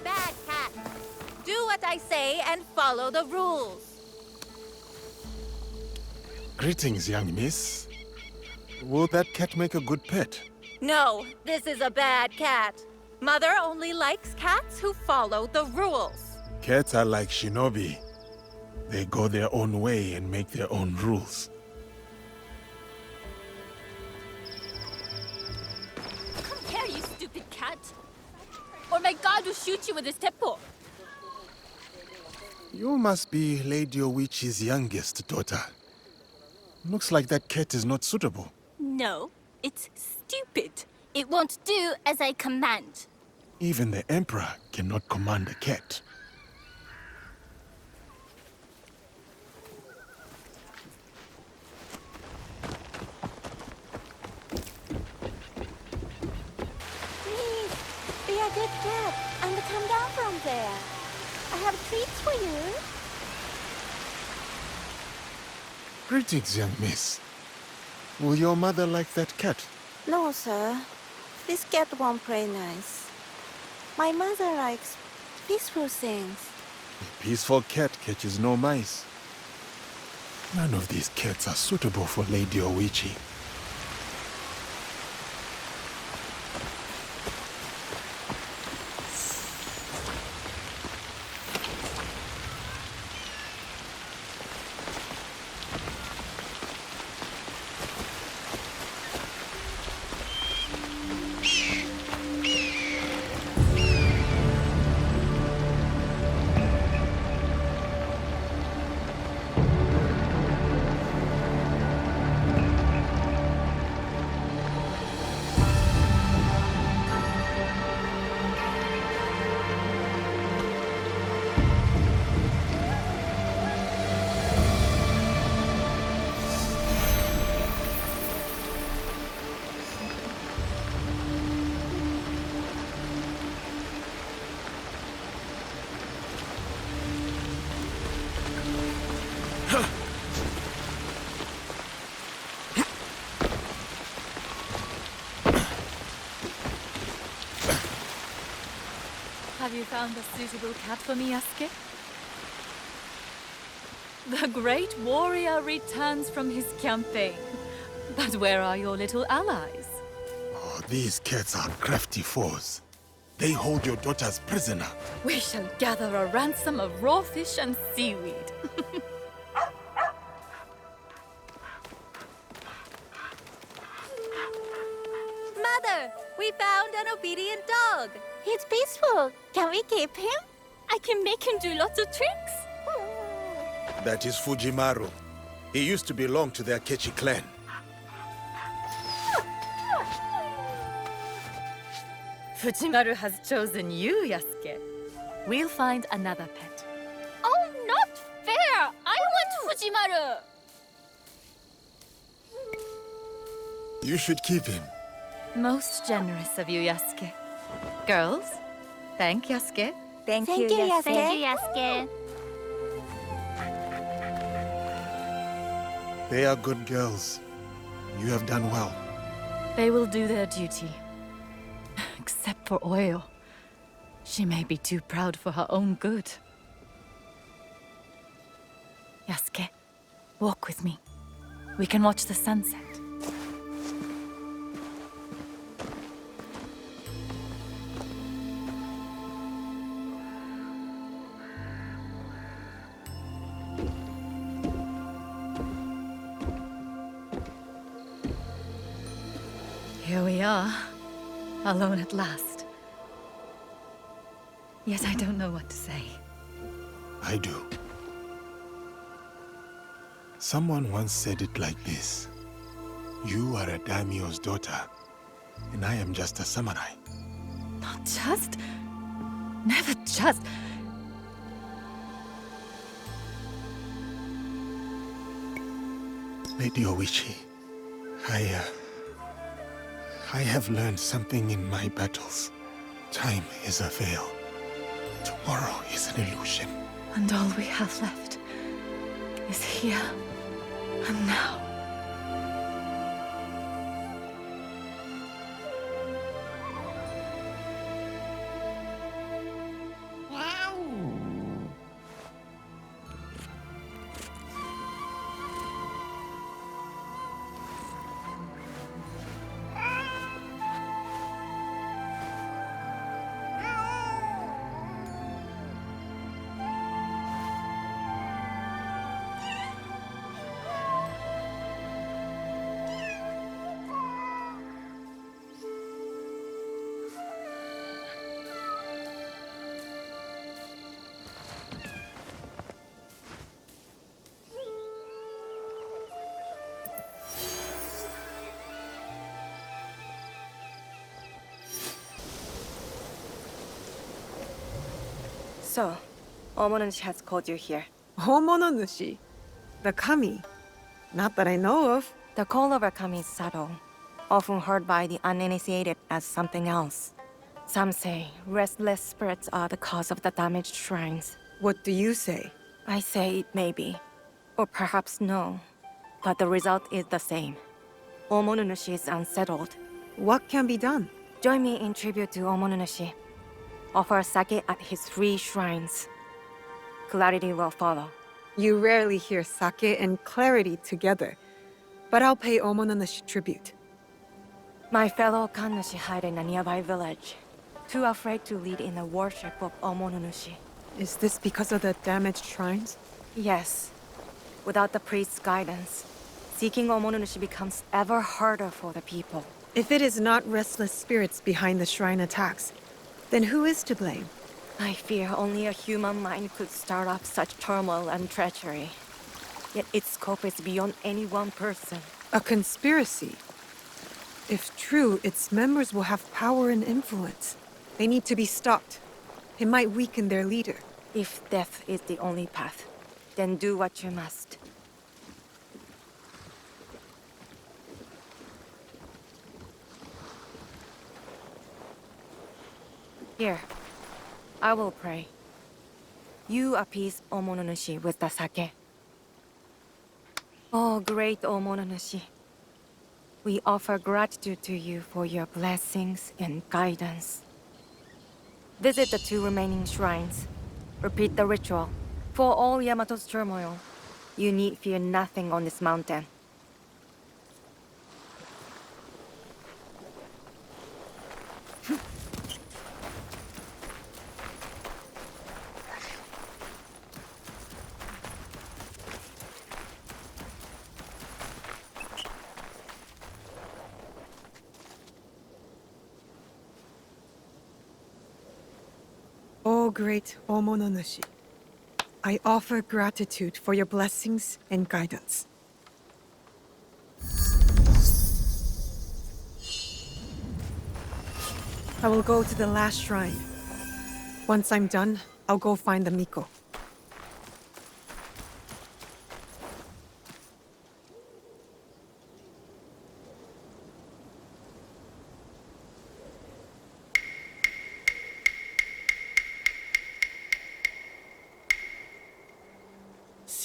Bad cat. Do what I say and follow the rules. Greetings, young miss. Will that cat make a good pet? No, this is a bad cat. Mother only likes cats who follow the rules. Cats are like Shinobi. They go their own way and make their own rules. Come here, you stupid cat! Or my god will shoot you with his teppo! You must be Lady Oichi's youngest daughter. Looks like that cat is not suitable. No, it's stupid. It won't do as I command. Even the Emperor cannot command a cat. Please, be a good cat and come down from there. I have treats for you. Greetings, young miss. Will your mother like that cat? No, sir. This cat won't play nice. My mother likes peaceful things. A peaceful cat catches no mice. None of these cats are suitable for Lady Oichi. Have you found a suitable cat for me, Yasuke? The great warrior returns from his campaign. But where are your little allies? Oh, these cats are crafty foes. They hold your daughters prisoner. We shall gather a ransom of raw fish and seaweed. Mother, we found an obedient dog. He's peaceful. Can we keep him? I can make him do lots of tricks. That is Fujimaru. He used to belong to the Akechi clan. Fujimaru has chosen you, Yasuke. We'll find another pet. Oh, not fair! I want Fujimaru! You should keep him. Most generous of you, Yasuke. Girls, thank Yasuke. Thank you, Yasuke. Thank you, Yasuke. They are good girls. You have done well. They will do their duty. Except for Oyo. She may be too proud for her own good. Yasuke, walk with me. We can watch the sunset. Here we are, alone at last. Yet I don't know what to say. I do. Someone once said it like this. You are a daimyo's daughter, and I am just a samurai. Not just? Never just. Lady Oichi, I have learned something in my battles. Time is a veil. Tomorrow is an illusion. And all we have left is here and now. So, Omonushi has called you here. Homononushi? The kami? Not that I know of. The call of a kami is subtle, often heard by the uninitiated as something else. Some say restless spirits are the cause of the damaged shrines. What do you say? I say it may be, or perhaps no, but the result is the same. Omonushi is unsettled. What can be done? Join me in tribute to Omonushi. Offer sake at his 3 shrines. Clarity will follow. You rarely hear sake and clarity together, but I'll pay Omonushi tribute. My fellow kannushi hide in a nearby village, too afraid to lead in the worship of Omonushi. Is this because of the damaged shrines? Yes. Without the priest's guidance, seeking Omonushi becomes ever harder for the people. If it is not restless spirits behind the shrine attacks, then who is to blame? I fear only a human mind could start off such turmoil and treachery. Yet its scope is beyond any one person. A conspiracy? If true, its members will have power and influence. They need to be stopped. It might weaken their leader. If death is the only path, then do what you must. Here, I will pray. You appease Omonushi with the sake. Oh, great Omonushi. We offer gratitude to you for your blessings and guidance. Visit the 2 remaining shrines. Repeat the ritual. For all Yamato's turmoil, you need fear nothing on this mountain. O great Omonushi, I offer gratitude for your blessings and guidance. I will go to the last shrine. Once I'm done, I'll go find the Miko.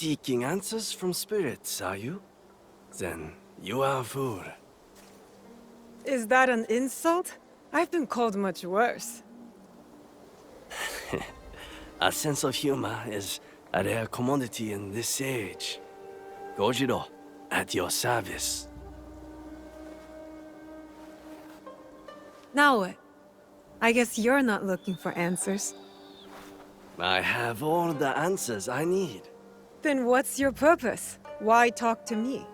seeking answers from spirits, are you? Then you are a fool. Is that an insult? I've been called much worse. A sense of humor is a rare commodity in this age. Gojiro, at your service. Naoe, I guess you're not looking for answers. I have all the answers I need. Then what's your purpose? Why talk to me?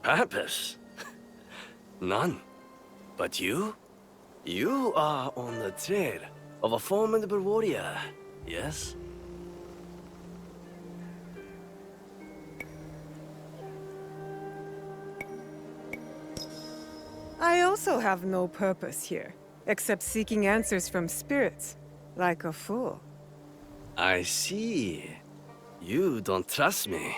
Purpose? None. But you? You are on the trail of a formidable warrior, yes? I also have no purpose here, except seeking answers from spirits, like a fool. I see. You don't trust me.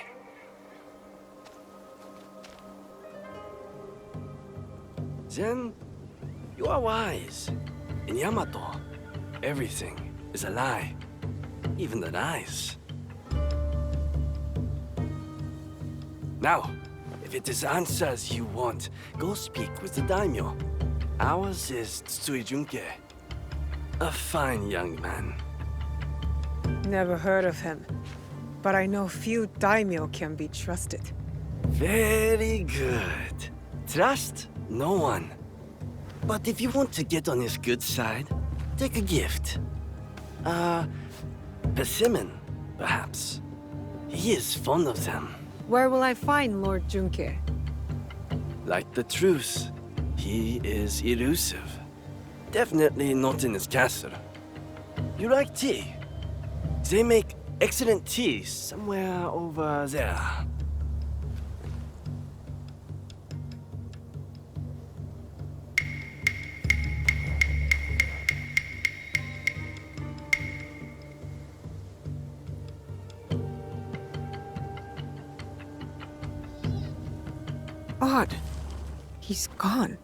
Then, you are wise. In Yamato, everything is a lie. Even the lies. Now, if it is answers you want, go speak with the daimyo. Ours is Tsuyu, a fine young man. Never heard of him, but I know few daimyo can be trusted. Very good. Trust no one. But if you want to get on his good side, take a gift. Persimmon, perhaps. He is fond of them. Where will I find Lord Junke? Like the truth, he is elusive. Definitely not in his castle. You like tea? They make excellent tea somewhere over there. Odd. He's gone.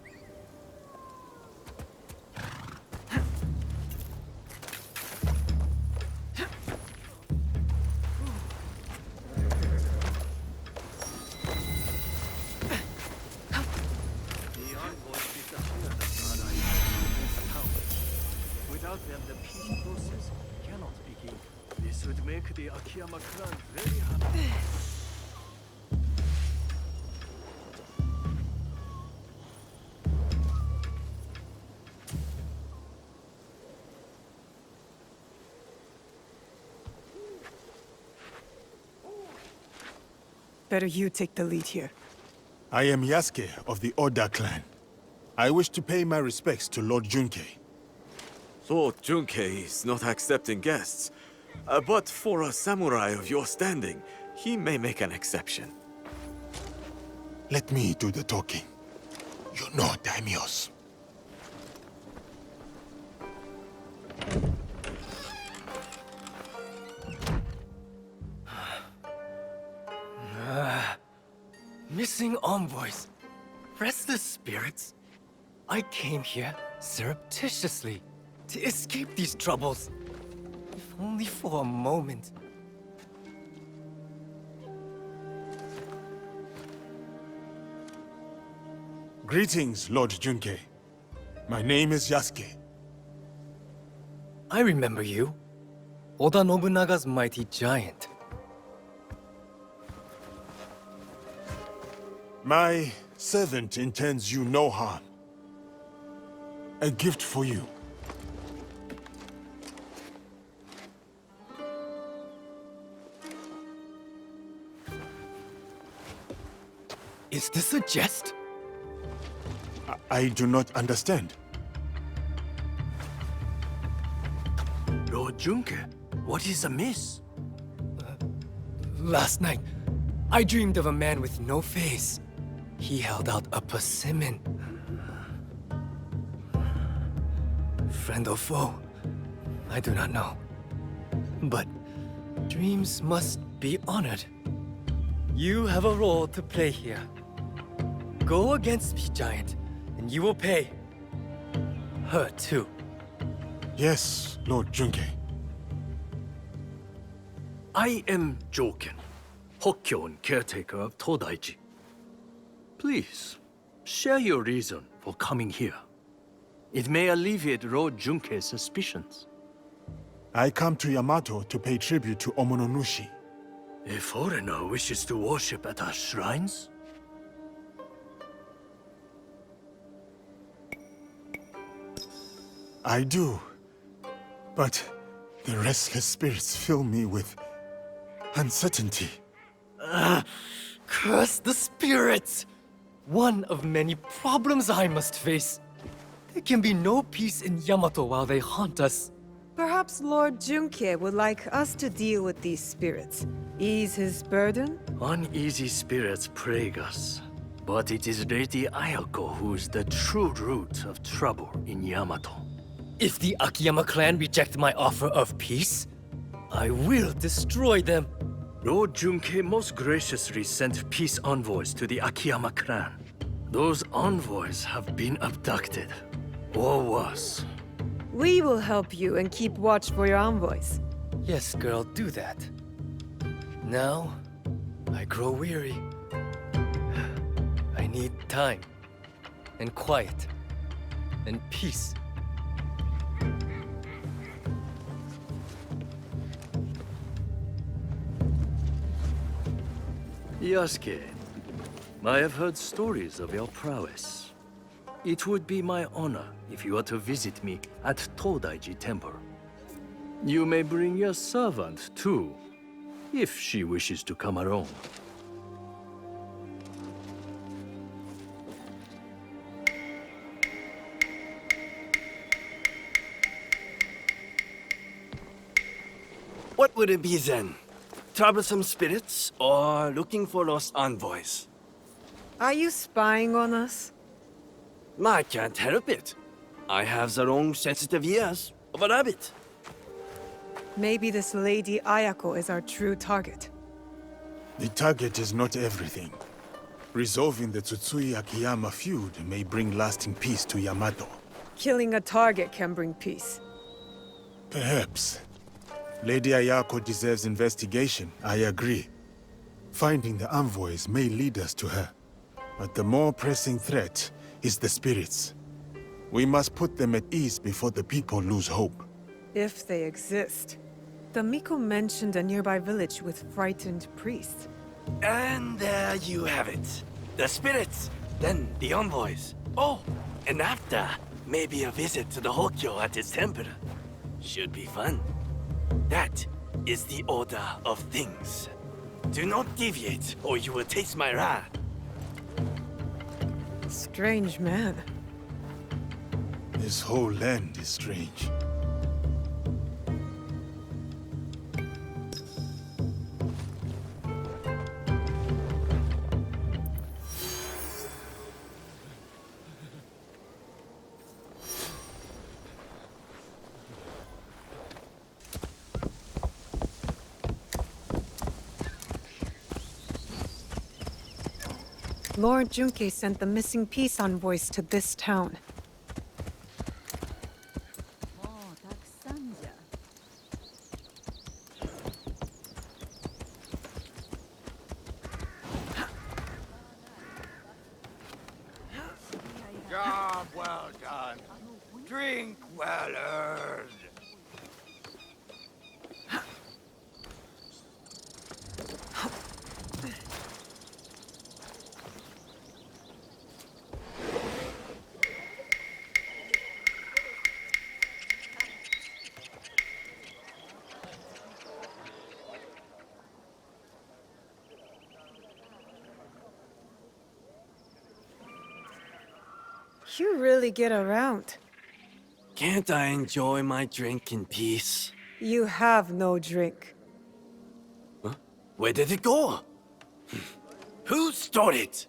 Without them, the peace process cannot begin. This would make the Akiyama clan very happy. Better you take the lead here. I am Yasuke of the Oda clan. I wish to pay my respects to Lord Junke. Lord Junke is not accepting guests. But for a samurai of your standing, he may make an exception. Let me do the talking. You know daimyos. Missing envoys. Restless spirits. I came here surreptitiously to escape these troubles. If only for a moment. Greetings, Lord Junke. My name is Yasuke. I remember you. Oda Nobunaga's mighty giant. My servant intends you no harm. A gift for you. Is this a jest? I do not understand. Lord Junke, what is amiss? Last night, I dreamed of a man with no face. He held out a persimmon. Friend or foe, I do not know. But dreams must be honored. You have a role to play here. Go against me, giant, and you will pay. Her too. Yes, Lord Junke. I am Joken. Hokkyo and caretaker of Todaichi. Please, share your reason for coming here. It may alleviate Lord Junkei's suspicions. I come to Yamato to pay tribute to Omononushi. A foreigner wishes to worship at our shrines? I do. But the restless spirits fill me with uncertainty. Curse the spirits! One of many problems I must face. There can be no peace in Yamato while they haunt us. Perhaps Lord Junkei would like us to deal with these spirits. Ease his burden? Uneasy spirits plague us. But it is Lady Ayako who is the true root of trouble in Yamato. If the Akiyama clan reject my offer of peace, I will destroy them. Lord Junkei most graciously sent peace envoys to the Akiyama clan. Those envoys have been abducted, or worse. We will help you and keep watch for your envoys. Yes, girl, do that. Now, I grow weary. I need time, and quiet, and peace. Yasuke, I have heard stories of your prowess. It would be my honor if you were to visit me at Todaichi Temple. You may bring your servant, too, if she wishes to come alone. What would it be then? Troublesome spirits or looking for lost envoys? Are you spying on us? I can't help it. I have the long, sensitive ears of a rabbit. Maybe this Lady Ayako is our true target. The target is not everything. Resolving the Tsutsui Akiyama feud may bring lasting peace to Yamato. Killing a target can bring peace. Perhaps. Lady Ayako deserves investigation, I agree. Finding the envoys may lead us to her. But the more pressing threat is the spirits. We must put them at ease before the people lose hope. If they exist. The Miko mentioned a nearby village with frightened priests. And there you have it. The spirits, then the envoys. Oh, and after, maybe a visit to the Hokkyo at his temple. Should be fun. That is the order of things. Do not deviate, or you will taste my wrath. Strange man. This whole land is strange. Lord Junkei sent the missing peace envoys to this town. Job well done. Drink well earned. You really get around. Can't I enjoy my drink in peace? You have no drink. Huh? Where did it go? Who stole it?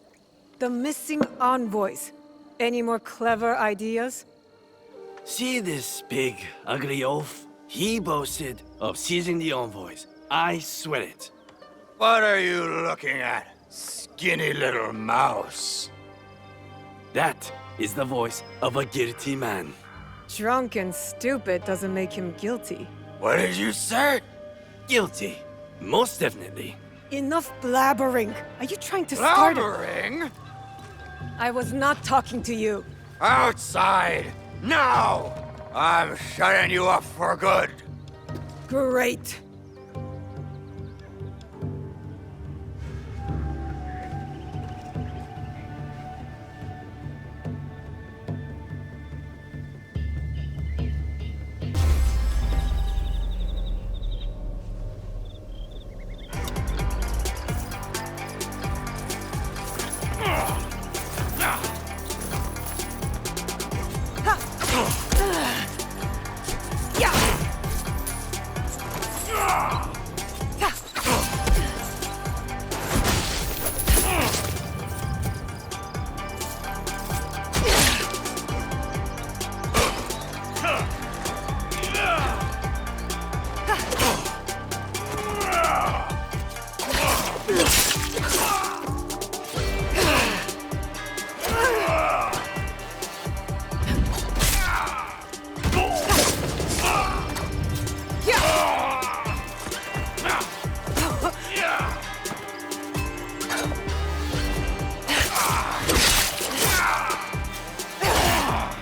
The missing envoys. Any more clever ideas? See this big, ugly oaf? He boasted of seizing the envoys. I swear it. What are you looking at, skinny little mouse? That is the voice of a guilty man. Drunk and stupid doesn't make him guilty. What did you say? Guilty. Most definitely. Enough blabbering. Are you trying to start it? Blabbering? I was not talking to you. Outside! Now! I'm shutting you up for good! Great.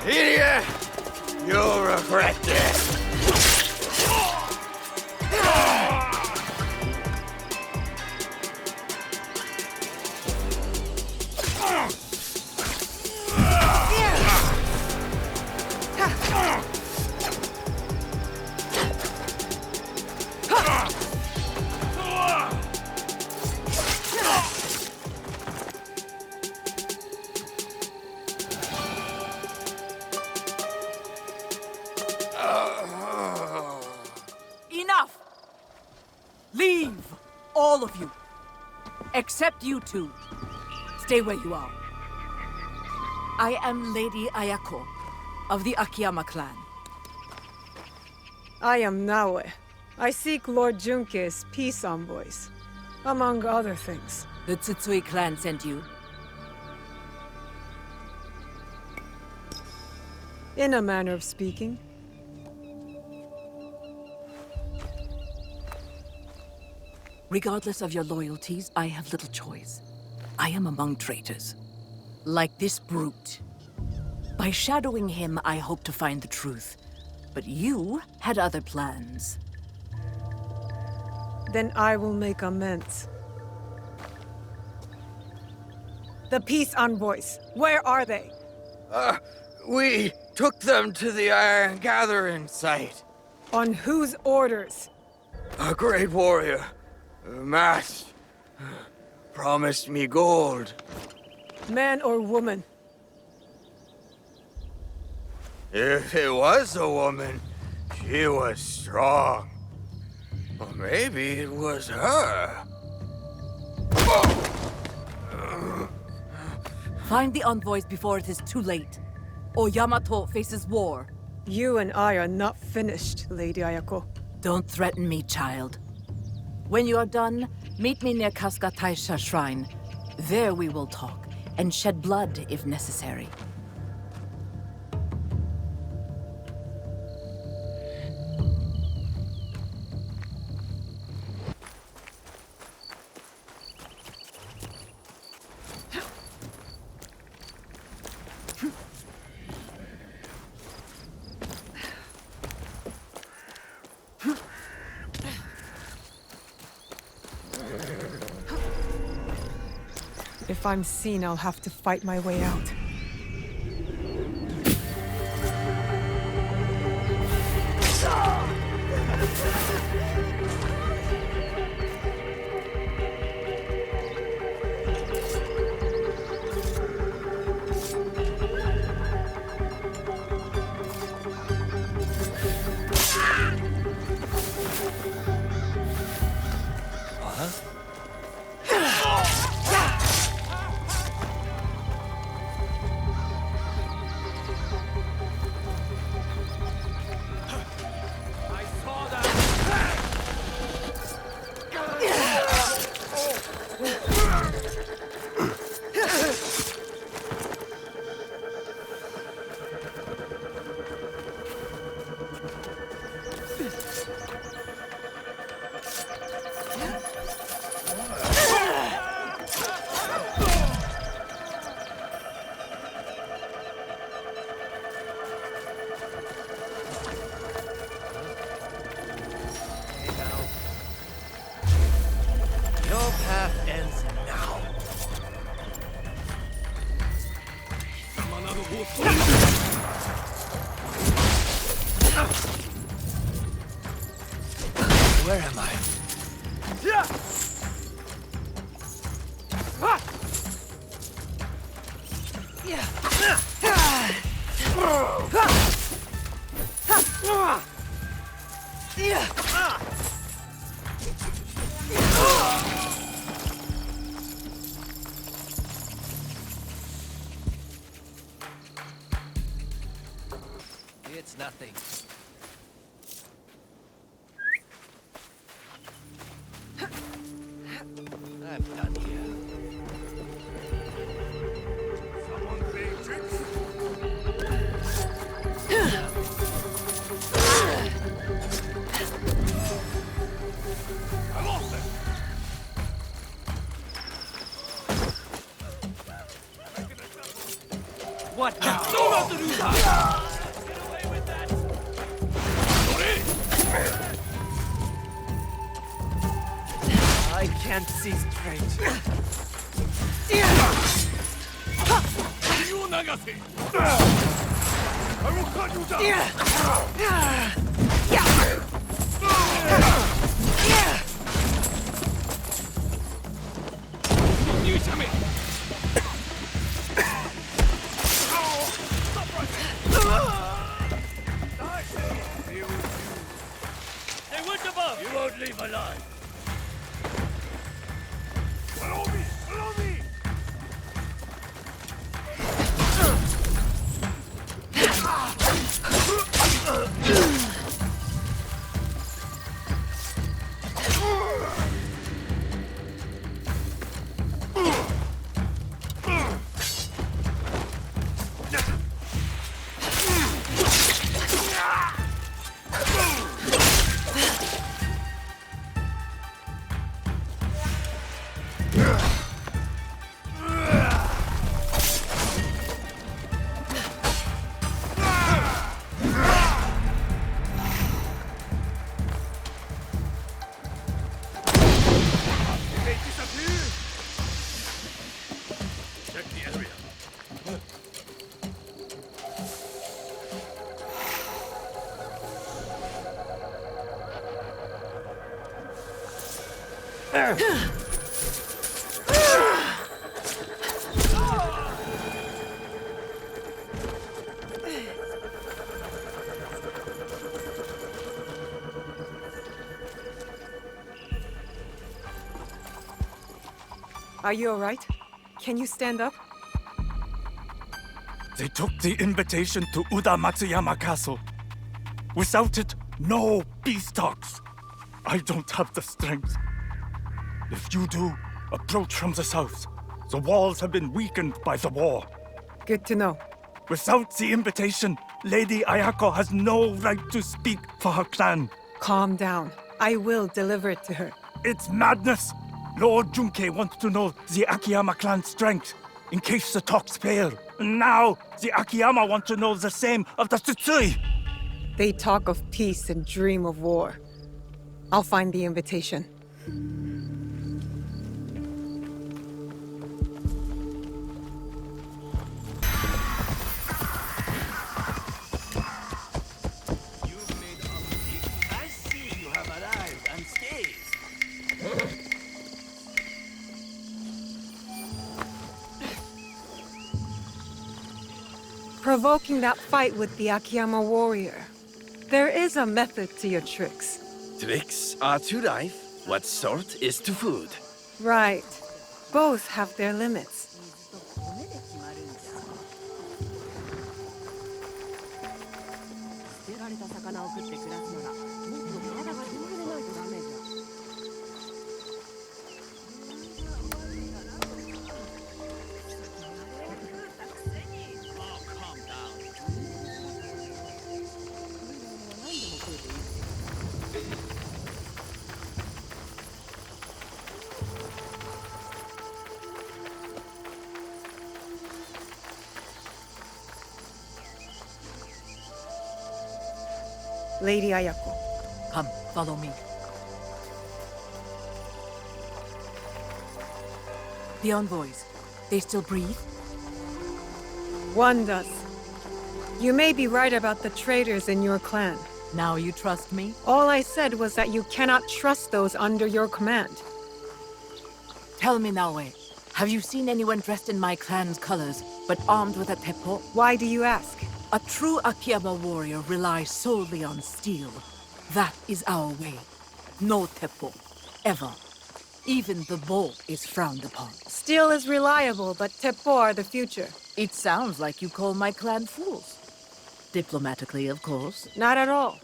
Idiot! You'll regret this! Enough! Leave! All of you. Except you two. Stay where you are. I am Lady Ayako of the Akiyama clan. I am Naoe. I seek Lord Junke's peace envoys, among other things. The Tsutsui clan sent you? In a manner of speaking. Regardless of your loyalties, I have little choice. I am among traitors. Like this brute. By shadowing him, I hope to find the truth. But you had other plans. Then I will make amends. The peace envoys, where are they? We took them to the Iron Gathering site. On whose orders? A great warrior, Matt, promised me gold. Man or woman? If it was a woman, she was strong. Or maybe it was her. Find the envoys before it is too late, or Yamato faces war. You and I are not finished, Lady Ayako. Don't threaten me, child. When you are done, meet me near Kasuga Taisha Shrine. There we will talk, and shed blood if necessary. If I'm seen, I'll have to fight my way out. Where am I? Yeah! It's nothing. I'm done here. Someone playing tricks? I'm off then. What now? No, not to do that! Get away with that! I can't see straight. You Nagase! I will cut you down! You shall me! They went above! You won't leave alive! Follow me! Follow me! Check the area. Are you all right? Can you stand up? They took the invitation to Uda Matsuyama Castle. Without it, no peace talks. I don't have the strength. If you do, approach from the south. The walls have been weakened by the war. Good to know. Without the invitation, Lady Ayako has no right to speak for her clan. Calm down. I will deliver it to her. It's madness! Lord Junkei wants to know the Akiyama clan's strength, in case the talks fail. And now, the Akiyama want to know the same of the Tsutsui! They talk of peace and dream of war. I'll find the invitation. I see you have arrived unscathed. Provoking that fight with the Akiyama warrior. There is a method to your tricks. Tricks are to life what salt is to food. Right. Both have their limits. Lady Ayako. Come, follow me. The envoys, they still breathe? One does. You may be right about the traitors in your clan, Now you trust me? All I said was that you cannot trust those under your command. Tell me, Naoe, have you seen anyone dressed in my clan's colors, but armed with a teppo? Why do you ask? A true Akiyama warrior relies solely on steel. That is our way. No teppo. Ever. Even the bow is frowned upon. Steel is reliable, but teppo are the future. It sounds like you call my clan fools. Diplomatically, of course. Not at all.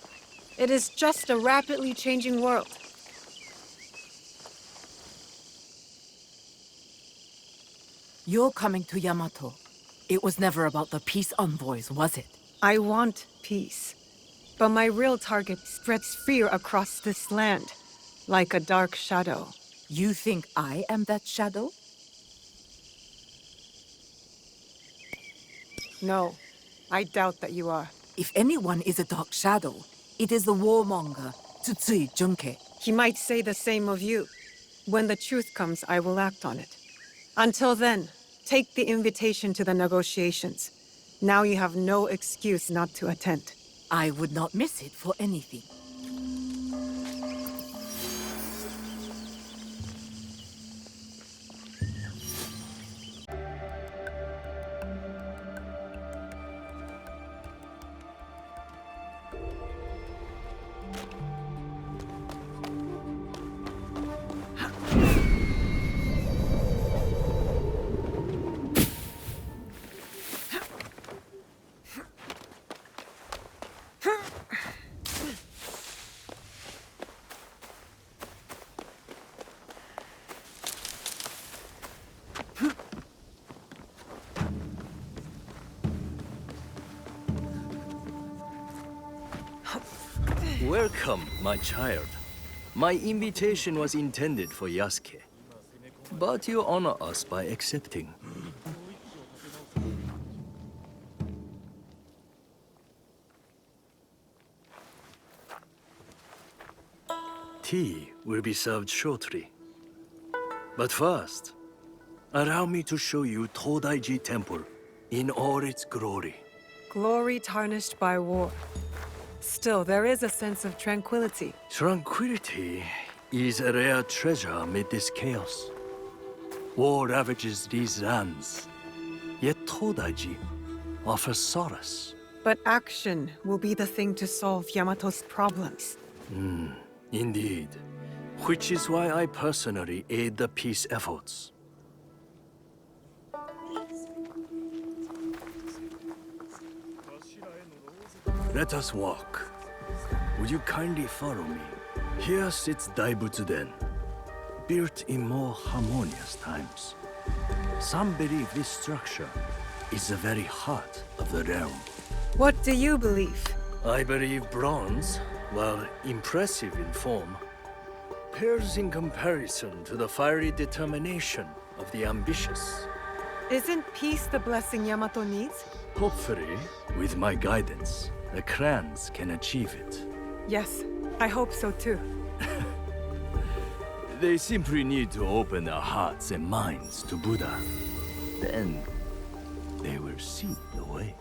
It is just a rapidly changing world. You're coming to Yamato. It was never about the peace envoys, was it? I want peace. But my real target spreads fear across this land, like a dark shadow. You think I am that shadow? No, I doubt that you are. If anyone is a dark shadow, it is the warmonger, Tsuyu Junke. He might say the same of you. When the truth comes, I will act on it. Until then, take the invitation to the negotiations. Now you have no excuse not to attend. I would not miss it for anything. Welcome, my child. My invitation was intended for Yasuke, but you honor us by accepting. Tea will be served shortly. But first, allow me to show you Todaiji Temple in all its glory. Glory tarnished by war. Still, there is a sense of tranquility. Tranquility is a rare treasure amid this chaos. War ravages these lands, yet Todaiji offers solace. But action will be the thing to solve Yamato's problems. Indeed. Which is why I personally aid the peace efforts. Let us walk. Would you kindly follow me? Here sits Daibutsu-den, built in more harmonious times. Some believe this structure is the very heart of the realm. What do you believe? I believe bronze, while impressive in form, pales in comparison to the fiery determination of the ambitious. Isn't peace the blessing Yamato needs? Hopefully, with my guidance, the clans can achieve it. Yes, I hope so too. They simply need to open their hearts and minds to Buddha. Then, they will see the way.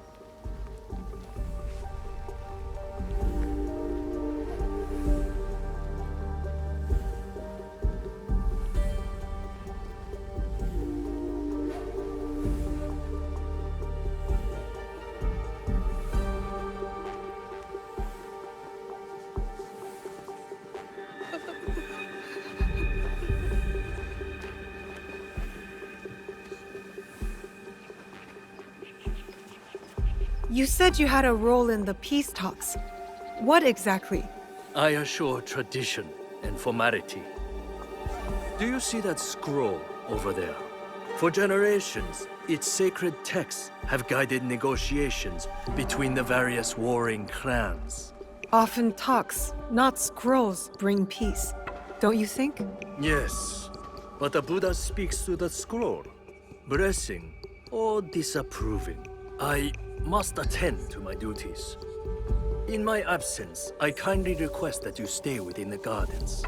You said you had a role in the peace talks. What exactly? I assure tradition and formality. Do you see that scroll over there? For generations, its sacred texts have guided negotiations between the various warring clans. Often talks, not scrolls, bring peace. Don't you think? Yes, but the Buddha speaks to the scroll, blessing or disapproving. I must attend to my duties. In my absence, I kindly request that you stay within the gardens.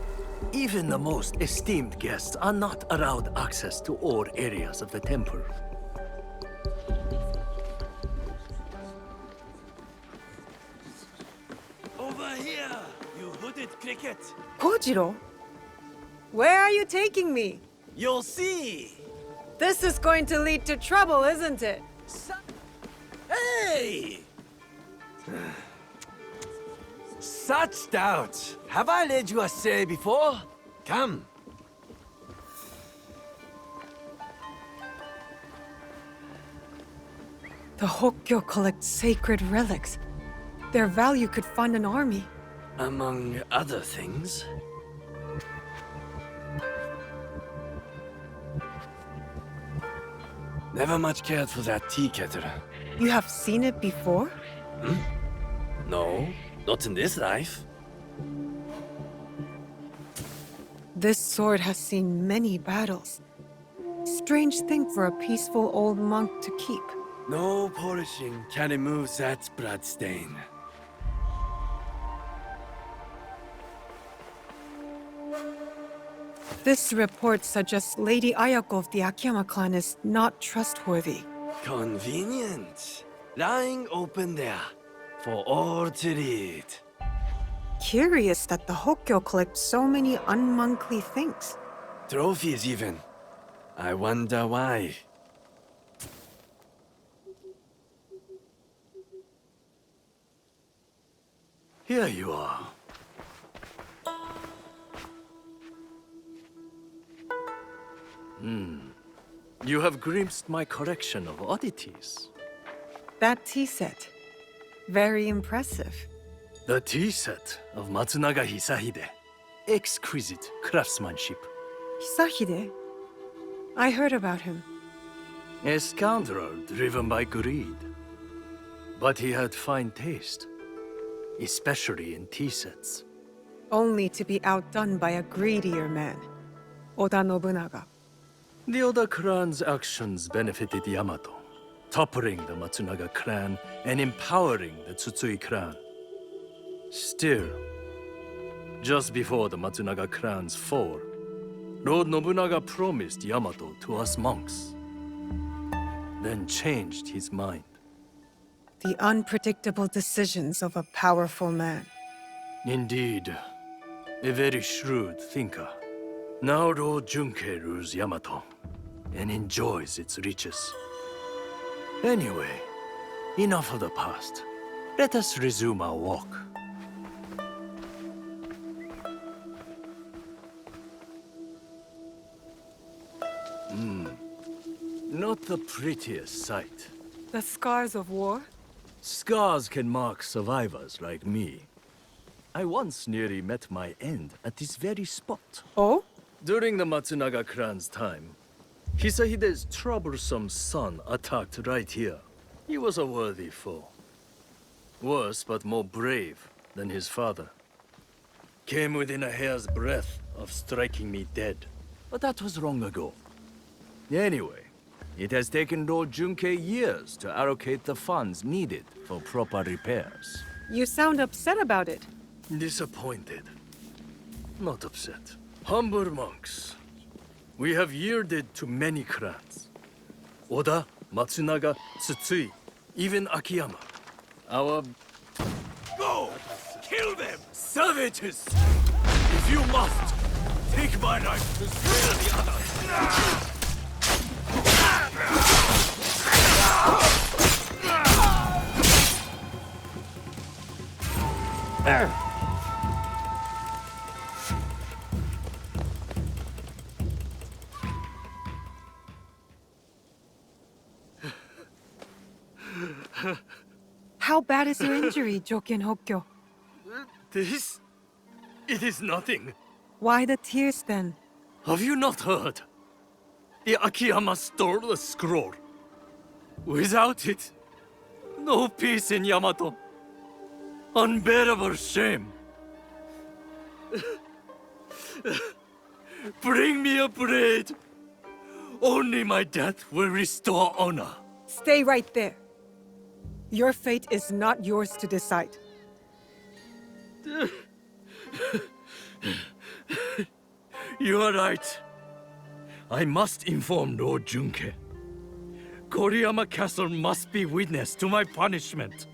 Even the most esteemed guests are not allowed access to all areas of the temple. Over Over here, you hooded cricket. Kojiro? Where are you taking me? You'll see. This is going to lead to trouble, isn't it? Hey! Such doubt. Have I led you astray before? Come. The Hokkyo collect sacred relics. Their value could fund an army. Among other things. Never much cared for that tea kettle. You have seen it before? No, not in this life. This sword has seen many battles. Strange thing for a peaceful old monk to keep. No polishing can remove that blood stain. This report suggests Lady Ayako of the Akiyama clan is not trustworthy. Convenient. Lying open there, for all to read. Curious that the Hokkyo collect so many unmonkly things. Trophies even. I wonder why. Here you are. You have glimpsed my collection of oddities. That tea set. Very impressive. The tea set of Matsunaga Hisahide. Exquisite craftsmanship. Hisahide? I heard about him. A scoundrel driven by greed. But he had fine taste, especially in tea sets. Only to be outdone by a greedier man. Oda Nobunaga. The Oda clan's actions benefited Yamato, toppling the Matsunaga clan and empowering the Tsutsui clan. Still, just before the Matsunaga clan's fall, Lord Nobunaga promised Yamato to us monks, then changed his mind. The unpredictable decisions of a powerful man. Indeed, a very shrewd thinker. Now Lord Junkei rules Yamato and enjoys its riches. Anyway, enough of the past. Let us resume our walk. Not the prettiest sight. The scars of war? Scars can mark survivors like me. I once nearly met my end at this very spot. Oh? During the Matsunaga clan's time, Hisahide's troublesome son attacked right here. He was a worthy foe. Worse but more brave than his father. Came within a hair's breadth of striking me dead. But that was long ago. Anyway, it has taken Lord Junkei years to allocate the funds needed for proper repairs. You sound upset about it. Disappointed. Not upset. Humble monks. We have yielded to many clans. Oda, Matsunaga, Tsutsui, even Akiyama. Our... Go! Kill them! Savages! If you must, take my life to spare the others! How bad is your injury, Joken Hokkyo? This... it is nothing. Why the tears then? Have you not heard? The Akiyama stole the scroll. Without it, no peace in Yamato. Unbearable shame. Bring me a blade. Only my death will restore honor. Stay right there. Your fate is not yours to decide. You are right. I must inform Lord Junkei. Koriyama Castle must be witness to my punishment.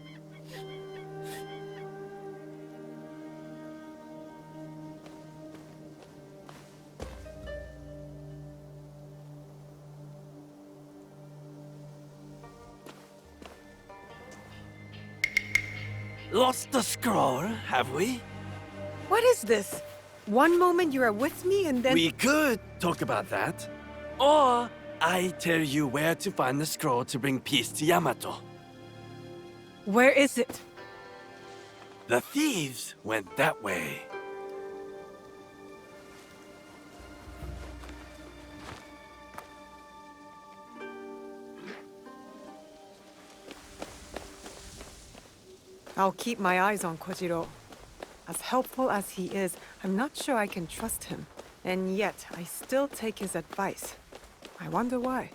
lost the scroll, have we? What is this? One moment you are with me and then... We could talk about that. Or I tell you where to find the scroll to bring peace to Yamato. Where is it? The thieves went that way. I'll keep my eyes on Kojiro. As helpful as he is, I'm not sure I can trust him. And yet, I still take his advice. I wonder why.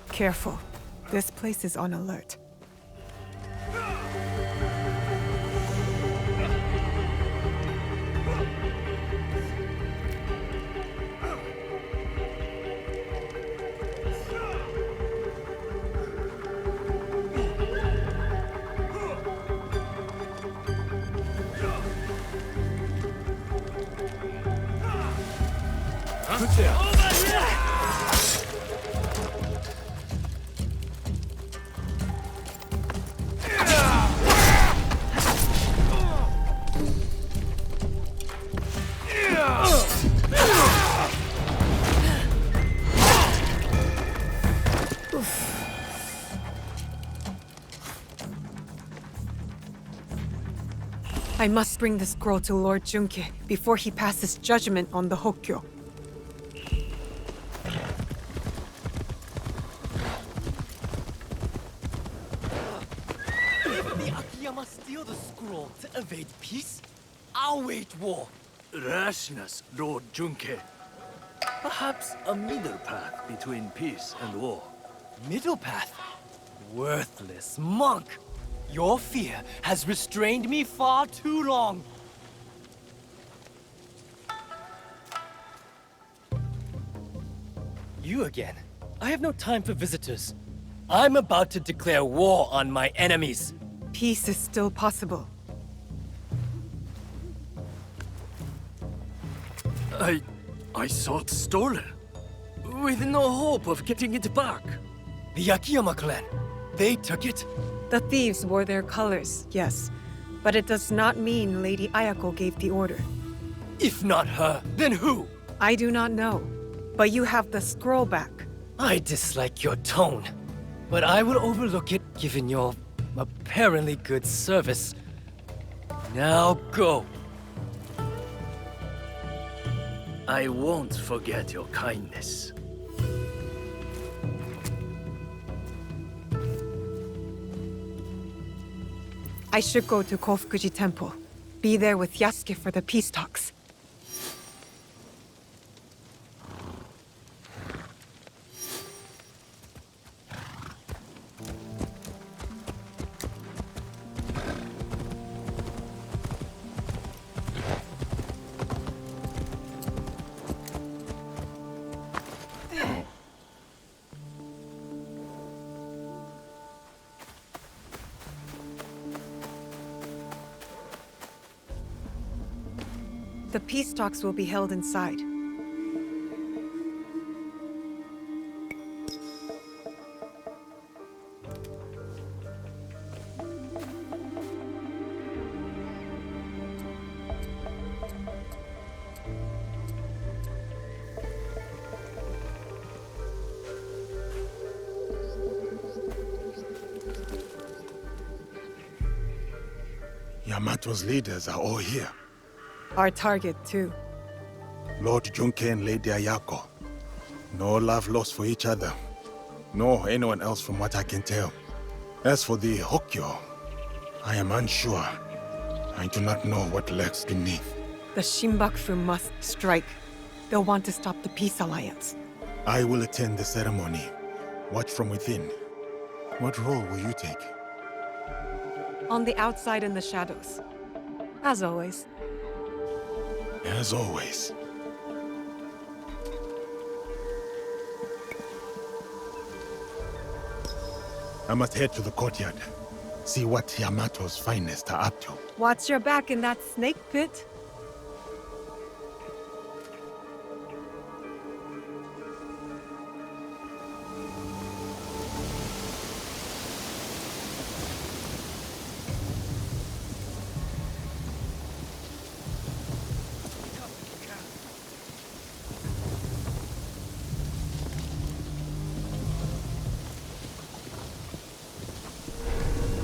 Careful. This place is on alert. Good there. I must bring the scroll to Lord Junke before he passes judgment on the Hokkyo. If the Akiyama steal the scroll to evade peace, I'll wage war. Rashness, Lord Junke. Perhaps a middle path between peace and war. Middle path? Worthless monk! Your fear has restrained me far too long. You again. I have no time for visitors. I'm about to declare war on my enemies. Peace is still possible. I saw it stolen. With no hope of getting it back. The Akiyama clan. They took it. The thieves wore their colors, yes. But it does not mean Lady Ayako gave the order. If not her, then who? I do not know. But you have the scroll back. I dislike your tone. But I will overlook it given your apparently good service. Now go. I won't forget your kindness. I should go to Kofukuji Temple. Be there with Yasuke for the peace talks. The peace talks will be held inside. Yamato's leaders are all here. Our target, too. Lord Junkei and Lady Ayako. No love lost for each other. Nor anyone else from what I can tell. As for the Hokyo, I am unsure. I do not know what lurks beneath. The Shinbakufu must strike. They'll want to stop the peace alliance. I will attend the ceremony. Watch from within. What role will you take? On the outside in the shadows. As always. As always. I must head to the courtyard. See what Yamato's finest are up to. Watch your back in that snake pit.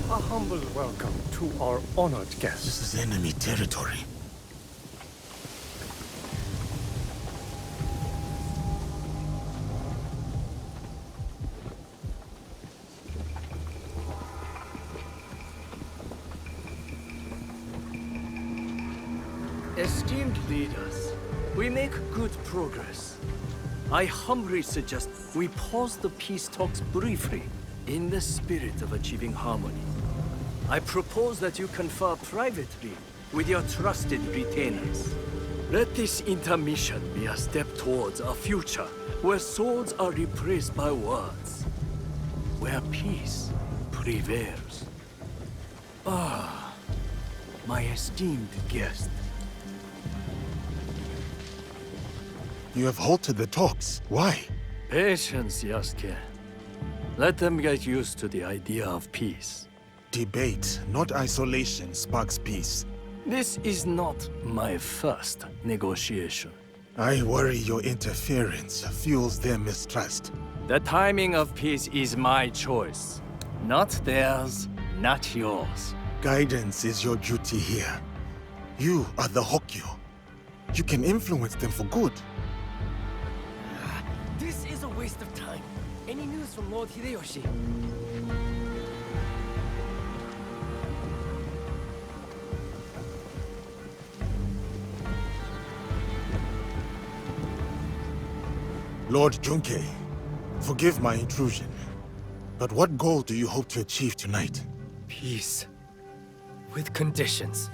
A humble welcome to our honored guests. This is enemy territory. Esteemed leaders, we make good progress. I humbly suggest we pause the peace talks briefly in the spirit of achieving harmony. I propose that you confer privately with your trusted retainers. Let this intermission be a step towards a future where swords are replaced by words, where peace prevails. Ah, my esteemed guest. You have halted the talks. Why? Patience, Yasuke. Let them get used to the idea of peace. Debate, not isolation, sparks peace. This is not my first negotiation. I worry your interference fuels their mistrust. The timing of peace is my choice. Not theirs, not yours. Guidance is your duty here. You are the Hokyo. You can influence them for good. This is a waste of time. Any news from Lord Hideyoshi? Lord Junkei, forgive my intrusion, but what goal do you hope to achieve tonight? Peace. With conditions.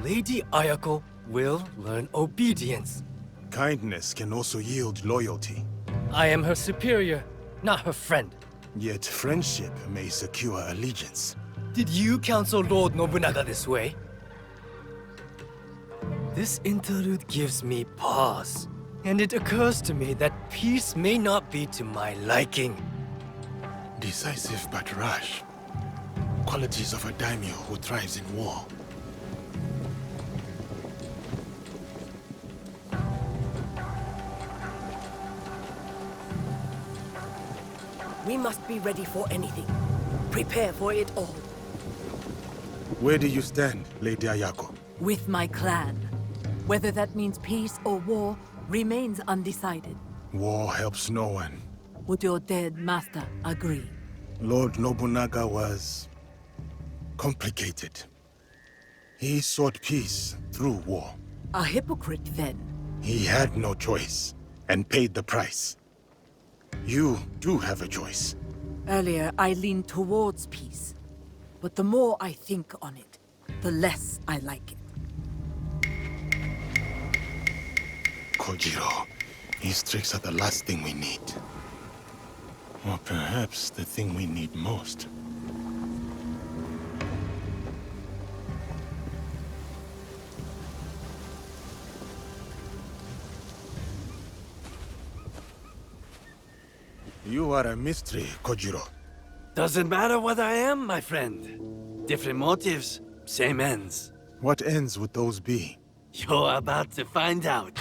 Lady Ayako will learn obedience. Kindness can also yield loyalty. I am her superior, not her friend. Yet friendship may secure allegiance. Did you counsel Lord Nobunaga this way? This interlude gives me pause. And it occurs to me that peace may not be to my liking. Decisive but rash. Qualities of a daimyo who thrives in war. We must be ready for anything. Prepare for it all. Where do you stand, Lady Ayako? With my clan. Whether that means peace or war remains undecided. War helps no one. Would your dead master agree? Lord Nobunaga was complicated. He sought peace through war. A hypocrite, then. He had no choice, and paid the price. You do have a choice. Earlier, I leaned towards peace. But the more I think on it, the less I like it. Kojiro, his tricks are the last thing we need. Or perhaps the thing we need most. You are a mystery, Kojiro. Doesn't matter what I am, my friend. Different motives, same ends. What ends would those be? You're about to find out.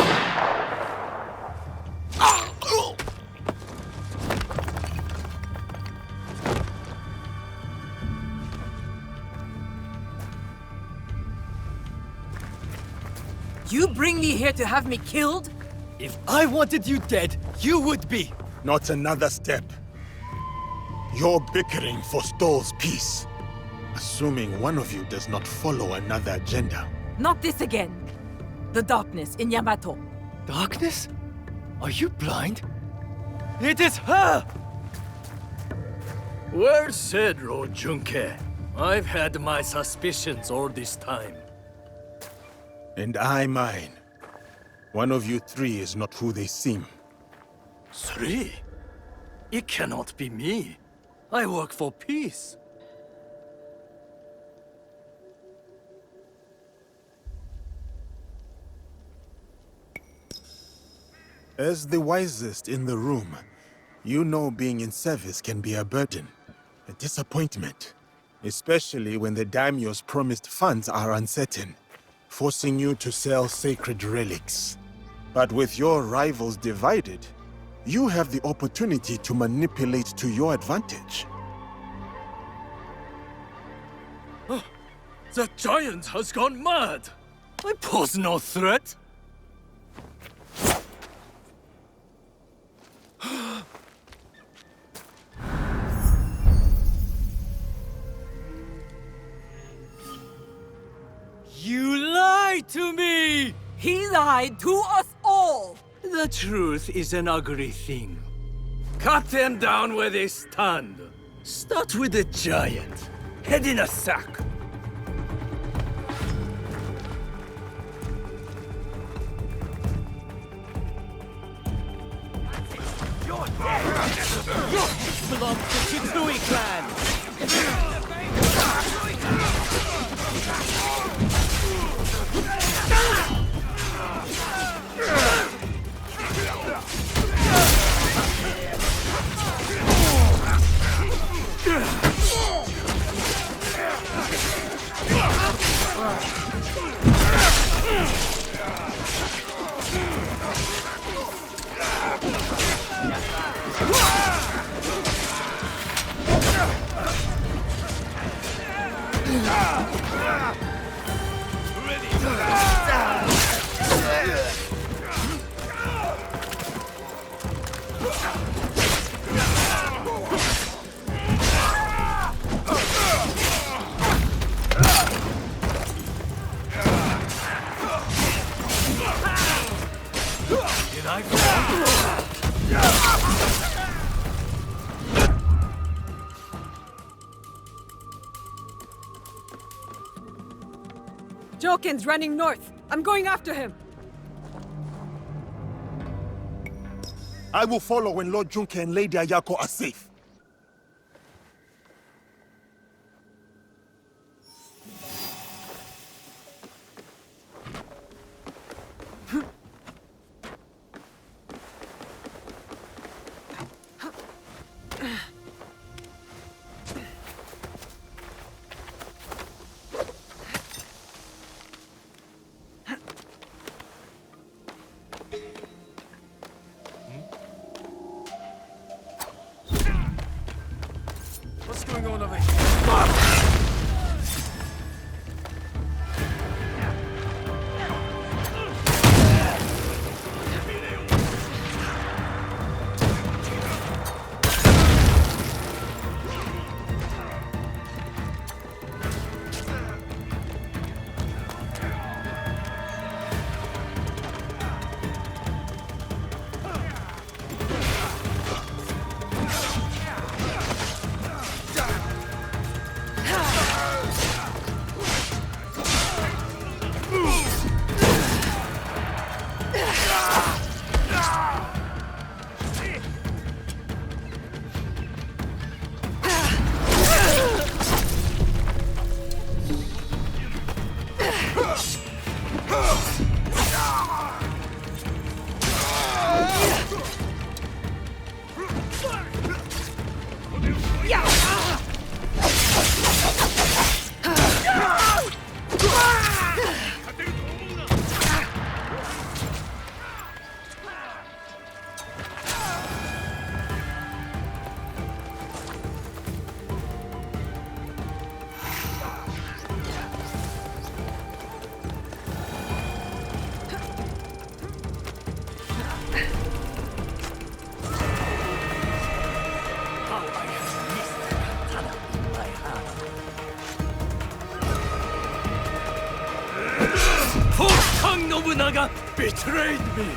You bring me here to have me killed? If I wanted you dead, you would be. Not another step. You're bickering forestalls peace. Assuming one of you does not follow another agenda. Not this again. The darkness in Yamato. Darkness? Are you blind? It is her! Well said, Lord Junke. I've had my suspicions all this time. And I mine. One of you three is not who they seem. Three? It cannot be me. I work for peace. As the wisest in the room, you know being in service can be a burden, a disappointment. Especially when the daimyo's promised funds are uncertain, forcing you to sell sacred relics. But with your rivals divided, you have the opportunity to manipulate to your advantage. The giant has gone mad! I pose no threat! You lied to me! He lied to us all! The truth is an ugly thing. Cut them down where they stand. Start with the giant. Head in a sack. You're dead! You belong to the Tsuyu clan! Joken's running north. I'm going after him. I will follow when Lord Junke and Lady Ayako are safe. How I have missed the katana in my hand. For Kang Nobunaga betrayed me!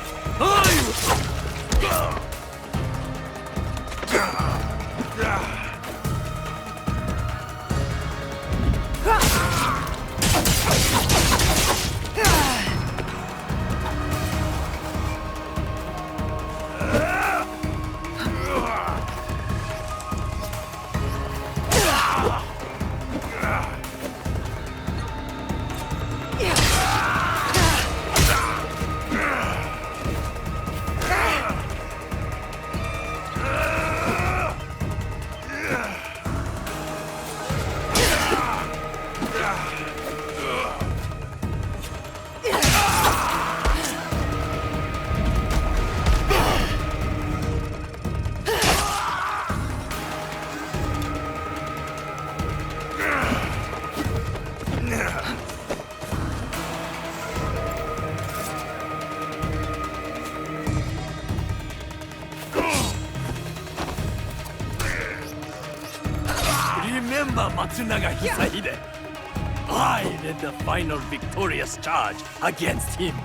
Remember Matsunaga Hisahide? I led the final victorious charge against him,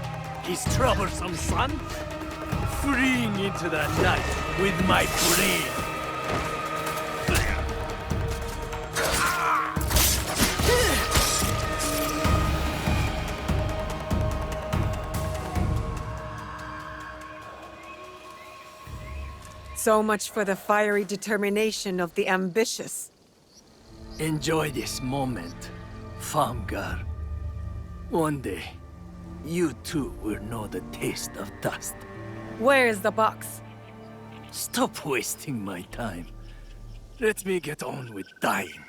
his troublesome son, freeing into the night with my blade. So much for the fiery determination of the ambitious. Enjoy this moment, farm girl. One day, you too will know the taste of dust. Where is the box? Stop wasting my time. Let me get on with dying.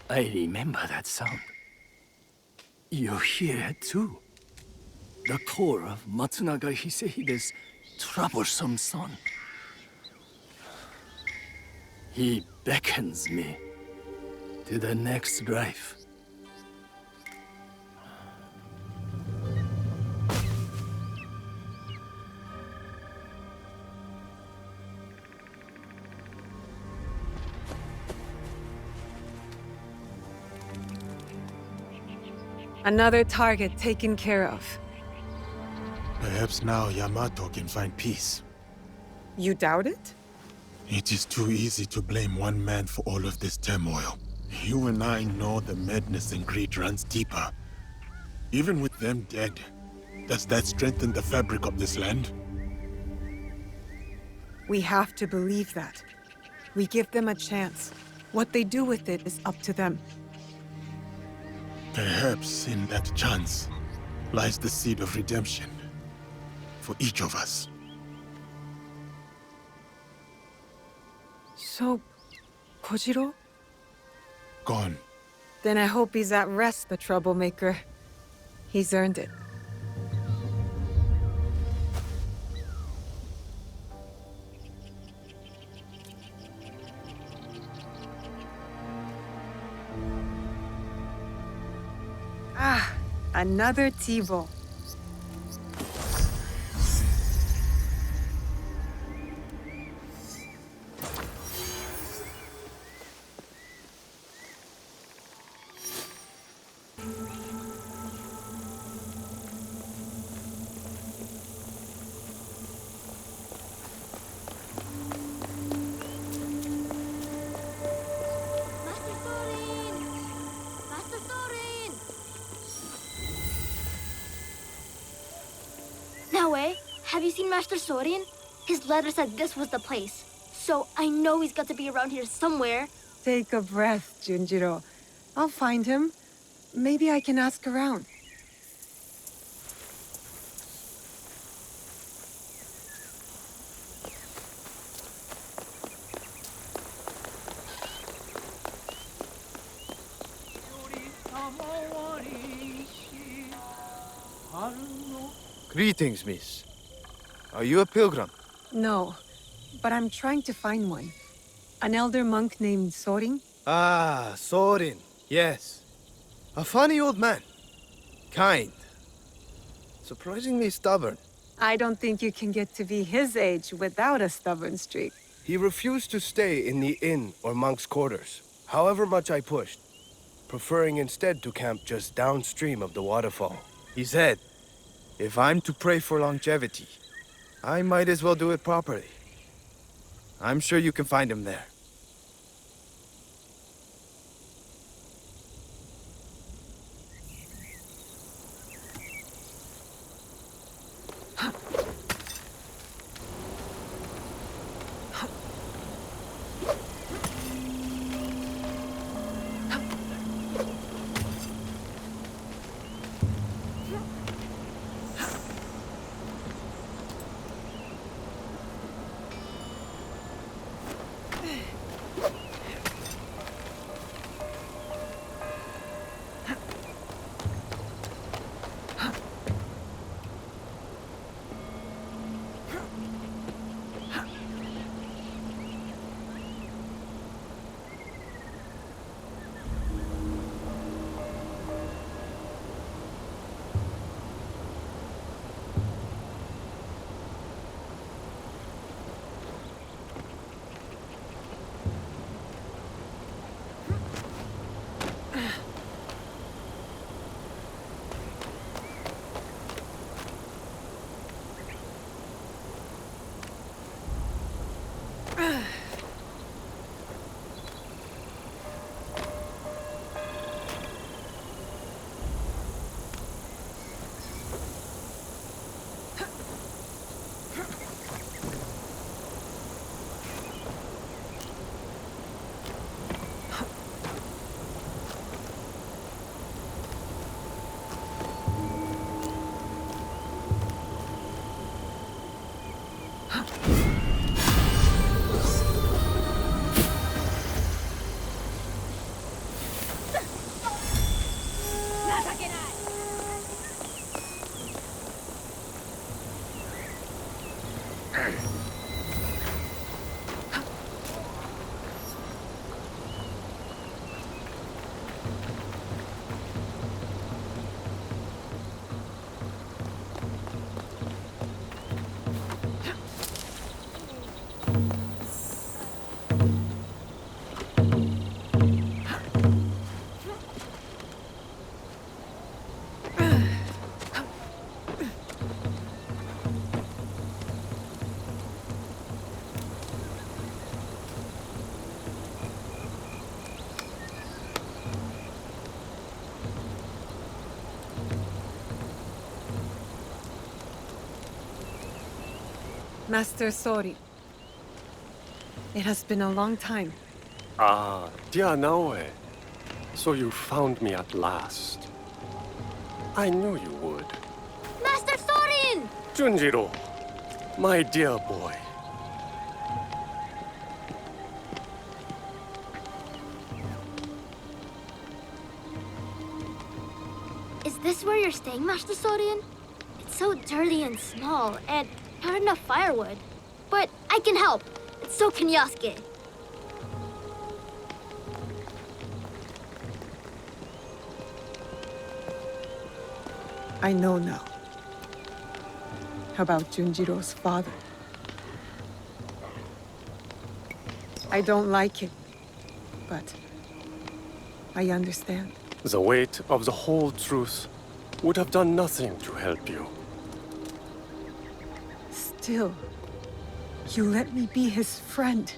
I remember that sound. You hear it too. The call of Matsunaga Hisehide's troublesome son. He beckons me to the next life. Another target taken care of. Perhaps now Yamato can find peace. You doubt it? It is too easy to blame one man for all of this turmoil. You and I know the madness and greed runs deeper. Even with them dead, does that strengthen the fabric of this land? We have to believe that. We give them a chance. What they do with it is up to them. Perhaps in that chance lies the seed of redemption for each of us. So, Kojiro? Gone. Then I hope he's at rest, the troublemaker. He's earned it. Ah, another TiVo. Naoe, have you seen Master Sorin? His letter said this was the place. So I know he's got to be around here somewhere. Take a breath, Junjiro. I'll find him. Maybe I can ask around. Greetings, miss. Are you a pilgrim? No, but I'm trying to find one. An elder monk named Sorin? Ah, Sorin. Yes. A funny old man. Kind, Surprisingly stubborn. I don't think you can get to be his age without a stubborn streak. He refused to stay in the inn or monk's quarters, however much I pushed, preferring instead to camp just downstream of the waterfall. He said, if I'm to pray for longevity, I might as well do it properly. I'm sure you can find him there. Master Sorin. It has been a long time. Ah, dear Naoe. So you found me at last. I knew you would. Master Sorin! Junjiro, my dear boy. Is this where you're staying, Master Sorin? It's so dirty and small, and not enough firewood. But I can help. And so can Yasuke. I know now. About Junjiro's father. I don't like it, but I understand. The weight of the whole truth would have done nothing to help you. Still, you let me be his friend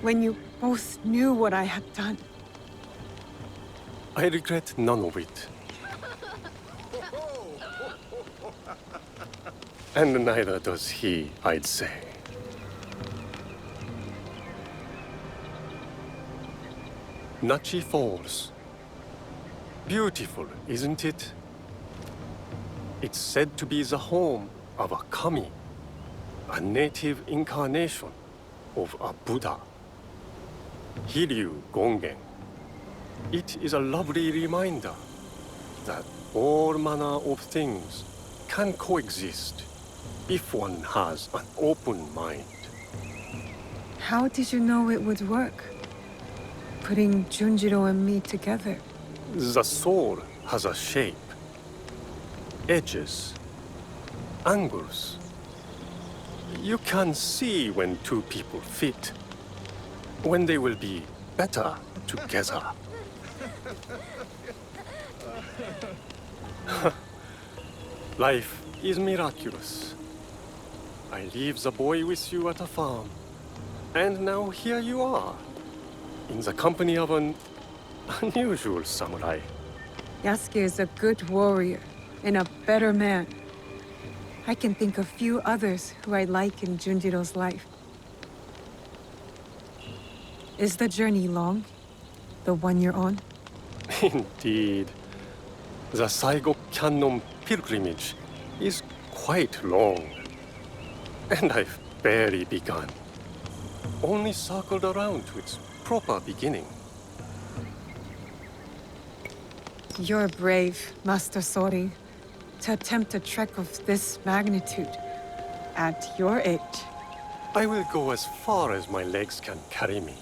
when you both knew what I had done. I regret none of it. And neither does he, I'd say. Nachi Falls. Beautiful, isn't it? It's said to be the home of a kami, a native incarnation of a Buddha. Hiryu Gongen. It is a lovely reminder that all manner of things can coexist if one has an open mind. How did you know it would work? Putting Junjiro and me together. The soul has a shape, edges, angles. You can see when two people fit, when they will be better together. Life is miraculous. I leave the boy with you at a farm, and now here you are, in the company of an unusual samurai. Yasuke is a good warrior and a better man. I can think of few others who I like in Junjiro's life. Is the journey long? The one you're on? Indeed. The Saigo Canon pilgrimage is quite long. And I've barely begun. Only circled around to its proper beginning. You're brave, Master Sorin, to attempt a trek of this magnitude at your age. I will go as far as my legs can carry me.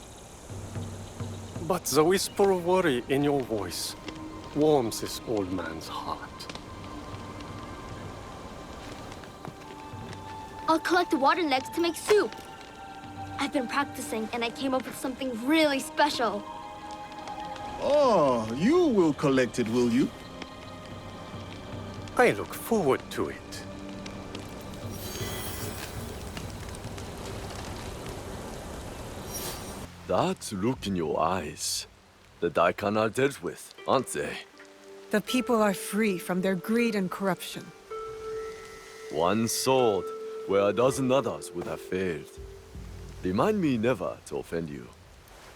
But the whisper of worry in your voice warms this old man's heart. I'll collect water next to make soup. I've been practicing and I came up with something really special. Oh, you will collect it, will you? I look forward to it. That look in your eyes. The Daikan are dealt with, aren't they? The people are free from their greed and corruption. One sword, where a dozen others would have failed. Remind me never to offend you.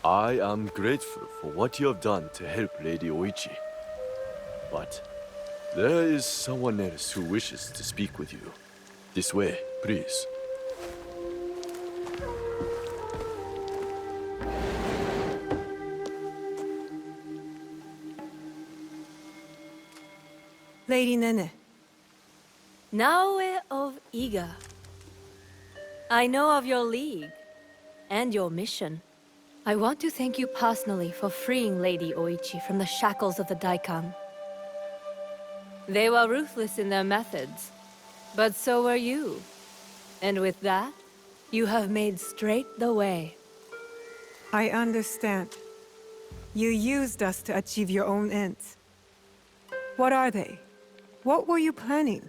I am grateful for what you have done to help Lady Oichi. But there is someone else who wishes to speak with you. This way, please. Lady Nene. Naoe of Iga. I know of your league and your mission. I want to thank you personally for freeing Lady Oichi from the shackles of the Daikan. They were ruthless in their methods, but so were you. And with that, you have made straight the way. I understand. You used us to achieve your own ends. What are they? What were you planning?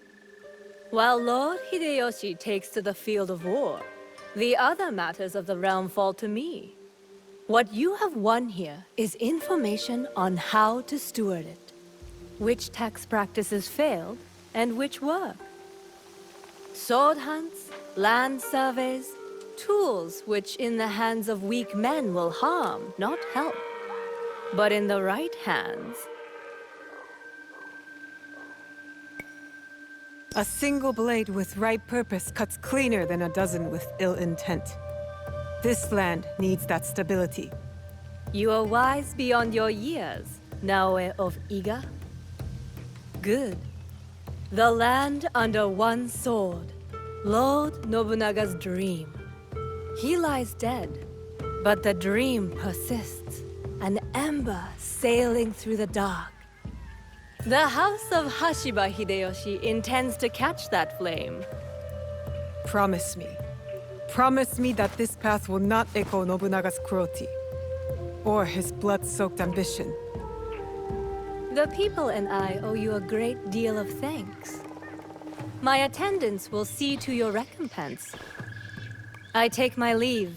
While Lord Hideyoshi takes to the field of war, the other matters of the realm fall to me. What you have won here is information on how to steward it. Which tax practices failed, and which work. Sword hunts, land surveys, tools which in the hands of weak men will harm, not help. But in the right hands... A single blade with right purpose cuts cleaner than a dozen with ill intent. This land needs that stability. You are wise beyond your years, Naoe of Iga. Good. The land under one sword. Lord Nobunaga's dream. He lies dead, but the dream persists. An ember sailing through the dark. The House of Hashiba Hideyoshi intends to catch that flame. Promise me. Promise me that this path will not echo Nobunaga's cruelty. Or his blood-soaked ambition. The people and I owe you a great deal of thanks. My attendants will see to your recompense. I take my leave.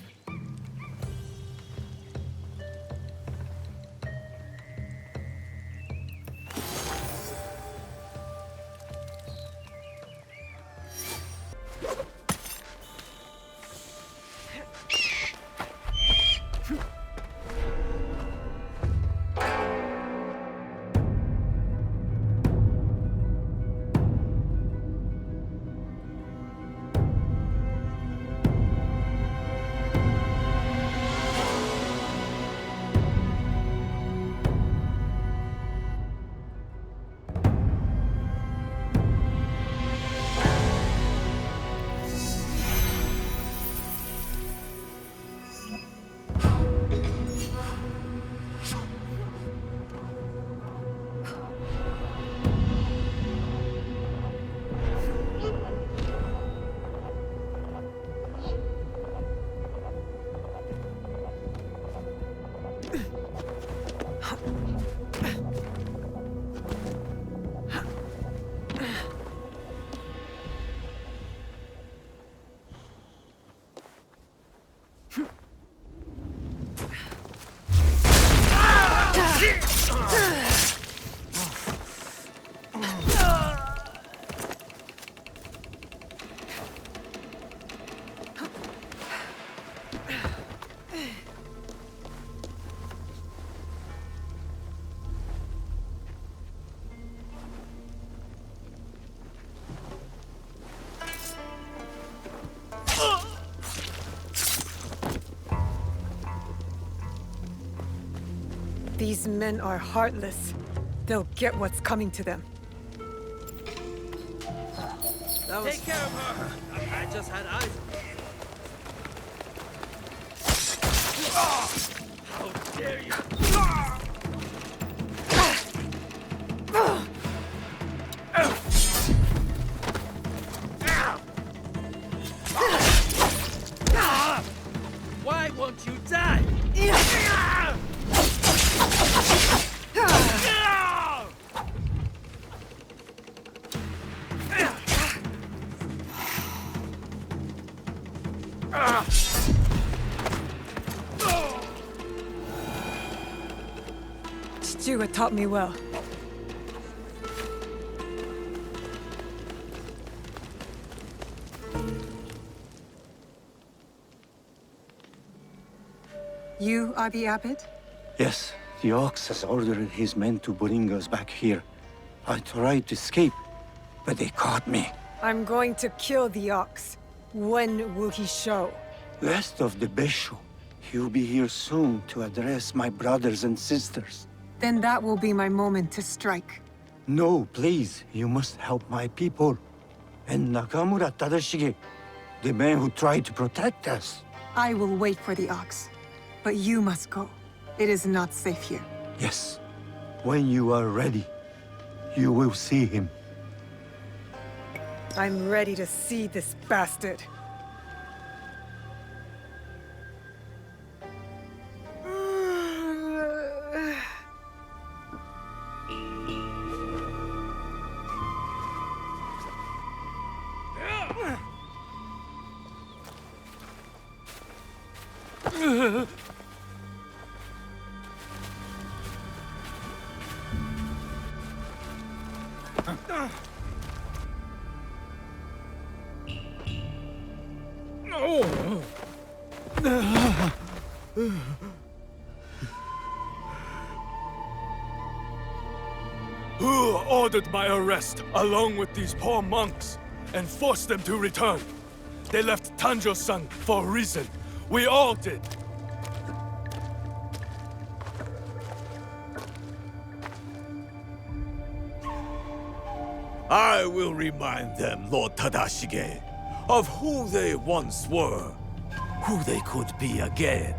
These men are heartless. They'll get what's coming to them. Take care of her! I just had eyes. How dare you! Why won't you die? Tsuyu taught me well. You are the abbot? Yes, the Ox has ordered his men to bring us back here. I tried to escape, but they caught me. I'm going to kill the Ox. When will he show? Rest of the Besho. He'll be here soon to address my brothers and sisters. Then that will be my moment to strike. No, please, you must help my people. And Nakamura Tadashige, the man who tried to protect us. I will wait for the Ox. But you must go. It is not safe here. Yes, when you are ready, you will see him. I'm ready to see this bastard. Who ordered my arrest, along with these poor monks, and forced them to return? They left Tanjo-san for a reason. We all did. I will remind them, Lord Tadashige, of who they once were, who they could be again.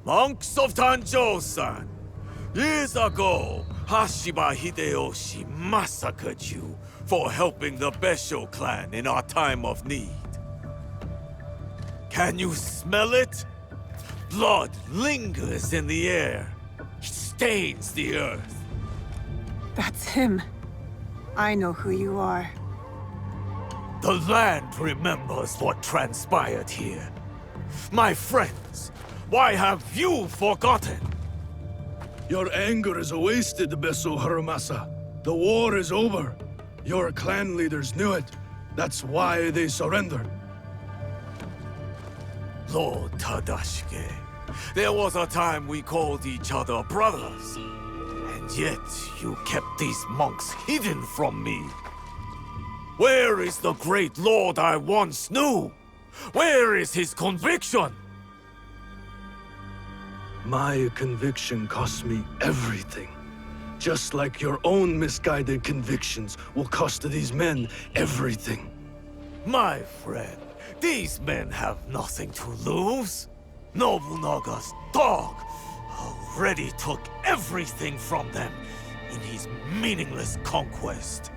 Monks of Tanjo-san, years ago, Hashiba Hideyoshi massacred you for helping the Besho clan in our time of need. Can you smell it? Blood lingers in the air. It stains the earth. That's him. I know who you are. The land remembers what transpired here. My friends, why have you forgotten? Your anger is wasted, Beso Harumasa. The war is over. Your clan leaders knew it. That's why they surrendered. Lord Tadashige, there was a time we called each other brothers. And yet, you kept these monks hidden from me. Where is the great lord I once knew? Where is his conviction? My conviction cost me everything. Just like your own misguided convictions will cost these men everything. My friend, these men have nothing to lose. Nobunaga's dog already took everything from them in his meaningless conquest.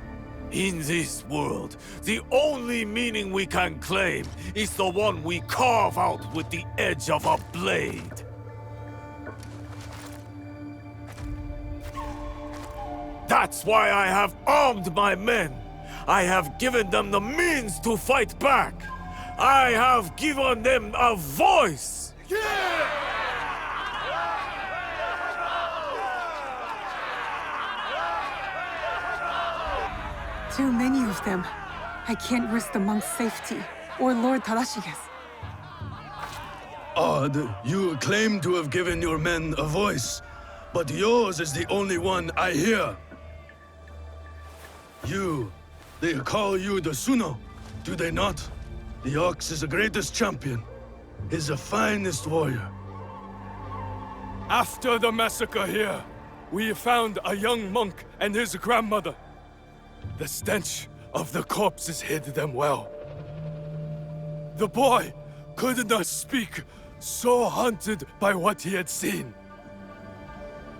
In this world, the only meaning we can claim is the one we carve out with the edge of a blade. That's why I have armed my men. I have given them the means to fight back. I have given them a voice. Too many of them. I can't risk the monk's safety, or Lord Tadashige's. Odd, you claim to have given your men a voice, but yours is the only one I hear. They call you the Suno. do they not? The Ox is the greatest champion. He's the finest warrior. After the massacre here, we found a young monk and his grandmother. The stench of the corpses hid them well. The boy could not speak, so haunted by what he had seen.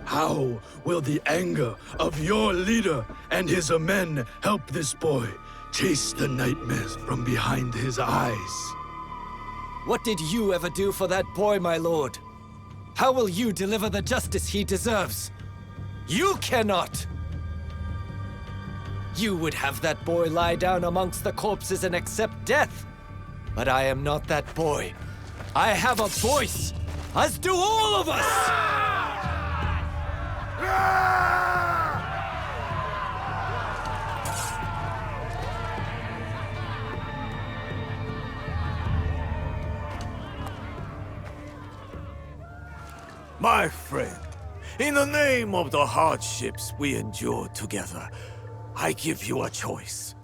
How will the anger of your leader and his men help this boy chase the nightmares from behind his eyes? What did you ever do for that boy, my lord? How will you deliver the justice he deserves? You cannot! You would have that boy lie down amongst the corpses and accept death. But I am not that boy. I have a voice, as do all of us! My friend, in the name of the hardships we endured together, I give you a choice.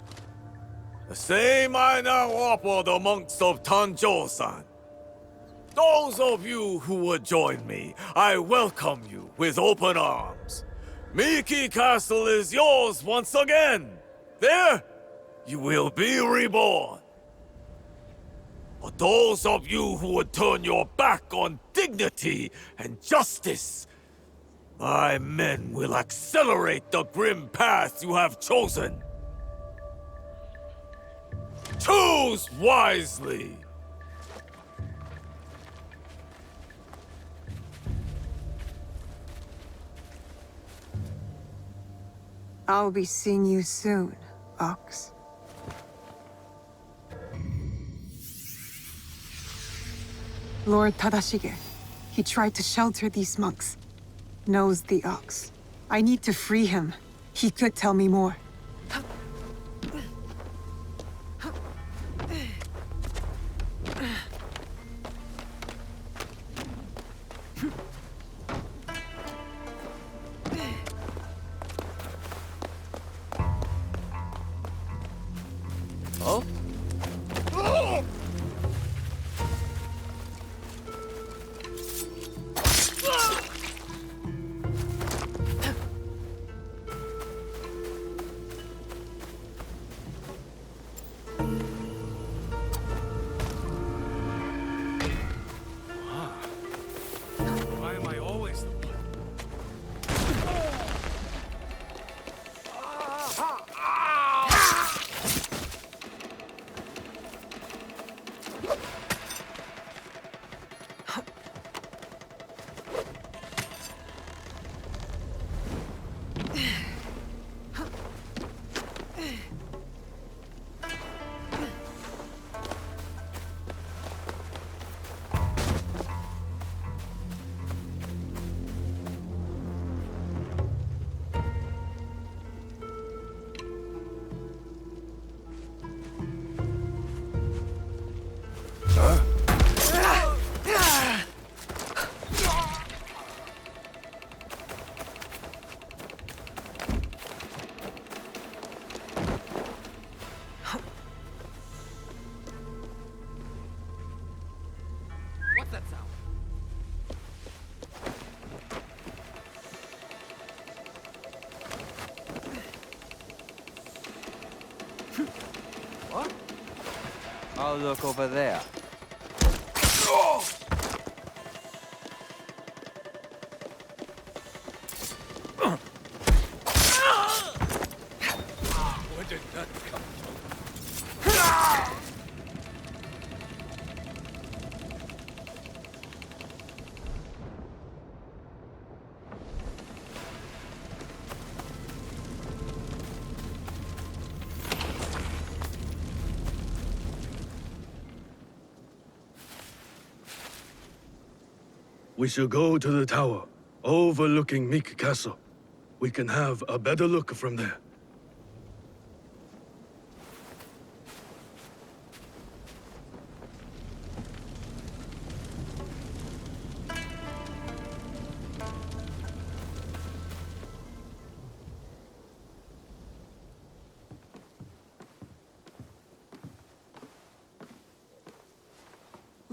The same I now offer the monks of Tanjou-san. Those of you who would join me, I welcome you with open arms. Miki Castle is yours once again. There, you will be reborn. But those of you who would turn your back on dignity and justice, my men will accelerate the grim path you have chosen. Choose wisely! I'll be seeing you soon, Ox. Lord Tadashige, he tried to shelter these monks. Knows the Ox. I need to free him. He could tell me more. Oh? Why am I always the one? What's that sound? What? I'll look over there. Where did that come from? We shall go to the tower, overlooking Miki Castle. We can have a better look from there.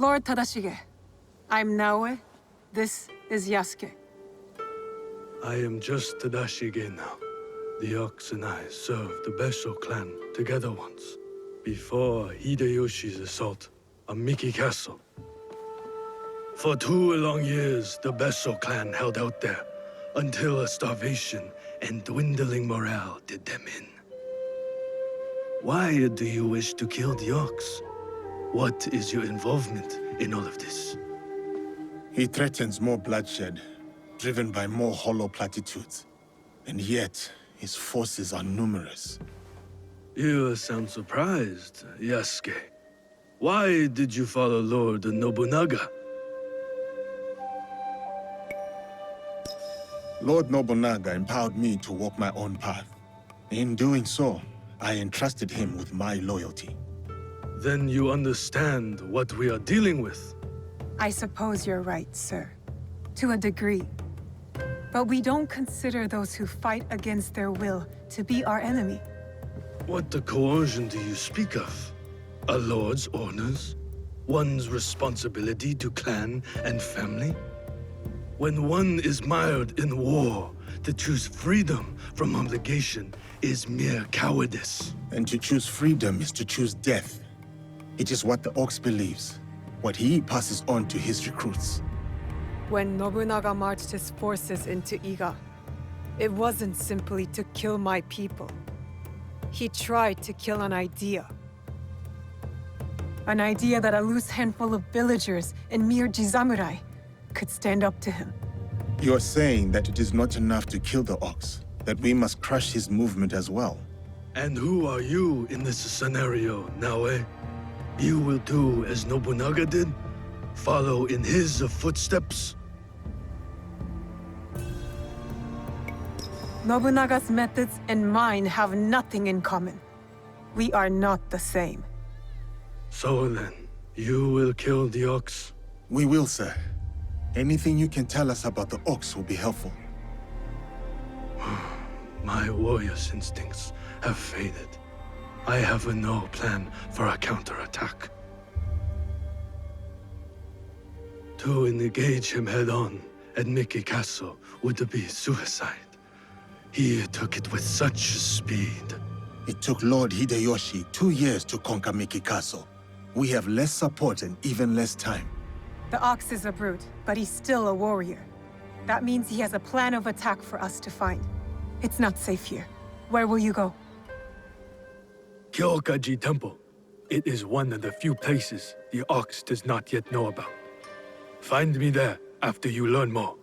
Lord Tadashige, I'm Naoe. This is Yasuke. I am just Tadashige now. The Ox and I served the Besho clan together once, before Hideyoshi's assault on Miki Castle. For 2 long years, the Besho clan held out there, until a starvation and dwindling morale did them in. Why do you wish to kill the Ox? What is your involvement in all of this? He threatens more bloodshed, driven by more hollow platitudes. And yet, his forces are numerous. You sound surprised, Yasuke. Why did you follow Lord Nobunaga? Lord Nobunaga empowered me to walk my own path. In doing so, I entrusted him with my loyalty. Then you understand what we are dealing with. I suppose you're right, sir. To a degree. But we don't consider those who fight against their will to be our enemy. What the coercion do you speak of? A lord's orders? One's responsibility to clan and family? When one is mired in war, to choose freedom from obligation is mere cowardice. And to choose freedom is to choose death. It is what the Ox believes, what he passes on to his recruits. When Nobunaga marched his forces into Iga, it wasn't simply to kill my people. He tried to kill an idea. An idea that a loose handful of villagers and mere Jisamurai could stand up to him. You're saying that it is not enough to kill the Ox, that we must crush his movement as well. And who are you in this scenario, Naoe? You will do as Nobunaga did? Follow in his footsteps? Nobunaga's methods and mine have nothing in common. We are not the same. So then, you will kill the Ox? We will, sir. Anything you can tell us about the Ox will be helpful. My warrior's instincts have faded. I have no plan for a counterattack. To engage him head-on at Miki Castle would be suicide. He took it with such speed. It took Lord Hideyoshi 2 years to conquer Miki Castle. We have less support and even less time. The Ox is a brute, but he's still a warrior. That means he has a plan of attack for us to find. It's not safe here. Where will you go? Kyokaji Temple. It is one of the few places the Ox does not yet know about. Find me there after you learn more.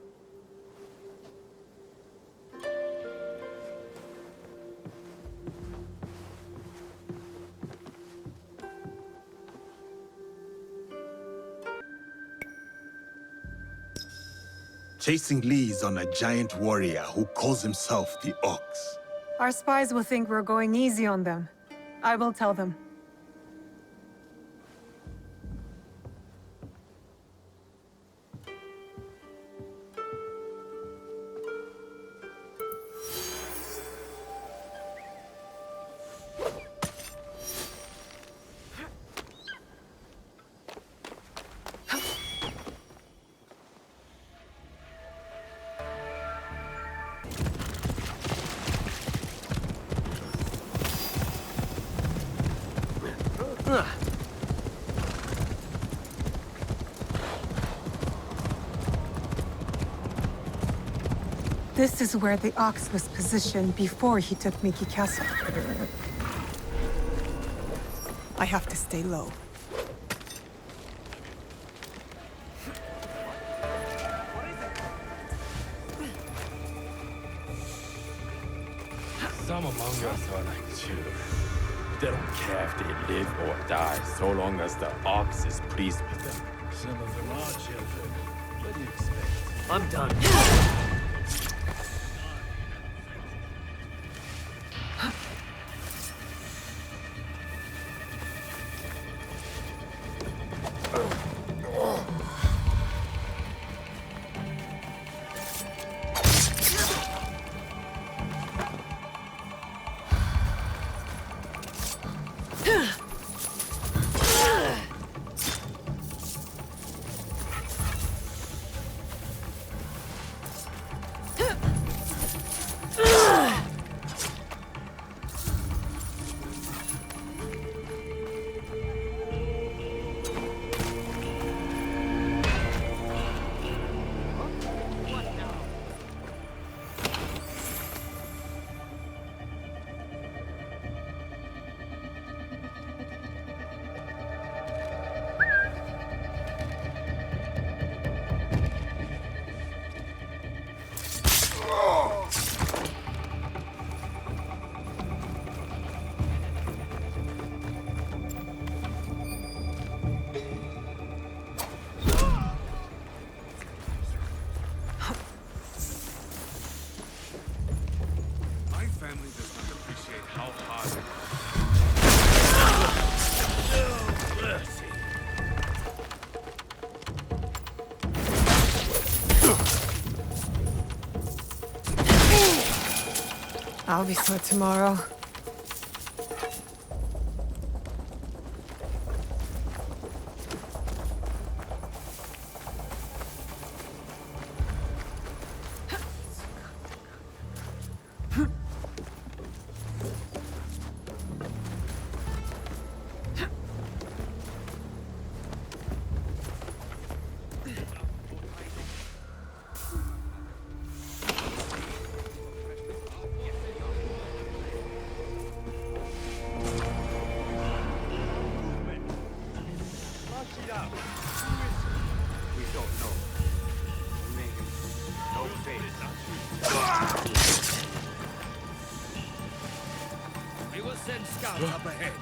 Chasing leads on a giant warrior who calls himself the Ox. Our spies will think we're going easy on them. I will tell them. This is where the Ox was positioned before he took Miki Castle. I have to stay low. Some among us are like children. They don't care if they live or die, so long as the Ox is pleased with them. Some of them are children. What do you expect? I'm done. I'll be sore tomorrow. We will send scouts up ahead.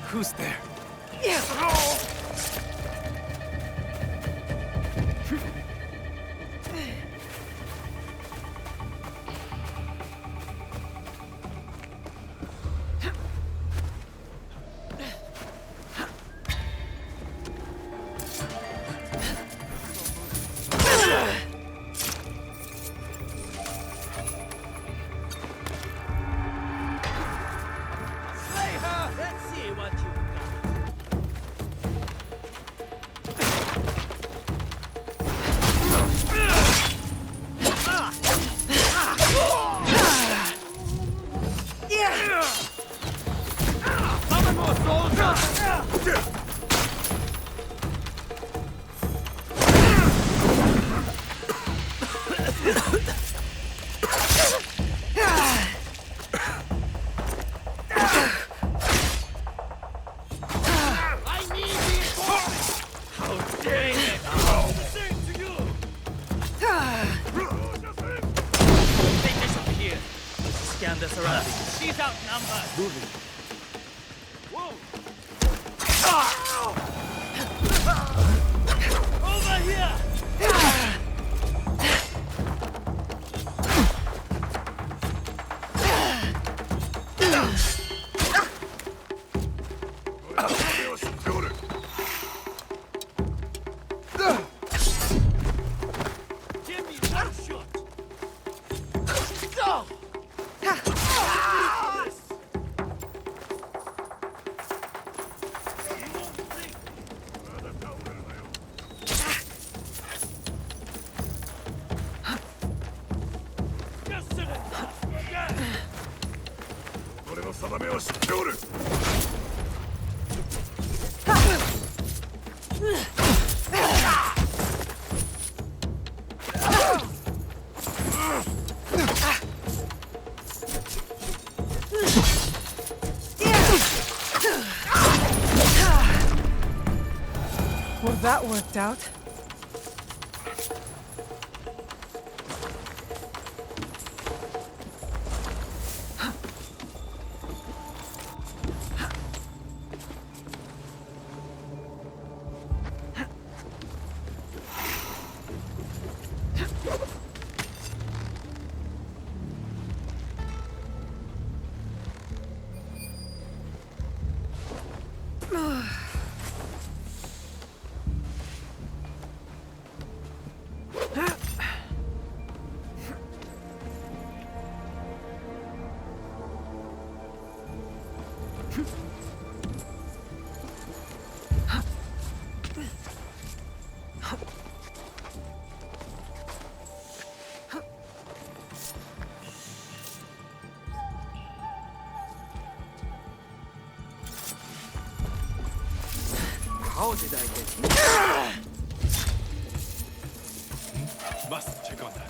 Who's there? She's outnumbered. Moving. Over here! Give me one shot. Go! Well, that worked out. How did I get here? Must check on that.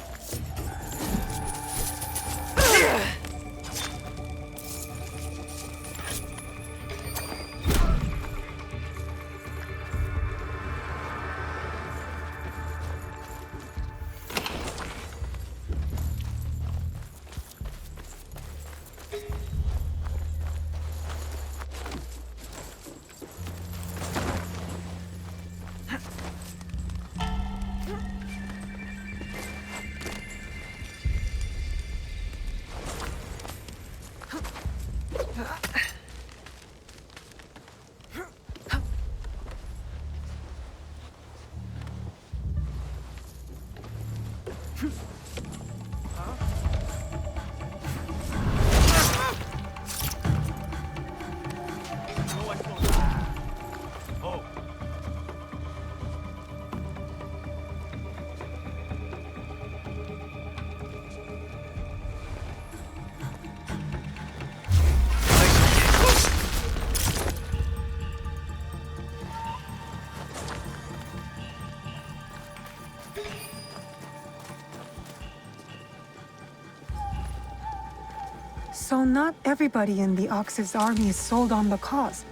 So not everybody in the Ox's army is sold on the cause.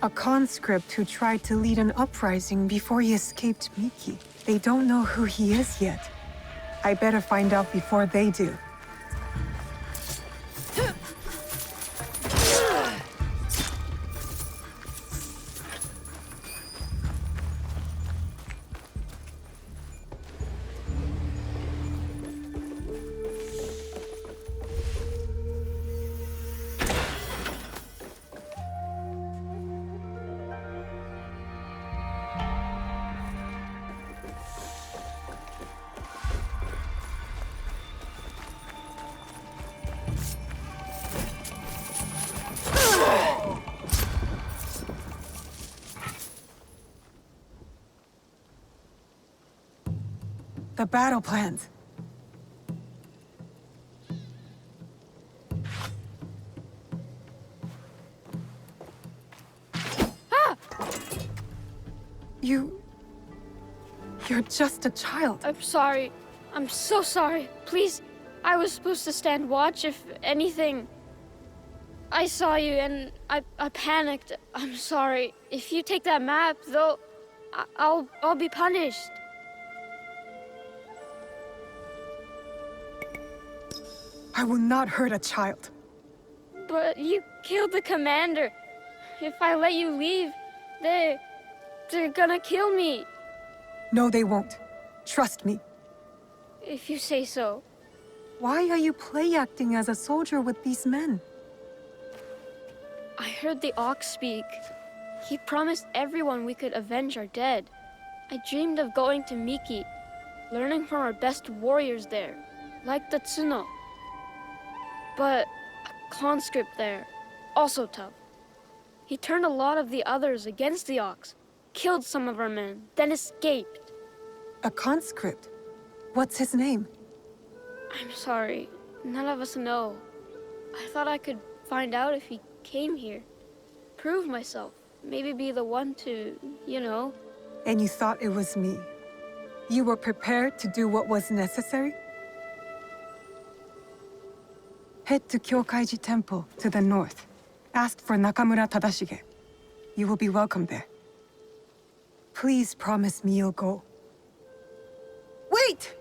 A conscript who tried to lead an uprising before he escaped Miki. They don't know who he is yet. I better find out before they do. The battle plans. Ah! You're just a child. I'm sorry. I'm so sorry. Please, I was supposed to stand watch if anything. I saw you and I panicked. I'm sorry. If you take that map, though, I'll be punished. I will not hurt a child. But you killed the commander. If I let you leave, they're gonna kill me. No, they won't. Trust me. If you say so. Why are you play acting as a soldier with these men? I heard the Ox speak. He promised everyone we could avenge our dead. I dreamed of going to Miki, learning from our best warriors there, like the Tsuno. But a conscript there, also tough. He turned a lot of the others against the Ox, killed some of our men, then escaped. A conscript? What's his name? I'm sorry, none of us know. I thought I could find out if he came here. Prove myself, maybe be the one to, you know. And you thought it was me? You were prepared to do what was necessary? Head to Kyokaiji Temple to the north. Ask for Nakamura Tadashige. You will be welcome there. Please promise me you'll go. Wait!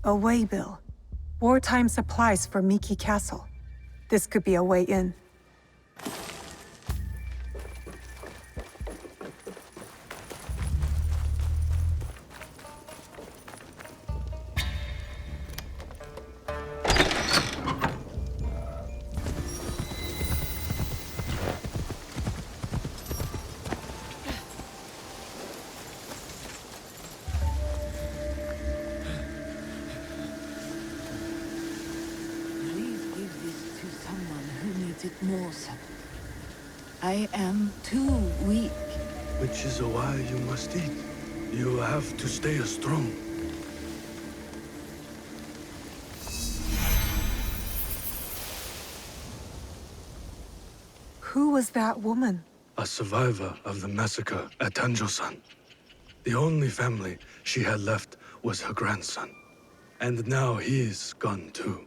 A waybill. Wartime supplies for Miki Castle. This could be a way in. more so. I am too weak. Which is why you must eat. You have to stay strong. Who was that woman? A survivor of the massacre at Tanjo-san. The only family she had left was her grandson. And now he's gone too.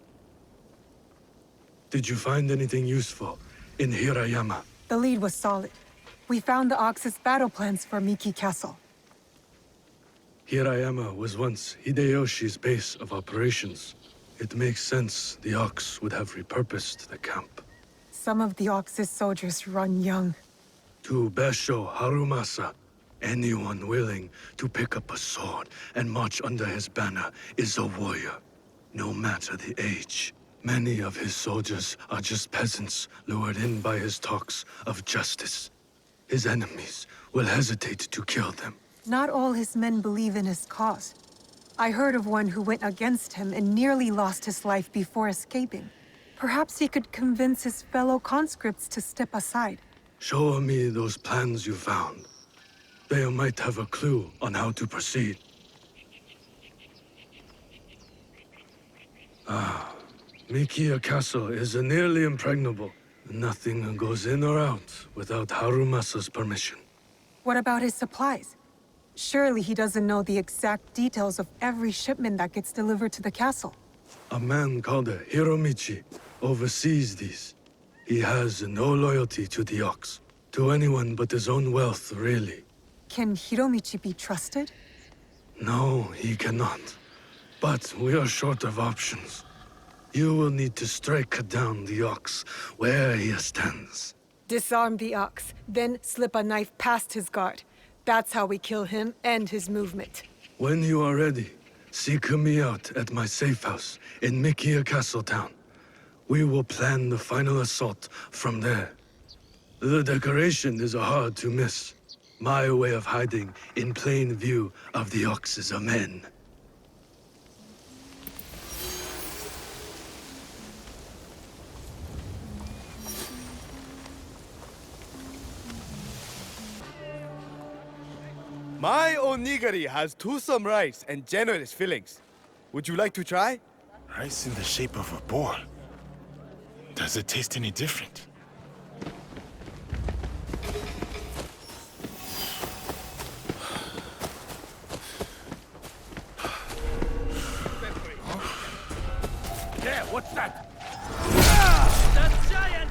Did you find anything useful in Hirayama? The lead was solid. We found the Ox's battle plans for Miki Castle. Hirayama was once Hideyoshi's base of operations. It makes sense the Ox would have repurposed the camp. Some of the Ox's soldiers run young. To Basho Harumasa, anyone willing to pick up a sword and march under his banner is a warrior, no matter the age. Many of his soldiers are just peasants lured in by his talks of justice. His enemies will hesitate to kill them. Not all his men believe in his cause. I heard of one who went against him and nearly lost his life before escaping. Perhaps he could convince his fellow conscripts to step aside. Show me those plans you found. They might have a clue on how to proceed. Mikiya Castle is nearly impregnable. Nothing goes in or out without Harumasa's permission. What about his supplies? Surely he doesn't know the exact details of every shipment that gets delivered to the castle. A man called Hiromichi oversees these. He has no loyalty to the Ox, to anyone but his own wealth, really. Can Hiromichi be trusted? No, he cannot. But we are short of options. You will need to strike down the Ox where he stands. Disarm the Ox, then slip a knife past his guard. That's how we kill him and his movement. When you are ready, seek me out at my safe house in Mikiya Castle Town. We will plan the final assault from there. The decoration is hard to miss. My way of hiding in plain view of the Ox's men. My onigiri has toothsome rice and generous fillings. Would you like to try? Rice in the shape of a ball. Does it taste any different? Yeah, what's that? That giant!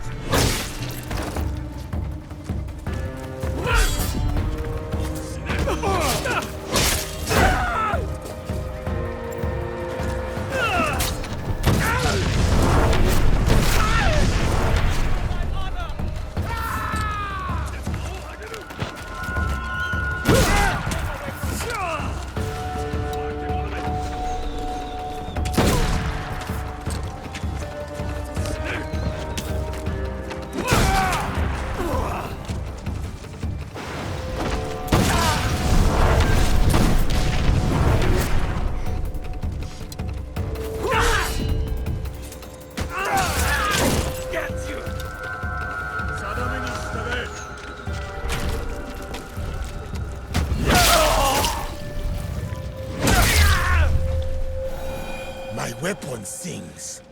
Weapon sings.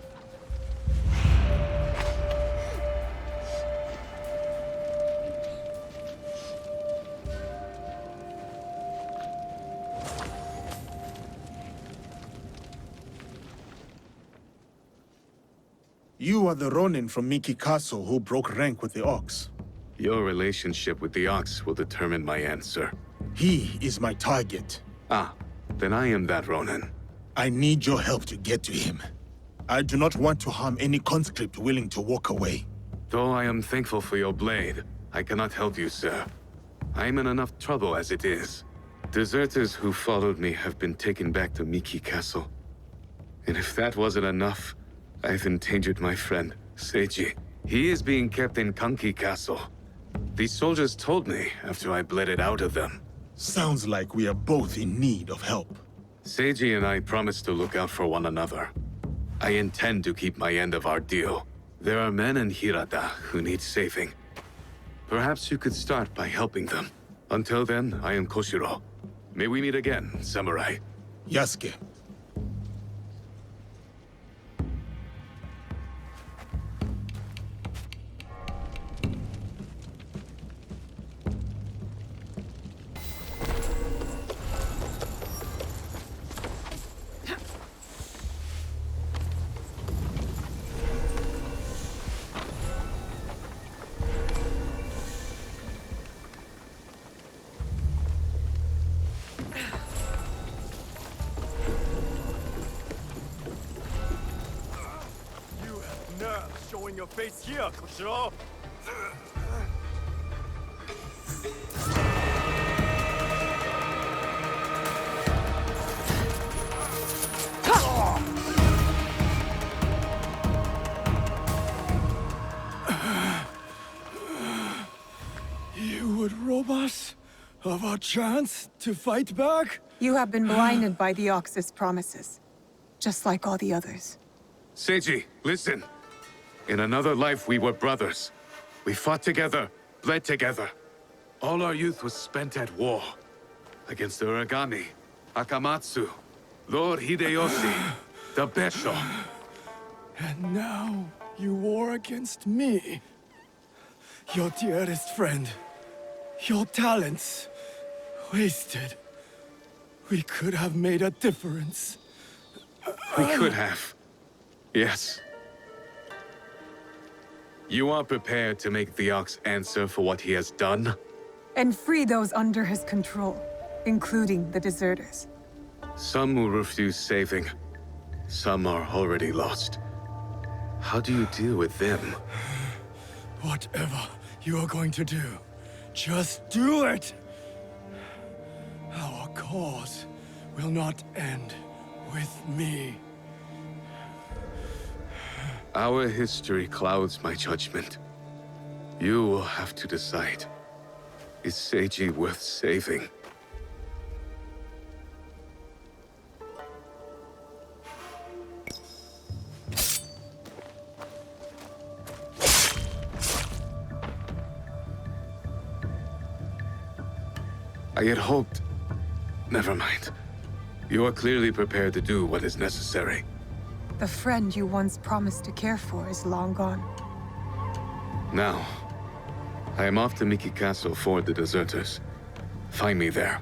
You are the Ronin from Miki Castle who broke rank with the Ox. Your relationship with the Ox will determine my answer. He is my target. Ah, then I am that Ronin. I need your help to get to him. I do not want to harm any conscript willing to walk away. Though I am thankful for your blade, I cannot help you, sir. I am in enough trouble as it is. Deserters who followed me have been taken back to Miki Castle. And if that wasn't enough, I've endangered my friend, Seiji. He is being kept in Kanki Castle. These soldiers told me after I bled it out of them. Sounds like we are both in need of help. Seiji and I promised to look out for one another. I intend to keep my end of our deal. There are men in Hirata who need saving. Perhaps you could start by helping them. Until then, I am Koshiro. May we meet again, samurai. Yasuke. Showing your face here, Koshiro! You would rob us of our chance to fight back? You have been blinded by the Ox's promises, just like all the others. Seiji, listen. In another life, we were brothers. We fought together, bled together. All our youth was spent at war. Against the Uragami, Akamatsu, Lord Hideyoshi, the Besho. And now you war against me. Your dearest friend. Your talents. Wasted. We could have made a difference. We could have. Yes. You are prepared to make the Ox answer for what he has done? And free those under his control, including the deserters. Some will refuse saving. Some are already lost. How do you deal with them? Whatever you are going to do, just do it! Our cause will not end with me. Our history clouds my judgment. You will have to decide. Is Seiji worth saving? I had hoped... Never mind. You are clearly prepared to do what is necessary. The friend you once promised to care for is long gone. Now, I am off to Miki Castle for the deserters. Find me there.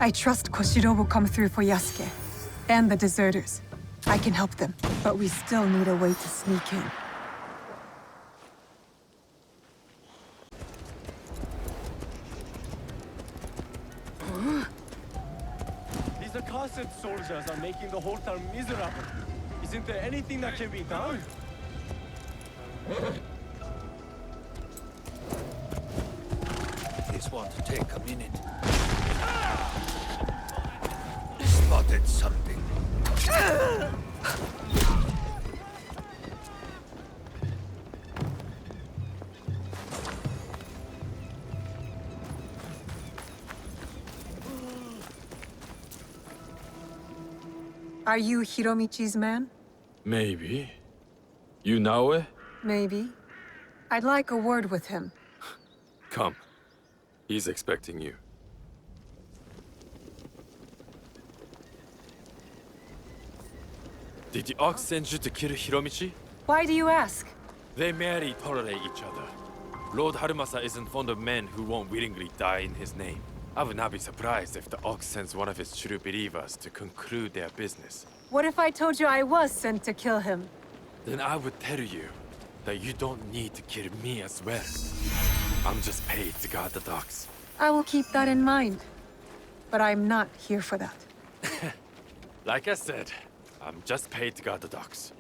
I trust Koshiro will come through for Yasuke and the deserters. I can help them, but we still need a way to sneak in. These accursed soldiers are making the whole town miserable. Isn't there anything that can be done? This won't take a minute. Spotted something. Are you Hiromichi's man? Maybe. You Naoe? Maybe. I'd like a word with him. Come. He's expecting you. Did the Ox send you to kill Hiromichi? Why do you ask? They merely tolerate each other. Lord Harumasa isn't fond of men who won't willingly die in his name. I would not be surprised if the Ox sends one of his true believers to conclude their business. What if I told you I was sent to kill him? Then I would tell you that you don't need to kill me as well. I'm just paid to guard the docks. I will keep that in mind. But I'm not here for that. Like I said, I'm just paid to guard the docks.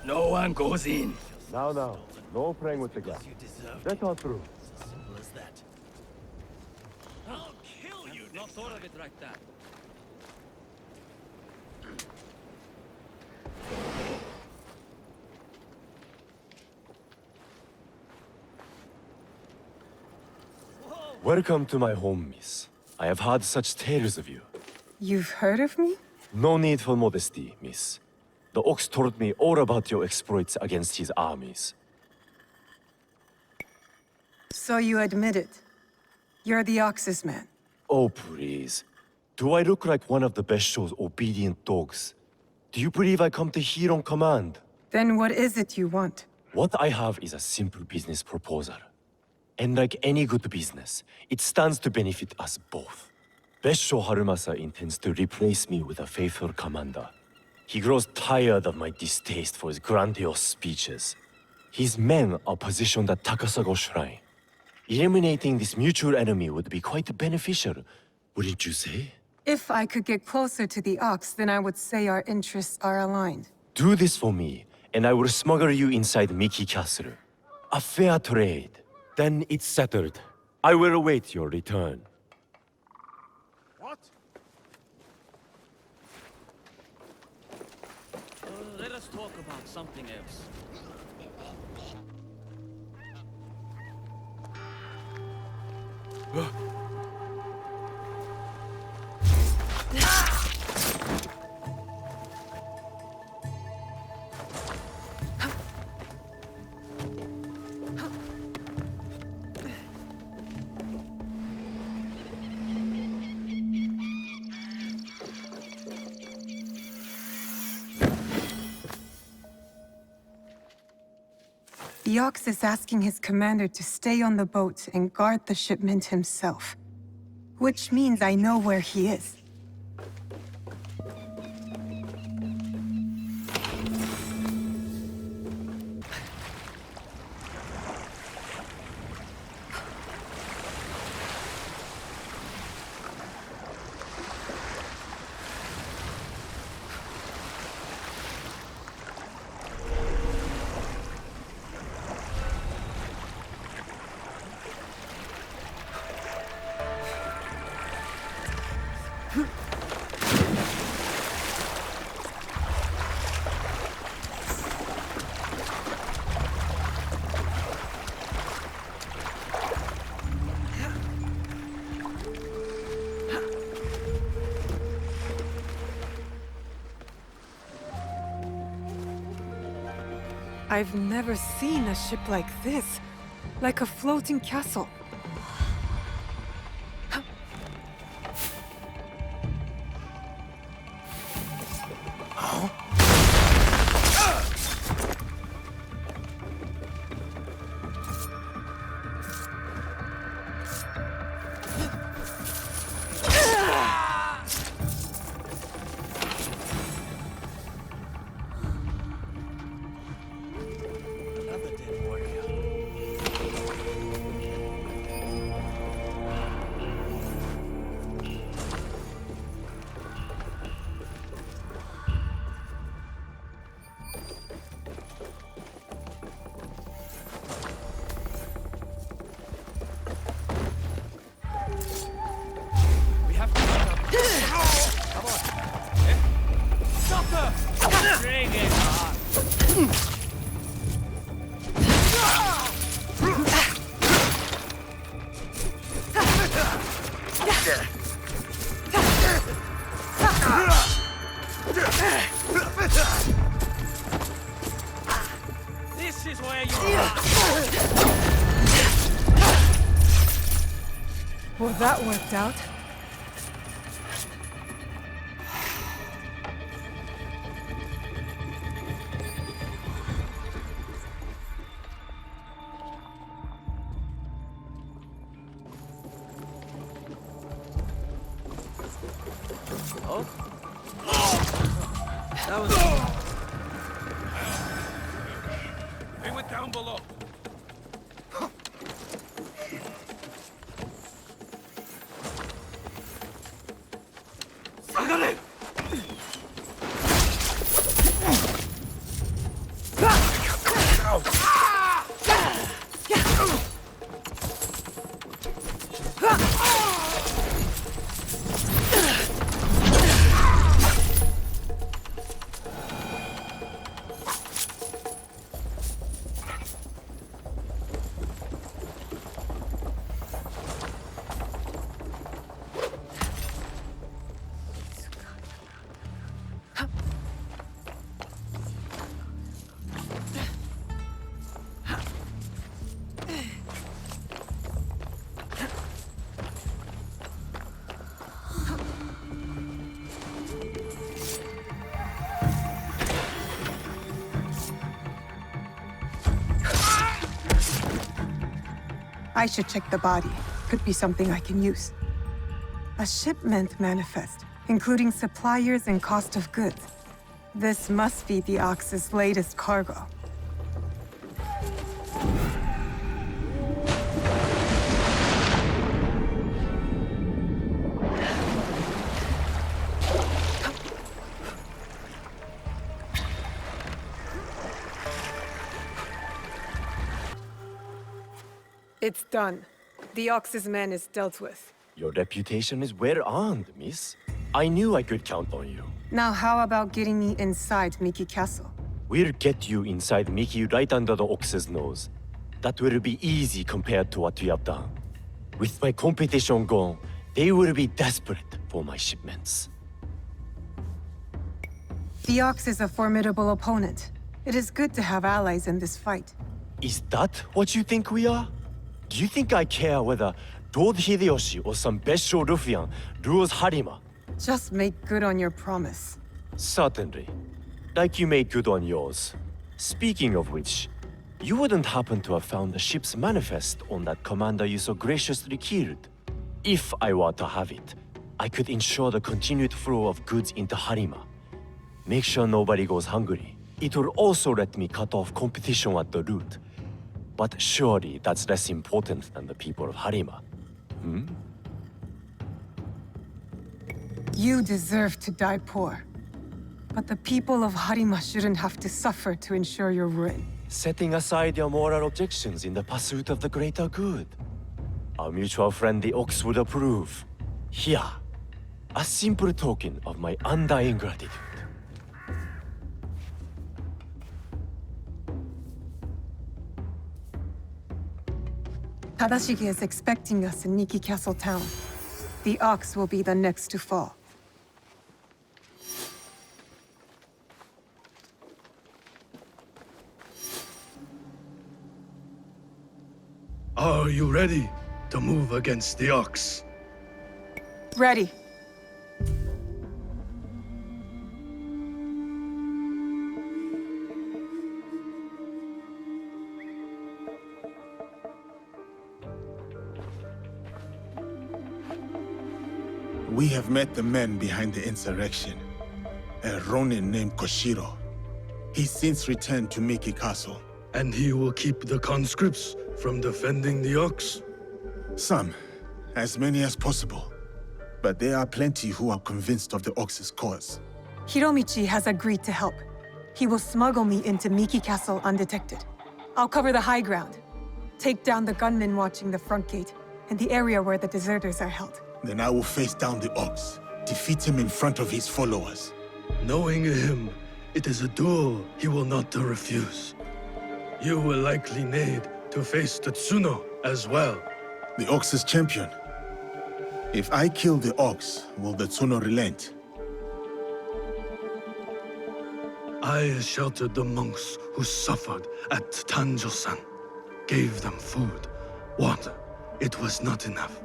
No one goes in. Now, no praying with the gas. Let her through. Simple as that. I'll kill you. Not thought of it like that. Welcome to my home, miss. I have heard such tales of you. You've heard of me? No need for modesty, miss. The Ox told me all about your exploits against his armies. So you admit it. You're the Ox's man. Oh, please. Do I look like one of the Bestio's obedient dogs? Do you believe I come to hear on command? Then what is it you want? What I have is a simple business proposal. And like any good business, it stands to benefit us both. Bestio Harumasa intends to replace me with a faithful commander. He grows tired of my distaste for his grandiose speeches. His men are positioned at Takasago Shrine. Eliminating this mutual enemy would be quite beneficial, wouldn't you say? If I could get closer to the Ox, then I would say our interests are aligned. Do this for me, and I will smuggle you inside Miki Castle. A fair trade. Then it's settled. I will await your return. What? Let us talk about something else. The Ox is asking his commander to stay on the boat and guard the shipment himself. Which means I know where he is. I've never seen a ship like this. Like a floating castle. This is where you are. Well, that worked out. That was... They went down below. I should check the body. Could be something I can use. A shipment manifest, including suppliers and cost of goods. This must be the Ox's latest cargo. It's done. The Ox's man is dealt with. Your reputation is well earned, miss. I knew I could count on you. Now how about getting me inside Miki Castle? We'll get you inside Miki right under the Ox's nose. That will be easy compared to what we have done. With my competition gone, they will be desperate for my shipments. The Ox is a formidable opponent. It is good to have allies in this fight. Is that what you think we are? Do you think I care whether Lord Hideyoshi or some Besho ruffian rules Harima? Just make good on your promise. Certainly. Like you made good on yours. Speaking of which, you wouldn't happen to have found the ship's manifest on that commander you so graciously killed. If I were to have it, I could ensure the continued flow of goods into Harima. Make sure nobody goes hungry. It will also let me cut off competition at the root. But surely that's less important than the people of Harima. You deserve to die poor. But the people of Harima shouldn't have to suffer to ensure your ruin. Setting aside your moral objections in the pursuit of the greater good. Our mutual friend the Ox would approve. Here, a simple token of my undying gratitude. Tadashige is expecting us in Miki Castle town. The Ox will be the next to fall. Are you ready to move against the Ox? Ready. We have met the men behind the insurrection. A Ronin named Koshiro. He's since returned to Miki Castle. And he will keep the conscripts from defending the Ox? Some. As many as possible. But there are plenty who are convinced of the Ox's cause. Hiromichi has agreed to help. He will smuggle me into Miki Castle undetected. I'll cover the high ground. Take down the gunmen watching the front gate, and the area where the deserters are held. Then I will face down the Ox. Defeat him in front of his followers. Knowing him, it is a duel he will not refuse. You will likely need to face the Tsuno as well. The Ox's champion. If I kill the Ox, will the Tsuno relent? I sheltered the monks who suffered at Tanjo-san. Gave them food, water. It was not enough.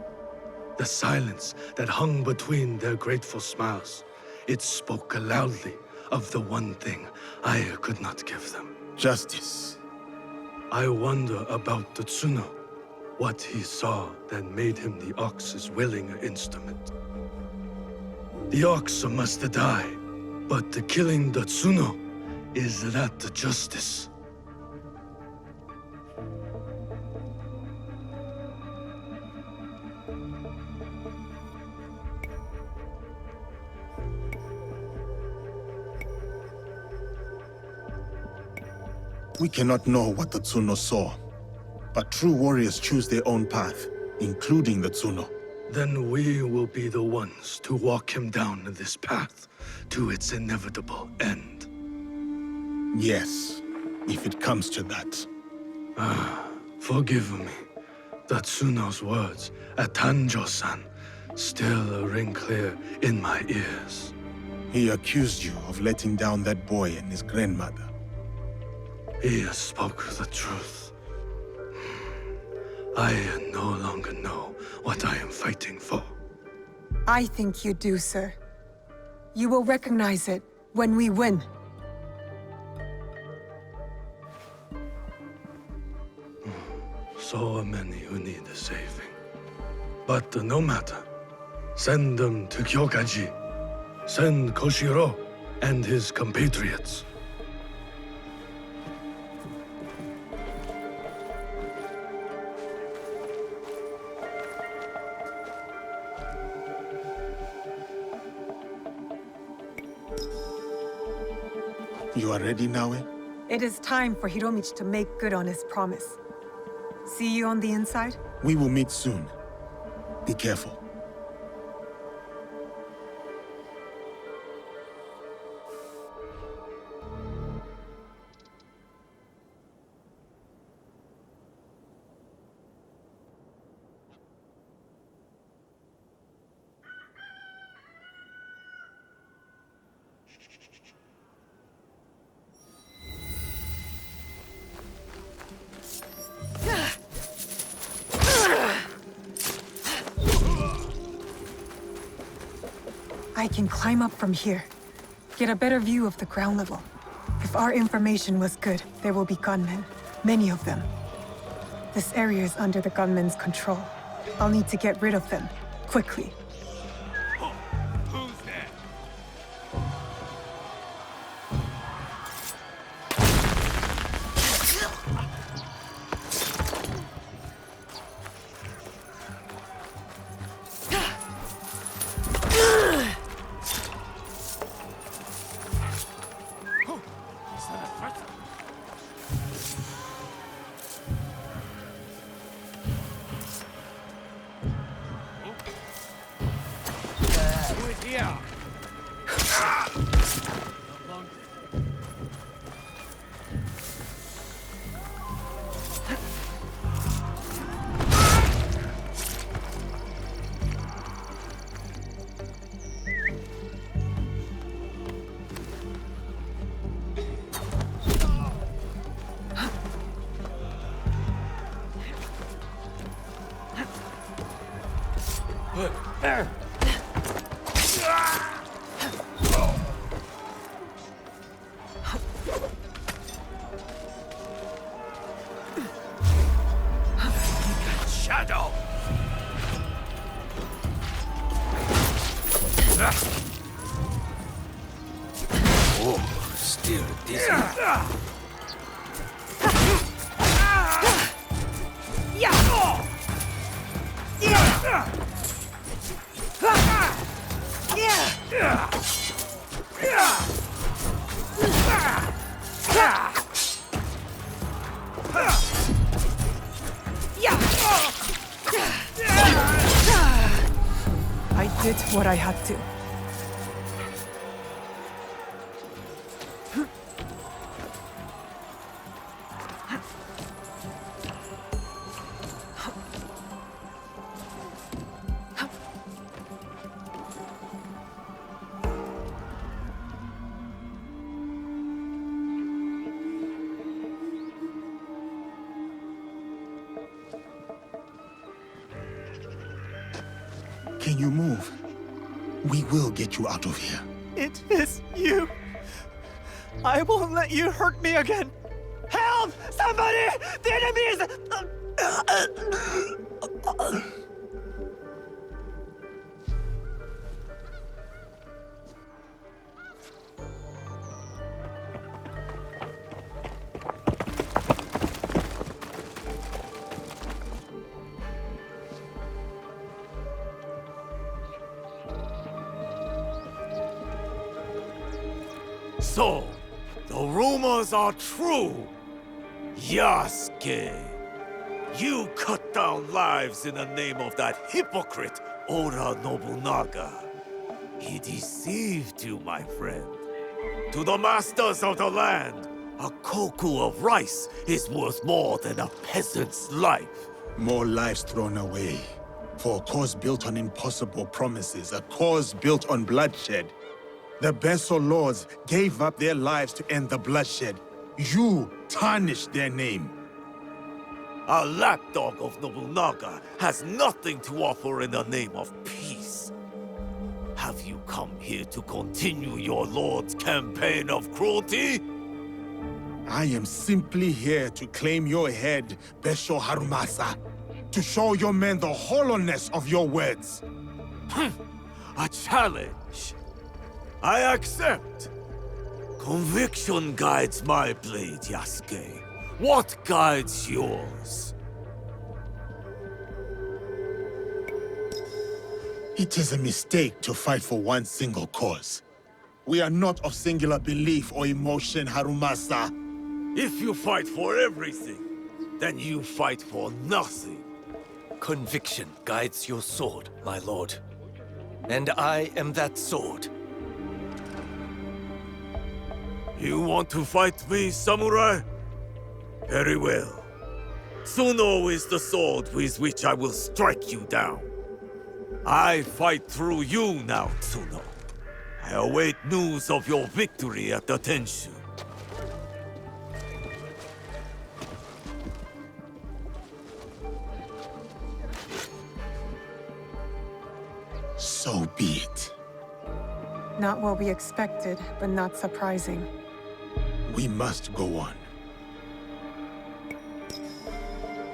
The silence that hung between their grateful smiles, it spoke loudly of the one thing I could not give them. Justice. I wonder about the Tsuno. What he saw that made him the Ox's willing instrument. The Ox must die, but killing the Tsuno, is that justice? We cannot know what the Tsuno saw. But true warriors choose their own path, including the Tsuno. Then we will be the ones to walk him down this path to its inevitable end. Yes, if it comes to that. Forgive me. The Tsuno's words at Tanjo-san still ring clear in my ears. He accused you of letting down that boy and his grandmother. He spoke the truth. I no longer know what I am fighting for. I think you do, sir. You will recognize it when we win. so many who need saving. But no matter. Send them to Kyokaji. Send Koshiro and his compatriots. You are ready, Naoe? It is time for Hiromichi to make good on his promise. See you on the inside? We will meet soon. Be careful. I can climb up from here. Get a better view of the ground level. If our information was good, there will be gunmen. Many of them. This area is under the gunmen's control. I'll need to get rid of them. Quickly. Who's there? Shadow! Oh, still dizzy. I did what I had to. Can you move? We will get you out of here. It is you. I won't let you hurt me again. Help! Somebody! The enemy is... So, the rumors are true. Yasuke, you cut down lives in the name of that hypocrite Oda Nobunaga. He deceived you, my friend. To the masters of the land, a koku of rice is worth more than a peasant's life. More lives thrown away. For a cause built on impossible promises, a cause built on bloodshed. The Besso lords gave up their lives to end the bloodshed. You tarnished their name. A lapdog of Nobunaga has nothing to offer in the name of peace. Have you come here to continue your lord's campaign of cruelty? I am simply here to claim your head, Besho Harumasa. To show your men the hollowness of your words. A challenge. I accept. Conviction guides my blade, Yasuke. What guides yours? It is a mistake to fight for one single cause. We are not of singular belief or emotion, Harumasa. If you fight for everything, then you fight for nothing. Conviction guides your sword, my lord. And I am that sword. You want to fight me, samurai? Very well. Tsuno is the sword with which I will strike you down. I fight through you now, Tsuno. I await news of your victory at the Tenshu. So be it. Not what we expected, but not surprising. We must go on.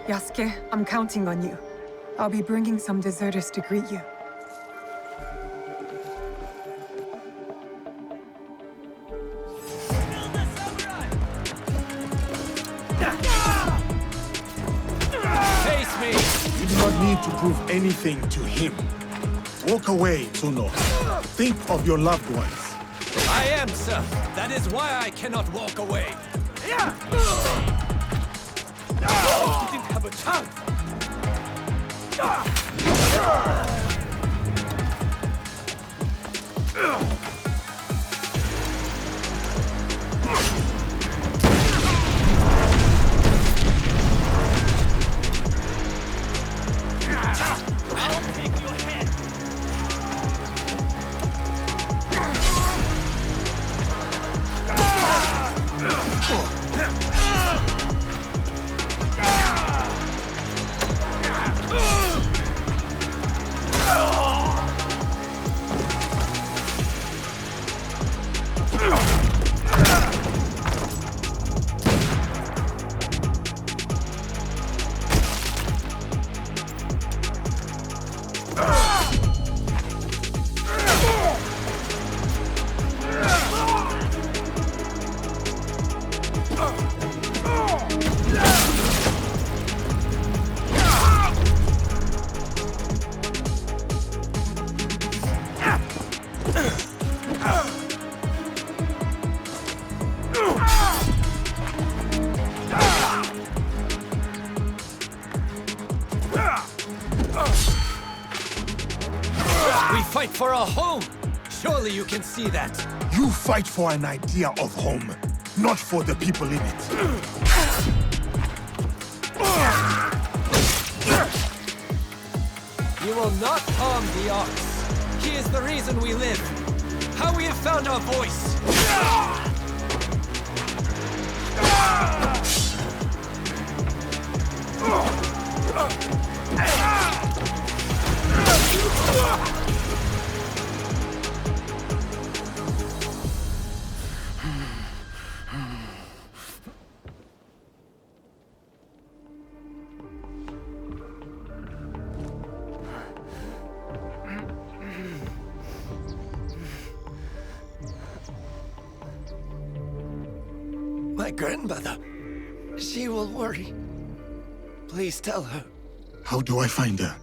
Yasuke, I'm counting on you. I'll be bringing some deserters to greet you. Face me! You do not need to prove anything to him. Walk away, Tsuno. Think of your loved ones. I am, sir. That is why I cannot walk away. You didn't have a chance. I'll take your head. We fight for a home! Surely you can see that. You fight for an idea of home, not for the people in it. You will not harm the ox. He is the reason we live. How we have found our voice. My grandmother. She will worry. Please tell her. How do I find her?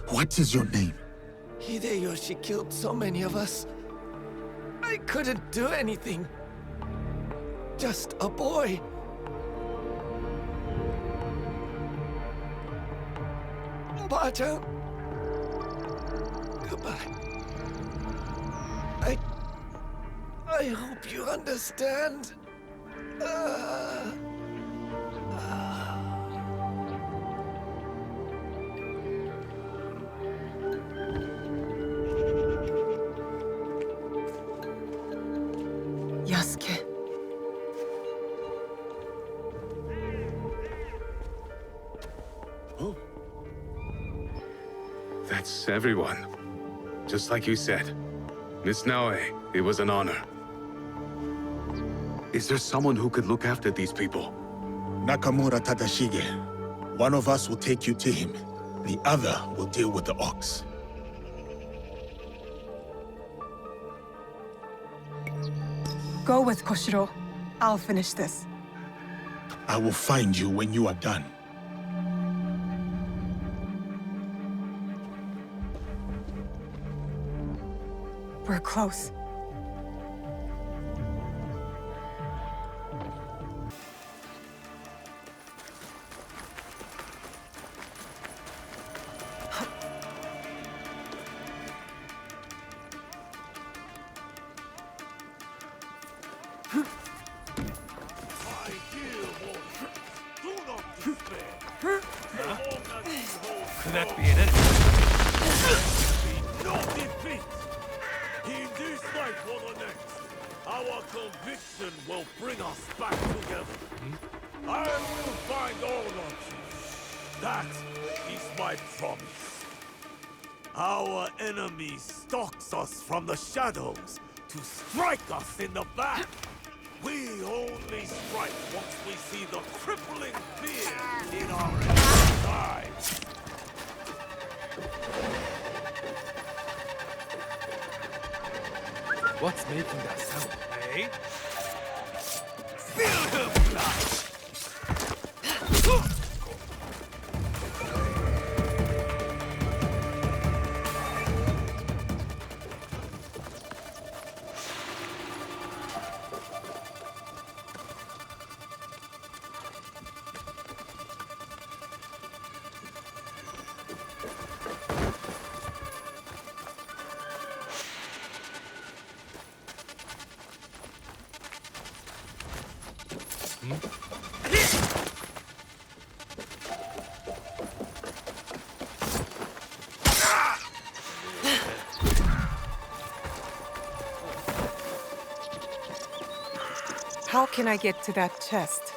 What is your name? Hideyoshi killed so many of us. I couldn't do anything. Just a boy. Baja. Goodbye. I hope you understand. Yasuke. Oh. That's everyone. Just like you said. Miss Naoe, it was an honor. Is there someone who could look after these people? Nakamura Tadashige. One of us will take you to him. The other will deal with the ox. Go with Koshiro. I'll finish this. I will find you when you are done. We're close. Could that be an enemy? No defeat! In this life or the next, our conviction will bring us back together. I will find all of you. That is my promise. Our enemy stalks us from the shadows to strike us in the back. We only strike once we see the crippling fear in our enemy's eyes. What's making that sound, eh? Feel her blood! How can I get to that chest?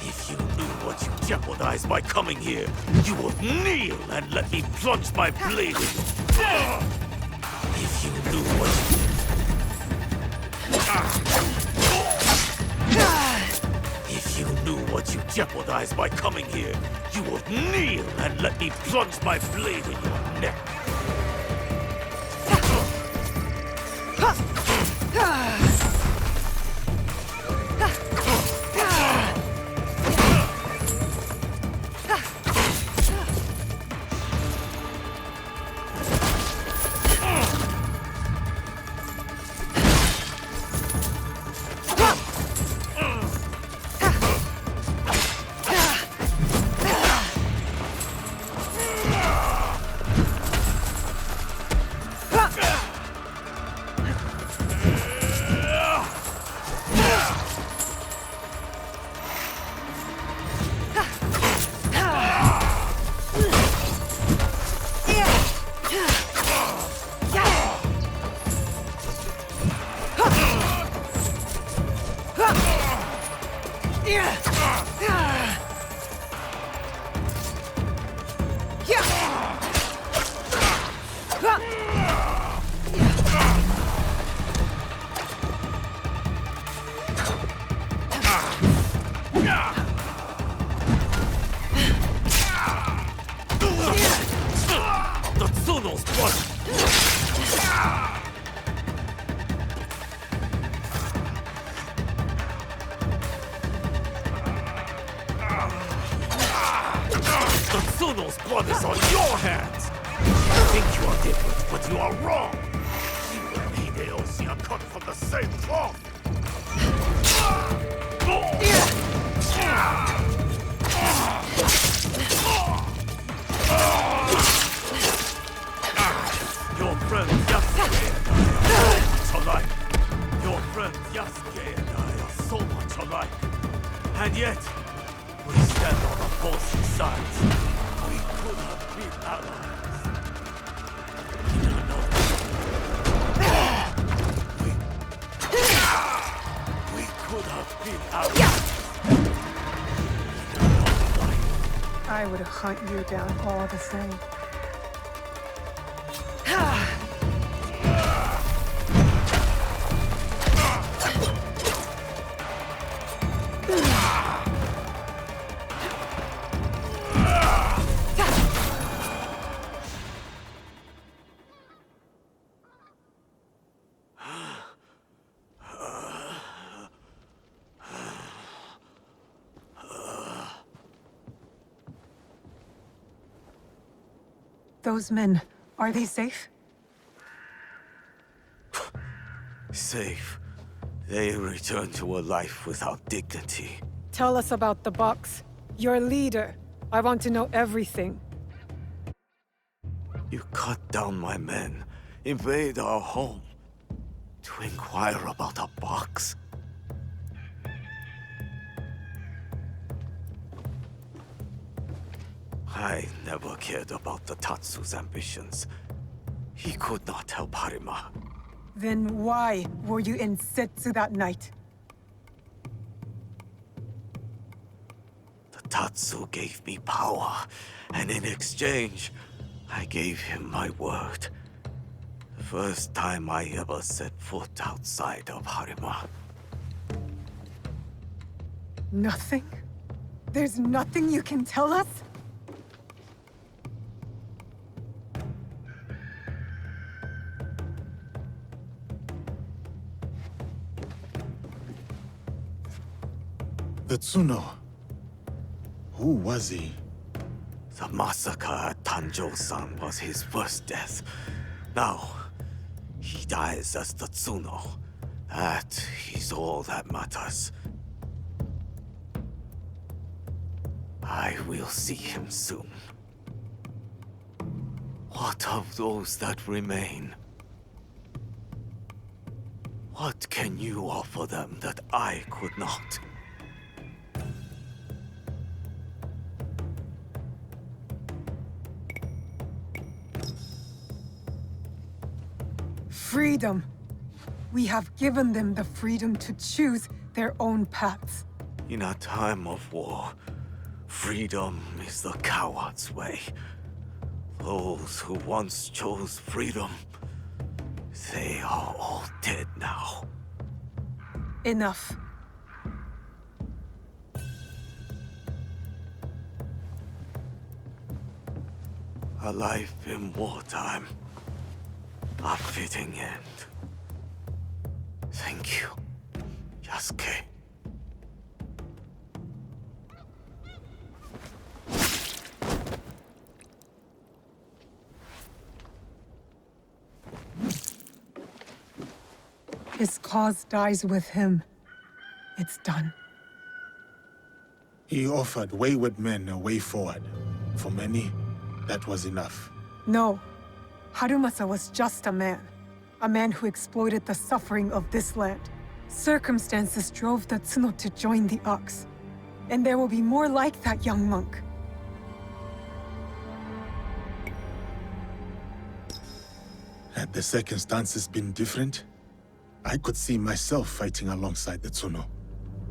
If you knew what you jeopardized by coming here, you would kneel and let me plunge my blade in you. If you knew what If you knew what you jeopardized by coming here, you would kneel and let me plunge my blade in your neck. Tsuno's blood is on your hands! You think you are different, but you are wrong! You and Hideyoshi are cut from the same cloth! Your friend Yasuke and I are so much alike. Your friend Yasuke and I are so much alike. And yet, we stand on opposing sides. We could have been allies. You don't know. I would hunt you down all the same. Those men, are they safe? Safe. They return to a life without dignity. Tell us about the box. Your leader. I want to know everything. You cut down my men, invade our home, to inquire about a box. I never cared about the Tatsu's ambitions. He could not help Harima. Then why were you in Setsu that night? The Tatsu gave me power, and in exchange, I gave him my word. The first time I ever set foot outside of Harima. Nothing? There's nothing you can tell us? The Tsuno. Who was he? The massacre at Tanjo-san was his first death. Now, he dies as the Tsuno. That is all that matters. I will see him soon. What of those that remain? What can you offer them that I could not? Freedom. We have given them the freedom to choose their own paths. In a time of war, freedom is the coward's way. Those who once chose freedom, they are all dead now. Enough. A life in wartime. A fitting end. Thank you, Yasuke. His cause dies with him. It's done. He offered wayward men a way forward. For many, that was enough. No. Harumasa was just a man. A man who exploited the suffering of this land. Circumstances drove the Tsuno to join the Ox. And there will be more like that young monk. Had the circumstances been different, I could see myself fighting alongside the Tsuno.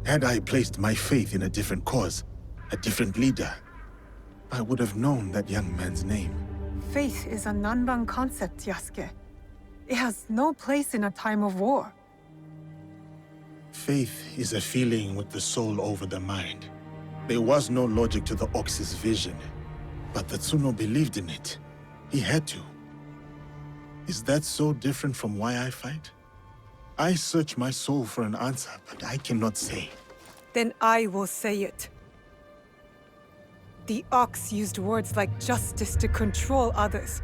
Had I placed my faith in a different cause, a different leader, I would have known that young man's name. Faith is a Nanban concept, Yasuke. It has no place in a time of war. Faith is a feeling with the soul over the mind. There was no logic to the Ox's vision, but the Tsuno believed in it. He had to. Is that so different from why I fight? I search my soul for an answer, but I cannot say. Then I will say it. The Ox used words like justice to control others.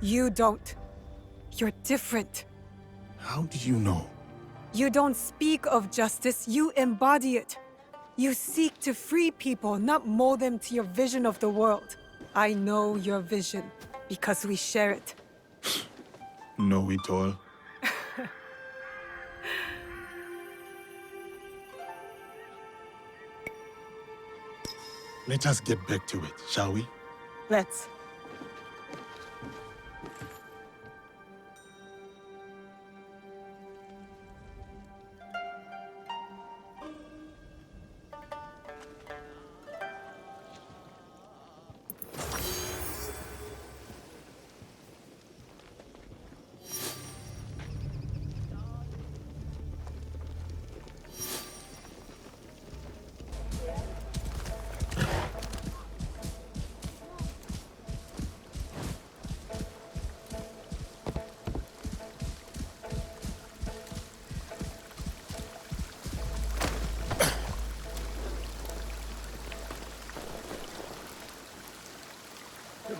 You don't. You're different. How do you know? You don't speak of justice, you embody it. You seek to free people, not mold them to your vision of the world. I know your vision, because we share it. Know it all. Let us get back to it, shall we? Let's.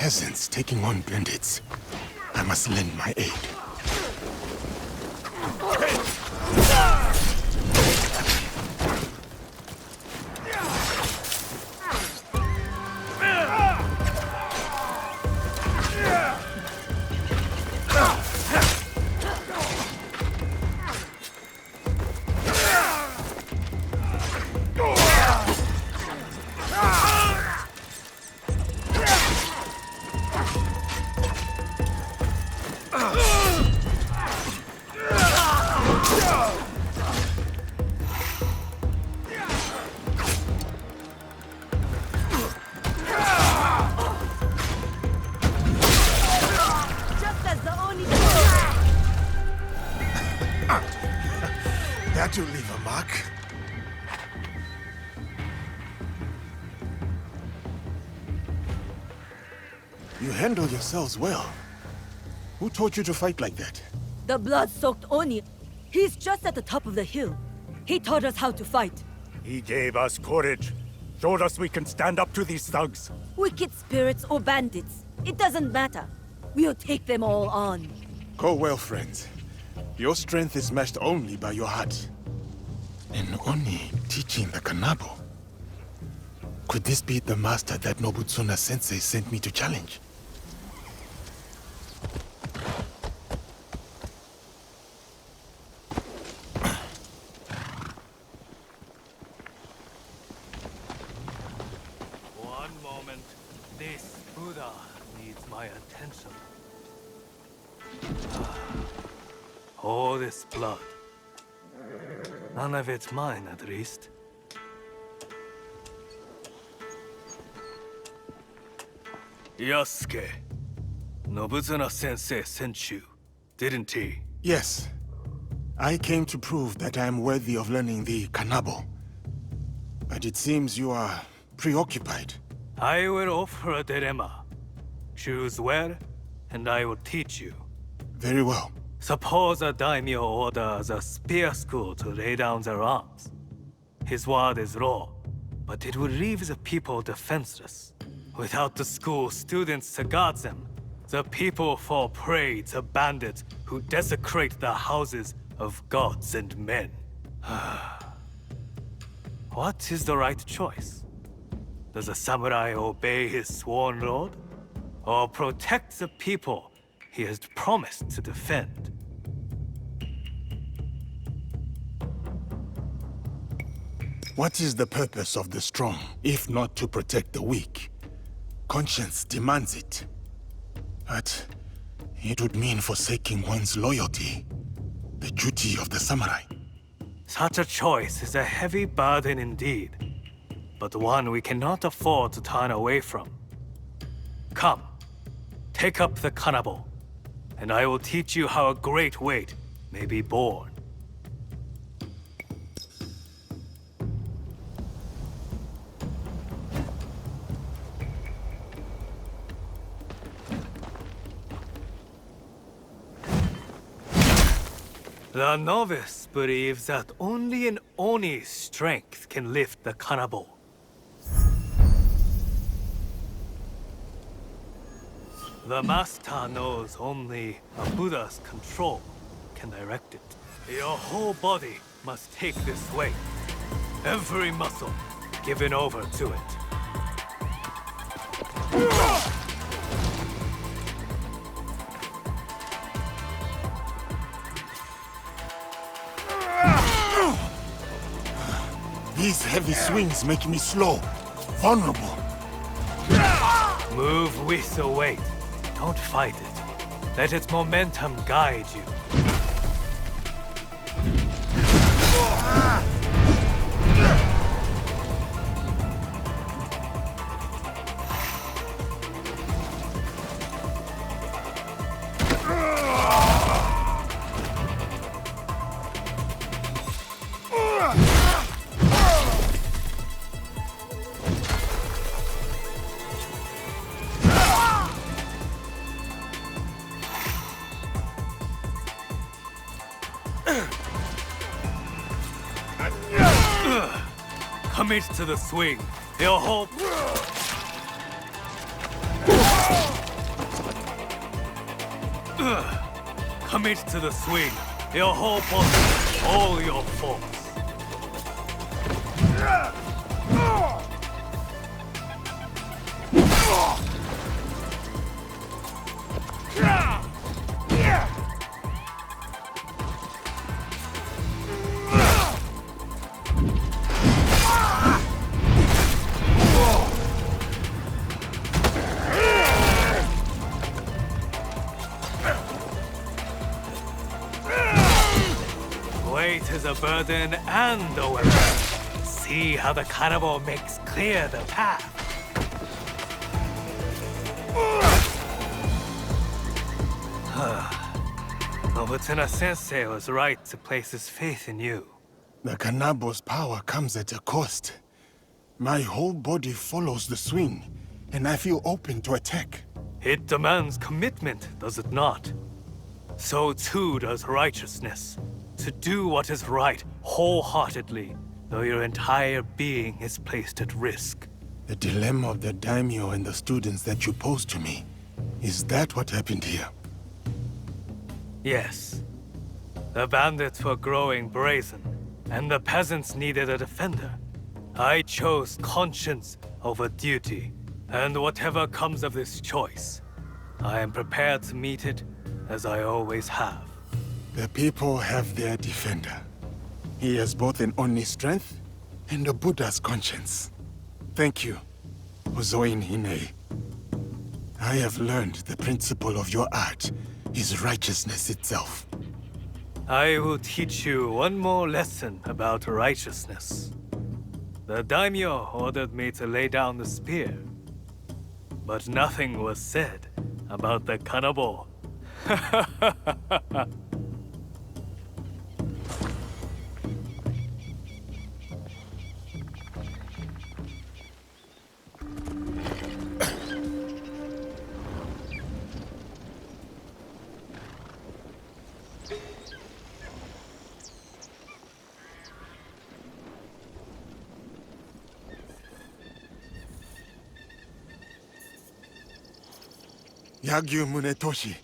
Peasants taking on bandits. I must lend my aid. That will leave a mark. You handle yourselves well. Who taught you to fight like that? The blood-soaked Oni. He's just at the top of the hill. He taught us how to fight. He gave us courage. Showed us we can stand up to these thugs. Wicked spirits or bandits. It doesn't matter. We'll take them all on. Go well, friends. Your strength is matched only by your heart. An Oni teaching the Kanabo. Could this be the master that Nobutsuna sensei sent me to challenge? One moment. This Buddha needs my attention. All this blood. None of it's mine, at least. Yasuke. Nobutsuna-sensei sent you, didn't he? Yes. I came to prove that I am worthy of learning the Kanabo. But it seems you are preoccupied. I will offer a dilemma. Choose where, and I will teach you. Very well. Suppose a daimyo orders a spear school to lay down their arms. His word is law, but it would leave the people defenseless. Without the school students to guard them, the people fall prey to bandits who desecrate the houses of gods and men. What is the right choice? Does a samurai obey his sworn lord? Or protect the people he has promised to defend? What is the purpose of the strong, if not to protect the weak? Conscience demands it. But it would mean forsaking one's loyalty, the duty of the samurai. Such a choice is a heavy burden indeed, but one we cannot afford to turn away from. Come, take up the kanabo, and I will teach you how a great weight may be borne. The novice believes that only an Oni's strength can lift the kanabo. The master knows only a Buddha's control can direct it. Your whole body must take this weight. Every muscle given over to it. These heavy swings make me slow, vulnerable. Move with the weight. Don't fight it. Let its momentum guide you. Commit to the swing. Your whole... Commit to the swing. Your whole body, all your force. Weight is a burden and a weapon. See how the cannibal makes clear the path. Nobutsuna Sensei was right to place his faith in you. The Kanabo's power comes at a cost. My whole body follows the swing, and I feel open to attack. It demands commitment, does it not? So too does righteousness. To do what is right wholeheartedly, though your entire being is placed at risk. The dilemma of the daimyo and the students that you posed to me. Is that what happened here? Yes. The bandits were growing brazen, and the peasants needed a defender. I chose conscience over duty, and whatever comes of this choice, I am prepared to meet it as I always have. The people have their defender. He has both an Oni strength and a Buddha's conscience. Thank you, Ozoin Hine. I have learned the principle of your art is righteousness itself. I will teach you one more lesson about righteousness. The daimyo ordered me to lay down the spear, but nothing was said about the cannibal. Yagyu Munetoshi,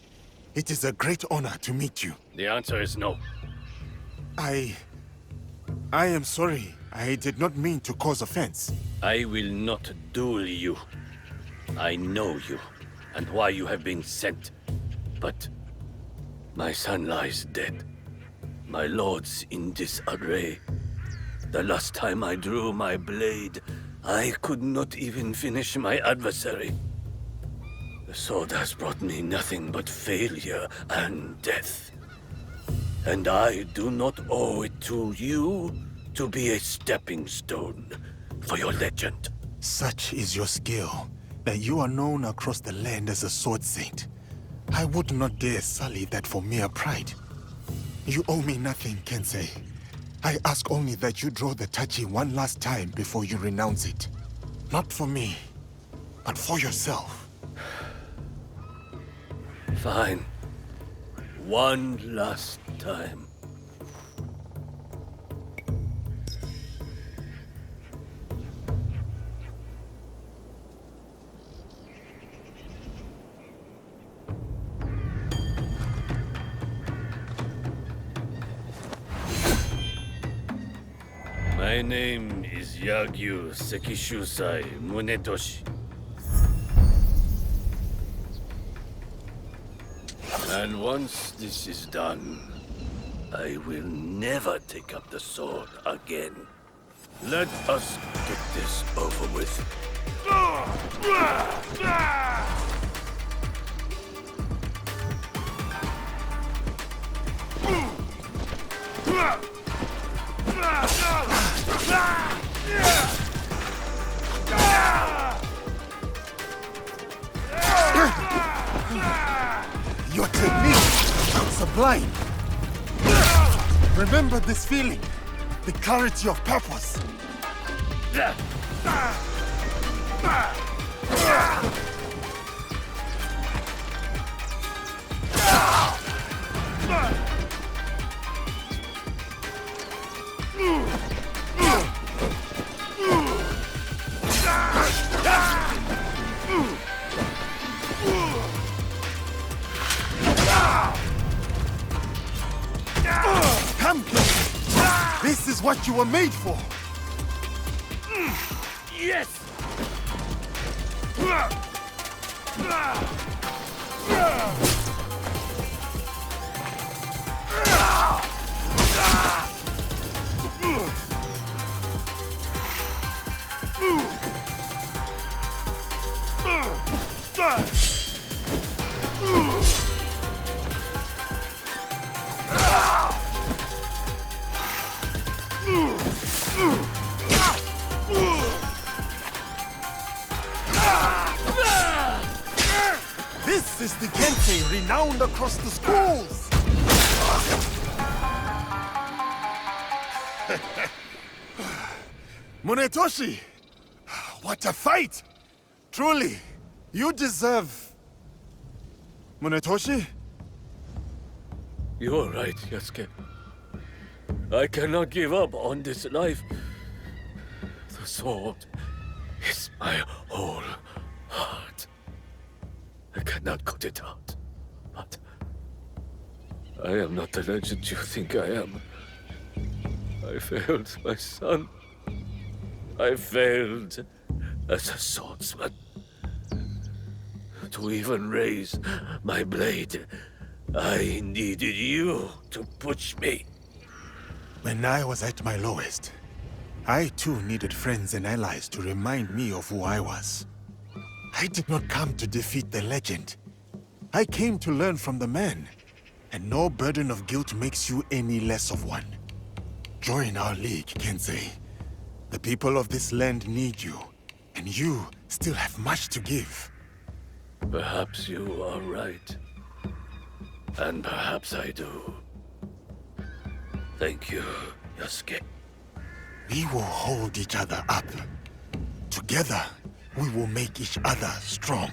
it is a great honor to meet you. The answer is no. I am sorry. I did not mean to cause offense. I will not duel you. I know you, and why you have been sent. But my son lies dead. My lord's in disarray. The last time I drew my blade, I could not even finish my adversary. The sword has brought me nothing but failure and death. And I do not owe it to you to be a stepping stone for your legend. Such is your skill, that you are known across the land as a sword saint. I would not dare sully that for mere pride. You owe me nothing, Kensei. I ask only that you draw the tachi one last time before you renounce it. Not for me, but for yourself. Fine. One last time. My name is Yagyu Sekishusai Munetoshi. And once this is done, I will never take up the sword again. Let us get this over with. Your technique is sublime. Remember this feeling, the clarity of purpose. Come, kid. This is what you were made for. Yes! This is the Gensei renowned across the schools! Munetoshi! What a fight! Truly, you deserve... Munetoshi? You are right, Yasuke. I cannot give up on this life. The sword is my whole heart. I cannot cut it out. But I am not the legend you think I am. I failed my son. I failed as a swordsman. To even raise my blade, I needed you to push me. When I was at my lowest, I too needed friends and allies to remind me of who I was. I did not come to defeat the legend. I came to learn from the man, and no burden of guilt makes you any less of one. Join our league, Kensei. The people of this land need you, and you still have much to give. Perhaps you are right. And perhaps I do. Thank you, Yasuke. We will hold each other up. Together, we will make each other strong.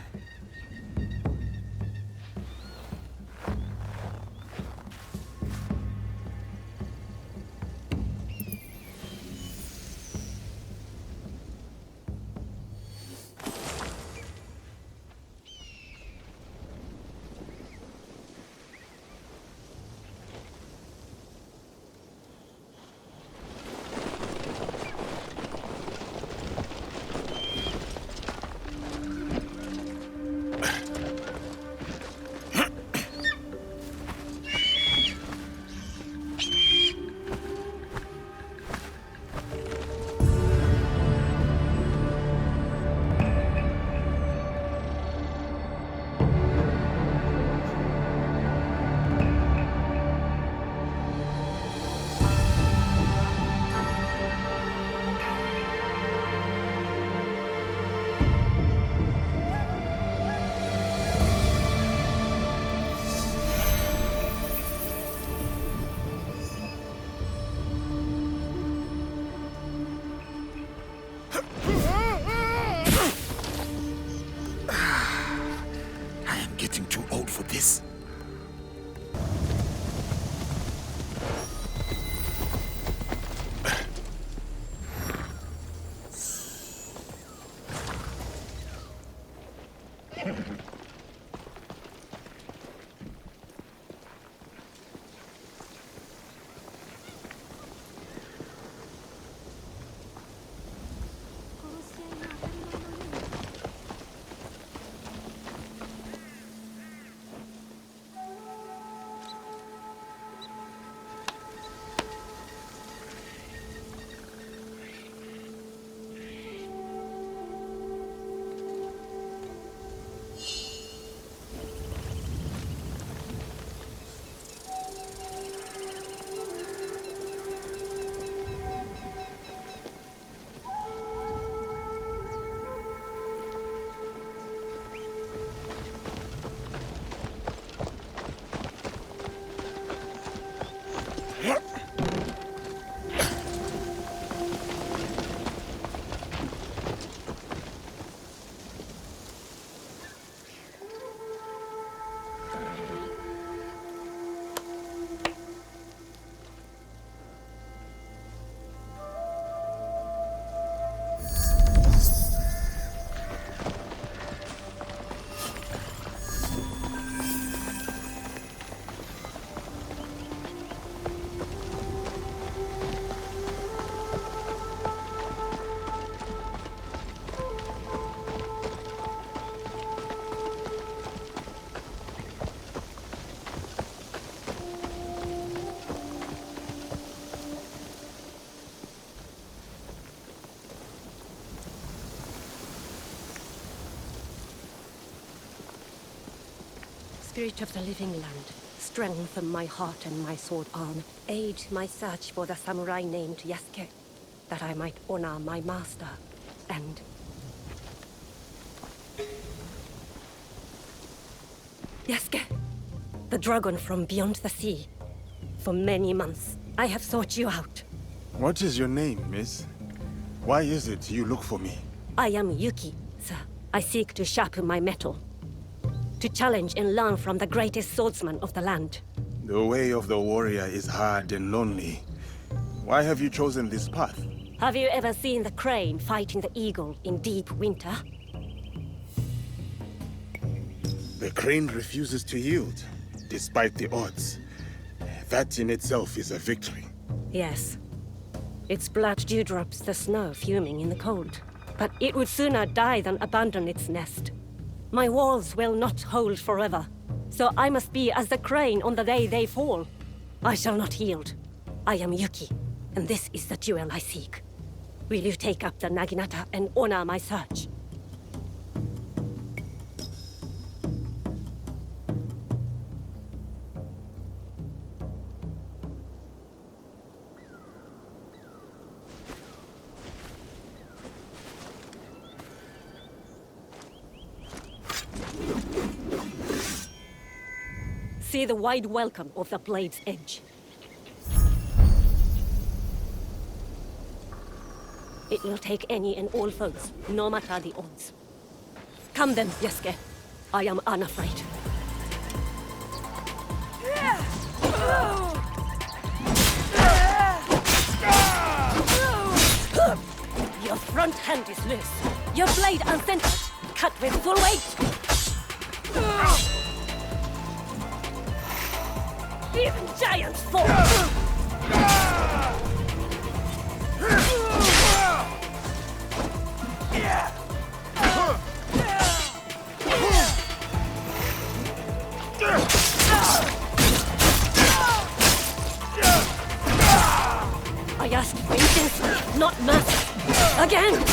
Spirit of the living land, strengthen my heart and my sword arm. Aid my search for the samurai named Yasuke, that I might honor my master and... Yasuke, the dragon from beyond the sea. For many months, I have sought you out. What is your name, miss? Why is it you look for me? I am Yuki, sir. I seek to sharpen my mettle. To challenge and learn from the greatest swordsman of the land. The way of the warrior is hard and lonely. Why have you chosen this path? Have you ever seen the crane fighting the eagle in deep winter? The crane refuses to yield, despite the odds. That in itself is a victory. Yes. Its blood dewdrops the snow fuming in the cold. But it would sooner die than abandon its nest. My walls will not hold forever, so I must be as the crane on the day they fall. I shall not yield. I am Yuki, and this is the jewel I seek. Will you take up the Naginata and honor my search? See the wide welcome of the blade's edge. It will take any and all foes, no matter the odds. Come then, Yasuke. I am unafraid. Your front hand is loose. Your blade uncentered. Cut with full weight. Even giants fall! I asked for intensity, not mercy. Again!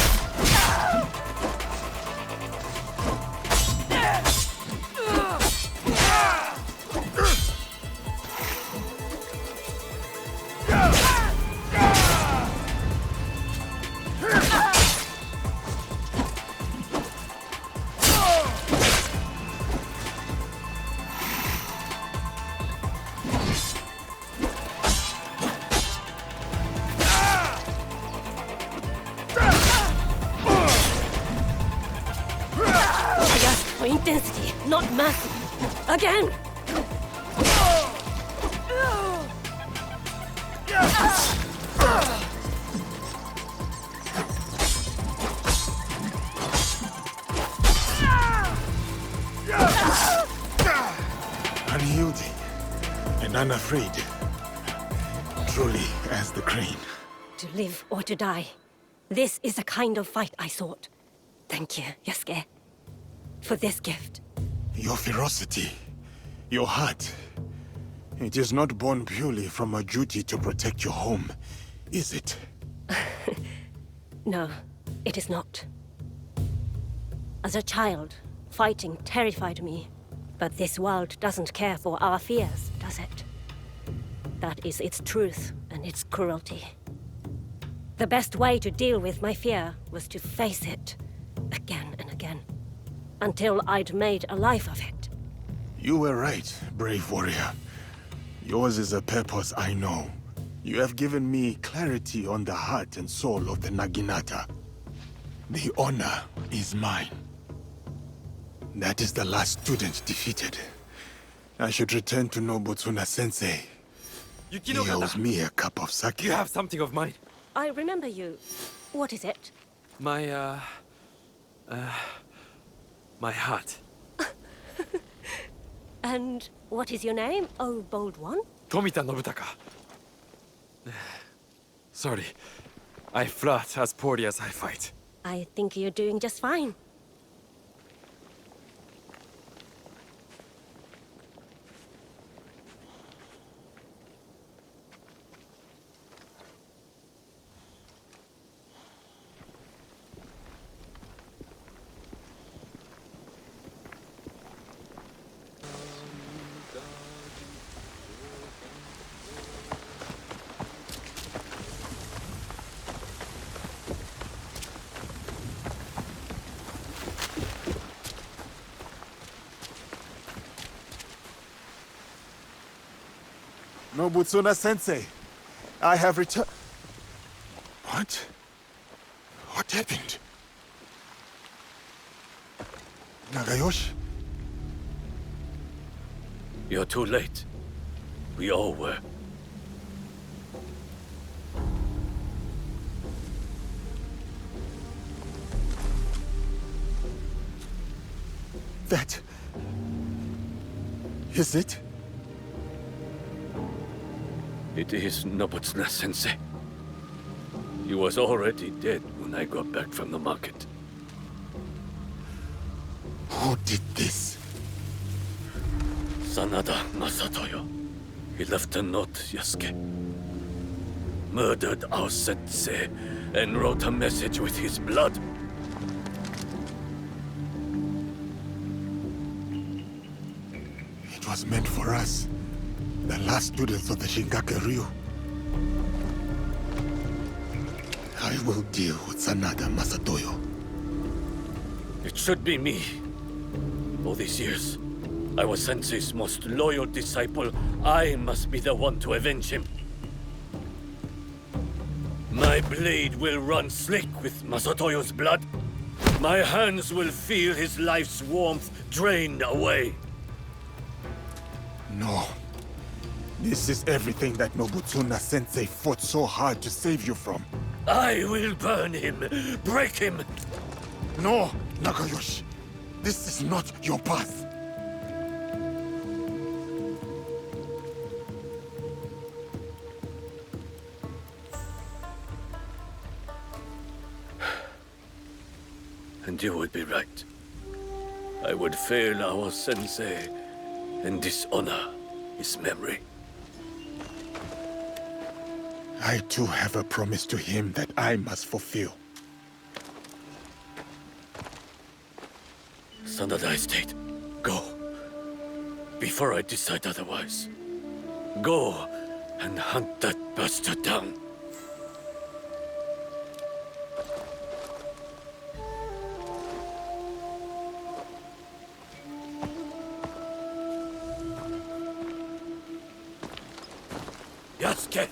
Intensity, not mercy. Again! Unyielding and unafraid. Truly as the crane. To live or to die. This is the kind of fight I sought. Thank you, Yasuke, for this gift. Your ferocity, your heart. It is not born purely from a duty to protect your home, is it? No, it is not. As a child, fighting terrified me. But this world doesn't care for our fears, does it? That is its truth and its cruelty. The best way to deal with my fear was to face it, again and again, until I'd made a life of it. You were right, brave warrior. Yours is a purpose I know. You have given me clarity on the heart and soul of the Naginata. The honor is mine. That is the last student defeated. I should return to Nobutsuna sensei. He owes me a cup of sake. You have something of mine. I remember you. What is it? My heart. And what is your name, oh bold one? Tomita Nobutaka. Sorry, I flirt as poorly as I fight. I think you're doing just fine. Nobutsuna sensei, I have returned. What? What happened? Nagayoshi? You're too late. We all were. That... is it? It is Nobutsuna sensei. He was already dead when I got back from the market. Who did this? Sanada Masatoyo. He left a note, Yasuke. Murdered our sensei and wrote a message with his blood. It was meant for us, the last students of the Shingake Ryu. I will deal with Sanada Masatoyo. It should be me. All these years, I was Sensei's most loyal disciple. I must be the one to avenge him. My blade will run slick with Masatoyo's blood. My hands will feel his life's warmth drained away. No. This is everything that Nobutsuna sensei fought so hard to save you from. I will burn him, break him. No, Nagayoshi. This is not your path. And you would be right. I would fail our sensei and dishonor his memory. I too have a promise to him that I must fulfill. Sanada Estate, go. Before I decide otherwise. Go and hunt that bastard down. Yasuke!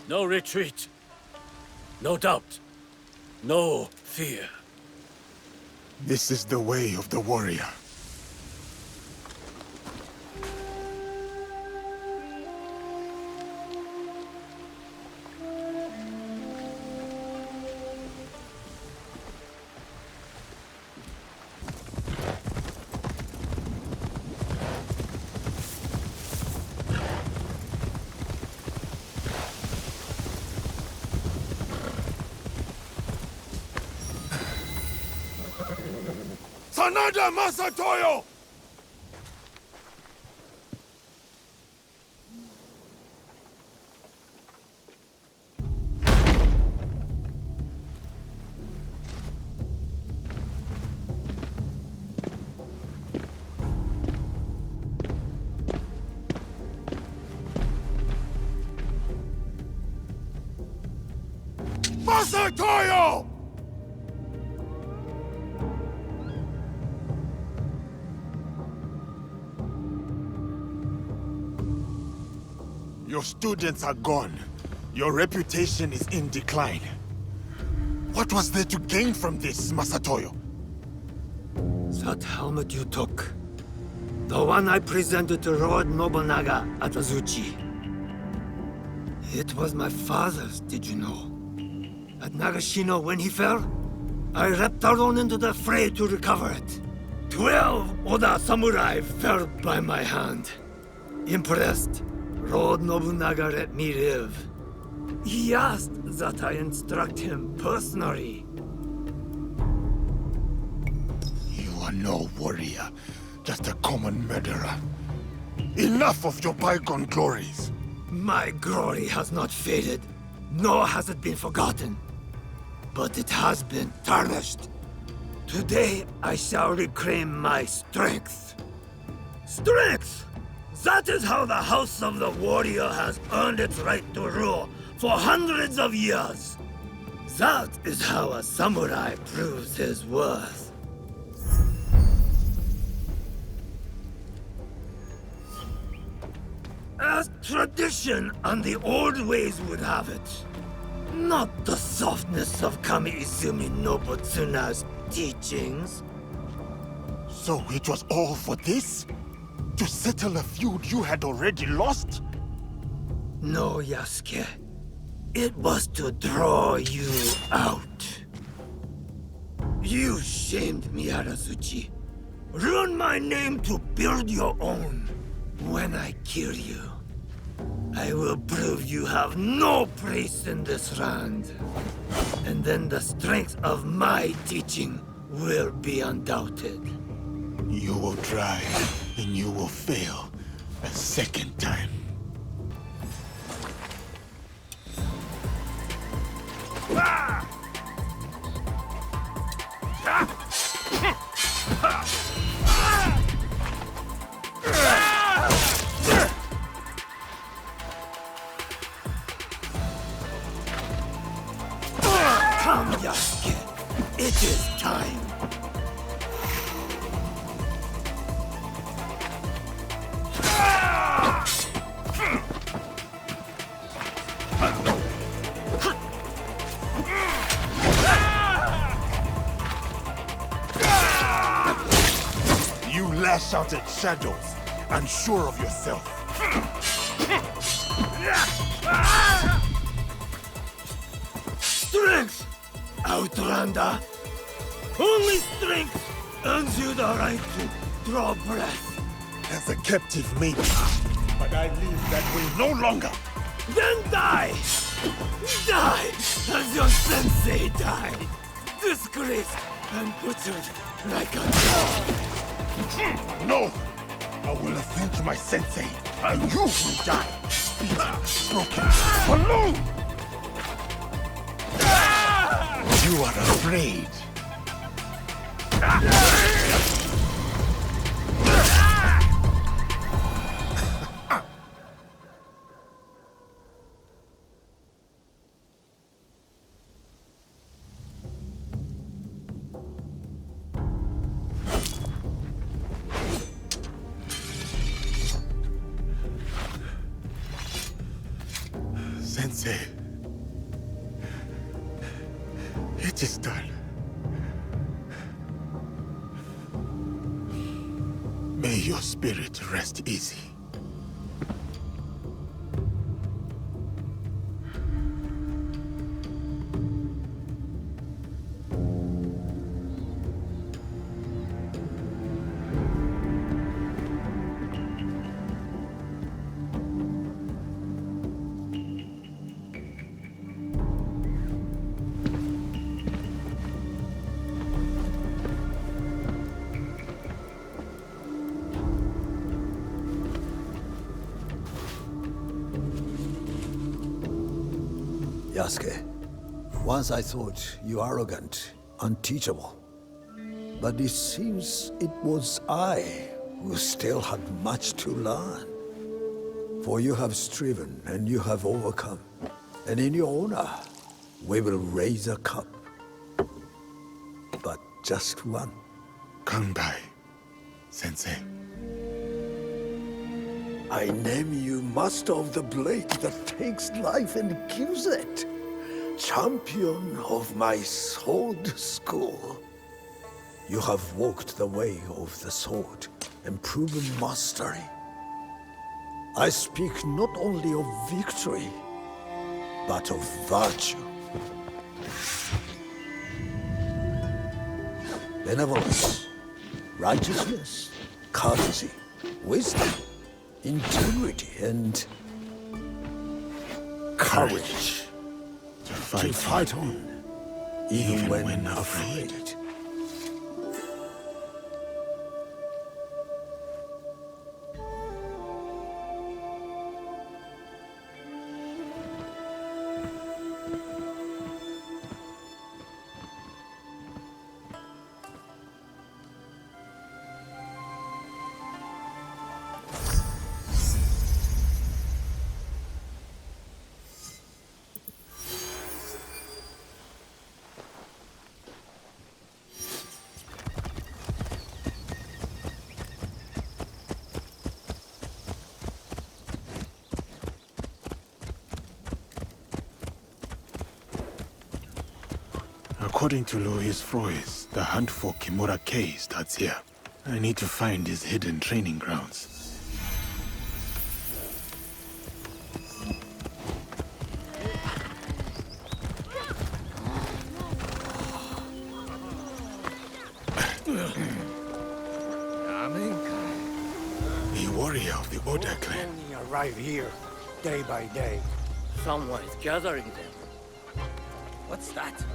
No retreat. No doubt. No fear. This is the way of the warrior. Sanada Masatoyo! Masatoyo! Your students are gone. Your reputation is in decline. What was there to gain from this, Masatoyo? That helmet you took. The one I presented to Lord Nobunaga at Azuchi. It was my father's, did you know? At Nagashino when he fell, I leapt alone into the fray to recover it. 12 Oda samurai fell by my hand. Impressed, Lord Nobunaga let me live. He asked that I instruct him personally. You are no warrior, just a common murderer. Enough of your bygone glories. My glory has not faded, nor has it been forgotten. But it has been tarnished. Today I shall reclaim my strength. Strength! That is how the House of the Warrior has earned its right to rule for hundreds of years. That is how a samurai proves his worth. As tradition and the old ways would have it. Not the softness of Kami-Izumi Nobutsuna's teachings. So it was all for this? To settle a feud you had already lost? No, Yasuke. It was to draw you out. You shamed me, Arazuchi. Ruined my name to build your own. When I kill you, I will prove you have no place in this land. And then the strength of my teaching will be undoubted. You will try, and you will fail a second time. Ah! Come, Yasuke. It is time. You lash out at shadows, unsure of yourself. Strength, Outlander. Only strength earns you the right to draw breath. As a captive maybe, but I live that way no longer. Then die! Die as your sensei died! Disgraced and butchered like a dog! No! I will avenge my sensei, and you will die! Beaten, broken, alone! You are afraid. Sensei, it is done. May your spirit rest easy. Yasuke, once I thought you arrogant, unteachable. But it seems it was I who still had much to learn. For you have striven and you have overcome. And in your honor, we will raise a cup. But just one. Kanbai, Sensei. I name you Master of the Blade that takes life and gives it. Champion of my sword school. You have walked the way of the sword and proven mastery. I speak not only of victory, but of virtue. Benevolence, righteousness, courtesy, wisdom, integrity, and courage. To fight on, even when afraid. According to Louis Froys, the hunt for Kimura Kei starts here. I need to find his hidden training grounds. A warrior of the Oda clan. Only arrive here, day by day. Someone is gathering them. What's that?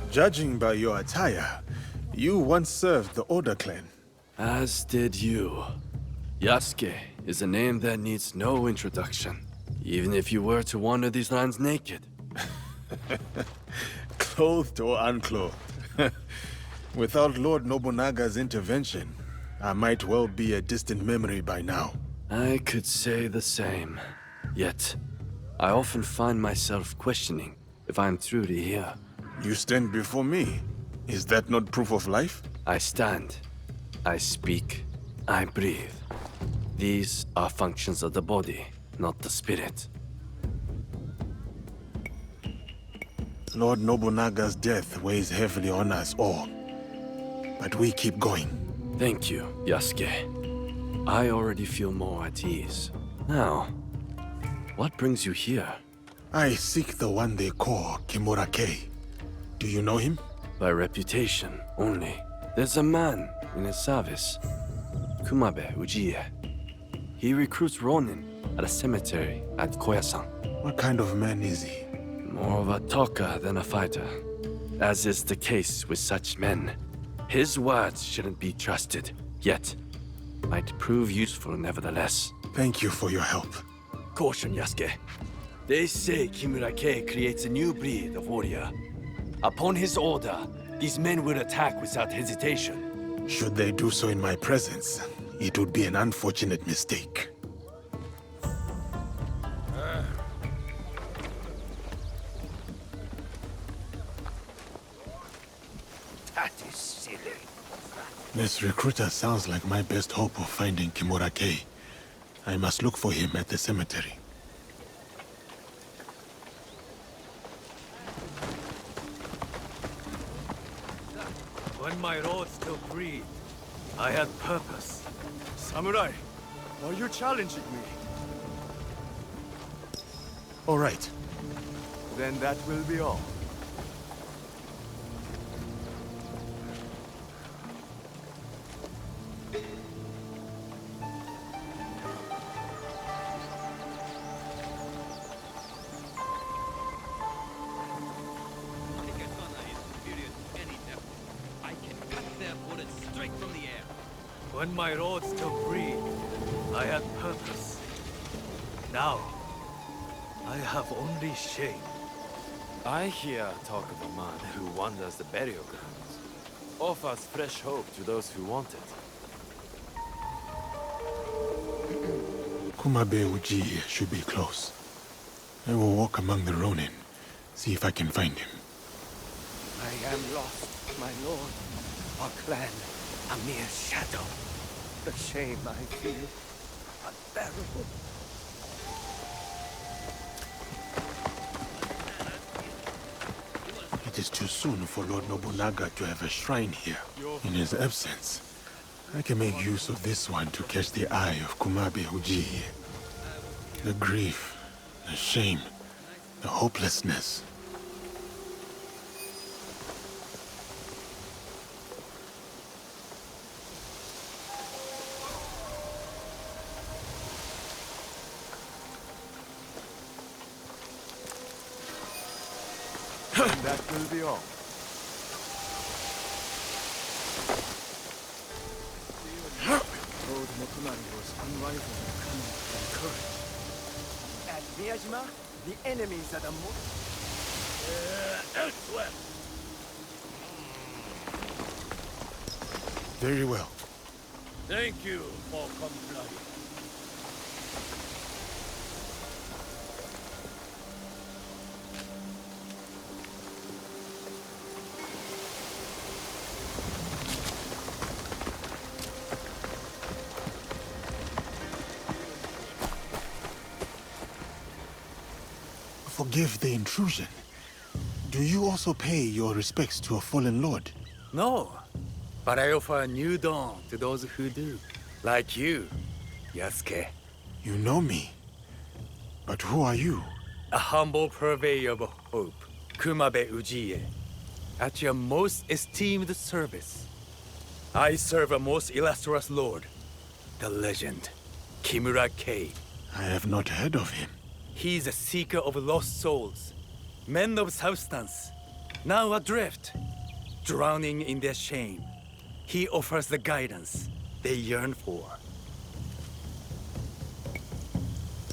Judging by your attire, you once served the Oda clan. As did you. Yasuke is a name that needs no introduction, even if you were to wander these lands naked. Clothed or unclothed. Without Lord Nobunaga's intervention, I might well be a distant memory by now. I could say the same. Yet, I often find myself questioning if I'm truly here. You stand before me. Is that not proof of life? I stand. I speak. I breathe. These are functions of the body, not the spirit. Lord Nobunaga's death weighs heavily on us all. But we keep going. Thank you, Yasuke. I already feel more at ease. Now, what brings you here? I seek the one they call Kimura Kei. Do you know him? By reputation only. There's a man in his service, Kumabe Ujiie. He recruits Ronin at a cemetery at Koyasan. What kind of man is he? More of a talker than a fighter. As is the case with such men. His words shouldn't be trusted, yet might prove useful nevertheless. Thank you for your help. Caution, Yasuke. They say Kimura Kei creates a new breed of warrior. Upon his order, these men will attack without hesitation. Should they do so in my presence, it would be an unfortunate mistake. That is silly. This recruiter sounds like my best hope of finding Kimura Kei. I must look for him at the cemetery. When my road still breathed, I had purpose. Samurai, are you challenging me? All right. Then that will be all. When my road still breathed, I had purpose. Now, I have only shame. I hear talk of a man who wanders the burial grounds. Offers fresh hope to those who want it. Kumabe Ujiie should be close. I will walk among the Ronin, see if I can find him. I am lost, my lord. Our clan, a mere shadow. The shame I feel, unbearable. It is too soon for Lord Nobunaga to have a shrine here. In his absence, I can make use of this one to catch the eye of Kumabe Ujiie. The grief, the shame, the hopelessness. And that will be all. Lord Motonari was unrivaled in cunning and courage. At Miyajima, the enemies are the most... elsewhere. Very well. Thank you for complying. forgive the intrusion. Do you also pay your respects to a fallen lord? No, but I offer a new dawn to those who do. Like you, Yasuke. You know me. But who are you? A humble purveyor of hope, Kumabe Ujiie. At your most esteemed service. I serve a most illustrious lord, the legend, Kimura Kei. I have not heard of him. He is a seeker of lost souls, men of substance, now adrift, drowning in their shame. He offers the guidance they yearn for.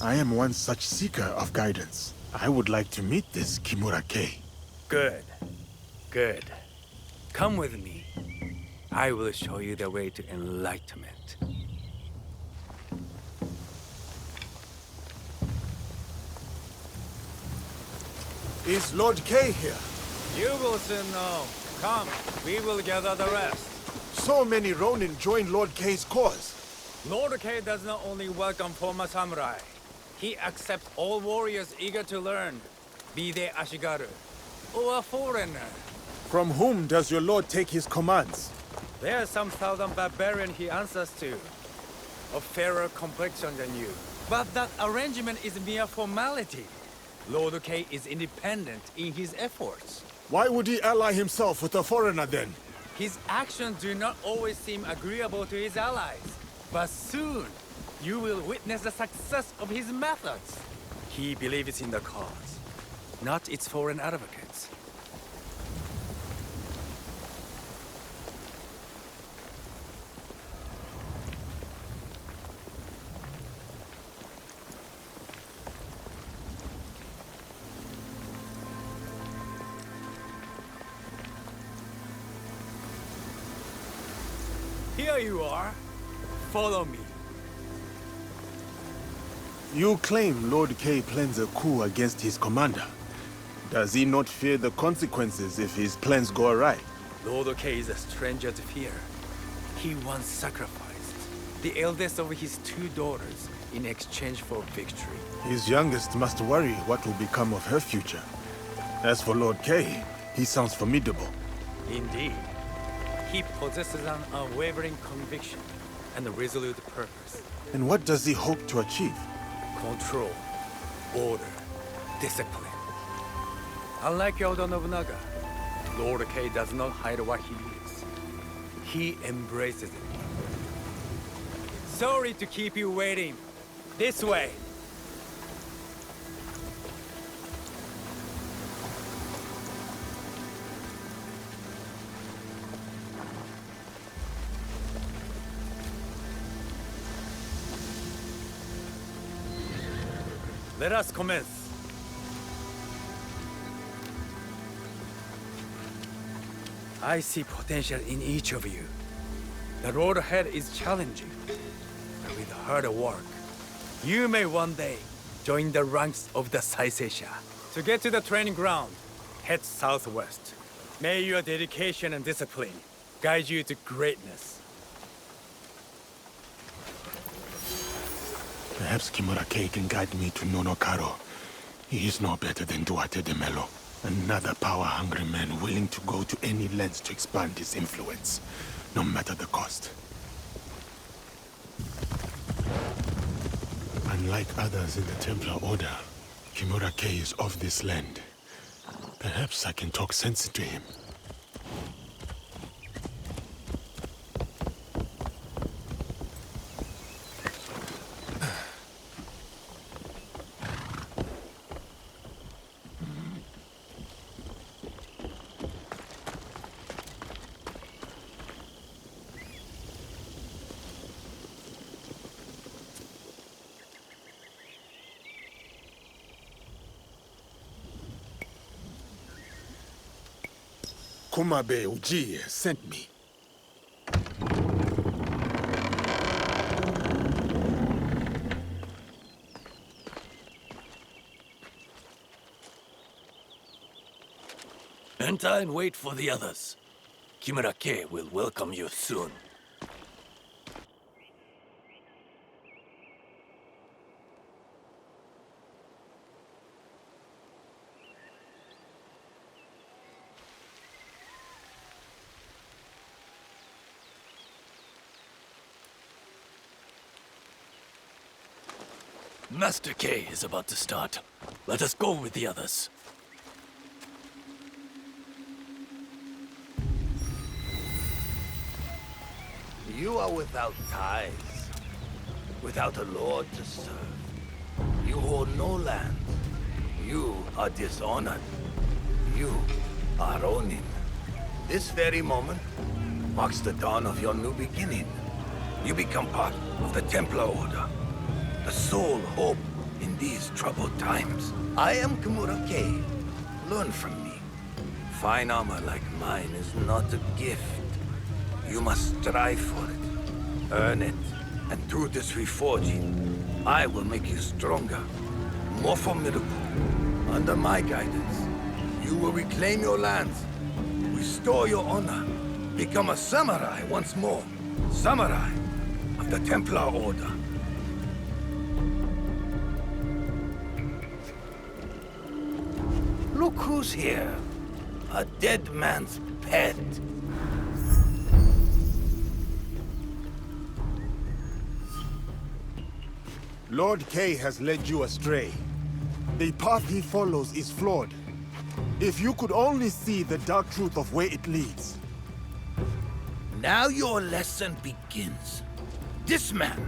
I am one such seeker of guidance. I would like to meet this Kimura Kei. Good. Good. Come with me. I will show you the way to enlightenment. Is Lord Kei here? You will soon know. Come, we will gather the rest. So many Ronin joined Lord Kei's cause. Lord Kei does not only welcome former samurai. He accepts all warriors eager to learn, be they Ashigaru or a foreigner. From whom does your lord take his commands? There are some southern barbarian he answers to, of fairer complexion than you. But that arrangement is mere formality. Lord Kei is independent in his efforts. Why would he ally himself with a foreigner then? His actions do not always seem agreeable to his allies. But soon, you will witness the success of his methods. He believes in the cause, not its foreign advocates. Here you are. Follow me. You claim Lord Kei plans a coup against his commander. Does he not fear the consequences if his plans go awry? Lord Kei is a stranger to fear. He once sacrificed the eldest of his two daughters in exchange for victory. His youngest must worry what will become of her future. As for Lord Kei, he sounds formidable. Indeed. He possesses an unwavering conviction and a resolute purpose. And what does he hope to achieve? Control, order, discipline. Unlike Oda Nobunaga, Lord Kei does not hide what he is. He embraces it. Sorry to keep you waiting. This way. Let us commence. I see potential in each of you. The road ahead is challenging, but with hard work, you may one day join the ranks of the Saiseiya. To get to the training ground, Head southwest. May your dedication and discipline guide you to greatness. Perhaps Kimura Kei can guide me to Nonokaro. He is no better than Duarte de Melo. Another power-hungry man willing to go to any lengths to expand his influence, no matter the cost. Unlike others in the Templar Order, Kimura Kei is of this land. Perhaps I can talk sense into him. Kumabe Ujiie sent me. Enter and wait for the others. Kimura Kei will welcome you soon. Master Kei is about to start. Let us go with the others. You are without ties, without a lord to serve. You hold no land. You are dishonored. You are Ronin. This very moment marks the dawn of your new beginning. You become part of the Templar Order, the sole hope in these troubled times. I am Kimura Kei. Learn from me. Fine armor like mine is not a gift. You must strive for it, earn it, and through this reforging, I will make you stronger, more formidable. Under my guidance, you will reclaim your lands, restore your honor, become a samurai once more. Samurai of the Templar Order. Look who's here. A dead man's pet. Lord Kei has led you astray. The path he follows is flawed. If you could only see the dark truth of where it leads. Now your lesson begins. This man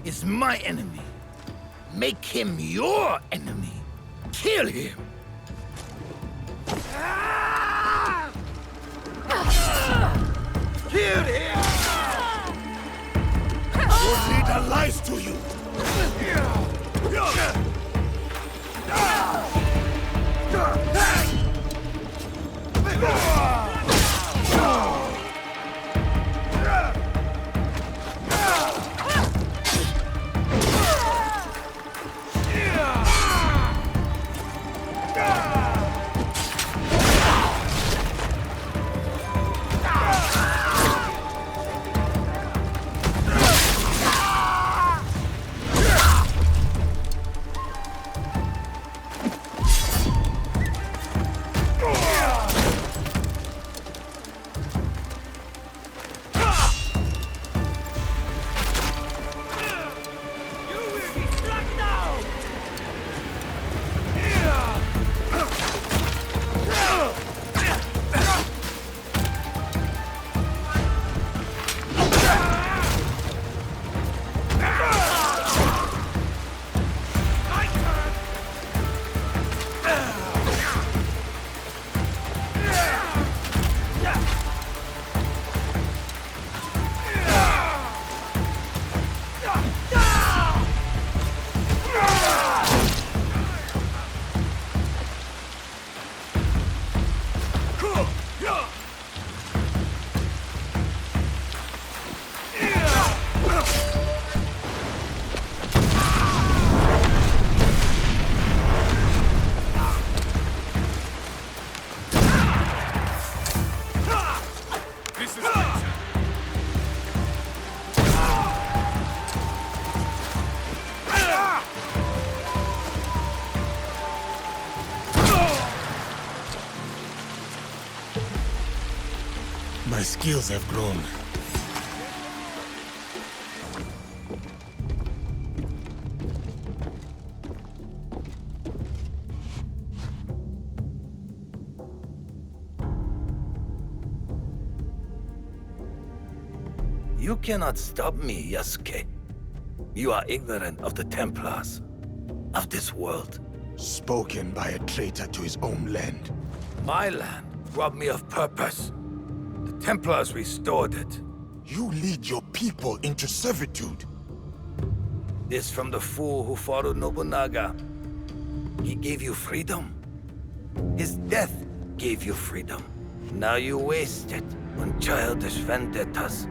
is my enemy. Make him your enemy. Kill him. Kill him! Your leader lies to you! My skills have grown. You cannot stop me, Yasuke. You are ignorant of the Templars, of this world. Spoken by a traitor to his own land. My land robbed me of purpose. The Templars restored it. You lead your people into servitude. This from the fool who followed Nobunaga. He gave you freedom. His death gave you freedom. Now you waste it on childish vendettas.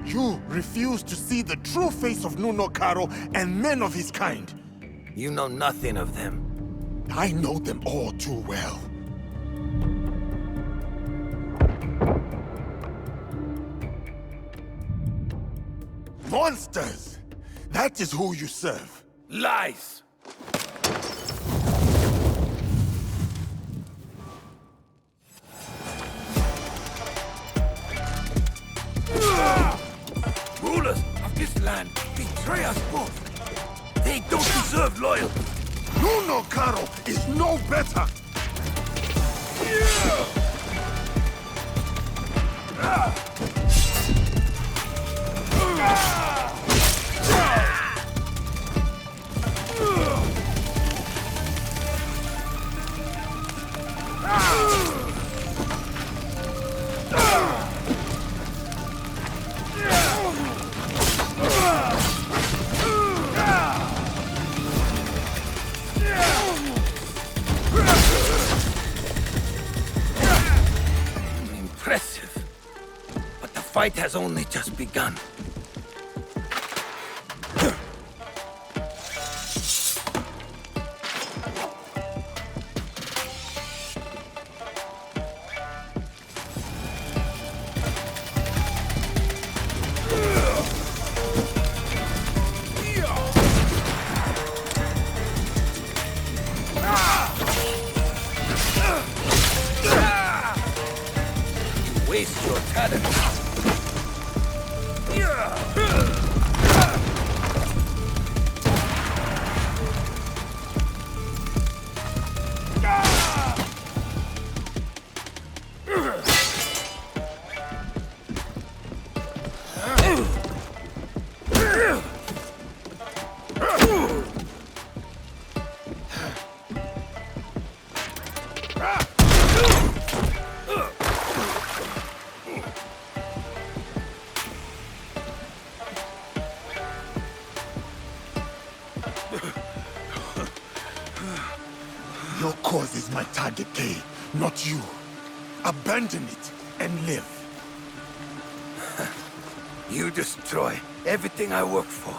You refuse to see the true face of Nunokaro and men of his kind. You know nothing of them. I know them all too well. Monsters! That is who you serve. Lies! Rulers of this land betray us both. They don't deserve loyalty. Nuno Karo is no better! Impressive. But the fight has only just begun. Waste your talent. Your cause is my target, Kei, not you. Abandon it and live. You destroy everything I work for,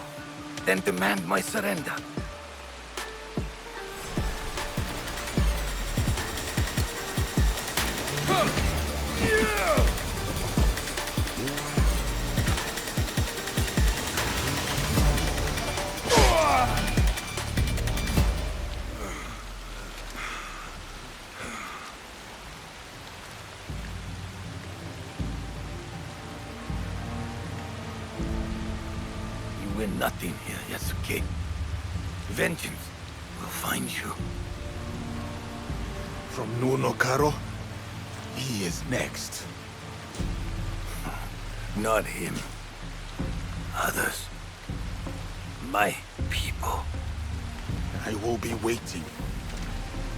then demand my surrender. You win nothing here, Yasuke. Vengeance will find you. From Nuno Karo, he is next. Not him. Others. My people. I will be waiting.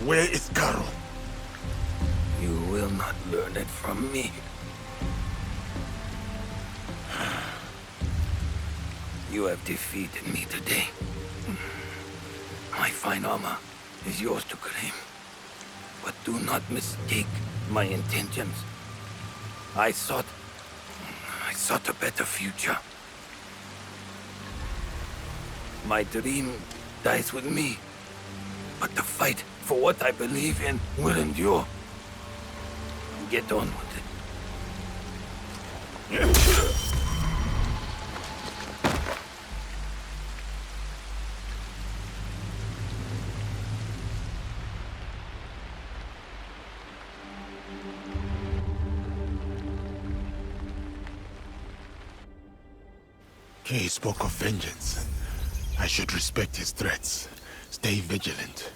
Where is Karo? You will not learn it from me. You have defeated me today. My fine armor is yours to claim. But do not mistake my intentions. I sought a better future. My dream dies with me. But the fight for what I believe in will endure. Get on with it. Kei spoke of vengeance. I should respect his threats. Stay vigilant.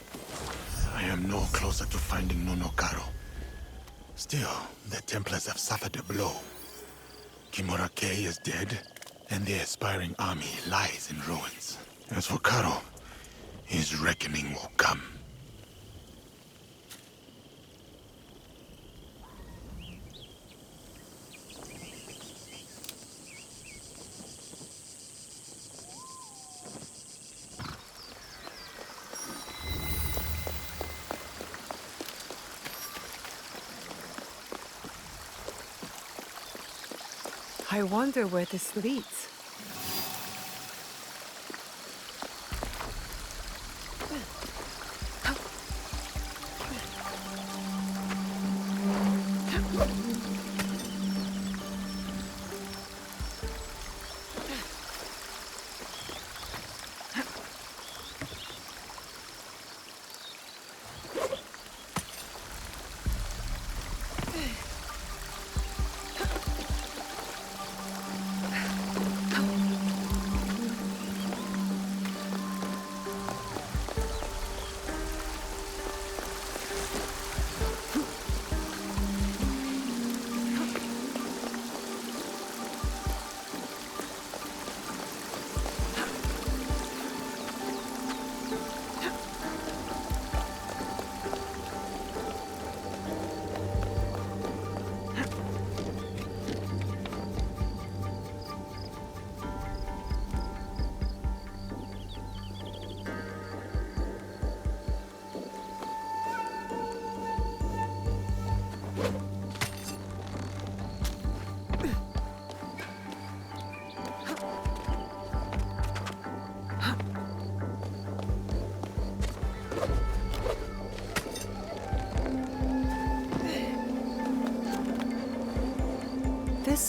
I am no closer to finding Nuno Karo. Still, the Templars have suffered a blow. Kimura Kei is dead, and the aspiring army lies in ruins. As for Karo, his reckoning will come. I wonder where this leads.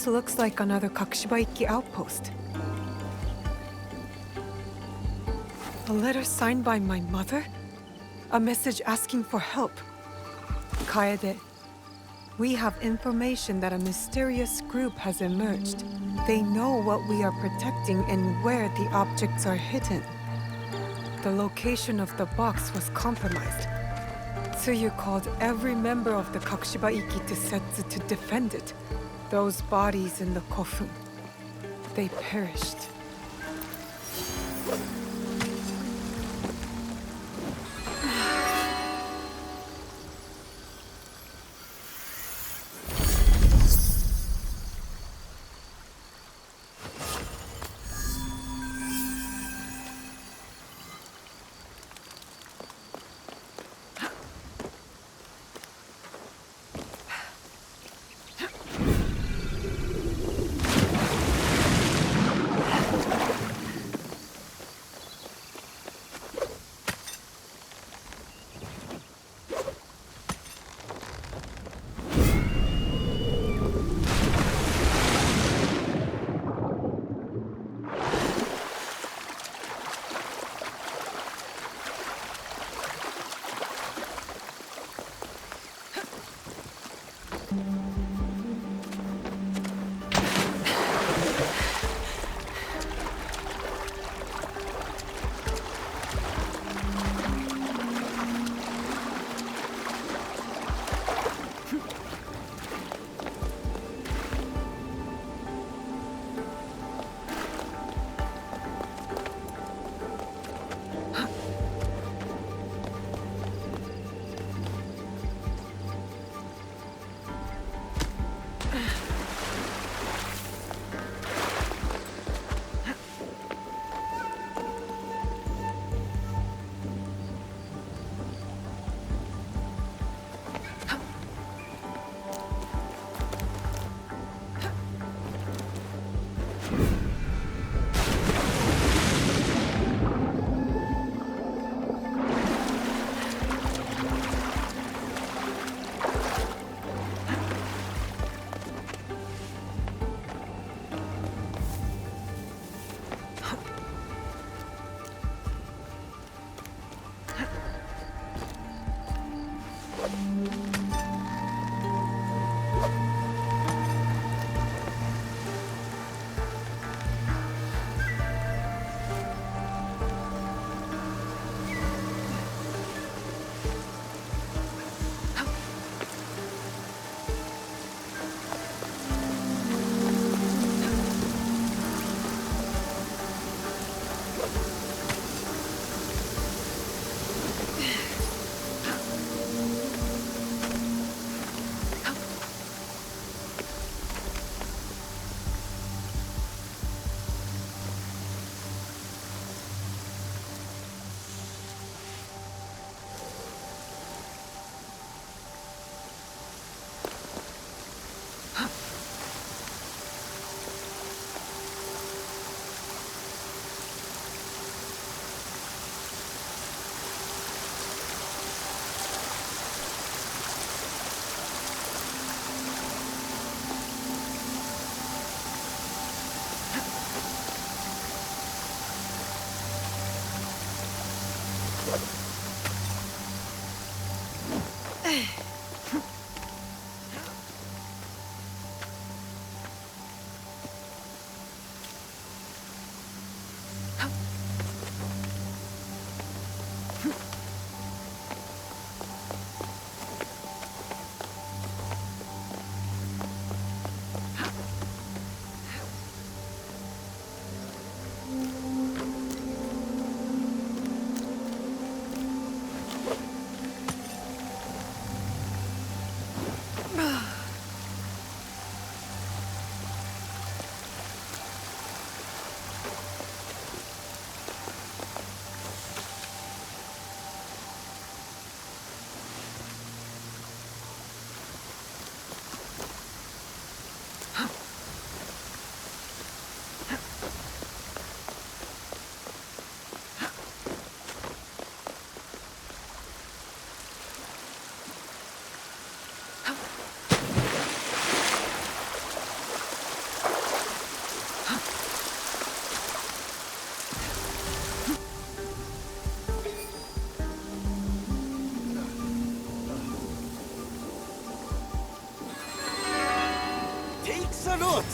This looks like another Kashibaiki outpost. A letter signed by my mother? A message asking for help. Kaede, we have information that a mysterious group has emerged. They know what we are protecting and where the objects are hidden. The location of the box was compromised. Tsuyu called every member of the Kashibaiki to Setsu to defend it. Those bodies in the kofun, they perished.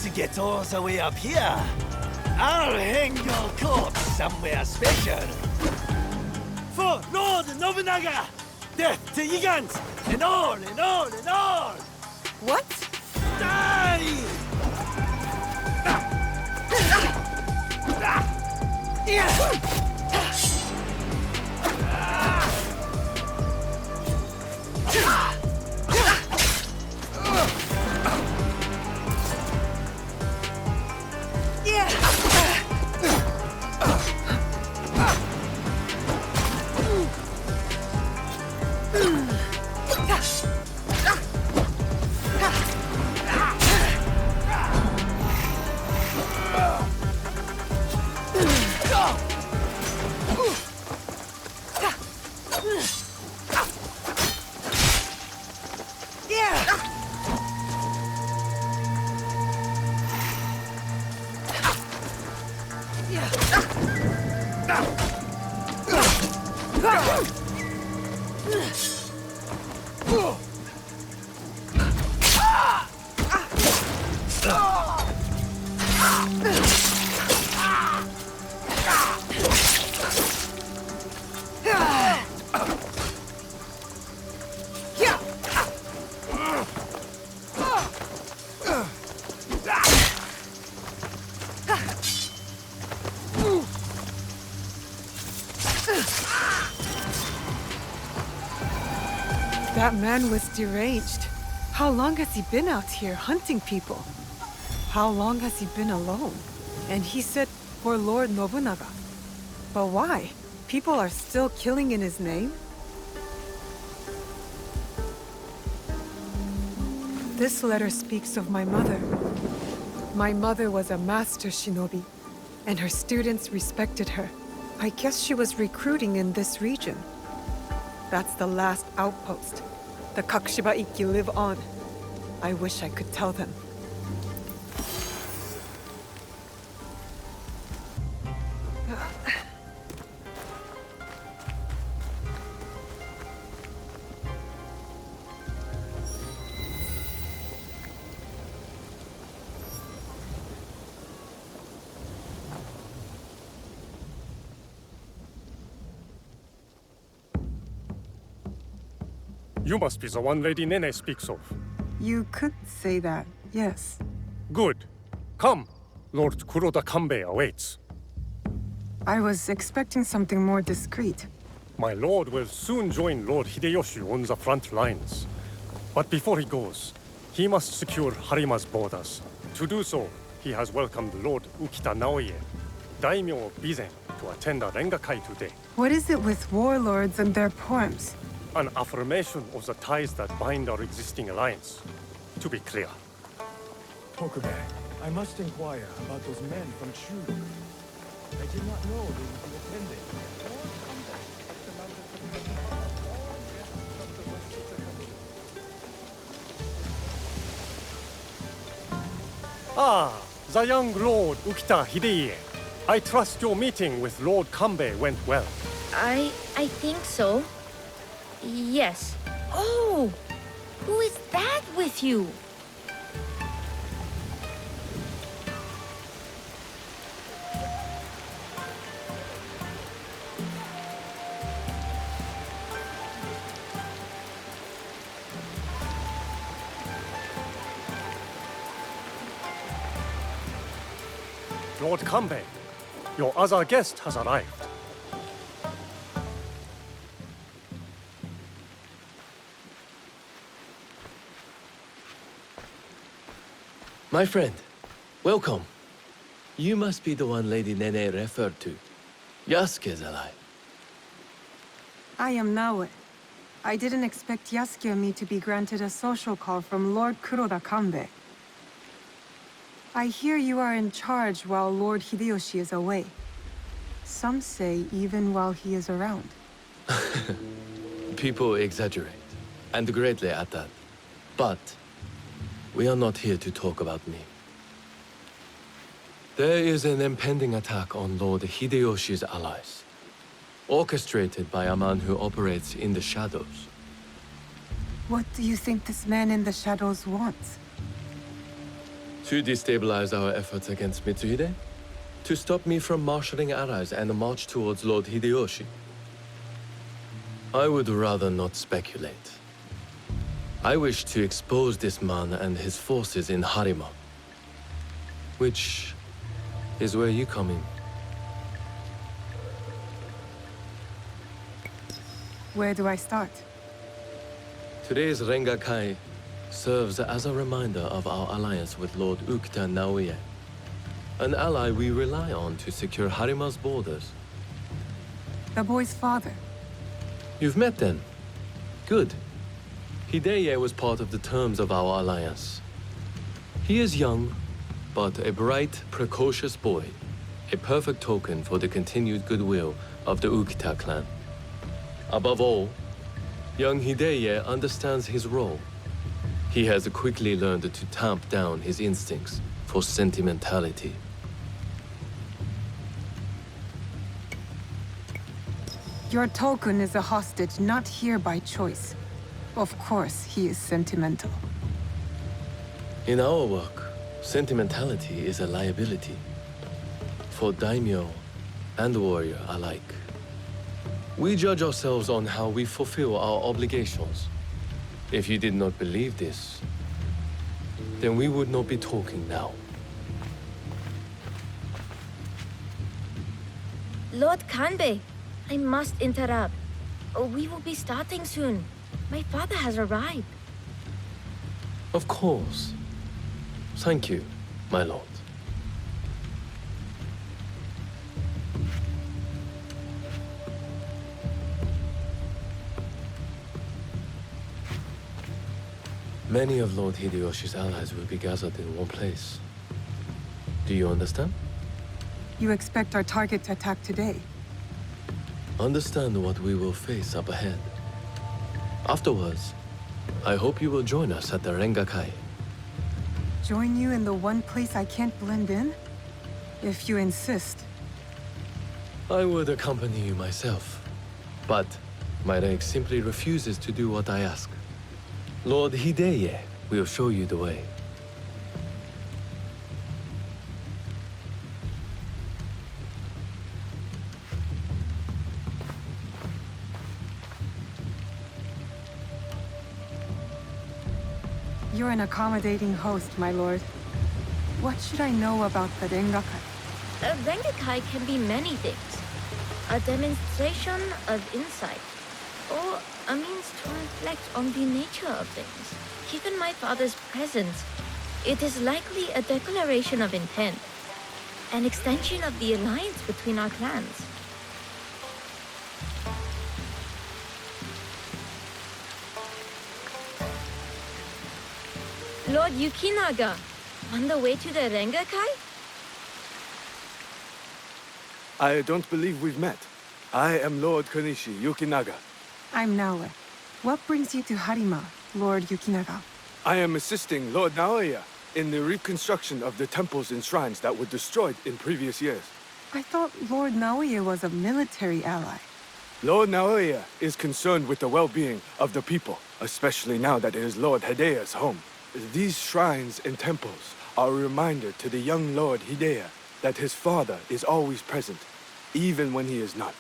once you get all the way up here, I'll hang your corpse somewhere special. For Lord Nobunaga! Death to Gigants! And all, and all, and all! What? Die! That man was deranged. How long has he been out here hunting people? How long has he been alone? And he said for Lord Nobunaga. But why? People are still killing in his name? This letter speaks of my mother. My mother was a master shinobi, and her students respected her. I guess she was recruiting in this region. That's the last outpost. The Kakushiba Ikki live on. I wish I could tell them. You must be the one Lady Nene speaks of. You could say that, yes. Good. Come. Lord Kuroda Kanbei awaits. I was expecting something more discreet. My lord will soon join Lord Hideyoshi on the front lines. But before he goes, he must secure Harima's borders. To do so, he has welcomed Lord Ukita Naoe, daimyo of Bizen, to attend a Rengakai today. What is it with warlords and their poems? An affirmation of the ties that bind our existing alliance. To be clear. Tokube, I must inquire about those men from Tsuyu. I did not know they would be attending. Ah, the young Lord Ukita Hideye. I trust your meeting with Lord Kanbei went well. I think so. Yes. Oh! Who is that with you? Lord Kanbei, your other guest has arrived. My friend, welcome. You must be the one Lady Nene referred to. Yasuke's ally. I am Naoe. I didn't expect Yasuke and me to be granted a social call from Lord Kuroda Kanbei. I hear you are in charge while Lord Hideyoshi is away. Some say even while he is around. People exaggerate, and greatly at that. But we are not here to talk about me. There is an impending attack on Lord Hideyoshi's allies, orchestrated by a man who operates in the shadows. What do you think this man in the shadows wants? To destabilize our efforts against Mitsuhide? To stop me from marshalling allies and march towards Lord Hideyoshi? I would rather not speculate. I wish to expose this man and his forces in Harima. Which is where you come in. Where do I start? Today's Rengakai serves as a reminder of our alliance with Lord Ukta Naoe, an ally we rely on to secure Harima's borders. The boy's father. You've met then? Good. Hideye was part of the terms of our alliance. He is young, but a bright, precocious boy, a perfect token for the continued goodwill of the Ukita clan. Above all, young Hideye understands his role. He has quickly learned to tamp down his instincts for sentimentality. Your token is a hostage not here by choice. Of course, he is sentimental. In our work, sentimentality is a liability. For daimyo and warrior alike. We judge ourselves on how we fulfill our obligations. If you did not believe this, then we would not be talking now. Lord Kanbei, I must interrupt. We will be starting soon. My father has arrived. Of course. Thank you, my lord. Many of Lord Hideyoshi's allies will be gathered in one place. Do you understand? You expect our target to attack today? Understand what we will face up ahead. Afterwards, I hope you will join us at the Rengakai. Join you in the one place I can't blend in? If you insist. I would accompany you myself, but my rank simply refuses to do what I ask. Lord Hideye will show you the way. You're an accommodating host, my lord. What should I know about the Rengakai? A Rengakai can be many things. A demonstration of insight, or a means to reflect on the nature of things. Given my father's presence, it is likely a declaration of intent, an extension of the alliance between our clans. Lord Yukinaga, on the way to the Rengakai? I don't believe we've met. I am Lord Konishi Yukinaga. I'm Naoe. What brings you to Harima, Lord Yukinaga? I am assisting Lord Naoe in the reconstruction of the temples and shrines that were destroyed in previous years. I thought Lord Naoe was a military ally. Lord Naoe is concerned with the well-being of the people, especially now that it is Lord Hideya's home. These shrines and temples are a reminder to the young Lord Hideya that his father is always present, even when he is not.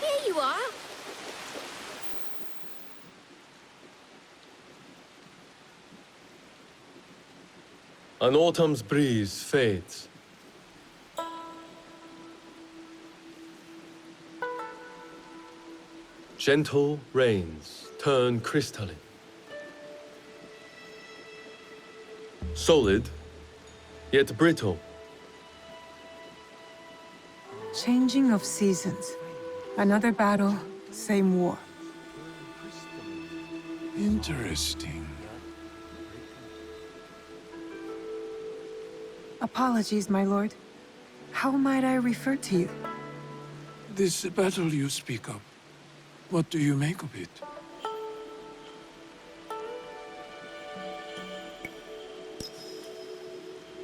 Here you are! An autumn's breeze fades. Gentle rains turn crystalline. Solid, yet brittle. Changing of seasons. Another battle, same war. Interesting. Apologies, my lord. How might I refer to you? This battle you speak of, what do you make of it?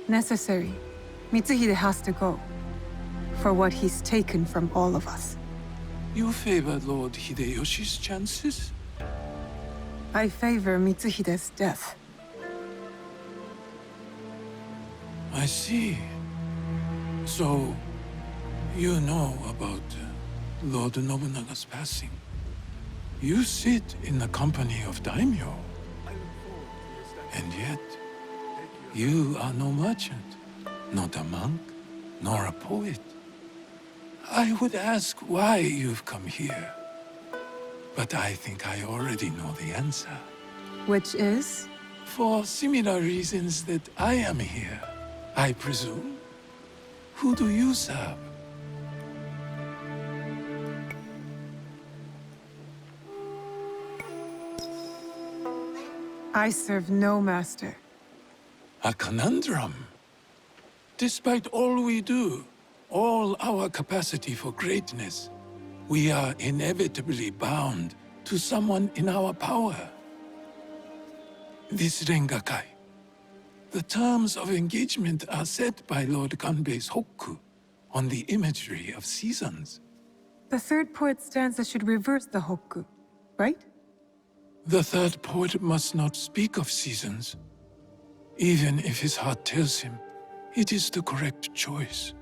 Necessary. Mitsuhide has to go. For what he's taken from all of us. You favor Lord Hideyoshi's chances? I favor Mitsuhide's death. I see. So, you know about Lord Nobunaga's passing. You sit in the company of daimyo. And yet, you are no merchant, not a monk, nor a poet. I would ask why you've come here. But I think I already know the answer. Which is? For similar reasons that I am here, I presume. Who do you serve? I serve no master. A conundrum. Despite all we do, all our capacity for greatness, we are inevitably bound to someone in our power. This Rengakai. The terms of engagement are set by Lord Kanbei's Hokku on the imagery of seasons. The third poet stanza should reverse the Hokku, right? The third poet must not speak of seasons. Even if his heart tells him, it is the correct choice.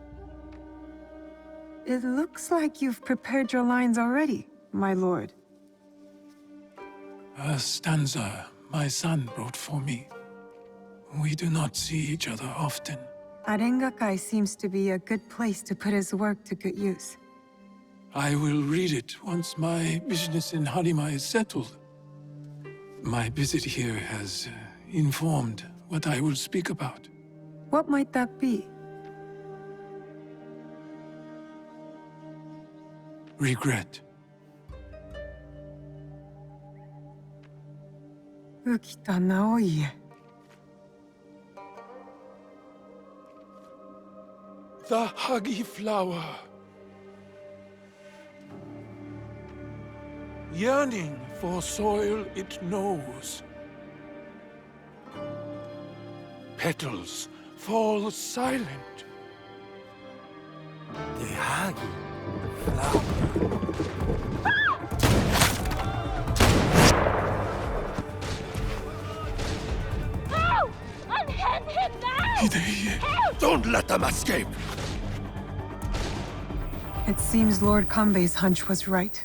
It looks like you've prepared your lines already, my lord. A stanza my son wrote for me. We do not see each other often. Arengakai seems to be a good place to put his work to good use. I will read it once my business in Harima is settled. My visit here has informed what I will speak about. What might that be? Regret. Ukita Naoe. The huggy flower. Yearning for soil it knows. Petals fall silent. The huggy flower. No! Unhand him now! Hideye, don't let them escape! It seems Lord Kanbei's hunch was right.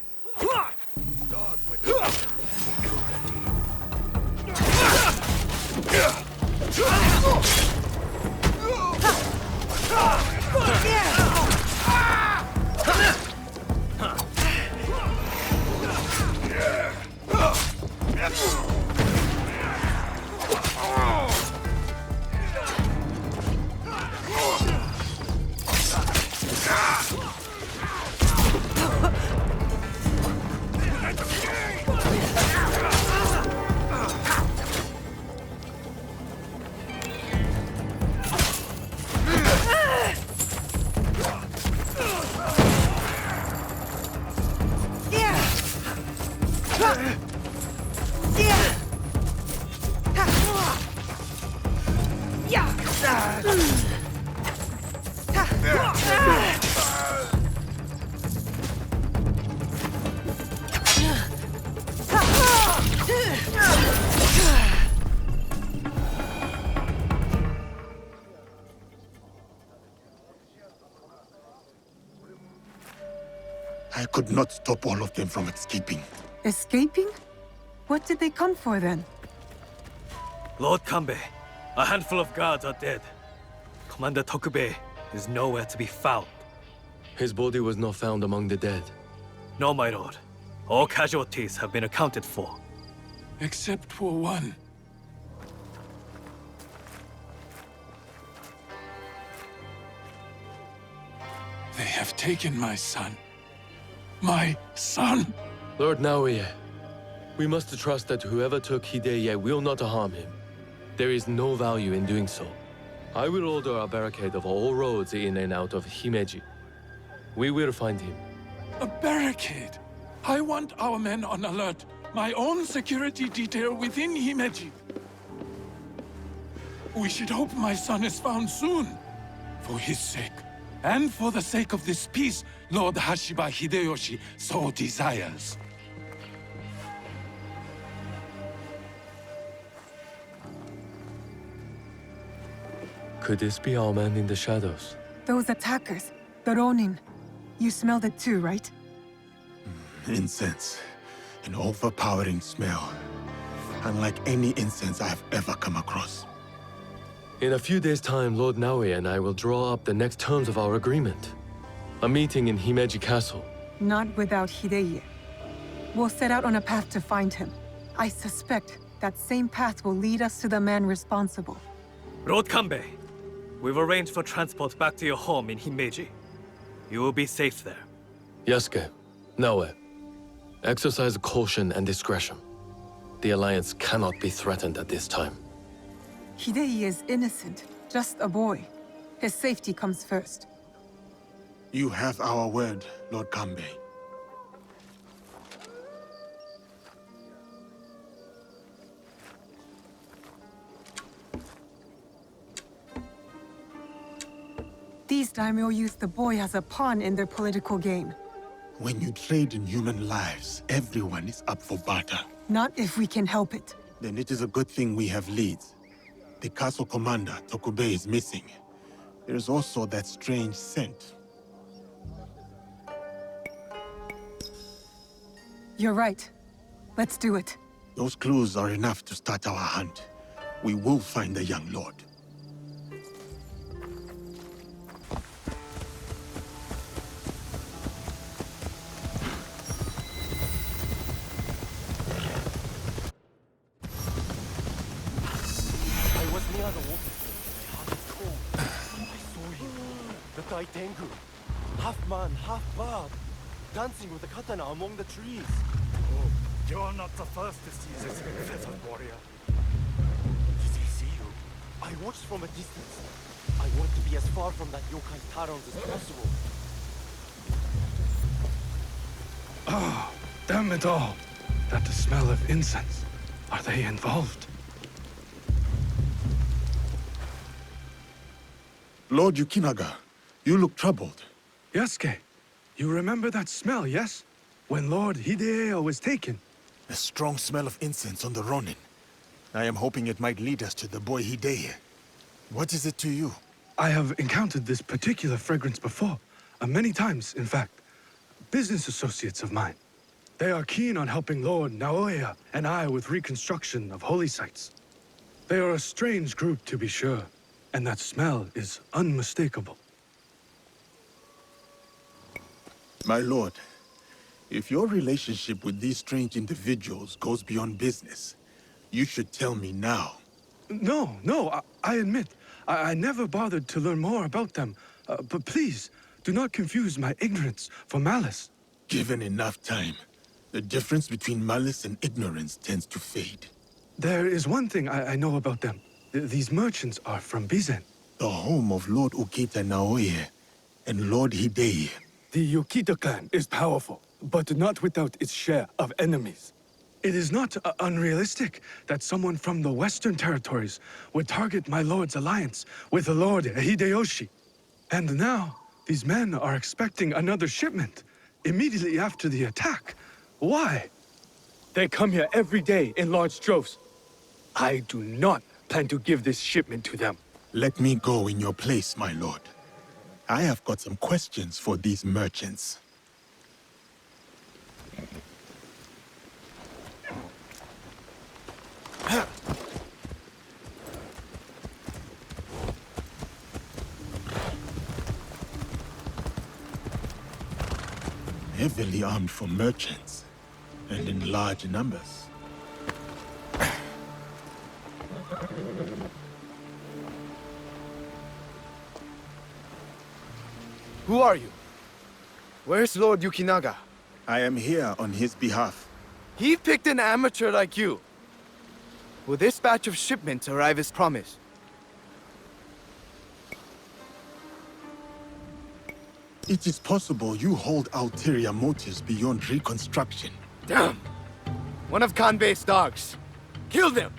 I could not stop all of them from escaping. Escaping? What did they come for then? Lord Kanbei, a handful of guards are dead. Commander Tokubei is nowhere to be found. His body was not found among the dead. No, my lord. All casualties have been accounted for. Except for one. They have taken my son. My son! Lord Naoe, we must trust that whoever took Hideye will not harm him. There is no value in doing so. I will order a barricade of all roads in and out of Himeji. We will find him. A barricade? I want our men on alert. My own security detail within Himeji. We should hope my son is found soon. For his sake, and for the sake of this peace Lord Hashiba Hideyoshi so desires. Could this be our man in the shadows? Those attackers, the Ronin. You smelled it too, right? Incense. An overpowering smell. Unlike any incense I have ever come across. In a few days' time, Lord Naoe and I will draw up the next terms of our agreement. A meeting in Himeji Castle. Not without Hideye. We'll set out on a path to find him. I suspect that same path will lead us to the man responsible. Lord Kanbei, we've arranged for transport back to your home in Himeji. You will be safe there. Yasuke, Naoe, exercise caution and discretion. The Alliance cannot be threatened at this time. Hideye is innocent, just a boy. His safety comes first. You have our word, Lord Kanbei. These daimyo use the boy as a pawn in their political game. When you trade in human lives, everyone is up for barter. Not if we can help it. Then it is a good thing we have leads. The castle commander, Tokubei, is missing. There is also that strange scent. You're right. Let's do it. Those clues are enough to start our hunt. We will find the young lord. Tengu, half man, half bird, dancing with the katana among the trees. Oh, you're not the first to see this feathered warrior. Did he see you? I watched from a distance. I want to be as far from that yokai Tarons as possible. Oh, damn it all. That the smell of incense. Are they involved? Lord Yukinaga. You look troubled. Yasuke, you remember that smell, yes? When Lord Hideo was taken. A strong smell of incense on the Ronin. I am hoping it might lead us to the boy Hideo. What is it to you? I have encountered this particular fragrance before. Many times, in fact. Business associates of mine. They are keen on helping Lord Naoe and I with reconstruction of holy sites. They are a strange group, to be sure. And that smell is unmistakable. My lord, if your relationship with these strange individuals goes beyond business, you should tell me now. No, I admit, I never bothered to learn more about them. But please, do not confuse my ignorance for malice. Given enough time, the difference between malice and ignorance tends to fade. There is one thing I know about them. These merchants are from Bizen. The home of Lord Ukita Naoe and Lord Hideye. The Yukita clan is powerful, but not without its share of enemies. It is not unrealistic that someone from the Western territories would target my lord's alliance with the Lord Hideyoshi. And now, these men are expecting another shipment, immediately after the attack. Why? They come here every day in large droves. I do not plan to give this shipment to them. Let me go in your place, my lord. I have got some questions for these merchants. Heavily armed for merchants, and in large numbers. Who are you? Where's Lord Yukinaga? I am here on his behalf. He picked an amateur like you. Will this batch of shipments arrive as promised? It is possible you hold ulterior motives beyond reconstruction. Damn! One of Kanbei's dogs. Kill them!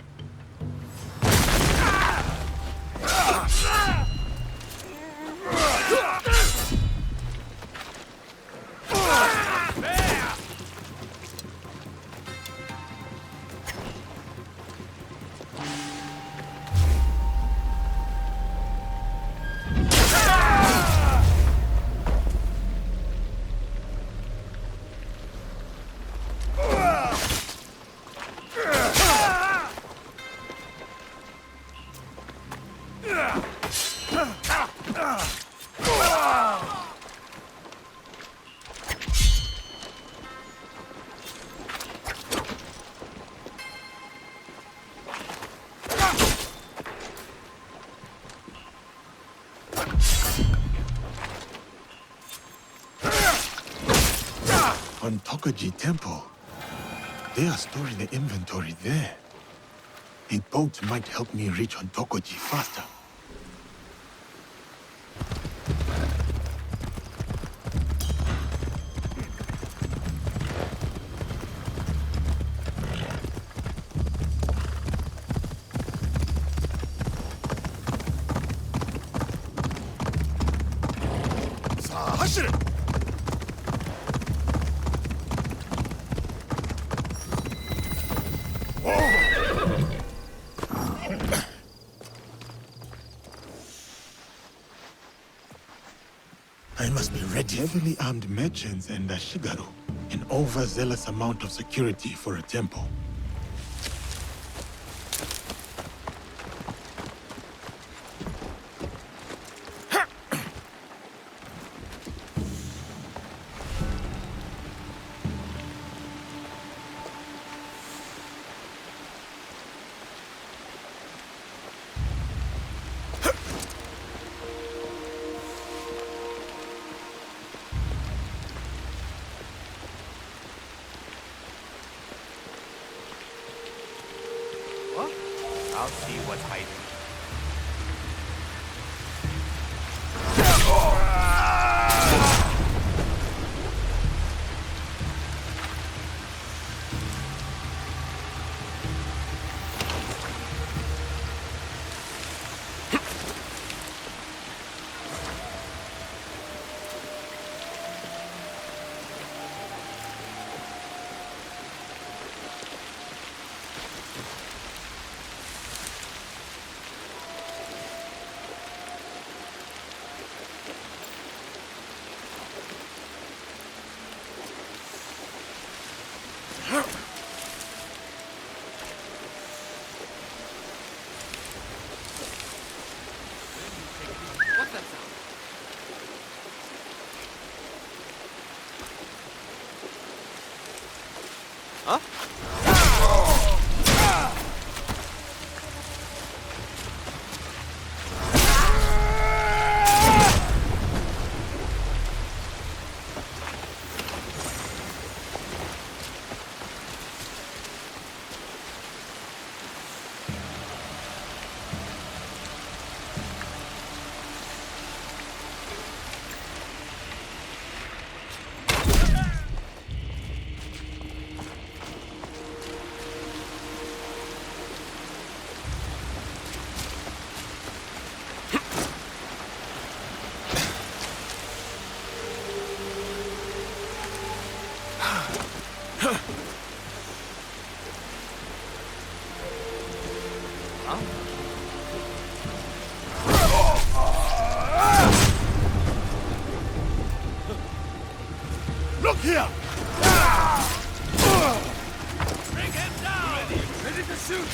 Hontokaji Temple. They are storing the inventory there. A boat might help me reach Hontokaji faster. I must be ready. Heavily armed merchants and Ashigaru. An overzealous amount of security for a temple. I'll see what's hiding. Look here! Bring him down! Ready to shoot!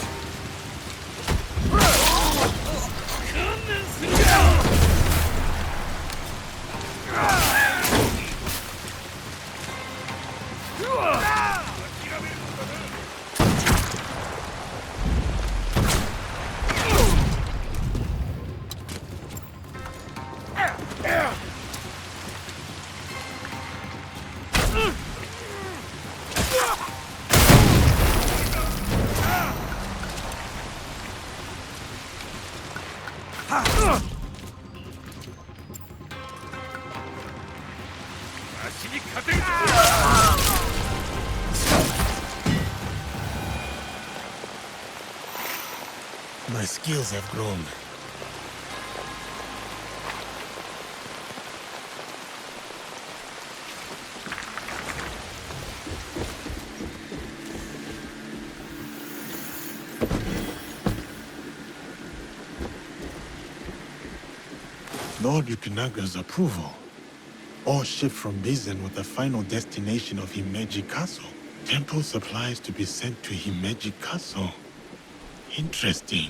My skills have grown. Lord Yukinaga's approval. All shipped from Bizen with the final destination of Himeji Castle. Temple supplies to be sent to Himeji Castle. Interesting.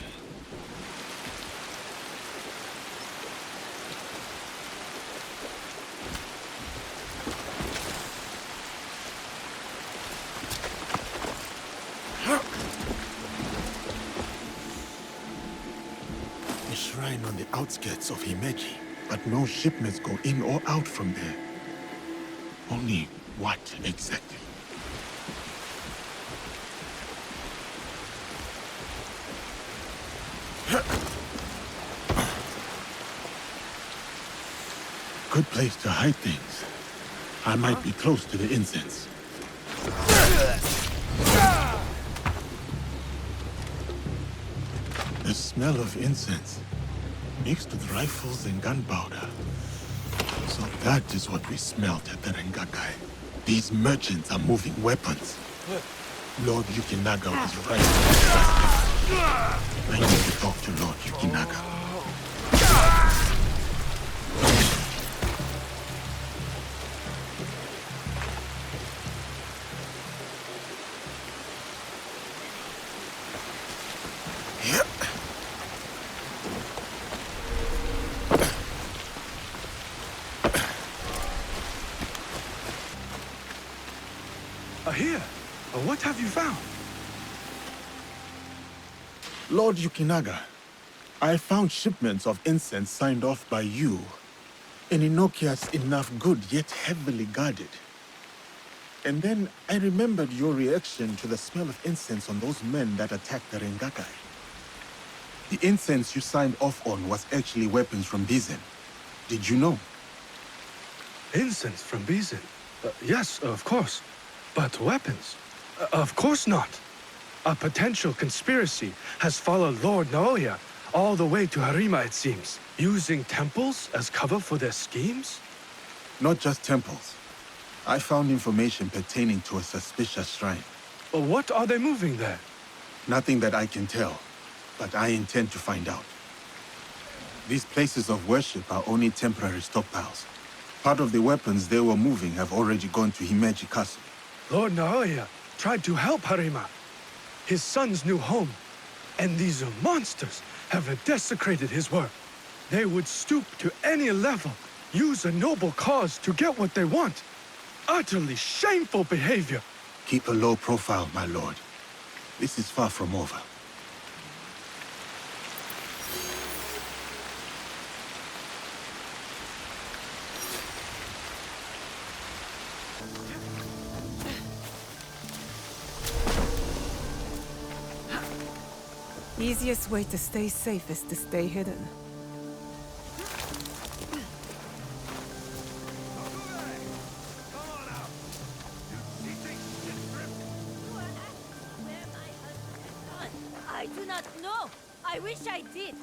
A shrine on the outskirts of Himeji, but no shipments go in or out from there. Only What exactly? Good place to hide things. I might be close to the incense. The smell of incense, mixed with rifles and gunpowder. So that is what we smelt at the Rengakai. These merchants are moving weapons. Lord Yukinaga was right. I need to talk to Lord Yukinaga. Here, what have you found? Lord Yukinaga, I found shipments of incense signed off by you. In Inokia's enough good, yet heavily guarded. And then I remembered your reaction to the smell of incense on those men that attacked the Rengakai. The incense you signed off on was actually weapons from Bizen. Did you know? Incense from Bizen? Yes, of course. But weapons? Of course not. A potential conspiracy has followed Lord Naoe all the way to Harima, it seems. Using temples as cover for their schemes? Not just temples. I found information pertaining to a suspicious shrine. What are they moving there? Nothing that I can tell, but I intend to find out. These places of worship are only temporary stockpiles. Part of the weapons they were moving have already gone to Himeji Castle. Lord Naoe tried to help Harima, his son's new home, and these monsters have desecrated his work. They would stoop to any level, use a noble cause to get what they want. Utterly shameful behavior. Keep a low profile, my lord. This is far from over. Easiest way to stay safe is to stay hidden. I do not know. I wish I did.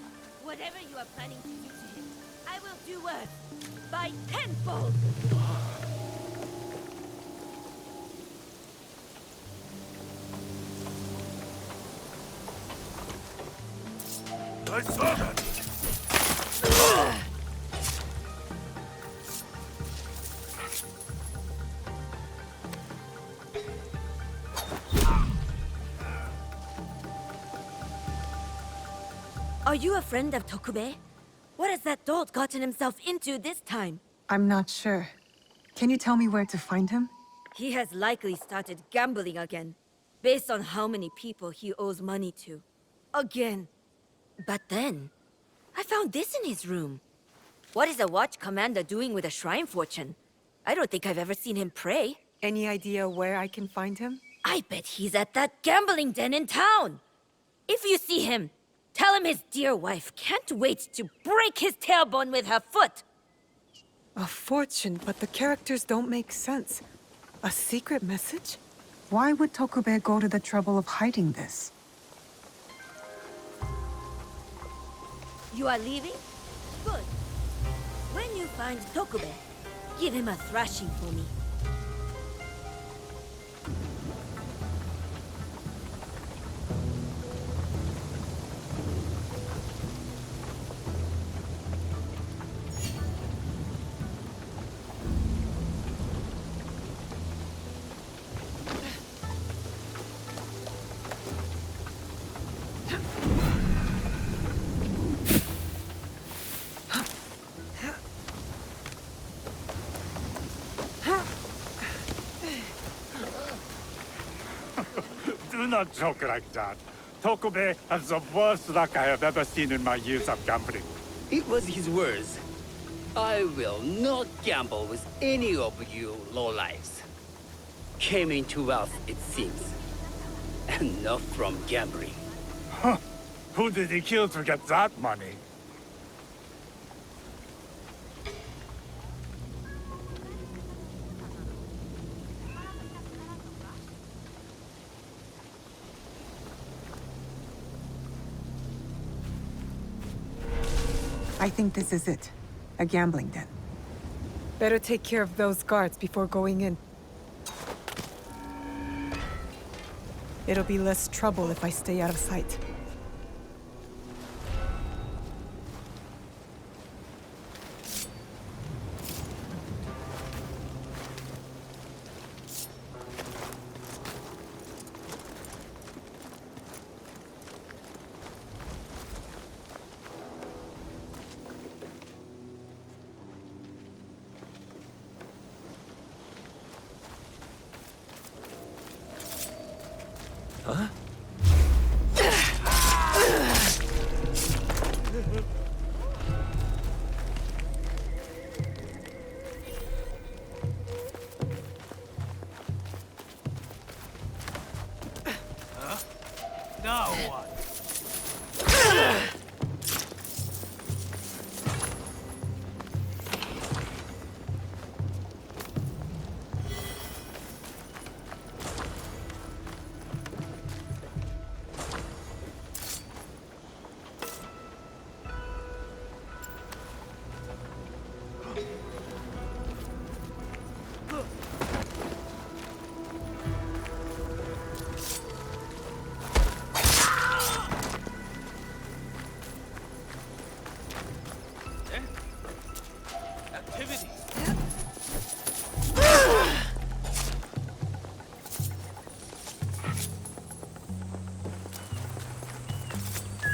Whatever you are planning to do to him, I will do worse. By tenfold! I saw that! Are you a friend of Tokube? What has that dolt gotten himself into this time? I'm not sure. Can you tell me where to find him? He has likely started gambling again, based on how many people he owes money to. Again. But then, I found this in his room. What is a watch commander doing with a shrine fortune? I don't think I've ever seen him pray. Any idea where I can find him? I bet he's at that gambling den in town. If you see him, tell him his dear wife can't wait to break his tailbone with her foot. A fortune, but the characters don't make sense. A secret message? Why would Tokube go to the trouble of hiding this? You are leaving? Good. When you find Tokube, give him a thrashing for me. Do not joke like that. Tokube has the worst luck I have ever seen in my years of gambling. It was his words. I will not gamble with any of you lowlifes. came into wealth, it seems. And not from gambling. Huh. Who did he kill to get that money? I think this is it. A gambling den. Better take care of those guards before going in. It'll be less trouble if I stay out of sight. Huh? Now what?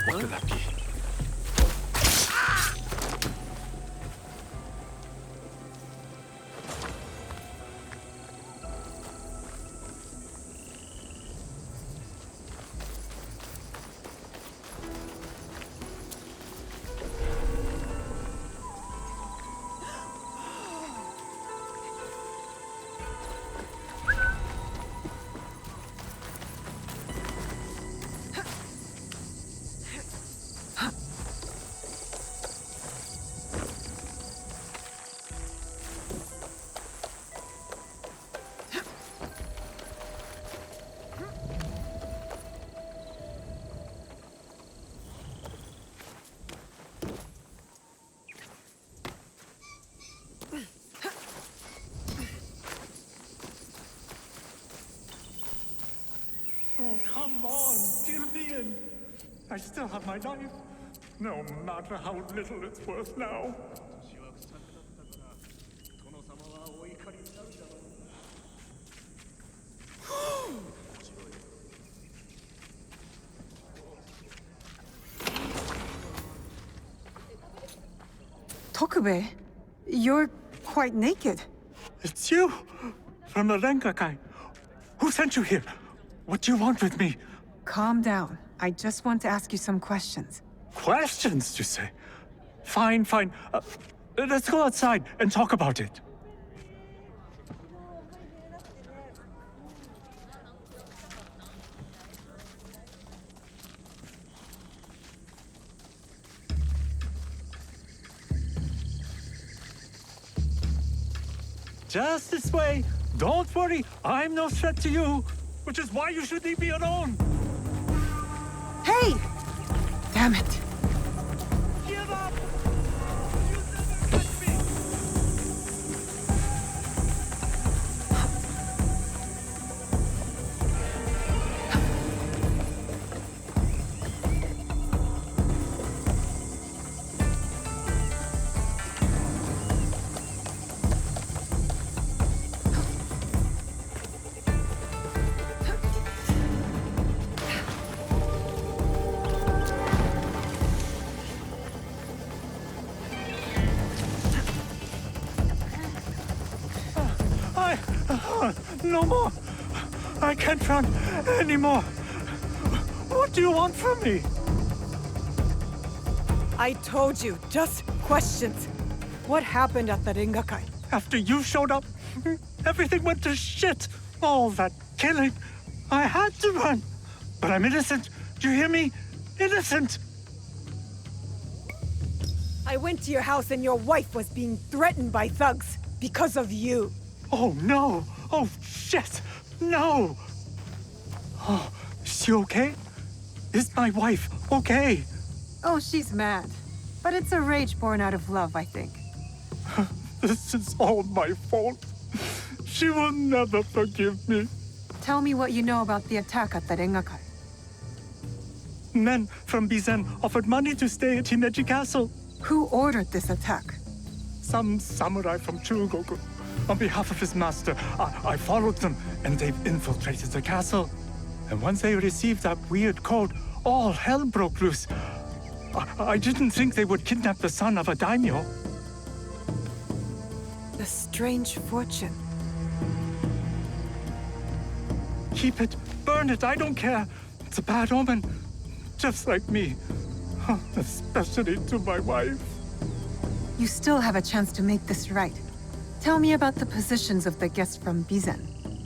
What could that be? Oh, come on, deal me in. I still have my knife. No matter how little it's worth now. Tokube, you're quite naked. It's you! From the Rengakai. Who sent you here? What do you want with me? Calm down. I just want to ask you some questions. Questions, you say? Fine, fine. Let's go outside and talk about it. Just this way. Don't worry, I'm no threat to you. Which is why you should leave me alone. Hey! Damn it. Give up! No more! I can't run anymore! What do you want from me? I told you, just questions. What happened at the Rengakai? After you showed up, everything went to shit! All that killing. I had to run. But I'm innocent. Do you hear me? Innocent! I went to your house and your wife was being threatened by thugs because of you. Oh, no! Oh, shit! No! Oh, is she okay? Is my wife okay? Oh, she's mad. But it's a rage born out of love, I think. This is all my fault. She will never forgive me. Tell me what you know about the attack at the Rengakai. Men from Bizen offered money to stay at Himeji Castle. Who ordered this attack? Some samurai from Chugoku. On behalf of his master, I followed them, and they've infiltrated the castle. And once they received that weird code, all hell broke loose. I didn't think they would kidnap the son of a daimyo. The strange fortune. Keep it, burn it, I don't care. It's a bad omen. Just like me. Especially to my wife. You still have a chance to make this right. Tell me about the positions of the guests from Bizen.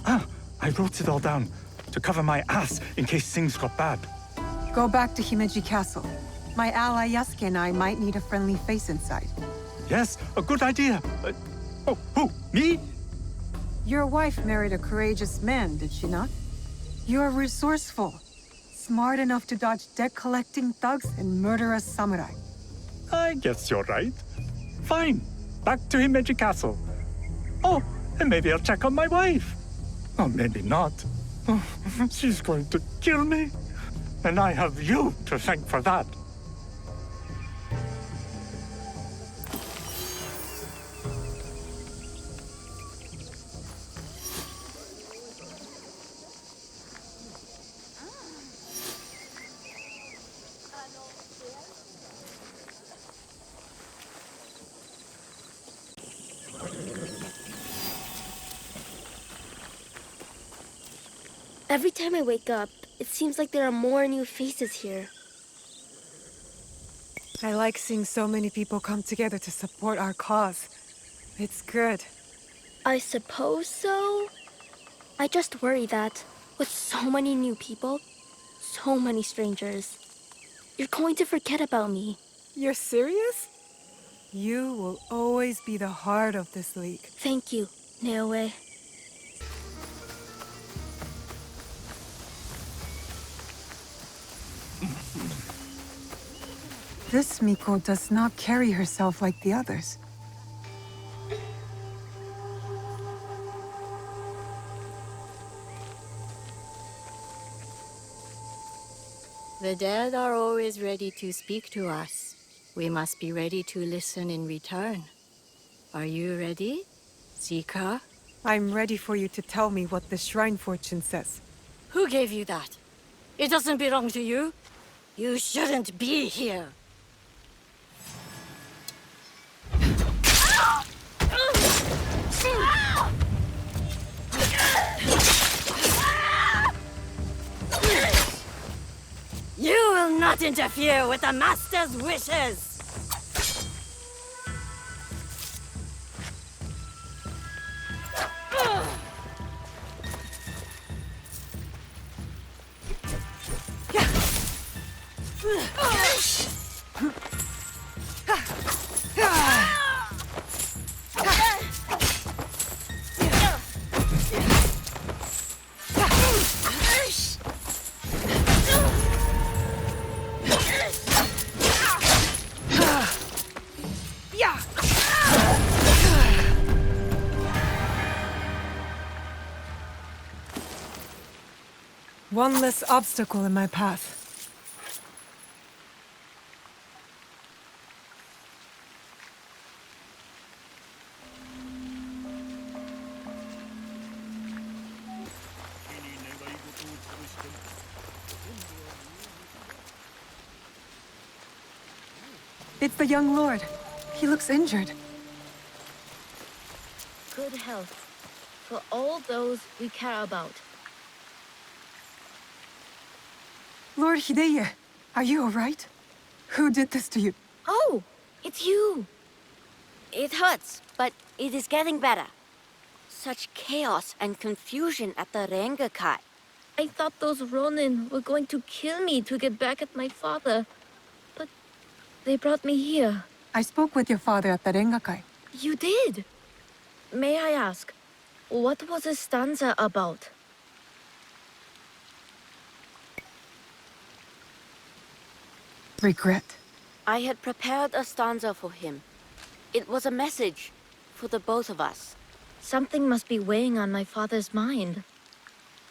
I wrote it all down to cover my ass in case things got bad. Go back to Himeji Castle. My ally Yasuke and I might need a friendly face inside. Yes, a good idea. Oh, who? Me? Your wife married a courageous man, did she not? You're resourceful. Smart enough to dodge debt-collecting thugs and murderous samurai. I guess you're right. Fine. Back to Himeji Castle. Oh, and maybe I'll check on my wife. Or maybe not. Oh, she's going to kill me. And I have you to thank for that. Every time I wake up, it seems like there are more new faces here. I like seeing so many people come together to support our cause. It's good. I suppose so. I just worry that, with so many new people, so many strangers, you're going to forget about me. You're serious? You will always be the heart of this league. Thank you, Naoe. This Miko does not carry herself like the others. The dead are always ready to speak to us. We must be ready to listen in return. Are you ready, Zika? I'm ready for you to tell me what the shrine fortune says. Who gave you that? It doesn't belong to you. You shouldn't be here. You will not interfere with the Master's wishes! One less obstacle in my path. It's the young lord. He looks injured. Good health for all those we care about. Lord Hideye, are you all right? Who did this to you? Oh, it's you. It hurts, but it is getting better. such chaos and confusion at the Rengakai? I thought those Ronin were going to kill me to get back at my father. But they brought me here. I spoke with your father at the Rengakai. You did? May I ask, what was a stanza about? Regret. I had prepared a stanza for him. It was a message for the both of us. Something must be weighing on my father's mind.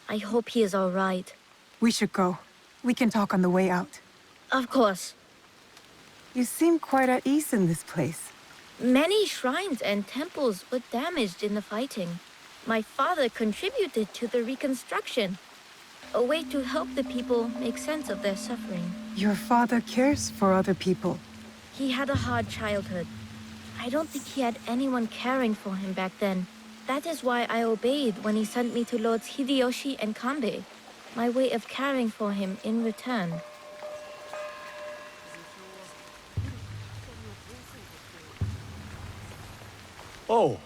I hope he is all right. We should go. We can talk on the way out. Of course. You seem quite at ease in this place. Many shrines and temples were damaged in the fighting. My father contributed to the reconstruction. A way to help the people make sense of their suffering. Your father cares for other people. He had a hard childhood. I don't think he had anyone caring for him back then. That is why I obeyed when he sent me to Lords Hideyoshi and Kanbei. My way of caring for him in return. Oh,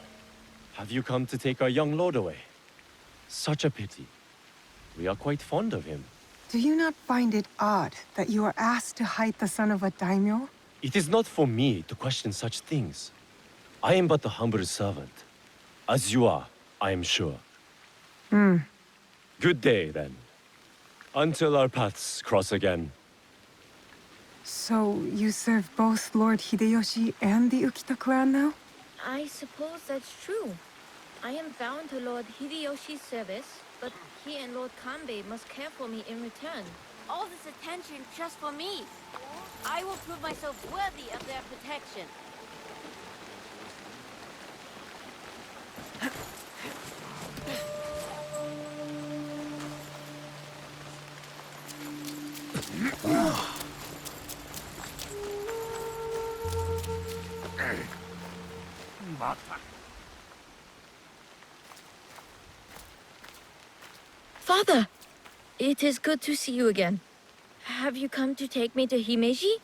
have you come to take our young lord away? Such a pity. We are quite fond of him. Do you not find it odd that you are asked to hide the son of a daimyo? It is not for me to question such things. I am but a humble servant. As you are, I am sure. Good day, then. Until our paths cross again. So, you serve both Lord Hideyoshi and the Ukita clan now? I suppose that's true. I am bound to Lord Hideyoshi's service, but he and Lord Kanbei must care for me in return. All this attention just for me. I will prove myself worthy of their protection. Father! It is good to see you again. Have you come to take me to Himeji?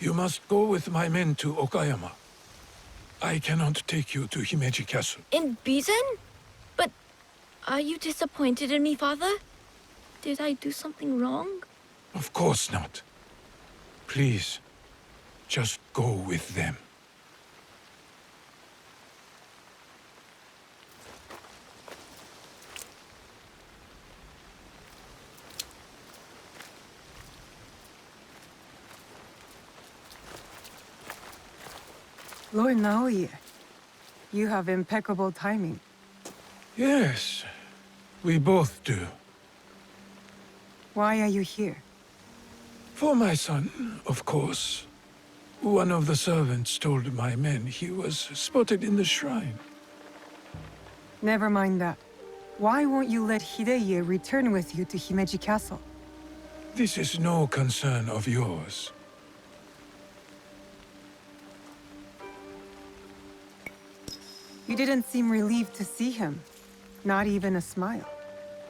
You must go with my men to Okayama. I cannot take you to Himeji Castle. In Bizen? But are you disappointed in me, Father? Did I do something wrong? Of course not. Please, just go with them. Lord Naoe, you have impeccable timing. Yes, we both do. Why are you here? For my son, of course. One of the servants told my men he was spotted in the shrine. Never mind that. Why won't you let Hideye return with you to Himeji Castle? This is no concern of yours. You didn't seem relieved to see him. Not even a smile.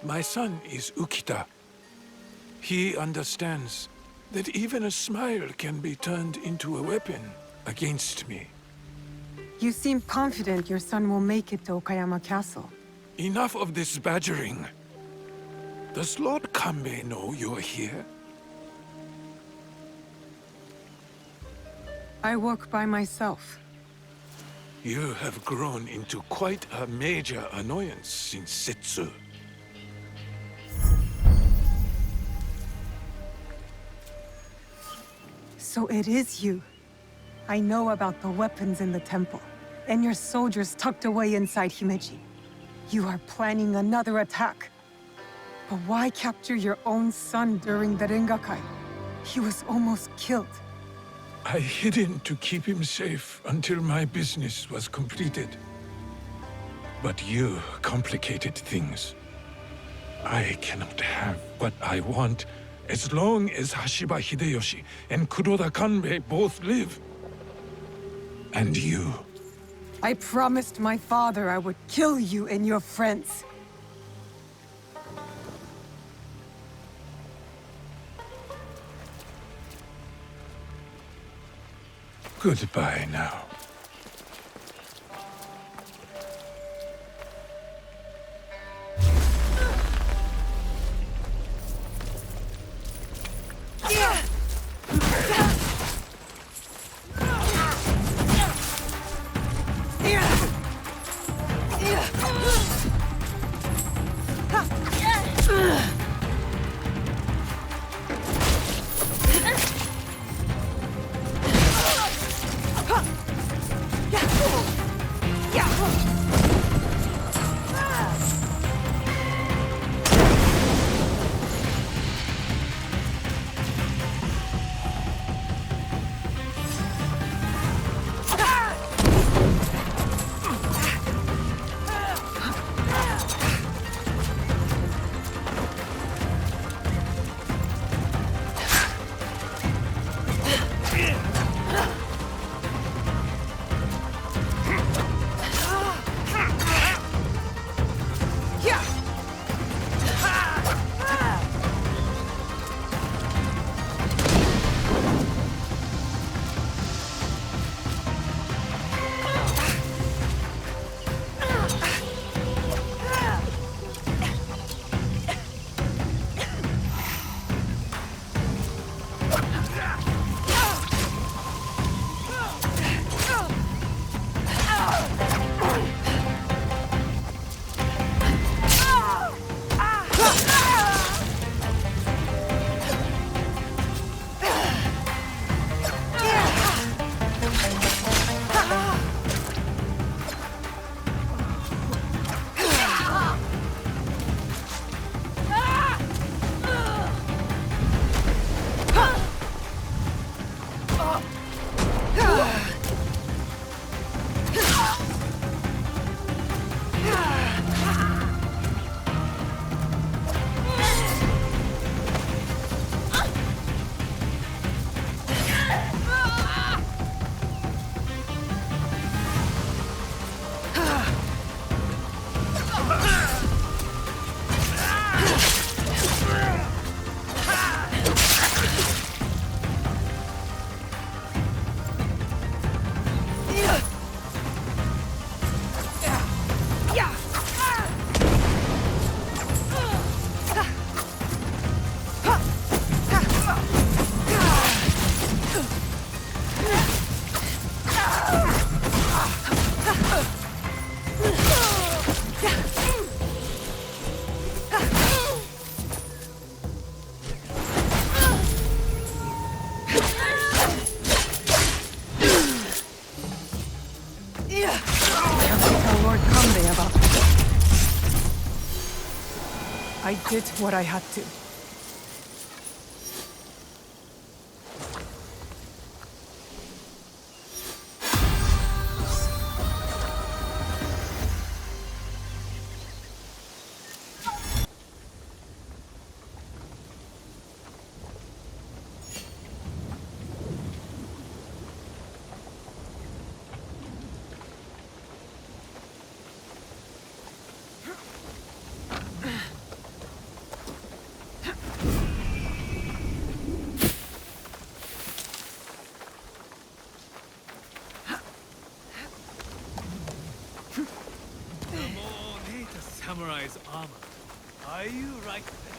My son is Ukita. He understands that even a smile can be turned into a weapon against me. You seem confident your son will make it to Okayama Castle. Enough of this badgering. Does Lord Kanbei know you're here? I work by myself. You have grown into quite a major annoyance since Setsu. So it is you. I know about the weapons in the temple, and your soldiers tucked away inside Himeji. You are planning another attack. But why capture your own son during the Rengakai? He was almost killed. I hid him to keep him safe until my business was completed. But you complicated things. I cannot have what I want as long as Hashiba Hideyoshi and Kuroda Kanbei both live. And you. I promised my father I would kill you and your friends. Goodbye now. I did what I had to. Samurai's armor. Are you right there?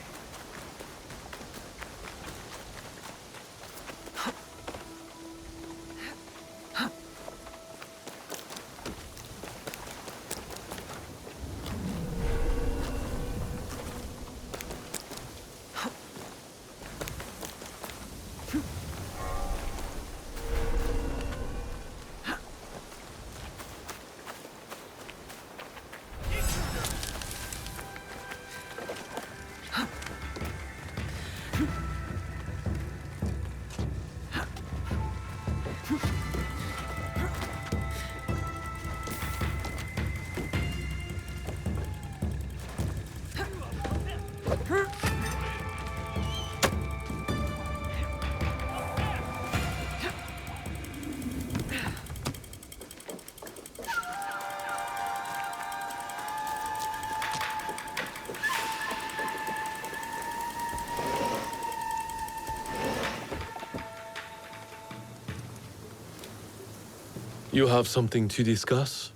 You have something to discuss?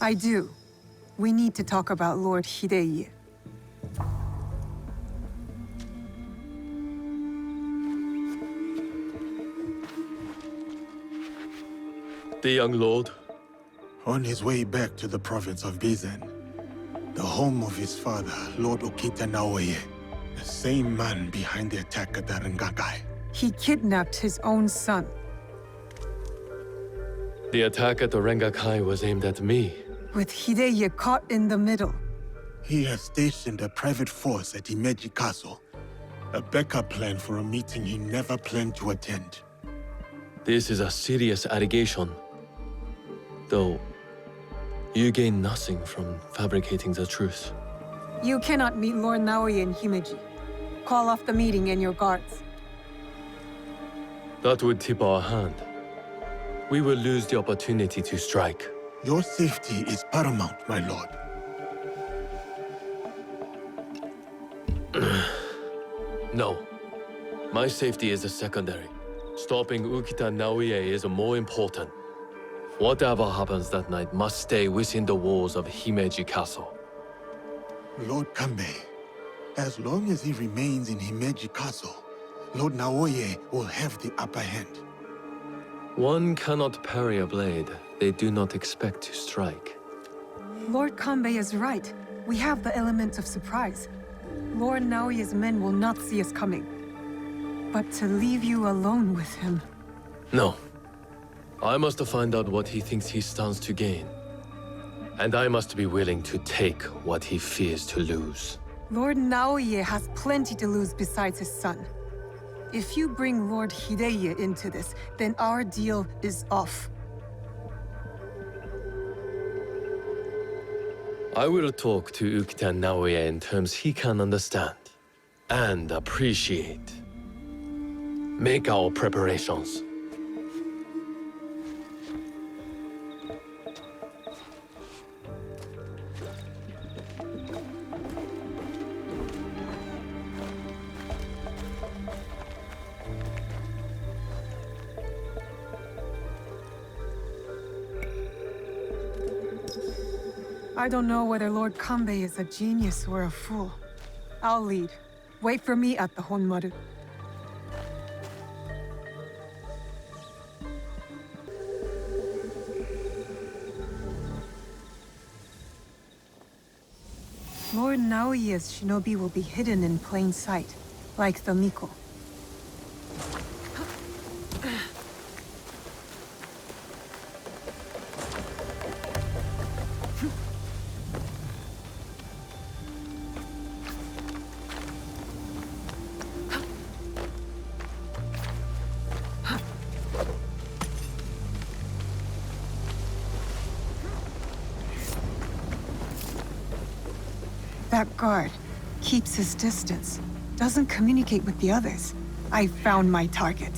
I do. We need to talk about Lord Hidei. The young lord? On his way back to the province of Bizen, the home of his father, Lord Okita Naoe, the same man behind the attack at the Rengakai. He kidnapped his own son. The attack at the Rengakai was aimed at me. With Hideye caught in the middle. He has stationed a private force at Himeji Castle, a backup plan for a meeting he never planned to attend. This is a serious allegation. Though, you gain nothing from fabricating the truth. You cannot meet Lord Naoe in Himeji. Call off the meeting and your guards. That would tip our hand. We will lose the opportunity to strike. Your safety is paramount, my lord. No. My safety is a secondary. Stopping Ukita Naoe is more important. Whatever happens that night must stay within the walls of Himeji Castle. Lord Kanbei, as long as he remains in Himeji Castle, Lord Naoe will have the upper hand. One cannot parry a blade they do not expect to strike. Lord Kanbei is right. We have the element of surprise. Lord Naoe's men will not see us coming. But to leave you alone with him... No. I must find out what he thinks he stands to gain. And I must be willing to take what he fears to lose. Lord Naoe has plenty to lose besides his son. If you bring Lord Hideye into this, then our deal is off. I will talk to Ukita Naoe in terms he can understand and appreciate. Make our preparations. I don't know whether Lord Kanbei is a genius or a fool. I'll lead. Wait for me at the Honmaru. Lord Naoe's shinobi will be hidden in plain sight, like the Miko. That guard keeps his distance, doesn't communicate with the others. I found my target.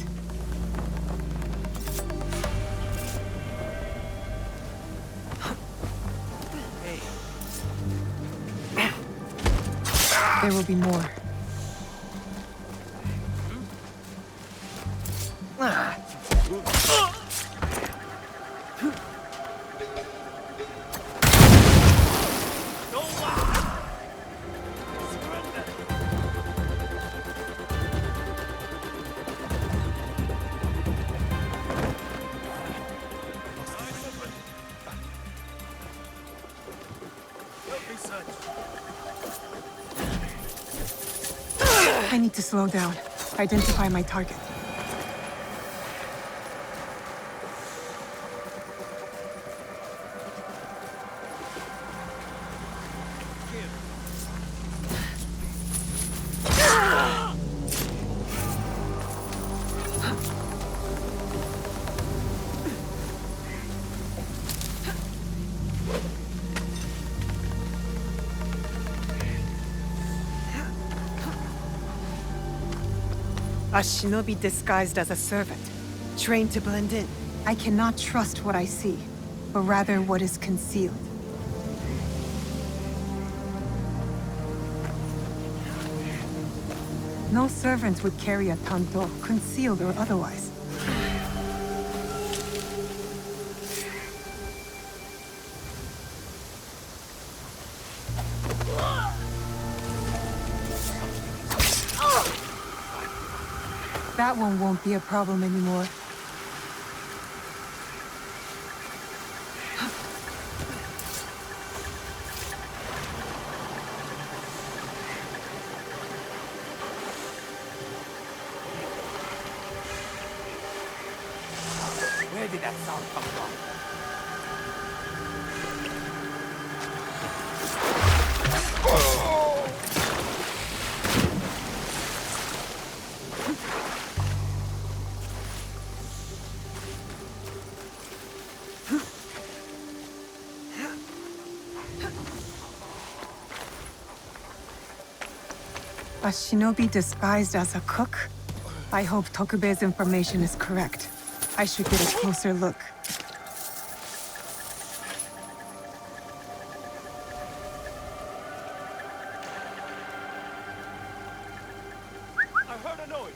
There will be more. I need to slow down. Identify my target. A shinobi disguised as a servant, trained to blend in. I cannot trust what I see, but rather what is concealed. No servant would carry a tanto, concealed or otherwise. That one won't be a problem anymore. did that sound come from? A shinobi disguised as a cook? I hope Tokube's information is correct. I should get a closer look. I heard a noise!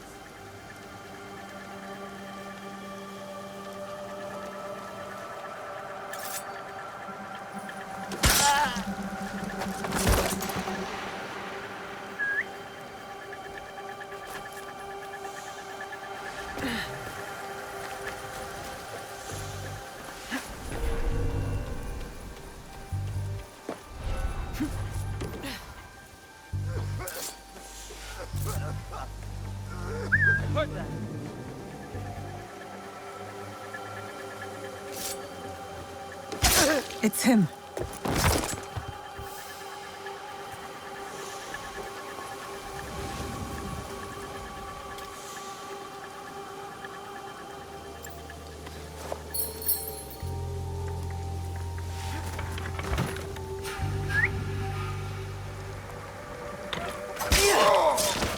It's him.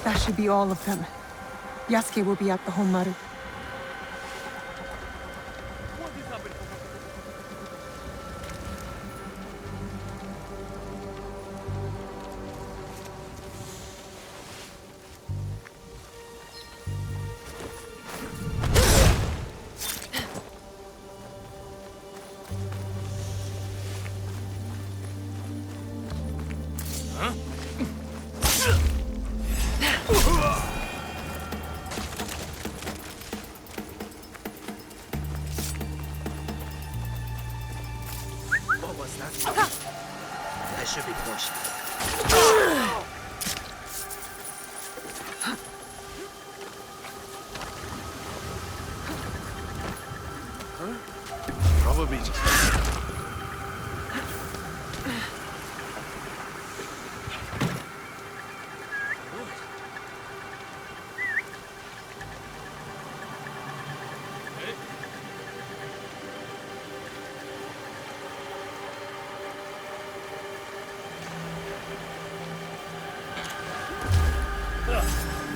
That should be all of them. Yasuke will be at the Homaru. That should be portion. Probably.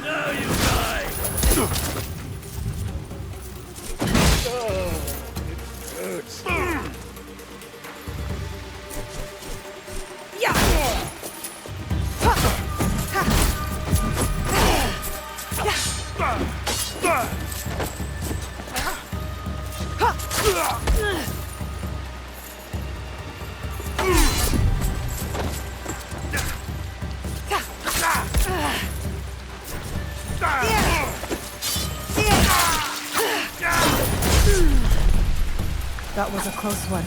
Now you die! Hurts. That was a close one.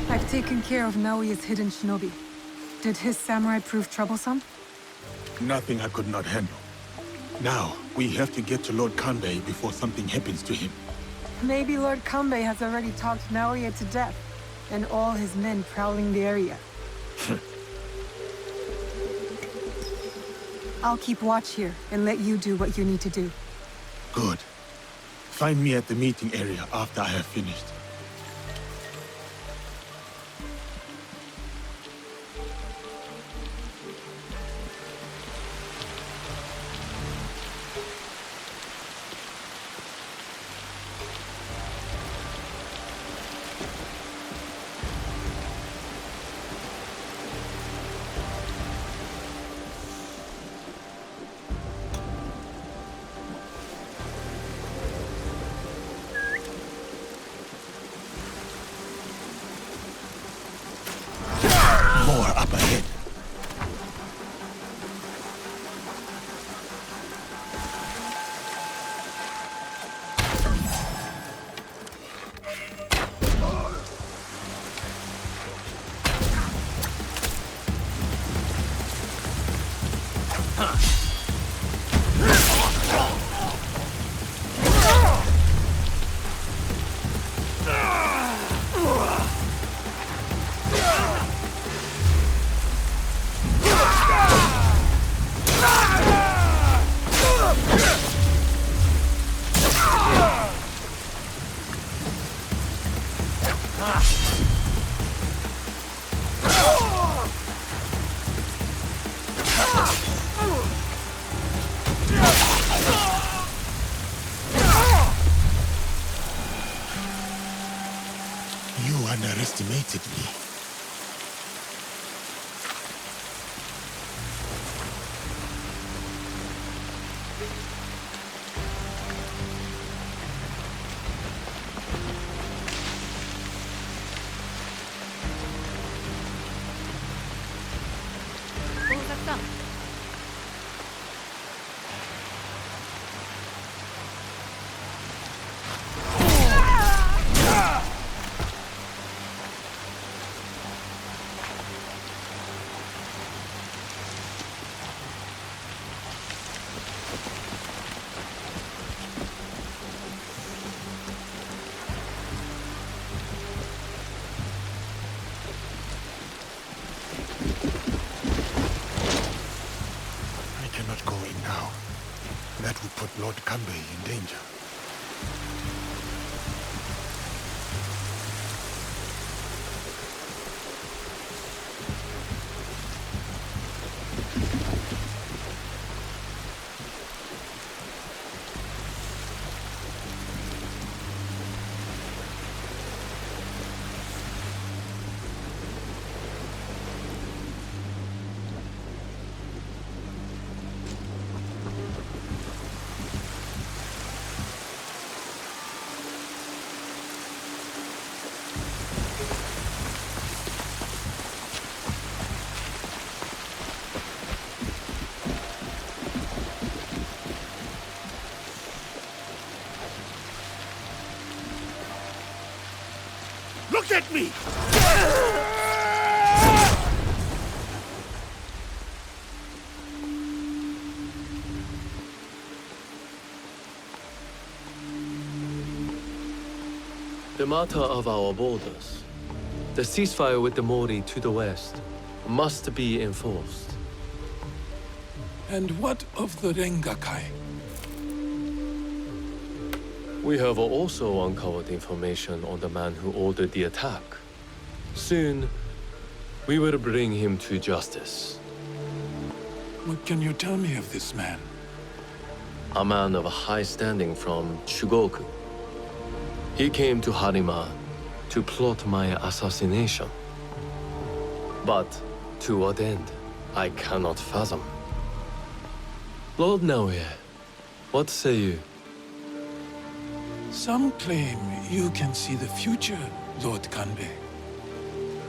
I've taken care of Naoe's hidden shinobi. Did his samurai prove troublesome? Nothing I could not handle. Now, we have to get to Lord Kanbei before something happens to him. Maybe Lord Kanbei has already talked Naoe to death, and all his men prowling the area. I'll keep watch here, and let you do what you need to do. Good. Find me at the meeting area after I have finished. You underestimated me. That would put Lord Kanbei in danger. Look at me! The matter of our borders, the ceasefire with the Mori to the west, must be enforced. And what of the Rengakai? We have also uncovered information on the man who ordered the attack. Soon, we will bring him to justice. What can you tell me of this man? A man of high standing from Shugoku. He came to Harima to plot my assassination. But to what end, I cannot fathom. Lord Naoe, what say you? Some claim you can see the future, Lord Kanbei.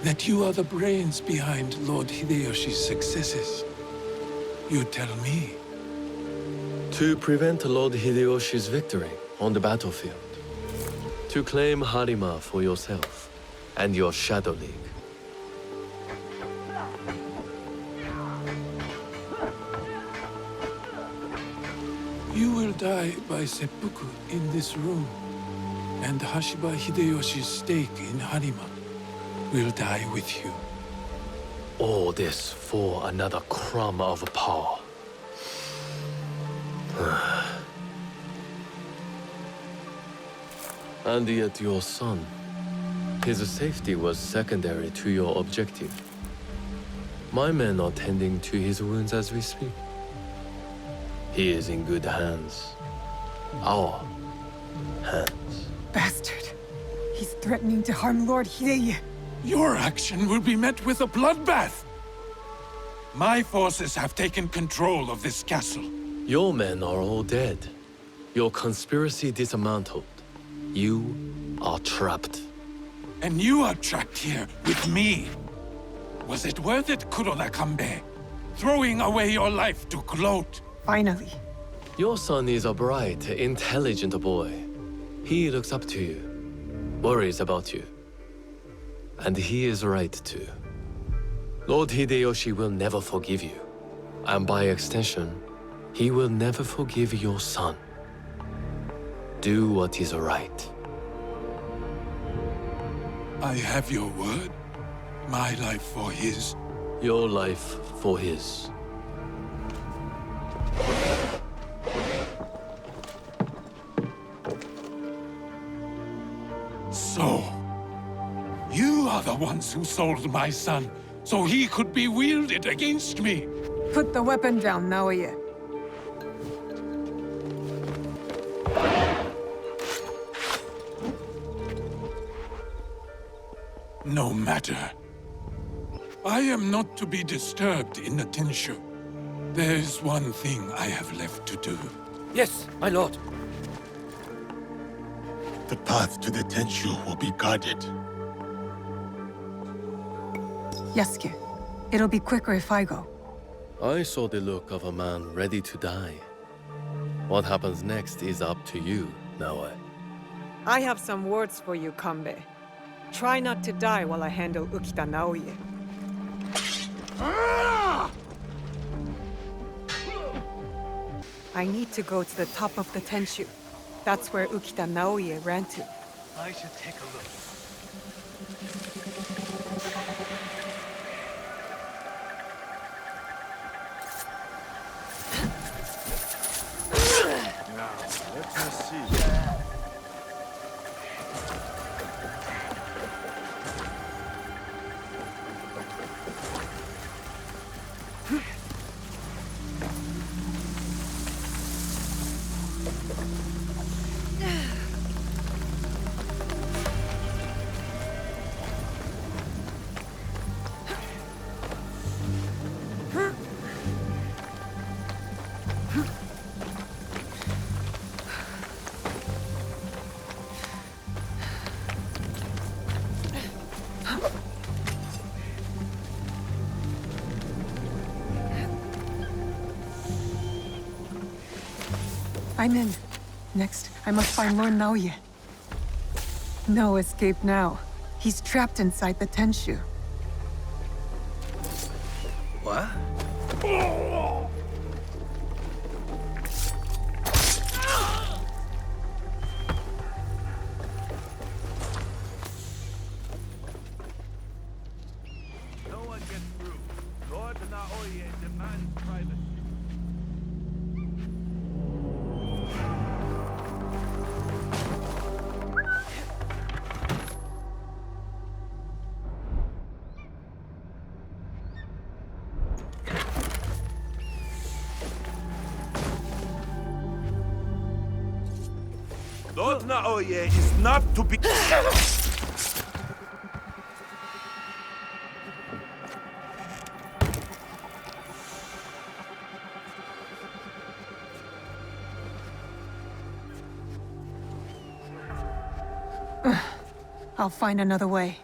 That you are the brains behind Lord Hideyoshi's successes. You tell me. To prevent Lord Hideyoshi's victory on the battlefield. To claim Harima for yourself and your Shadow League. You will die by seppuku in this room, and Hashiba Hideyoshi's stake in Harima will die with you. All this for another crumb of power. And yet your son, his safety was secondary to your objective. My men are tending to his wounds as we speak. He is in good hands. Our hands. Bastard. He's threatening to harm Lord Hideye. Your action will be met with a bloodbath! My forces have taken control of this castle. Your men are all dead. Your conspiracy dismantled. You are trapped. And you are trapped here with me. Was it worth it, Kuroda Kanbei? Throwing away your life to gloat? Finally. Your son is a bright, intelligent boy. He looks up to you, worries about you. And he is right too. Lord Hideyoshi will never forgive you. And by extension, he will never forgive your son. Do what is right. I have your word. My life for his. Your life for his. So, you are the ones who sold my son, so he could be wielded against me. Put the weapon down, Naoe. No matter. I am not to be disturbed in the Tenshu. There is one thing I have left to do. Yes, my lord. The path to the Tenshu will be guarded. Yasuke, it'll be quicker if I go. I saw the look of a man ready to die. What happens next is up to you, Naoe. I have some words for you, Kanbei. Try not to die while I handle Ukita Naoe. I need to go to the top of the Tenshu. That's where Ukita Naoe ran to. I should take a look. Now, let me see. I'm in. Next, I must find Lord Naoe. No escape now. He's trapped inside the Tenshu. What? No one gets through. Lord Naoe demands privacy. Lord Naoe is not to be... I'll find another way.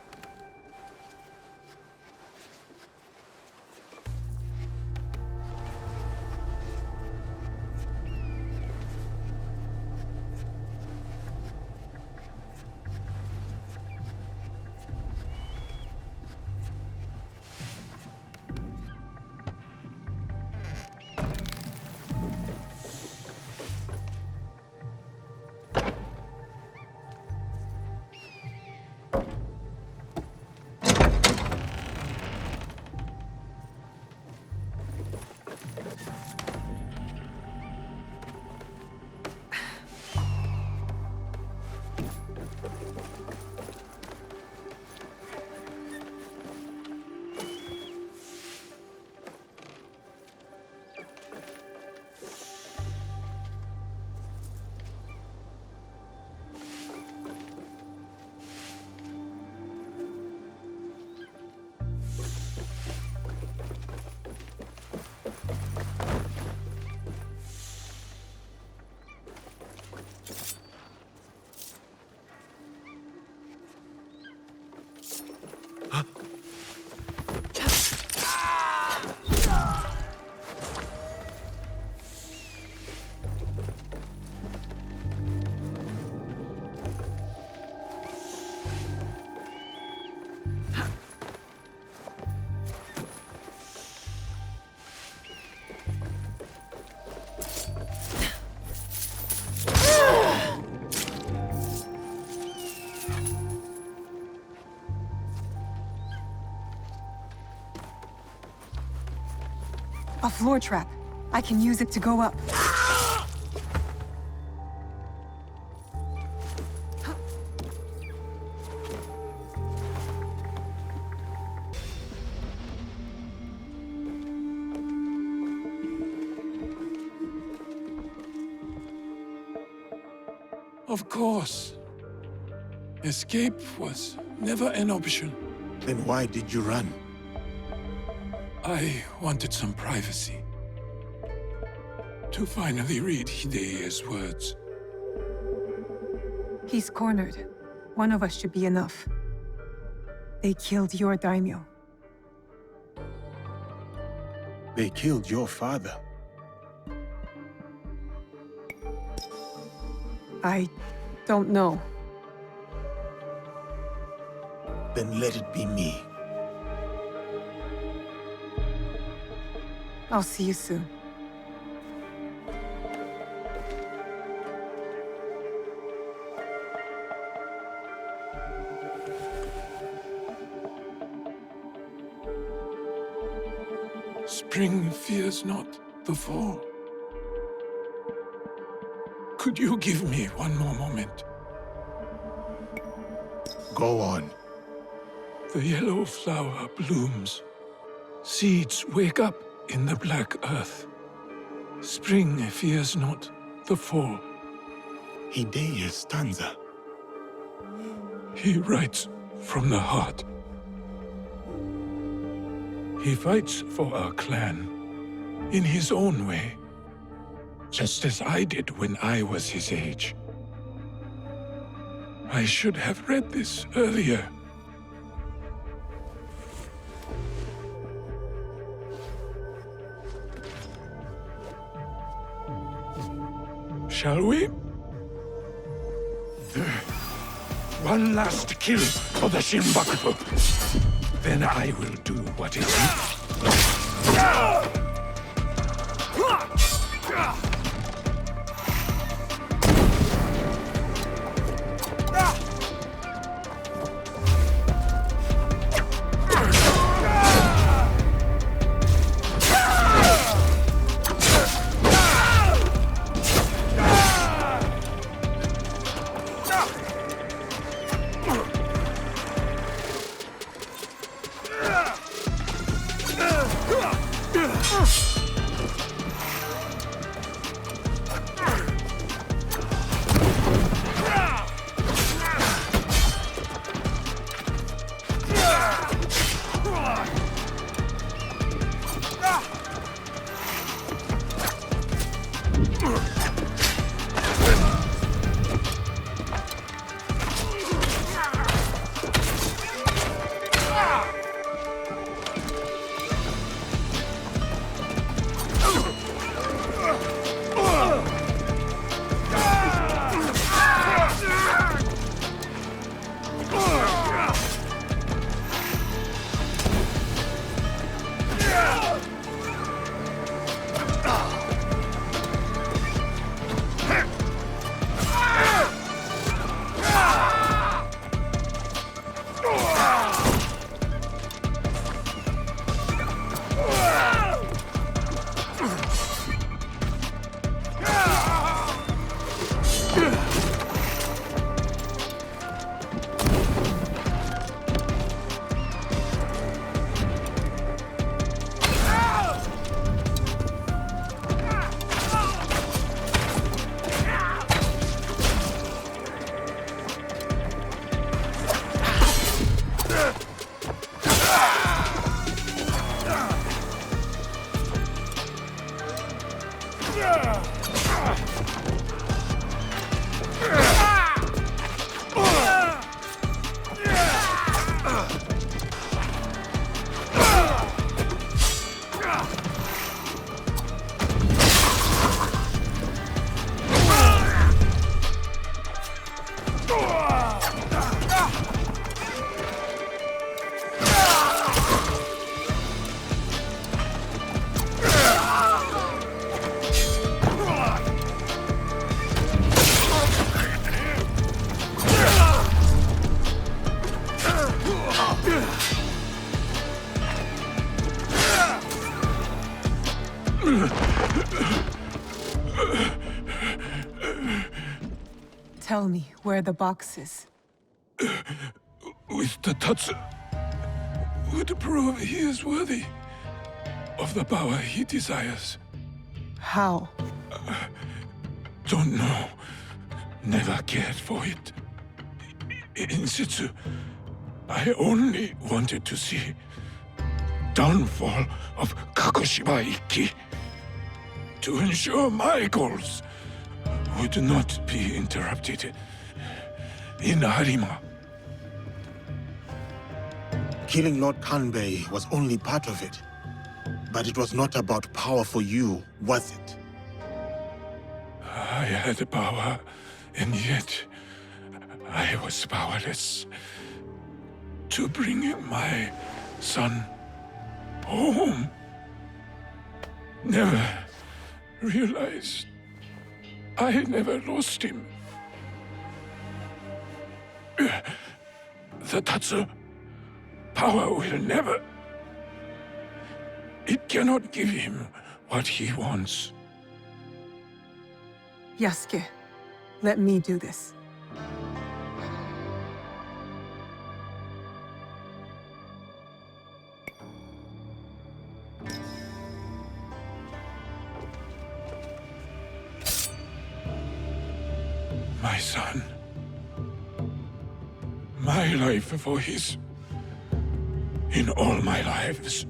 A floor trap. I can use it to go up. Of course. Escape was never an option. Then why did you run? I wanted some privacy. To finally read Hideya's words. He's cornered. One of us should be enough. They killed your daimyo. They killed your father. I don't know. Then let it be me. I'll see you soon. Spring fears not the fall. Could you give me one more moment? Go on. The yellow flower blooms. Seeds wake up in the black earth. Spring fears not the fall. Hideya's stanza. He writes from the heart. He fights for our clan in his own way, just as I did when I was his age. I should have read this earlier. Shall we? One last kill for the Shinbakufu. Then I will do what is Tell me where the box is. With the Tatsu, would prove he is worthy of the power he desires. How? Don't know. Never cared for it. In situ, I only wanted to see downfall of Kakushibaiki to ensure my goals would not be interrupted in Harima. Killing Lord Kanbei was only part of it. But it was not about power for you, was it? I had power, and yet I was powerless to bring my son home. Never realized I never lost him. The Tatsu power will never. It cannot give him what he wants. Yasuke, let me do this. My son. My life for his. In all my lives.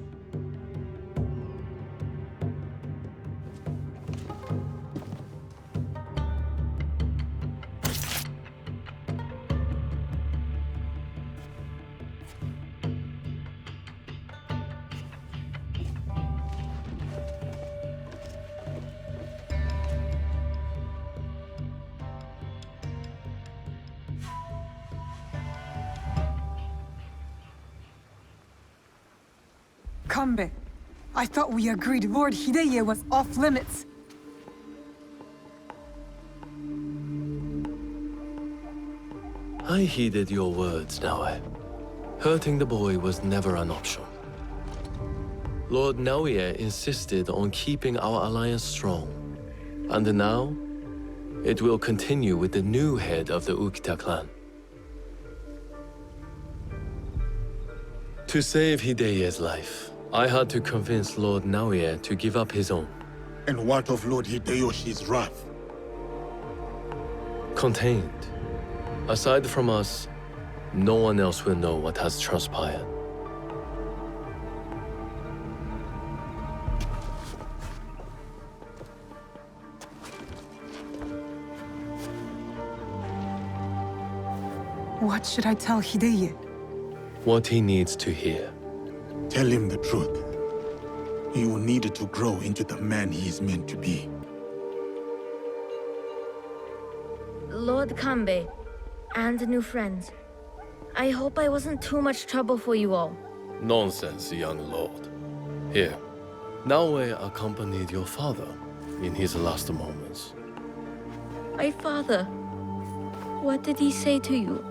Kanbei, I thought we agreed Lord Hideye was off limits. I heeded your words, Naoe. Hurting the boy was never an option. Lord Naoe insisted on keeping our alliance strong. And now, it will continue with the new head of the Ukita clan. To save Hideye's life, I had to convince Lord Naoe to give up his own. And what of Lord Hideyoshi's wrath? Contained. Aside from us, no one else will know what has transpired. What should I tell Hideye? What he needs to hear. Tell him the truth. He will need to grow into the man he is meant to be. Lord Kanbei, and new friends. I hope I wasn't too much trouble for you all. Nonsense, young lord. Here, Naoe accompanied your father in his last moments. My father. What did he say to you?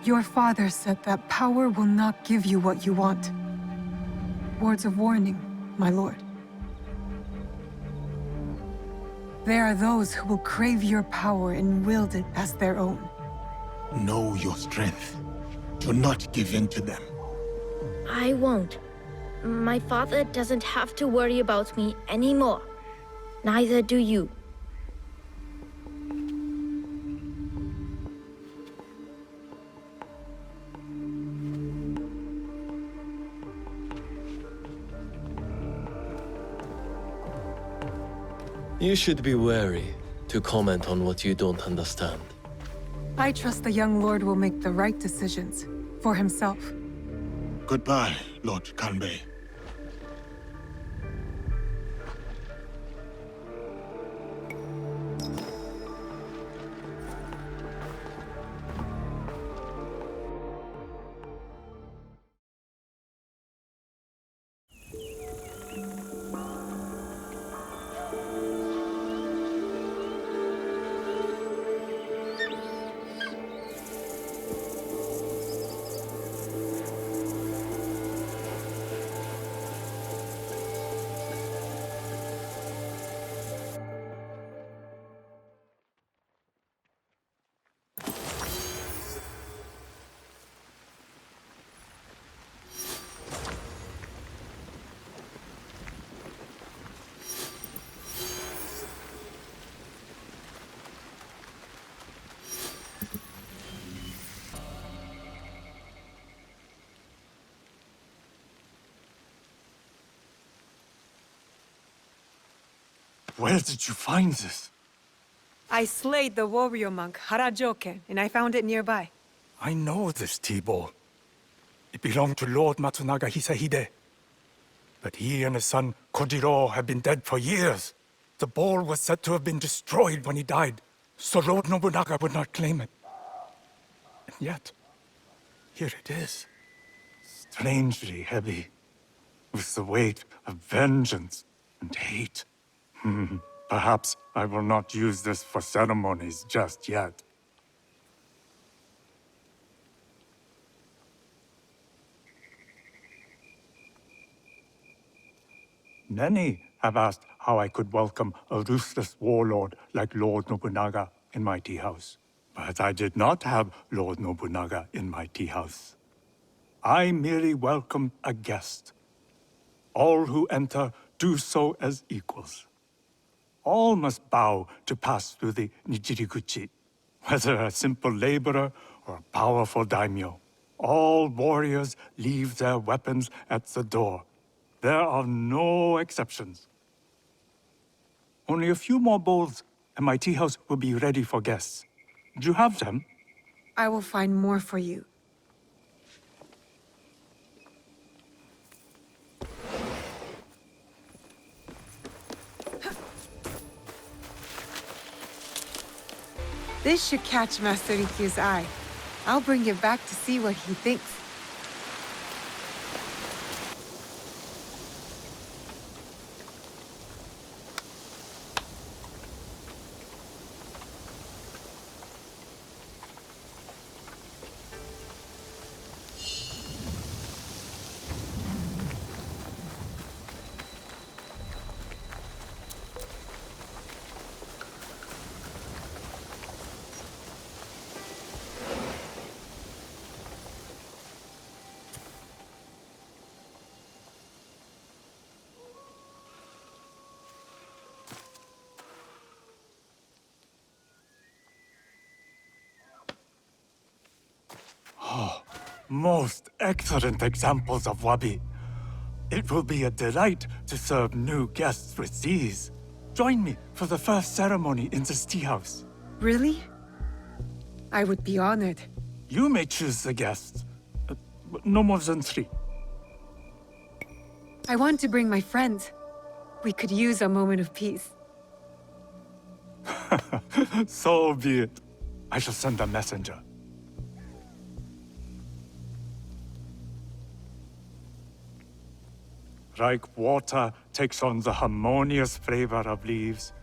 Your father said that power will not give you what you want. Words of warning, my lord. There are those who will crave your power and wield it as their own. Know your strength. Do not give in to them. I won't. My father doesn't have to worry about me anymore. Neither do you. You should be wary to comment on what you don't understand. I trust the young lord will make the right decisions for himself. Goodbye, Lord Kanbei. Where did you find this? I slayed the warrior monk Harajoken, and I found it nearby. I know this tea bowl. It belonged to Lord Matsunaga Hisahide. But he and his son Kojiro have been dead for years. The bowl was said to have been destroyed when he died, so Lord Nobunaga would not claim it. And yet, here it is. Strangely heavy, with the weight of vengeance and hate. Perhaps I will not use this for ceremonies just yet. Many have asked how I could welcome a ruthless warlord like Lord Nobunaga in my tea house. But I did not have Lord Nobunaga in my tea house. I merely welcome a guest. All who enter do so as equals. All must bow to pass through the Nijiriguchi, whether a simple laborer or a powerful daimyo. All warriors leave their weapons at the door. There are no exceptions. Only a few more bowls, and my tea house will be ready for guests. Do you have them? I will find more for you. This should catch Master Rikyu's eye. I'll bring it back to see what he thinks. Most excellent examples of wabi. It will be a delight to serve new guests with these. Join me for the first ceremony in this tea house. Really? I would be honored. You may choose the guests. No more than 3. I want to bring my friends. We could use a moment of peace. So be it. I shall send a messenger. Like water takes on the harmonious flavor of leaves,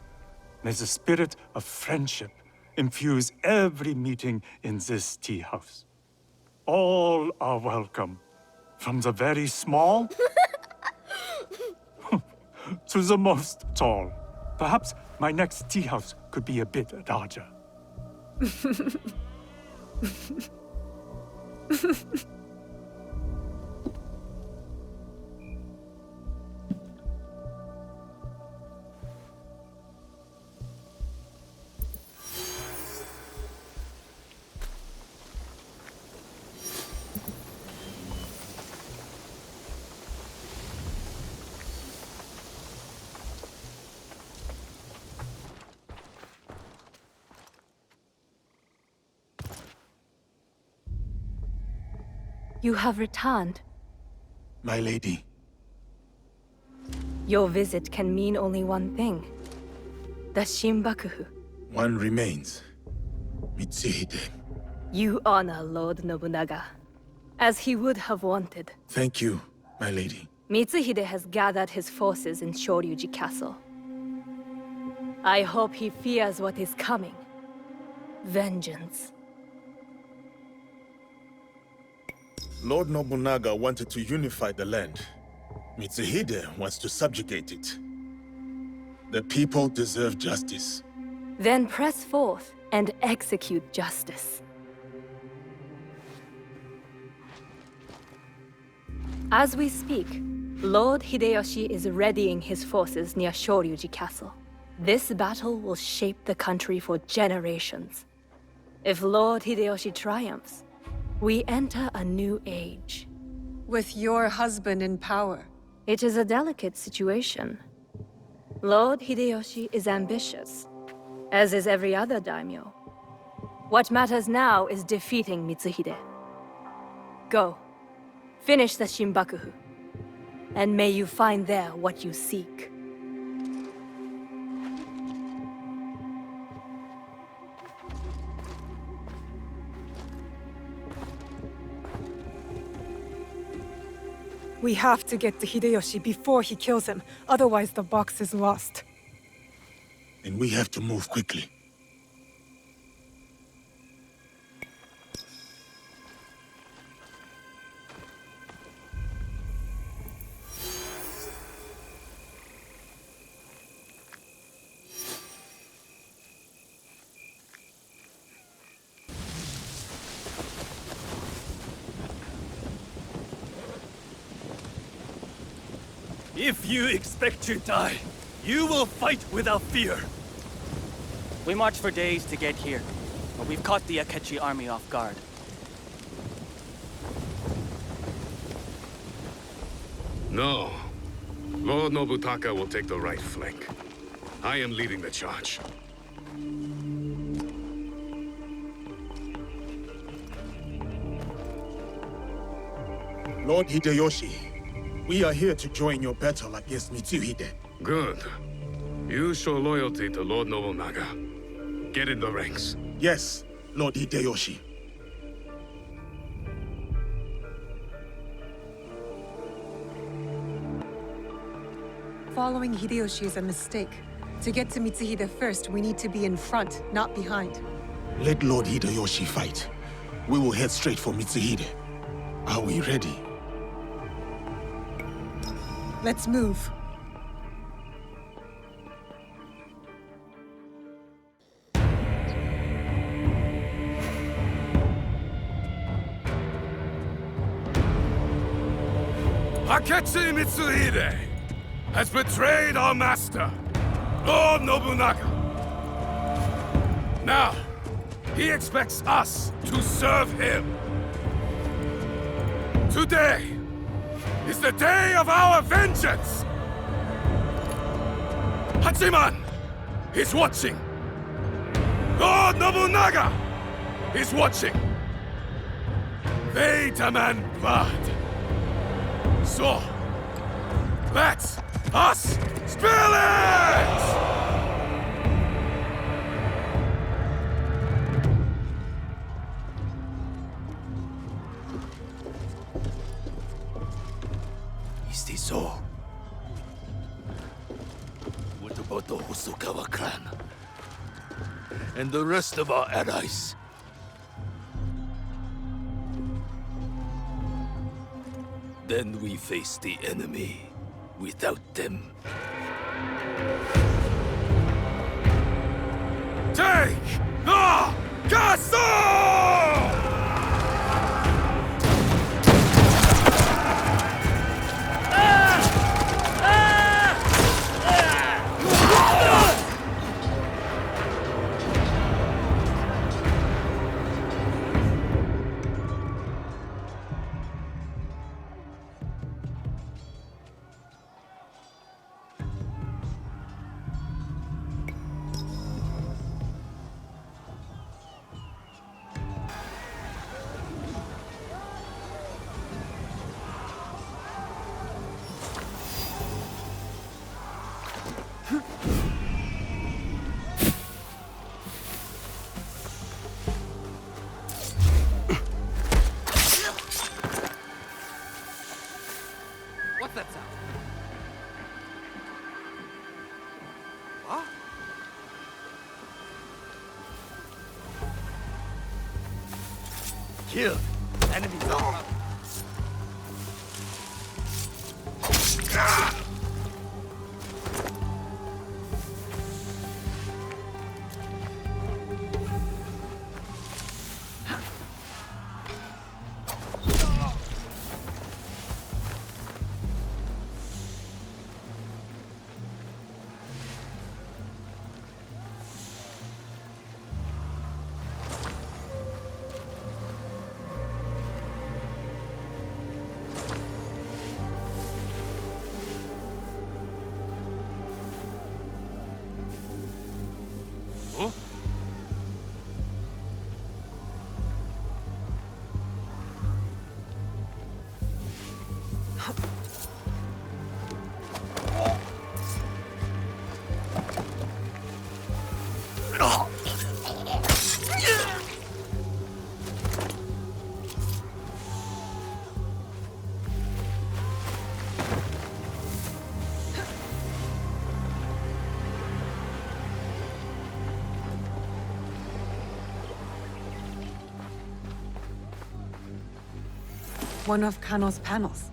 may the spirit of friendship infuse every meeting in this tea house. All are welcome, from the very small to the most tall. Perhaps my next tea house could be a bit larger. You have returned. My lady. Your visit can mean only one thing. The Shinbakufu. One remains. Mitsuhide. You honor Lord Nobunaga, as he would have wanted. Thank you, my lady. Mitsuhide has gathered his forces in Shoryuji Castle. I hope he fears what is coming. Vengeance. Lord Nobunaga wanted to unify the land. Mitsuhide wants to subjugate it. The people deserve justice. Then press forth and execute justice. As we speak, Lord Hideyoshi is readying his forces near Shoryuji Castle. This battle will shape the country for generations. If Lord Hideyoshi triumphs, we enter a new age. With your husband in power. It is a delicate situation. Lord Hideyoshi is ambitious, as is every other daimyo. What matters now is defeating Mitsuhide. Go. Finish the Shinbakufu. And may you find there what you seek. We have to get to Hideyoshi before he kills him, otherwise the box is lost. And we have to move quickly. If you expect to die, you will fight without fear. We marched for days to get here, but we've caught the Akechi army off guard. No. Lord Nobunaga will take the right flank. I am leading the charge. Lord Hideyoshi, we are here to join your battle against Mitsuhide. Good. You show loyalty to Lord Nobunaga. Get in the ranks. Yes, Lord Hideyoshi. Following Hideyoshi is a mistake. To get to Mitsuhide first, we need to be in front, not behind. Let Lord Hideyoshi fight. We will head straight for Mitsuhide. Are we ready? Let's move. Akechi Mitsuhide has betrayed our master, Lord Nobunaga. Now, he expects us to serve him. Today is the day of our vengeance! Hachiman is watching! Lord Nobunaga is watching! They demand blood. So, let us spill it! Is this all? What about the Hosokawa clan? And the rest of our allies? Then we face the enemy without them. Take the castle! What's that sound? Huh? Kill! Enemies are up! one of Kano's panels.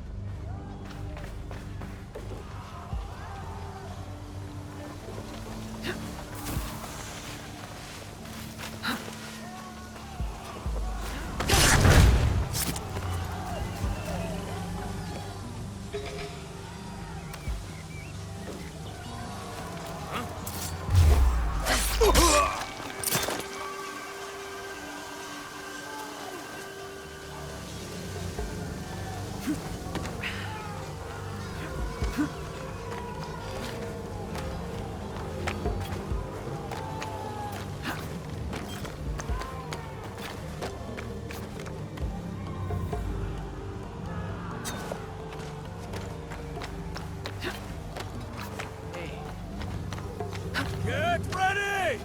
Get ready!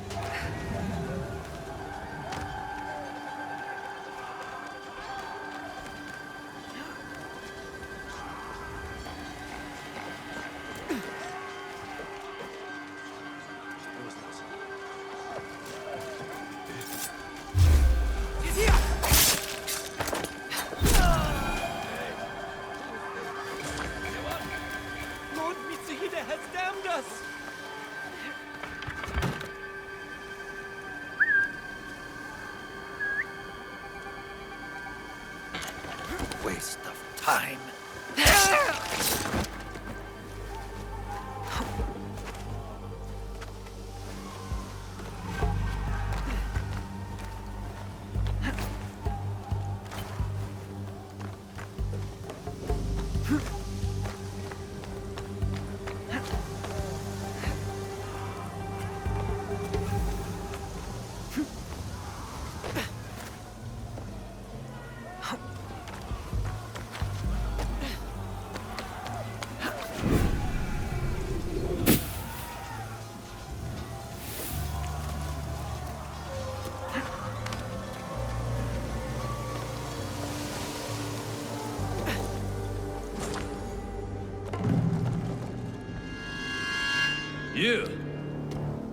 Lord Mitsuhide has damned us! Waste of time.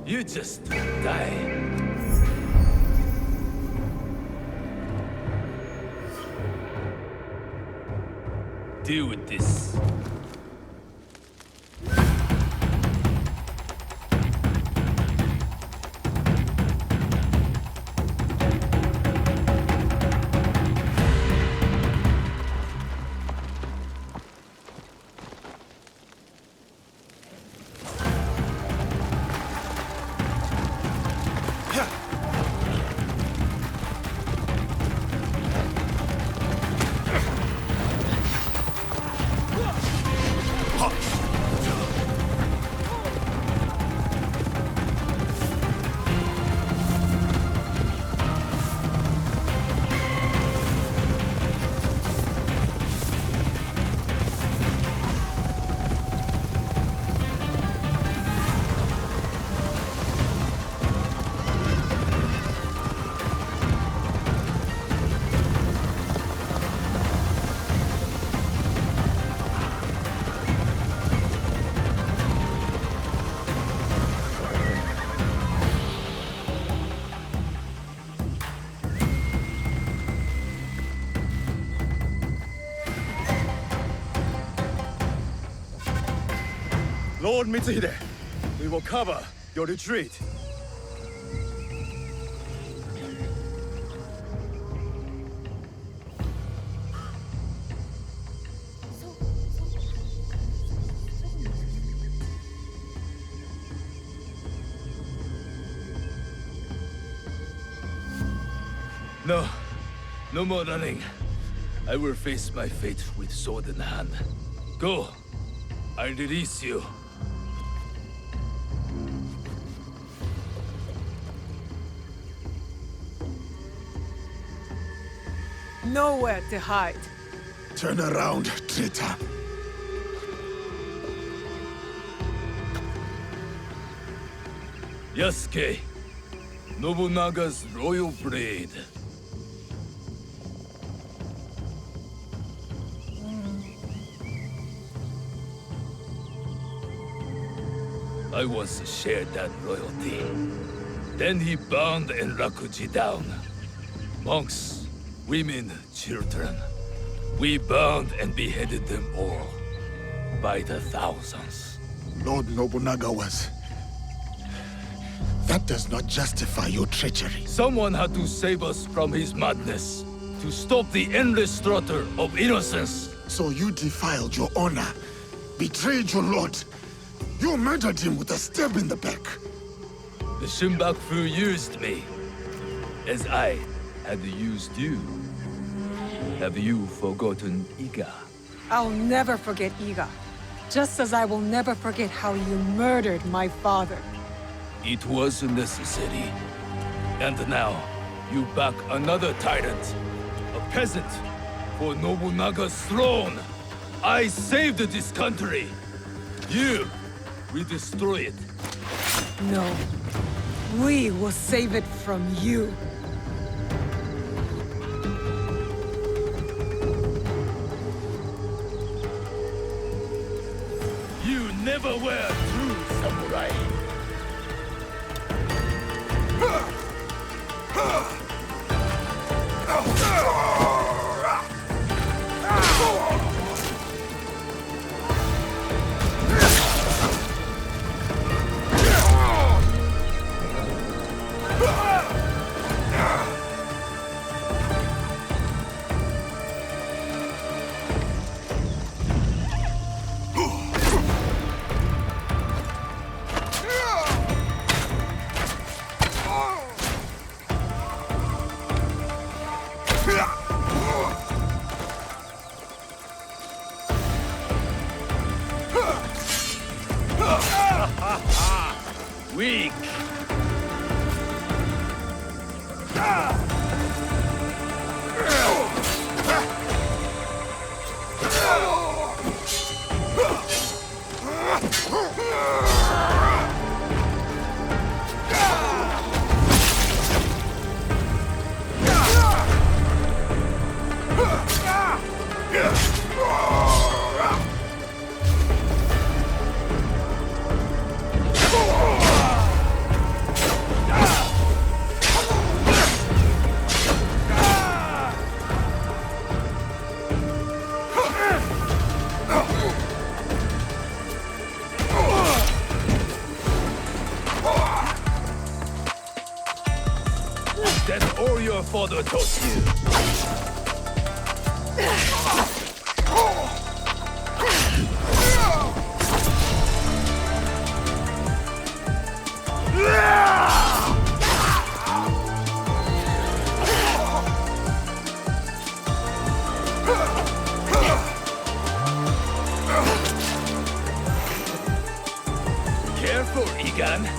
You just die. Deal with this. Lord Mitsuhide, we will cover your retreat. No more running. I will face my fate with sword in hand. Go. I release you. Nowhere to hide. Turn around, traitor. Yasuke, Nobunaga's royal blade. I once shared that royalty. Then he bound Enrakuji down. Monks, women, children. We bound and beheaded them all. By the thousands. Lord Nobunaga was... That does not justify your treachery. Someone had to save us from his madness. To stop the endless slaughter of innocents. So you defiled your honor, betrayed your lord. You murdered him with a stab in the back. The Shinbakufu used me, as I had used you. Have you forgotten Iga? I'll never forget Iga. Just as I will never forget how you murdered my father. It was necessary. And now, you back another tyrant. A peasant. For Nobunaga's throne. I saved this country. You will destroy it. No. We will save it from you. You never were a true samurai. Weak. That's all your father taught you. Careful, Egan.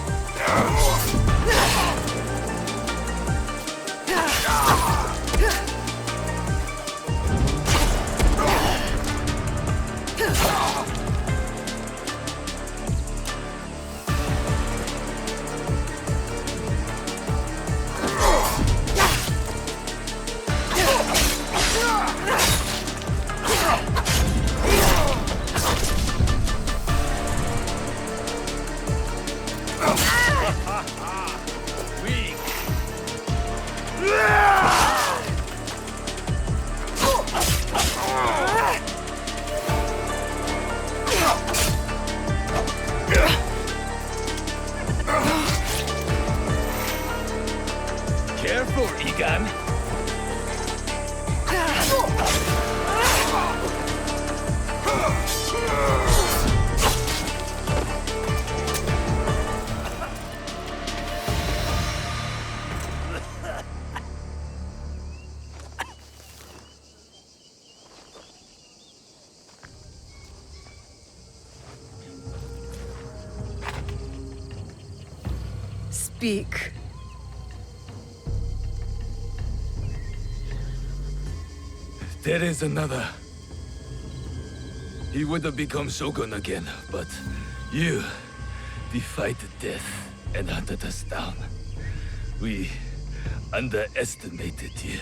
Careful, Egan. Speak. There is another. He would have become shogun again, but you defied death and hunted us down. We underestimated you.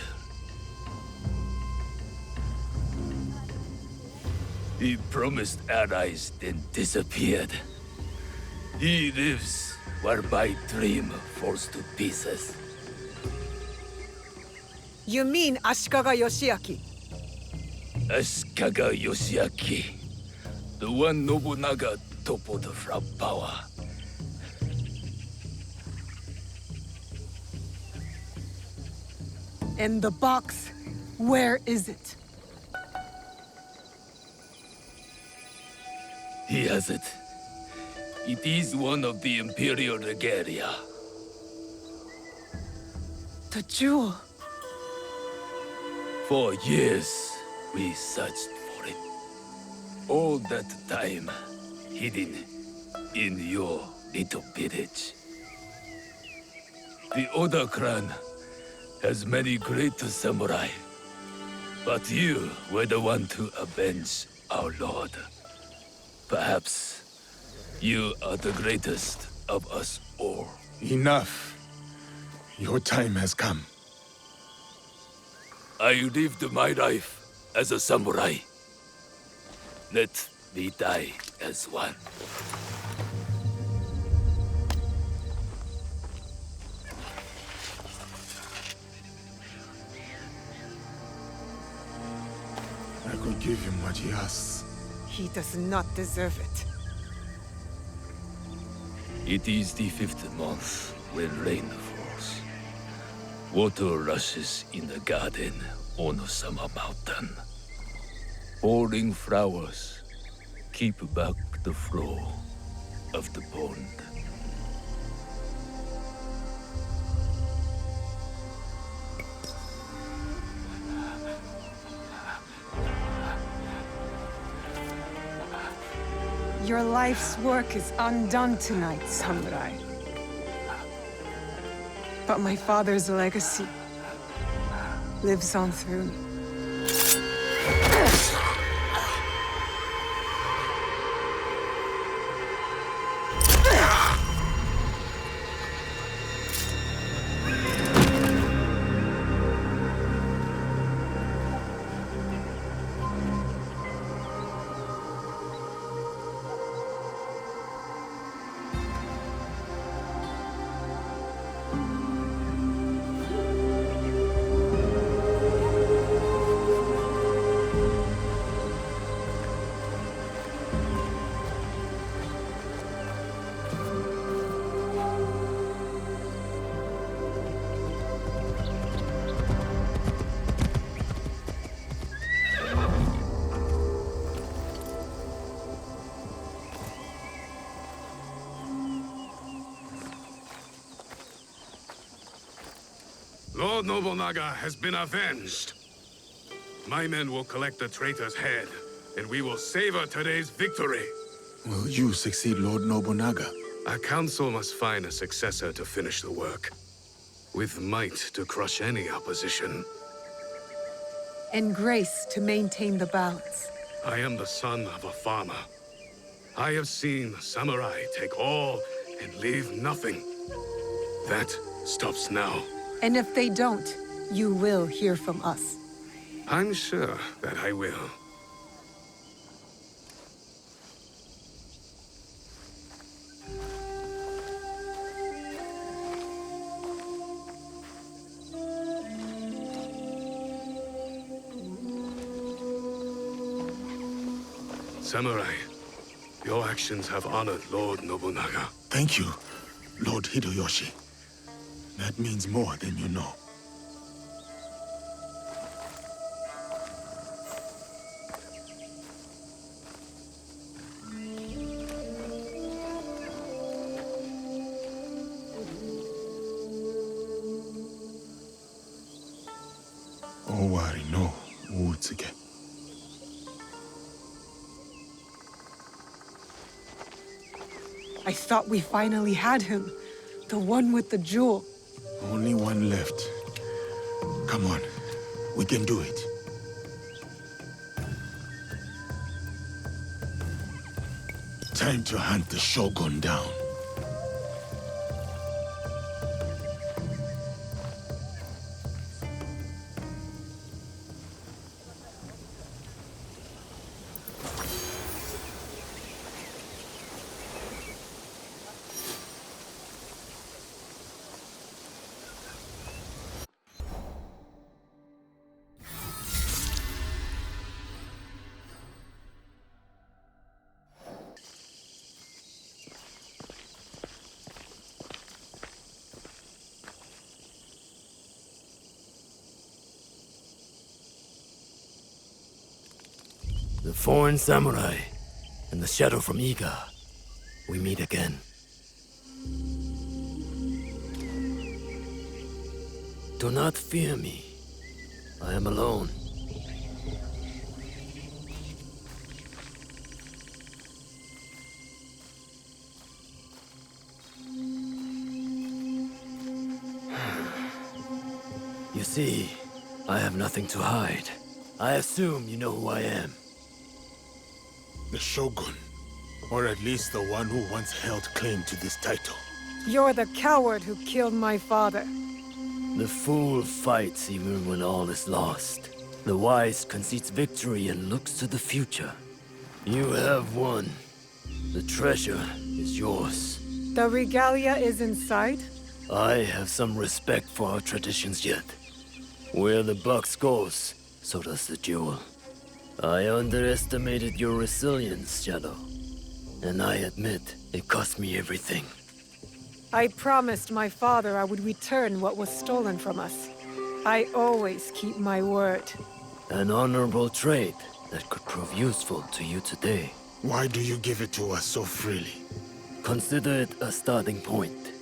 He promised allies, then disappeared. He lives while my dream falls to pieces. You mean Ashikaga Yoshiaki? Ashikaga Yoshiaki, the one Nobunaga toppled from power. And the box, where is it? He has it. It is one of the Imperial regalia. The jewel. For years, we searched for it. All that time, hidden in your little village. The Oda clan has many great samurai, but you were the one to avenge our lord. Perhaps you are the greatest of us all. Enough. Your time has come. I lived my life as a samurai. Let me die as one. I could give him what he asks. He does not deserve it. It is the 5th month when rain falls. Water rushes in the garden on Summer Mountain. Falling flowers keep back the flow of the pond. Your life's work is undone tonight, samurai. But my father's legacy lives on through me. Lord Nobunaga has been avenged. My men will collect the traitor's head, and we will savor today's victory. Will you succeed Lord Nobunaga? Our council must find a successor to finish the work, with might to crush any opposition. And grace to maintain the balance. I am the son of a farmer. I have seen samurai take all and leave nothing. That stops now. And if they don't, you will hear from us. I'm sure that I will. Samurai, your actions have honored Lord Nobunaga. Thank you, Lord Hideyoshi. That means more than you know. Owari no Utsuge. I thought we finally had him. The one with the jewel. Only one left. Come on, we can do it. Time to hunt the Shogun down. The foreign samurai and the shadow from Iga. We meet again. Do not fear me. I am alone. You see, I have nothing to hide. I assume you know who I am. The Shogun, or at least the one who once held claim to this title. You're the coward who killed my father. The fool fights even when all is lost. The wise concedes victory and looks to the future. You have won. The treasure is yours. The regalia is inside? I have some respect for our traditions yet. Where the box goes, so does the jewel. I underestimated your resilience, Shadow. And I admit, it cost me everything. I promised my father I would return what was stolen from us. I always keep my word. An honorable trait that could prove useful to you today. Why do you give it to us so freely? Consider it a starting point.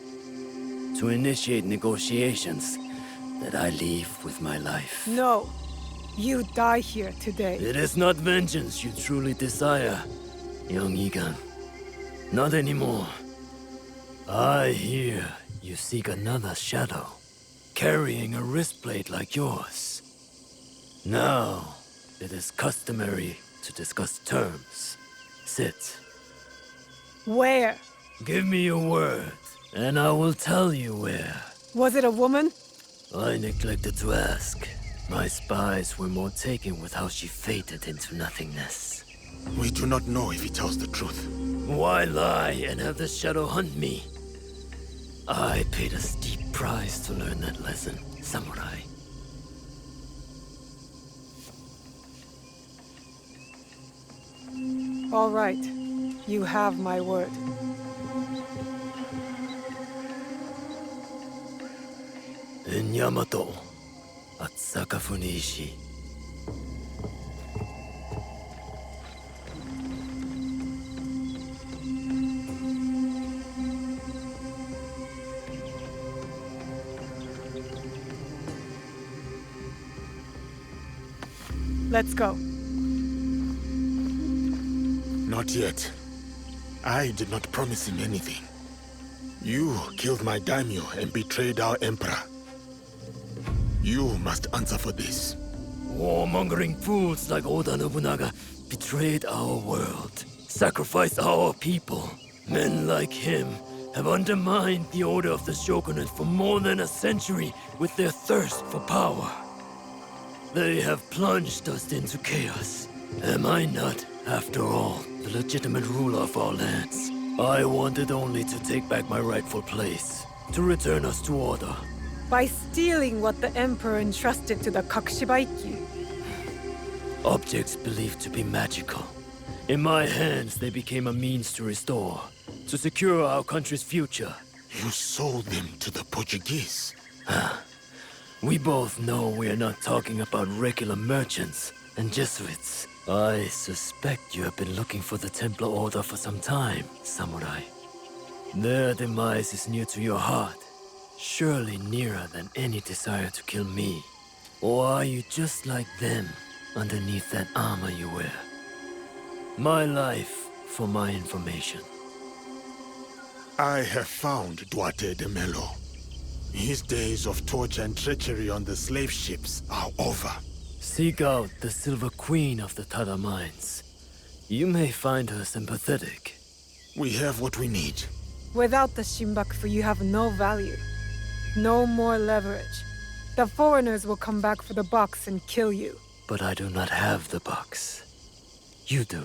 To initiate negotiations that I leave with my life. No. You die here today. It is not vengeance you truly desire, young Egan. Not anymore. I hear you seek another shadow, carrying a wristplate like yours. Now, it is customary to discuss terms. Sit. Where? Give me your word, and I will tell you where. Was it a woman? I neglected to ask. My spies were more taken with how she faded into nothingness. We do not know if he tells the truth. Why lie and have the shadow hunt me? I paid a steep price to learn that lesson, samurai. All right. You have my word. In Yamato, at Sakafuniishi. Let's go. Not yet. I did not promise him anything. You killed my daimyo and betrayed our emperor. You must answer for this. Warmongering fools like Oda Nobunaga betrayed our world, sacrificed our people. Men like him have undermined the order of the shogunate for more than a century with their thirst for power. They have plunged us into chaos. Am I not, after all, the legitimate ruler of our lands? I wanted only to take back my rightful place, to return us to order. By stealing what the Emperor entrusted to the Kakushibaiki. Objects believed to be magical. In my hands, they became a means to restore, to secure our country's future. You sold them to the Portuguese. We both know we are not talking about regular merchants and Jesuits. I suspect you have been looking for the Templar Order for some time, samurai. Their demise is near to your heart, surely nearer than any desire to kill me. Or are you just like them, underneath that armor you wear? My life for my information. I have found Duarte de Melo. His days of torture and treachery on the slave ships are over. Seek out the Silver Queen of the Tada Mines. You may find her sympathetic. We have what we need. Without the Shinbakufu, you have no value. No more leverage. The foreigners will come back for the box and kill you. But I do not have the box. You do.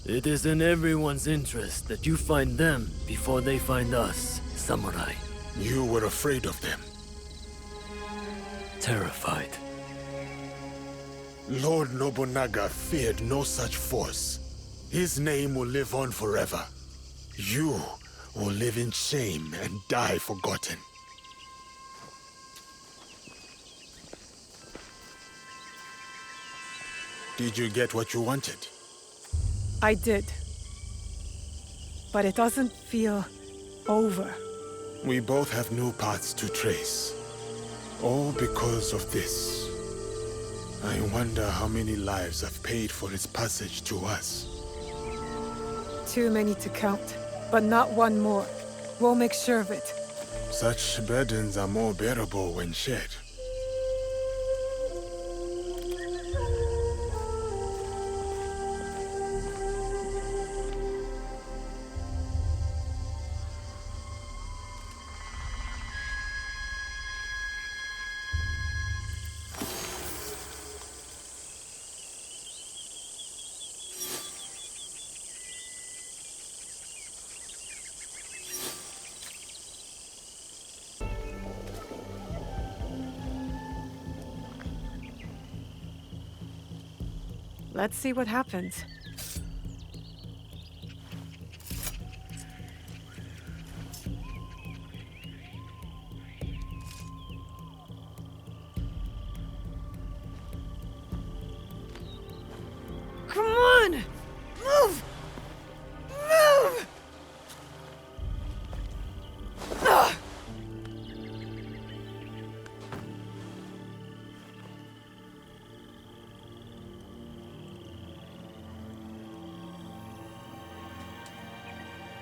It is in everyone's interest that you find them before they find us, samurai. You were afraid of them. Terrified. Lord Nobunaga feared no such force. His name will live on forever. You will live in shame and die forgotten. Did you get what you wanted? I did. But it doesn't feel over. We both have new paths to trace. All because of this. I wonder how many lives have paid for its passage to us. Too many to count, but not one more. We'll make sure of it. Such burdens are more bearable when shared. Let's see what happens. Come on! Move! Move! Ugh.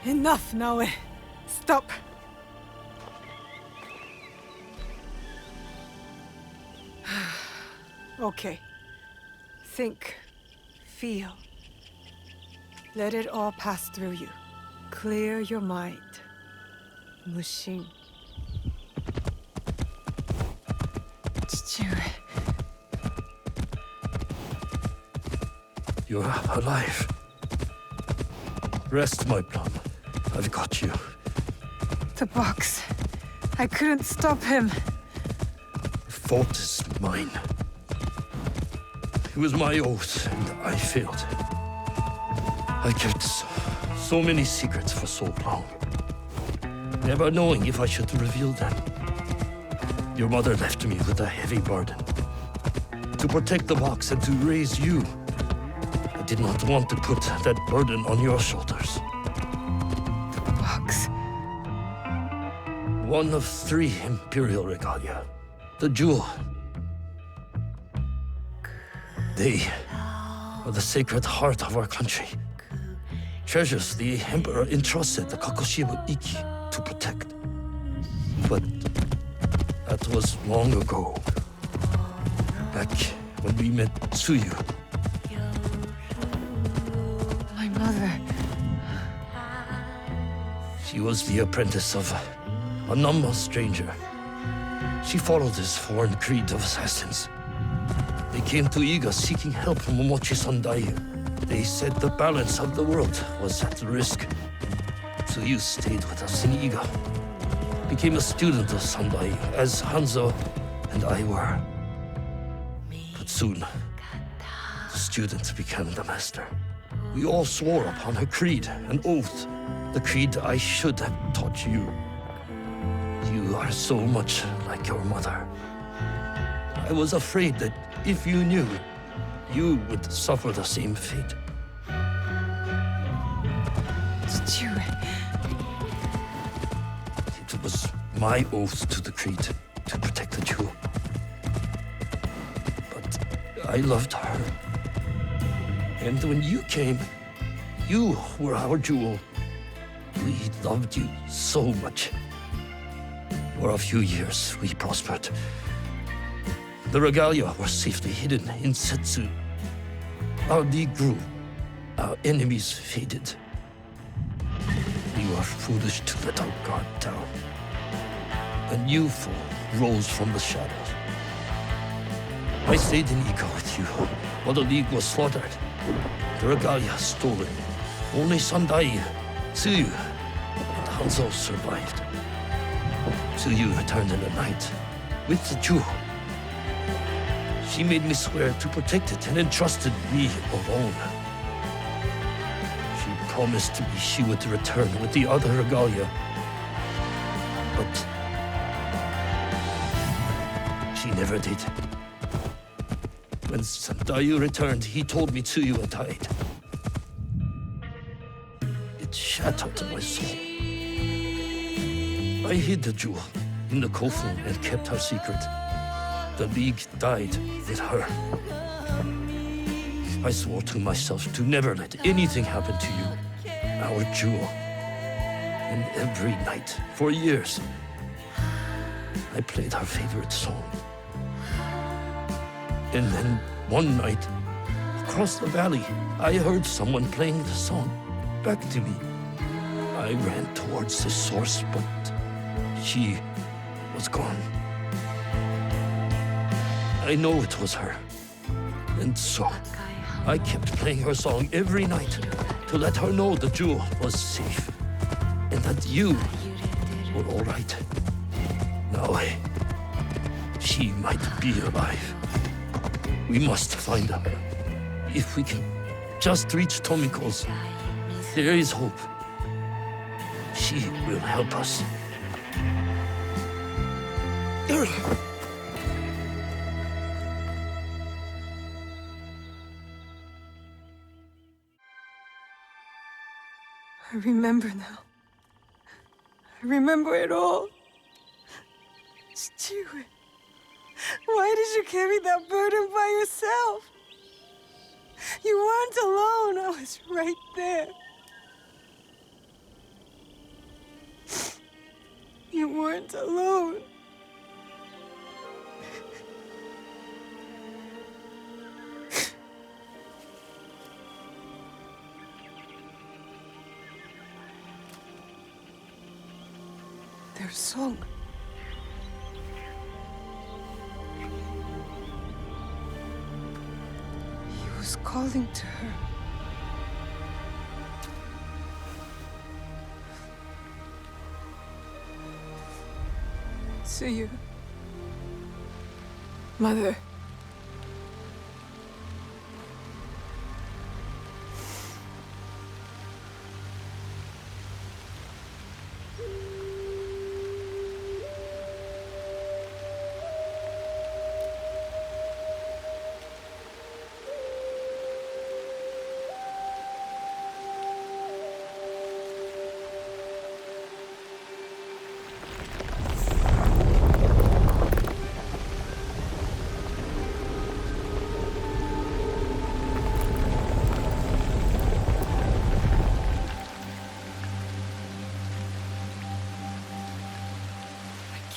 Enough, Naoe. Stop. Okay. Think. Feel. Let it all pass through you. Clear your mind. Mushin. Tsuyu. You're alive. Rest, my plum. I've got you. The box. I couldn't stop him. The fault is mine. It was my oath, and I failed. I kept so many secrets for so long, never knowing if I should reveal them. Your mother left me with a heavy burden. To protect the box and to raise you, I did not want to put that burden on your shoulders. Box. One of 3 Imperial regalia. The jewel. They are the sacred heart of our country. Treasures the Emperor entrusted the Kakushima Ikki to protect. But that was long ago. Back when we met Tsuyu. My mother. She was the apprentice of a numb stranger. She followed his foreign creed of assassins. They came to Iga seeking help from Momochi Sandai. They said the balance of the world was at risk. So you stayed with us in Iga. Became a student of Sandai, as Hanzo and I were. But soon, the student became the master. We all swore upon her creed, an oath. The creed I should have taught you. You are so much like your mother. I was afraid that if you knew, you would suffer the same fate. Tsuyu. It was my oath to the creed to protect the jewel. But I loved her. And when you came, you were our jewel. We loved you so much. For a few years, we prospered. The regalia were safely hidden in Setsu. Our league grew. Our enemies faded. We were foolish to let our guard down. A new foe rose from the shadows. I stayed in Iga with you while the league was slaughtered. The regalia stolen. Only Sandai, Tsuyu, and Hanzo survived. Tsuyu returned in the night with the jewel. She made me swear to protect it and entrusted me alone. She promised me she would return with the other regalia. But she never did. When Sandayu returned, he told me Tsuyu had died. shattered my soul. I hid the jewel in the coffin and kept her secret. The League died with her. I swore to myself to never let anything happen to you, our jewel. And every night, for years, I played her favorite song. And then, one night, across the valley, I heard someone playing the song back to me. I ran towards the source, but she was gone. I know it was her. And so, I kept playing her song every night to let her know the jewel was safe. And that you were all right. Now, she might be alive. We must find her. If we can just reach Tomiko's, there is hope. She will help us. I remember now. I remember it all. Tsuyu, why did you carry that burden by yourself? You weren't alone. I was right there. You weren't alone. Their song. He was calling to her. Tsuyu. Mother.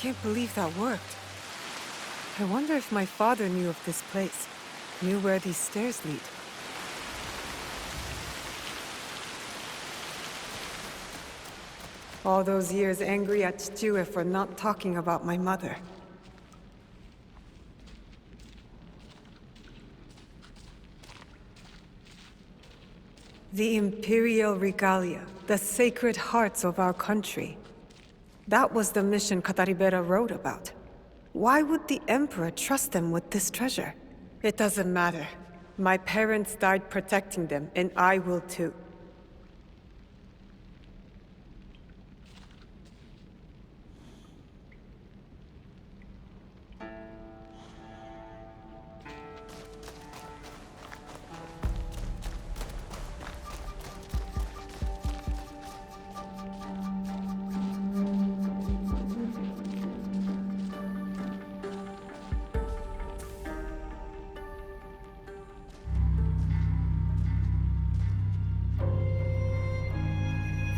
I can't believe that worked. I wonder if my father knew of this place, knew where these stairs lead. All those years angry at Tsuyu for not talking about my mother. The Imperial Regalia, the sacred hearts of our country. That was the mission Kataribera wrote about. Why would the Emperor trust them with this treasure? It doesn't matter. My parents died protecting them, and I will too.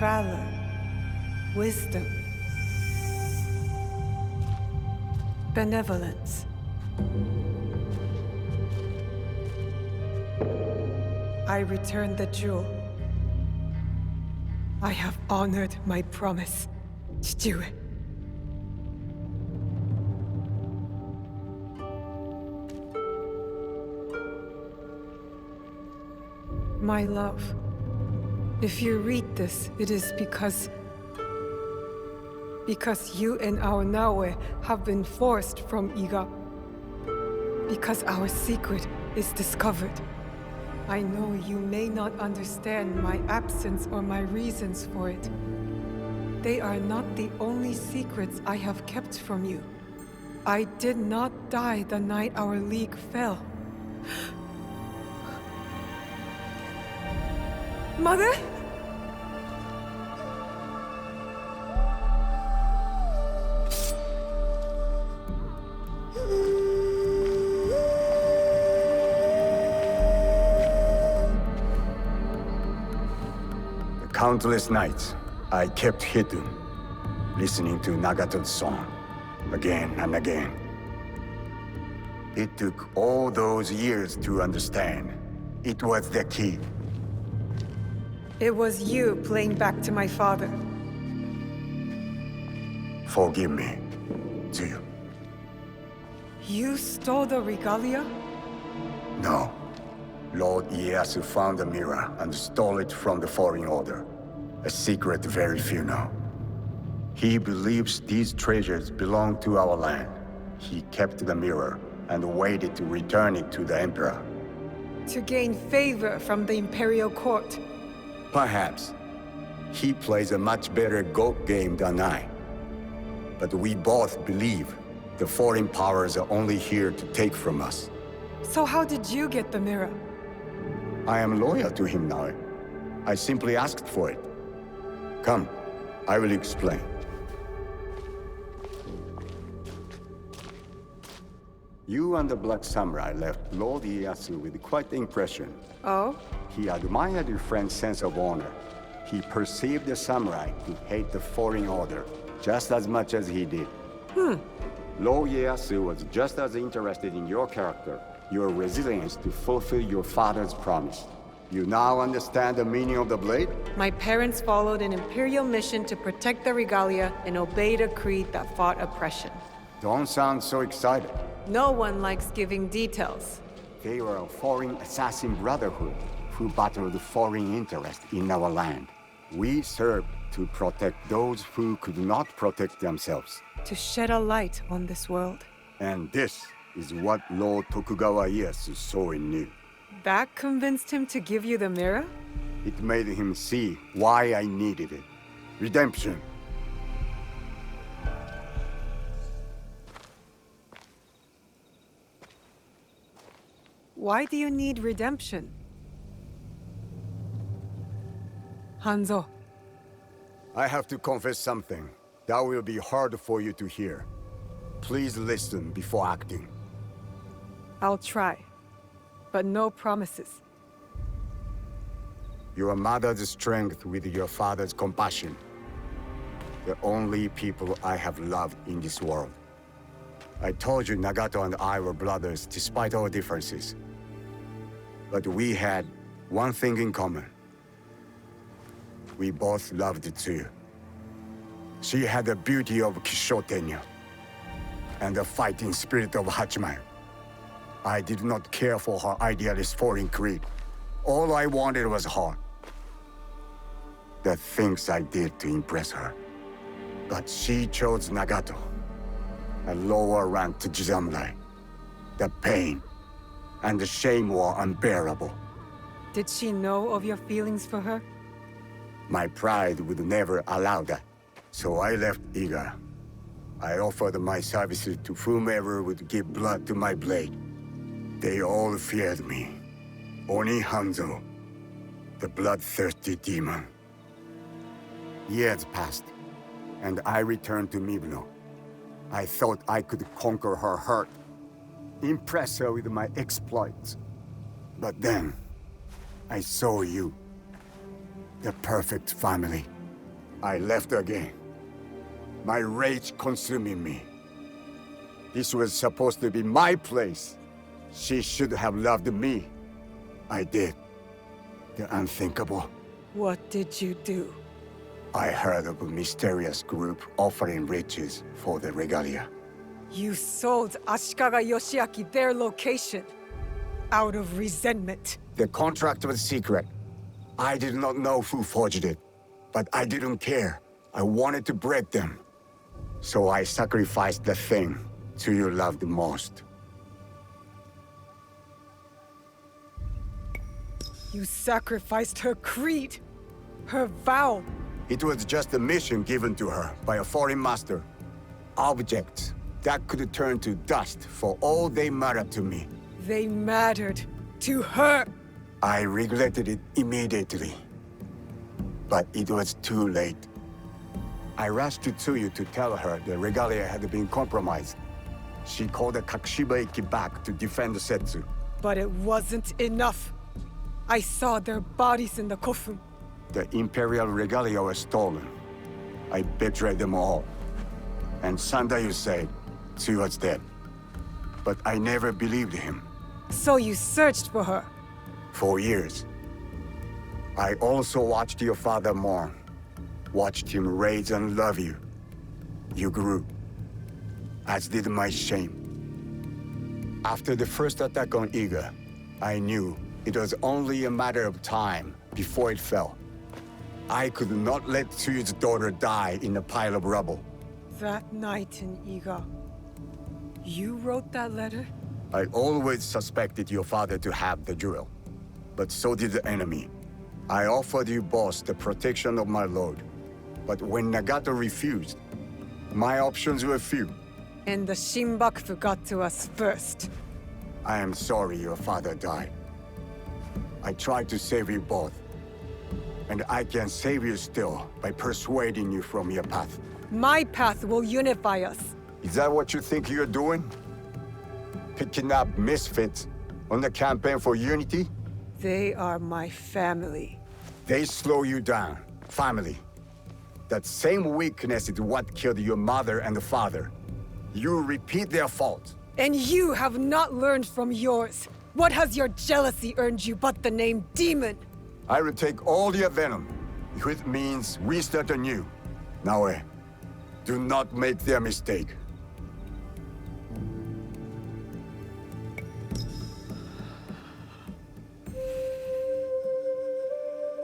Valor, wisdom, benevolence. I returned the jewel. I have honored my promise, Tsuyu. My love. If you read this, it is because you and our Naoe have been forced from Iga. Because our secret is discovered. I know you may not understand my absence or my reasons for it. They are not the only secrets I have kept from you. I did not die the night our league fell. Mother? countless nights, I kept hidden, listening to Nagato's song, again and again. It took all those years to understand. It was the key. It was you playing back to my father. Forgive me, Tsuyu. You stole the regalia? No. Lord Ieyasu found the mirror and stole it from the Foreign Order. A secret very few know. He believes these treasures belong to our land. He kept the mirror and waited to return it to the Emperor. To gain favor from the Imperial Court. Perhaps. He plays a much better Go game than I. But we both believe the foreign powers are only here to take from us. So how did you get the mirror? I am loyal to him now. I simply asked for it. Come, I will explain. You and the Black Samurai left Lord Ieyasu with quite the impression. Oh? He admired your friend's sense of honor. He perceived the samurai to hate the Foreign Order just as much as he did. Lord Ieyasu was just as interested in your character, your resilience to fulfill your father's promise. You now understand the meaning of the blade? My parents followed an Imperial mission to protect the regalia and obeyed a creed that fought oppression. Don't sound so excited. No one likes giving details. They were a foreign Assassin Brotherhood who battled foreign interests in our land. We served to protect those who could not protect themselves. To shed a light on this world. And this is what Lord Tokugawa Ieyasu saw in you. That convinced him to give you the mirror? It made him see why I needed it. Redemption. Why do you need redemption? Hanzo. I have to confess something that will be hard for you to hear. Please listen before acting. I'll try, but no promises. Your mother's strength with your father's compassion. The only people I have loved in this world. I told you Nagato and I were brothers despite our differences. But we had one thing in common. We both loved Tsuyu. She had the beauty of Kishotenya and the fighting spirit of Hachiman. I did not care for her idealist foreign creed. All I wanted was her. The things I did to impress her. But she chose Nagato, a lower ranked Jisamurai. The pain and the shame were unbearable. Did she know of your feelings for her? My pride would never allow that, so I left eager. I offered my services to whomever would give blood to my blade. They all feared me. Oni Hanzo, the bloodthirsty demon. Years passed, and I returned to Mibuno. I thought I could conquer her hurt, impress her with my exploits. But then, I saw you. The perfect family. I left again. My rage consuming me. This was supposed to be my place. She should have loved me. I did. The unthinkable. What did you do? I heard of a mysterious group offering riches for the regalia. You sold Ashikaga Yoshiaki their location. Out of resentment. The contract was secret. I did not know who forged it, but I didn't care. I wanted to break them. So I sacrificed the thing Tsuyu loved most. You sacrificed her creed, her vow. It was just a mission given to her by a foreign master. Objects that could turn to dust for all they mattered to me. They mattered to her. I regretted it immediately. But it was too late. I rushed to Tsuyu to tell her the regalia had been compromised. She called the Katsuhime back to defend Setsu. But it wasn't enough. I saw their bodies in the kofun. The Imperial regalia was stolen. I betrayed them all. And Sandayu said Tsuyu was dead. But I never believed him. So you searched for her? For years. I also watched your father mourn. Watched him raise and love you. You grew. As did my shame. After the first attack on Iga, I knew it was only a matter of time before it fell. I could not let Tsuyu's daughter die in a pile of rubble. That night in Iga, you wrote that letter? I always suspected your father to have the jewel, but so did the enemy. I offered you both the protection of my lord, but when Nagata refused, my options were few. And the Shinbakufu got to us first. I am sorry your father died. I tried to save you both, and I can save you still by persuading you from your path. My path will unify us. Is that what you think you're doing? Picking up misfits on the campaign for unity? They are my family. They slow you down. Family. That same weakness is what killed your mother and the father. You repeat their fault. And you have not learned from yours. What has your jealousy earned you but the name Demon? I will take all your venom, if it means we start anew. Naoe, do not make their mistake.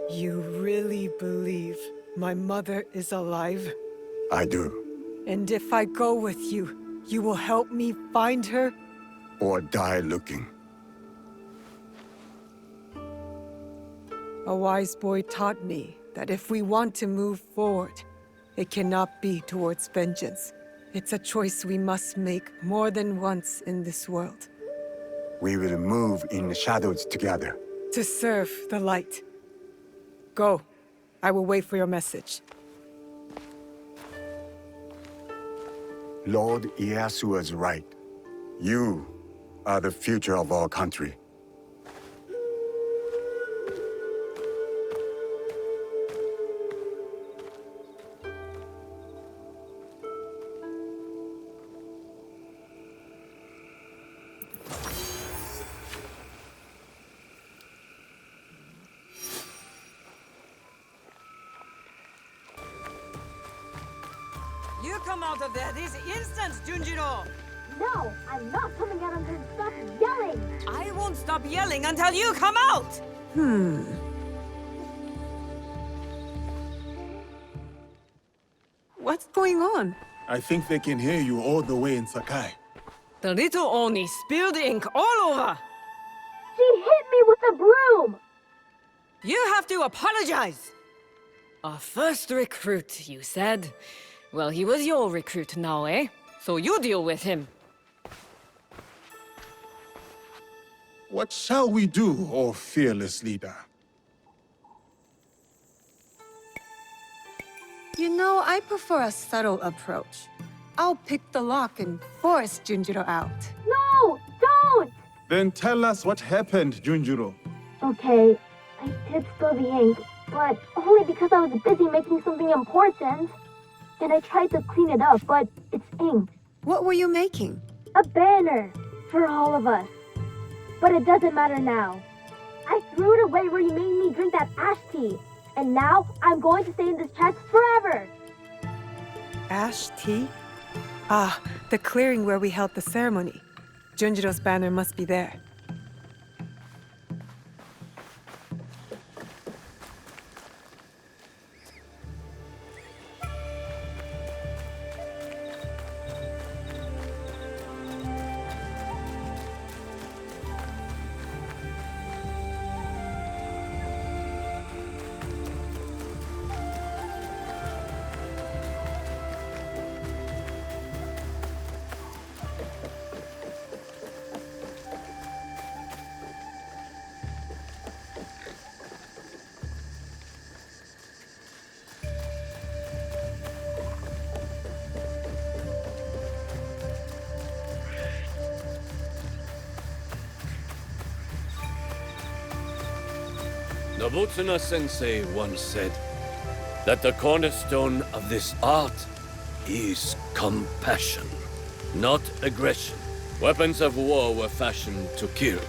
You really believe my mother is alive? I do. And if I go with you, you will help me find her? Or die looking. A wise boy taught me that if we want to move forward, it cannot be towards vengeance. It's a choice we must make more than once in this world. We will move in the shadows together. To serve the light. Go. I will wait for your message. Lord Ieyasu was right. You are the future of our country. You come out of there this instant, Junjiro! No, I'm not coming out until you stop yelling! I won't stop yelling until you come out! What's going on? I think they can hear you all the way in Sakai. The little Oni spilled ink all over! She hit me with a broom! You have to apologize! Our first recruit, you said. Well, he was your recruit now, eh? So you deal with him. What shall we do, O fearless leader? You know, I prefer a subtle approach. I'll pick the lock and force Junjiro out. No! Don't! Then tell us what happened, Junjiro. Okay, I did spill the ink, but only because I was busy making something important. And I tried to clean it up, but it's ink. What were you making? A banner for all of us. But it doesn't matter now. I threw it away where you made me drink that ash tea. And now I'm going to stay in this chest forever. Ash tea? Ah, the clearing where we held the ceremony. Junjiro's banner must be there. Nobutsuna sensei once said that the cornerstone of this art is compassion, not aggression. Weapons of war were fashioned to kill.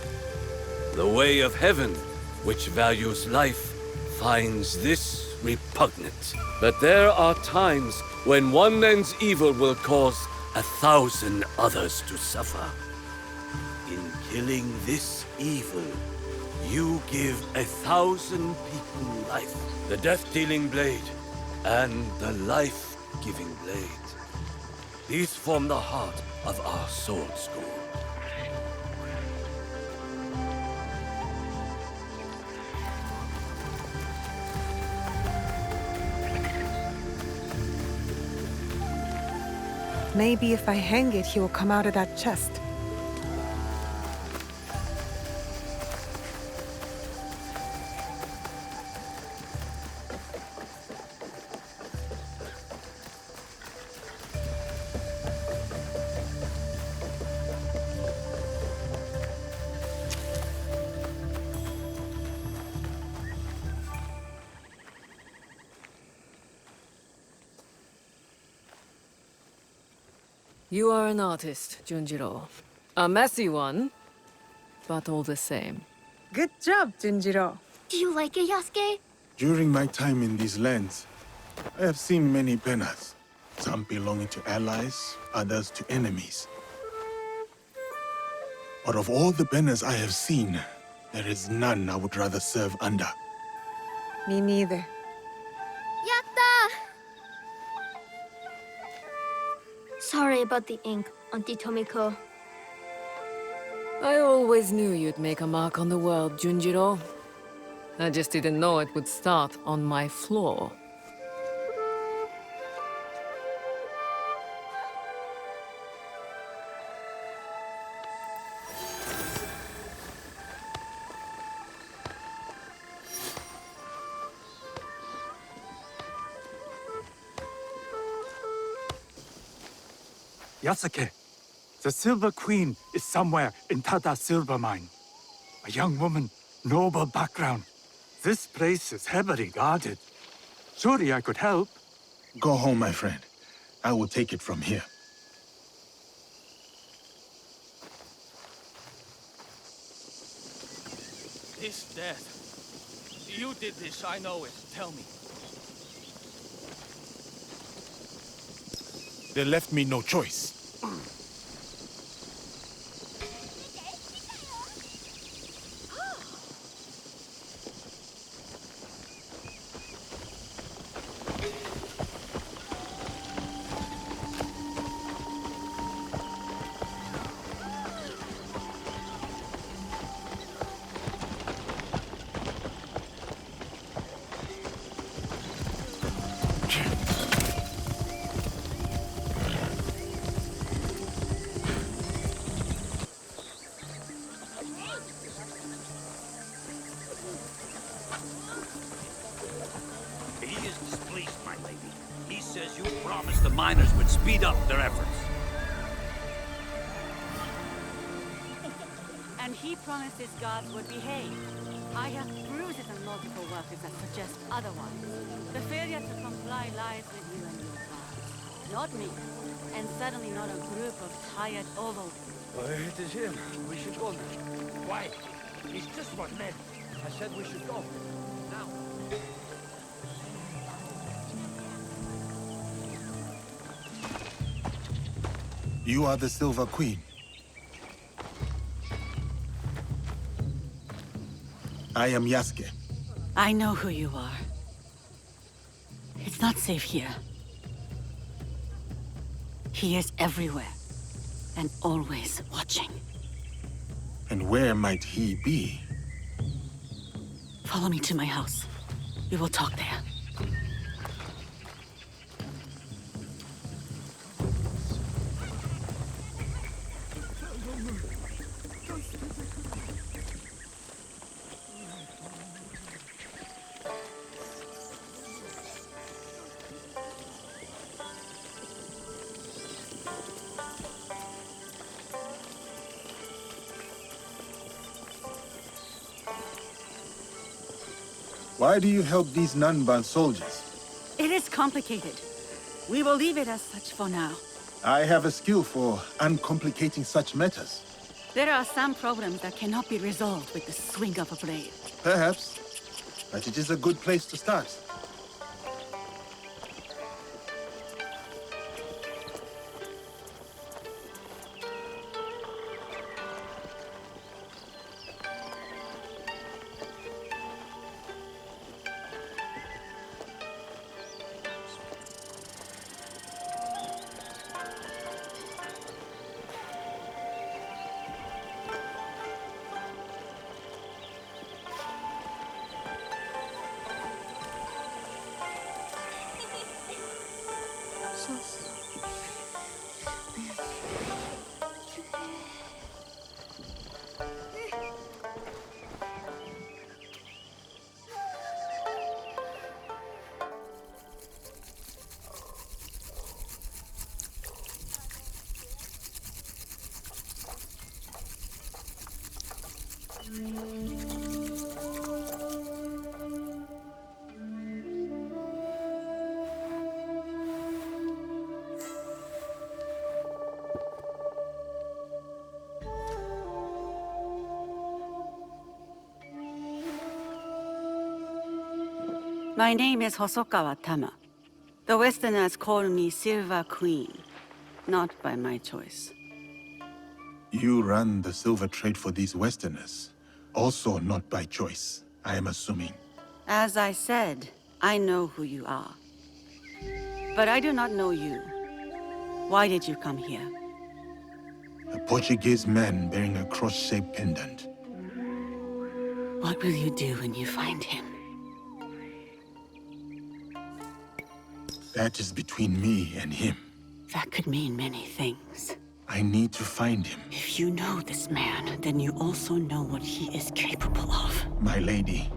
The way of heaven, which values life, finds this repugnant. But there are times when one man's evil will cause 1,000 others to suffer. In killing this evil, you give 1,000 people life. The death-dealing blade and the life-giving blade. These form the heart of our sword school. Maybe if I hang it, he will come out of that chest. You are an artist, Junjiro. A messy one, but all the same. Good job, Junjiro. Do you like it, Yasuke? During my time in these lands, I have seen many banners. Some belonging to allies, others to enemies. But of all the banners I have seen, there is none I would rather serve under. Me neither. Yatta! Sorry about the ink, Auntie Tomiko. I always knew you'd make a mark on the world, Junjiro. I just didn't know it would start on my floor. Yasuke, the Silver Queen is somewhere in Tada Silver Mine. A young woman, noble background. This place is heavily guarded. Surely I could help. Go home, my friend. I will take it from here. This death. You did this, I know it. Tell me. They left me no choice. He is displeased, my lady. He says you promised the miners would speed up their efforts. And he promised his guards would behave. I have bruises on multiple workers that suggest otherwise. The failure to comply lies with you and your guards. Not me. And certainly not a group of tired overlords. It is him. We should go now. Why? He's just one man. I said we should go. Now. You are the Silver Queen. I am Yasuke. I know who you are. It's not safe here. He is everywhere. And always watching. And where might he be? Follow me to my house. We will talk there. Why do you help these Nanban soldiers? It is complicated. We will leave it as such for now. I have a skill for uncomplicating such matters. There are some problems that cannot be resolved with the swing of a blade. Perhaps, but it is a good place to start. My name is Hosokawa Tama. The Westerners call me Silver Queen, not by my choice. You run the silver trade for these Westerners. Also not by choice, I am assuming. As I said, I know who you are. But I do not know you. Why did you come here? A Portuguese man bearing a cross-shaped pendant. What will you do when you find him? That is between me and him. That could mean many things. I need to find him. If you know this man, then you also know what he is capable of. My lady,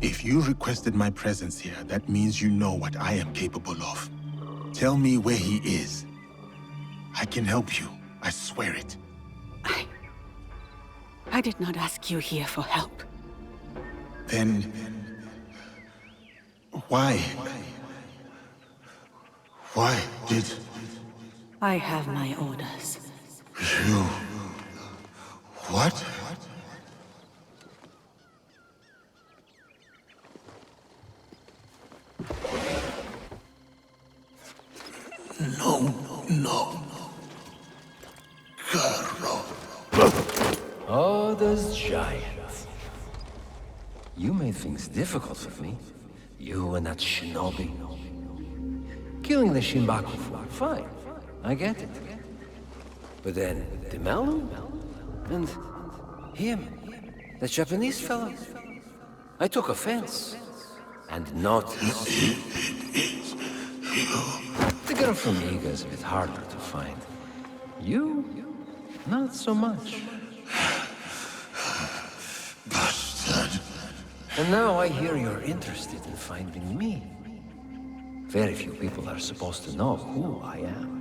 if you requested my presence here, that means you know what I am capable of. Tell me where he is. I can help you. I swear it. I did not ask you here for help. Then... why? Why did... I have my orders. You... what? No. Oh, those giants. You made things difficult for me. You and that Shinobi. Killing the Shinbakufu, fine. I get it. But then, the Malu? And him, the Japanese fellow. I took offense. And not... The girl from Iga is a bit harder to find. You? Not so much. Bastard. And now I hear you're interested in finding me. Very few people are supposed to know who I am.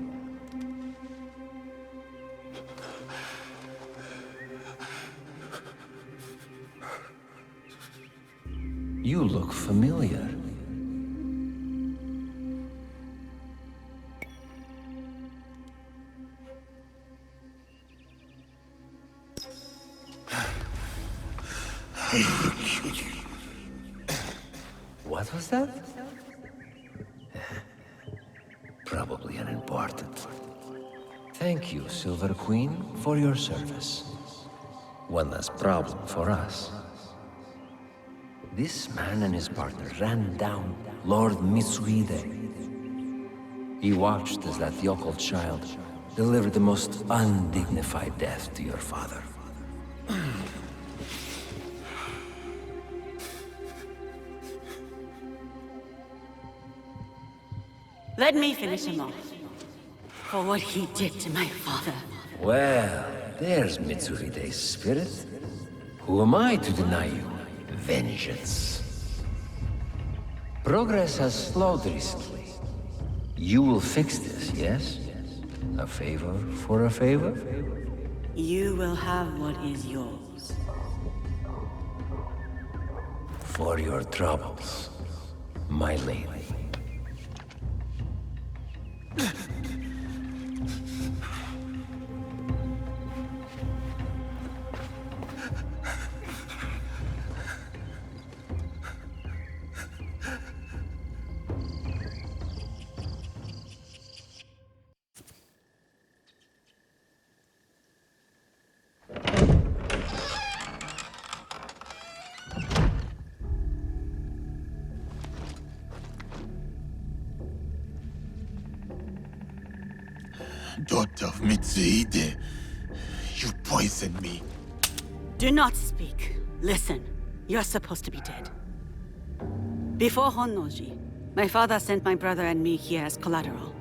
You look familiar. What was that? Probably unimportant. Thank you, Silver Queen, for your service. One less problem for us. This man and his partner ran down Lord Mitsuhide. He watched as that yokel child delivered the most undignified death to your father. Let me finish him off. For what he did to my father. Well, there's Mitsuhide's spirit. Who am I to deny you vengeance? Progress has slowed recently. You will fix this, yes? A favor for a favor? You will have what is yours. for your troubles, my lady. Daughter of Mitsuhide, you poisoned me. Do not speak. Listen, you're supposed to be dead. Before Honnoji, my father sent my brother and me here as collateral.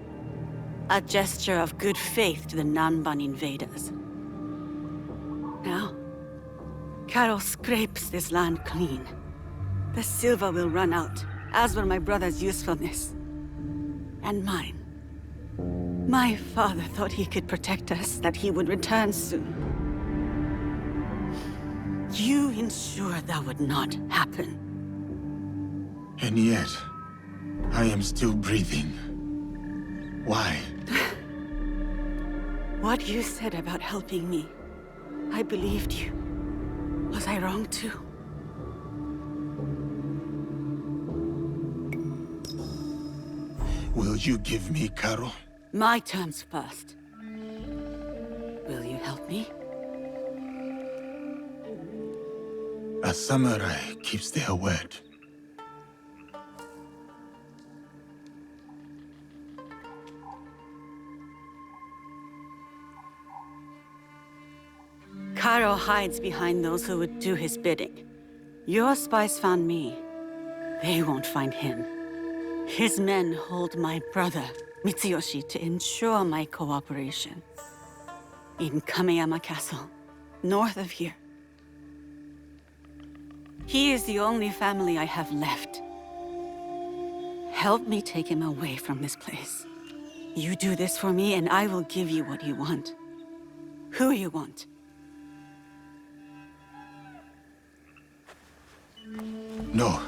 A gesture of good faith to the Nanban invaders. Now, Carol scrapes this land clean. The silver will run out, as will my brother's usefulness. And mine. My father thought he could protect us, that he would return soon. You ensured that would not happen. And yet, I am still breathing. Why? What you said about helping me, I believed you. Was I wrong too? Will you give me Carol? My terms first. Will you help me? A samurai keeps their word. Karo hides behind those who would do his bidding. Your spies found me. They won't find him. His men hold my brother, Mitsuyoshi, to ensure my cooperation. In Kameyama Castle, north of here. He is the only family I have left. Help me take him away from this place. You do this for me and I will give you what you want. Who you want. No,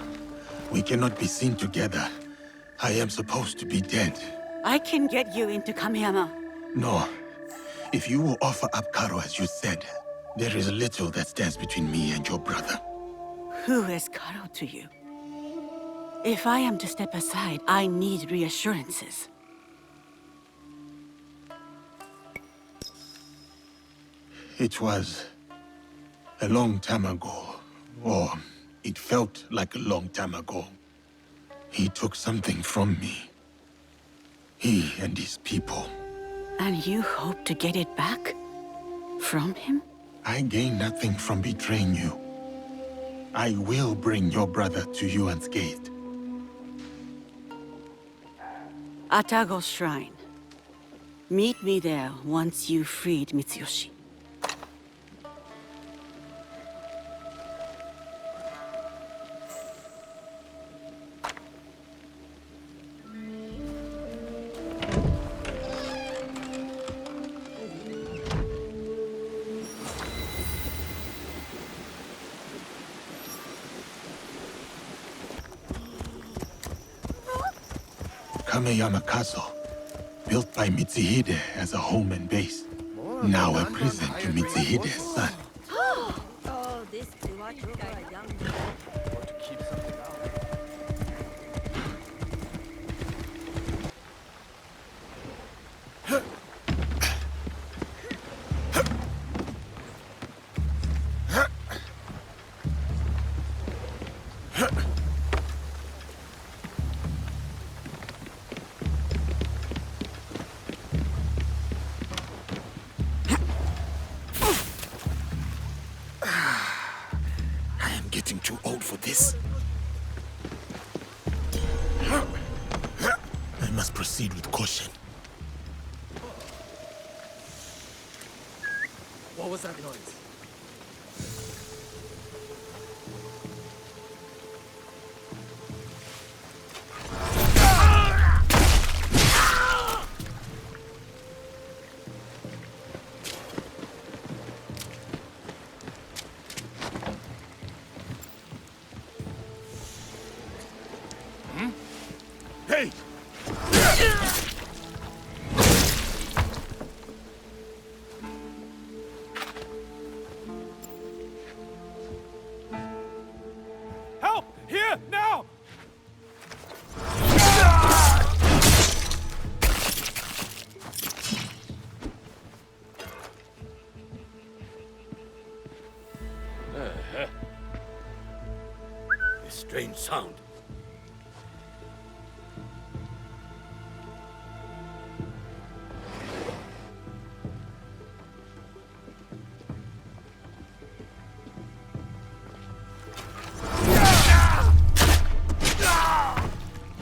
we cannot be seen together. I am supposed to be dead. I can get you into Kameyama. No. If you will offer up Karo as you said, there is little that stands between me and your brother. Who is Karo to you? If I am to step aside, I need reassurances. It was a long time ago, or it felt like a long time ago. He took something from me. He and his people. And you hope to get it back? From him? I gain nothing from betraying you. I will bring your brother to you unscathed. Atago's shrine. Meet me there once you've freed Mitsuyoshi. Kameyama Castle, built by Mitsuhide as a home and base. Now a prison to Mitsuhide's son. Oh, this young To keep something out. Too old for this. I must proceed with caution. What was that noise? strange sound.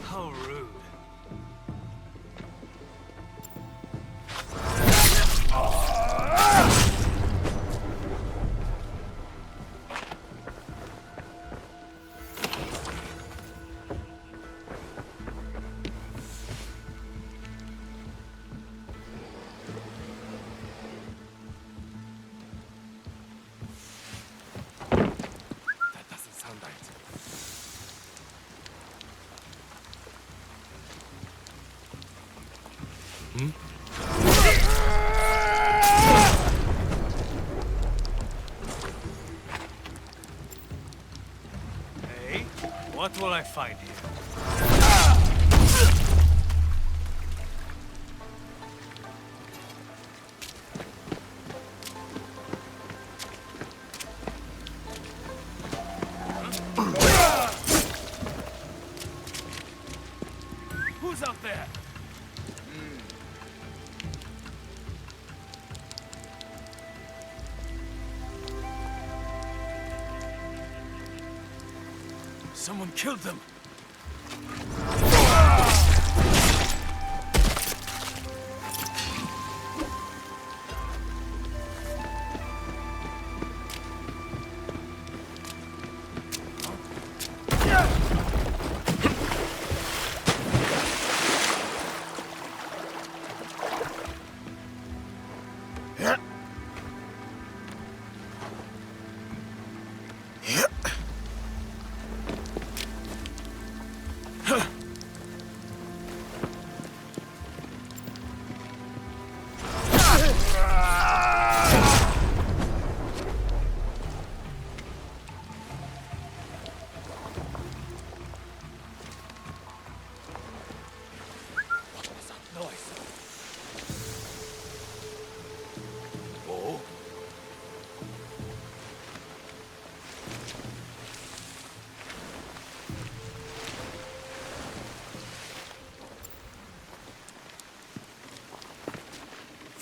How rude. That doesn't sound right. Hey, what will I find here? Who's out there? Someone killed them.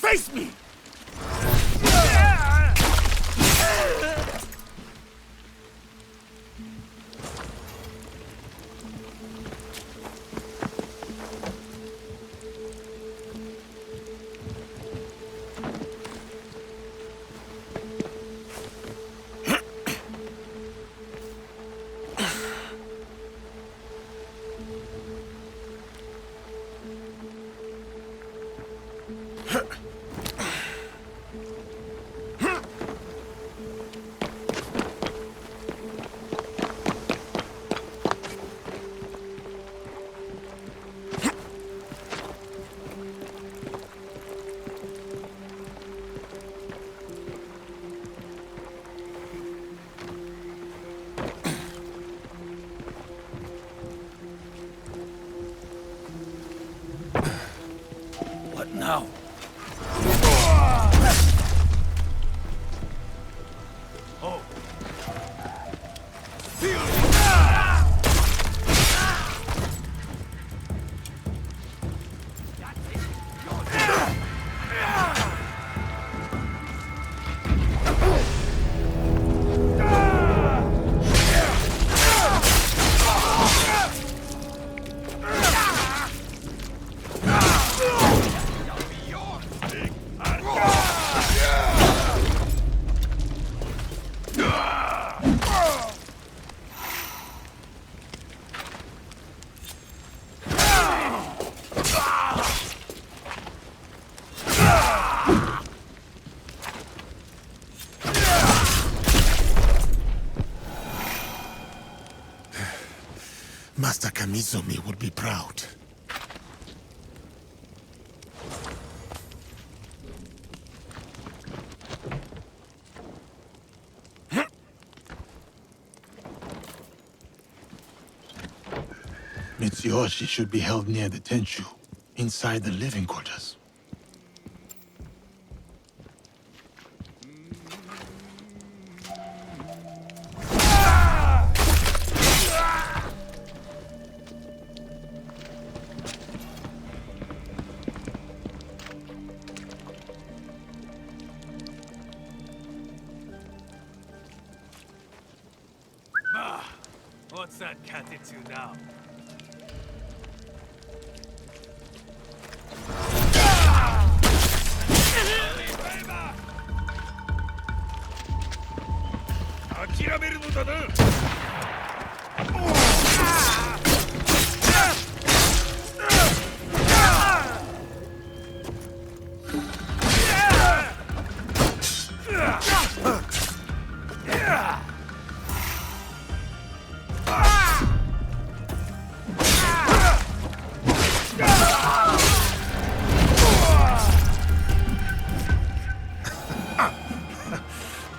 Face me! What now? Oh. Master Kamizumi would be proud. Mitsuyoshi should be held near the Tenchu, inside the living quarters. What's that cat into now?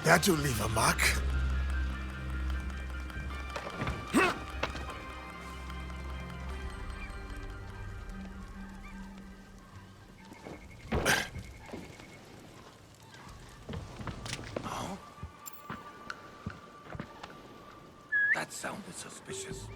That will leave a mark. That sounded suspicious.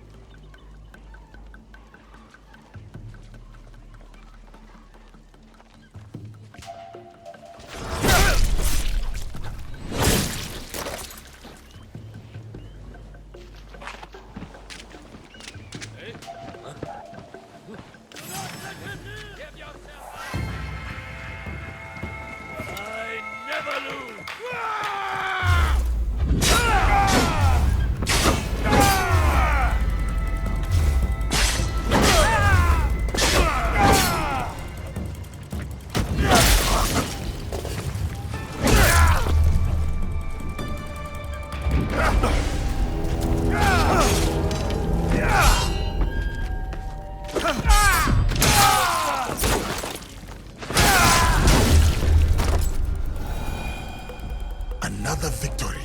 Another victory.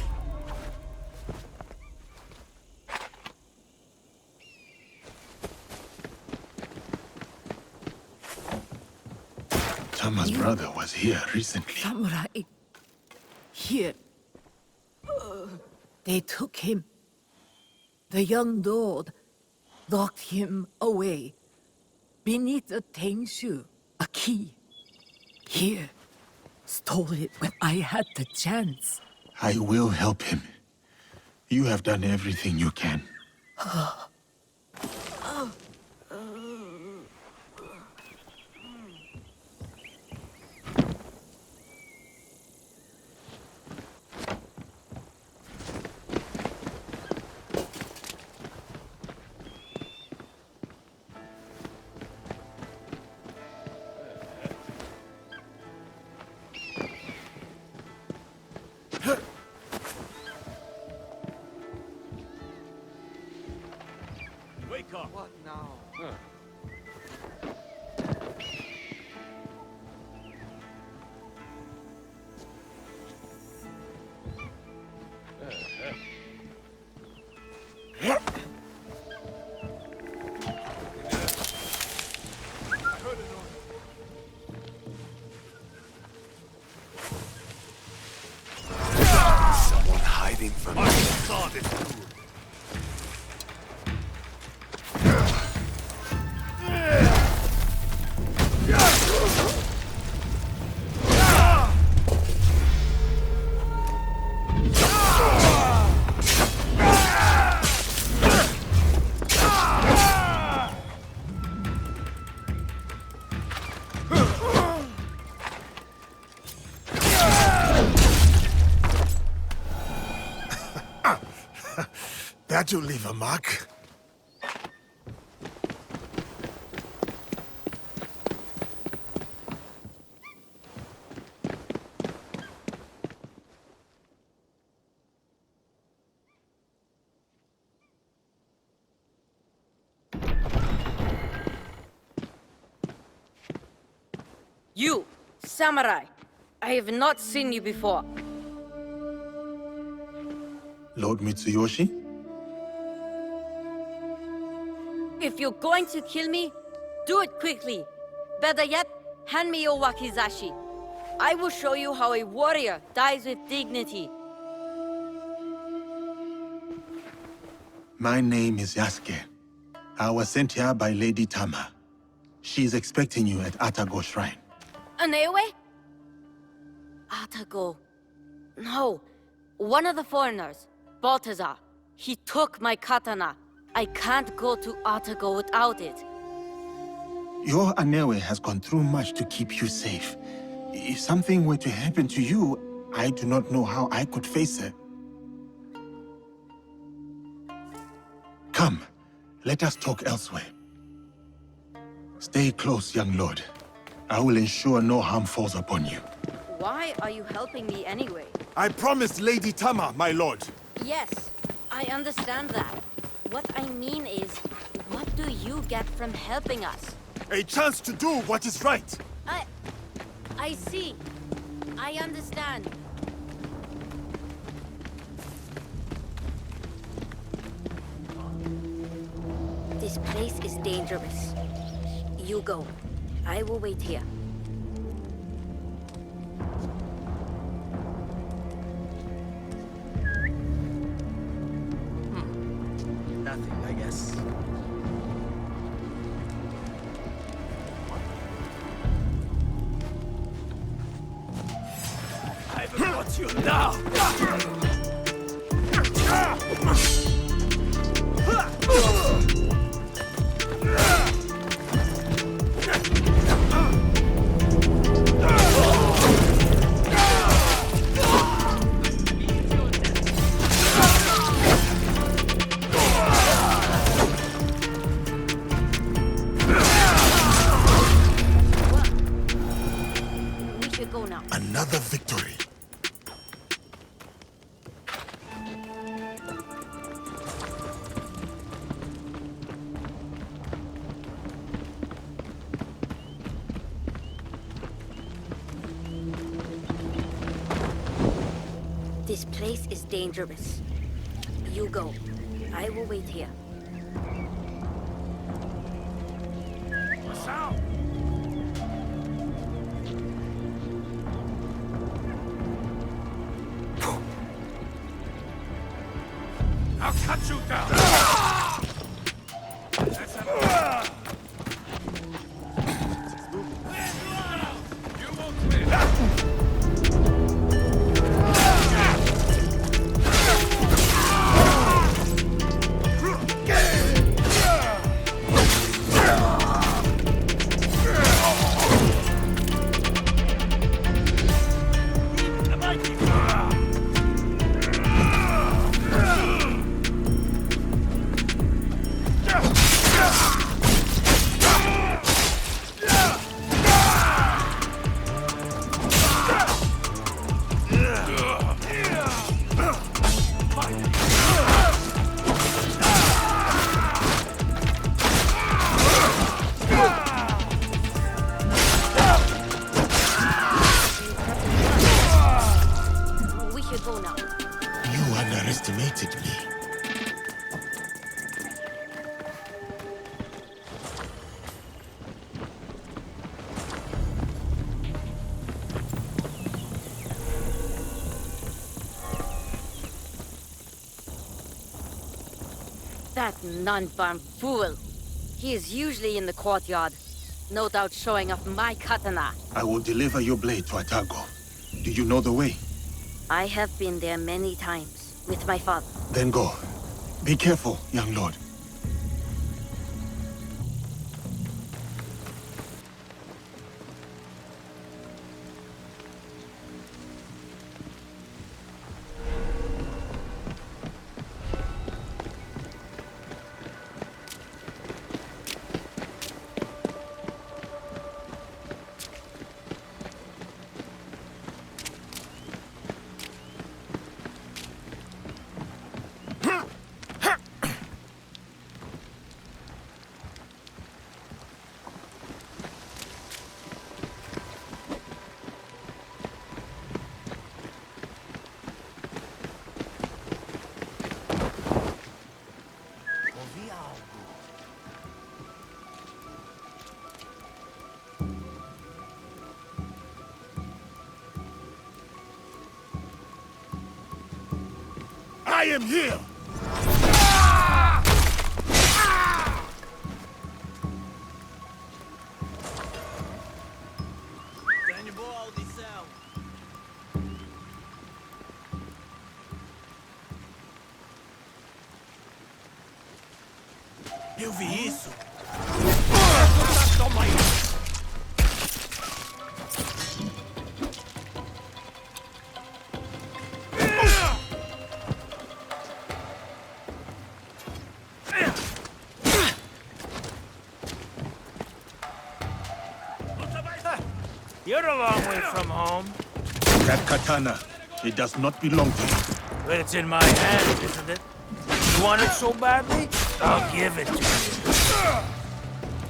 Tama's brother was here recently. Samurai. Here. They took him. The young lord locked him away. Beneath a tengshu, a key. Here. Stole it when I had the chance. I will help him. You have done everything you can. What now? Someone hiding from me. I saw this move. That will leave a mark. You, samurai. I have not seen you before. Lord Mitsuyoshi? If you're going to kill me, do it quickly. Better yet, hand me your wakizashi. I will show you how a warrior dies with dignity. My name is Yasuke. I was sent here by Lady Tama. She's expecting you at Atago Shrine. Naoe? Atago. No. One of the foreigners, Balthazar. He took my katana. I can't go to Otago without it. Your Naoe has gone through much to keep you safe. If something were to happen to you, I do not know how I could face her. Come, let us talk elsewhere. Stay close, young lord. I will ensure no harm falls upon you. Why are you helping me anyway? I promised Lady Tama, my lord. Yes, I understand that. What I mean is, what do you get from helping us? A chance to do what is right. I see. I understand. This place is dangerous. You go. I will wait here. Nothing, I guess. I've got you now! We should go now. Another victory. This place is dangerous. You go. I will wait here. What's out? I'll cut you down! That's enough. You won't win! We should go now. You underestimated me. That non-farm fool. He is usually in the courtyard. No doubt showing off my katana. I will deliver your blade to Atago. Do you know the way? I have been there many times, with my father. Then go. Be careful, young lord. I am here! Eu vi isso. Toma isso. You're a long way from home. That katana, it does not belong to you. But it's in my hand, isn't it? You want it so badly? I'll give it to you.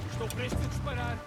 Estou presto a disparar.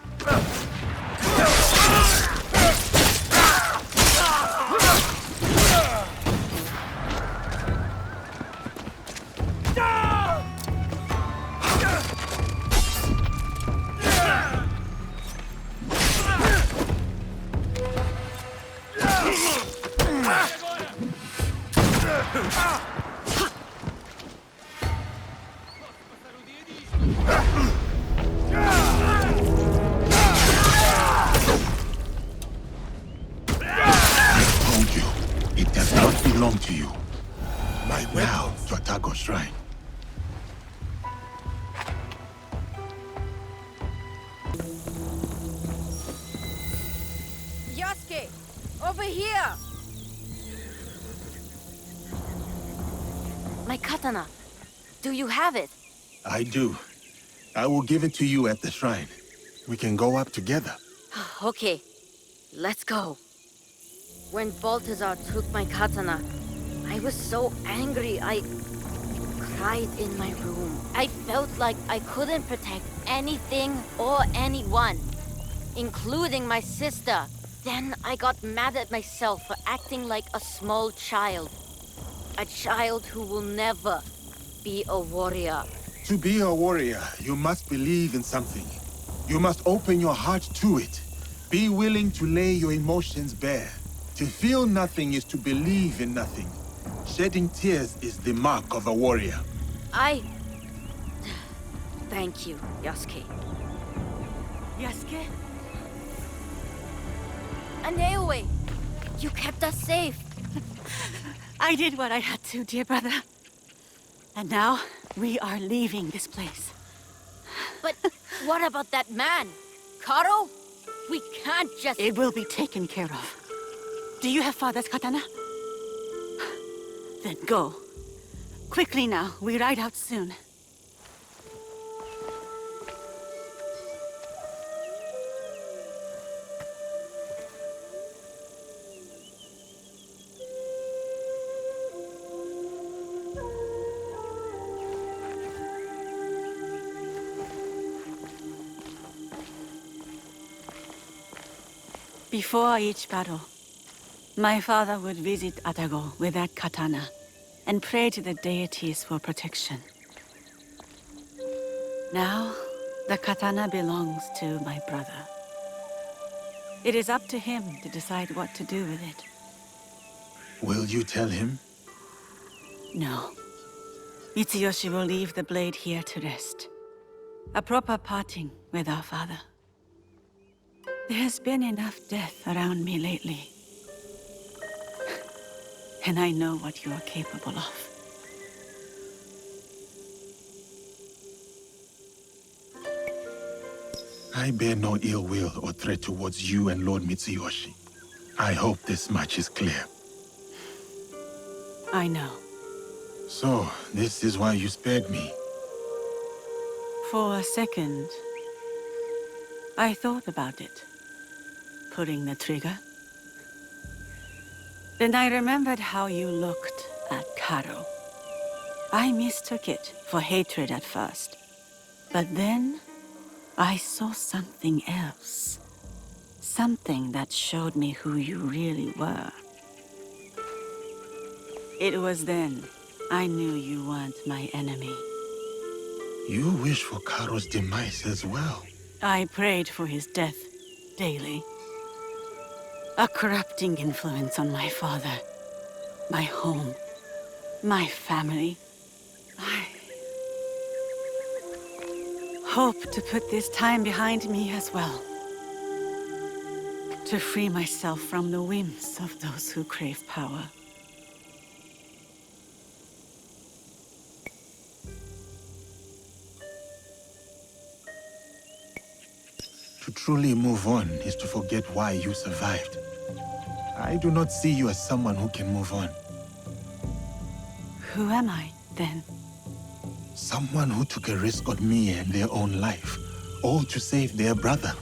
To you. My weapon. Now to attack our shrine. Yasuke, over here! My katana. Do you have it? I do. I will give it to you at the shrine. We can go up together. Okay, let's go. When Balthazar took my katana, I was so angry, I cried in my room. I felt like I couldn't protect anything or anyone, including my sister. Then I got mad at myself for acting like a small child. A child who will never be a warrior. To be a warrior, you must believe in something. You must open your heart to it. Be willing to lay your emotions bare. To feel nothing is to believe in nothing. Shedding tears is the mark of a warrior. Thank you, Yasuke. Yasuke? Naoe! You kept us safe. I did what I had to, dear brother. And now, we are leaving this place. But what about that man? Karo? We can't just... It will be taken care of. Do you have father's katana? Then go. Quickly now, we ride out soon. Before each battle, my father would visit Atago with that katana and pray to the deities for protection. Now, the katana belongs to my brother. It is up to him to decide what to do with it. Will you tell him? No. Mitsuyoshi will leave the blade here to rest. A proper parting with our father. There has been enough death around me lately. And I know what you are capable of. I bear no ill will or threat towards you and Lord Mitsuyoshi. I hope this much is clear. I know. So, this is why you spared me. For a second, I thought about it. Pulling the trigger. Then I remembered how you looked at Karo. I mistook it for hatred at first. But then, I saw something else. Something that showed me who you really were. It was then I knew you weren't my enemy. You wish for Karo's demise as well. I prayed for his death daily. A corrupting influence on my father, my home, my family. I hope to put this time behind me as well. To free myself from the whims of those who crave power. To truly move on is to forget why you survived. I do not see you as someone who can move on. Who am I, then? Someone who took a risk on me and their own life, all to save their brother.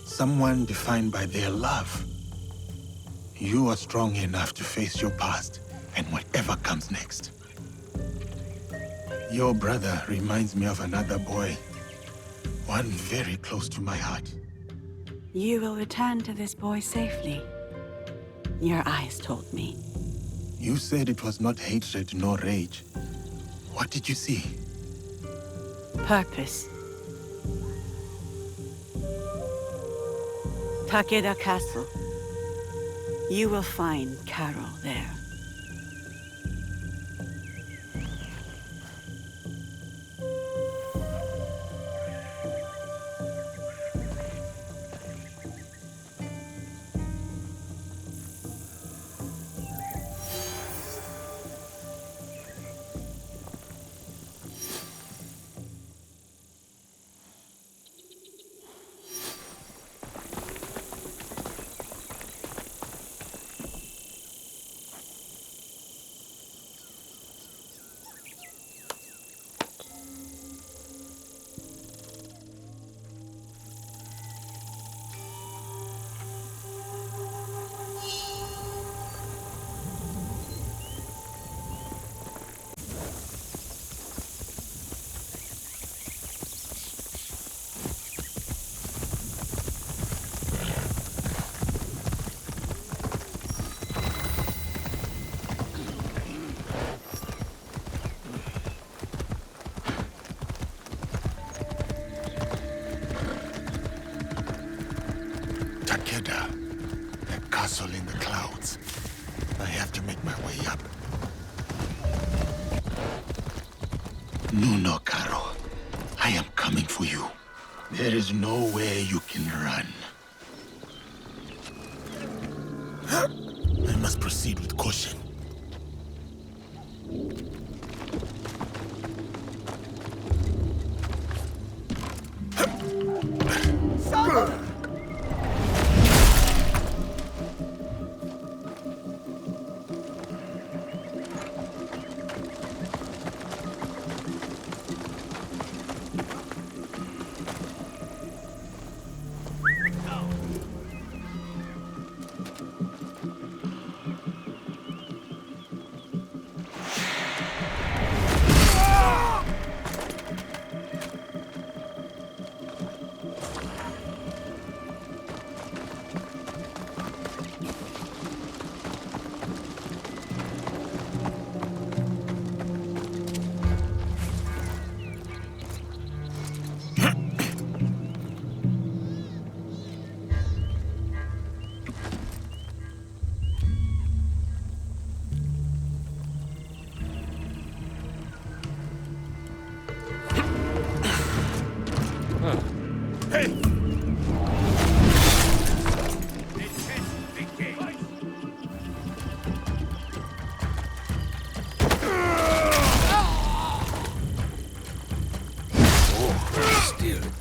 Someone defined by their love. You are strong enough to face your past and whatever comes next. Your brother reminds me of another boy. One very close to my heart. You will return to this boy safely. Your eyes told me. You said it was not hatred nor rage. What did you see? Purpose. Takeda Castle. You will find Carol there. That castle in the clouds. I have to make my way up. No, Caro. I am coming for you. There is nowhere you can run. I must proceed with caution.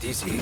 Dizzy.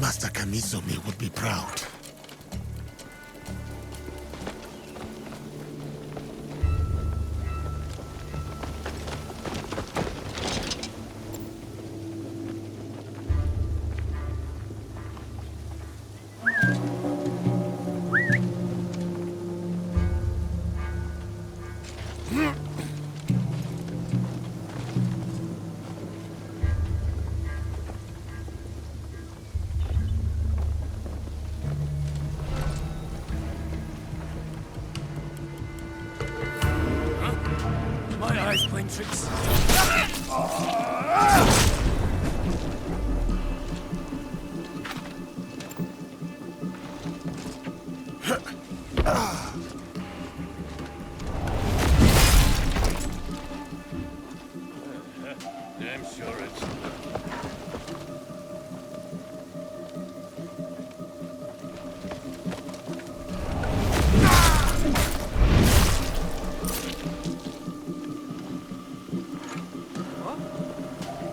Master Kamizumi would be proud. My eyes playing tricks. Damn sure it's...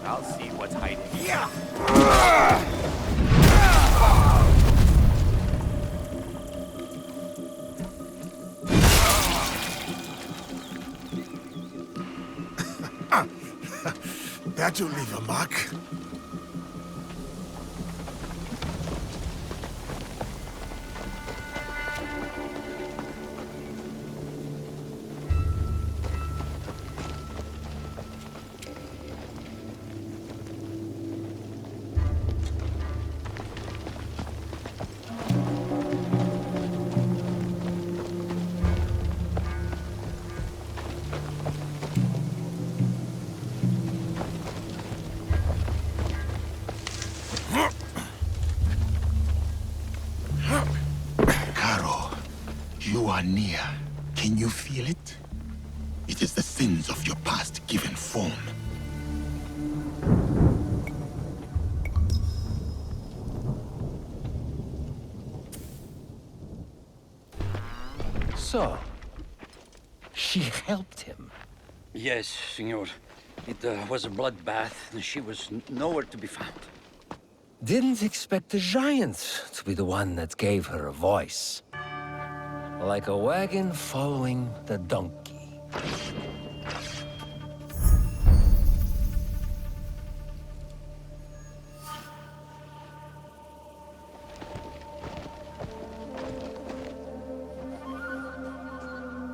I'll see what's hiding. Yeah! That'll leave a mark. You are near. Can you feel it? It is the sins of your past given form. So, she helped him. Yes, senor. It was a bloodbath, and she was nowhere to be found. Didn't expect the giant to be the one that gave her a voice. Like a wagon following the donkey.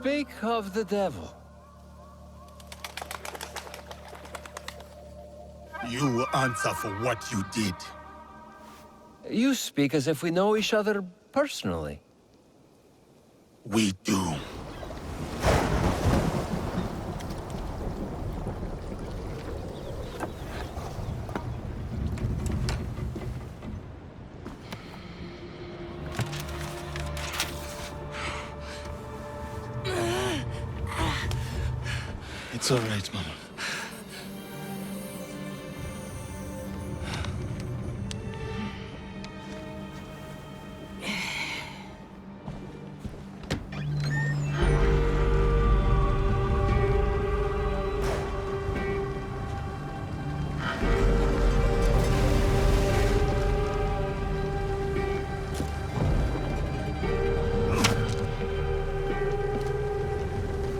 Speak of the devil. You will answer for what you did. You speak as if we know each other personally. We do. It's all right, Mama.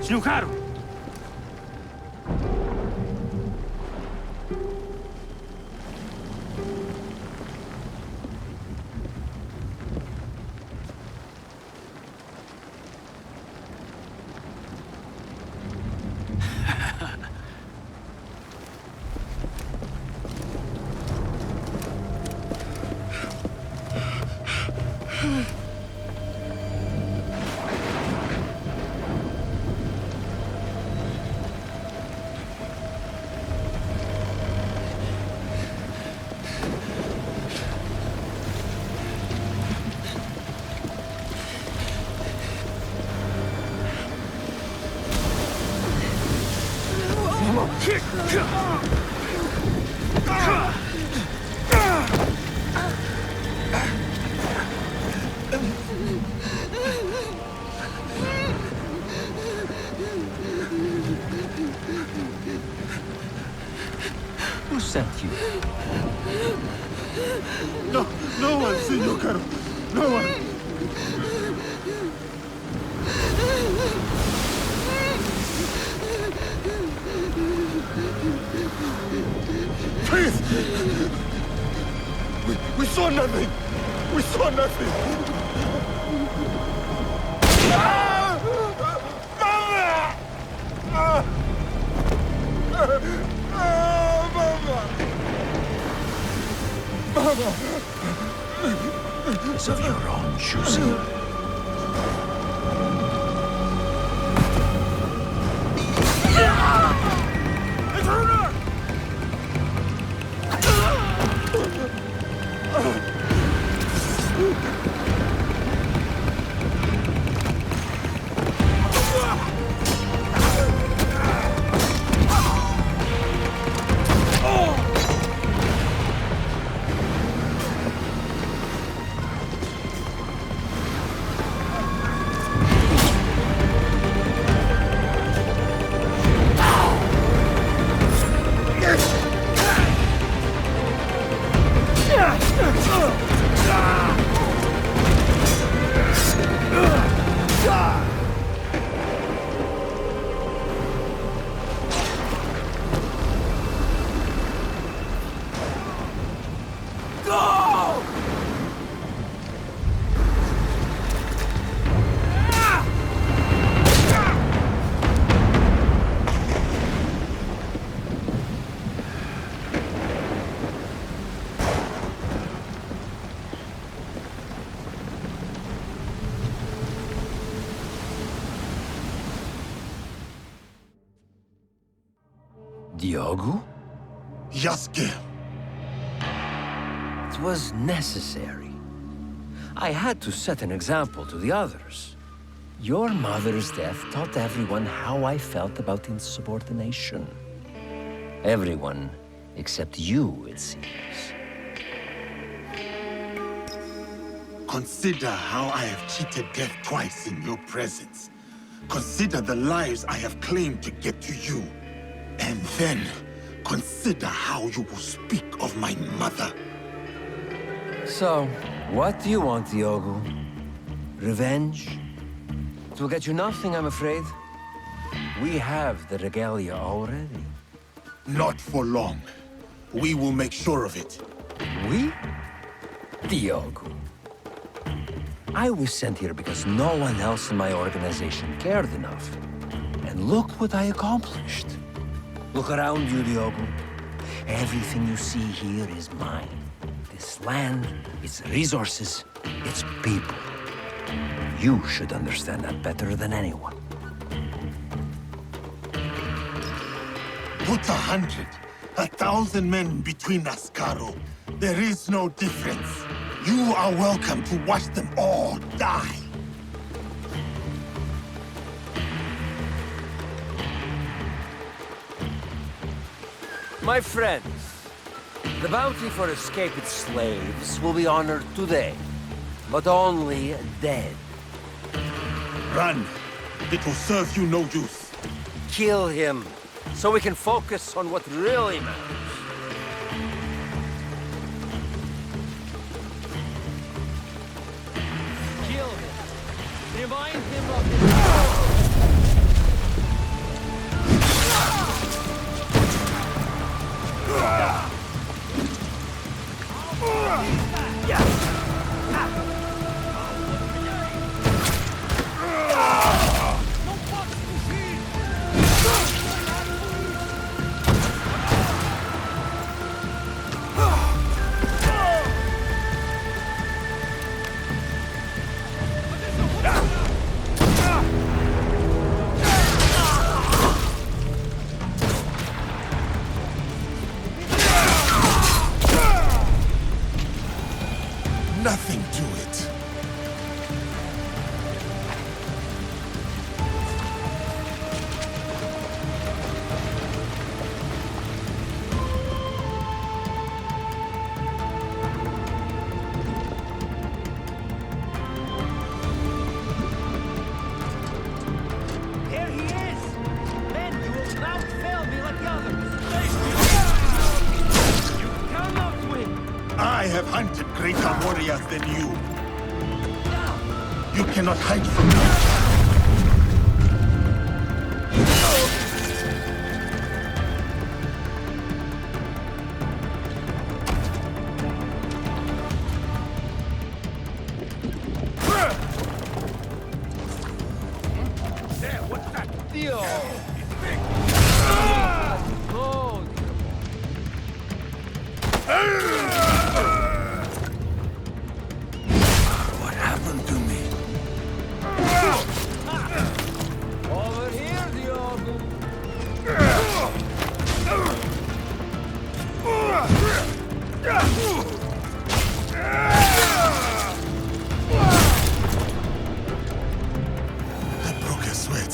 Shinokaru! Who sent you? No one, Senor Caro. No one. Please! We saw nothing! We saw nothing! Mama! It's of your own choosing. Intruder! Diogo? Yasuke! It was necessary. I had to set an example to the others. Your mother's death taught everyone how I felt about insubordination. Everyone except you, it seems. Consider how I have cheated death twice in your presence. Consider the lives I have claimed to get to you. And then, consider how you will speak of my mother. So, what do you want, Diogo? Revenge? It will get you nothing, I'm afraid. We have the regalia already. Not for long. We will make sure of it. We? Diogo. I was sent here because no one else in my organization cared enough. And look what I accomplished. Look around you, Diogo. Everything you see here is mine. This land, its resources, its people. You should understand that better than anyone. Put 100, 1,000 men between us, Caro. There is no difference. You are welcome to watch them all die. My friends, the bounty for escaped slaves will be honored today, but only dead. Run. It will serve you no use. Kill him, so we can focus on what really matters. Kill him. Remind him of his... Nothing to it. There he is! Then you will not fail me like the others! You cannot win! I have hunted greater warriors than you. You cannot hide from me. There, what's that? Deal! What happened to me? Over here, Diogo! I broke a sweat.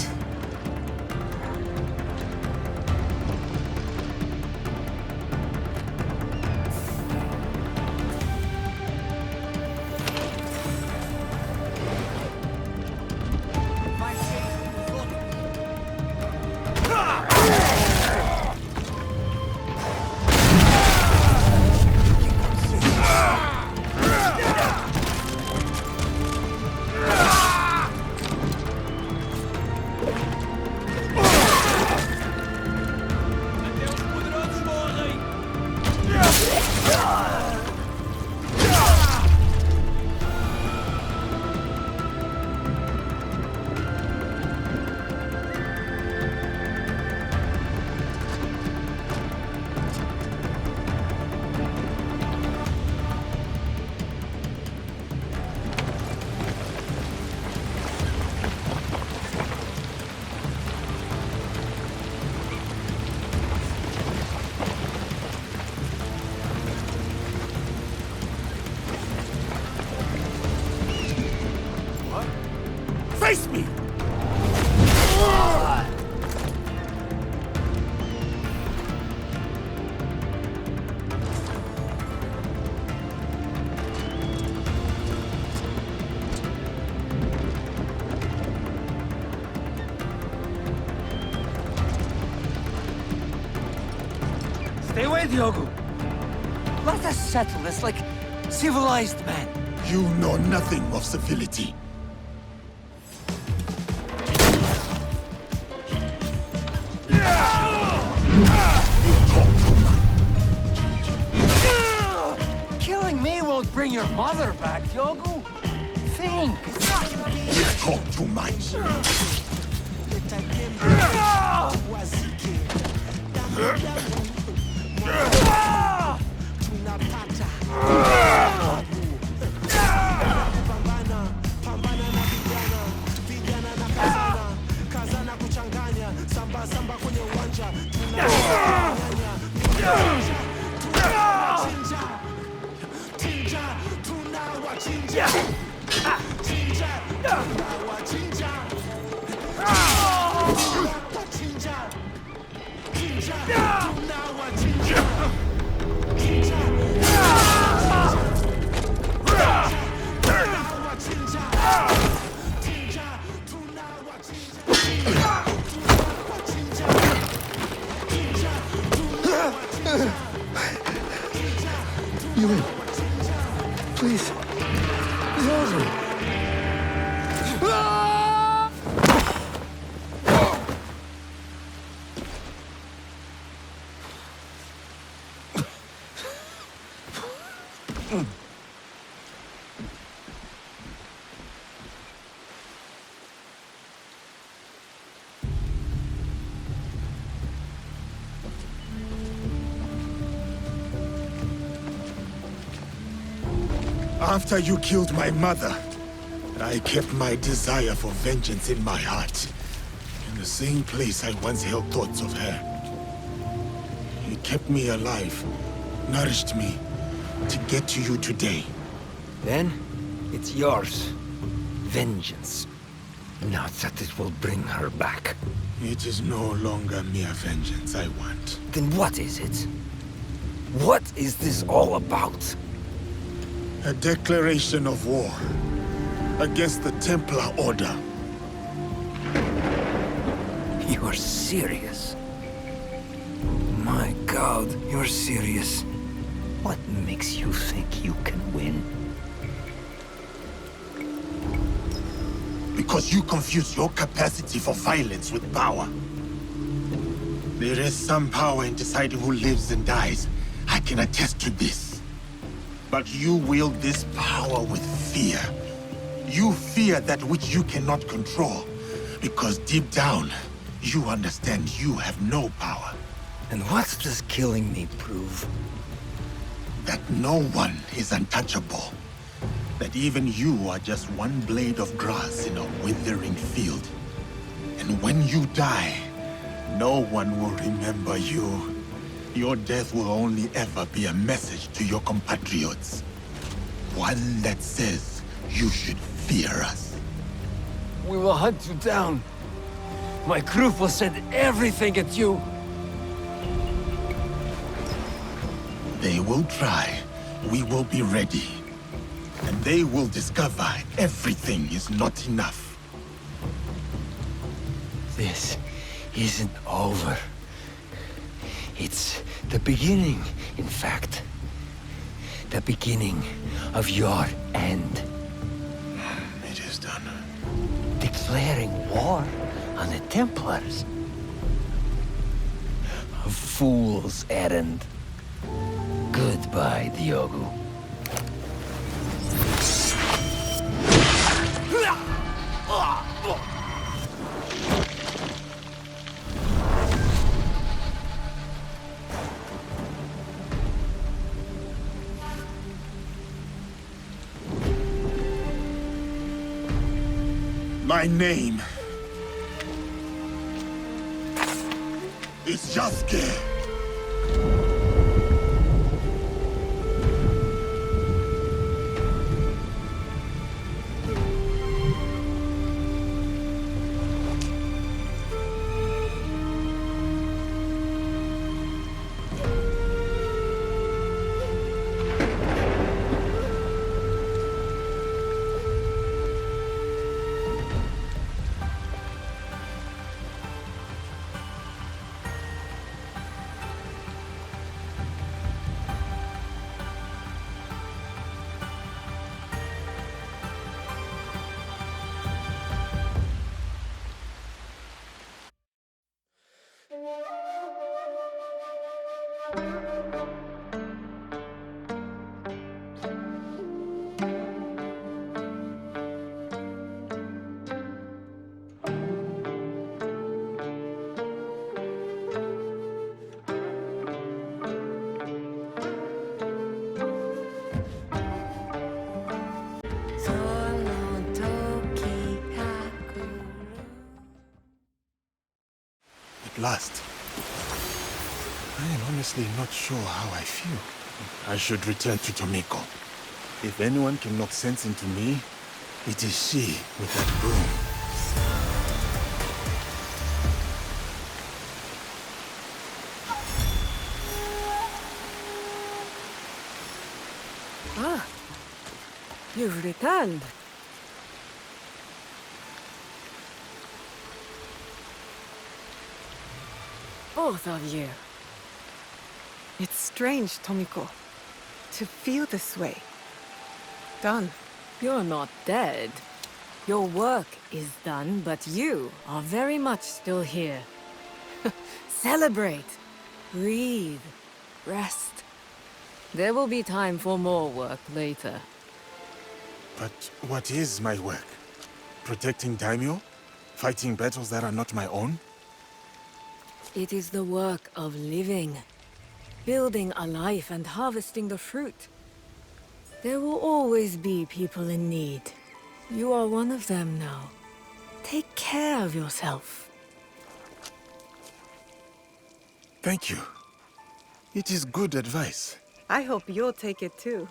Face me! Stay away, Diogo. Let us settle this like civilized men. You know nothing of civility. Killing me won't bring your mother back, Diogo. Think. You talk too much. Please. It's over. After you killed my mother, I kept my desire for vengeance in my heart. In the same place I once held thoughts of her. It kept me alive, nourished me, to get to you today. Then, it's yours. Vengeance. Not that it will bring her back. It is no longer mere vengeance I want. Then what is it? What is this all about? A declaration of war against the Templar Order. You are serious? My God, you're serious. What makes you think you can win? Because you confuse your capacity for violence with power. There is some power in deciding who lives and dies. I can attest to this. But you wield this power with fear. You fear that which you cannot control. Because deep down, you understand you have no power. And what does killing me prove? That no one is untouchable. That even you are just one blade of grass in a withering field. And when you die, no one will remember you. Your death will only ever be a message to your compatriots. One that says you should fear us. We will hunt you down. My group will send everything at you. They will try. We will be ready. And they will discover everything is not enough. This isn't over. It's the beginning, in fact. The beginning of your end. It is done. Declaring war on the Templars. A fool's errand. Goodbye, Diogo. My name is Yasuke. at last. I am honestly not sure how I feel. I should return to Tomiko. If anyone can knock sense into me, it is she with that broom. Ah, you've returned. Both of you. It's strange, Tomiko, to feel this way. Done. You're not dead. Your work is done, but you are very much still here. Celebrate. Breathe. Rest. There will be time for more work later. But what is my work? Protecting daimyo? Fighting battles that are not my own? It is the work of living. Building a life and harvesting the fruit. There will always be people in need. You are one of them now. Take care of yourself. Thank you. It is good advice. I hope you'll take it too.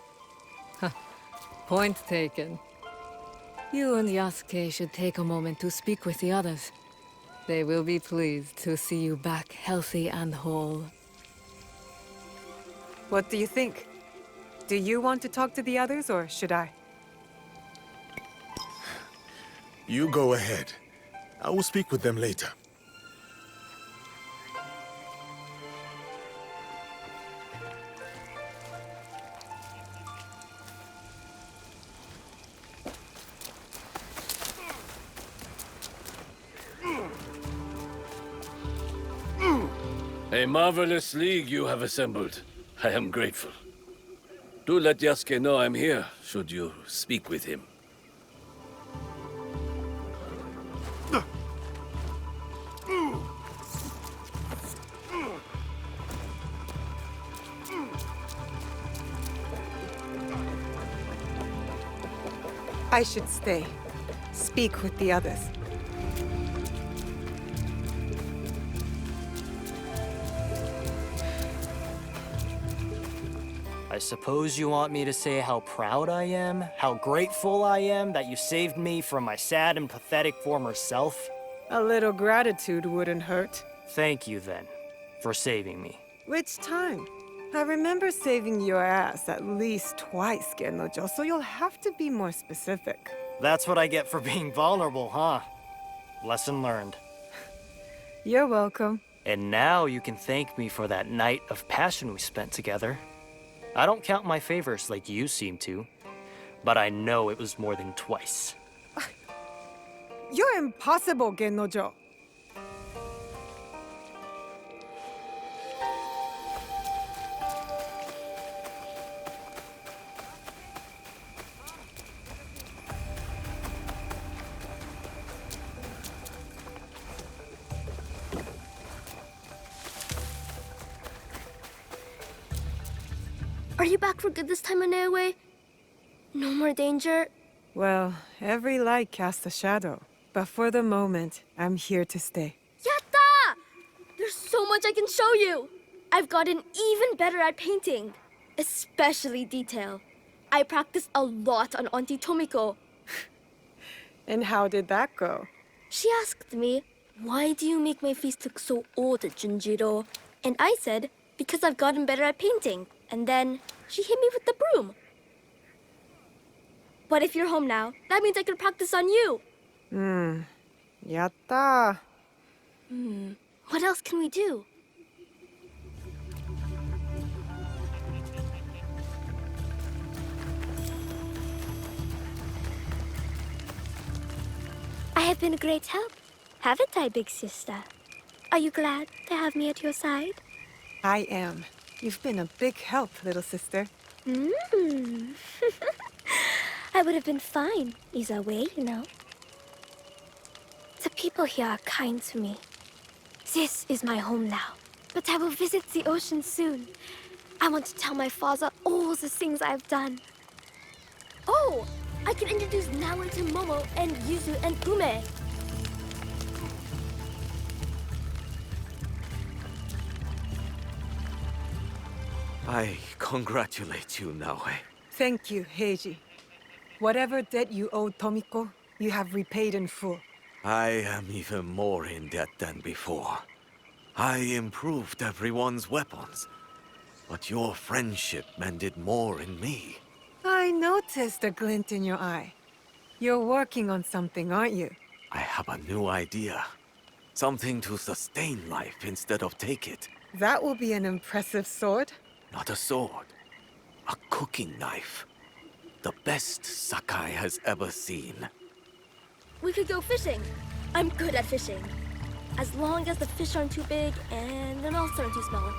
Point taken. You and Yasuke should take a moment to speak with the others. They will be pleased to see you back healthy and whole. What do you think? Do you want to talk to the others, or should I? You go ahead. I will speak with them later. A marvelous league you have assembled. I am grateful. Do let Yasuke know I'm here, should you speak with him. I should stay. Speak with the others. I suppose you want me to say how proud I am, how grateful I am that you saved me from my sad and pathetic former self? A little gratitude wouldn't hurt. Thank you, then, for saving me. Which time? I remember saving your ass at least twice, Gennojo, so you'll have to be more specific. That's what I get for being vulnerable, huh? Lesson learned. You're welcome. And now you can thank me for that night of passion we spent together. I don't count my favors like you seem to, but I know it was more than twice. You're impossible, Gennojo. Are you back for good this time, Naoe? No more danger? Well, every light casts a shadow. But for the moment, I'm here to stay. Yatta! There's so much I can show you! I've gotten even better at painting. Especially detail. I practiced a lot on Auntie Tomiko. And how did that go? She asked me, why do you make my face look so old, Junjiro? And I said, because I've gotten better at painting. And then she hit me with the broom. But if you're home now, that means I can practice on you. Yatta. What else can we do? I have been a great help, haven't I, big sister? Are you glad to have me at your side? I am. You've been a big help, little sister. I would have been fine either way, you know. The people here are kind to me. This is my home now, but I will visit the ocean soon. I want to tell my father all the things I've done. Oh, I can introduce Naoe to Momo and Yuzu and Ume. I congratulate you, Naoe. Thank you, Heiji. Whatever debt you owed Tomiko, you have repaid in full. I am even more in debt than before. I improved everyone's weapons, but your friendship mended more in me. I noticed a glint in your eye. You're working on something, aren't you? I have a new idea. Something to sustain life instead of take it. That will be an impressive sword. Not a sword. A cooking knife. The best Sakai has ever seen. We could go fishing. I'm good at fishing. As long as the fish aren't too big and their mouths aren't too small.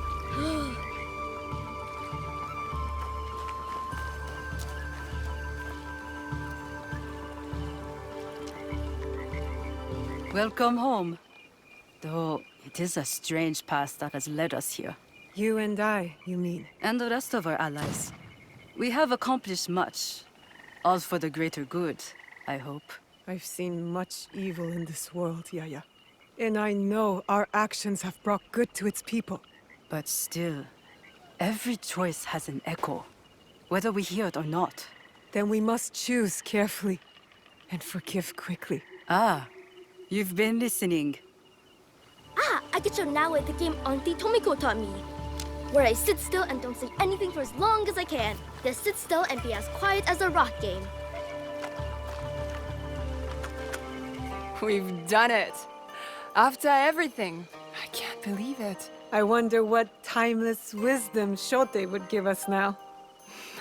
Welcome home. Though it is a strange past that has led us here. You and I, you mean? And the rest of our allies. We have accomplished much. All for the greater good, I hope. I've seen much evil in this world, Yaya. And I know our actions have brought good to its people. But still, every choice has an echo, whether we hear it or not. Then we must choose carefully and forgive quickly. Ah, you've been listening. I could show Naoe the game Auntie Tomiko taught me. Where I sit still and don't say anything for as long as I can. Just sit still and be as quiet as a rock game. We've done it. After everything. I can't believe it. I wonder what timeless wisdom Shote would give us now.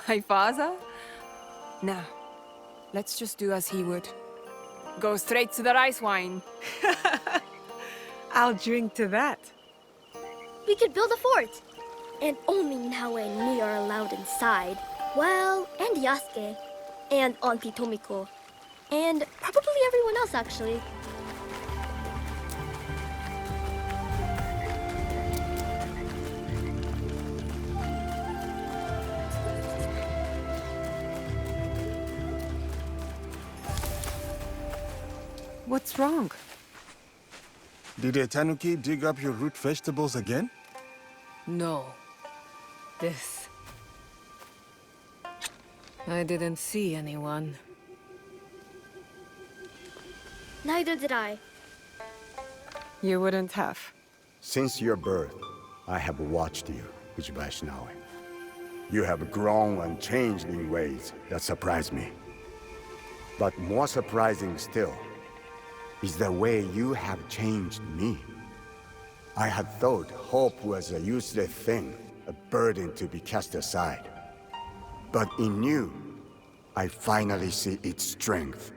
My father? Nah. Let's just do as he would. Go straight to the rice wine. I'll drink to that. We could build a fort. And only Naoe and me are allowed inside. Well, and Yasuke. And Auntie Tomiko. And probably everyone else, actually. What's wrong? Did a tanuki dig up your root vegetables again? No. This. I didn't see anyone. Neither did I. You wouldn't have. Since your birth, I have watched you, Fujibayashi Naoe. You have grown and changed in ways that surprise me. But more surprising still is the way you have changed me. I had thought hope was a useless thing, a burden to be cast aside. But in you, I finally see its strength.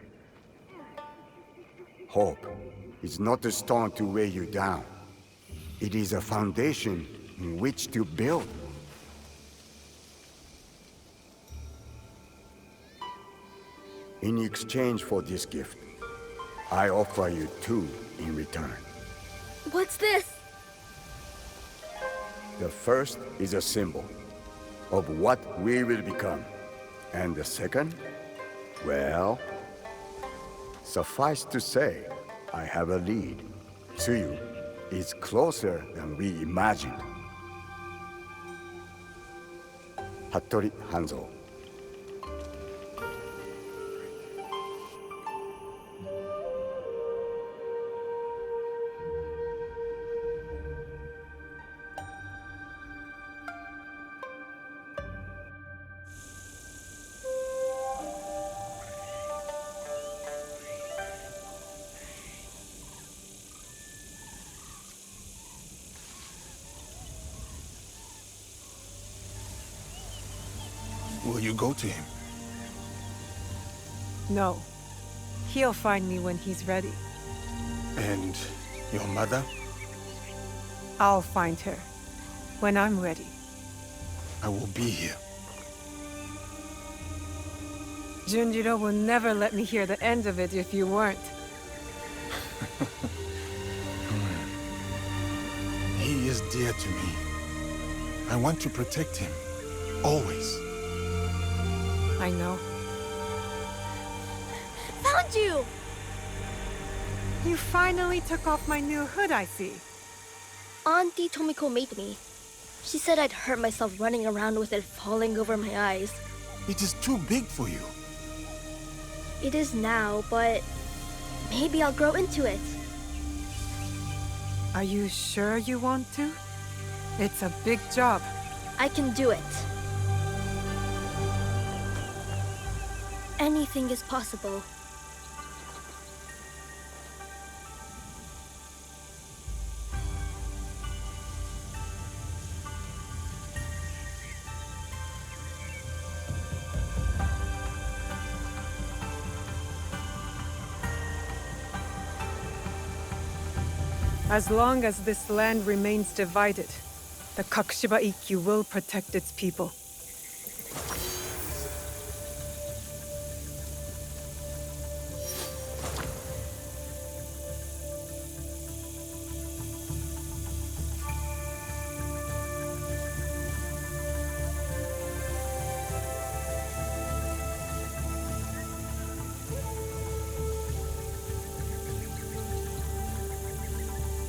Hope is not a stone to weigh you down. It is a foundation in which to build. In exchange for this gift, I offer you two in return. What's this? The first is a symbol of what we will become. And the second? Well, suffice to say, I have a lead. Tsuyu is closer than we imagined. Hattori Hanzo. Will you go to him? No. He'll find me when he's ready. And your mother? I'll find her when I'm ready. I will be here. Junjiro will never let me hear the end of it if you weren't. He is dear to me. I want to protect him. Always. I know. Found you! You finally took off my new hood, I see. Auntie Tomiko made me. She said I'd hurt myself running around with it falling over my eyes. It is too big for you. It is now, but maybe I'll grow into it. Are you sure you want to? It's a big job. I can do it. Anything is possible. As long as this land remains divided, the Kakushiba Ikkyu will protect its people.